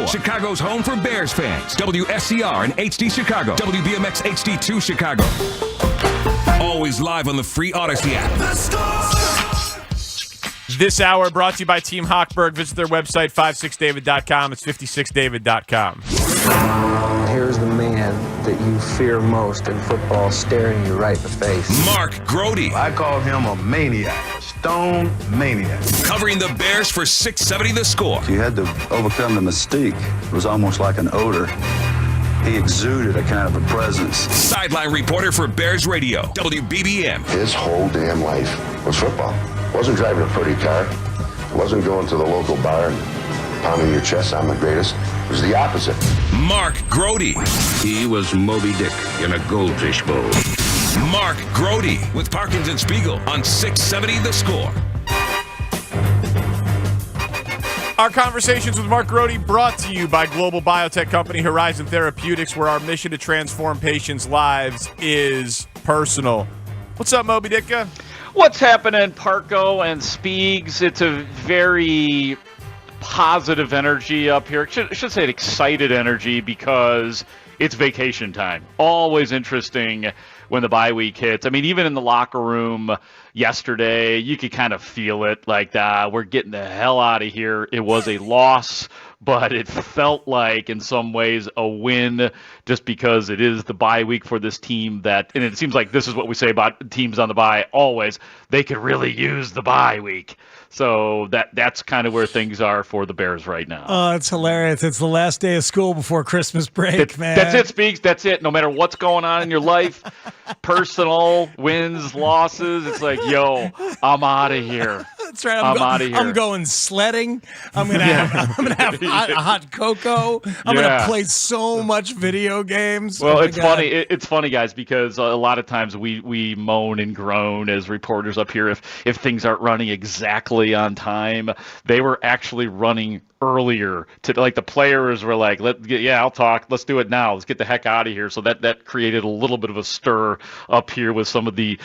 Chicago's home for Bears fans. WSCR and HD Chicago. WBMX HD2 Chicago. Always live on the free Odyssey app. The Score! This hour brought to you by Team Hochberg. Visit their website, 56david.com. It's 56david.com. Here's the man that you fear most in football staring you right in the face. Mark Grody. I call him a maniac, a stone maniac. Covering the Bears for 670 The Score. You had to overcome the mystique. It was almost like an odor. He exuded a kind of a presence. Sideline reporter for Bears Radio, WBBM. His whole damn life was football. Wasn't driving a pretty car. Wasn't going to the local bar and pounding your chest, I'm the greatest. It was the opposite. Mark Grody. He was Moby Dick in a goldfish bowl. Mark Grody with Parkins and Spiegel on 670 The Score. Our conversations with Mark Grody brought to you by global biotech company Horizon Therapeutics, where our mission to transform patients' lives is personal. What's up, Moby Dicka? What's happening, Parko and Spiegs? It's a very positive energy up here. I should say excited energy because it's vacation time. Always interesting when the bye week hits. I mean, even in the locker room yesterday, you could kind of feel it like, we're getting the hell out of here. It was a loss, but it felt like in some ways a win just because it is the bye week for this team and it seems like this is what we say about teams on the bye always, they could really use the bye week. So that's kind of where things are for the Bears right now. Oh, it's hilarious. It's the last day of school before Christmas break, man. That's it, Speaks. That's it. No matter what's going on in your life, personal, wins, losses, it's like, yo, I'm out of here. That's right. I'm out of here. I'm going sledding. I'm gonna have hot cocoa. I'm gonna play so much video games. Well, it's funny. It's funny, guys, because a lot of times we moan and groan as reporters up here if things aren't running exactly on time. They were actually running earlier like the players were like, I'll talk. Let's do it now. Let's get the heck out of here. So that created a little bit of a stir up here with some of the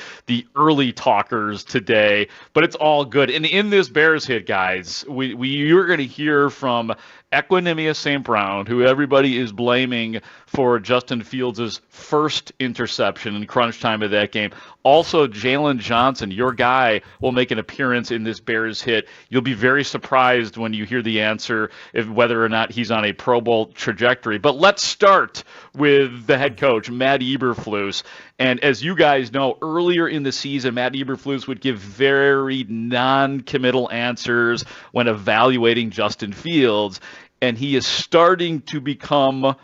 early talkers today, but it's all good. And in this Bears hit, guys, you're going to hear from Equanimous St. Brown, who everybody is blaming for Justin Fields' first interception in crunch time of that game. Also, Jalen Johnson, your guy, will make an appearance in this Bears hit. You'll be very surprised when you hear the answer whether or not he's on a Pro Bowl trajectory. But let's start with the head coach, Matt Eberflus. And as you guys know, earlier in the season, Matt Eberflus would give very non-committal answers when evaluating Justin Fields. And he is starting to become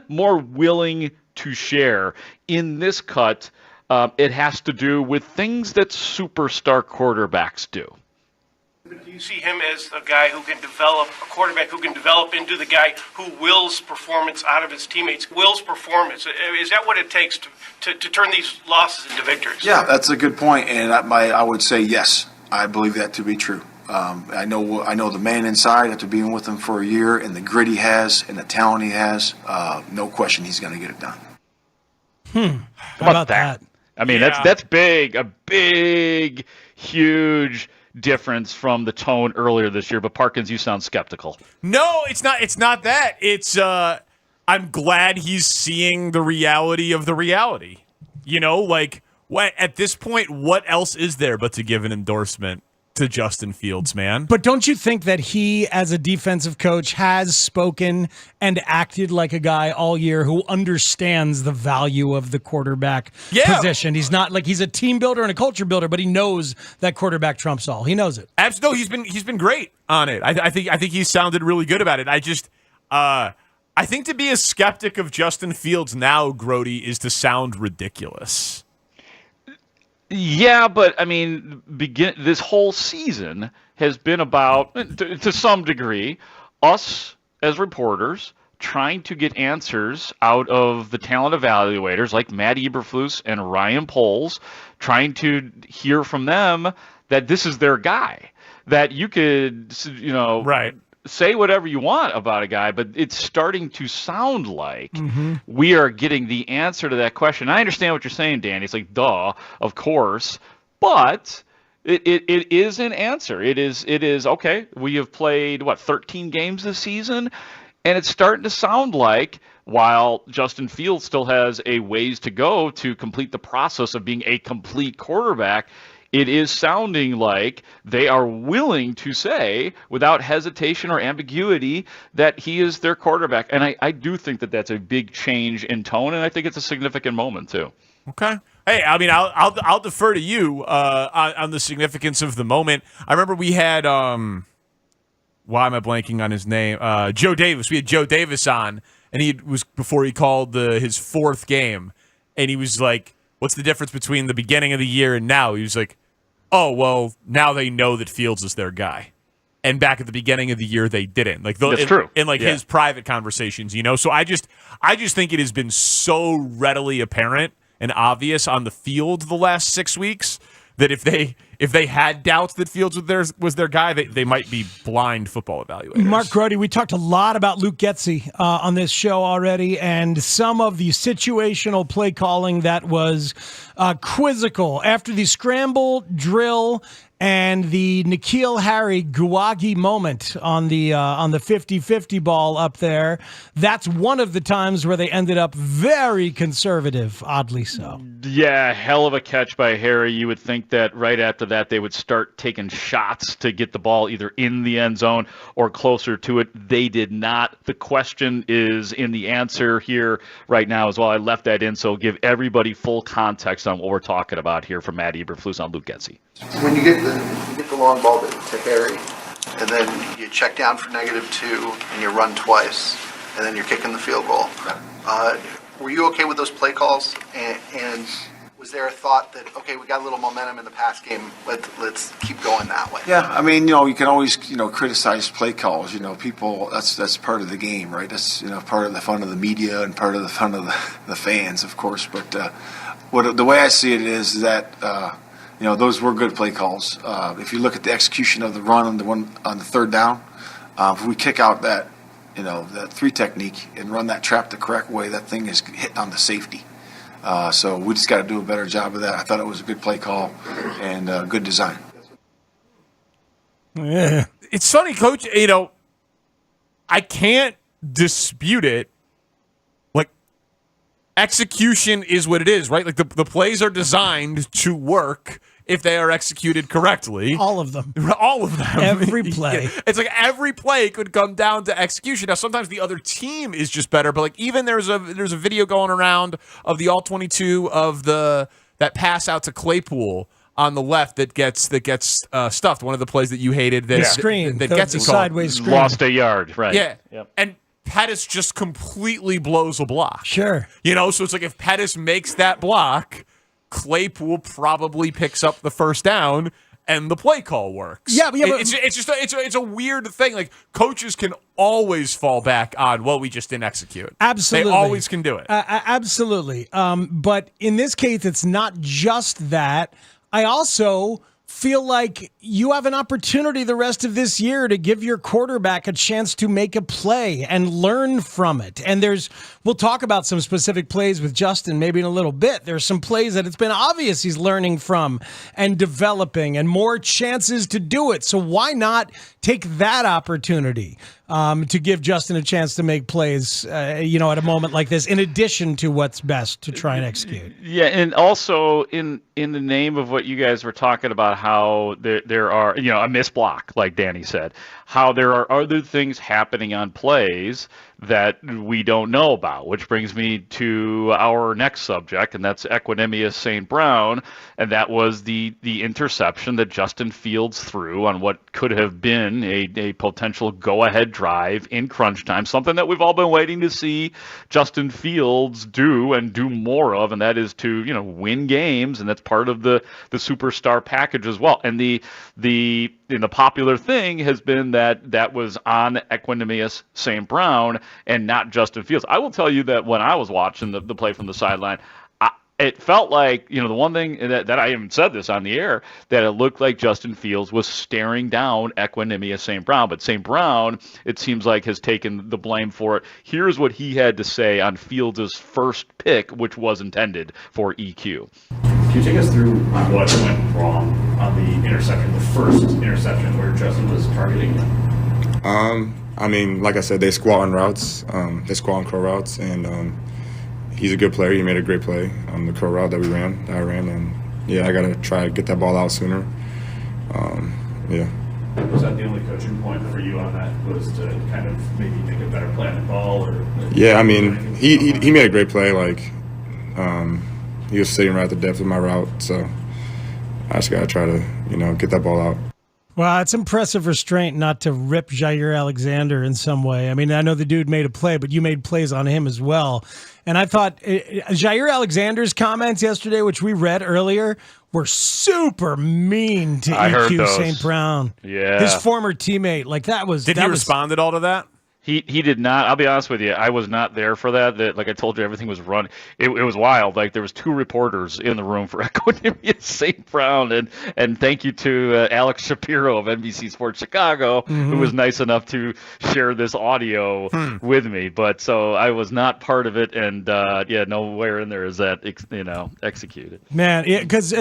more willing to share. In this cut, it has to do with things that superstar quarterbacks do. Do you see him as a guy who can develop, a quarterback who can develop into the guy who wills performance out of his teammates, wills performance? Is that what it takes to turn these losses into victories? Yeah, that's a good point, and I would say yes. I believe that to be true. I know the man inside after being with him for a year, and the grit he has and the talent he has. No question, he's going to get it done. How about that? I mean, that's big, a big, huge difference from the tone earlier this year. But Parkins, you sound skeptical. No, it's not. It's not that. It's I'm glad he's seeing the reality of the reality. You know, like at this point, what else is there but to give an endorsement to Justin Fields, man? But don't you think that he, as a defensive coach, has spoken and acted like a guy all year who understands the value of the quarterback position? He's not like he's a team builder and a culture builder, but he knows that quarterback trumps all. He knows it. Absolutely, he's been great on it. I think he sounded really good about it. I think to be a skeptic of Justin Fields now, Grody, is to sound ridiculous. Yeah, but I mean, this whole season has been about, to some degree, us as reporters trying to get answers out of the talent evaluators like Matt Eberflus and Ryan Poles, trying to hear from them that this is their guy, that you could, say whatever you want about a guy, but it's starting to sound like we are getting the answer to that question. I understand what you're saying, Danny. It's like, duh, of course, but it is an answer. It is okay. We have played 13 games this season, and it's starting to sound like, while Justin Fields still has a ways to go to complete the process of being a complete quarterback, it is sounding like they are willing to say, without hesitation or ambiguity, that he is their quarterback. And I do think that that's a big change in tone, and I think it's a significant moment, too. Okay. Hey, I mean, I'll defer to you on the significance of the moment. I remember we had why am I blanking on his name? Joe Davis. We had Joe Davis on, and he was before he called his fourth game, and he was like, "What's the difference between the beginning of the year and now?" He was like, "Oh, well, now they know that Fields is their guy." And back at the beginning of the year, they didn't. Like that's true. In his private conversations, So I just think it has been so readily apparent and obvious on the field the last 6 weeks that if they had doubts that Fields was their guy, they might be blind football evaluators. Mark Grody, we talked a lot about Luke Getsy on this show already, and some of the situational play calling that was quizzical after the scramble drill and the N'Keal Harry Guwagi moment on the 50-50 ball up there. That's one of the times where they ended up very conservative, oddly so. Yeah, hell of a catch by Harry. You would think that right after that they would start taking shots to get the ball either in the end zone or closer to it. They did not. The question is in the answer here right now as well. I left that in, so give everybody full context on what we're talking about here from Matt Eberflus on Luke Getsy. When you get the long ball to Harry, and then you check down for -2, and you run twice, and then you're kicking the field goal. Were you okay with those play calls? And was there a thought that, okay, we got a little momentum in the pass game, let's keep going that way? Yeah, I mean, you can always, criticize play calls. People, that's part of the game, right? That's, part of the fun of the media and part of the fun of the fans, of course. But the way I see it is that, those were good play calls. If you look at the execution of the run on the third down, if we kick out that, that 3 technique and run that trap the correct way, that thing is hitting on the safety. So we just got to do a better job of that. I thought it was a good play call and good design. Yeah. It's funny, Coach, I can't dispute it. Like, execution is what it is, right? Like, the plays are designed to work if they are executed correctly. All of them. All of them. Every play. It's like every play could come down to execution. Now, sometimes the other team is just better, but like even there's a video going around of the all-22 of that pass out to Claypool on the left that gets stuffed. One of the plays that you hated that screen that gets the called. sideways screen. Lost a yard, right? Yeah. Yep. And Pettis just completely blows a block. Sure. So it's like if Pettis makes that block, Claypool probably picks up the first down and the play call works. Yeah, but it's a weird thing. Like coaches can always fall back on, well, we just didn't execute. Absolutely. They always can do it. Absolutely. But in this case, it's not just that. I also feel like you have an opportunity the rest of this year to give your quarterback a chance to make a play and learn from it. And we'll talk about some specific plays with Justin maybe in a little bit. There's some plays that it's been obvious he's learning from and developing and more chances to do it. So why not take that opportunity to give Justin a chance to make plays, at a moment like this, in addition to what's best to try and execute? Yeah, and also in the name of what you guys were talking about, how there are, a missed block, like Danny said, how there are other things happening on plays that we don't know about, which brings me to our next subject, and that's Equanimeous St. Brown, and that was the interception that Justin Fields threw on what could have been a potential go-ahead drive in crunch time, something that we've all been waiting to see Justin Fields do and do more of, and that is to win games, and that's part of the superstar package as well. And the popular thing has been that was on Equanimeous St. Brown and not Justin Fields. I will tell you that when I was watching the play from the sideline, it felt like, the one thing that I even said this on the air, that it looked like Justin Fields was staring down Equanimeous St. Brown. But St. Brown, it seems like, has taken the blame for it. Here's what he had to say on Fields' first pick, which was intended for EQ. Can you take us through what went wrong on the interception, the first interception where Justin was targeting him? I mean, like I said, they squat on routes. They squat on curl routes, and he's a good player. He made a great play on the curl route that I ran, and yeah, I got to try to get that ball out sooner. Yeah. Was that the only coaching point for you on that, was to kind of maybe make a better play on the ball? Or Yeah, I mean, he made a great play. Like, he was sitting right at the depth of my route, so I just got to try to, get that ball out. Well, it's impressive restraint not to rip Jair Alexander in some way. I mean, I know the dude made a play, but you made plays on him as well. And I thought Jair Alexander's comments yesterday, which we read earlier, were super mean to EQ St. Brown. Yeah. His former teammate. Like, that was... Did he respond at all to that? He did not. I'll be honest with you. I was not there for that. Like I told you, everything was run. It was wild. Like there was 2 reporters in the room for Equinemius St. Brown, and thank you to Alex Shapiro of NBC Sports Chicago, who was nice enough to share this audio with me. But so I was not part of it, and nowhere in there is that executed. Man, because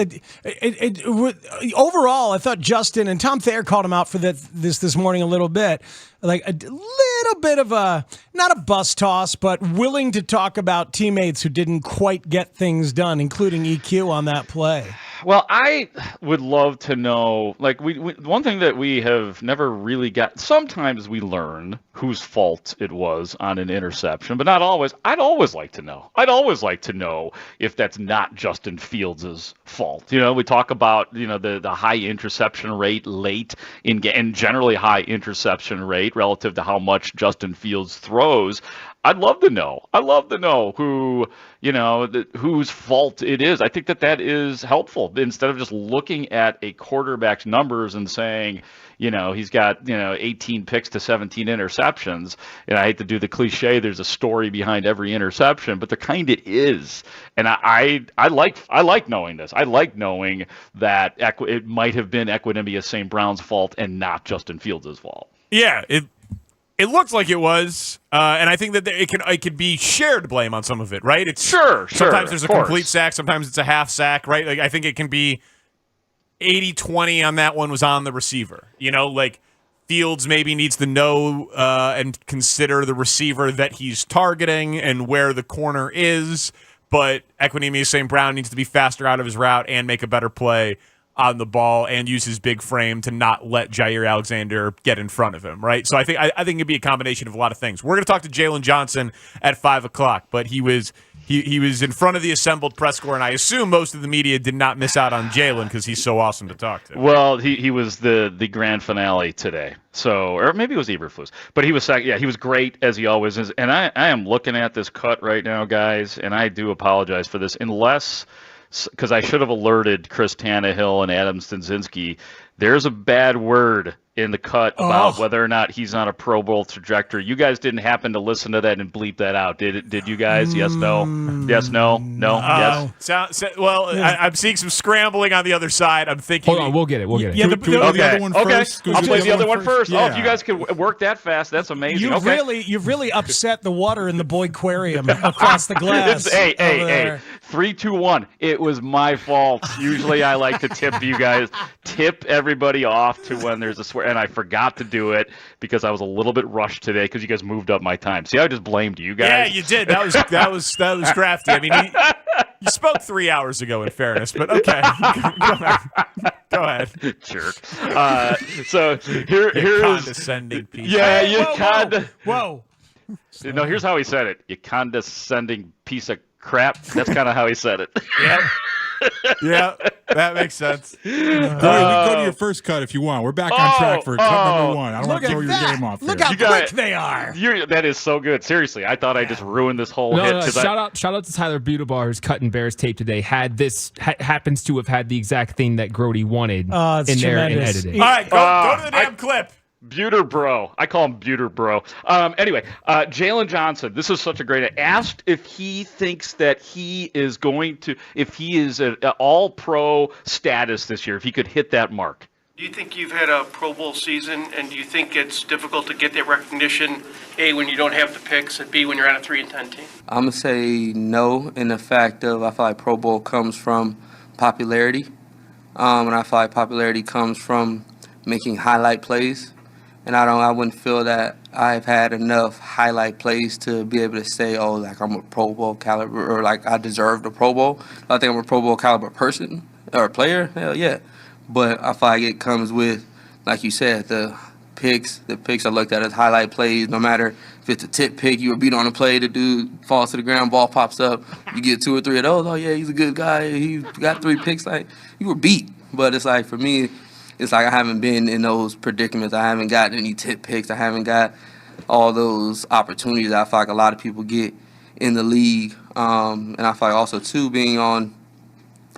overall, I thought Justin and Tom Thayer called him out for this morning a little bit. Like a little bit of not a bus toss, but willing to talk about teammates who didn't quite get things done, including EQ on that play. Well, I would love to know, like, we one thing that we have never really got, sometimes we learn whose fault it was on an interception, but not always. I'd always like to know. I'd always like to know if that's not Justin Fields' fault. We talk about, the high interception rate late in game, and generally high interception rate relative to how much Justin Fields throws. I'd love to know. I'd love to know who, whose fault it is. I think that is helpful instead of just looking at a quarterback's numbers and saying, he's got, 18 picks to 17 interceptions. And I hate to do the cliche, there's a story behind every interception, but there kind of is. And I like knowing this. I like knowing that it might have been Equinemius St. Brown's fault and not Justin Fields' fault. Yeah, it looks like it was, and I think that it could be shared blame on some of it, right? It's sure. Sometimes there's a complete sack, sometimes it's a half sack, right? Like I think it can be 80-20 on that one was on the receiver. Like Fields maybe needs to know and consider the receiver that he's targeting and where the corner is, but Equinemius St. Brown needs to be faster out of his route and make a better play on the ball and use his big frame to not let Jair Alexander get in front of him, right? So I think it'd be a combination of a lot of things. We're going to talk to Jalen Johnson at 5:00, but he was in front of the assembled press corps, and I assume most of the media did not miss out on Jalen because he's so awesome to talk to. Well, he was the grand finale today, or maybe it was Eberflus, but he was he was great as he always is. And I am looking at this cut right now, guys, and I do apologize for this, because I should have alerted Chris Tannehill and Adam Stinzinski. There's a bad word in the cut about whether or not he's on a Pro Bowl trajectory. You guys didn't happen to listen to that and bleep that out, did you guys? Yes, no? Yes, no? No? Yes? I'm seeing some scrambling on the other side. I'm thinking... Hold on, we'll get it. Yeah, Can we do the other one first? I'll play the other one first. Yeah. Oh, if you guys could work that fast, that's amazing. You've really upset the water in the Boyquarium across the glass. Hey. 3, 2, 1. It was my fault. Usually I like to tip everybody off to when there's a swear, and I forgot to do it because I was a little bit rushed today because you guys moved up my time. See, I just blamed you guys. Yeah, you did. That was crafty. I mean, you spoke 3 hours ago, in fairness, but okay. Go ahead. Jerk. So here's condescending piece. Yeah, Whoa. No, here's how he said it. You condescending piece of crap. That's kind of how he said it. Yep. Yeah, that makes sense. We can go to your first cut if you want. We're back on track for cut number 1. I don't want to throw your game off. Look how quick they are. That is so good. Seriously, I thought I just ruined this whole hit. Shout out to Tyler Budabar, who's cutting Bears tape today. Happens to have had the exact thing that Grody wanted in there in editing. All right, go to the damn clip. Buter Bro. I call him Buter Bro. Anyway, Jalen Johnson, this is such a great... Asked if he thinks that he is if he is an all-pro status this year, if he could hit that mark. Do you think you've had a Pro Bowl season, and do you think it's difficult to get that recognition, A, when you don't have the picks, and B, when you're on a 3-10 team? I'm going to say no in the fact of I feel like Pro Bowl comes from popularity. And I feel like popularity comes from making highlight plays. And I wouldn't feel that I've had enough highlight plays to be able to say, like I'm a Pro Bowl caliber, or like I deserve the Pro Bowl. I think I'm a Pro Bowl caliber person. or a player, hell yeah. But I feel like it comes with, like you said, the picks. The picks are looked at as highlight plays. No matter if it's a tip pick, you were beat on a play, the dude falls to the ground, ball pops up, you get 2 or 3 of those. Oh yeah, he's a good guy. He got 3 picks. Like, you were beat. But it's like, for me, it's like I haven't been in those predicaments. I haven't gotten any tip picks. I haven't got all those opportunities that I feel like a lot of people get in the league. And I feel like also too, being on,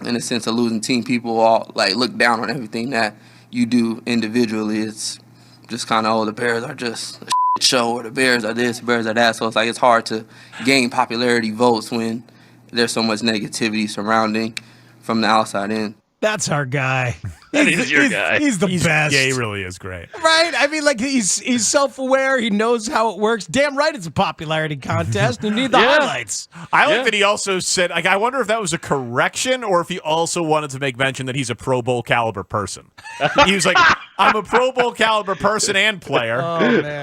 in a sense, a losing team, people all like look down on everything that you do individually. It's just kind of, oh, the Bears are just a shit show, or the Bears are this, the Bears are that. So it's like it's hard to gain popularity votes when there's so much negativity surrounding from the outside in. That's our guy. That is your guy. He's the best. Yeah, he really is great. Right? I mean, like, he's self-aware. He knows how it works. Damn right it's a popularity contest. You need the highlights. I like that he also said, like, I wonder if that was a correction or if he also wanted to make mention that he's a Pro Bowl caliber person. He was like, I'm a Pro Bowl caliber person and player. Oh, man.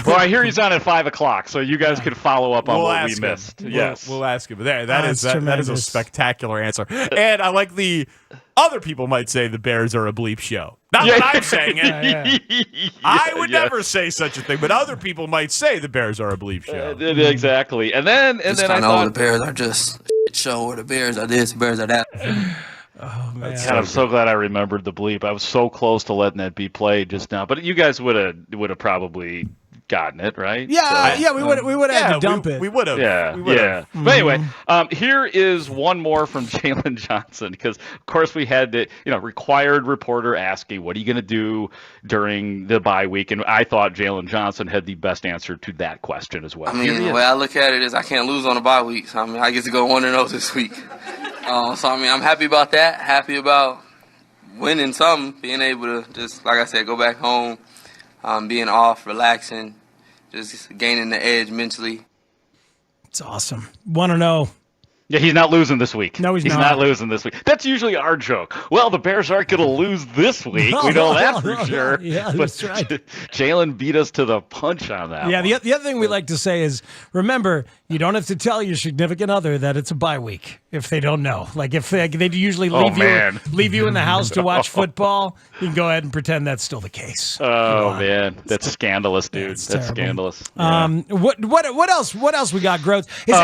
Well, I hear he's on at 5 o'clock, so you guys can follow up on what we missed. Yes. We'll ask him. That is a spectacular answer. And I like the other people might say the Bears are a bleep show. Not that I'm saying it. I would never say such a thing, but other people might say the Bears are a bleep show. Exactly. And then I thought the Bears are just a shit show, or the Bears are this, the Bears are that. Oh, man. God, I'm so glad I remembered the bleep. I was so close to letting that be played just now, but you guys would have probably gotten it, right? Yeah, we would have had to dump it. We would have. Yeah. Mm-hmm. But anyway, here is one more from Jalen Johnson, because of course we had the required reporter asking, what are you going to do during the bye week? And I thought Jalen Johnson had the best answer to that question as well. I mean, the way I look at it is I can't lose on a bye week. So, I mean, I get to go 1-0 this week. So, I mean, I'm happy about that. Happy about winning something, being able to just, like I said, go back home, being off, relaxing, just gaining the edge mentally. It's awesome. 1-0. Yeah, he's not losing this week. No, he's not. He's not losing this week. That's usually our joke. Well, the Bears aren't going to lose this week. We know that for sure. Yeah, but that's right. Jalen beat us to the punch on that. Yeah, one. the other thing we like to say is, remember, you don't have to tell your significant other that it's a bye week if they don't know. Like, if they usually leave you in the house to watch football, you can go ahead and pretend that's still the case. Oh, man. That's scandalous, dude. That's scandalous. Yeah. What else we got, Growth? Is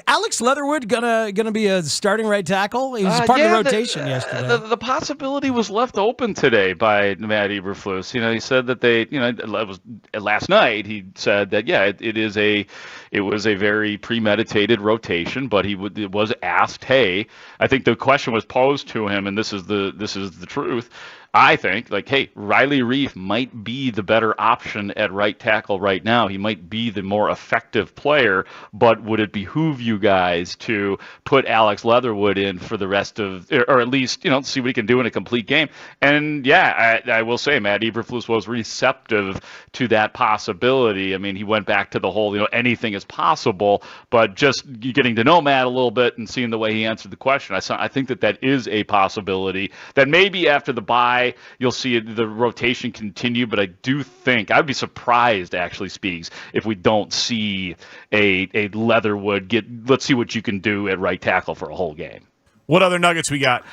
Alex Leatherwood gonna be a starting right tackle? He was part of the rotation yesterday. The possibility was left open today by Matt Eberflus. He said that it was last night. He said that it was a very premeditated rotation, but it was asked, hey, I think the question was posed to him, and this is the truth. I think, hey, Riley Reif might be the better option at right tackle right now. He might be the more effective player, but would it behoove you guys to put Alex Leatherwood in for the rest of, or at least, see what he can do in a complete game? And yeah, I will say Matt Eberflus was receptive to that possibility. I mean, he went back to the whole, anything is possible, but just getting to know Matt a little bit and seeing the way he answered the question, I think that is a possibility that maybe after the bye, you'll see the rotation continue, but I do think I'd be surprised, actually, Speaks, if we don't see a Leatherwood let's see what you can do at right tackle for a whole game. What other nuggets we got?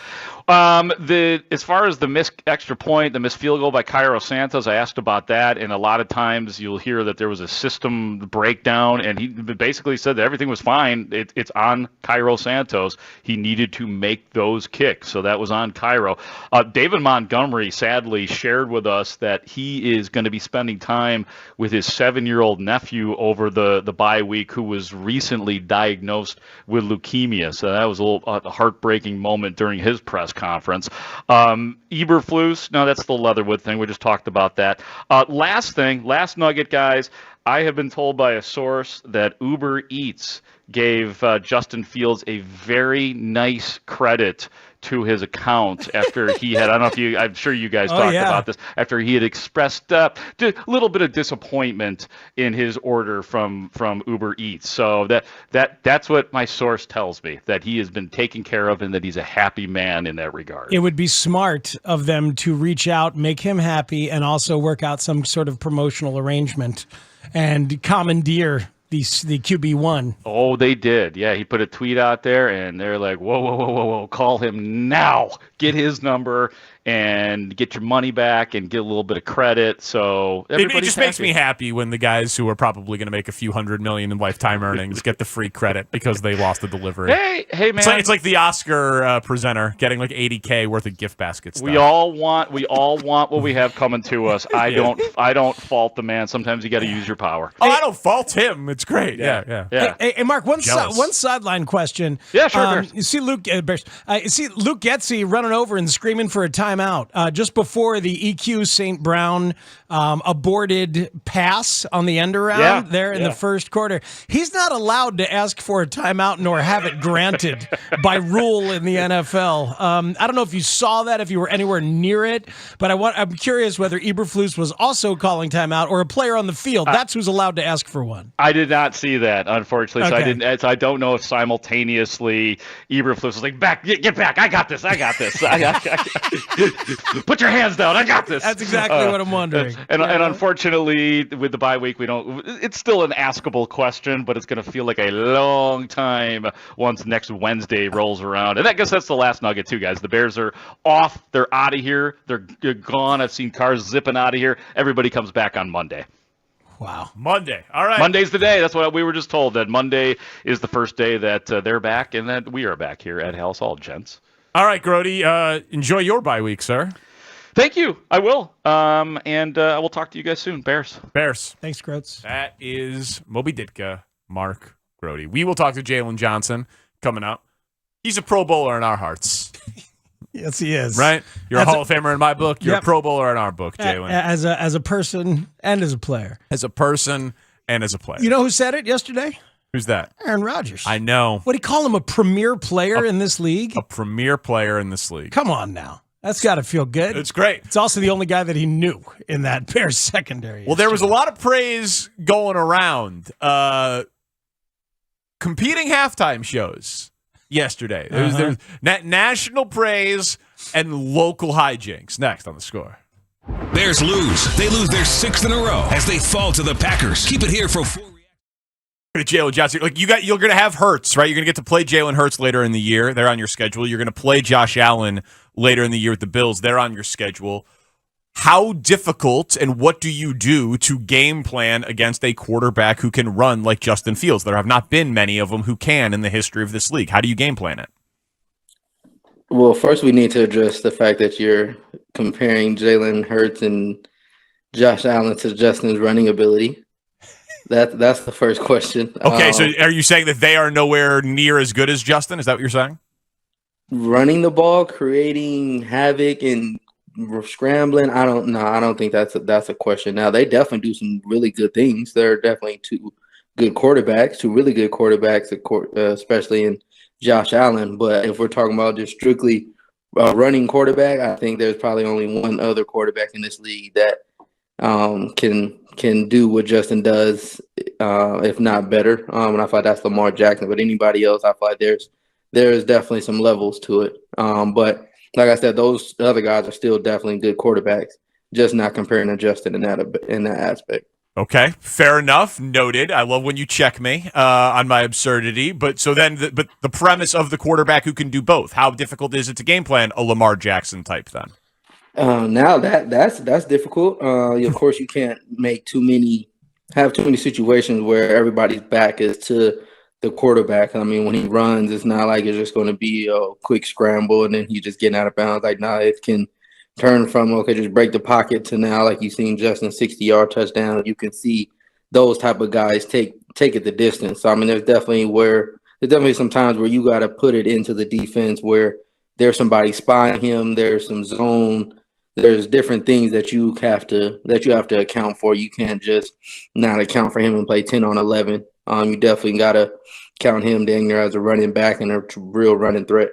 As far as the missed extra point, the missed field goal by Cairo Santos, I asked about that, and a lot of times you'll hear that there was a system breakdown, and he basically said that everything was fine. It's on Cairo Santos. He needed to make those kicks, so that was on Cairo. David Montgomery sadly shared with us that he is going to be spending time with his 7-year-old nephew over the bye week, who was recently diagnosed with leukemia. So that was a heartbreaking moment during his press conference. Eberflus, no, that's the Leatherwood thing. We just talked about that. Last nugget, guys. I have been told by a source that Uber Eats gave Justin Fields a very nice credit to his account after he had, I'm sure you guys talked about this, after he had expressed a little bit of disappointment in his order from Uber Eats. So that's what my source tells me, that he has been taken care of and that he's a happy man in that regard. It would be smart of them to reach out, make him happy, and also work out some sort of promotional arrangement and commandeer the QB1. Oh, they did. Yeah, he put a tweet out there, and they're like, whoa, call him now. Get his number and get your money back and get a little bit of credit. So it just makes me happy when the guys who are probably going to make a few $100 million in lifetime earnings get the free credit because they lost the delivery. Hey, man. It's like the Oscar presenter getting like $80K worth of gift baskets. We all want what we have coming to us. I don't fault the man. Sometimes you got to use your power. Oh, I don't fault him. It's great. Yeah. Hey, Mark, one sideline question. Yeah, sure. You see Luke Getsy running over and screaming for a timeout just before the EQ St. Brown aborted pass on the end around in the first quarter. He's not allowed to ask for a timeout nor have it granted by rule in the NFL. I don't know if you saw that, if you were anywhere near it, but I'm curious whether Eberflus was also calling timeout or a player on the field. That's who's allowed to ask for one. I did not see that, unfortunately. Okay. So I didn't. So I don't know if simultaneously Eberflus was like, get back! I got this! Put your hands down! I got this! That's exactly what I'm wondering. And unfortunately, with the bye week, we don't. It's still an askable question, but it's going to feel like a long time once next Wednesday rolls around. And I guess that's the last nugget too, guys. The Bears are off. They're out of here. They're gone. I've seen cars zipping out of here. Everybody comes back on Monday. Wow. Monday. All right. Monday's the day. That's what we were just told, that Monday is the first day that they're back and that we are back here at Haugh Hall, gents. All right, Grody. Enjoy your bye week, sir. Thank you. I will. And I will talk to you guys soon. Bears. Thanks, Groats. That is Moby Ditka, Mark Grody. We will talk to Jalen Johnson coming up. He's a Pro Bowler in our hearts. Yes, he is. Right? You're a Hall of Famer in my book. You're a Pro Bowler in our book, Jalen. As a person and as a player. As a person and as a player. You know who said it yesterday? Who's that? Aaron Rodgers. I know. What do you call him, a premier player in this league? A premier player in this league. Come on now. That's got to feel good. It's great. It's also the only guy that he knew in that Bears secondary. Well, there was a lot of praise going around. Competing halftime shows yesterday. There's national praise and local hijinks. Next on The Score. Bears lose. They lose their 6th in a row as they fall to the Packers. Keep it here for 4. Jalen Johnson, you're going to have Hurts, right? You're going to get to play Jalen Hurts later in the year. They're on your schedule. You're going to play Josh Allen later in the year with the Bills. They're on your schedule. How difficult and what do you do to game plan against a quarterback who can run like Justin Fields? There have not been many of them who can in the history of this league. How do you game plan it? Well, first we need to address the fact that you're comparing Jalen Hurts and Josh Allen to Justin's running ability. That's the first question. Okay, so are you saying that they are nowhere near as good as Justin? Is that what you're saying? Running the ball, creating havoc, and scrambling. I don't think that's a question. Now they definitely do some really good things. They're definitely two really good quarterbacks, especially in Josh Allen. But if we're talking about just strictly running quarterback, I think there's probably only one other quarterback in this league that can do what Justin does, if not better. And I feel like that's Lamar Jackson. But anybody else, I feel like there's definitely some levels to it. But like I said, those other guys are still definitely good quarterbacks, just not comparing to Justin in that aspect. Okay, fair enough. Noted. I love when you check me on my absurdity. But the premise of the quarterback who can do both. How difficult is it to game plan a Lamar Jackson type then? Now that's difficult. Of course, you can't have too many situations where everybody's back is to the quarterback. I mean, when he runs, it's not like it's just going to be a quick scramble and then he's just getting out of bounds. Like, now it can turn from, just break the pocket to now, like you've seen Justin 60-yard touchdown. You can see those type of guys take it the distance. So, I mean, there's definitely some times where you got to put it into the defense where there's somebody spying him, there's some zone, there's different things that you have to account for. You can't just not account for him and play 10 on 11. You definitely got to count him dang near as a running back and a real running threat.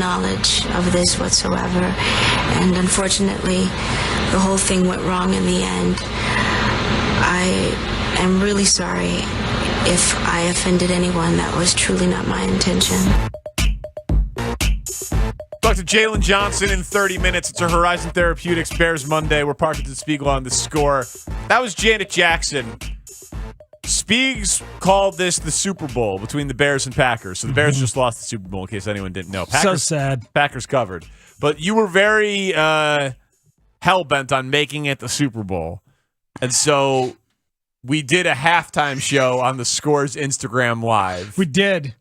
knowledge of this whatsoever, and unfortunately the whole thing went wrong in the end. I am really sorry if I offended anyone. That was truly not my intention. Talk to Jalen Johnson in 30 minutes. It's our Horizon Therapeutics Bears Monday. We're Parkins and Spiegel on the score. That was Janet Jackson. Spiegs called this the Super Bowl between the Bears and Packers. So the Bears just lost the Super Bowl, in case anyone didn't know. Packers, so sad. Packers covered. But you were very hell-bent on making it the Super Bowl. And so we did a halftime show on the Score's Instagram Live. We did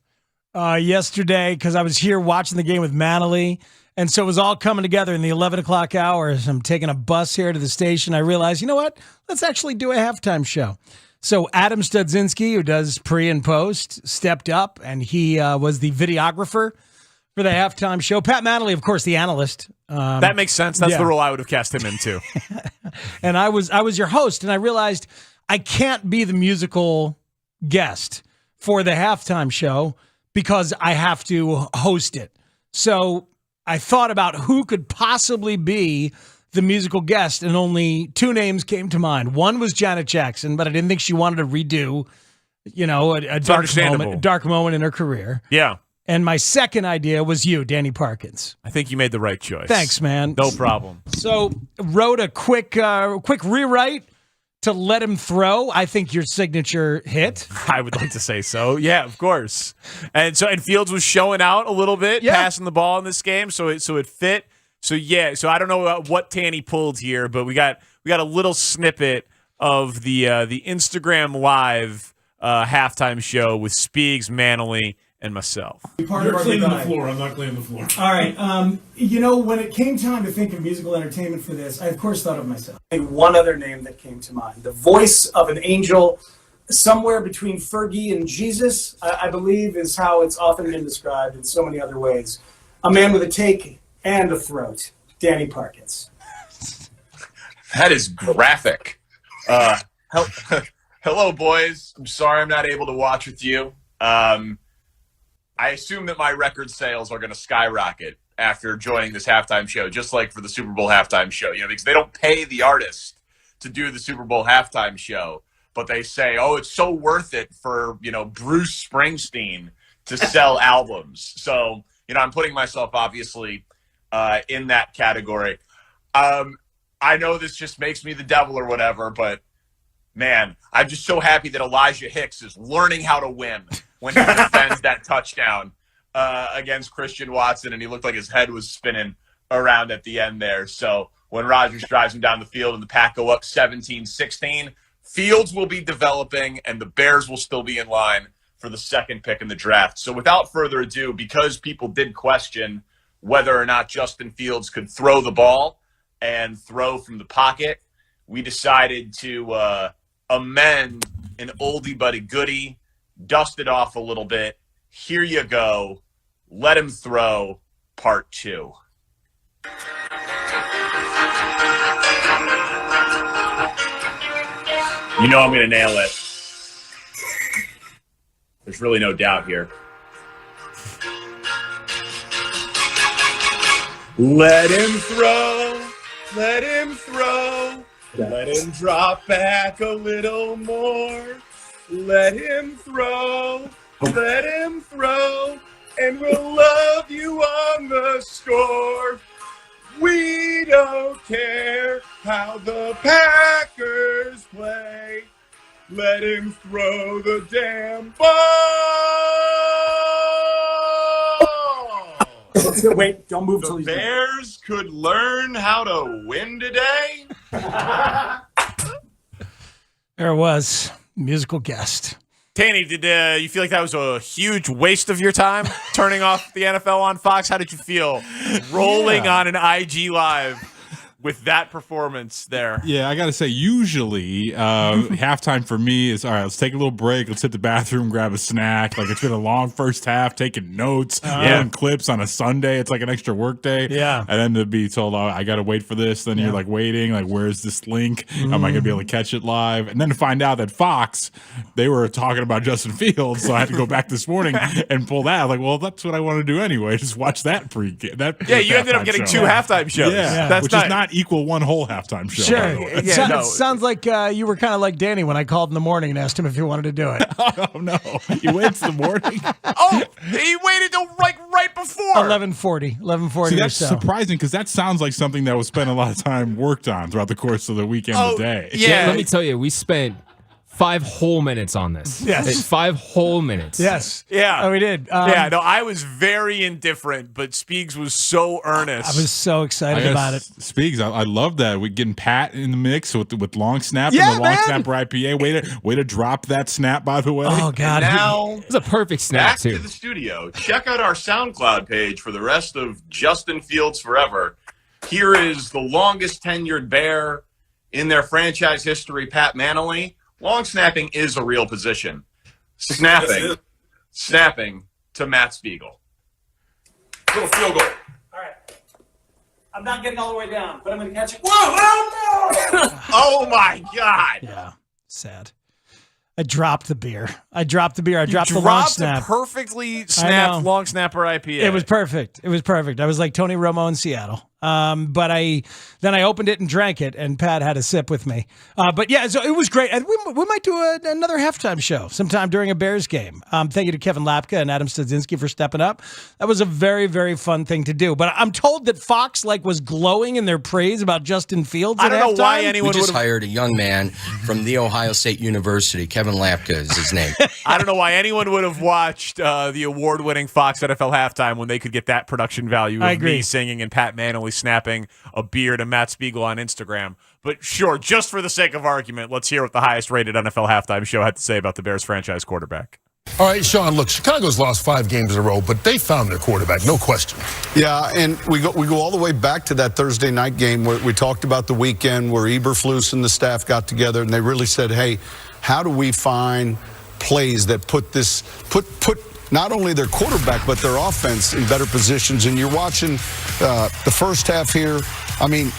yesterday because I was here watching the game with Mully. And so it was all coming together in the 11 o'clock hours. I'm taking a bus here to the station. I realized, you know what? Let's actually do a halftime show. So Adam Studzinski, who does pre and post, stepped up, and he was the videographer for the halftime show. Pat Mully, of course, the analyst. That makes sense. That's the role I would have cast him into. And I was your host, and I realized I can't be the musical guest for the halftime show because I have to host it. So I thought about who could possibly be the musical guest, and only two names came to mind. One was Janet Jackson, but I didn't think she wanted to redo, a dark moment in her career. Yeah. And my second idea was you, Danny Parkins. I think you made the right choice. Thanks, man. No problem. So wrote a quick rewrite to Let Him Throw. I think your signature hit. I would like to say so. Yeah, of course. And Fields was showing out a little bit, passing the ball in this game, so it fit. So I don't know what Tanny pulled here, but we got a little snippet of the Instagram Live halftime show with Spiegs, Mully, and myself. You're cleaning the floor. I'm not cleaning the floor. All right. When it came time to think of musical entertainment for this, I of course thought of myself. One other name that came to mind: the voice of an angel, somewhere between Fergie and Jesus, I believe, is how it's often been described in so many other ways. A man with a take and a throat, Danny Parkins. That is graphic. Hello, boys. I'm sorry I'm not able to watch with you. I assume that my record sales are going to skyrocket after joining this halftime show, just like for the Super Bowl halftime show. Because they don't pay the artist to do the Super Bowl halftime show, but they say, oh, it's so worth it for, Bruce Springsteen to sell albums. So, I'm putting myself obviously in that category. I know this just makes me the devil or whatever, but man, I'm just so happy that Elijah Hicks is learning how to win when he defends that touchdown against Christian Watson, and he looked like his head was spinning around at the end there. So when Rodgers drives him down the field and the Pack go up 17-16, Fields will be developing and the Bears will still be in line for the second pick in the draft. So without further ado, because people did question whether or not Justin Fields could throw the ball and throw from the pocket, we decided to amend an oldie but a goodie, dust it off a little bit. Here you go. Let him throw, part 2. I'm going to nail it. There's really no doubt here. Let him throw. Let him throw. Let him drop back a little more. Let him throw. Let him throw. And we'll love you on the score. We don't care how the Packers play. Let him throw the damn ball. Wait, don't move till the he's Bears done. Could learn how to win today. There it was. Musical guest. Tanny, did you feel like that was a huge waste of your time turning off the NFL on Fox? How did you feel rolling on an IG Live with that performance there? Yeah, I got to say, usually halftime for me is, all right, let's take a little break. Let's hit the bathroom, grab a snack. Like, it's been a long first half, taking notes, doing clips on a Sunday. It's like an extra work day. Yeah. And then to be told, oh, I got to wait for this. Then you're like waiting, like, where's this link? Am I going to be able to catch it live? And then to find out that Fox, they were talking about Justin Fields. So I had to go back this morning and pull that. Like, well, that's what I want to do anyway. Just watch that pre-game. You ended up getting 2 halftime shows. Yeah. That's which not is not equal one whole halftime show. Sure. Sounds like you were kind of like Danny when I called in the morning and asked him if he wanted to do it. Oh, no. You waited till the morning? He waited till right before. 11:40. See, that's surprising because that sounds like something that was spent a lot of time worked on throughout the course of the weekend today. Yeah, let me tell you, we spent 5 whole minutes on this. Yes. 5 whole minutes. Yes. Yeah. Oh, we did. I was very indifferent, but Speaks was so earnest. I was so excited about it. Speaks, I love that. We're getting Pat in the mix with Long Snap and the Long Snapper IPA. Way to drop that snap, by the way. Oh, God. Now, it's a perfect snap, back too. to the studio. Check out our SoundCloud page for the rest of Justin Fields Forever. Here is the longest tenured Bear in their franchise history, Pat Manley. Long snapping is a real position. Snapping to Matt Spiegel. Little field goal. All right. I'm not getting all the way down, but I'm going to catch it. Whoa! Oh, my God. Yeah. Sad. I dropped the beer. I dropped the long snap. A perfectly snapped long snapper IPA. It was perfect. I was like Tony Romo in Seattle. But then I opened it and drank it, and Pat had a sip with me. But yeah, so it was great. And we might do another halftime show sometime during a Bears game. Thank you to Kevin Lapka and Adam Studzinski for stepping up. That was a very, very fun thing to do. But I'm told that Fox was glowing in their praise about Justin Fields. I don't know why anyone we just hired a young man from The Ohio State University. Kevin Lapka is his name. I don't know why anyone would have watched the award-winning Fox NFL halftime when they could get that production value of me singing and Pat Manley snapping a beer to Matt Spiegel on Instagram. But sure, just for the sake of argument, let's hear what the highest-rated NFL halftime show had to say about the Bears franchise quarterback. All right, Sean, look, Chicago's lost 5 games in a row, but they found their quarterback, no question. Yeah, and we go all the way back to that Thursday night game where we talked about the weekend where Eberflus and the staff got together and they really said, hey, how do we find plays that put not only their quarterback but their offense in better positions? And you're watching the first half here. I mean,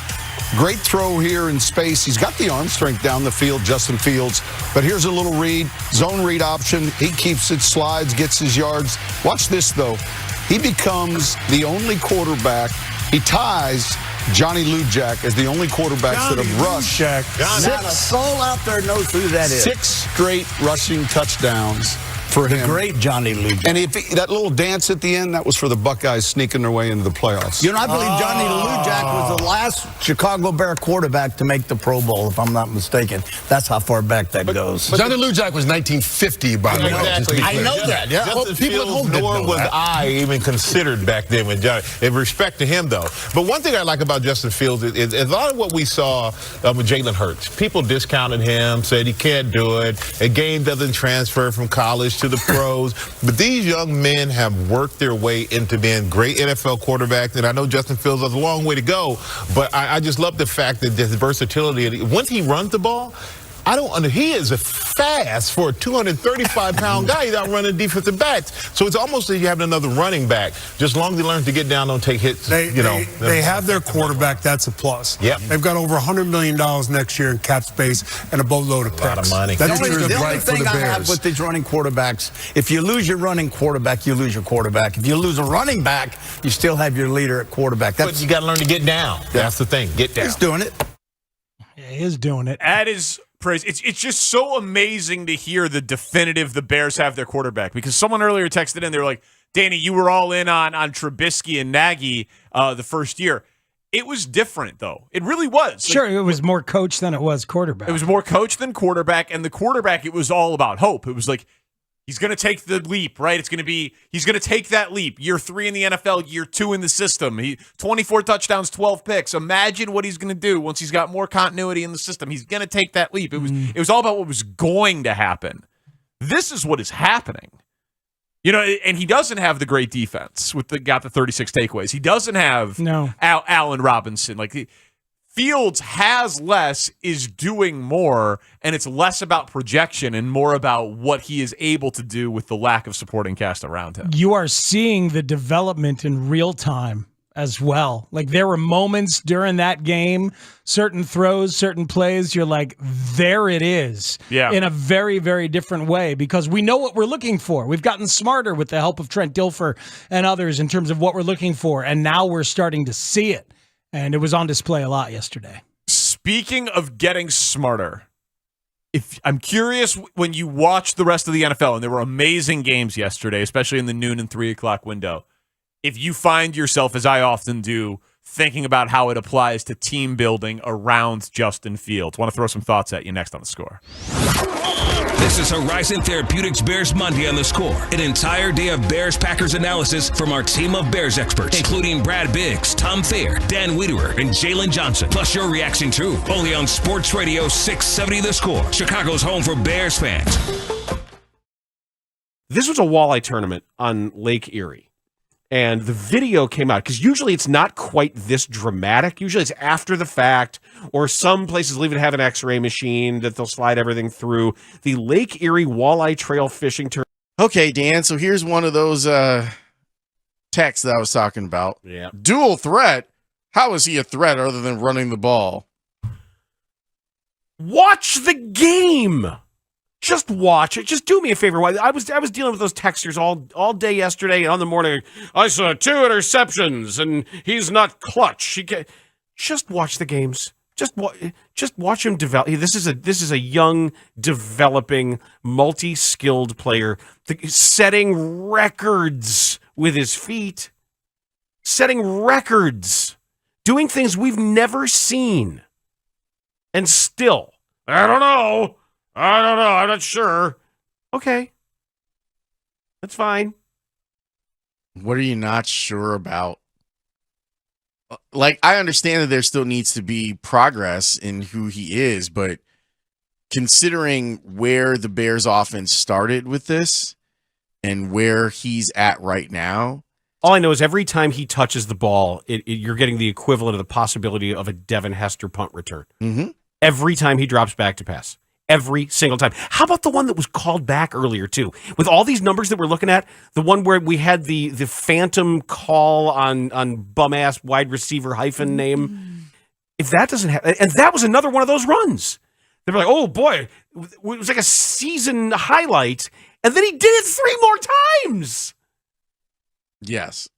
great throw here in space. He's got the arm strength down the field, Justin Fields. But here's a little read, zone read option. He keeps it, slides, gets his yards. Watch this, though. He becomes the only quarterback. He ties Johnny Lujak as the only quarterbacks that have rushed. Not a soul out there knows who that is. 6 straight rushing touchdowns for him. Great Johnny Lujak. And if that little dance at the end, that was for the Buckeyes sneaking their way into the playoffs. You know, I believe Johnny Lujak was the last Chicago Bear quarterback to make the Pro Bowl, if I'm not mistaken. That's how far back that goes. Johnny Lujak was 1950, by the way. Exactly. I know that, yeah. Justin Fields, nor was I even considered back then when Johnny. In respect to him, though. But one thing I like about Justin Fields is a lot of what we saw with Jalen Hurts. People discounted him, said he can't do it. A game doesn't transfer from college to the pros. But these young men have worked their way into being great NFL quarterbacks. And I know Justin Fields has a long way to go. But I just love the fact that his versatility. Once he runs the ball, he is fast for a 235-pound guy. He's out running defensive backs. So it's almost like you have another running back. Just long as he learns to get down, don't take hits. They have their quarterback. That's a plus. Yep. They've got over $100 million next year in cap space and a boatload of picks. A lot of money. That's The only thing I have with these running quarterbacks, if you lose your running quarterback, you lose your quarterback. If you lose a running back, you still have your leader at quarterback. But you got to learn to get down. That's the thing. Get down. He's doing it. Yeah, he is doing it. That is praise. It's just so amazing to hear the Bears have their quarterback, because someone earlier texted in, they were like, Danny, you were all in on Trubisky and Nagy the first year. It was different, though. It really was. Sure, it was more coach than it was quarterback. It was more coach than quarterback, and the quarterback, it was all about hope. It was like, he's going to take the leap, right? He's going to take that leap. Year 3 in the NFL, year 2 in the system. 24 touchdowns, 12 picks. Imagine what he's going to do once he's got more continuity in the system. He's going to take that leap. It was all about what was going to happen. This is what is happening. And he doesn't have the great defense got the 36 takeaways. He doesn't have Allen Robinson. Fields has less, is doing more, and it's less about projection and more about what he is able to do with the lack of supporting cast around him. You are seeing the development in real time as well. There were moments during that game, certain throws, certain plays, you're like, there it is. Yeah. In a very, very different way, because we know what we're looking for. We've gotten smarter with the help of Trent Dilfer and others in terms of what we're looking for, and now we're starting to see it. And it was on display a lot yesterday. Speaking of getting smarter, I'm curious, when you watch the rest of the NFL, and there were amazing games yesterday, especially in the noon and 3 o'clock window, if you find yourself, as I often do, thinking about how it applies to team building around Justin Fields. Want to throw some thoughts at you next on The Score. This is Horizon Therapeutics Bears Monday on The Score. An entire day of Bears-Packers analysis from our team of Bears experts, including Brad Biggs, Tom Thayer, Dan Wiederer, and Jalen Johnson. Plus your reaction too. Only on Sports Radio 670 The Score, Chicago's home for Bears fans. This was a walleye tournament on Lake Erie. And the video came out, because usually it's not quite this dramatic. Usually it's after the fact, or some places will even have an x-ray machine that they'll slide everything through. The Lake Erie Walleye Trail Fishing Tournament. Okay, Dan, so here's one of those texts that I was talking about. Yeah. Dual threat? How is he a threat other than running the ball? Watch the game. Just watch it. Just do me a favor. I was dealing with those texters all day yesterday, and on the morning, I saw 2 interceptions, and he's not clutch. Just watch the games. Just watch him develop. This is a young, developing, multi-skilled player, setting records with his feet, setting records, doing things we've never seen, and still, I don't know. I'm not sure. Okay. That's fine. What are you not sure about? I understand that there still needs to be progress in who he is, but considering where the Bears offense started with this, and where he's at right now. All I know is every time he touches the ball, you're getting the equivalent of the possibility of a Devin Hester punt return. Mm-hmm. Every time he drops back to pass. Every single time. How about the one that was called back earlier, too? With all these numbers that we're looking at, the one where we had the phantom call on bum-ass wide receiver hyphen name. If that doesn't happen, and that was another one of those runs. They were like, oh, boy, it was like a season highlight, and then he did it 3 more times. Yes.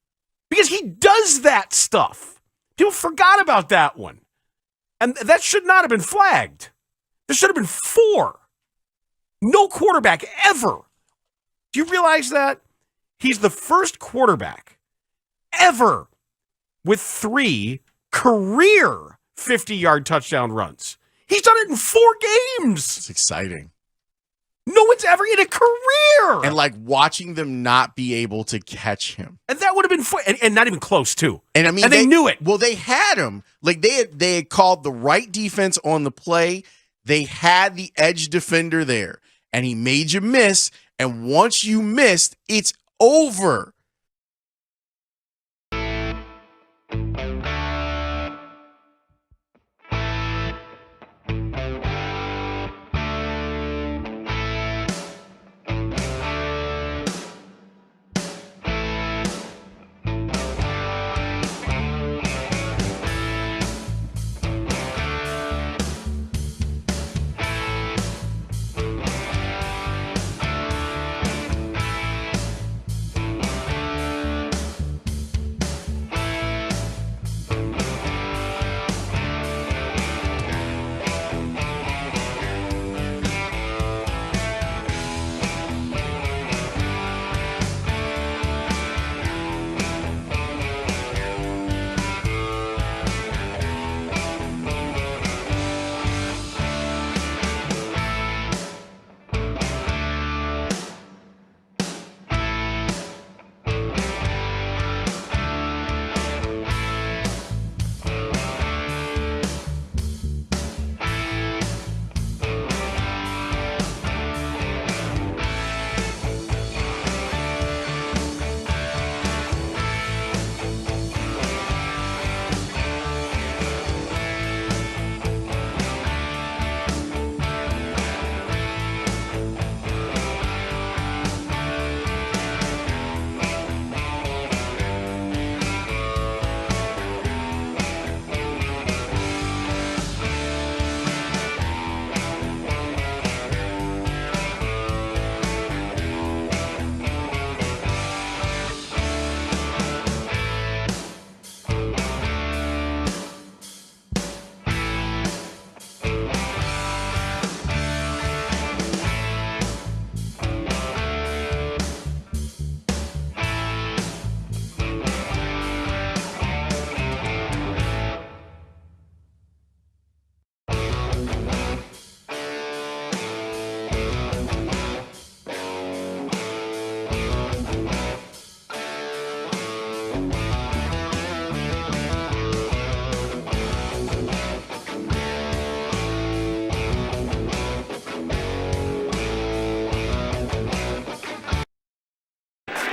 Because he does that stuff. People forgot about that one. And that should not have been flagged. There should have been 4. No quarterback ever. Do you realize that? He's the first quarterback ever with 3 career 50-yard touchdown runs. He's done it in 4 games. It's exciting. No one's ever in a career. And like watching them not be able to catch him. And that would have been fun. And not even close, too. And I mean, and they knew it. Well, they had him. Like they had called the right defense on the play. They had the edge defender there, and he made you miss. And once you missed, it's over.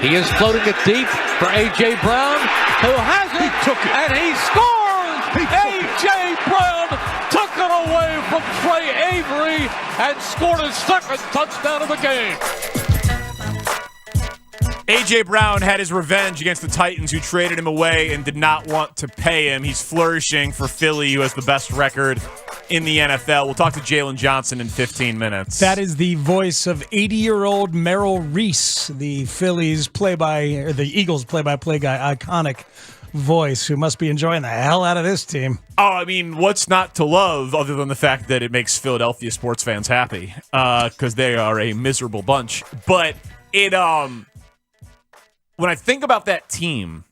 He is floating it deep for A.J. Brown, who has it, and he scores! A.J. Brown took it away from Trey Avery and scored his 2nd touchdown of the game. A.J. Brown had his revenge against the Titans, who traded him away and did not want to pay him. He's flourishing for Philly, who has the best record in the NFL. We'll talk to Jalen Johnson in 15 minutes. That is the voice of 80-year-old Merrill Reese, the Eagles play-by-play guy, iconic voice, who must be enjoying the hell out of this team. Oh, I mean, what's not to love other than the fact that it makes Philadelphia sports fans happy, because they are a miserable bunch. But it, when I think about that team,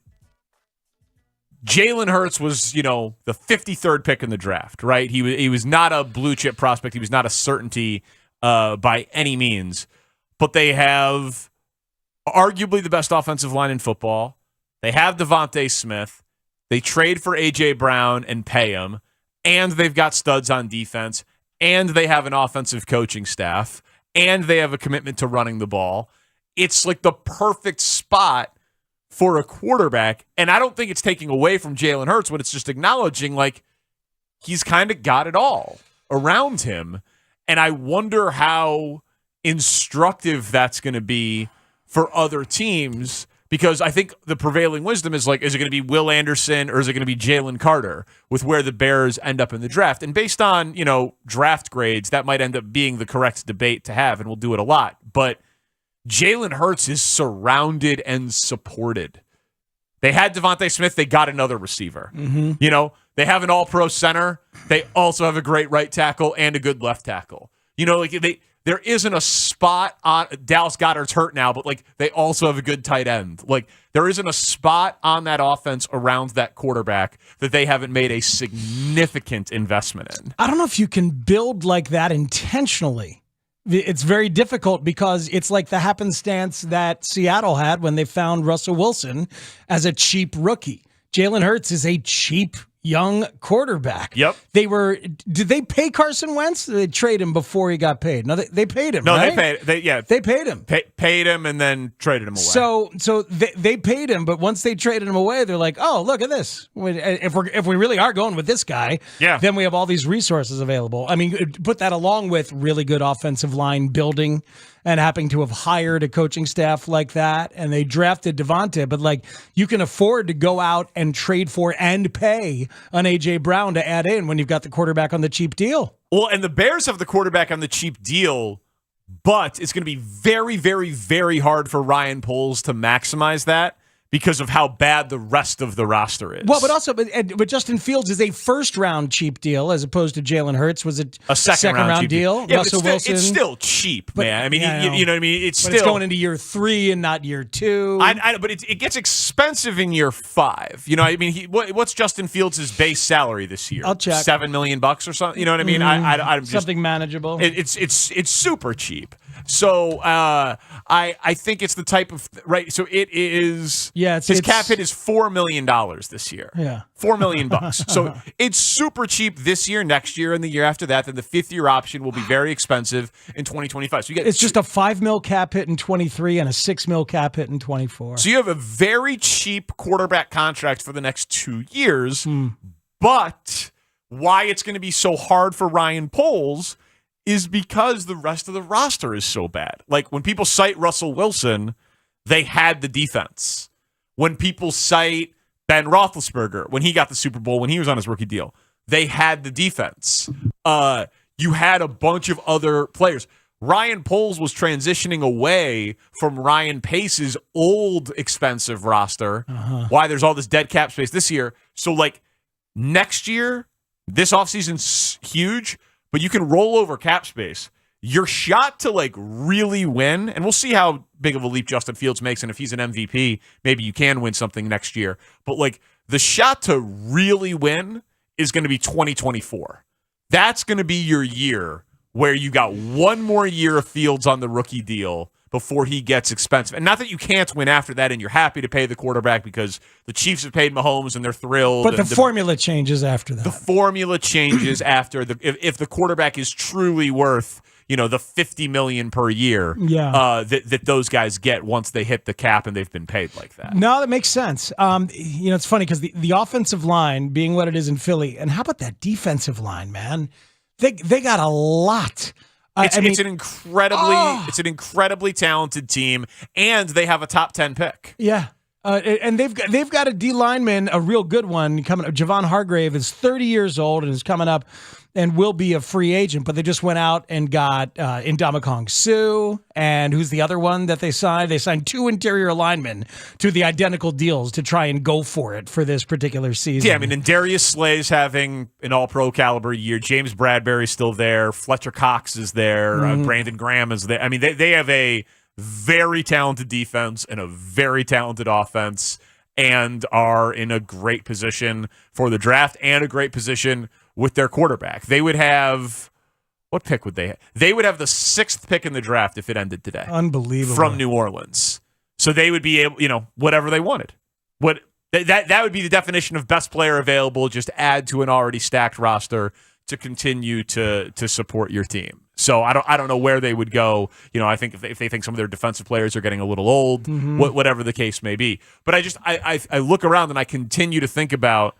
Jalen Hurts was, the 53rd pick in the draft, right? He was not a blue chip prospect. He was not a certainty by any means. But they have arguably the best offensive line in football. They have Devontae Smith. They trade for A.J. Brown and pay him. And they've got studs on defense. And they have an offensive coaching staff. And they have a commitment to running the ball. it's like the perfect spot for a quarterback. And I don't think it's taking away from Jalen Hurts, but it's just acknowledging like he's kind of got it all around him. And I wonder how instructive that's going to be for other teams, because I think the prevailing wisdom is like, is it going to be Will Anderson or is it going to be Jalen Carter with where the Bears end up in the draft? And based on, draft grades, that might end up being the correct debate to have, and we'll do it a lot. But Jalen Hurts is surrounded and supported. They had Devontae Smith. They got another receiver. Mm-hmm. They have an all-pro center. They also have a great right tackle and a good left tackle. There isn't a spot on Dallas Goedert's hurt now, but they also have a good tight end. There isn't a spot on that offense around that quarterback that they haven't made a significant investment in. I don't know if you can build like that intentionally. It's very difficult because it's like the happenstance that Seattle had when they found Russell Wilson as a cheap rookie. Jalen Hurts is a cheap young quarterback. Yep. Did they pay Carson Wentz? Or did they trade him before he got paid? No, they paid him. No, right? They paid him. Paid him and then traded him away. So they paid him, but once they traded him away, they're like, oh, look at this. If we really are going with this guy, then we have all these resources available. I mean, put that along with really good offensive line building and happening to have hired a coaching staff like that, and they drafted Devontae, but you can afford to go out and trade for and pay an A.J. Brown to add in when you've got the quarterback on the cheap deal. Well, and the Bears have the quarterback on the cheap deal, but it's going to be very, very, very hard for Ryan Poles to maximize that because of how bad the rest of the roster is. Well, but Justin Fields is a first-round cheap deal as opposed to Jalen Hurts was a second-round deal. Yeah, Russell Wilson. It's still cheap, man. I mean, you know what I mean? It's going into year 3 and not year 2. But it gets expensive in year 5. I mean, what's Justin Fields' base salary this year? I'll check. $7 million or something. You know what I mean? I'm just, something manageable. It's super cheap. So I think it's the type of right. So it is. Yeah, his cap hit is $4 million this year. Yeah, $4 million. So it's super cheap this year, next year, and the year after that. Then the 5th-year option will be very expensive in 2025. So you get it's just a $5 million cap hit in 23 and a $6 million cap hit in 24. So you have a very cheap quarterback contract for the next 2 years. But why it's going to be so hard for Ryan Poles is because the rest of the roster is so bad. When people cite Russell Wilson, they had the defense. When people cite Ben Roethlisberger, when he got the Super Bowl, when he was on his rookie deal, they had the defense. You had a bunch of other players. Ryan Poles was transitioning away from Ryan Pace's old expensive roster. Why there's all this dead cap space this year. So next year, this offseason's huge, but you can roll over cap space. Your shot to really win, and we'll see how big of a leap Justin Fields makes, and if he's an MVP, maybe you can win something next year. But the shot to really win is going to be 2024. That's going to be your year where you got one more year of Fields on the rookie deal before he gets expensive. And not that you can't win after that and you're happy to pay the quarterback because the Chiefs have paid Mahomes and they're thrilled. But the formula changes after that. The formula changes after if the quarterback is truly worth the $50 million per year that those guys get once they hit the cap and they've been paid like that. No, that makes sense. It's funny because the offensive line being what it is in Philly, and how about that defensive line, man? They got a lot. It's an incredibly talented team, and they have a top 10 pick. Yeah. And they've got a D lineman, a real good one coming up. Javon Hargrave is 30 years old and is coming up and will be a free agent, but they just went out and got Ndamukong Suh, and who's the other one that they signed? They signed 2 interior linemen to the identical deals to try and go for it for this particular season. Yeah, I mean, and Darius Slay's having an all-pro caliber year. James Bradbury's still there. Fletcher Cox is there. Brandon Graham is there. I mean, they have a very talented defense and a very talented offense and are in a great position for the draft and a great position with their quarterback. They would have, what pick would they have? They would have the 6th pick in the draft if it ended today. Unbelievable. From New Orleans. So they would be able, whatever they wanted. That would be the definition of best player available, just add to an already stacked roster to continue to support your team. So So I don't know where they would go. I think if they think some of their defensive players are getting a little old, whatever the case may be. But I look around and I continue to think about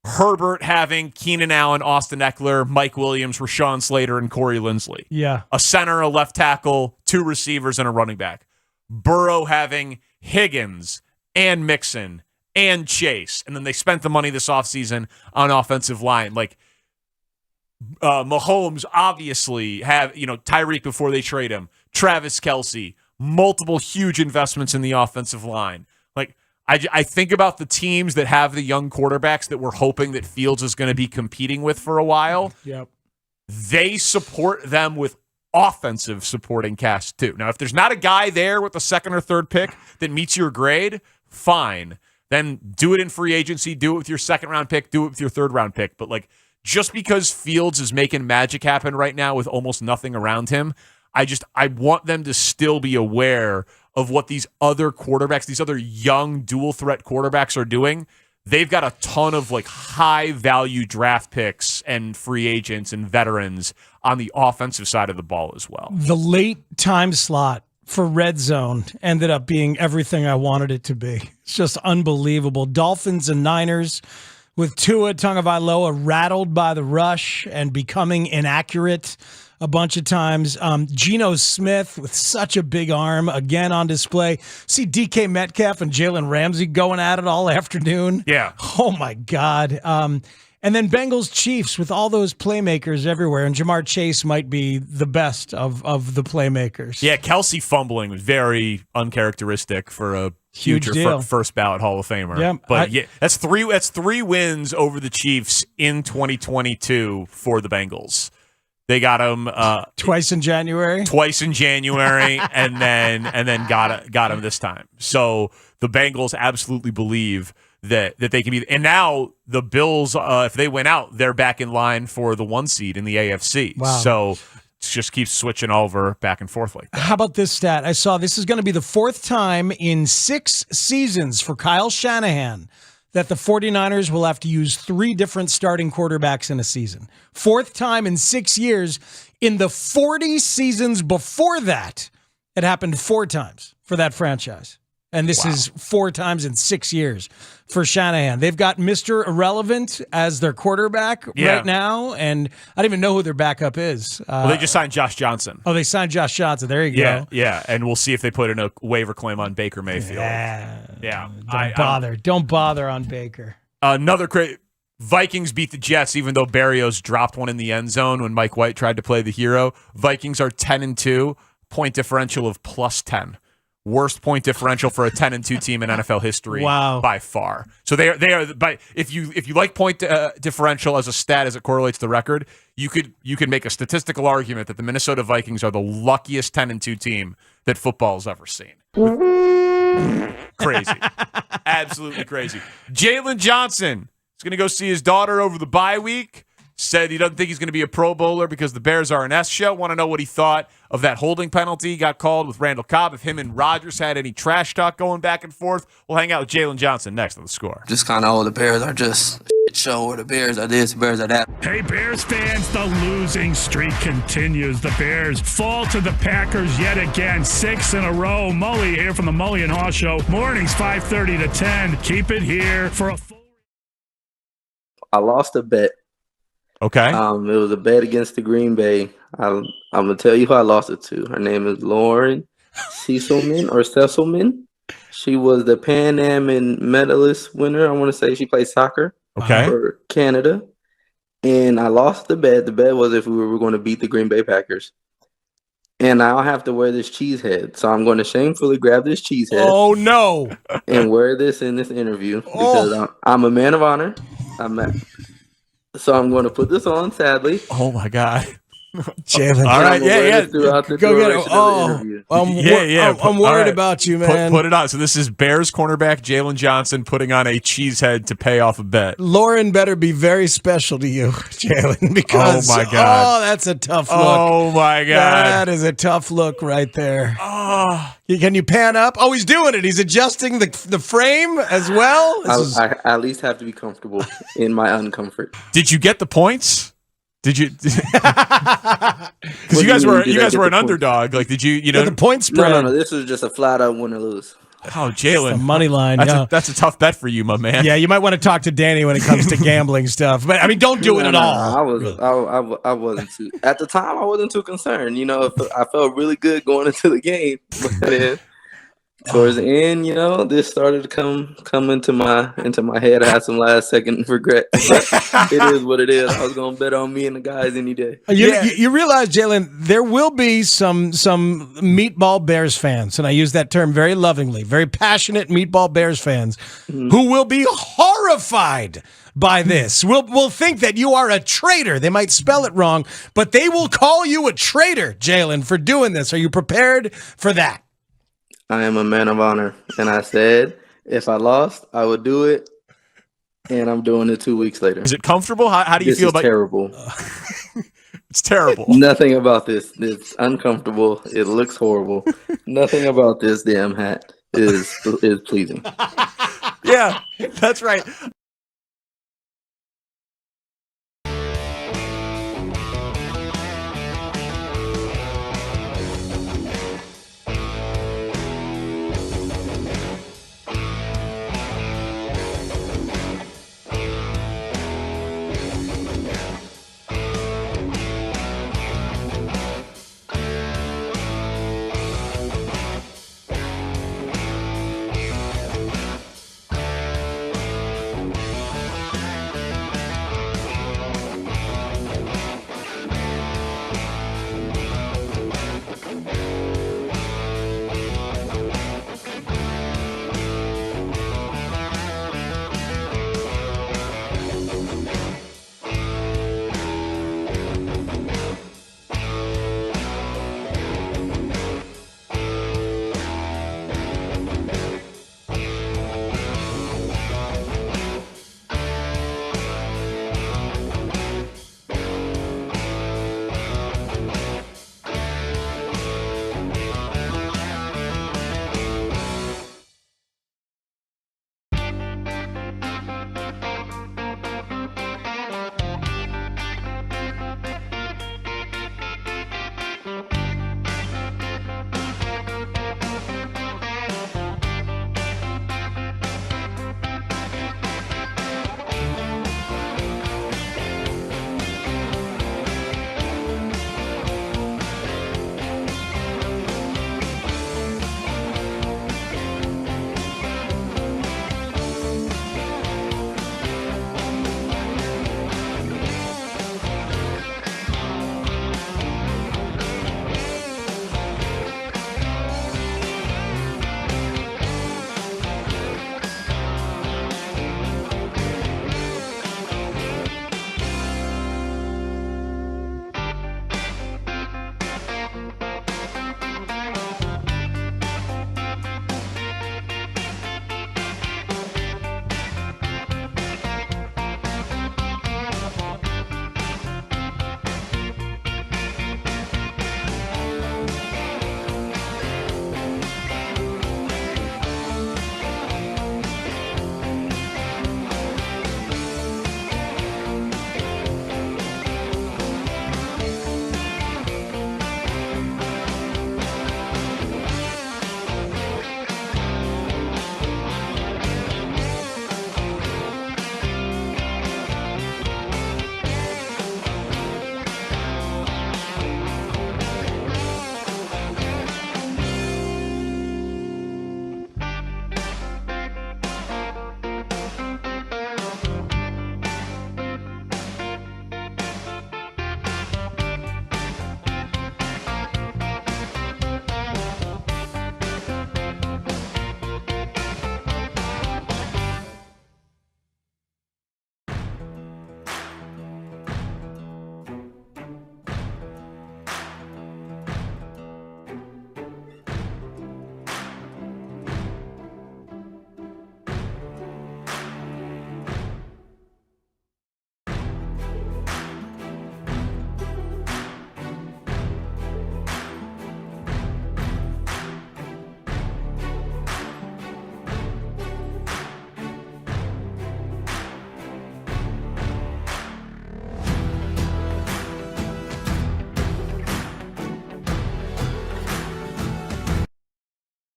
Herbert having Keenan Allen, Austin Eckler, Mike Williams, Rashawn Slater, and Corey Linsley. Yeah. A center, a left tackle, 2 receivers, and a running back. Burrow having Higgins and Mixon and Chase. And then they spent the money this offseason on offensive line. Like, Mahomes obviously have, Tyreek before they trade him, Travis Kelce, multiple huge investments in the offensive line. Like, I think about the teams that have the young quarterbacks that we're hoping that Fields is going to be competing with for a while. Yep. They support them with offensive supporting cast too. Now, if there's not a guy there with the 2nd or 3rd pick that meets your grade, fine. Then do it in free agency, do it with your 2nd round pick, do it with your 3rd round pick. But like, just because Fields is making magic happen right now with almost nothing around him, I want them to still be aware of what these other quarterbacks, these other young dual threat quarterbacks are doing. They've got a ton of like high value draft picks and free agents and veterans on the offensive side of the ball as well. The late time slot for Red Zone ended up being everything I wanted it to be. It's just unbelievable. Dolphins and Niners with Tua Tagovailoa rattled by the rush and becoming inaccurate a bunch of times. Geno Smith with such a big arm again on display. See DK Metcalf and Jalen Ramsey going at it all afternoon. Yeah. Oh my God. And then Bengals Chiefs with all those playmakers everywhere. And Jamar Chase might be the best of the playmakers. Yeah, Kelsey fumbling was very uncharacteristic for a Huge future deal. first ballot Hall of Famer. Yeah, but that's three wins over the Chiefs in 2022 for the Bengals. They got him twice in January, and then got him this time. So the Bengals absolutely believe that they can be. And now the Bills, if they win out, they're back in line for the 1 seed in the AFC. Wow. So it just keeps switching over back and forth like that. How about this stat? I saw this is going to be the 4th time in 6 seasons for Kyle Shanahan that the 49ers will have to use 3 different starting quarterbacks in a season. 4th time in 6 years. In the 40 seasons before that, it happened 4 times for that franchise. And this is 4 times in 6 years for Shanahan. They've got Mr. Irrelevant as their quarterback right now, and I don't even know who their backup is. Well, they just signed Josh Johnson. Oh, they signed Josh Johnson. There you go. Yeah, and we'll see if they put in a waiver claim on Baker Mayfield. Yeah. Don't bother on Baker. Another great Vikings beat the Jets, even though Berrios dropped one in the end zone when Mike White tried to play the hero. Vikings are 10-2, point differential of +10. Worst point differential for a 10-2 team in NFL history by far. So they are. But if you like point differential as a stat as it correlates to the record, you could make a statistical argument that the Minnesota Vikings are the luckiest 10-2 team that football's ever seen. Crazy, absolutely crazy. Jalen Johnson is going to go see his daughter over the bye week. Said he doesn't think he's going to be a Pro Bowler because the Bears are an S show. Want to know what he thought of that holding penalty he got called with Randall Cobb. If him and Rodgers had any trash talk going back and forth, we'll hang out with Jalen Johnson next on The Score. Just kind of, the Bears are just a shit show, or the Bears are this, the Bears are that. Hey, Bears fans, the losing streak continues. The Bears fall to the Packers yet again, 6 in a row. Mully here from the Mully and Haugh Show. Mornings 5:30 to 10. Keep it here for a full. I lost a bet. Okay. It was a bet against the Green Bay. I'm gonna tell you who I lost it to. Her name is Lauren Cecilman. She was the Pan Am and medalist winner. I want to say she played soccer for Canada. And I lost the bet. The bet was if we were going to beat the Green Bay Packers. And I'll have to wear this cheese head. So I'm going to shamefully grab this cheese head. Oh, no. And wear this in this interview because I'm a man of honor. So I'm going to put this on, sadly. Oh, my God. Jalen. All right, Go get it. I'm worried about you, man. Put it on. So this is Bears cornerback Jalen Johnson putting on a cheese head to pay off a bet. Lauren better be very special to you, Jalen, because oh my God, that's a tough look. Oh my God, that is a tough look right there. Can you pan up? Oh, he's doing it. He's adjusting the frame as well. I at least have to be comfortable in my uncomfort. Did you get the points? Did you? Because you guys were an underdog. Like, did you know the point spread? No. This was just a flat out win or lose. Oh, Jalen, the money line. That's a tough bet for you, my man. Yeah, you might want to talk to Danny when it comes to gambling stuff. But I mean, don't do it at all. I wasn't too. At the time, I wasn't too concerned. You know, I felt really good going into the game, but then towards the end, you know, this started to come into my head. I had some last second regret. But it is what it is. I was gonna bet on me and the guys any day. You realize, Jalen, there will be some meatball Bears fans, and I use that term very lovingly, very passionate meatball Bears fans, who will be horrified by this. Will think that you are a traitor. They might spell it wrong, but they will call you a traitor, Jalen, for doing this. Are you prepared for that? I am a man of honor, and I said if I lost, I would do it, and I'm doing it 2 weeks later. Is it comfortable? How do you feel about? Terrible. It's terrible. Nothing about this. It's uncomfortable. It looks horrible. Nothing about this damn hat is pleasing. Yeah, that's right.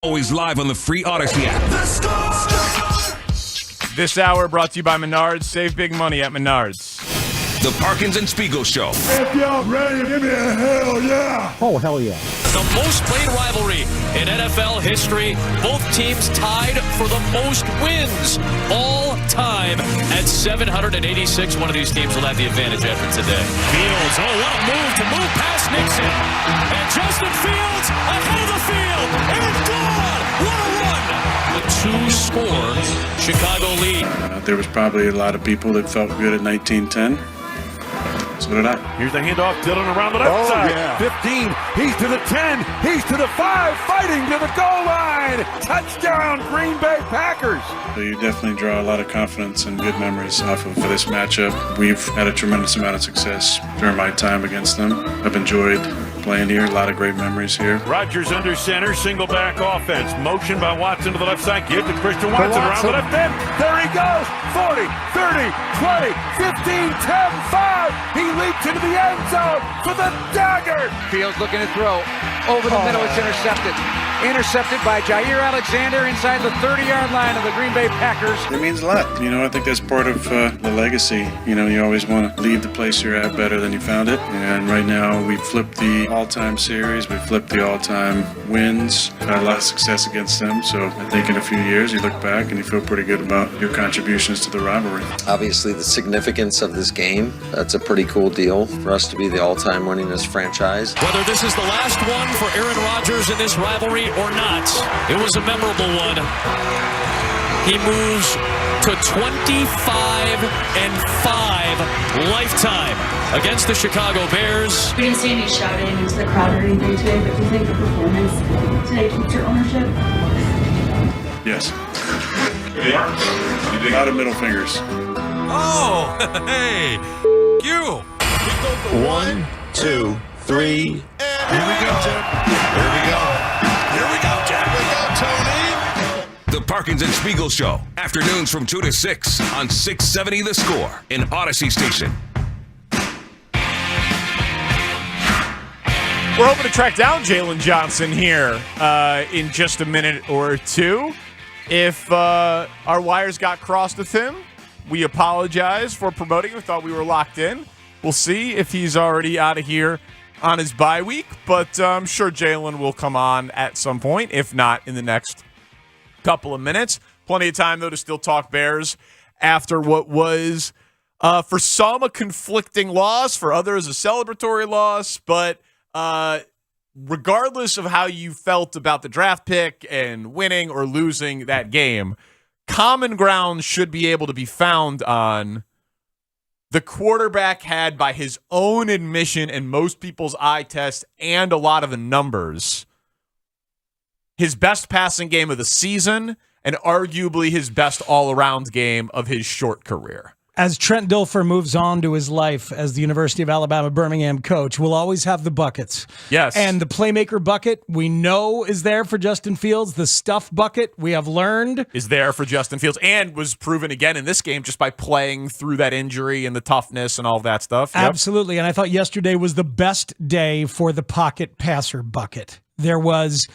Always live on the free Odyssey app. This hour brought to you by Menards. Save big money at Menards. The Parkins and Spiegel Show. If y'all ready, give me a hell yeah. Oh, hell yeah. The most played rivalry in NFL history. Both teams tied for the most wins all time at 786. One of these teams will have the advantage after today. Fields, what a move past Nixon. And Justin Fields ahead of the field. And gone. What a run. The two-score Chicago lead. There was probably a lot of people that felt good at 1910. So did I. Here's the handoff, Dillon around the left side. Yeah. 15, he's to the 10, he's to the 5, fighting to the goal line. Touchdown, Green Bay Packers. So you definitely draw a lot of confidence and good memories off of this matchup. We've had a tremendous amount of success during my time against them. I've enjoyed playing here, a lot of great memories here. Rodgers under center, single back offense. Motion by Watson to the left side, give to Christian Watson around the left end. There he goes, 40, 30, 20, 15, 10, 5. He leaps into the end zone for the dagger. Fields looking to throw. Over the middle, it's intercepted. Intercepted by Jair Alexander inside the 30-yard line of the Green Bay Packers. It means a lot. I think that's part of the legacy. You always want to leave the place you're at better than you found it. And right now, we flipped the all-time series. We flipped the all-time wins. Had a lot of success against them. So I think in a few years, you look back and you feel pretty good about your contributions to the rivalry. Obviously, the significance of this game, that's a pretty cool deal for us to be the all-time winningest franchise. Whether this is the last one for Aaron Rodgers in this rivalry or not, it was a memorable one. He moves to 25-5 lifetime against the Chicago Bears. We didn't see any shouting into the crowd or anything today, but do you think the performance today keeps your ownership? Yes. A lot of middle fingers. Oh, hey, you. 1, 2, 3. Here we go, Tim. Here we go. Here we go, Tim. Here we go, Tony. The Parkins and Spiegel Show. Afternoons from 2 to 6 on 670 The Score in Odyssey Station. We're hoping to track down Jalen Johnson here in just a minute or two. If our wires got crossed with him, we apologize for promoting him. We thought we were locked in. We'll see if he's already out of here on his bye week, but I'm sure Jalen will come on at some point, if not in the next couple of minutes. Plenty of time, though, to still talk Bears after what was, for some, a conflicting loss, for others, a celebratory loss, but regardless of how you felt about the draft pick and winning or losing that game, common ground should be able to be found on the quarterback had, by his own admission and most people's eye test and a lot of the numbers, his best passing game of the season and arguably his best all-around game of his short career. As Trent Dilfer moves on to his life as the University of Alabama Birmingham coach, we'll always have the buckets. Yes. And the playmaker bucket we know is there for Justin Fields. The stuff bucket we have learned is there for Justin Fields and was proven again in this game just by playing through that injury and the toughness and all of that stuff. Yep. Absolutely. And I thought yesterday was the best day for the pocket passer bucket. There was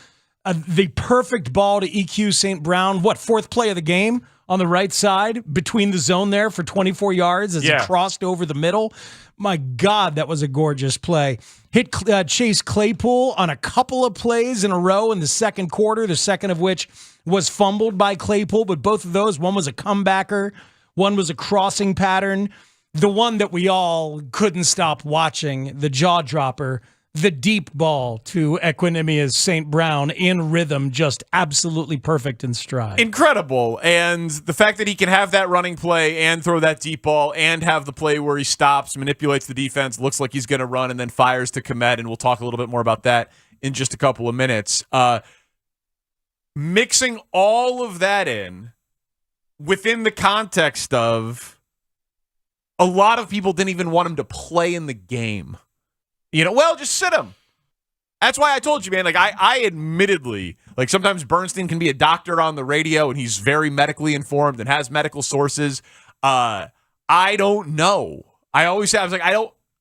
the perfect ball to EQ St. Brown, fourth play of the game? On the right side, between the zone there for 24 yards as it crossed over the middle. My God, that was a gorgeous play. Hit Chase Claypool on a couple of plays in a row in the second quarter, the second of which was fumbled by Claypool, but both of those, one was a comebacker, one was a crossing pattern. The one that we all couldn't stop watching, the jaw dropper, the deep ball to Equinemius St. Brown in rhythm, just absolutely perfect in stride. Incredible. And the fact that he can have that running play and throw that deep ball and have the play where he stops, manipulates the defense, looks like he's going to run, and then fires to Kmet, and we'll talk a little bit more about that in just a couple of minutes. Mixing all of that in within the context of a lot of people didn't even want him to play in the game. Just sit him. That's why I told you, man, I admittedly, sometimes Bernstein can be a doctor on the radio and he's very medically informed and has medical sources. I don't know. I always say, I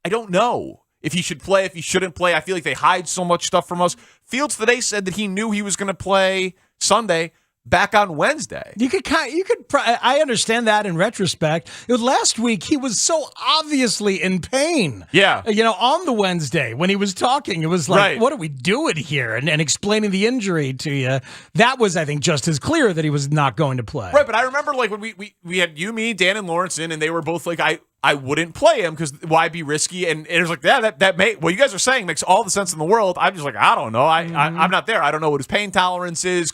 don't know. if he should play, if he shouldn't play. I feel like they hide so much stuff from us. Fields today said that he knew he was going to play Sunday, back on Wednesday. I understand that in retrospect. Last week, he was so obviously in pain. Yeah. On the Wednesday when he was talking, it was like, Right. what are we doing here? And explaining the injury to you. That was, I think, just as clear that he was not going to play. Right, but I remember like when we had you, me, Dan, and Lawrence in, and they were both like, I wouldn't play him because why be risky? And it was like, yeah, that may, what you guys are saying makes all the sense in the world. I'm just like, I don't know. I'm not there. I don't know what his pain tolerance is.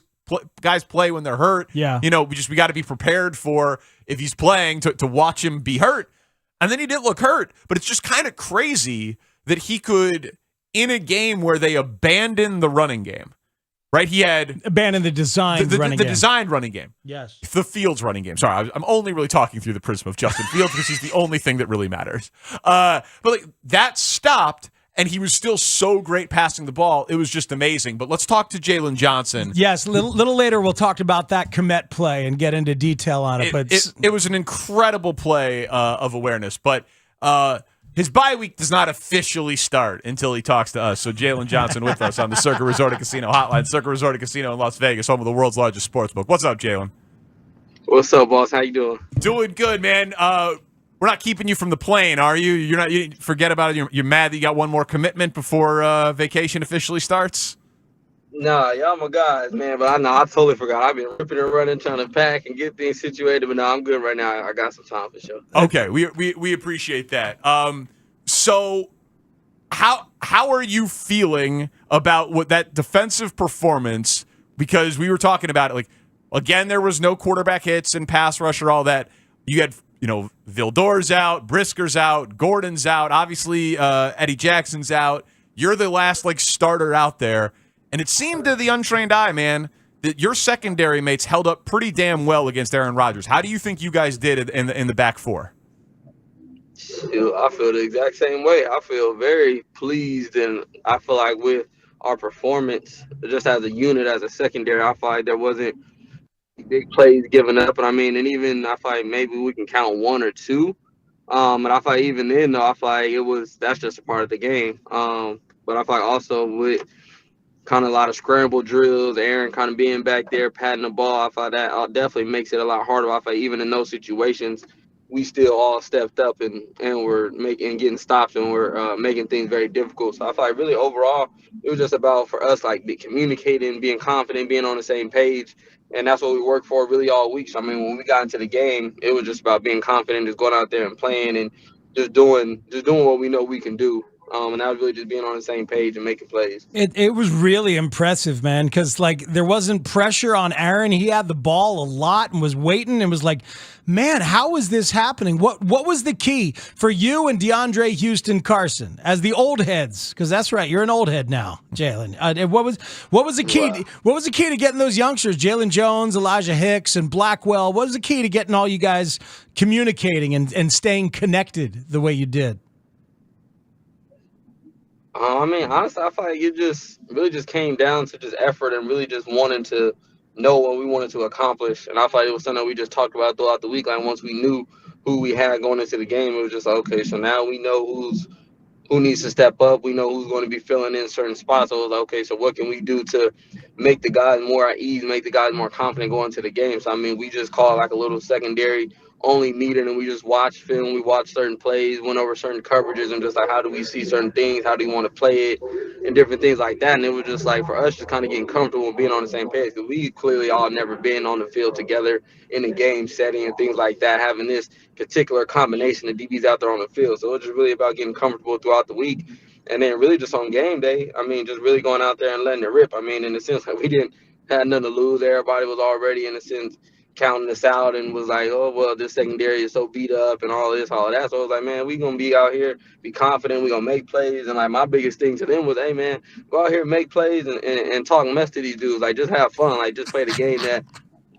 Guys play when they're hurt. Yeah. We got to be prepared for if he's playing to watch him be hurt. And then he didn't look hurt, but it's just kind of crazy that he could, in a game where they abandoned the running game, right? He had abandoned the designed running game. The designed running game. Yes. The Fields running game. Sorry, I'm only really talking through the prism of Justin Fields because he's the only thing that really matters. But like that stopped. And he was still so great passing the ball. It was just amazing. But let's talk to Jalen Johnson. Yes, little later we'll talk about that Komet play and get into detail on it. But it was an incredible play of awareness. But his bye week does not officially start until he talks to us. So Jalen Johnson with us on the Circa Resort and Casino Hotline. Circa Resort and Casino in Las Vegas, home of the world's largest sportsbook. What's up, Jalen? What's up, boss? How you doing? Doing good, man. We're not keeping you from the plane, are you? You didn't forget about it. You're mad that you got one more commitment before vacation officially starts? Nah, y'all my guys, man. But I totally forgot. I've been ripping and running, trying to pack and get things situated. But no, I'm good right now. I got some time for sure. Okay, we appreciate that. So how are you feeling about what that defensive performance? Because we were talking about it. Like again, there was no quarterback hits and pass rush or all that. You had. Vildor's out, Brisker's out, Gordon's out. Obviously, Eddie Jackson's out. You're the last starter out there, and it seemed to the untrained eye, man, that your secondary mates held up pretty damn well against Aaron Rodgers. How do you think you guys did in the back four? Shoot, I feel the exact same way. I feel very pleased, and I feel like with our performance, just as a unit, as a secondary, I feel like there wasn't big plays given up, and even I feel like maybe we can count one or two. And I feel like even then, though, I feel like that's just a part of the game. But I feel like also with kind of a lot of scramble drills, Aaron kind of being back there patting the ball, I feel like that definitely makes it a lot harder. I feel like even in those situations, we still all stepped up and we're getting stops and we're making things very difficult. So I feel like really overall, it was just about for us communicating, being confident, being on the same page. And that's what we worked for really all week. So, when we got into the game, it was just about being confident, just going out there and playing and just doing what we know we can do. And that was really just being on the same page and making plays. It was really impressive, man, because there wasn't pressure on Aaron. He had the ball a lot and was waiting and was like, man, how is this happening? What was the key for you and DeAndre Houston Carson as the old heads? Because that's right, you're an old head now, Jalen. What was the key? Wow. What was the key to getting those youngsters, Jalen Jones, Elijah Hicks, and Blackwell? What was the key to getting all you guys communicating and staying connected the way you did? Honestly, I feel like it just really just came down to just effort and really just wanting to know what we wanted to accomplish. And I feel like it was something we just talked about throughout the week. Like once we knew who we had going into the game, it was just like, okay, so now we know who needs to step up. We know who's going to be filling in certain spots. So it was like, okay, so what can we do to make the guys more at ease, make the guys more confident going into the game? So, we just called like a little secondary only meeting and we just watched film. We watched certain plays, went over certain coverages and just like, how do we see certain things? How do you want to play it? And different things like that. And it was just like for us just kind of getting comfortable and being on the same page because we clearly all never been on the field together in a game setting and things like that, having this particular combination of DBs out there on the field. So it was just really about getting comfortable throughout the week. And then really just on game day, just really going out there and letting it rip. In the sense that we didn't have nothing to lose. Everybody was already, in a sense, counting us out and was like, oh, well, this secondary is so beat up and all this, all of that. So I was like, man, we going to be out here, be confident, we going to make plays. And, my biggest thing to them was, hey, man, go out here, make plays and talk mess to these dudes. Just have fun. Just play the game that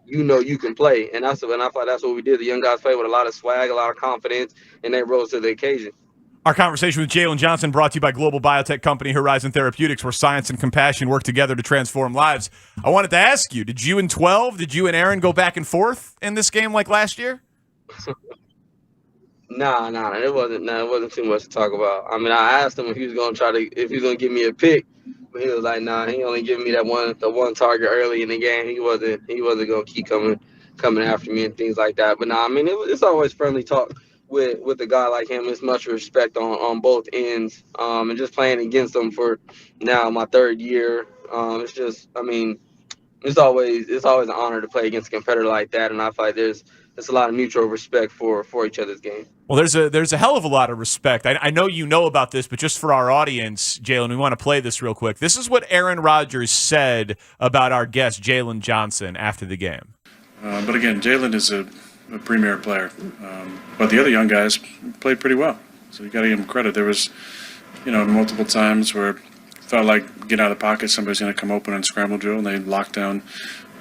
you can play. And I feel like that's what we did. The young guys played with a lot of swag, a lot of confidence, and they rose to the occasion. Our conversation with Jalen Johnson brought to you by global biotech company Horizon Therapeutics, where science and compassion work together to transform lives. I wanted to ask you, did you and Aaron go back and forth in this game like last year? Nah, it wasn't too much to talk about. I mean, I asked him if he was gonna give me a pick, but he was like, nah, he only giving me the one target early in the game. He wasn't gonna keep coming after me and things like that. But nah, I mean, it's always friendly talk with a guy like him. It's much respect on both ends. And just playing against him for now my third year. It's just, I mean, it's always an honor to play against a competitor like that, and I feel like there's a lot of mutual respect for each other's game. Well, there's a hell of a lot of respect. I know you know about this, but just for our audience, Jalen, we want to play this real quick. This is what Aaron Rodgers said about our guest, Jalen Johnson, after the game. But again, Jalen is a premier player. But the other young guys played pretty well. So you got to give them credit. There was, multiple times where it felt like get out of the pocket, somebody's going to come open on scramble drill, and they locked down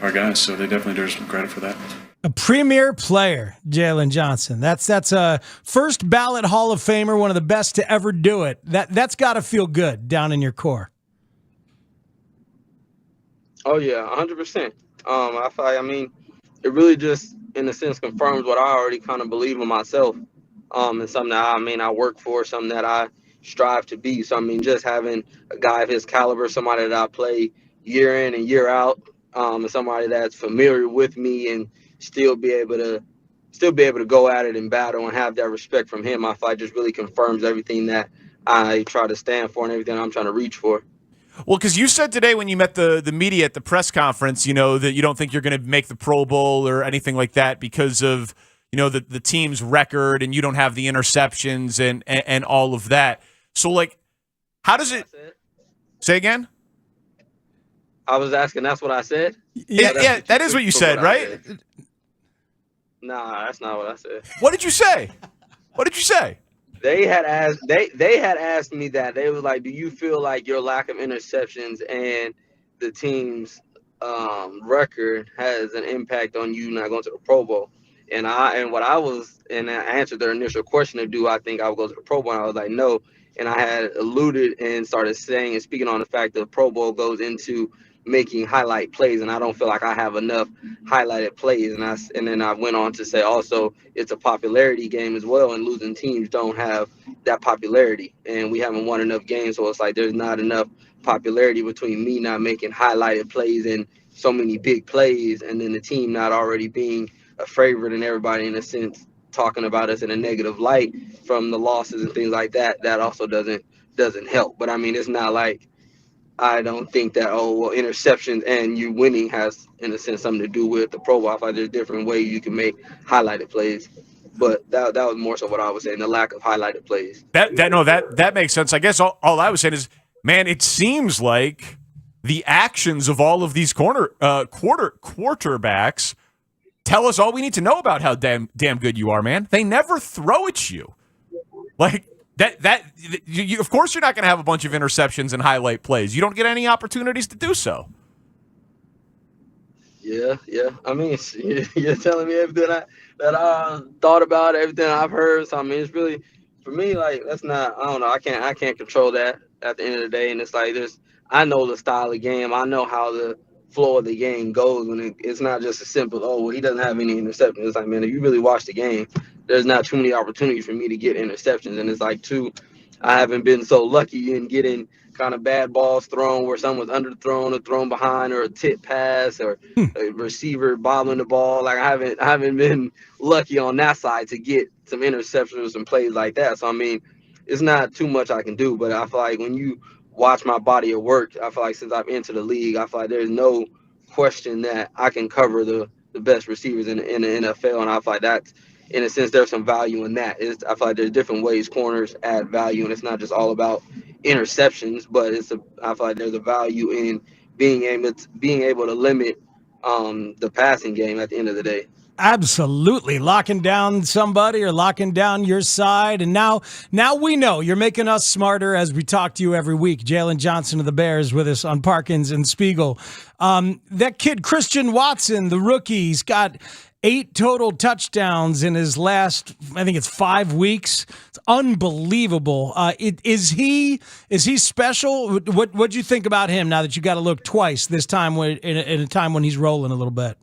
our guys. So they definitely deserve some credit for that. A premier player, Jalen Johnson. That's a first ballot Hall of Famer, one of the best to ever do it. That's got to feel good down in your core. Oh yeah, 100%. I mean, it really just in a sense confirms what I already kind of believe in myself. And something that I work for, something that I strive to be. So I mean, just having a guy of his caliber, somebody that I play year in and year out, and somebody that's familiar with me and still be able to go at it in battle and have that respect from him, I feel like just really confirms everything that I try to stand for and everything I'm trying to reach for. Well, because you said today when you met the media at the press conference, that you don't think you're going to make the Pro Bowl or anything like that because of, the team's record and you don't have the interceptions and all of that. So, like, how does it – say again? I was asking, that's what I said? Yeah, that is what you said, right? Nah, that's not what I said. What did you say? They had asked me that. They was like, do you feel like your lack of interceptions and the team's record has an impact on you not going to the Pro Bowl? And I answered their initial question of do I think I would go to the Pro Bowl? And I was like, no. And I had alluded and started saying and speaking on the fact that the Pro Bowl goes into making highlight plays, and I don't feel like I have enough highlighted plays. And then I went on to say also it's a popularity game as well, and losing teams don't have that popularity, and we haven't won enough games, so it's like there's not enough popularity between me not making highlighted plays and so many big plays, and then the team not already being a favorite and everybody in a sense talking about us in a negative light from the losses and things like that. That also doesn't help. But I mean, it's not like I don't think that, interceptions and you winning has, in a sense, something to do with the Pro Bowl. I find there's different ways you can make highlighted plays. But that was more so what I was saying, the lack of highlighted plays. That makes sense. I guess all I was saying is, man, it seems like the actions of all of these quarterbacks tell us all we need to know about how damn good you are, man. They never throw at you. Like, you, of course you're not going to have a bunch of interceptions and highlight plays. You don't get any opportunities to do so. Yeah. I mean, you're telling me everything that I thought about, everything I've heard. So I mean, it's really, for me, like, that's not, I don't know. I can't control that at the end of the day. And it's like, I know the style of game. I know how the flow of the game goes when it's not just a simple, he doesn't have any interceptions. It's like, man, if you really watch the game, there's not too many opportunities for me to get interceptions. And it's like, I haven't been so lucky in getting kind of bad balls thrown where someone's underthrown or thrown behind, or a tip pass, or a receiver bobbling the ball. Like, I haven't been lucky on that side to get some interceptions or some plays like that. So I mean, it's not too much I can do, but I feel like when you watch my body of work, I feel like since I've entered the league, I feel like there's no question that I can cover the best receivers in the NFL, and I feel like that's, in a sense, there's some value in that. I feel like there's different ways corners add value, and it's not just all about interceptions, but I feel like there's a value in being able to limit the passing game at the end of the day. Absolutely. Locking down somebody or locking down your side. And now we know you're making us smarter as we talk to you every week. Jalen Johnson of the Bears with us on Parkins and Spiegel. That kid, Christian Watson, the rookie, he's got 8 total touchdowns in his last, I think it's 5 weeks. It's unbelievable. Is he special? What'd you think about him now that you got to look twice this time in a time when he's rolling a little bit?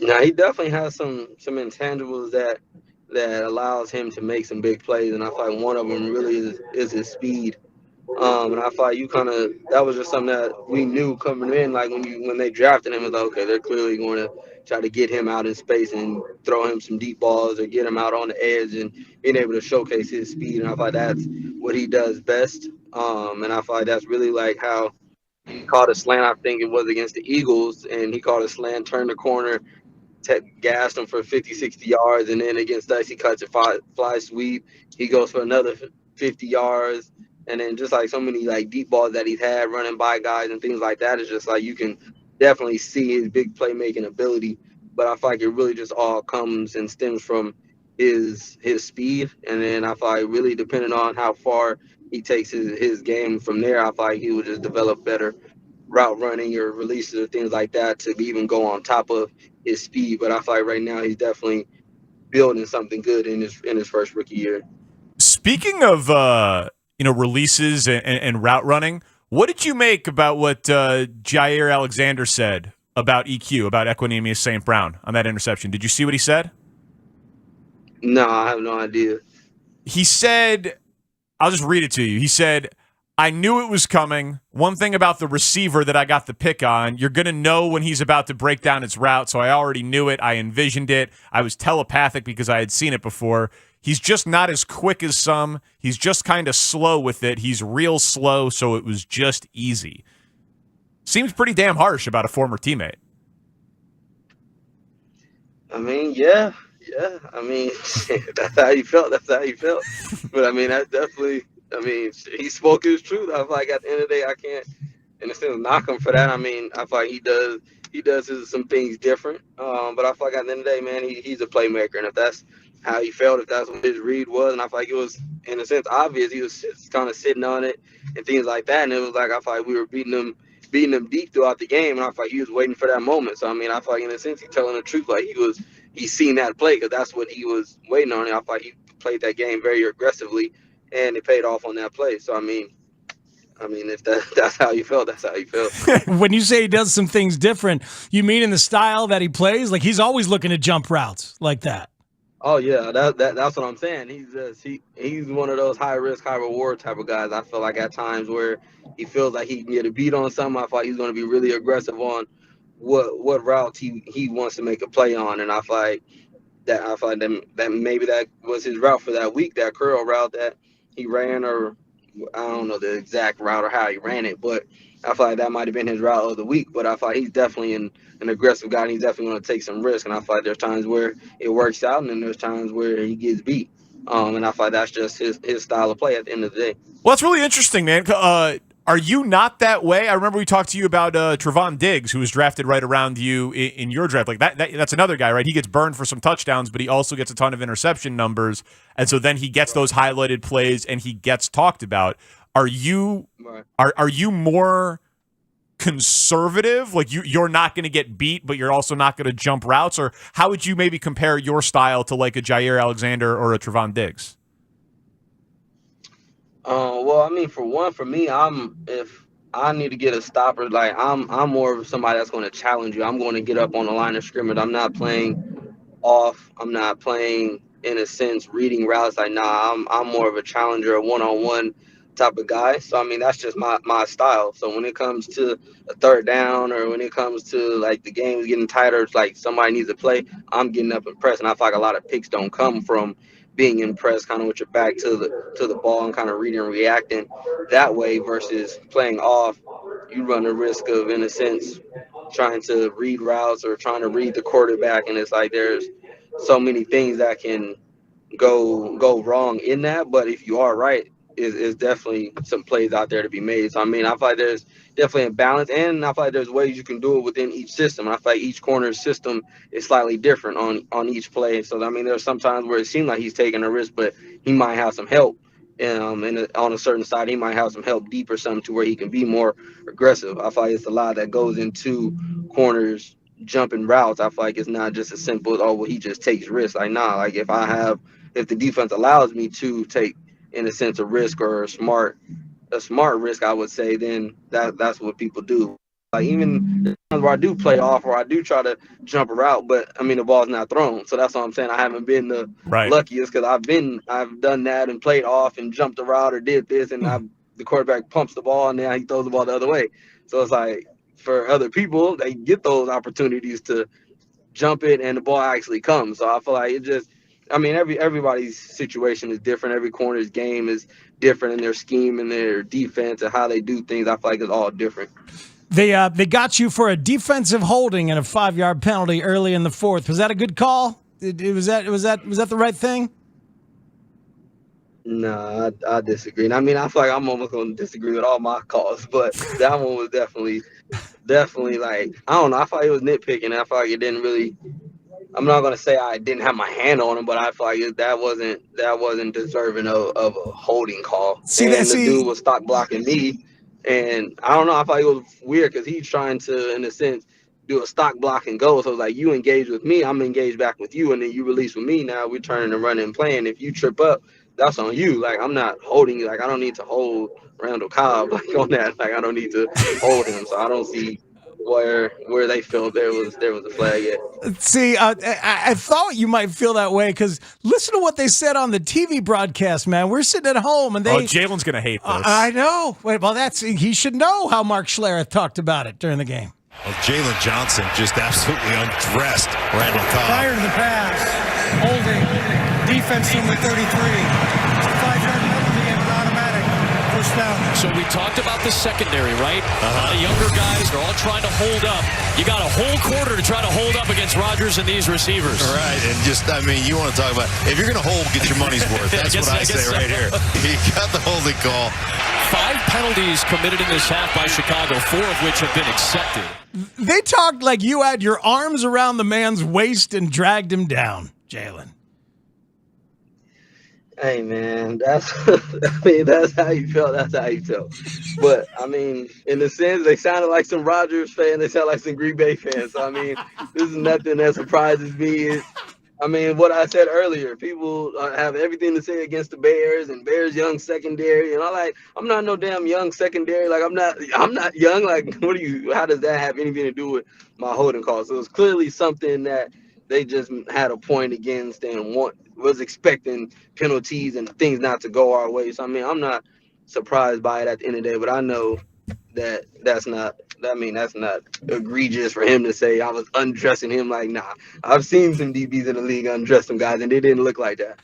Now, he definitely has some intangibles that that allows him to make some big plays, and I feel like one of them really is his speed. And I thought that was just something that we knew coming in. Like when they drafted him, it was like, okay, they're clearly going to try to get him out in space and throw him some deep balls or get him out on the edge and being able to showcase his speed. And I thought that's what he does best. And I thought that's really like how he caught a slant. I think it was against the Eagles, and he caught a slant, turned the corner, gassed him for 50, 60 yards, and then against us, he cuts a fly sweep. He goes for another 50 yards, and then just like so many like deep balls that he's had running by guys and things like that. It's just like you can definitely see his big playmaking ability, but I feel like it really just all comes and stems from his speed, and then I feel like really depending on how far he takes his game from there, I feel like he will just develop better route running or releases or things like that to even go on top of his speed. But I feel like right now he's definitely building something good in his first rookie year. Speaking of releases and route running, what did you make about what Jair Alexander said about EQ, about Equanimeous St. Brown on that interception? Did you see what he said? No, I have no idea. He said, I'll just read it to you. He said, I knew it was coming. One thing about the receiver that I got the pick on, you're going to know when he's about to break down his route, so I already knew it. I envisioned it. I was telepathic because I had seen it before. He's just not as quick as some. He's just kind of slow with it. He's real slow, so it was just easy. Seems pretty damn harsh about a former teammate. I mean, yeah. I mean, that's how he felt. But I mean, that's definitely. I mean, he spoke his truth. I feel like at the end of the day, I can't, in a sense, knock him for that. I mean, I feel like he does some things different. But I feel like at the end of the day, man, he's a playmaker, and if that's how he felt, if that's what his read was, and I feel like it was, in a sense, obvious. He was kind of sitting on it and things like that, and it was like I feel like we were beating him deep throughout the game, and I feel like he was waiting for that moment. So I mean, I feel like in a sense, he's telling the truth. Like he's seen that play because that's what he was waiting on, and I feel like he played that game very aggressively. And it paid off on that play. So I mean, if that's how you felt, that's how you felt. When you say he does some things different, you mean in the style that he plays? Like he's always looking to jump routes like that. Oh yeah, that's what I'm saying. He's one of those high risk, high reward type of guys. I feel like at times where he feels like he can get a beat on something, I feel like he's going to be really aggressive on what routes he wants to make a play on, and I feel like that maybe that was his route for that week, that curl route that he ran, or I don't know the exact route or how he ran it, but I feel like that might have been his route of the week. But I feel like he's definitely an aggressive guy, and he's definitely going to take some risk. And I feel like there's times where it works out, and then there's times where he gets beat. And I feel like that's just his style of play at the end of the day. Well, that's really interesting, man. Are you not that way? I remember we talked to you about Trevon Diggs, who was drafted right around you in your draft. Like that's another guy, right? He gets burned for some touchdowns, but he also gets a ton of interception numbers, and so then he gets those highlighted plays and he gets talked about. Are you more conservative? Like you're not going to get beat, but you're also not going to jump routes? Or how would you maybe compare your style to like a Jair Alexander or a Trevon Diggs? Well, I mean, for me, if I need to get a stopper, like I'm more of somebody that's going to challenge you. I'm going to get up on the line of scrimmage. I'm not playing off. I'm not playing in a sense reading routes. Like I'm more of a challenger, a one-on-one type of guy. So I mean, that's just my style. So when it comes to a third down, or when it comes to like the game is getting tighter, it's like somebody needs to play, I'm getting up and pressing. I feel like a lot of picks don't come from being impressed kind of with your back to the ball and kind of reading and reacting that way versus playing off. You run the risk of, in a sense, trying to read routes or trying to read the quarterback, and it's like there's so many things that can go wrong in that. But if you are right, is definitely some plays out there to be made. So I mean, I feel like there's definitely a balance, and I feel like there's ways you can do it within each system. And I feel like each corner's system is slightly different on each play. So I mean, there's sometimes where it seems like he's taking a risk, but he might have some help. And on a certain side, he might have some help deep or something to where he can be more aggressive. I feel like it's a lot that goes into corners jumping routes. I feel like it's not just as simple as, oh, well, he just takes risks. Like, nah, like if the defense allows me to take, in a sense, a risk or a smart risk, I would say, then that's what people do. Like, even the times where I do play off or I do try to jump a route, but I mean the ball's not thrown. So that's what I'm saying. I haven't been the luckiest because I've done that and played off and jumped a route or did this, and the quarterback pumps the ball and then he throws the ball the other way. So it's like for other people, they get those opportunities to jump it and the ball actually comes. So I feel like it just, I mean, everybody's situation is different. Every corner's game is different in their scheme and their defense and how they do things. I feel like it's all different. They got you for a defensive holding and a 5-yard penalty early in the fourth. Was that a good call? Was that the right thing? No, I disagree. I mean, I feel like I'm almost going to disagree with all my calls, but that one was definitely like, I don't know. I feel like it was nitpicking. I feel like it didn't really. I'm not going to say I didn't have my hand on him, but I feel like that wasn't deserving of a holding call. The dude was stock blocking me. And I don't know, I thought it was weird because he's trying to, in a sense, do a stock block and go. So it's like, you engage with me, I'm engaged back with you, and then you release with me. Now we're turning and running and playing. If you trip up, that's on you. Like, I'm not holding you. Like, I don't need to hold Randall Cobb like on that. Like, I don't need to hold him. So I don't see where they felt there was a flag yet. See, I thought you might feel that way because listen to what they said on the TV broadcast, man. We're sitting at home and Jalen's gonna hate this. I know. Wait, well, he should know how Mark Schlereth talked about it during the game. Well, Jalen Johnson just absolutely undressed Randall Cobb. Prior to the pass, holding, defense number 33. 5-yard penalty and automatic. First down. So we talked about the secondary, right? The younger guys, they're all trying to hold up. You got a whole quarter to try to hold up against Rodgers and these receivers. Right, and just, I mean, you want to talk about, if you're going to hold, get your money's worth. That's what I say right here. He got the holding call. 5 penalties committed in this half by Chicago, 4 of which have been accepted. They talked like you had your arms around the man's waist and dragged him down, Jalen. Hey, man, that's how you felt. That's how you felt. But, I mean, in a sense, they sounded like some Rodgers fans. They sound like some Green Bay fans. So, I mean, this is nothing that surprises me. I mean, what I said earlier, people have everything to say against the Bears and Bears young secondary. And I'm not no damn young secondary. Like, I'm not young. Like, how does that have anything to do with my holding call? So it's clearly something that they just had a point against and was expecting penalties and things not to go our way. So, I mean, I'm not surprised by it at the end of the day, but I know that's not egregious for him to say I was undressing him. Like, nah, I've seen some DBs in the league undress some guys, and they didn't look like that.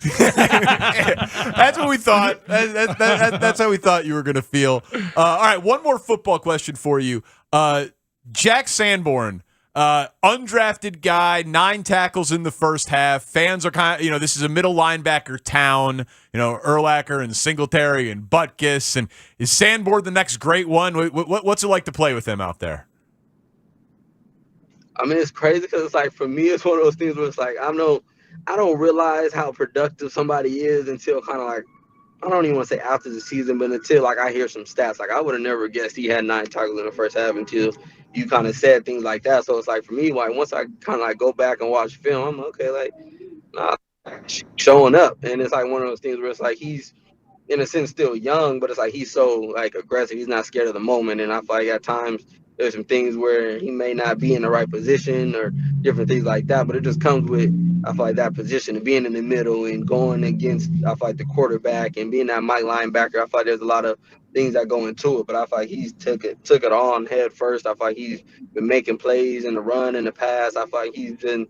That's what we thought. That's how we thought you were going to feel. All right, one more football question for you. Jack Sanborn, undrafted guy, 9 tackles in the first half. Fans are kind of, this is a middle linebacker town, Urlacher and Singletary and Butkus. And is Sanborn the next great one? What's it like to play with him out there? I mean, it's crazy because it's like, for me, it's one of those things where it's like, I don't realize how productive somebody is until kind of like, I don't even want to say after the season, but until like I hear some stats. Like, I would have never guessed he had 9 tackles in the first half until you kind of said things like that. So it's like, for me, like, once I kind of like go back and watch film, I'm okay, like, nah, showing up. And it's like one of those things where it's like he's in a sense still young, but it's like he's so like aggressive. He's not scared of the moment. And I feel like at times there's some things where he may not be in the right position or different things like that, but it just comes with, I feel like, that position of being in the middle and going against, I feel like, the quarterback and being that Mike linebacker. I feel like there's a lot of things that go into it, but I feel like he's took it on head first. I feel like he's been making plays in the run and the pass. I feel like he's been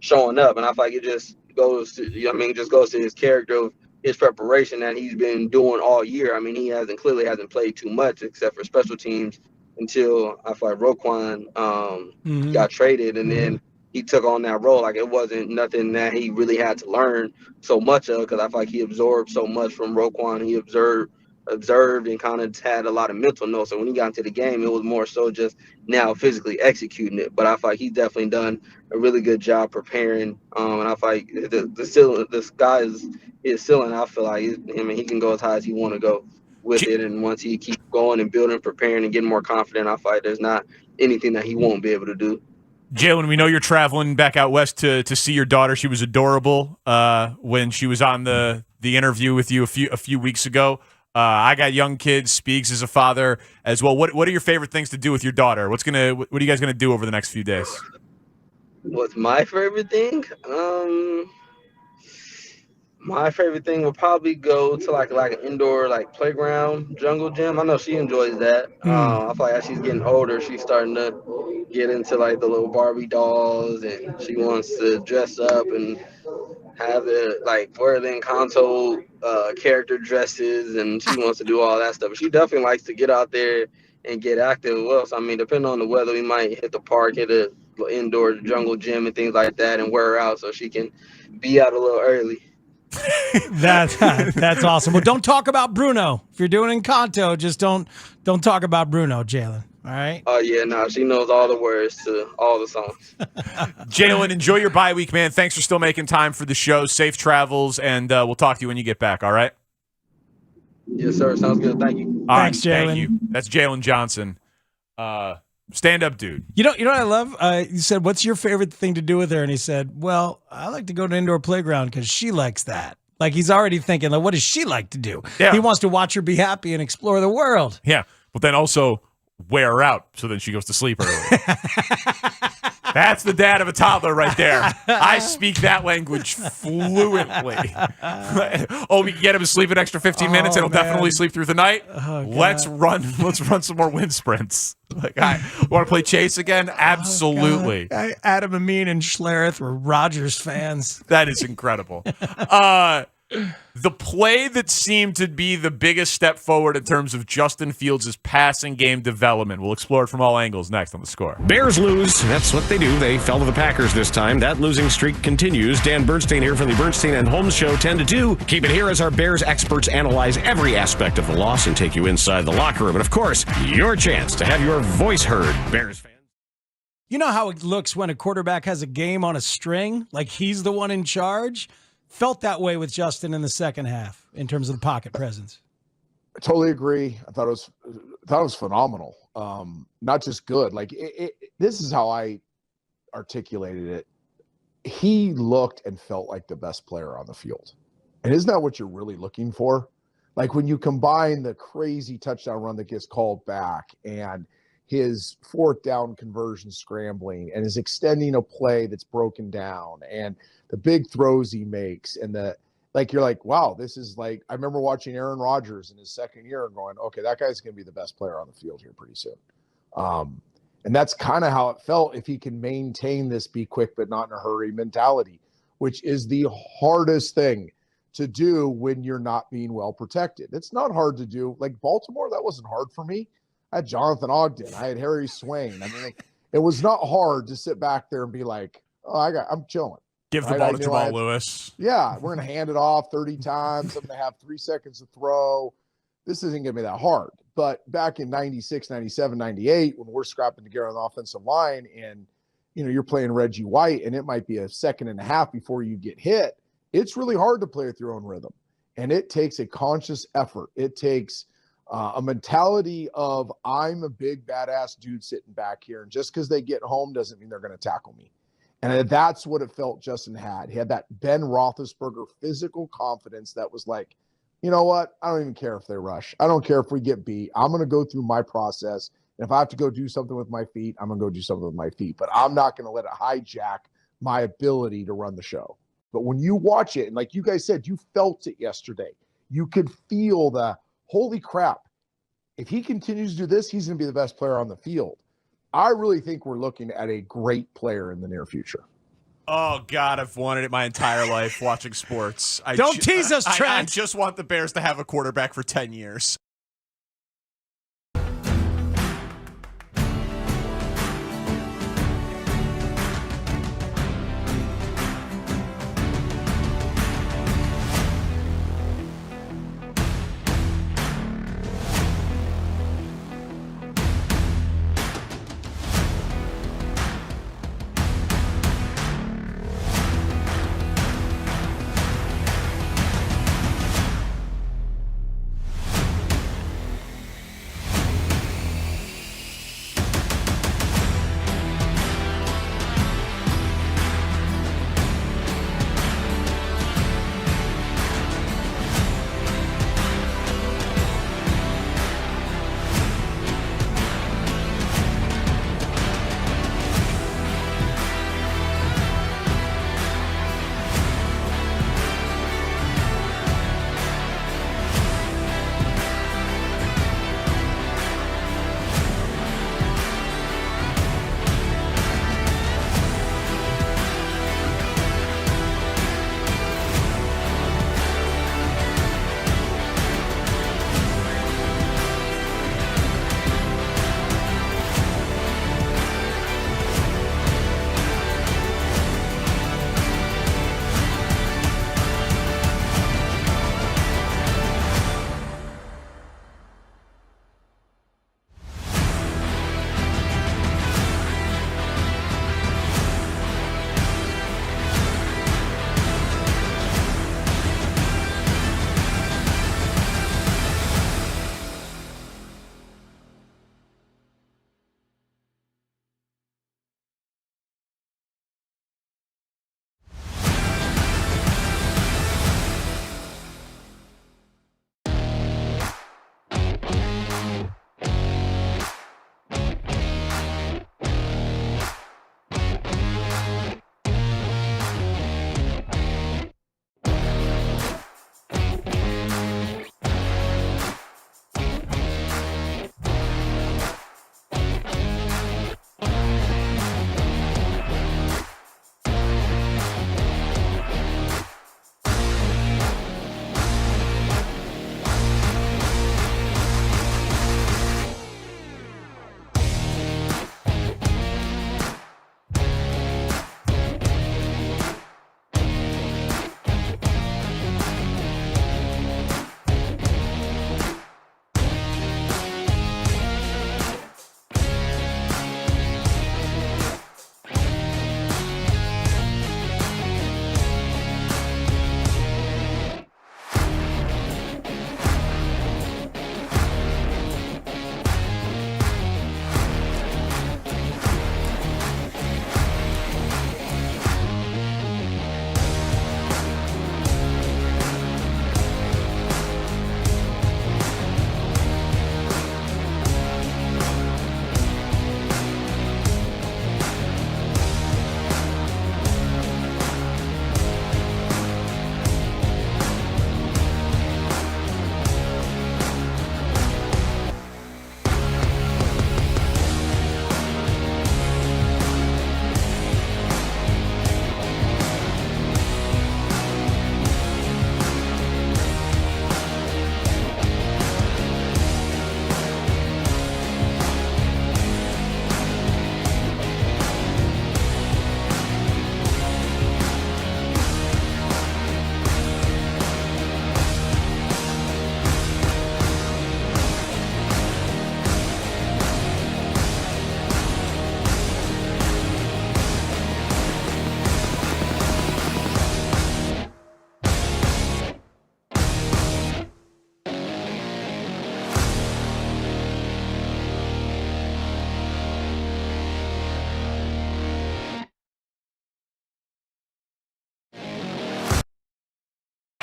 showing up, and I feel like it just goes to, just goes to his character of his preparation that he's been doing all year. I mean, he clearly hasn't played too much except for special teams until I feel like Roquan got traded, and then he took on that role. Like, it wasn't nothing that he really had to learn so much of, because I feel like he absorbed so much from Roquan. He observed and kind of had a lot of mental notes. So when he got into the game, it was more so just now physically executing it. But I feel like he's definitely done a really good job preparing. And I feel like the sky is his ceiling. I feel like he can go as high as he want to go with it. And once he keeps going and building, preparing, and getting more confident, I feel like there's not anything that he won't be able to do. Jalen, we know you're traveling back out west to see your daughter. She was adorable when she was on the interview with you a few weeks ago. I got young kids. Speaks is a father as well. What are your favorite things to do with your daughter? What are you guys gonna do over the next few days? What's my favorite thing? My favorite thing would probably go to like an indoor like playground jungle gym. I know she enjoys that. I feel like as she's getting older, she's starting to get into like the little Barbie dolls, and she wants to dress up and have it like wear the Encanto character dresses, and she wants to do all that stuff. But she definitely likes to get out there and get active as well. So I mean, depending on the weather, we might hit the park, hit a indoor jungle gym and things like that, and wear her out so she can be out a little early. That's awesome. Well, don't talk about Bruno. If you're doing Encanto, just don't talk about Bruno, Jalen. All right? Oh, yeah, no, she knows all the words to all the songs. Jalen, enjoy your bye week, man. Thanks for still making time for the show. Safe travels, and we'll talk to you when you get back, all right? Yes, sir. Sounds good. Thank you. Thanks, Jalen. Thank you. That's Jalen Johnson. Stand-up dude. You know what I love? You said, what's your favorite thing to do with her? And he said, well, I like to go to an indoor playground because she likes that. Like, he's already thinking, like, what does she like to do? Yeah. He wants to watch her be happy and explore the world. Yeah, but then also wear her out so then she goes to sleep early. That's the dad of a toddler right there. I speak that language fluently. We can get him to sleep an extra 15 minutes and he'll definitely sleep through the night. Let's run some more wind sprints. Like, want to play chase again? Absolutely. Adam Amin and Schlereth were Rodgers fans. That is incredible. The play that seemed to be the biggest step forward in terms of Justin Fields' passing game development. We'll explore it from all angles next on The Score. Bears lose. That's what they do. They fell to the Packers this time. That losing streak continues. Dan Bernstein here from the Bernstein and Holmes Show 10-2. Keep it here as our Bears experts analyze every aspect of the loss and take you inside the locker room. And, of course, your chance to have your voice heard, Bears fans. You know how it looks when a quarterback has a game on a string? Like he's the one in charge? Felt that way with Justin in the second half in terms of the pocket presence. I totally agree. I thought it was phenomenal. Not just good. Like this is how I articulated it. He looked and felt like the best player on the field. And isn't that what you're really looking for? Like when you combine the crazy touchdown run that gets called back and his fourth down conversion scrambling and his extending a play that's broken down and the big throws he makes and you're like, wow, this is like, I remember watching Aaron Rodgers in his second year and going, okay, that guy's going to be the best player on the field here pretty soon. And that's kind of how it felt if he can maintain this be quick but not in a hurry mentality, which is the hardest thing to do when you're not being well protected. It's not hard to do. Like Baltimore, that wasn't hard for me. I had Jonathan Ogden. I had Harry Swain. I mean, it was not hard to sit back there and be like, oh, I'm chilling. Give the ball to Jamal Lewis. Yeah, we're going to hand it off 30 times. I'm going to have 3 seconds to throw. This isn't going to be that hard. But back in 96, 97, 98, when we're scrapping together on the offensive line and, you're playing Reggie White and it might be a second and a half before you get hit, it's really hard to play with your own rhythm. And it takes a conscious effort. It takes a mentality of I'm a big badass dude sitting back here, and just because they get home doesn't mean they're going to tackle me. And that's what it felt Justin had. He had that Ben Roethlisberger physical confidence that was like, you know what? I don't even care if they rush. I don't care if we get beat. I'm going to go through my process. And if I have to go do something with my feet, I'm going to go do something with my feet. But I'm not going to let it hijack my ability to run the show. But when you watch it, and like you guys said, you felt it yesterday. You could feel the holy crap. If he continues to do this, he's going to be the best player on the field. I really think we're looking at a great player in the near future. Oh, God, I've wanted it my entire life watching sports. Don't tease us, Trent. I just want the Bears to have a quarterback for 10 years.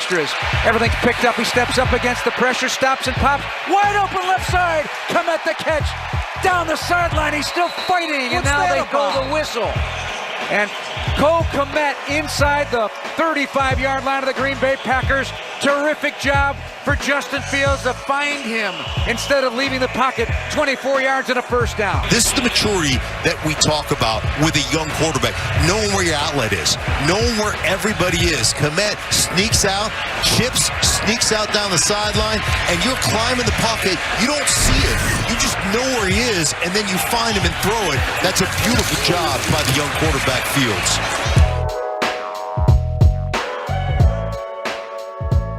extras. Everything's picked up. He steps up against the pressure, stops and pops. Wide open left side. Komet the catch. Down the sideline. He's still fighting. And now they call the whistle. And Cole Komet inside the 35-yard line of the Green Bay Packers. Terrific job for Justin Fields to find him instead of leaving the pocket 24 yards and a first down. This is the maturity that we talk about with a young quarterback. Knowing where your outlet is. Knowing where everybody is. Komet sneaks out, chips, sneaks out down the sideline, and you're climbing the pocket. You don't see it. You just know where he is, and then you find him and throw it. That's a beautiful job by the young quarterback Fields.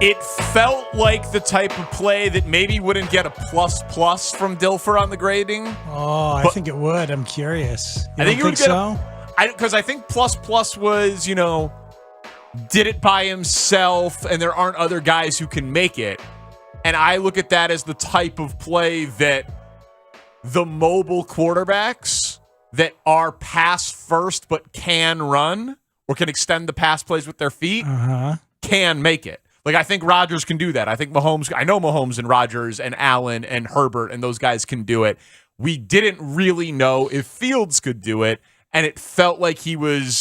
It felt like the type of play that maybe wouldn't get a plus from Dilfer on the grading. Oh, I think it would. I'm curious. I think you would think so? Because I think plus was, did it by himself and there aren't other guys who can make it. And I look at that as the type of play that the mobile quarterbacks that are pass first but can run or can extend the pass plays with their feet can make it. Like, I think Rodgers can do that. I think I know Mahomes and Rodgers and Allen and Herbert and those guys can do it. We didn't really know if Fields could do it, and it felt like it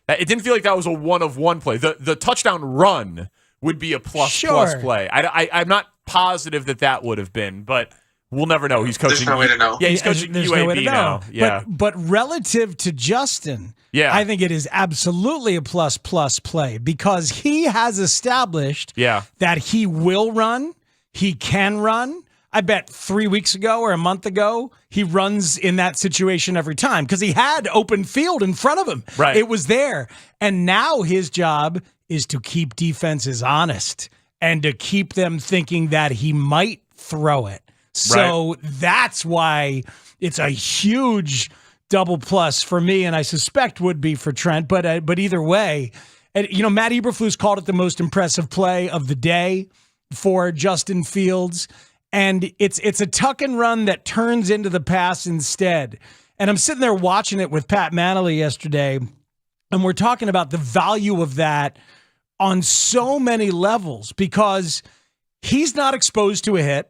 didn't feel like that was a one-of-one play. The touchdown run would be a plus play. I'm not positive that would have been, but we'll never know. He's coaching. There's no way to know. Yeah, he's coaching There's UAB no way to know. now. Yeah. But relative to Justin, I think it is absolutely a plus play because he has established that he will run, he can run. I bet 3 weeks ago or a month ago, he runs in that situation every time because he had open field in front of him. Right. It was there. And now his job is to keep defenses honest and to keep them thinking that he might throw it. So that's why it's a huge double plus for me, and I suspect would be for Trent. But either way, and Matt Eberflus called it the most impressive play of the day for Justin Fields, and it's a tuck and run that turns into the pass instead. And I'm sitting there watching it with Pat Manley yesterday, and we're talking about the value of that on so many levels because he's not exposed to a hit.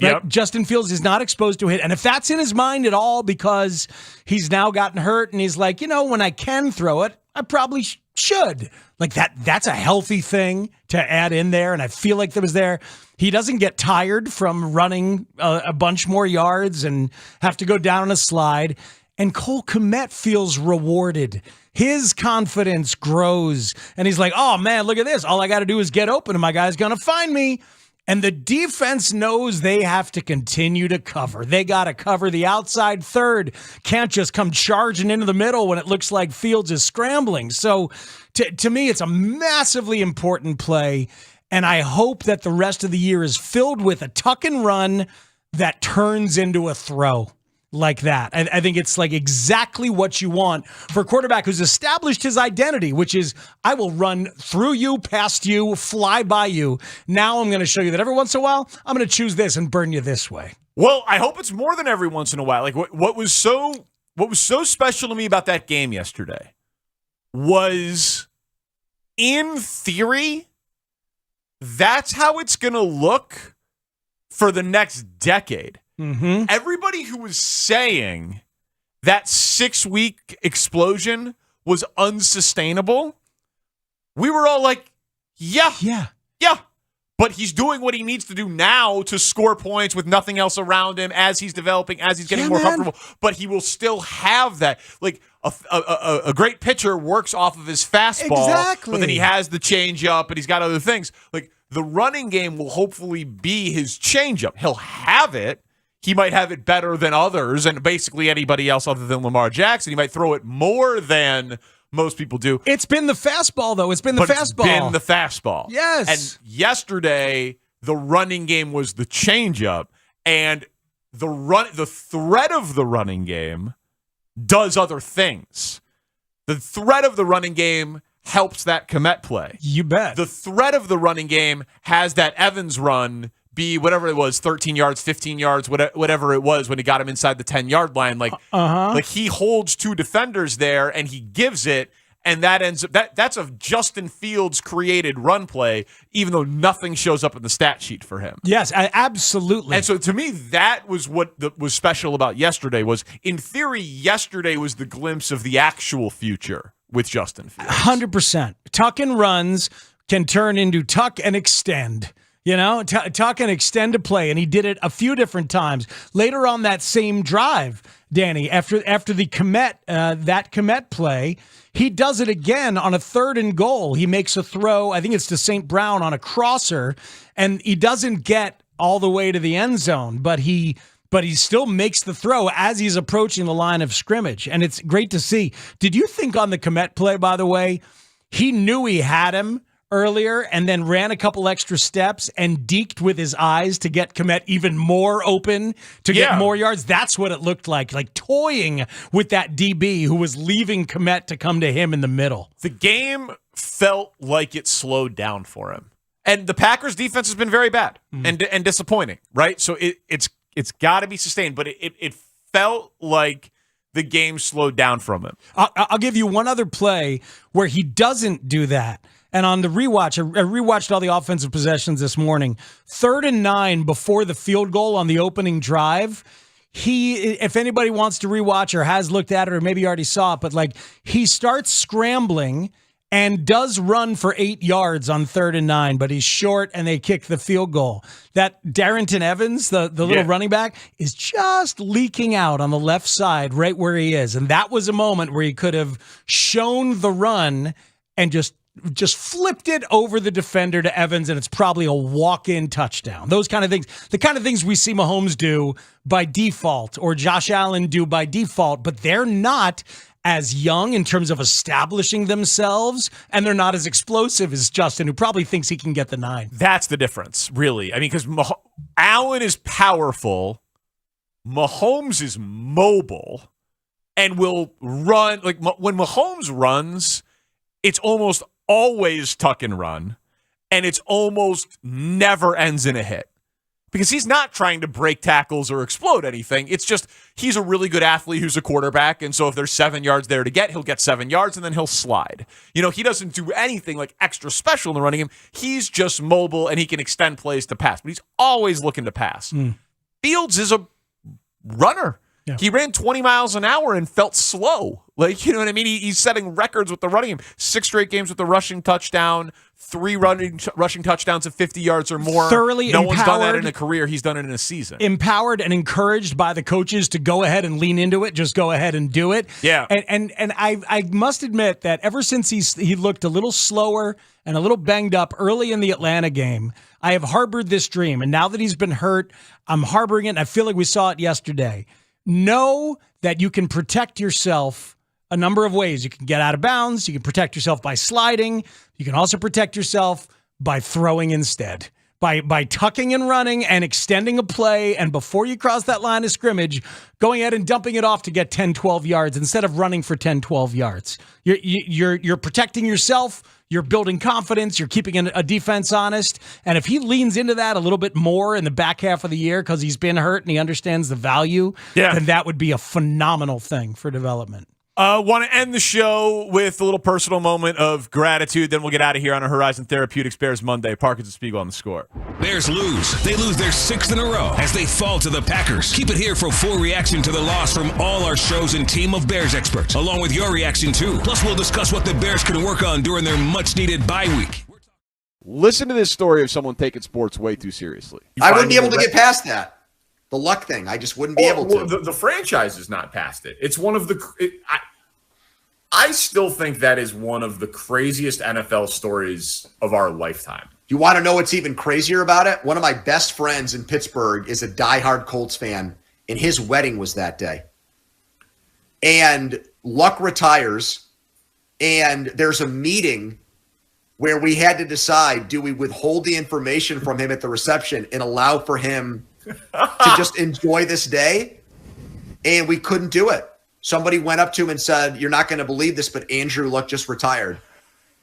Right? Yep. Justin Fields is not exposed to a hit. And if that's in his mind at all because he's now gotten hurt and he's like, when I can throw it, I probably should. Like that's a healthy thing to add in there. And I feel like that was there. He doesn't get tired from running a bunch more yards and have to go down on a slide. And Cole Komet feels rewarded. His confidence grows. And he's like, oh, man, look at this. All I got to do is get open and my guy's going to find me. And the defense knows they have to continue to cover. They got to cover the outside third. Can't just come charging into the middle when it looks like Fields is scrambling. So to me, it's a massively important play. And I hope that the rest of the year is filled with a tuck and run that turns into a throw like that. I think it's like exactly what you want for a quarterback who's established his identity, which is I will run through you, past you, fly by you. Now I'm going to show you that every once in a while, I'm going to choose this and burn you this way. Well, I hope it's more than every once in a while. Like what was so special to me about that game yesterday was, in theory, that's how it's going to look for the next decade. Mm-hmm. Everybody who was saying that 6-week explosion was unsustainable, we were all like, yeah. But he's doing what he needs to do now to score points with nothing else around him as he's developing, as he's getting more comfortable. But he will still have that. Like a great pitcher works off of his fastball, but then he has the changeup and he's got other things. Like the running game will hopefully be his changeup. He'll have it. He might have it better than others and basically anybody else other than Lamar Jackson. He might throw it more than most people do. It's been the fastball, though. It's been the fastball. It's been the fastball. Yes. And yesterday, the running game was the changeup, and the threat of the running game does other things. The threat of the running game helps that Komet play. You bet. The threat of the running game has that Evans run be whatever it was, 13 yards, 15 yards, whatever it was when he got him inside the 10-yard line. Like he holds two defenders there and he gives it, And that ends up that's a Justin Fields created run play, even though nothing shows up in the stat sheet for him. Yes, absolutely. And so to me, that was what was special about yesterday. Was in theory, yesterday was the glimpse of the actual future with Justin Fields. 100%. Tuck and runs can turn into tuck and extend. You know, tuck and extend a play, and he did it a few different times. Later on that same drive, Danny, after the Komet play, he does it again on a 3rd and goal. He makes a throw, I think it's to St. Brown on a crosser, and he doesn't get all the way to the end zone, but he still makes the throw as he's approaching the line of scrimmage, and it's great to see. Did you think on the Komet play, by the way, he knew he had him earlier and then ran a couple extra steps and deked with his eyes to get Komet even more open to get more yards? That's what it looked like toying with that DB who was leaving Komet to come to him in the middle. The game felt like it slowed down for him. And the Packers defense has been very bad and disappointing, right? So it's got to be sustained, but it felt like the game slowed down from him. I'll give you one other play where he doesn't do that. And on the rewatch, I rewatched all the offensive possessions this morning. 3rd and 9 before the field goal on the opening drive. If anybody wants to rewatch or has looked at it or maybe already saw it, but he starts scrambling and does run for 8 yards on 3rd and 9, but he's short and they kick the field goal. That Darrington Evans, the little running back, is just leaking out on the left side right where he is. And that was a moment where he could have shown the run and just flipped it over the defender to Evans, and it's probably a walk-in touchdown. Those kind of things, the kind of things we see Mahomes do by default or Josh Allen do by default, but they're not as young in terms of establishing themselves, and they're not as explosive as Justin, who probably thinks he can get the 9. That's the difference, really. I mean, because Allen is powerful, Mahomes is mobile, and will run. Like when Mahomes runs, it's almost always tuck and run, and it's almost never ends in a hit because he's not trying to break tackles or explode anything. It's just he's a really good athlete who's a quarterback, and so if there's 7 yards there to get, he'll get 7 yards, and then he'll slide. You know, he doesn't do anything like extra special in the running game. He's just mobile, and he can extend plays to pass, but he's always looking to pass. Fields is a runner. Yeah. He ran 20 miles an hour and felt slow. Like, you know what I mean? He's setting records with the running game. 6 straight games with the rushing touchdown, 3 rushing touchdowns of 50 yards or more. Thoroughly no empowered, one's done that in a career. He's done it in a season. Empowered and encouraged by the coaches to go ahead and lean into it. Just go ahead and do it. Yeah. And I must admit that ever since he looked a little slower and a little banged up early in the Atlanta game, I have harbored this dream. And now that he's been hurt, I'm harboring it. And I feel like we saw it yesterday. Know that you can protect yourself a number of ways. You can get out of bounds. You can protect yourself by sliding. You can also protect yourself by throwing instead, by tucking and running and extending a play. And before you cross that line of scrimmage, going ahead and dumping it off to get 10, 12 yards instead of running for 10, 12 yards. You're protecting yourself. You're building confidence. You're keeping a defense honest. And if he leans into that a little bit more in the back half of the year because he's been hurt and he understands the value, then that would be a phenomenal thing for development. Want to end the show with a little personal moment of gratitude. Then we'll get out of here on a Horizon Therapeutics Bears Monday. Parkins and Spiegel on the score. Bears lose. They lose their 6th in a row as they fall to the Packers. Keep it here for full reaction to the loss from all our shows and team of Bears experts, along with your reaction too. Plus, we'll discuss what the Bears can work on during their much-needed bye week. Listen to this story of someone taking sports way too seriously. I wouldn't be able to get past that. The luck thing. I just wouldn't be able to. The franchise is not past it. It's one of the I still think that is one of the craziest NFL stories of our lifetime. You want to know what's even crazier about it? One of my best friends in Pittsburgh is a diehard Colts fan, and his wedding was that day. And Luck retires, and there's a meeting where we had to decide, do we withhold the information from him at the reception and allow for him to just enjoy this day? And we couldn't do it. Somebody went up to him and said, "You're not going to believe this, but Andrew Luck just retired."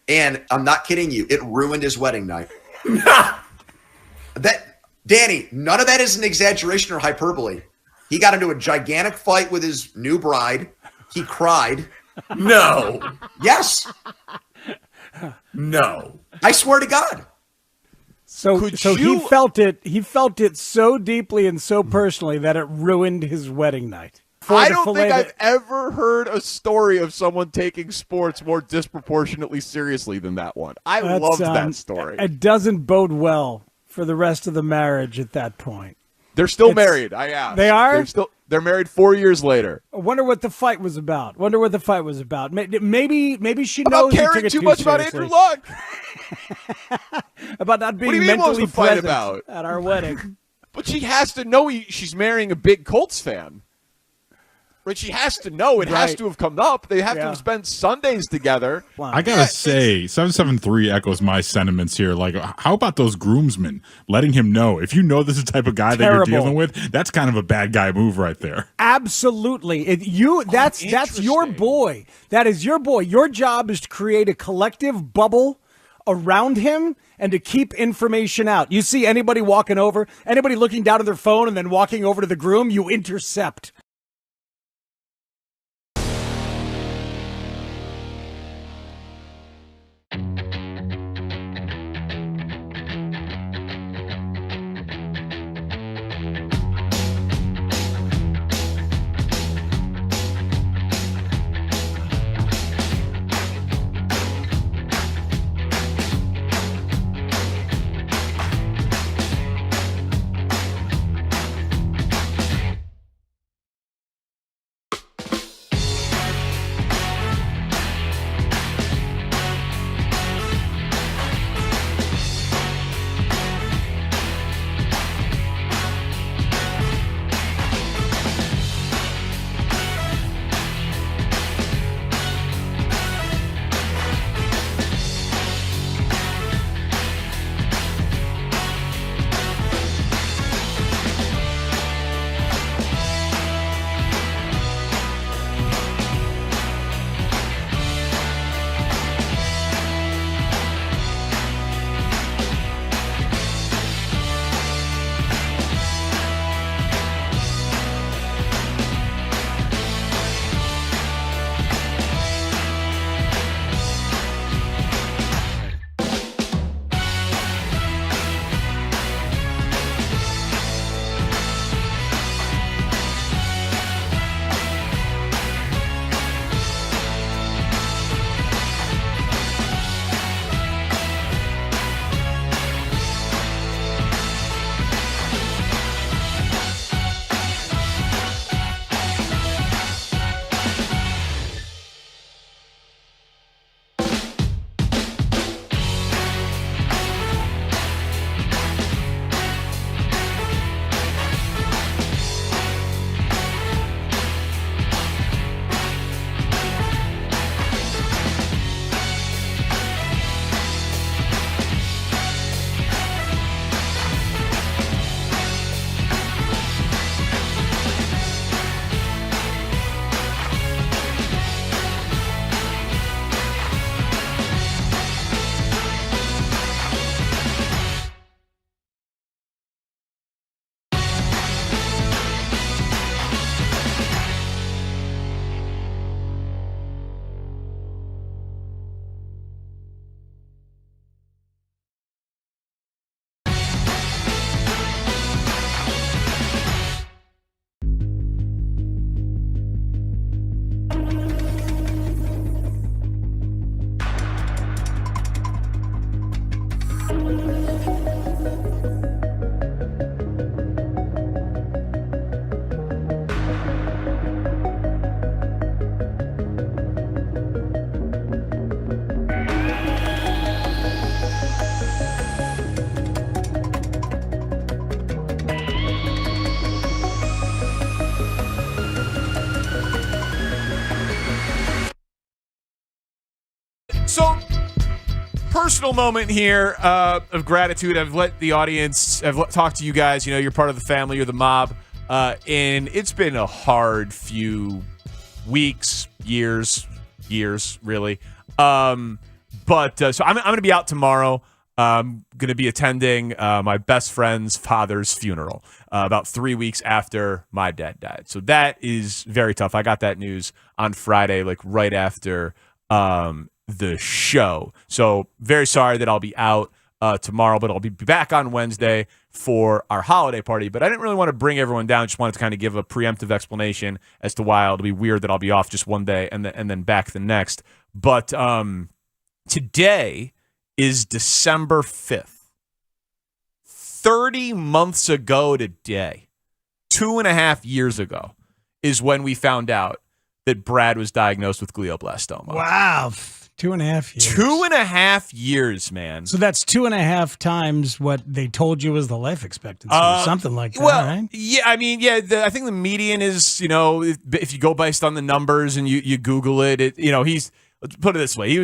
And I'm not kidding you. It ruined his wedding night. Danny, none of that is an exaggeration or hyperbole. He got into a gigantic fight with his new bride. He cried. No. Yes. No. I swear to God. So he felt it. He felt it so deeply and so personally that it ruined his wedding night. I don't think I've ever heard a story of someone taking sports more disproportionately seriously than that one. I loved that story. It doesn't bode well for the rest of the marriage at that point. They're still married. I asked. They are? They're married 4 years later. I wonder what the fight was about. Maybe she about knows caring too much about Andrew Luck. About not being mentally present at our wedding. But she has to know she's marrying a big Colts fan. Right? She has to know. It has to have come up. They have to have spent Sundays together. I gotta say, 773 echoes my sentiments here. Like, how about those groomsmen letting him know? If you know this is the type of guy that you're dealing with, that's kind of a bad guy move right there. Absolutely. That's your boy. That is your boy. Your job is to create a collective bubble around him and to keep information out. You see anybody walking over, anybody looking down at their phone and then walking over to the groom, you intercept. So, personal moment here of gratitude. I've let the audience, talked to you guys. You know, you're part of the family, you're the mob. And it's been a hard few weeks, years, really. So I'm going to be out tomorrow. I'm going to be attending my best friend's father's funeral about 3 weeks after my dad died. So that is very tough. I got that news on Friday, like right after the show. So very sorry that I'll be out tomorrow, but I'll be back on Wednesday for our holiday party. But I didn't really want to bring everyone down. Just wanted to kind of give a preemptive explanation as to why it'll be weird that I'll be off just one day and then back the next. But today is December 5th. 30 months ago today, 2.5 years ago, is when we found out that Brad was diagnosed with glioblastoma. Wow. 2.5 years. 2.5 years, man. So that's 2.5 times what they told you was the life expectancy, or something like that, well, right? Yeah, I mean, I think the median is, if you go based on the numbers and you Google it, he's, let's put it this way.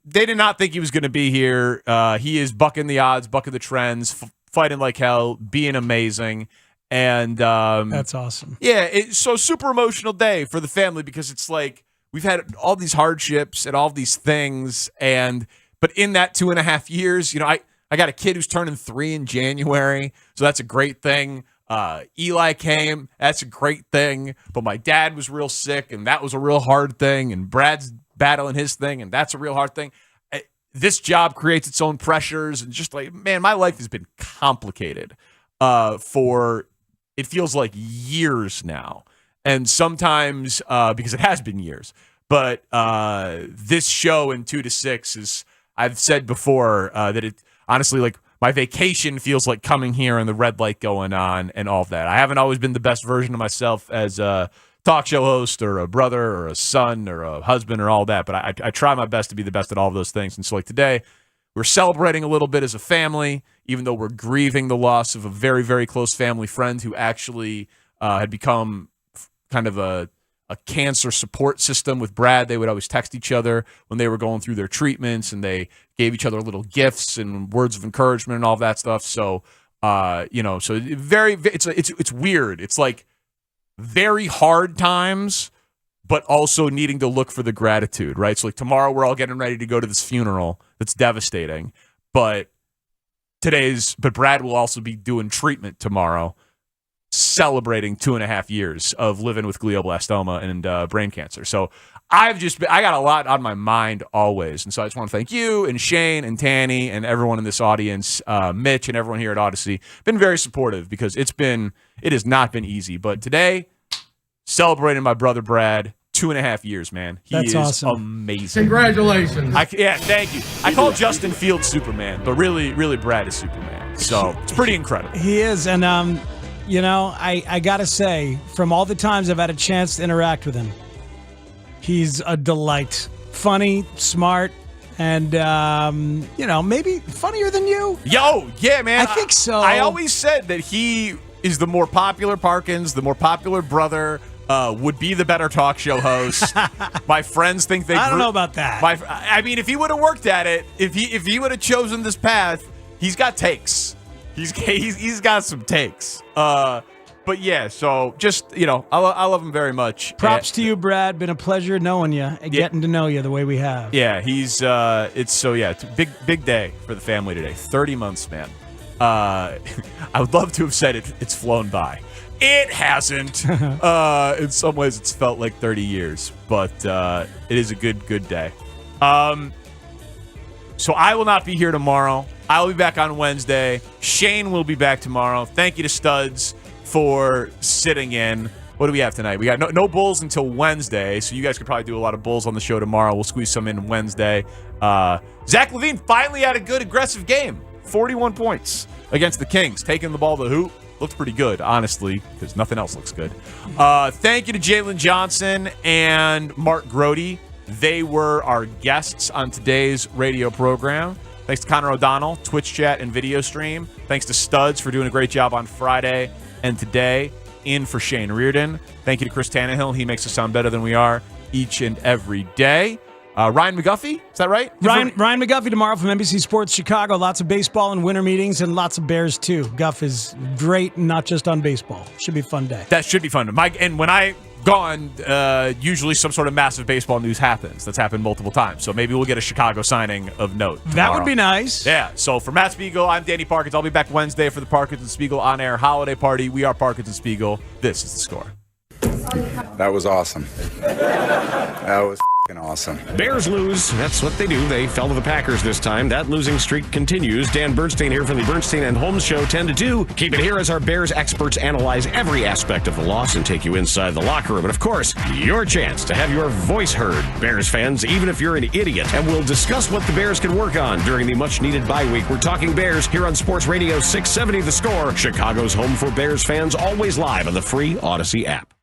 They did not think he was going to be here. He is bucking the odds, bucking the trends, fighting like hell, being amazing. And that's awesome. Yeah, so super emotional day for the family because it's like we've had all these hardships and all these things, but in that 2.5 years, I got a kid who's turning 3 in January, so that's a great thing. Eli came, that's a great thing. But my dad was real sick, and that was a real hard thing. And Brad's battling his thing, and that's a real hard thing. This job creates its own pressures, and just like, man, my life has been complicated for, it feels like years now. And sometimes, because it has been years, but this show in 2 to 6 is, I've said before that it honestly, like, my vacation feels like coming here and the red light going on and all of that. I haven't always been the best version of myself as a talk show host or a brother or a son or a husband or all that, but I try my best to be the best at all of those things. And so like today, we're celebrating a little bit as a family, even though we're grieving the loss of a very, very close family friend who actually had become kind of a cancer support system with Brad. They would always text each other when they were going through their treatments, and they gave each other little gifts and words of encouragement and all of that stuff. So, so it's weird. It's like very hard times, but also needing to look for the gratitude, right? So like tomorrow we're all getting ready to go to this funeral that's devastating, but Brad will also be doing treatment tomorrow, celebrating 2.5 years of living with glioblastoma and brain cancer. So I got a lot on my mind always. And so I just want to thank you and Shane and Tanny and everyone in this audience, Mitch and everyone here at Odyssey. Been very supportive because it has not been easy. But today, celebrating my brother Brad, 2.5 years, man. That's awesome. Amazing. Congratulations. Thank you. I call Justin Fields Superman, but really, really Brad is Superman. So it's pretty incredible. He is. And, I got to say, from all the times I've had a chance to interact with him, he's a delight. Funny, smart, and, maybe funnier than you. Yo, yeah, man. I think so. I always said that he is the more popular Parkins, the more popular brother, would be the better talk show host. My friends think they... I don't know about that. I mean, if he would have worked at it, if he would have chosen this path, he's got takes. He's got some takes. But yeah, so just, I love him very much. Props to you, Brad. Been a pleasure knowing you and getting to know you the way we have. Yeah, it's a big day for the family today. 30 months, man. I would love to have said it's flown by. It hasn't. In some ways, it's felt like 30 years, but it is a good day. So I will not be here tomorrow. I will be back on Wednesday. Shane will be back tomorrow. Thank you to Studs for sitting in. What do we have tonight? We got no Bulls until Wednesday, so you guys could probably do a lot of Bulls on the show tomorrow. We'll squeeze some in Wednesday. Zach LaVine finally had a good aggressive game. 41 points against the Kings. Taking the ball to the hoop. Looked pretty good, honestly, because nothing else looks good. Thank you to Jalen Johnson and Mark Grody. They were our guests on today's radio program. Thanks to Connor O'Donnell, Twitch chat, and video stream. Thanks to Studs for doing a great job on Friday and today. In for Shane Reardon. Thank you to Chris Tannehill. He makes us sound better than we are each and every day. Ryan McGuffey, is that right? Ryan McGuffey tomorrow from NBC Sports Chicago. Lots of baseball and winter meetings and lots of Bears too. Guff is great, not just on baseball. Should be a fun day. That should be fun. And when I gone, usually some sort of massive baseball news happens. That's happened multiple times. So maybe we'll get a Chicago signing of note tomorrow. That would be nice. Yeah. So for Matt Spiegel, I'm Danny Parkins. I'll be back Wednesday for the Parkins and Spiegel on-air holiday party. We are Parkins and Spiegel. This is The Score. That was awesome. That was awesome. Bears lose. That's what they do. They fell to the Packers this time. That losing streak continues. Dan Bernstein here from the Bernstein and Holmes Show 10 to 2. Keep it here as our Bears experts analyze every aspect of the loss and take you inside the locker room. And of course, your chance to have your voice heard, Bears fans, even if you're an idiot. And we'll discuss what the Bears can work on during the much-needed bye week. We're talking Bears here on Sports Radio 670 The Score, Chicago's home for Bears fans, always live on the free Odyssey app.